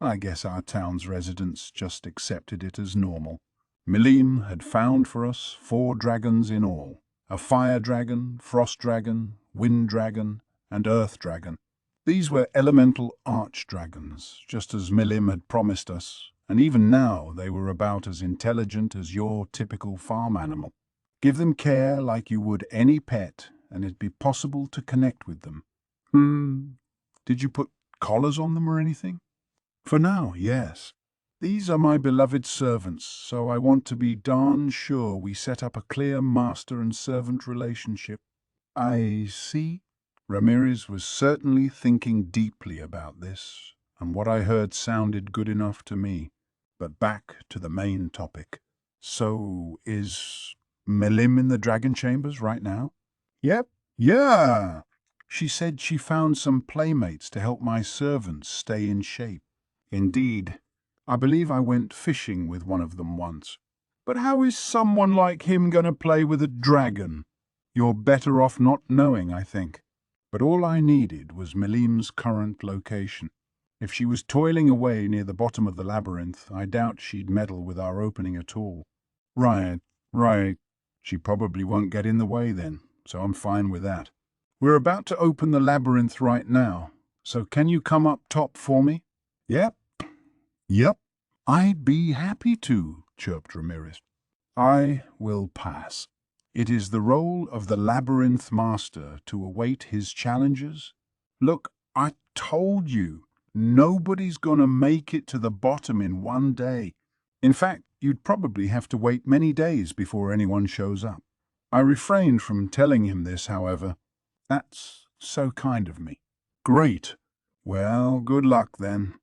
I guess our town's residents just accepted it as normal. Milim had found for us 4 dragons in all: a fire dragon, frost dragon, wind dragon, and earth dragon. These were elemental archdragons, just as Milim had promised us, and even now they were about as intelligent as your typical farm animal. Give them care like you would any pet, and it'd be possible to connect with them. Did you put collars on them or anything? For now, yes. These are my beloved servants, so I want to be darn sure we set up a clear master and servant relationship. I see. Ramirez was certainly thinking deeply about this, and what I heard sounded good enough to me. But back to the main topic. So, is Milim in the dragon chambers right now? Yep. Yeah. She said she found some playmates to help my servants stay in shape. Indeed. I believe I went fishing with one of them once. But how is someone like him going to play with a dragon? You're better off not knowing, I think. But all I needed was Milim's current location. If she was toiling away near the bottom of the labyrinth, I doubt she'd meddle with our opening at all. Right. She probably won't get in the way then, so I'm fine with that. We're about to open the labyrinth right now, so can you come up top for me? Yep. I'd be happy to, chirped Ramirez. I will pass. It is the role of the labyrinth master to await his challenges. Look, I told you, nobody's gonna make it to the bottom in one day. In fact, you'd probably have to wait many days before anyone shows up. I refrained from telling him this, however. That's so kind of me. Great. Well, good luck then.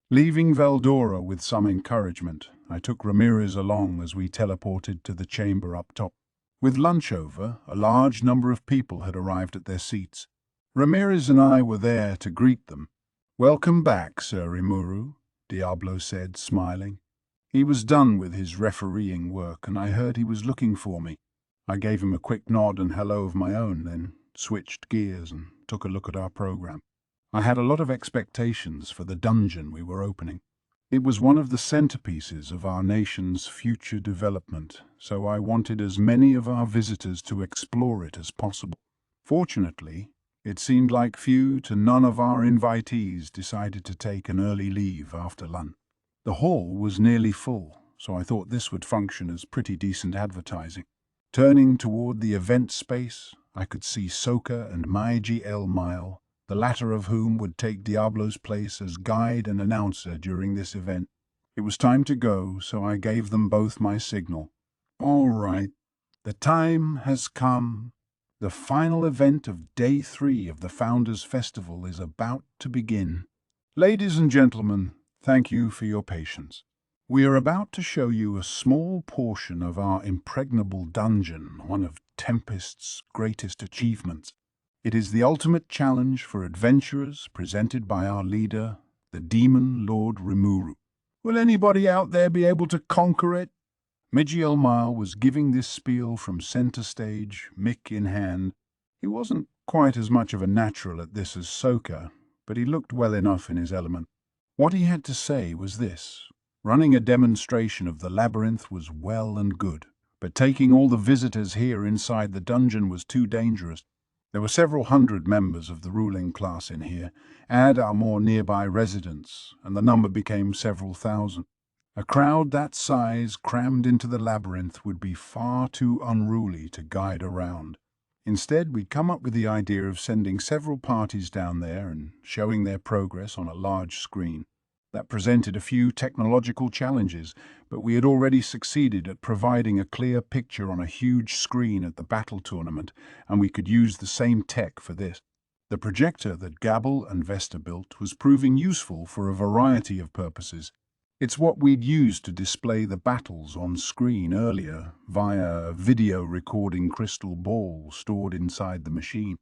Leaving Veldora with some encouragement, I took Ramirez along as we teleported to the chamber up top. With lunch over, a large number of people had arrived at their seats. Ramirez and I were there to greet them. Welcome back, Sir Rimuru, Diablo said, smiling. He was done with his refereeing work, and I heard he was looking for me. I gave him a quick nod and hello of my own, then switched gears and took a look at our program. I had a lot of expectations for the dungeon we were opening. It was one of the centerpieces of our nation's future development, so I wanted as many of our visitors to explore it as possible. Fortunately, it seemed like few to none of our invitees decided to take an early leave after lunch. The hall was nearly full, so I thought this would function as pretty decent advertising. Turning toward the event space, I could see Soka and Maiji Elmile, the latter of whom would take Diablo's place as guide and announcer during this event. It was time to go, so I gave them both my signal. All right, the time has come. The final event of Day 3 of the Founders' Festival is about to begin. Ladies and gentlemen, thank you for your patience. We are about to show you a small portion of our impregnable dungeon, one of Tempest's greatest achievements. It is the ultimate challenge for adventurers presented by our leader, the Demon Lord Rimuru. Will anybody out there be able to conquer it? Mijielmile was giving this spiel from center stage, mic in hand. He wasn't quite as much of a natural at this as Soka, but he looked well enough in his element. What he had to say was this: running a demonstration of the labyrinth was well and good, but taking all the visitors here inside the dungeon was too dangerous. There were several hundred members of the ruling class in here, add our more nearby residents, and the number became several thousand. A crowd that size crammed into the labyrinth would be far too unruly to guide around. Instead, we'd come up with the idea of sending several parties down there and showing their progress on a large screen. That presented a few technological challenges, but we had already succeeded at providing a clear picture on a huge screen at the battle tournament, and we could use the same tech for this. The projector that Gabble and Vesta built was proving useful for a variety of purposes. It's what we'd used to display the battles on screen earlier via a video recording crystal ball stored inside the machine.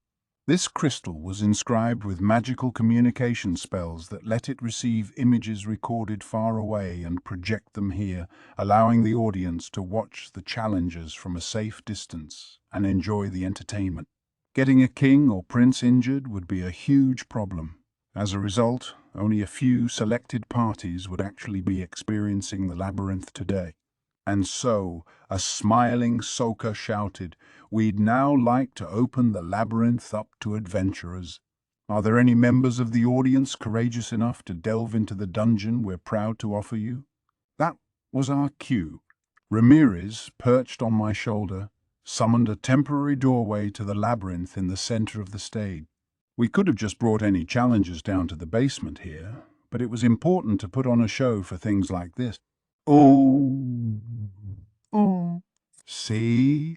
This crystal was inscribed with magical communication spells that let it receive images recorded far away and project them here, allowing the audience to watch the challengers from a safe distance and enjoy the entertainment. Getting a king or prince injured would be a huge problem. As a result, only a few selected parties would actually be experiencing the labyrinth today. And so, a smiling Soka shouted, "We'd now like to open the labyrinth up to adventurers. Are there any members of the audience courageous enough to delve into the dungeon we're proud to offer you?" That was our cue. Ramirez, perched on my shoulder, summoned a temporary doorway to the labyrinth in the center of the stage. We could have just brought any challengers down to the basement here, but it was important to put on a show for things like this. Oh, see?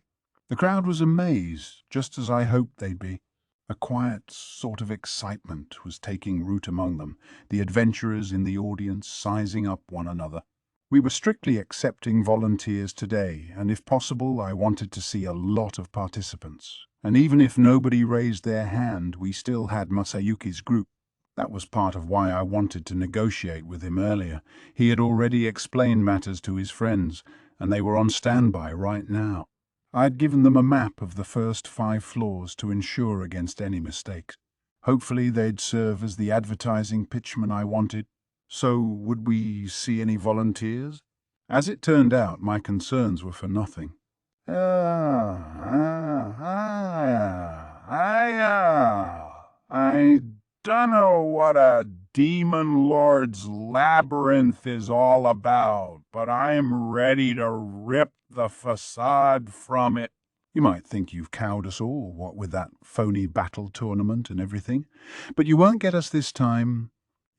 The crowd was amazed, just as I hoped they'd be. A quiet sort of excitement was taking root among them, the adventurers in the audience sizing up one another. We were strictly accepting volunteers today, and if possible, I wanted to see a lot of participants. And even if nobody raised their hand, we still had Masayuki's group. That was part of why I wanted to negotiate with him earlier. He had already explained matters to his friends, and they were on standby right now. I'd given them a map of the first 5 floors to ensure against any mistakes. Hopefully they'd serve as the advertising pitchman I wanted. So would we see any volunteers? As it turned out, my concerns were for nothing. I don't know what a Demon Lord's labyrinth is all about, but I'm ready to rip the facade from it. You might think you've cowed us all, what with that phony battle tournament and everything, but you won't get us this time.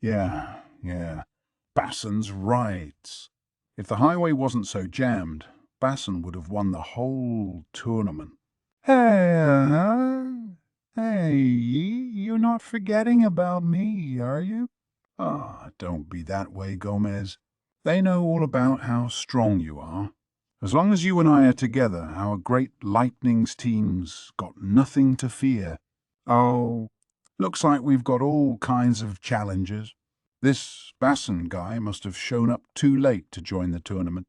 Yeah, Basson's right. If the highway wasn't so jammed, Basson would have won the whole tournament. Hey, you're not forgetting about me, are you? Ah, don't be that way, Gomez. They know all about how strong you are. As long as you and I are together, our great Lightning's team's got nothing to fear. Oh, looks like we've got all kinds of challenges. This Basson guy must have shown up too late to join the tournament.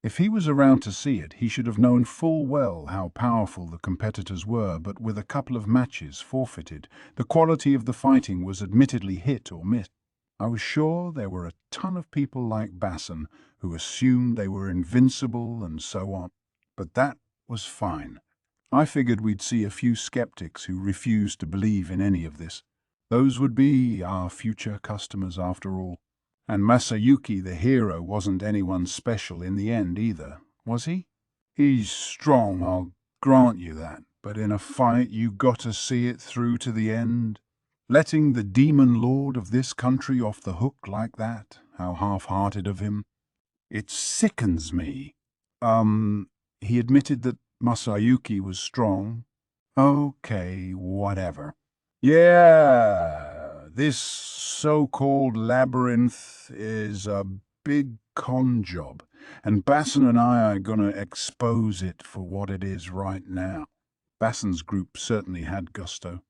If he was around to see it, he should have known full well how powerful the competitors were, but with a couple of matches forfeited, the quality of the fighting was admittedly hit or miss. I was sure there were a ton of people like Basson who assumed they were invincible and so on, but that was fine. I figured we'd see a few skeptics who refused to believe in any of this. Those would be our future customers after all. And Masayuki the hero wasn't anyone special in the end either, was he? He's strong, I'll grant you that, but in a fight you gotta see it through to the end. Letting the demon lord of this country off the hook like that, how half-hearted of him. It sickens me. He admitted that Masayuki was strong. Okay, whatever. Yeah, this so-called labyrinth is a big con job, and Basson and I are gonna expose it for what it is right now. Basson's group certainly had gusto.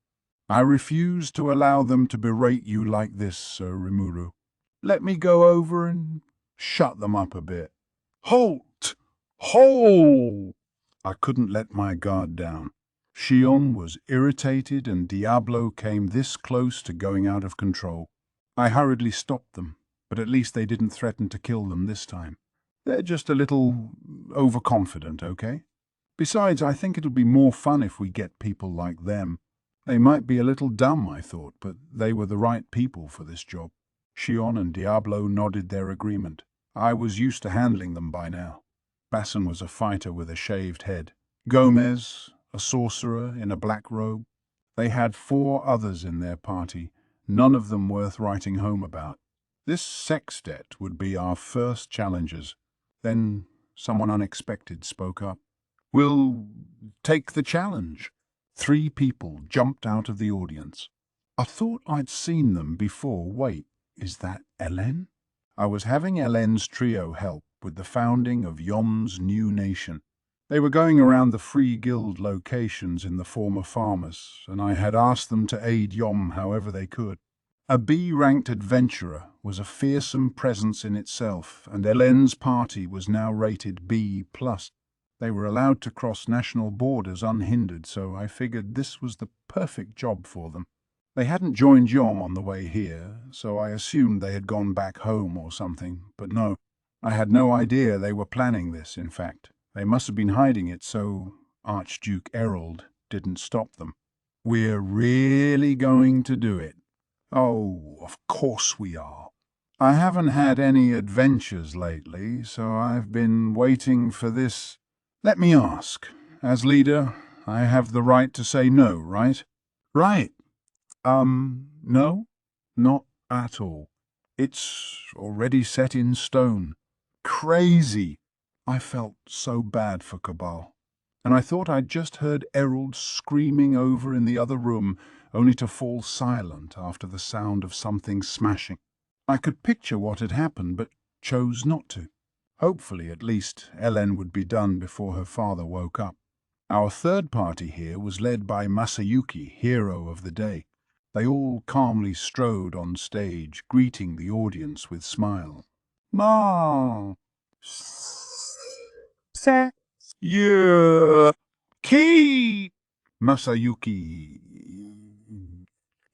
I refuse to allow them to berate you like this, Sir Rimuru. Let me go over and shut them up a bit. Halt! Hold! I couldn't let my guard down. Shion was irritated and Diablo came this close to going out of control. I hurriedly stopped them, but at least they didn't threaten to kill them this time. They're just a little overconfident, okay? Besides, I think it'll be more fun if we get people like them. They might be a little dumb, I thought, but they were the right people for this job. Shion and Diablo nodded their agreement. I was used to handling them by now. Basson was a fighter with a shaved head. Gomez, a sorcerer in a black robe. They had 4 others in their party, none of them worth writing home about. This sextet would be our first challengers. Then someone unexpected spoke up. We'll take the challenge. 3 people jumped out of the audience. I thought I'd seen them before. Wait, is that Ellen? I was having Ellen's trio help with the founding of Yom's new nation. They were going around the free guild locations in the former farmers, and I had asked them to aid Yom however they could. A B-ranked adventurer was a fearsome presence in itself, and Ellen's party was now rated B+. They were allowed to cross national borders unhindered, so I figured this was the perfect job for them. They hadn't joined Yom on the way here, so I assumed they had gone back home or something, but no. I had no idea they were planning this, in fact. They must have been hiding it so Archduke Errol didn't stop them. We're really going to do it. Oh, of course we are. I haven't had any adventures lately, so I've been waiting for this. Let me ask, as leader, I have the right to say no, right? Right. No, not at all. It's already set in stone. Crazy. I felt so bad for Cabal, and I thought I'd just heard Errol screaming over in the other room, only to fall silent after the sound of something smashing. I could picture what had happened, but chose not to. Hopefully, at least, Ellen would be done before her father woke up. Our third party here was led by Masayuki, hero of the day. They all calmly strode on stage, greeting the audience with smiles. Ma! Sa! Yeah! Key! Masayuki.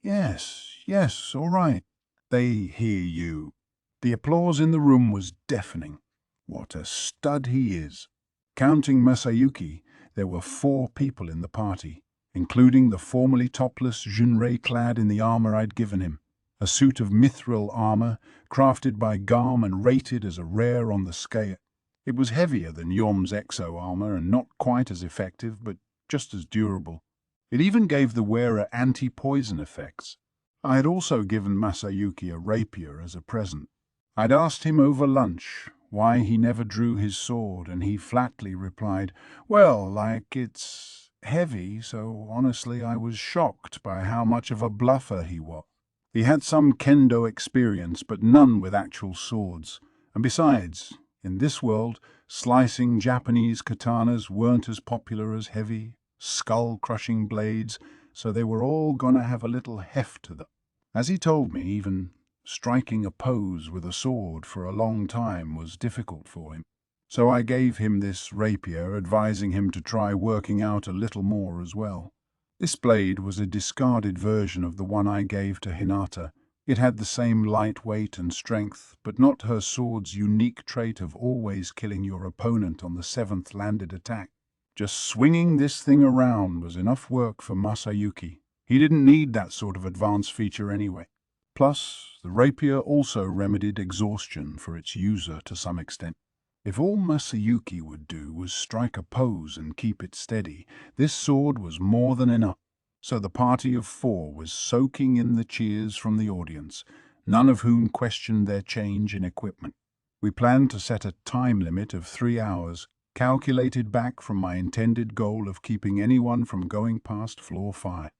Yes, all right. They hear you. The applause in the room was deafening. What a stud he is. Counting Masayuki, there were 4 people in the party, including the formerly topless Junrei clad in the armor I'd given him, a suit of mithril armor, crafted by Garm and rated as a rare on the scale. It was heavier than Yom's exo armor and not quite as effective, but just as durable. It even gave the wearer anti-poison effects. I had also given Masayuki a rapier as a present. I'd asked him over lunch why he never drew his sword, and he flatly replied, "Well, like, it's heavy, so honestly I was shocked by how much of a bluffer he was. He had some kendo experience, but none with actual swords. And besides, in this world, slicing Japanese katanas weren't as popular as heavy, skull-crushing blades, so they were all gonna have a little heft to them." As he told me, even Striking a pose with a sword for a long time was difficult for him. So I gave him this rapier, advising him to try working out a little more as well. This blade was a discarded version of the one I gave to Hinata. It had the same light weight and strength, but not her sword's unique trait of always killing your opponent on the 7th landed attack. Just swinging this thing around was enough work for Masayuki. He didn't need that sort of advanced feature anyway. Plus, the rapier also remedied exhaustion for its user to some extent. If all Masayuki would do was strike a pose and keep it steady, this sword was more than enough. So the party of 4 was soaking in the cheers from the audience, none of whom questioned their change in equipment. We planned to set a time limit of 3 hours, calculated back from my intended goal of keeping anyone from going past floor 5.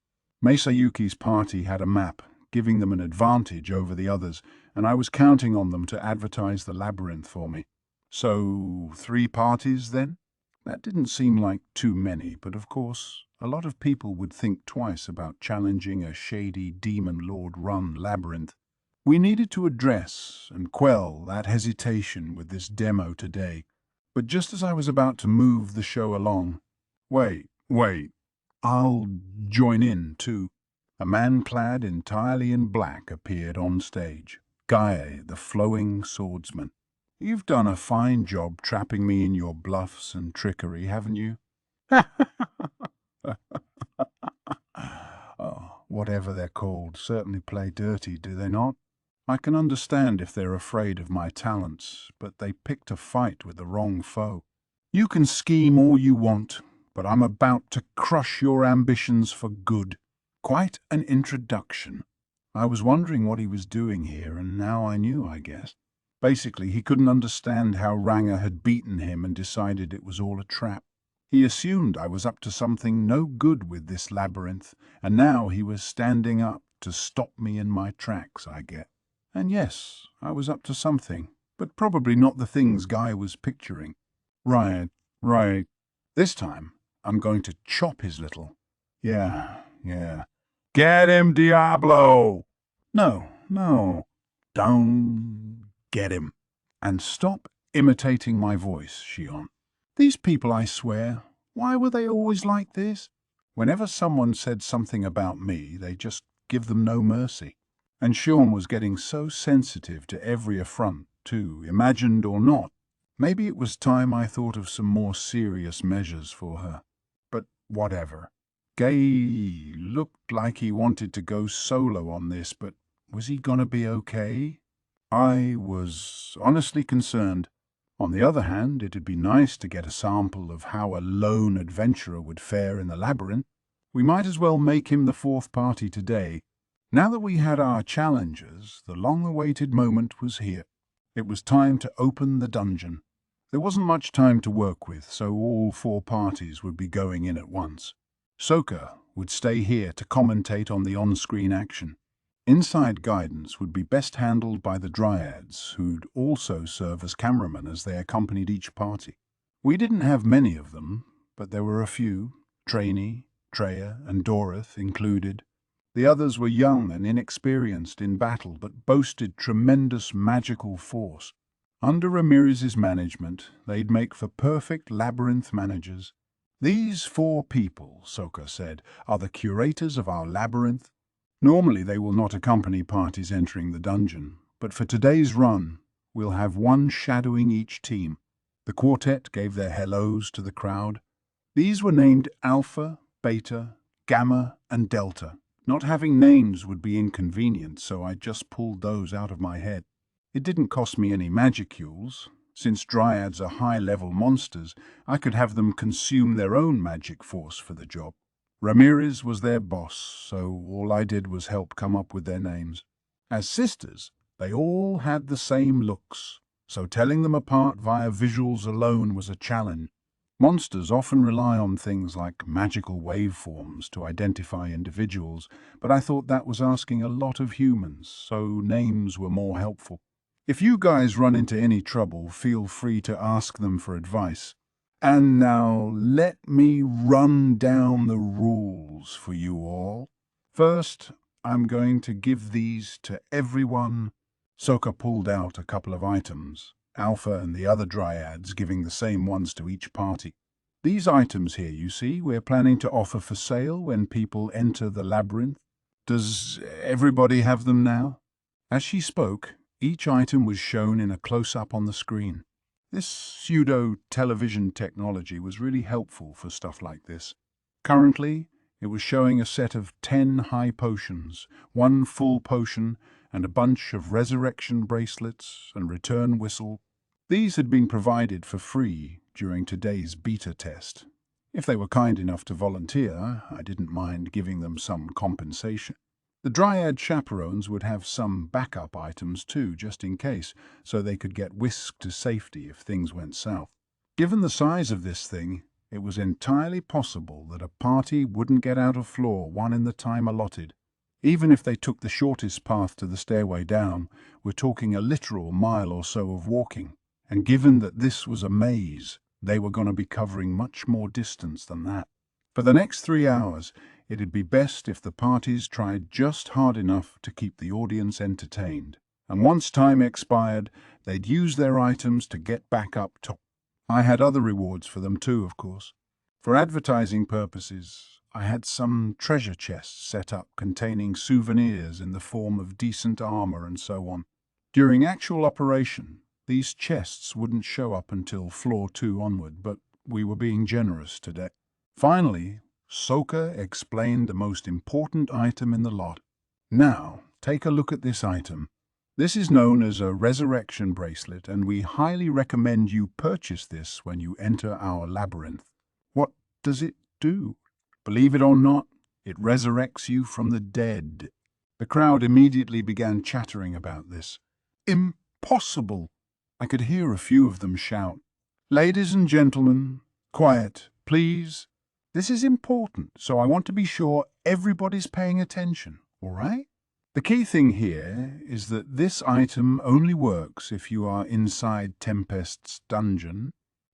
Masayuki's party had a map, giving them an advantage over the others, and I was counting on them to advertise the labyrinth for me. So, 3 parties then? That didn't seem like too many, but of course, a lot of people would think twice about challenging a shady demon lord-run labyrinth. We needed to address and quell that hesitation with this demo today. But just as I was about to move the show along, wait, I'll join in too. A man clad entirely in black appeared on stage. Guy, the flowing swordsman. You've done a fine job trapping me in your bluffs and trickery, haven't you? Oh, whatever they're called, certainly play dirty, do they not? I can understand if they're afraid of my talents, but they picked a fight with the wrong foe. You can scheme all you want, but I'm about to crush your ambitions for good. Quite an introduction. I was wondering what he was doing here, and now I knew, I guess. Basically, he couldn't understand how Ranga had beaten him and decided it was all a trap. He assumed I was up to something no good with this labyrinth, and now he was standing up to stop me in my tracks, I get. And yes, I was up to something, but probably not the things Guy was picturing. Right. This time, I'm going to chop his little... Yeah. Get him, Diablo! No. Don't get him. And stop imitating my voice, Shion. These people, I swear, why were they always like this? Whenever someone said something about me, they just give them no mercy. And Shion was getting so sensitive to every affront, too, imagined or not. Maybe it was time I thought of some more serious measures for her. But whatever. Gay looked like he wanted to go solo on this, but was he gonna be okay? I was honestly concerned. On the other hand, it'd be nice to get a sample of how a lone adventurer would fare in the labyrinth. We might as well make him the 4th party today. Now that we had our challengers, the long-awaited moment was here. It was time to open the dungeon. There wasn't much time to work with, so all 4 parties would be going in at once. Soka would stay here to commentate on the on-screen action. Inside guidance would be best handled by the Dryads, who'd also serve as cameramen as they accompanied each party. We didn't have many of them, but there were a few, Trainee, Treya, and Dorith included. The others were young and inexperienced in battle, but boasted tremendous magical force. Under Ramirez's management, they'd make for perfect labyrinth managers. These 4 people, Soka said, are the curators of our labyrinth. Normally they will not accompany parties entering the dungeon, but for today's run, we'll have one shadowing each team. The quartet gave their hellos to the crowd. These were named Alpha, Beta, Gamma, and Delta. Not having names would be inconvenient, so I just pulled those out of my head. It didn't cost me any magicules. Since Dryads are high-level monsters, I could have them consume their own magic force for the job. Ramirez was their boss, so all I did was help come up with their names. As sisters, they all had the same looks, so telling them apart via visuals alone was a challenge. Monsters often rely on things like magical waveforms to identify individuals, but I thought that was asking a lot of humans, so names were more helpful. If you guys run into any trouble, feel free to ask them for advice. And now let me run down the rules for you all. First, I'm going to give these to everyone. Soka pulled out a couple of items, Alpha and the other dryads giving the same ones to each party. These items here, you see, we're planning to offer for sale when people enter the labyrinth. Does everybody have them now? As she spoke, each item was shown in a close-up on the screen. This pseudo-television technology was really helpful for stuff like this. Currently, it was showing a set of 10 high potions, 1 full potion, and a bunch of resurrection bracelets and return whistle. These had been provided for free during today's beta test. If they were kind enough to volunteer, I didn't mind giving them some compensation. The Dryad chaperones would have some backup items too, just in case, so they could get whisked to safety if things went south. Given the size of this thing, it was entirely possible that a party wouldn't get out of floor 1 in the time allotted. Even if they took the shortest path to the stairway down, we're talking a literal mile or so of walking. And given that this was a maze, they were going to be covering much more distance than that. For the next 3 hours, it'd be best if the parties tried just hard enough to keep the audience entertained. And once time expired, they'd use their items to get back up top. I had other rewards for them too, of course. For advertising purposes, I had some treasure chests set up containing souvenirs in the form of decent armor and so on. During actual operation, these chests wouldn't show up until floor 2 onward, but we were being generous today. Finally, Soka explained the most important item in the lot. Now, take a look at this item. This is known as a resurrection bracelet, and we highly recommend you purchase this when you enter our labyrinth. What does it do? Believe it or not, it resurrects you from the dead. The crowd immediately began chattering about this. Impossible! I could hear a few of them shout. Ladies and gentlemen, quiet, please. This is important, so I want to be sure everybody's paying attention, all right? The key thing here is that this item only works if you are inside Tempest's dungeon.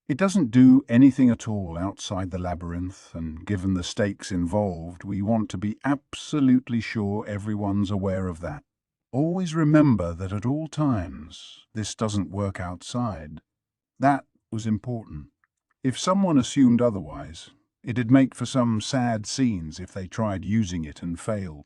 It doesn't do anything at all outside the labyrinth, and given the stakes involved, we want to be absolutely sure everyone's aware of that. Always remember that at all times, this doesn't work outside. That was important. If someone assumed otherwise, it'd make for some sad scenes if they tried using it and failed.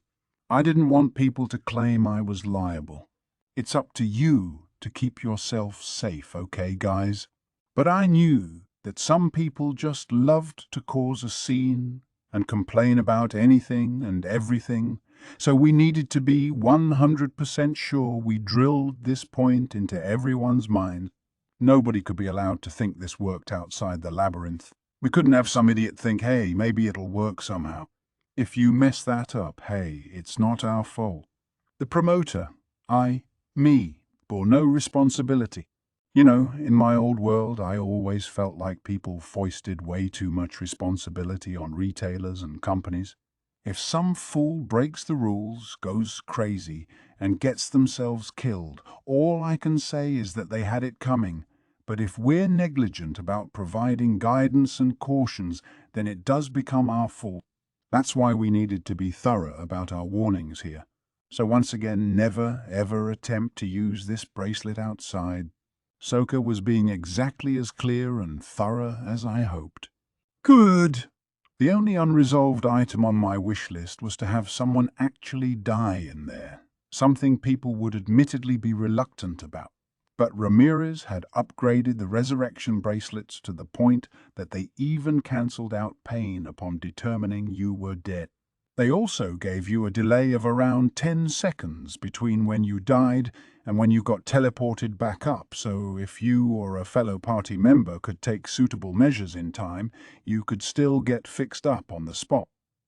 I didn't want people to claim I was liable. It's up to you to keep yourself safe, okay, guys? But I knew that some people just loved to cause a scene and complain about anything and everything, so we needed to be 100% sure we drilled this point into everyone's mind. Nobody could be allowed to think this worked outside the labyrinth. We couldn't have some idiot think, hey, maybe it'll work somehow. If you mess that up, hey, it's not our fault. The promoter, me, bore no responsibility. You know, in my old world, I always felt like people foisted way too much responsibility on retailers and companies. If some fool breaks the rules, goes crazy, and gets themselves killed, all I can say is that they had it coming. But if we're negligent about providing guidance and cautions, then it does become our fault. That's why we needed to be thorough about our warnings here. So once again, never, ever attempt to use this bracelet outside. Soka was being exactly as clear and thorough as I hoped. Good! The only unresolved item on my wish list was to have someone actually die in there, something people would admittedly be reluctant about. But Ramirez had upgraded the resurrection bracelets to the point that they even cancelled out pain upon determining you were dead. They also gave you a delay of around 10 seconds between when you died and when you got teleported back up, so if you or a fellow party member could take suitable measures in time, you could still get fixed up on the spot.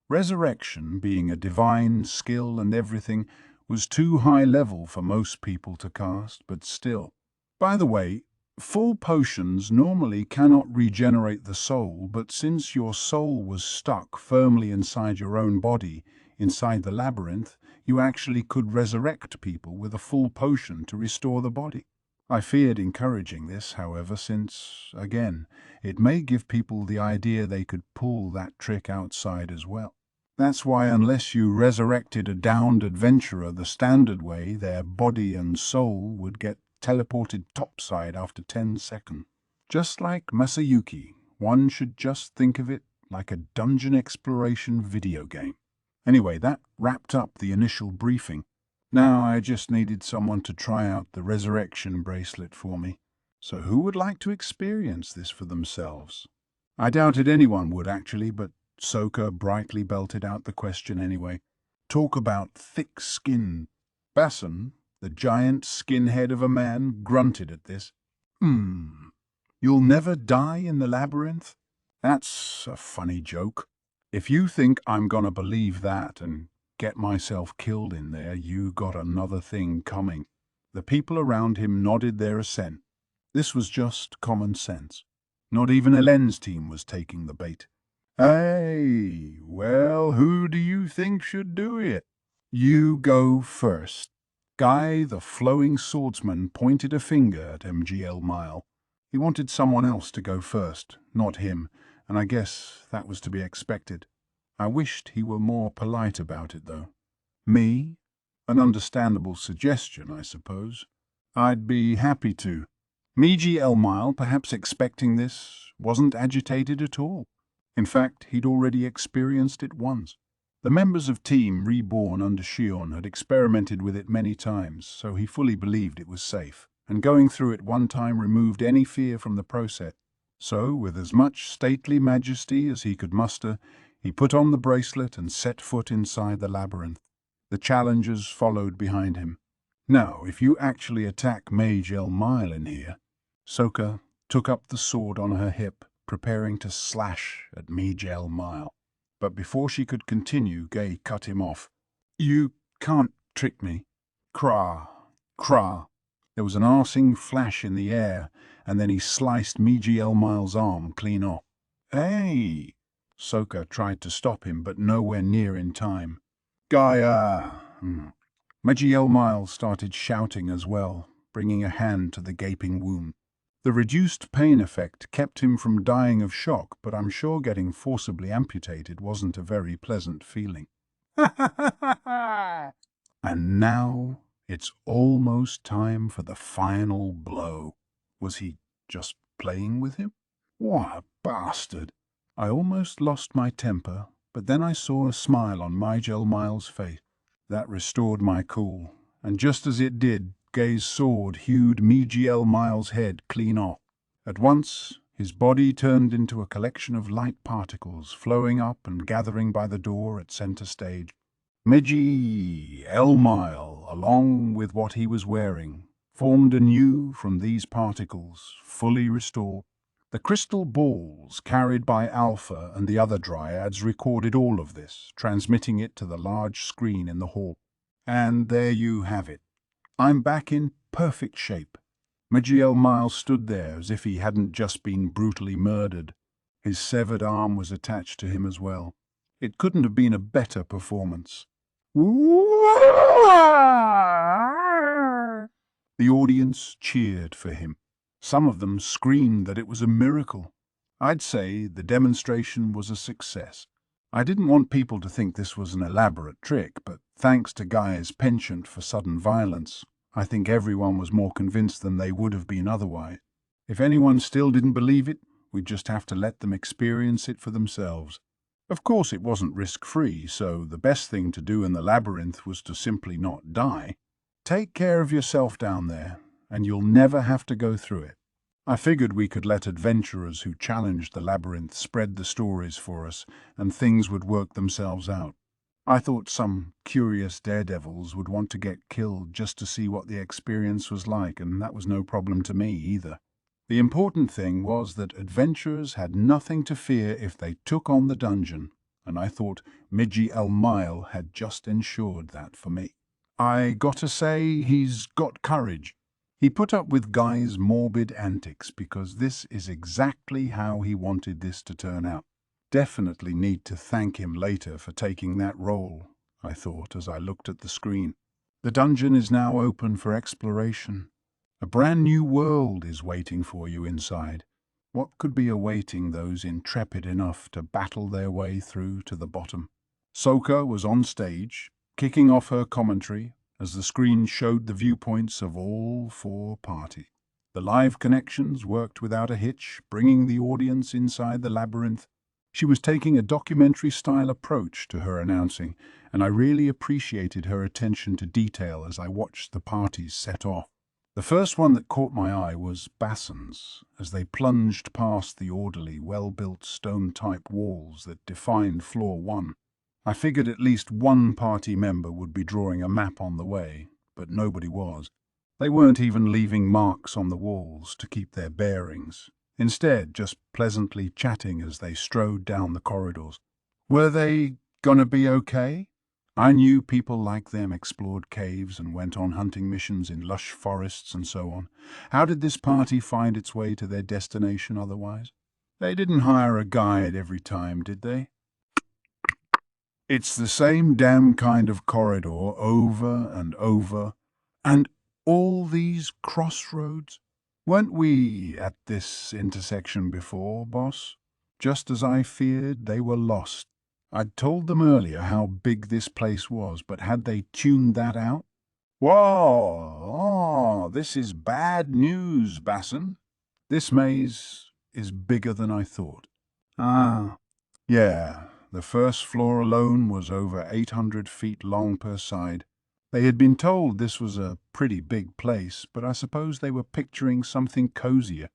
Resurrection, being a divine skill and everything, was too high level for most people to cast, but still. By the way, full potions normally cannot regenerate the soul, but since your soul was stuck firmly inside your own body, inside the labyrinth, you actually could resurrect people with a full potion to restore the body. I feared encouraging this, however, since, again, it may give people the idea they could pull that trick outside as well. That's why unless you resurrected a downed adventurer the standard way, their body and soul would get teleported topside after 10 seconds. Just like Masayuki, one should just think of it like a dungeon exploration video game. Anyway, that wrapped up the initial briefing. Now I just needed someone to try out the resurrection bracelet for me. So who would like to experience this for themselves? I doubted anyone would actually, but Soka brightly belted out the question anyway. Talk about thick skin. Bason, the giant skinhead of a man, grunted at this. You'll never die in the labyrinth? That's a funny joke. If you think I'm gonna believe that and get myself killed in there, you got another thing coming. The people around him nodded their assent. This was just common sense. Not even Helen's team was taking the bait. Hey, well, who do you think should do it? You go first. Guy, the flowing swordsman, pointed a finger at MGL Mile. He wanted someone else to go first, not him, and I guess that was to be expected. I wished he were more polite about it, though. Me? An understandable suggestion, I suppose. I'd be happy to. Miji Elmile, perhaps expecting this, wasn't agitated at all. In fact, he'd already experienced it once. The members of Team Reborn under Shion had experimented with it many times, so he fully believed it was safe, and going through it one time removed any fear from the process. So, with as much stately majesty as he could muster, he put on the bracelet and set foot inside the labyrinth. The challengers followed behind him. Now, if you actually attack Mage Elmile in here... Soka took up the sword on her hip, preparing to slash at Mage Elmile. But before she could continue, Gay cut him off. You can't trick me. Kra, kra. There was an arsing flash in the air, and then he sliced Mage Elmile's arm clean off. Hey! Soka tried to stop him, but nowhere near in time. Gaia! Mage Elmile started shouting as well, bringing a hand to the gaping wound. The reduced pain effect kept him from dying of shock, but I'm sure getting forcibly amputated wasn't a very pleasant feeling. And now it's almost time for the final blow. Was he just playing with him? What a bastard! I almost lost my temper, but then I saw a smile on Mage Elmile's face. That restored my cool, and just as it did, Gay's sword hewed Mage Elmile's head clean off. At once, his body turned into a collection of light particles flowing up and gathering by the door at center stage. Mage Elmile, along with what he was wearing, formed anew from these particles, fully restored. The crystal balls carried by Alpha and the other dryads recorded all of this, transmitting it to the large screen in the hall. And there you have it. I'm back in perfect shape. Mage Elmile stood there as if he hadn't just been brutally murdered. His severed arm was attached to him as well. It couldn't have been a better performance. The audience cheered for him. Some of them screamed that it was a miracle. I'd say the demonstration was a success. I didn't want people to think this was an elaborate trick, but thanks to Guy's penchant for sudden violence, I think everyone was more convinced than they would have been otherwise. If anyone still didn't believe it, we'd just have to let them experience it for themselves. Of course, it wasn't risk-free, so the best thing to do in the labyrinth was to simply not die. Take care of yourself down there, and you'll never have to go through it. I figured we could let adventurers who challenged the labyrinth spread the stories for us, and things would work themselves out. I thought some curious daredevils would want to get killed just to see what the experience was like, and that was no problem to me either. The important thing was that adventurers had nothing to fear if they took on the dungeon, and I thought Mage Elmile had just ensured that for me. I gotta say, he's got courage. He put up with Guy's morbid antics because this is exactly how he wanted this to turn out. Definitely need to thank him later for taking that role, I thought as I looked at the screen. The dungeon is now open for exploration. A brand new world is waiting for you inside. What could be awaiting those intrepid enough to battle their way through to the bottom? Soka was on stage, kicking off her commentary as the screen showed the viewpoints of all four parties. The live connections worked without a hitch, bringing the audience inside the labyrinth. She was taking a documentary-style approach to her announcing, and I really appreciated her attention to detail as I watched the parties set off. The first one that caught my eye was Basson's, as they plunged past the orderly, well-built stone-type walls that defined Floor 1. I figured at least one party member would be drawing a map on the way, but nobody was. They weren't even leaving marks on the walls to keep their bearings, instead just pleasantly chatting as they strode down the corridors. Were they gonna be okay? I knew people like them explored caves and went on hunting missions in lush forests and so on. How did this party find its way to their destination otherwise? They didn't hire a guide every time, did they? It's the same damn kind of corridor over and over, and all these crossroads. Weren't we at this intersection before, boss? Just as I feared, they were lost. I'd told them earlier how big this place was, but had they tuned that out? Whoa, this is bad news, Basson. This maze is bigger than I thought. Ah, yeah, the first floor alone was over 800 feet long per side. They had been told this was a pretty big place, but I suppose they were picturing something cozier.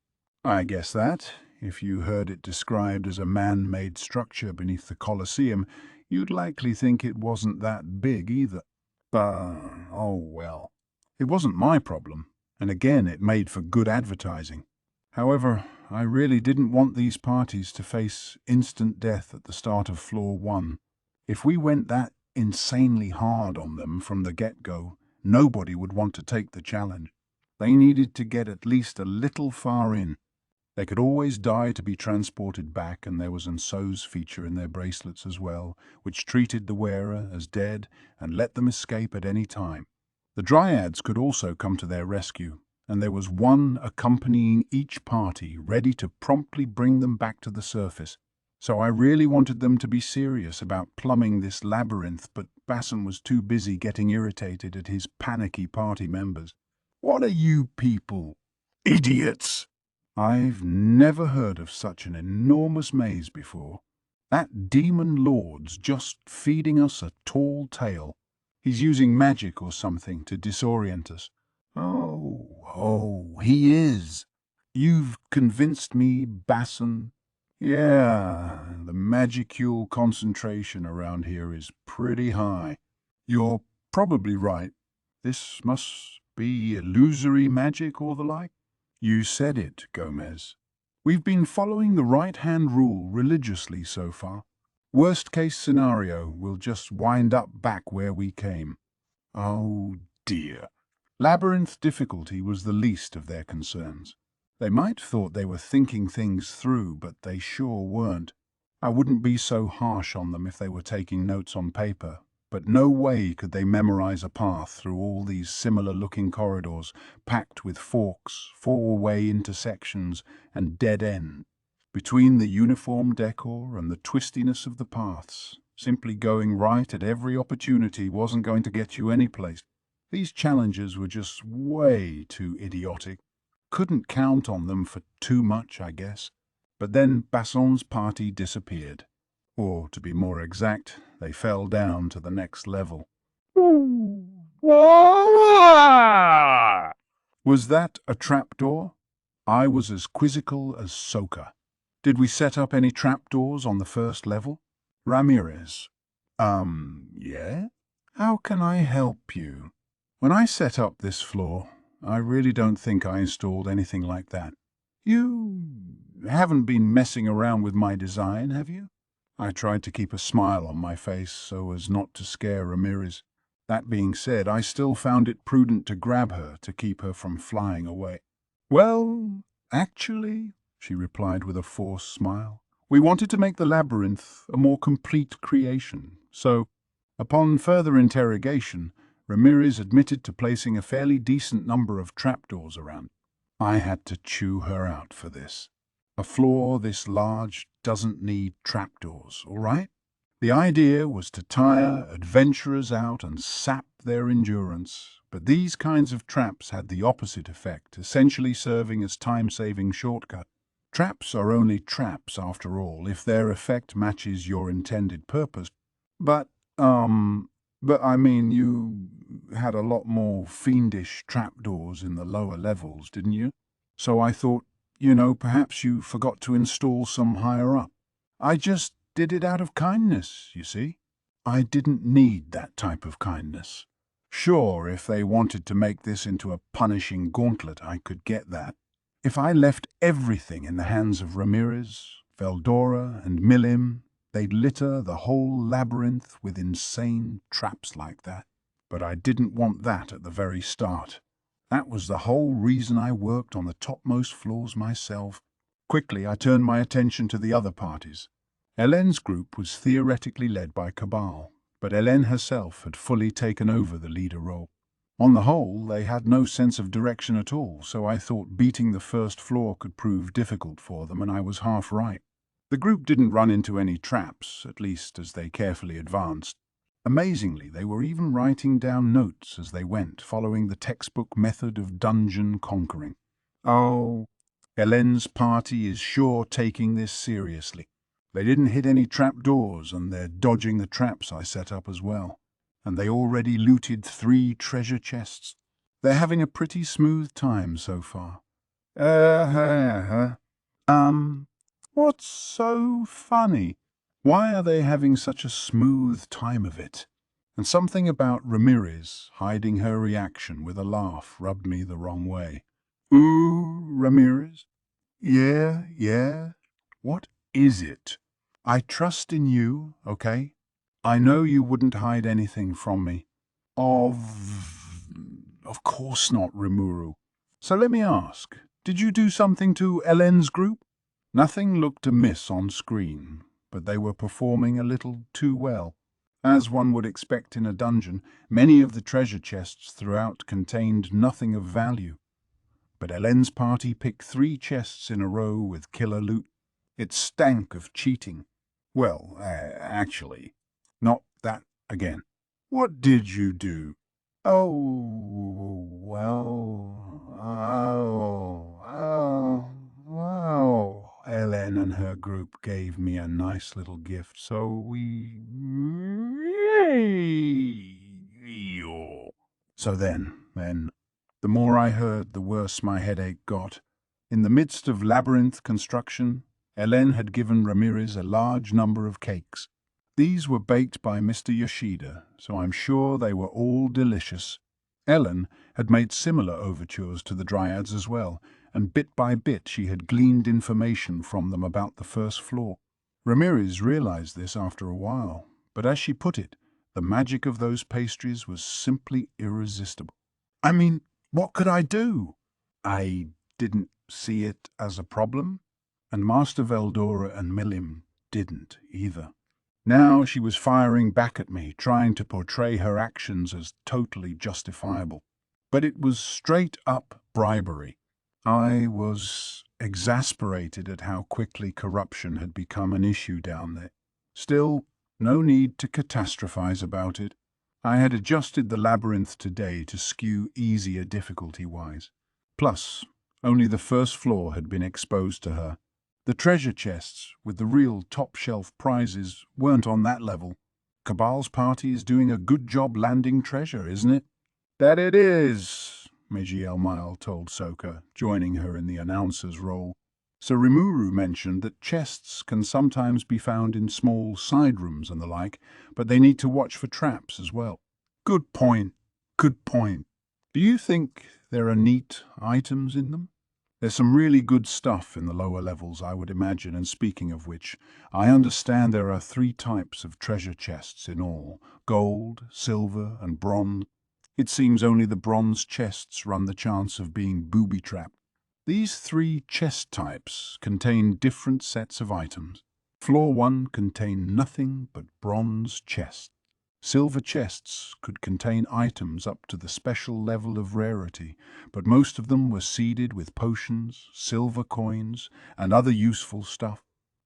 I guess that, if you heard it described as a man-made structure beneath the Colosseum, you'd likely think it wasn't that big either. But, oh well. It wasn't my problem, and again it made for good advertising. However, I really didn't want these parties to face instant death at the start of Floor 1. If we went that insanely hard on them from the get-go, nobody would want to take the challenge. They needed to get at least a little far in. They could always die to be transported back, and there was an So's feature in their bracelets as well, which treated the wearer as dead and let them escape at any time. The Dryads could also come to their rescue, and there was one accompanying each party ready to promptly bring them back to the surface. So I really wanted them to be serious about plumbing this labyrinth, but Basson was too busy getting irritated at his panicky party members. What are you people? Idiots! I've never heard of such an enormous maze before. That demon lord's just feeding us a tall tale. He's using magic or something to disorient us. Oh, he is. You've convinced me, Basson. Yeah, the magicule concentration around here is pretty high. You're probably right. This must be illusory magic or the like. You said it, Gomez. We've been following the right-hand rule religiously so far. Worst-case scenario, we'll just wind up back where we came. Oh, dear. Labyrinth difficulty was the least of their concerns. They might thought they were thinking things through, but they sure weren't. I wouldn't be so harsh on them if they were taking notes on paper, but no way could they memorize a path through all these similar-looking corridors, packed with forks, four-way intersections, and dead ends. Between the uniform decor and the twistiness of the paths, simply going right at every opportunity wasn't going to get you anyplace. These challenges were just way too idiotic. Couldn't count on them for too much, I guess. But then Basson's party disappeared. Or, to be more exact, they fell down to the next level. Was that a trapdoor? I was as quizzical as Soka. Did we set up any trapdoors on the first level? Ramirez. Yeah? How can I help you? When I set up this floor, I really don't think I installed anything like that. You haven't been messing around with my design, have you? I tried to keep a smile on my face so as not to scare Ramirez. That being said, I still found it prudent to grab her to keep her from flying away. Well, actually, she replied with a forced smile, we wanted to make the labyrinth a more complete creation, so, upon further interrogation, Ramirez admitted to placing a fairly decent number of trapdoors around. I had to chew her out for this. A floor this large doesn't need trapdoors, all right? The idea was to tire adventurers out and sap their endurance, but these kinds of traps had the opposite effect, essentially serving as time-saving shortcut. Traps are only traps, after all, if their effect matches your intended purpose. But I mean, you had a lot more fiendish trapdoors in the lower levels, didn't you? So I thought, perhaps you forgot to install some higher up. I just did it out of kindness, you see. I didn't need that type of kindness. Sure, if they wanted to make this into a punishing gauntlet, I could get that. If I left everything in the hands of Ramirez, Veldora, and Milim, they'd litter the whole labyrinth with insane traps like that. But I didn't want that at the very start. That was the whole reason I worked on the topmost floors myself. Quickly, I turned my attention to the other parties. Hélène's group was theoretically led by Cabal, but Hélène herself had fully taken over the leader role. On the whole, they had no sense of direction at all, so I thought beating the first floor could prove difficult for them, and I was half right. The group didn't run into any traps, at least as they carefully advanced. Amazingly, they were even writing down notes as they went, following the textbook method of dungeon conquering. Oh, Hélène's party is sure taking this seriously. They didn't hit any trapdoors, and they're dodging the traps I set up as well. And they already looted 3 treasure chests. They're having a pretty smooth time so far. What's so funny? Why are they having such a smooth time of it? And something about Ramirez hiding her reaction with a laugh rubbed me the wrong way. Ooh, Ramirez? Yeah. What is it? I trust in you, okay? I know you wouldn't hide anything from me. Of course not, Rimuru. So let me ask, did you do something to Hélène's group? Nothing looked amiss on screen, but they were performing a little too well. As one would expect in a dungeon, many of the treasure chests throughout contained nothing of value. But Hélène's party picked 3 chests in a row with killer loot. It stank of cheating. Well, actually, not that again. What did you do? Hélène and her group gave me a nice little gift, so we... So then, the more I heard, the worse my headache got. In the midst of labyrinth construction, Hélène had given Ramirez a large number of cakes. These were baked by Mr. Yoshida, so I'm sure they were all delicious. Hélène had made similar overtures to the Dryads as well, and bit by bit she had gleaned information from them about the first floor. Ramirez realized this after a while, but as she put it, the magic of those pastries was simply irresistible. I mean, what could I do? I didn't see it as a problem, and Master Veldora and Milim didn't either. Now she was firing back at me, trying to portray her actions as totally justifiable. But it was straight-up bribery. I was exasperated at how quickly corruption had become an issue down there. Still, no need to catastrophize about it. I had adjusted the labyrinth today to skew easier difficulty-wise. Plus, only the first floor had been exposed to her. The treasure chests, with the real top-shelf prizes, weren't on that level. Cabal's party is doing a good job landing treasure, isn't it? That it is, Meji Elmile told Soka, joining her in the announcer's role. Sir Rimuru mentioned that chests can sometimes be found in small side rooms and the like, but they need to watch for traps as well. Good point. Do you think there are neat items in them? There's some really good stuff in the lower levels, I would imagine, and speaking of which, I understand there are 3 types of treasure chests in all: gold, silver, and bronze. It seems only the bronze chests run the chance of being booby-trapped. These 3 chest types contain different sets of items. Floor 1 contained nothing but bronze chests. Silver chests could contain items up to the special level of rarity, but most of them were seeded with potions, silver coins, and other useful stuff.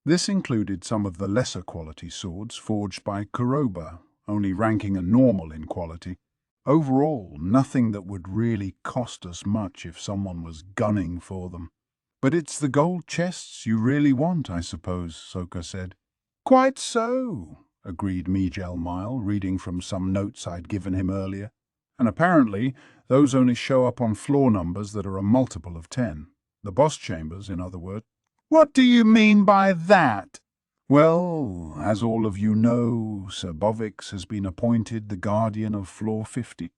This included some of the lesser quality swords forged by Kuroba, only ranking a normal in quality. Overall, nothing that would really cost us much if someone was gunning for them. But it's the gold chests you really want, I suppose, Soka said. Quite so, agreed Miguel, reading from some notes I'd given him earlier. And apparently, those only show up on floor numbers that are a multiple of 10. The boss chambers, in other words. What do you mean by that? Well, as all of you know, Sir Bovix has been appointed the guardian of floor 50.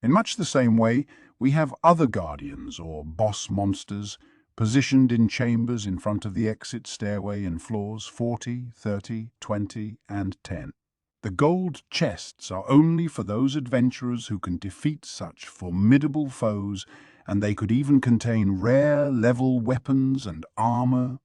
In much the same way, we have other guardians, or boss monsters, positioned in chambers in front of the exit stairway in floors 40, 30, 20, and 10. The gold chests are only for those adventurers who can defeat such formidable foes, and they could even contain rare level weapons and armor.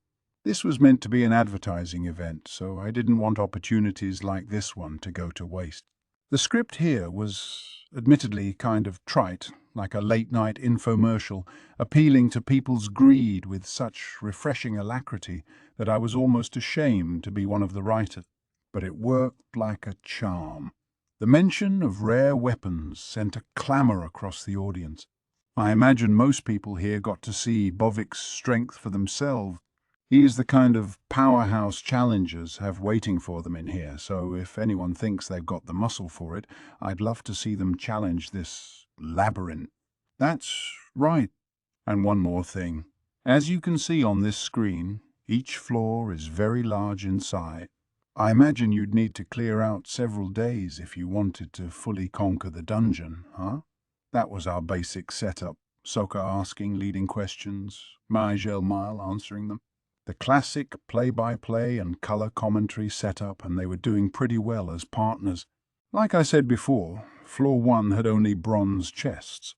This was meant to be an advertising event, so I didn't want opportunities like this one to go to waste. The script here was admittedly kind of trite, like a late-night infomercial, appealing to people's greed with such refreshing alacrity that I was almost ashamed to be one of the writers. But it worked like a charm. The mention of rare weapons sent a clamor across the audience. I imagine most people here got to see Bovic's strength for themselves. He is the kind of powerhouse challengers have waiting for them in here, so if anyone thinks they've got the muscle for it, I'd love to see them challenge this Labyrinth. That's right. And one more thing. As you can see on this screen, each floor is very large in size. I imagine you'd need to clear out several days if you wanted to fully conquer the dungeon, huh? That was our basic setup. Soka asking leading questions, Mile answering them. The classic play-by-play and color commentary setup, and they were doing pretty well as partners. Like I said before, floor 1 had only bronze chests.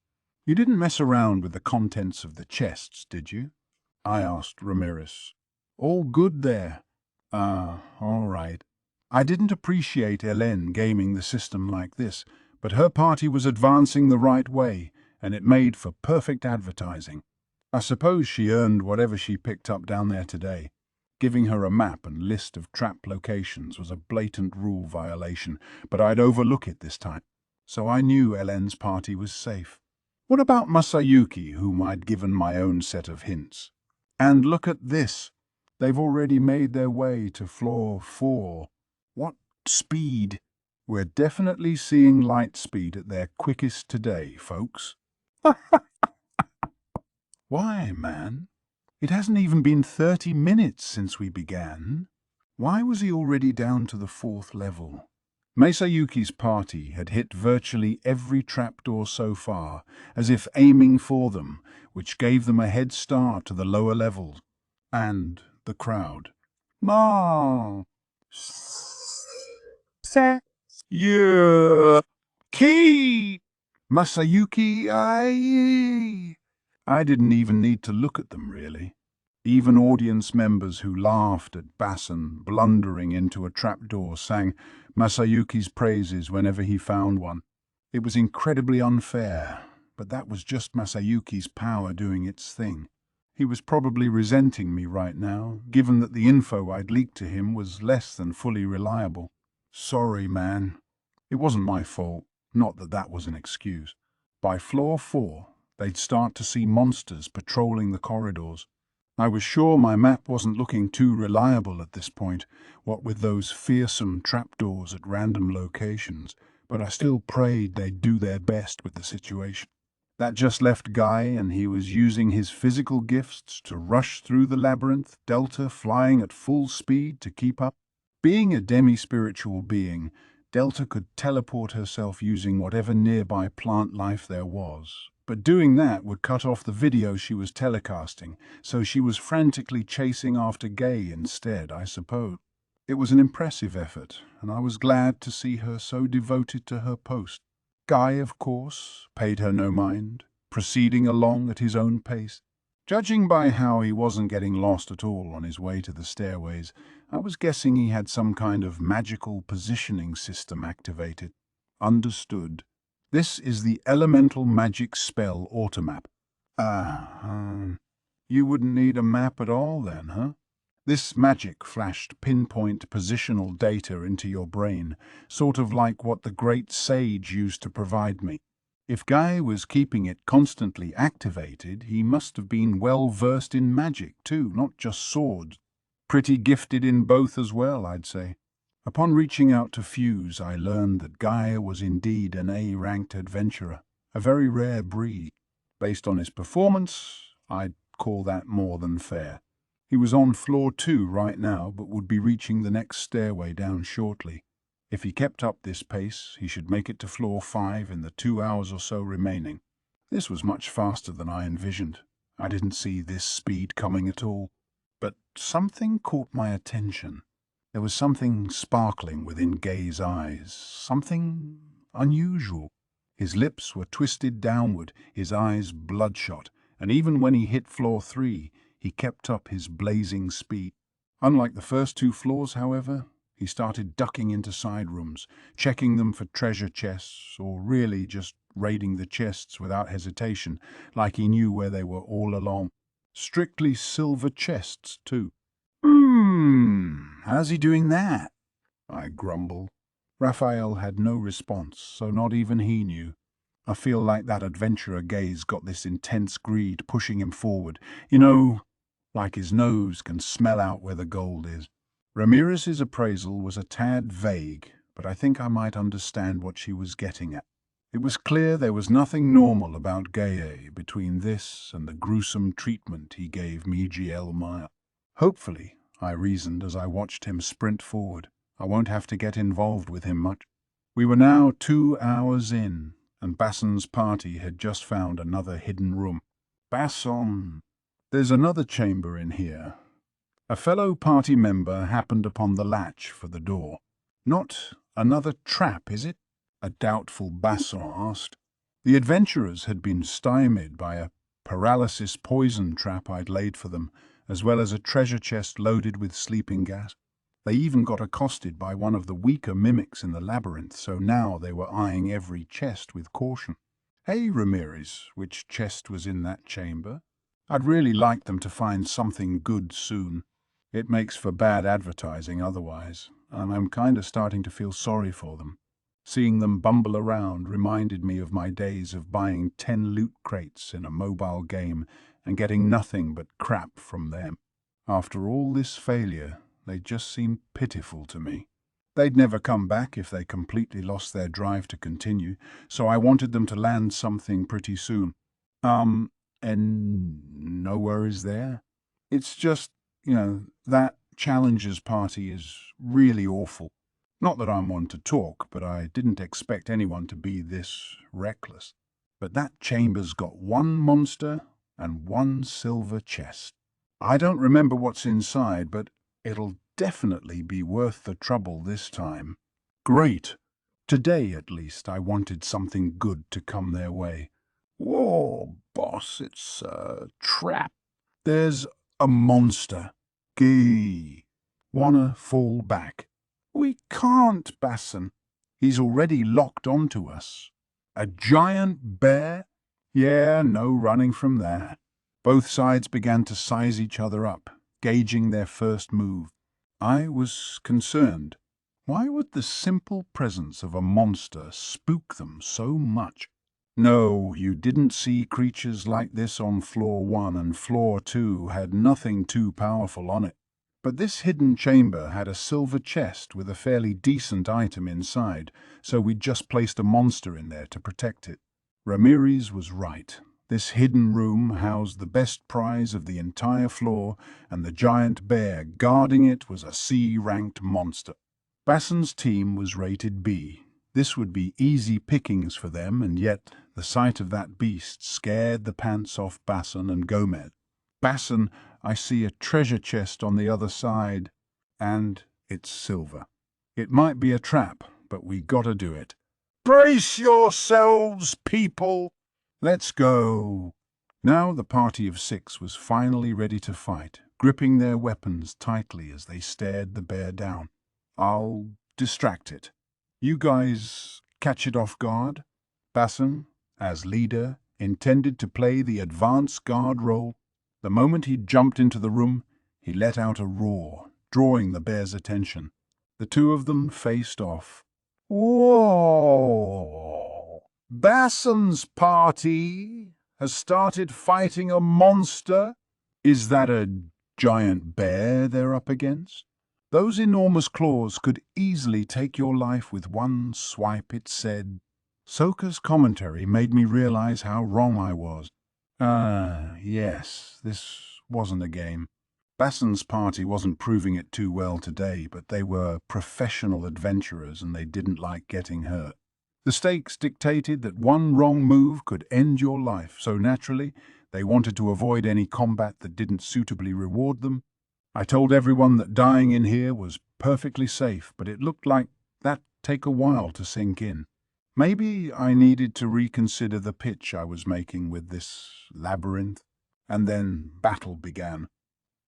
You didn't mess around with the contents of the chests, did you? I asked Ramirez. All good there. Ah, all right. I didn't appreciate Hélène gaming the system like this, but her party was advancing the right way, and it made for perfect advertising. I suppose she earned whatever she picked up down there today. Giving her a map and list of trap locations was a blatant rule violation, but I'd overlook it this time. So I knew Hélène's party was safe. What about Masayuki, whom I'd given my own set of hints? And look at this. They've already made their way to floor 4. What speed! We're definitely seeing light speed at their quickest today, folks. Why, man? It hasn't even been 30 minutes since we began. Why was he already down to the 4th level? Masayuki's party had hit virtually every trapdoor so far, as if aiming for them, which gave them a head start to the lower levels. And the crowd. Ma! Yeah! Key! Masayuki, I didn't even need to look at them, really. Even audience members who laughed at Basson blundering into a trapdoor sang Masayuki's praises whenever he found one. It was incredibly unfair, but that was just Masayuki's power doing its thing. He was probably resenting me right now, given that the info I'd leaked to him was less than fully reliable. Sorry, man. It wasn't my fault, not that that was an excuse. By floor 4, they'd start to see monsters patrolling the corridors. I was sure my map wasn't looking too reliable at this point, what with those fearsome trapdoors at random locations, but I still prayed they'd do their best with the situation. That just left Guy, and he was using his physical gifts to rush through the labyrinth, Delta flying at full speed to keep up. Being a demi-spiritual being, Delta could teleport herself using whatever nearby plant life there was. But doing that would cut off the video she was telecasting, so she was frantically chasing after Gay instead, I suppose. It was an impressive effort, and I was glad to see her so devoted to her post. Guy, of course, paid her no mind, proceeding along at his own pace. Judging by how he wasn't getting lost at all on his way to the stairways, I was guessing he had some kind of magical positioning system activated. Understood. This is the elemental magic spell automap. You wouldn't need a map at all then, huh? This magic flashed pinpoint positional data into your brain, sort of like what the great sage used to provide me. If Guy was keeping it constantly activated, he must have been well versed in magic too, not just swords. Pretty gifted in both as well, I'd say. Upon reaching out to Fuse, I learned that Guy was indeed an A-ranked adventurer, a very rare breed. Based on his performance, I'd call that more than fair. He was on floor 2 right now, but would be reaching the next stairway down shortly. If he kept up this pace, he should make it to floor 5 in the 2 hours or so remaining. This was much faster than I envisioned. I didn't see this speed coming at all. But something caught my attention. There was something sparkling within Gay's eyes, something unusual. His lips were twisted downward, his eyes bloodshot, and even when he hit floor 3, he kept up his blazing speed. Unlike the first 2 floors, however, he started ducking into side rooms, checking them for treasure chests, or really just raiding the chests without hesitation, like he knew where they were all along. Strictly silver chests, too. How's he doing that? I grumbled. Raphael had no response, so not even he knew. I feel like that adventurer Gay's got this intense greed pushing him forward. You know, like his nose can smell out where the gold is. Ramirez's appraisal was a tad vague, but I think I might understand what she was getting at. It was clear there was nothing normal about Gaye between this and the gruesome treatment he gave Miguel Maya. Hopefully, I reasoned as I watched him sprint forward, I won't have to get involved with him much. We were now 2 hours in, and Basson's party had just found another hidden room. Basson, there's another chamber in here. A fellow party member happened upon the latch for the door. Not another trap, is it? A doubtful Basson asked. The adventurers had been stymied by a paralysis poison trap I'd laid for them, as well as a treasure chest loaded with sleeping gas. They even got accosted by one of the weaker mimics in the labyrinth, so now they were eyeing every chest with caution. Hey, Ramirez, which chest was in that chamber? I'd really like them to find something good soon. It makes for bad advertising otherwise, and I'm kind of starting to feel sorry for them. Seeing them bumble around reminded me of my days of buying 10 loot crates in a mobile game and getting nothing but crap from them. After all this failure, they just seemed pitiful to me. They'd never come back if they completely lost their drive to continue, so I wanted them to land something pretty soon. And no worries there. It's just, that Challengers party is really awful. Not that I'm one to talk, but I didn't expect anyone to be this reckless. But that chamber's got 1 monster and 1 silver chest. I don't remember what's inside, but it'll definitely be worth the trouble this time. Great. Today, at least, I wanted something good to come their way. Whoa, boss, it's a trap. There's a monster. Gee. Wanna fall back? We can't, Basson. He's already locked onto us. A giant bear? Yeah, no running from that. Both sides began to size each other up, gauging their first move. I was concerned. Why would the simple presence of a monster spook them so much? No, you didn't see creatures like this on floor 1, and floor 2 had nothing too powerful on it. But this hidden chamber had a silver chest with a fairly decent item inside, so we'd just placed a monster in there to protect it. Ramirez was right. This hidden room housed the best prize of the entire floor, and the giant bear guarding it was a C-ranked monster. Basson's team was rated B. This would be easy pickings for them, and yet the sight of that beast scared the pants off Basson and Gomez. Basson, I see a treasure chest on the other side, and it's silver. It might be a trap, but we gotta do it. Brace yourselves, people! Let's go. Now the party of 6 was finally ready to fight, gripping their weapons tightly as they stared the bear down. I'll distract it. You guys catch it off guard? Basson, as leader, intended to play the advance guard role. The moment he jumped into the room, He let out a roar, drawing the bear's attention. The two of them faced off. Whoa! Basson's party has started fighting a monster? Is that a giant bear they're up against? Those enormous claws could easily take your life with one swipe, it said. Soka's commentary made me realize how wrong I was. Yes, this wasn't a game. Basson's party wasn't proving it too well today, but they were professional adventurers and they didn't like getting hurt. The stakes dictated that one wrong move could end your life, so naturally, they wanted to avoid any combat that didn't suitably reward them. I told everyone that dying in here was perfectly safe, but it looked like that'd take a while to sink in. Maybe I needed to reconsider the pitch I was making with this labyrinth. And then battle began.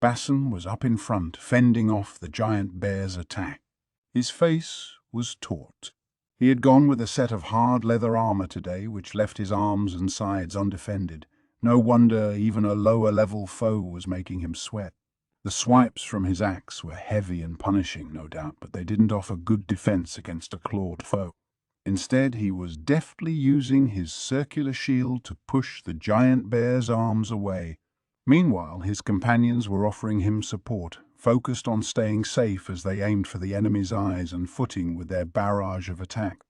Basson was up in front, fending off the giant bear's attack. His face was taut. He had gone with a set of hard leather armor today, which left his arms and sides undefended. No wonder even a lower-level foe was making him sweat. The swipes from his axe were heavy and punishing, no doubt, but they didn't offer good defense against a clawed foe. Instead, he was deftly using his circular shield to push the giant bear's arms away. Meanwhile, his companions were offering him support, focused on staying safe as they aimed for the enemy's eyes and footing with their barrage of attack.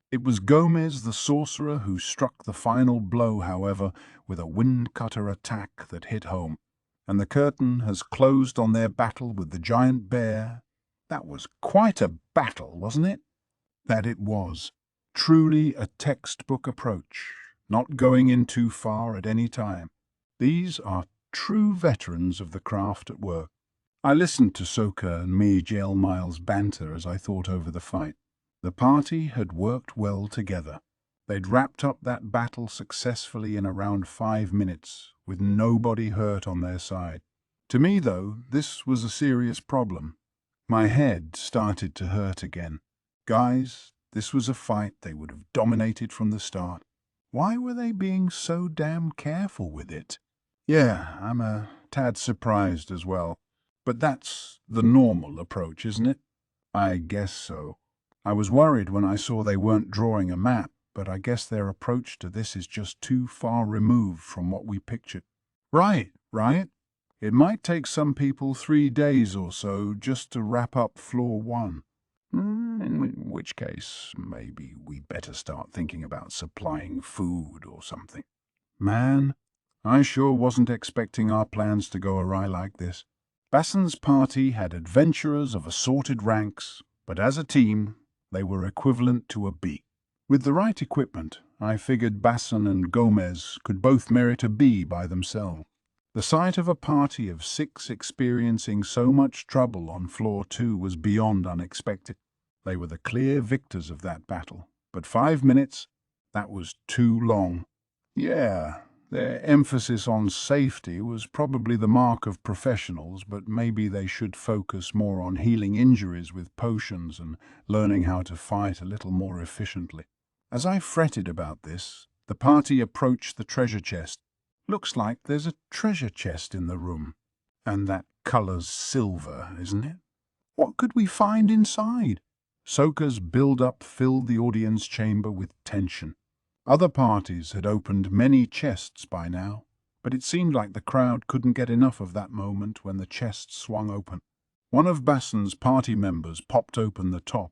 It was Gomez the sorcerer who struck the final blow, however, with a wind-cutter attack that hit home. And the curtain has closed on their battle with the giant bear. That was quite a battle, wasn't it? That it was. Truly a textbook approach, not going in too far at any time. These are true veterans of the craft at work. I listened to Soka and Miel Miles' banter as I thought over the fight. The party had worked well together. They'd wrapped up that battle successfully in around 5 minutes, with nobody hurt on their side. To me, though, this was a serious problem. My head started to hurt again. Guys, this was a fight they would have dominated from the start. Why were they being so damn careful with it? Yeah, I'm a tad surprised as well. But that's the normal approach, isn't it? I guess so. I was worried when I saw they weren't drawing a map, but I guess their approach to this is just too far removed from what we pictured. Right. It might take some people 3 days or so just to wrap up floor 1. In which case, maybe we better start thinking about supplying food or something. Man, I sure wasn't expecting our plans to go awry like this. Basson's party had adventurers of assorted ranks, but as a team, they were equivalent to a B. With the right equipment, I figured Basson and Gomez could both merit a B by themselves. The sight of a party of 6 experiencing so much trouble on floor 2 was beyond unexpected. They were the clear victors of that battle, but 5 minutes, that was too long. Yeah, their emphasis on safety was probably the mark of professionals, but maybe they should focus more on healing injuries with potions and learning how to fight a little more efficiently. As I fretted about this, the party approached the treasure chest. Looks like there's a treasure chest in the room. And that color's silver, isn't it? What could we find inside? Soka's build-up filled the audience chamber with tension. Other parties had opened many chests by now, but it seemed like the crowd couldn't get enough of that moment when the chest swung open. One of Basson's party members popped open the top.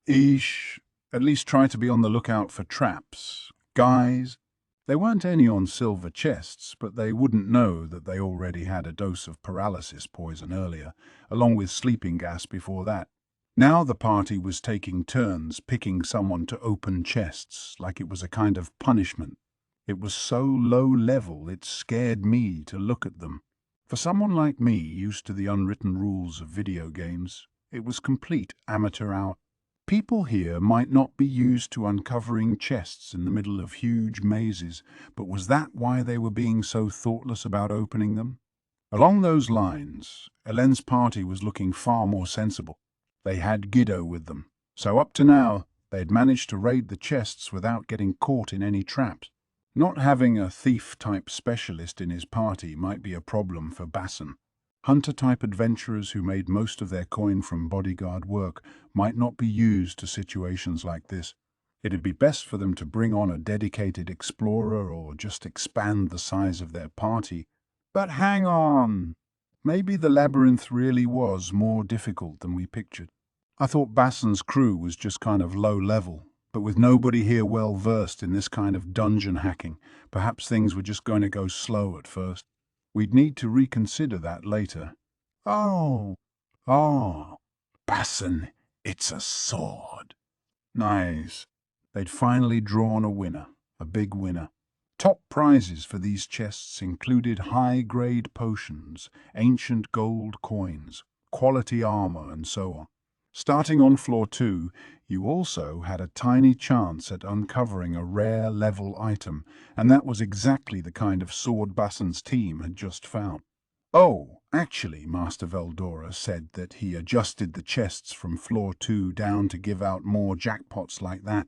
Eesh, at least try to be on the lookout for traps. Guys, there weren't any on silver chests, but they wouldn't know that they already had a dose of paralysis poison earlier, along with sleeping gas before that. Now the party was taking turns picking someone to open chests, like it was a kind of punishment. It was so low level it scared me to look at them. For someone like me, used to the unwritten rules of video games, it was complete amateur hour. People here might not be used to uncovering chests in the middle of huge mazes, but was that why they were being so thoughtless about opening them? Along those lines, Helen's party was looking far more sensible. They had Guido with them, so up to now they'd managed to raid the chests without getting caught in any traps. Not having a thief-type specialist in his party might be a problem for Basson. Hunter-type adventurers who made most of their coin from bodyguard work might not be used to situations like this. It'd be best for them to bring on a dedicated explorer or just expand the size of their party. But hang on! Maybe the labyrinth really was more difficult than we pictured. I thought Bassan's crew was just kind of low level, but with nobody here well versed in this kind of dungeon hacking, perhaps things were just going to go slow at first. We'd need to reconsider that later. Oh, Bassan, it's a sword. Nice. They'd finally drawn a winner, a big winner. Top prizes for these chests included high-grade potions, ancient gold coins, quality armor, and so on. Starting on floor 2, you also had a tiny chance at uncovering a rare level item, and that was exactly the kind of sword Bassan's team had just found. Oh, actually, Master Veldora said that he adjusted the chests from floor 2 down to give out more jackpots like that.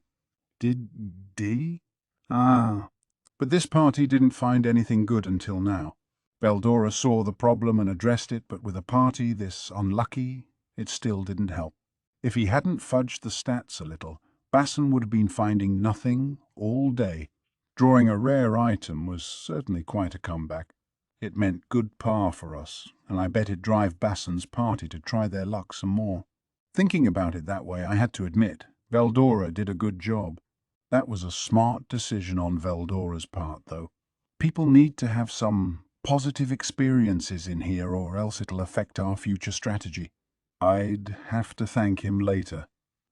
Did he? Ah. But this party didn't find anything good until now. Veldora saw the problem and addressed it, but with a party this unlucky, it still didn't help. If he hadn't fudged the stats a little, Bassan would have been finding nothing all day. Drawing a rare item was certainly quite a comeback. It meant good par for us, and I bet it'd drive Bassan's party to try their luck some more. Thinking about it that way, I had to admit, Veldora did a good job. That was a smart decision on Veldora's part, though. People need to have some positive experiences in here, or else it'll affect our future strategy. I'd have to thank him later.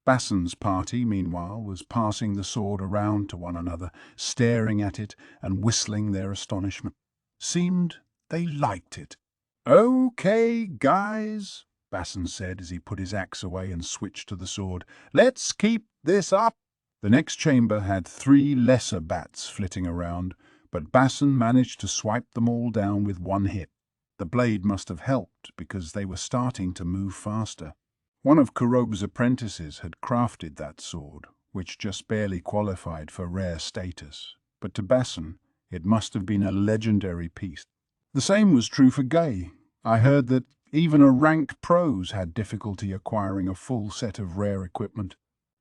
Bassan's party, meanwhile, was passing the sword around to one another, staring at it and whistling their astonishment. Seemed they liked it. "Okay, guys," Bassan said as he put his axe away and switched to the sword. "Let's keep this up." The next chamber had 3 lesser bats flitting around, but Bassan managed to swipe them all down with one hit. The blade must have helped because they were starting to move faster. One of Kurobe's apprentices had crafted that sword, which just barely qualified for rare status, but to Bassan it must have been a legendary piece. The same was true for Gay. I heard that even a ranked pros had difficulty acquiring a full set of rare equipment.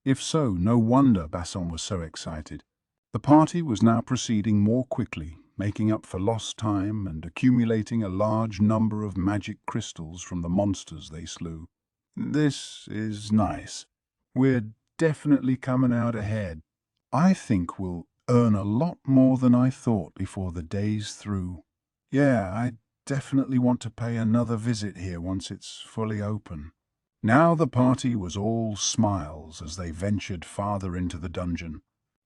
If so, no wonder Bassan was so excited. The party was now proceeding more quickly, making up for lost time and accumulating a large number of magic crystals from the monsters they slew. This is nice. We're definitely coming out ahead. I think we'll earn a lot more than I thought before the day's through. Yeah, I definitely want to pay another visit here once it's fully open. Now the party was all smiles as they ventured farther into the dungeon.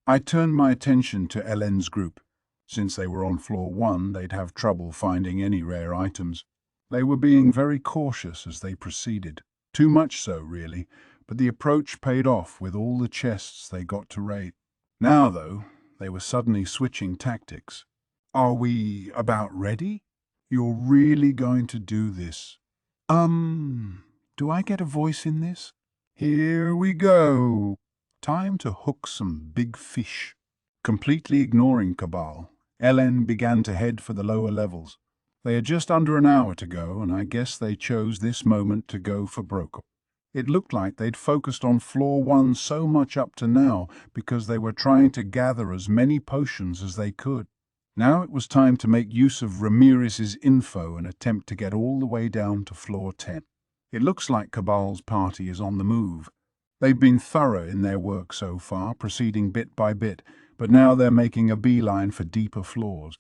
I turned my attention to Helen's group. Since they were on floor 1, they'd have trouble finding any rare items. They were being very cautious as they proceeded. Too much so, really, but the approach paid off with all the chests they got to raid. Now, though, they were suddenly switching tactics. "Are we about ready? You're really going to do this? Do I get a voice in this? Here we go. Time to hook some big fish." Completely ignoring Cabal, Helen began to head for the lower levels. They had just under an hour to go, and I guess they chose this moment to go for broke. It looked like they'd focused on floor 1 so much up to now because they were trying to gather as many potions as they could. Now it was time to make use of Ramirez's info and attempt to get all the way down to floor 10. It looks like Cabal's party is on the move. They've been thorough in their work so far, proceeding bit by bit, but now they're making a beeline for deeper floors.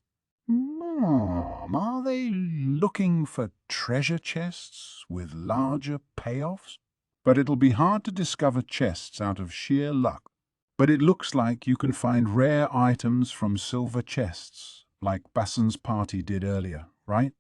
Are they looking for treasure chests with larger payoffs? But it'll be hard to discover chests out of sheer luck. But it looks like you can find rare items from silver chests, like Bassan's party did earlier, right?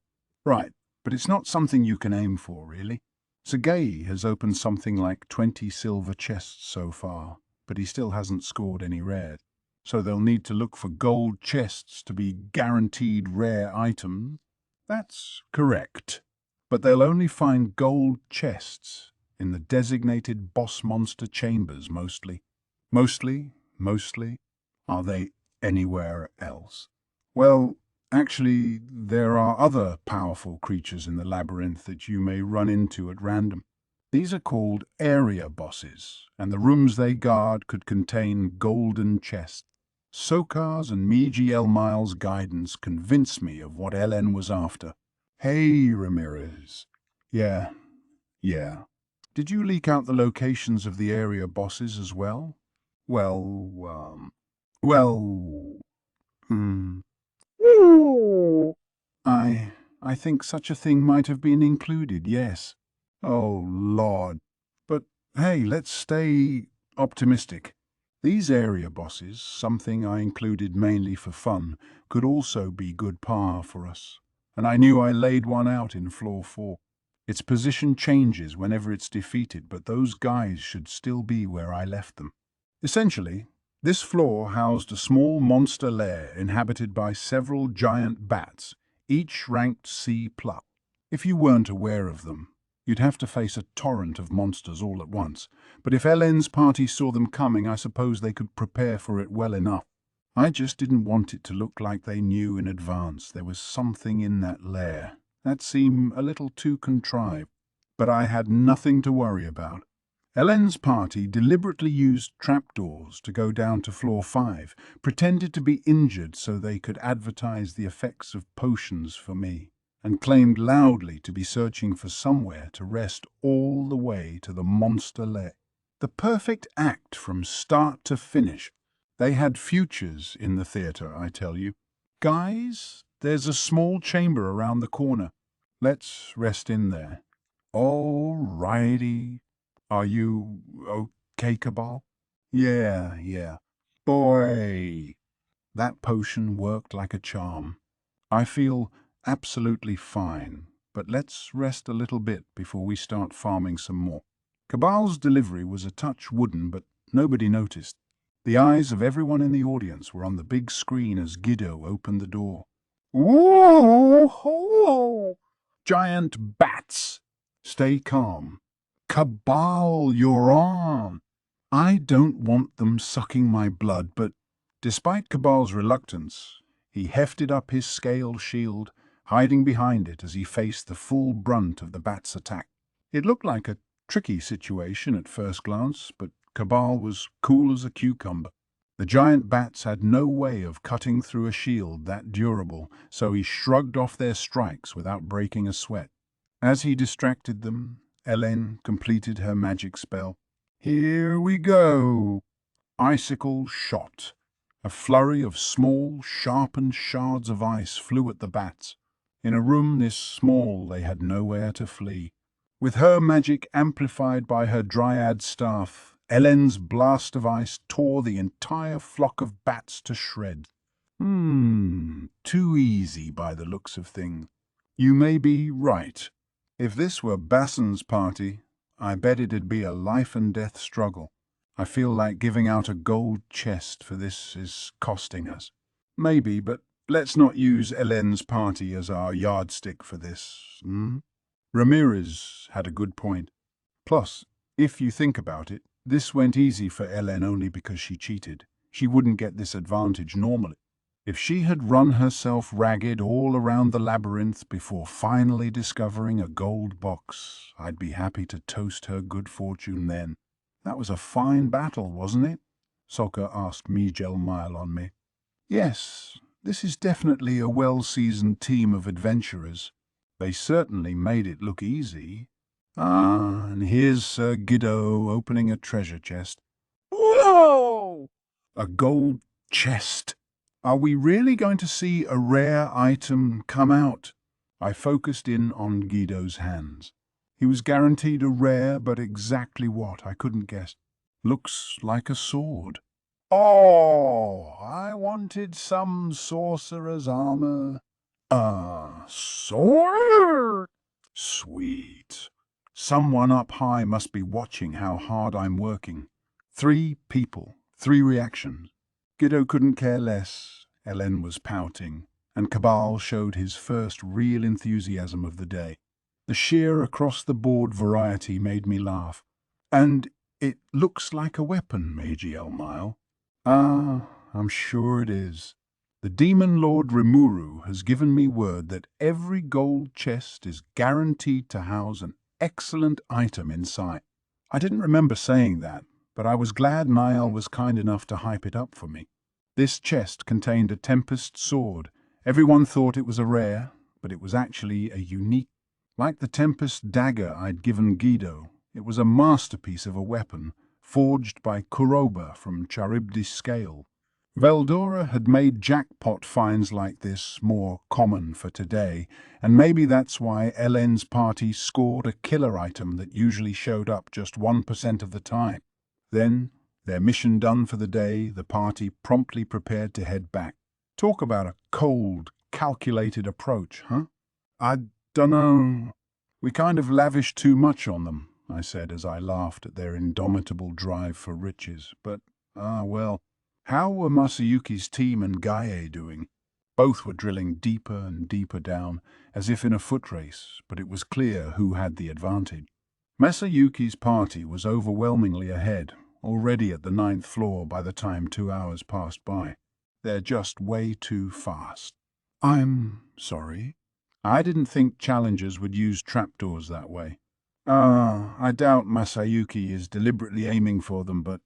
Right, but it's not something you can aim for, really. Sergei has opened something like 20 silver chests so far, but he still hasn't scored any rares. So they'll need to look for gold chests to be guaranteed rare items. That's correct. But they'll only find gold chests in the designated boss monster chambers mostly. Mostly? Are they anywhere else? Well, Actually, there are other powerful creatures in the labyrinth that you may run into at random. These are called area bosses, and the rooms they guard could contain golden chests. Sokar's and Miguel Miles' guidance convinced me of what Ellen was after. Hey, Ramirez. Yeah. Did you leak out the locations of the area bosses as well? Well, hmm. I think such a thing might have been included, yes. Oh, Lord. But hey, let's stay optimistic. These area bosses, something I included mainly for fun, could also be good par for us. And I knew I laid one out in floor 4. Its position changes whenever it's defeated, but those guys should still be where I left them. Essentially, this floor housed a small monster lair inhabited by several giant bats, each ranked C+. If you weren't aware of them, you'd have to face a torrent of monsters all at once, but if Ellen's party saw them coming, I suppose they could prepare for it well enough. I just didn't want it to look like they knew in advance there was something in that lair. That seemed a little too contrived, but I had nothing to worry about. Ellen's party deliberately used trapdoors to go down to floor 5, pretended to be injured so they could advertise the effects of potions for me, and claimed loudly to be searching for somewhere to rest all the way to the monster lair. The perfect act from start to finish. They had futures in the theatre, I tell you. Guys, there's a small chamber around the corner. Let's rest in there. All righty. Are you okay, Cabal? Yeah. Boy, that potion worked like a charm. I feel absolutely fine, but let's rest a little bit before we start farming some more. Cabal's delivery was a touch wooden, but nobody noticed. The eyes of everyone in the audience were on the big screen as Guido opened the door. Whoa! Giant bats! Stay calm. Cabal, you're on! I don't want them sucking my blood, but despite Cabal's reluctance, he hefted up his scaled shield, hiding behind it as he faced the full brunt of the bat's attack. It looked like a tricky situation at first glance, but Cabal was cool as a cucumber. The giant bats had no way of cutting through a shield that durable, so he shrugged off their strikes without breaking a sweat. As he distracted them, Ellen completed her magic spell. Here we go! Icicle shot. A flurry of small, sharpened shards of ice flew at the bats. In a room this small, they had nowhere to flee. With her magic amplified by her dryad staff, Ellen's blast of ice tore the entire flock of bats to shreds. Too easy by the looks of things. You may be right. If this were Basson's party, I bet it'd be a life-and-death struggle. I feel like giving out a gold chest for this is costing us. Maybe, but let's not use Ellen's party as our yardstick for this. Ramirez had a good point. Plus, if you think about it, this went easy for Ellen only because she cheated. She wouldn't get this advantage normally. If she had run herself ragged all around the labyrinth before finally discovering a gold box, I'd be happy to toast her good fortune then. That was a fine battle, wasn't it? Sokka asked Miguel Mile on me. Yes, this is definitely a well-seasoned team of adventurers. They certainly made it look easy. And here's Sir Guido opening a treasure chest. Whoa! A gold chest. Are we really going to see a rare item come out? I focused in on Guido's hands. He was guaranteed a rare, but exactly what, I couldn't guess. Looks like a sword. Oh, I wanted some sorcerer's armor. A sword? Sweet. Someone up high must be watching how hard I'm working. 3 people, 3 reactions. Guido couldn't care less. Ellen was pouting, and Cabal showed his first real enthusiasm of the day. The sheer across-the-board variety made me laugh. And it looks like a weapon, Magi Elmile. Ah, I'm sure it is. The Demon Lord Rimuru has given me word that every gold chest is guaranteed to house an excellent item inside. I didn't remember saying that, but I was glad Niall was kind enough to hype it up for me. This chest contained a Tempest sword. Everyone thought it was a rare, but it was actually a unique. Like the Tempest dagger I'd given Guido, it was a masterpiece of a weapon, forged by Kuroba from Charybdis Scale. Veldora had made jackpot finds like this more common for today, and maybe that's why Ellen's party scored a killer item that usually showed up just 1% of the time. Then, their mission done for the day, the party promptly prepared to head back. Talk about a cold, calculated approach, huh? I dunno. We kind of lavished too much on them, I said as I laughed at their indomitable drive for riches, but, well. How were Masayuki's team and Gaie doing? Both were drilling deeper and deeper down, as if in a foot race, but it was clear who had the advantage. Masayuki's party was overwhelmingly ahead, already at the 9th floor by the time 2 hours passed by. They're just way too fast. I'm sorry. I didn't think challengers would use trapdoors that way. I doubt Masayuki is deliberately aiming for them, but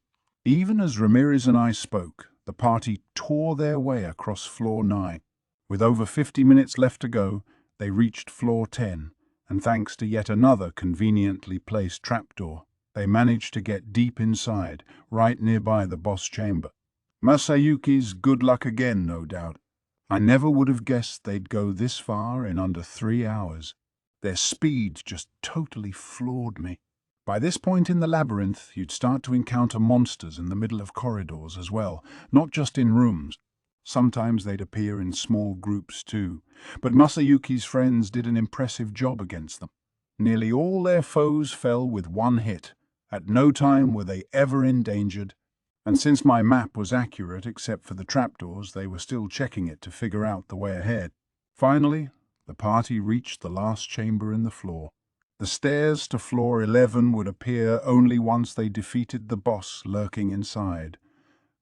even as Ramirez and I spoke, the party tore their way across floor 9. With over 50 minutes left to go, they reached floor 10, and thanks to yet another conveniently placed trapdoor, they managed to get deep inside, right nearby the boss chamber. Masayuki's good luck again, no doubt. I never would have guessed they'd go this far in under 3 hours. Their speed just totally floored me. By this point in the labyrinth, you'd start to encounter monsters in the middle of corridors as well, not just in rooms. Sometimes they'd appear in small groups too, but Masayuki's friends did an impressive job against them. Nearly all their foes fell with one hit. At no time were they ever endangered, and since my map was accurate except for the trapdoors, they were still checking it to figure out the way ahead. Finally, the party reached the last chamber in the floor. The stairs to floor 11 would appear only once they defeated the boss lurking inside.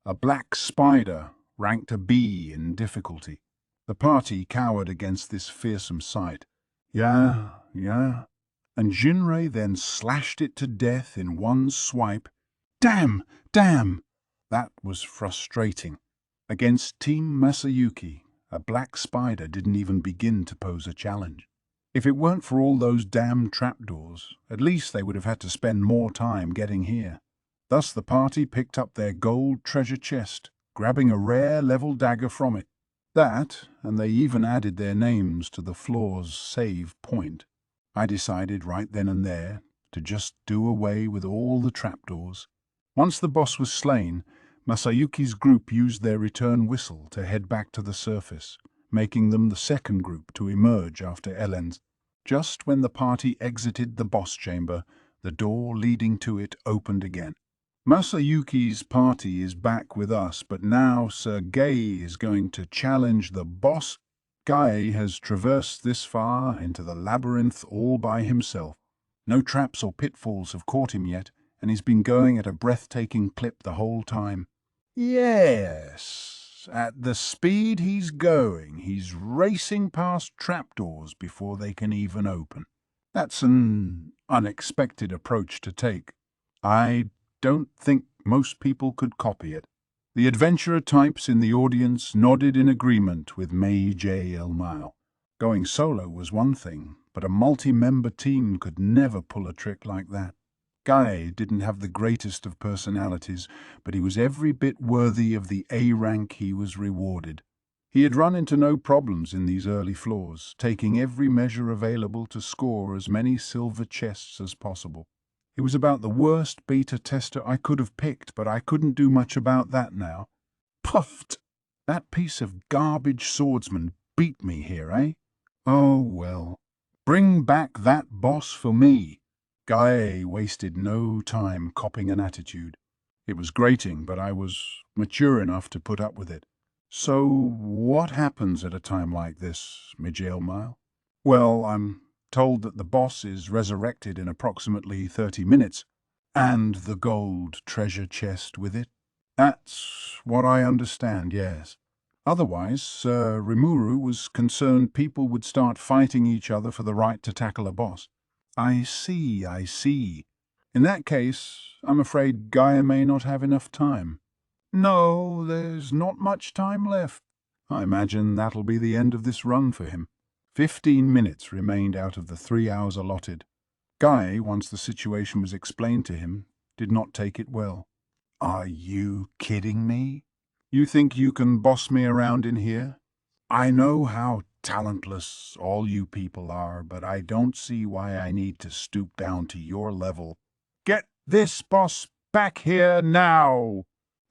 A black spider ranked a B in difficulty. The party cowered against this fearsome sight. Yeah. And Jinrei then slashed it to death in one swipe. Damn! That was frustrating. Against Team Masayuki, a black spider didn't even begin to pose a challenge. If it weren't for all those damn trapdoors, at least they would have had to spend more time getting here. Thus the party picked up their gold treasure chest, grabbing a rare level dagger from it. That, and they even added their names to the floor's save point. I decided right then and there to just do away with all the trapdoors. Once the boss was slain, Masayuki's group used their return whistle to head back to the surface, making them the second group to emerge after Ellen's. Just when the party exited the boss chamber, the door leading to it opened again. Masayuki's party is back with us, but now Sir Gay is going to challenge the boss. Guy has traversed this far into the labyrinth all by himself. No traps or pitfalls have caught him yet, and he's been going at a breathtaking clip the whole time. Yes, at the speed he's going, he's racing past trapdoors before they can even open. That's an unexpected approach to take. I don't think most people could copy it. The adventurer types in the audience nodded in agreement with May J. Elmile. Going solo was one thing, but a multi-member team could never pull a trick like that. Guy didn't have the greatest of personalities, but he was every bit worthy of the A rank he was rewarded. He had run into no problems in these early floors, taking every measure available to score as many silver chests as possible. It was about the worst beta tester I could have picked, but I couldn't do much about that now. Puffed! That piece of garbage swordsman beat me here, eh? Oh, well. Bring back that boss for me. Guy wasted no time copying an attitude. It was grating, but I was mature enough to put up with it. So what happens at a time like this, Mijel Mile? Well, I'm told that the boss is resurrected in approximately 30 minutes, and the gold treasure chest with it. That's what I understand, yes. Otherwise, Sir Rimuru was concerned people would start fighting each other for the right to tackle a boss. I see, I see. In that case, I'm afraid Gaia may not have enough time. No, there's not much time left. I imagine that'll be the end of this run for him. 15 minutes remained out of the 3 hours allotted. Guy, once the situation was explained to him, did not take it well. Are you kidding me? You think you can boss me around in here? I know how talentless all you people are, but I don't see why I need to stoop down to your level. Get this boss back here now!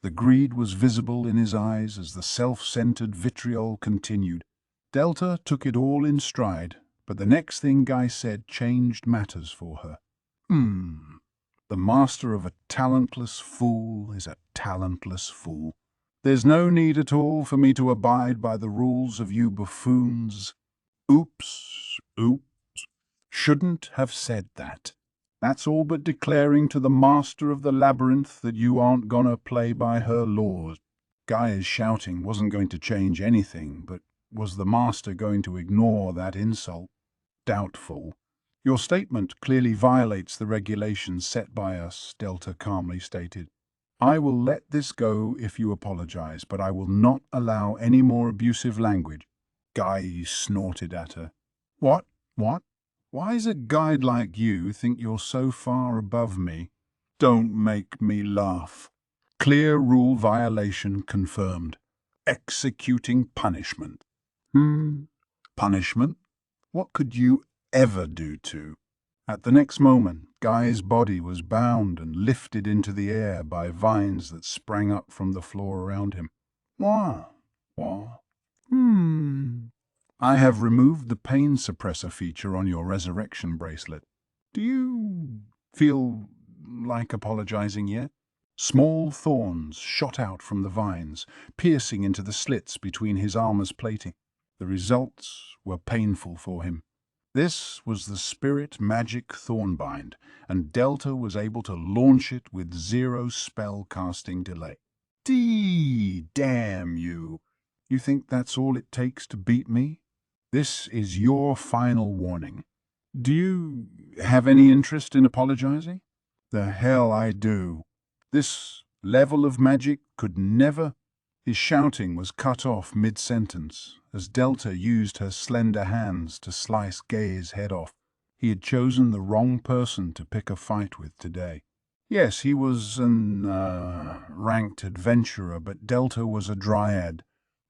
The greed was visible in his eyes as the self-centered vitriol continued. Delta took it all in stride, but the next thing Guy said changed matters for her. The master of a talentless fool is a talentless fool. There's no need at all for me to abide by the rules of you buffoons. Oops. Shouldn't have said that. That's all but declaring to the master of the labyrinth that you aren't gonna play by her laws. Guy's shouting wasn't going to change anything, but was the master going to ignore that insult? Doubtful. Your statement clearly violates the regulations set by us, Delta calmly stated. I will let this go if you apologize, but I will not allow any more abusive language. Guy snorted at her. What? Why does a guide like you think you're so far above me? Don't make me laugh. Clear rule violation confirmed. Executing punishment. Punishment? What could you ever do to? At the next moment, Guy's body was bound and lifted into the air by vines that sprang up from the floor around him. What? I have removed the pain suppressor feature on your resurrection bracelet. Do you feel like apologizing yet? Small thorns shot out from the vines, piercing into the slits between his armor's plating. The results were painful for him. This was the spirit magic thornbind, and Delta was able to launch it with 0 spell casting delay. Damn you! You think that's all it takes to beat me? This is your final warning. Do you have any interest in apologizing? The hell I do. This level of magic could never... His shouting was cut off mid-sentence as Delta used her slender hands to slice Gay's head off. He had chosen the wrong person to pick a fight with today. Yes, he was an ranked adventurer, but Delta was a dryad.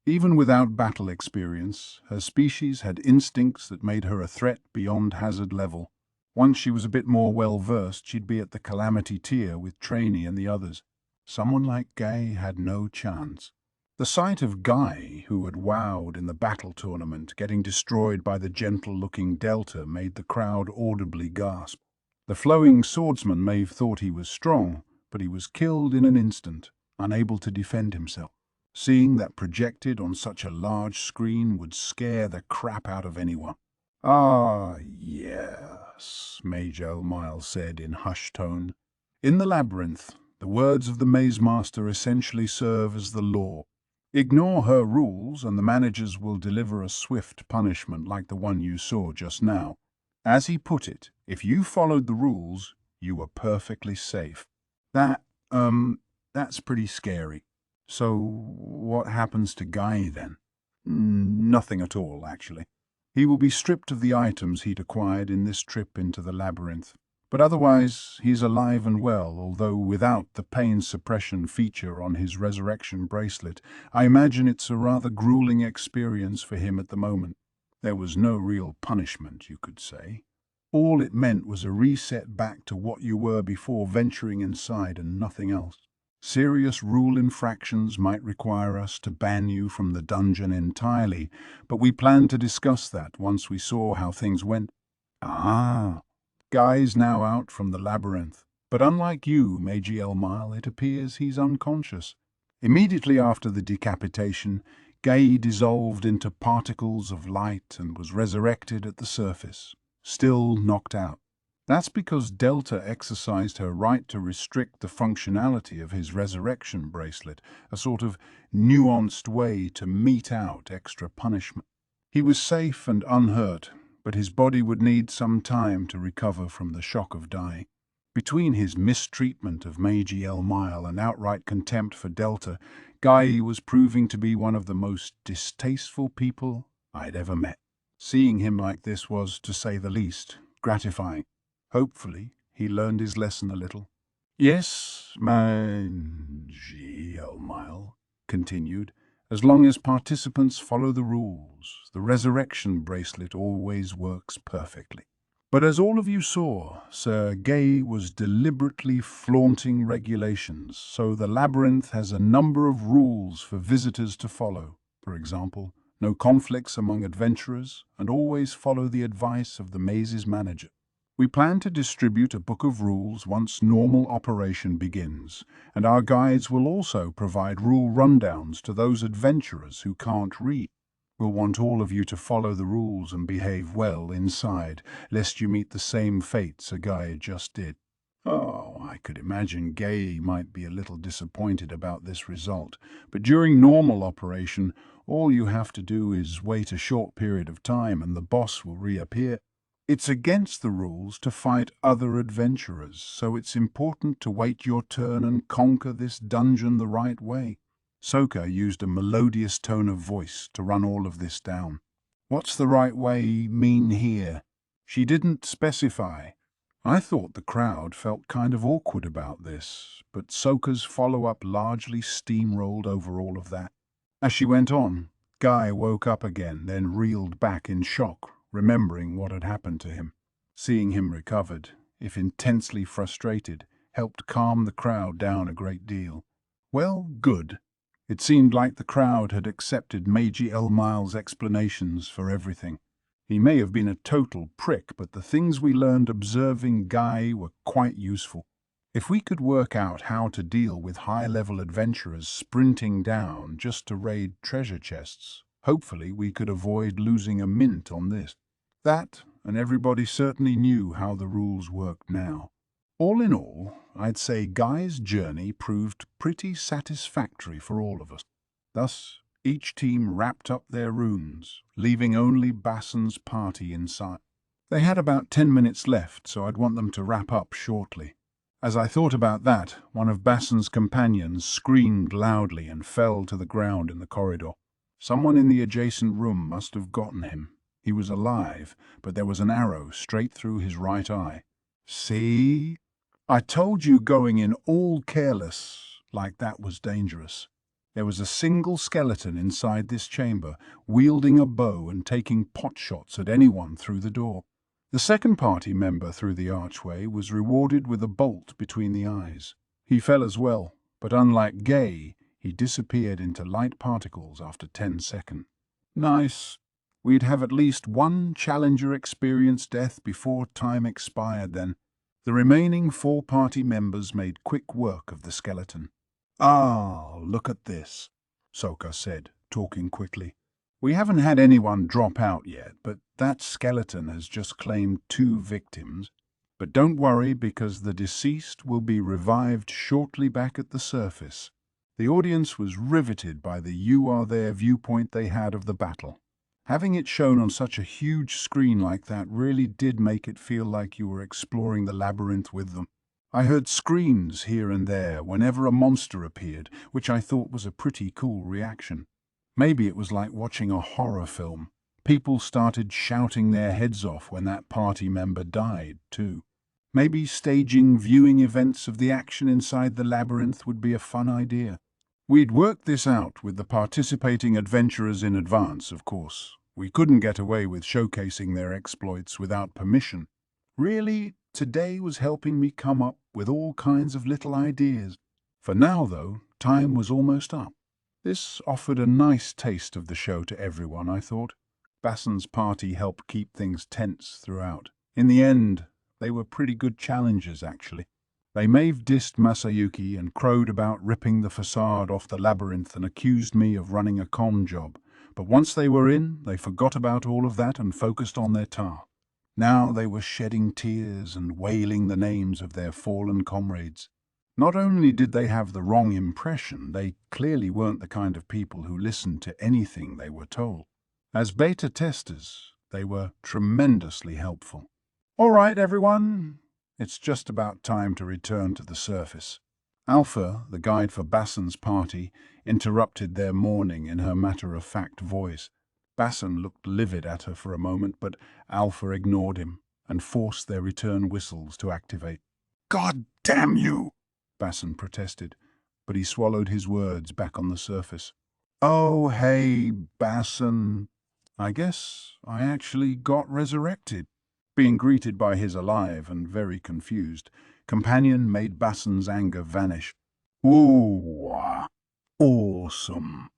Even without battle experience, her species had instincts that made her a threat beyond hazard level. Once she was a bit more well-versed, she'd be at the Calamity tier with Trainee and the others. Someone like Gay had no chance. The sight of Guy, who had wowed in the battle tournament, getting destroyed by the gentle-looking Delta made the crowd audibly gasp. The flowing swordsman may have thought he was strong, but he was killed in an instant, unable to defend himself. Seeing that projected on such a large screen would scare the crap out of anyone. Ah, yes, Mage Elmile said in hushed tone. In the labyrinth, the words of the maze master essentially serve as the law. Ignore her rules and the managers will deliver a swift punishment like the one you saw just now. As he put it, if you followed the rules, you were perfectly safe. That's pretty scary. So what happens to Guy then? Nothing at all, actually. He will be stripped of the items he'd acquired in this trip into the labyrinth. But otherwise, he's alive and well, although without the pain suppression feature on his resurrection bracelet, I imagine it's a rather grueling experience for him at the moment. There was no real punishment, you could say. All it meant was a reset back to what you were before venturing inside and nothing else. Serious rule infractions might require us to ban you from the dungeon entirely, but we planned to discuss that once we saw how things went. Guy's now out from the labyrinth, but unlike you, Mage Elmile, it appears he's unconscious. Immediately after the decapitation, Guy dissolved into particles of light and was resurrected at the surface, still knocked out. That's because Delta exercised her right to restrict the functionality of his resurrection bracelet, a sort of nuanced way to mete out extra punishment. He was safe and unhurt, but his body would need some time to recover from the shock of dying. Between his mistreatment of Meiji Elmile and outright contempt for Delta, Guy was proving to be one of the most distasteful people I'd ever met. Seeing him like this was, to say the least, gratifying. Hopefully, he learned his lesson a little. Yes, Meiji Elmile continued, as long as participants follow the rules, the resurrection bracelet always works perfectly. But as all of you saw, Sir Gay was deliberately flaunting regulations, so the Labyrinth has a number of rules for visitors to follow. For example, no conflicts among adventurers, and always follow the advice of the maze's manager. We plan to distribute a book of rules once normal operation begins, and our guides will also provide rule rundowns to those adventurers who can't read. We'll want all of you to follow the rules and behave well inside, lest you meet the same fate Sir Guy just did. Oh, I could imagine Gay might be a little disappointed about this result, but during normal operation, all you have to do is wait a short period of time and the boss will reappear. It's against the rules to fight other adventurers, so it's important to wait your turn and conquer this dungeon the right way. Soka used a melodious tone of voice to run all of this down. What's the right way mean here? She didn't specify. I thought the crowd felt kind of awkward about this, but Soka's follow-up largely steamrolled over all of that. As she went on, Guy woke up again, then reeled back in shock, remembering what had happened to him. Seeing him recovered, if intensely frustrated, helped calm the crowd down a great deal. Well, good. It seemed like the crowd had accepted Meiji Elmile's explanations for everything. He may have been a total prick, but the things we learned observing Guy were quite useful. If we could work out how to deal with high-level adventurers sprinting down just to raid treasure chests, hopefully we could avoid losing a mint on this. That, and everybody certainly knew how the rules worked now. All in all, I'd say Guy's journey proved pretty satisfactory for all of us. Thus, each team wrapped up their runes, leaving only Bassan's party in sight. They had about 10 minutes left, so I'd want them to wrap up shortly. As I thought about that, one of Bassan's companions screamed loudly and fell to the ground in the corridor. Someone in the adjacent room must have gotten him. He was alive, but there was an arrow straight through his right eye. See? I told you going in all careless like that was dangerous. There was a single skeleton inside this chamber, wielding a bow and taking potshots at anyone through the door. The second party member through the archway was rewarded with a bolt between the eyes. He fell as well, but unlike Gay, he disappeared into light particles after 10 seconds. Nice. We'd have at least one challenger experience death before time expired then. The remaining 4 party members made quick work of the skeleton. "Ah, look at this," Soka said, talking quickly. "We haven't had anyone drop out yet, but that skeleton has just claimed 2 victims. But don't worry, because the deceased will be revived shortly back at the surface." The audience was riveted by the "you are there" viewpoint they had of the battle. Having it shown on such a huge screen like that really did make it feel like you were exploring the labyrinth with them. I heard screams here and there whenever a monster appeared, which I thought was a pretty cool reaction. Maybe it was like watching a horror film. People started shouting their heads off when that party member died, too. Maybe staging viewing events of the action inside the labyrinth would be a fun idea. We'd worked this out with the participating adventurers in advance, of course. We couldn't get away with showcasing their exploits without permission. Really, today was helping me come up with all kinds of little ideas. For now, though, time was almost up. This offered a nice taste of the show to everyone, I thought. Bassan's party helped keep things tense throughout. In the end, they were pretty good challengers, actually. They dissed Masayuki and crowed about ripping the facade off the labyrinth and accused me of running a con job. But once they were in, they forgot about all of that and focused on their task. Now they were shedding tears and wailing the names of their fallen comrades. Not only did they have the wrong impression, they clearly weren't the kind of people who listened to anything they were told. As beta testers, they were tremendously helpful. "All right, everyone, it's just about time to return to the surface." Alpha, the guide for Bassan's party, interrupted their mourning in her matter-of-fact voice. Bassan looked livid at her for a moment, but Alpha ignored him and forced their return whistles to activate. "God damn you!" Bassan protested, but he swallowed his words back on the surface. "Oh, hey, Bassan. I guess I actually got resurrected." Being greeted by his alive and very confused companion made Bassan's anger vanish. "Ooh, awesome.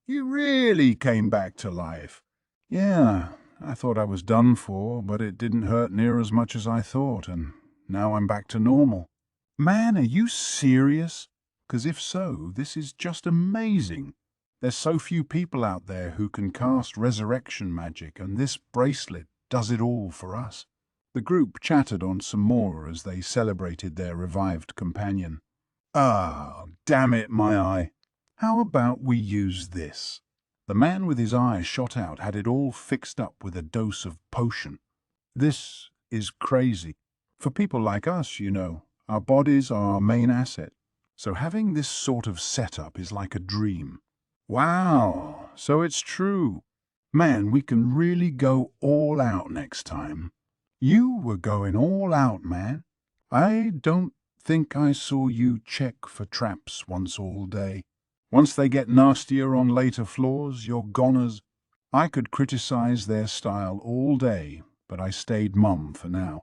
You really came back to life." "Yeah, I thought I was done for, but it didn't hurt near as much as I thought, and now I'm back to normal." "Man, are you serious? Because if so, this is just amazing. There's so few people out there who can cast resurrection magic, and this bracelet does it all for us." The group chattered on some more as they celebrated their revived companion. "Ah, damn it, my eye. How about we use this?" The man with his eye shot out had it all fixed up with a dose of potion. "This is crazy. For people like us, you know, our bodies are our main asset. So having this sort of setup is like a dream." "Wow, so it's true. Man, we can really go all out next time." "You were going all out, man. I don't think I saw you check for traps once all day. Once they get nastier on later floors, you're goners." I could criticize their style all day, but I stayed mum for now.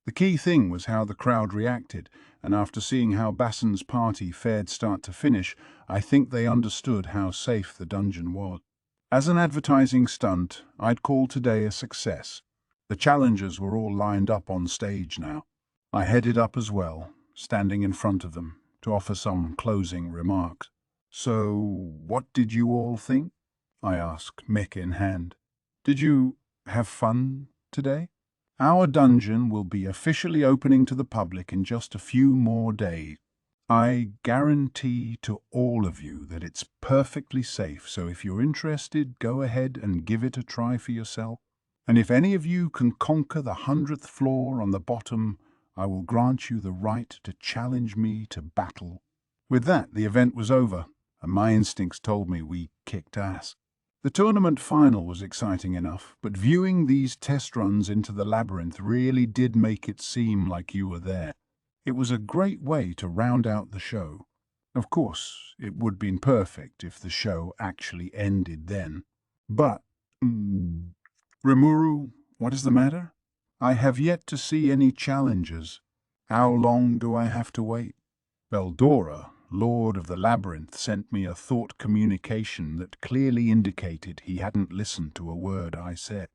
The key thing was how the crowd reacted, and after seeing how Bassan's party fared start to finish, I think they understood how safe the dungeon was. As an advertising stunt, I'd call today a success. The challengers were all lined up on stage now. I headed up as well, standing in front of them, to offer some closing remarks. "So, what did you all think?" I asked, mic in hand. "Did you have fun today? Our dungeon will be officially opening to the public in just a few more days. I guarantee to all of you that it's perfectly safe, so if you're interested, go ahead and give it a try for yourself. And if any of you can conquer the 100th floor on the bottom, I will grant you the right to challenge me to battle." With that, the event was over, and my instincts told me we kicked ass. The tournament final was exciting enough, but viewing these test runs into the labyrinth really did make it seem like you were there. It was a great way to round out the show. Of course, it would have been perfect if the show actually ended then. But, Rimuru, what is the matter? I have yet to see any challengers. How long do I have to wait? Veldora, Lord of the Labyrinth, sent me a thought communication that clearly indicated he hadn't listened to a word I said.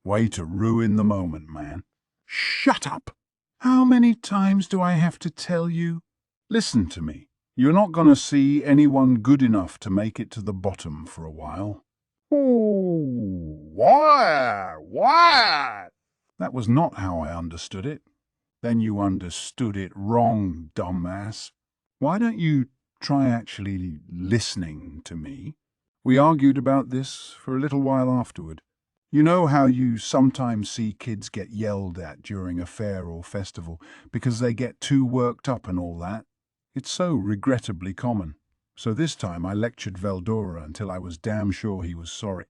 Way to ruin the moment, man. Shut up! How many times do I have to tell you? Listen to me. You're not going to see anyone good enough to make it to the bottom for a while. Oh, what? That was not how I understood it. Then you understood it wrong, dumbass. Why don't you try actually listening to me? We argued about this for a little while afterward. You know how you sometimes see kids get yelled at during a fair or festival because they get too worked up and all that? It's so regrettably common. So this time I lectured Veldora until I was damn sure he was sorry.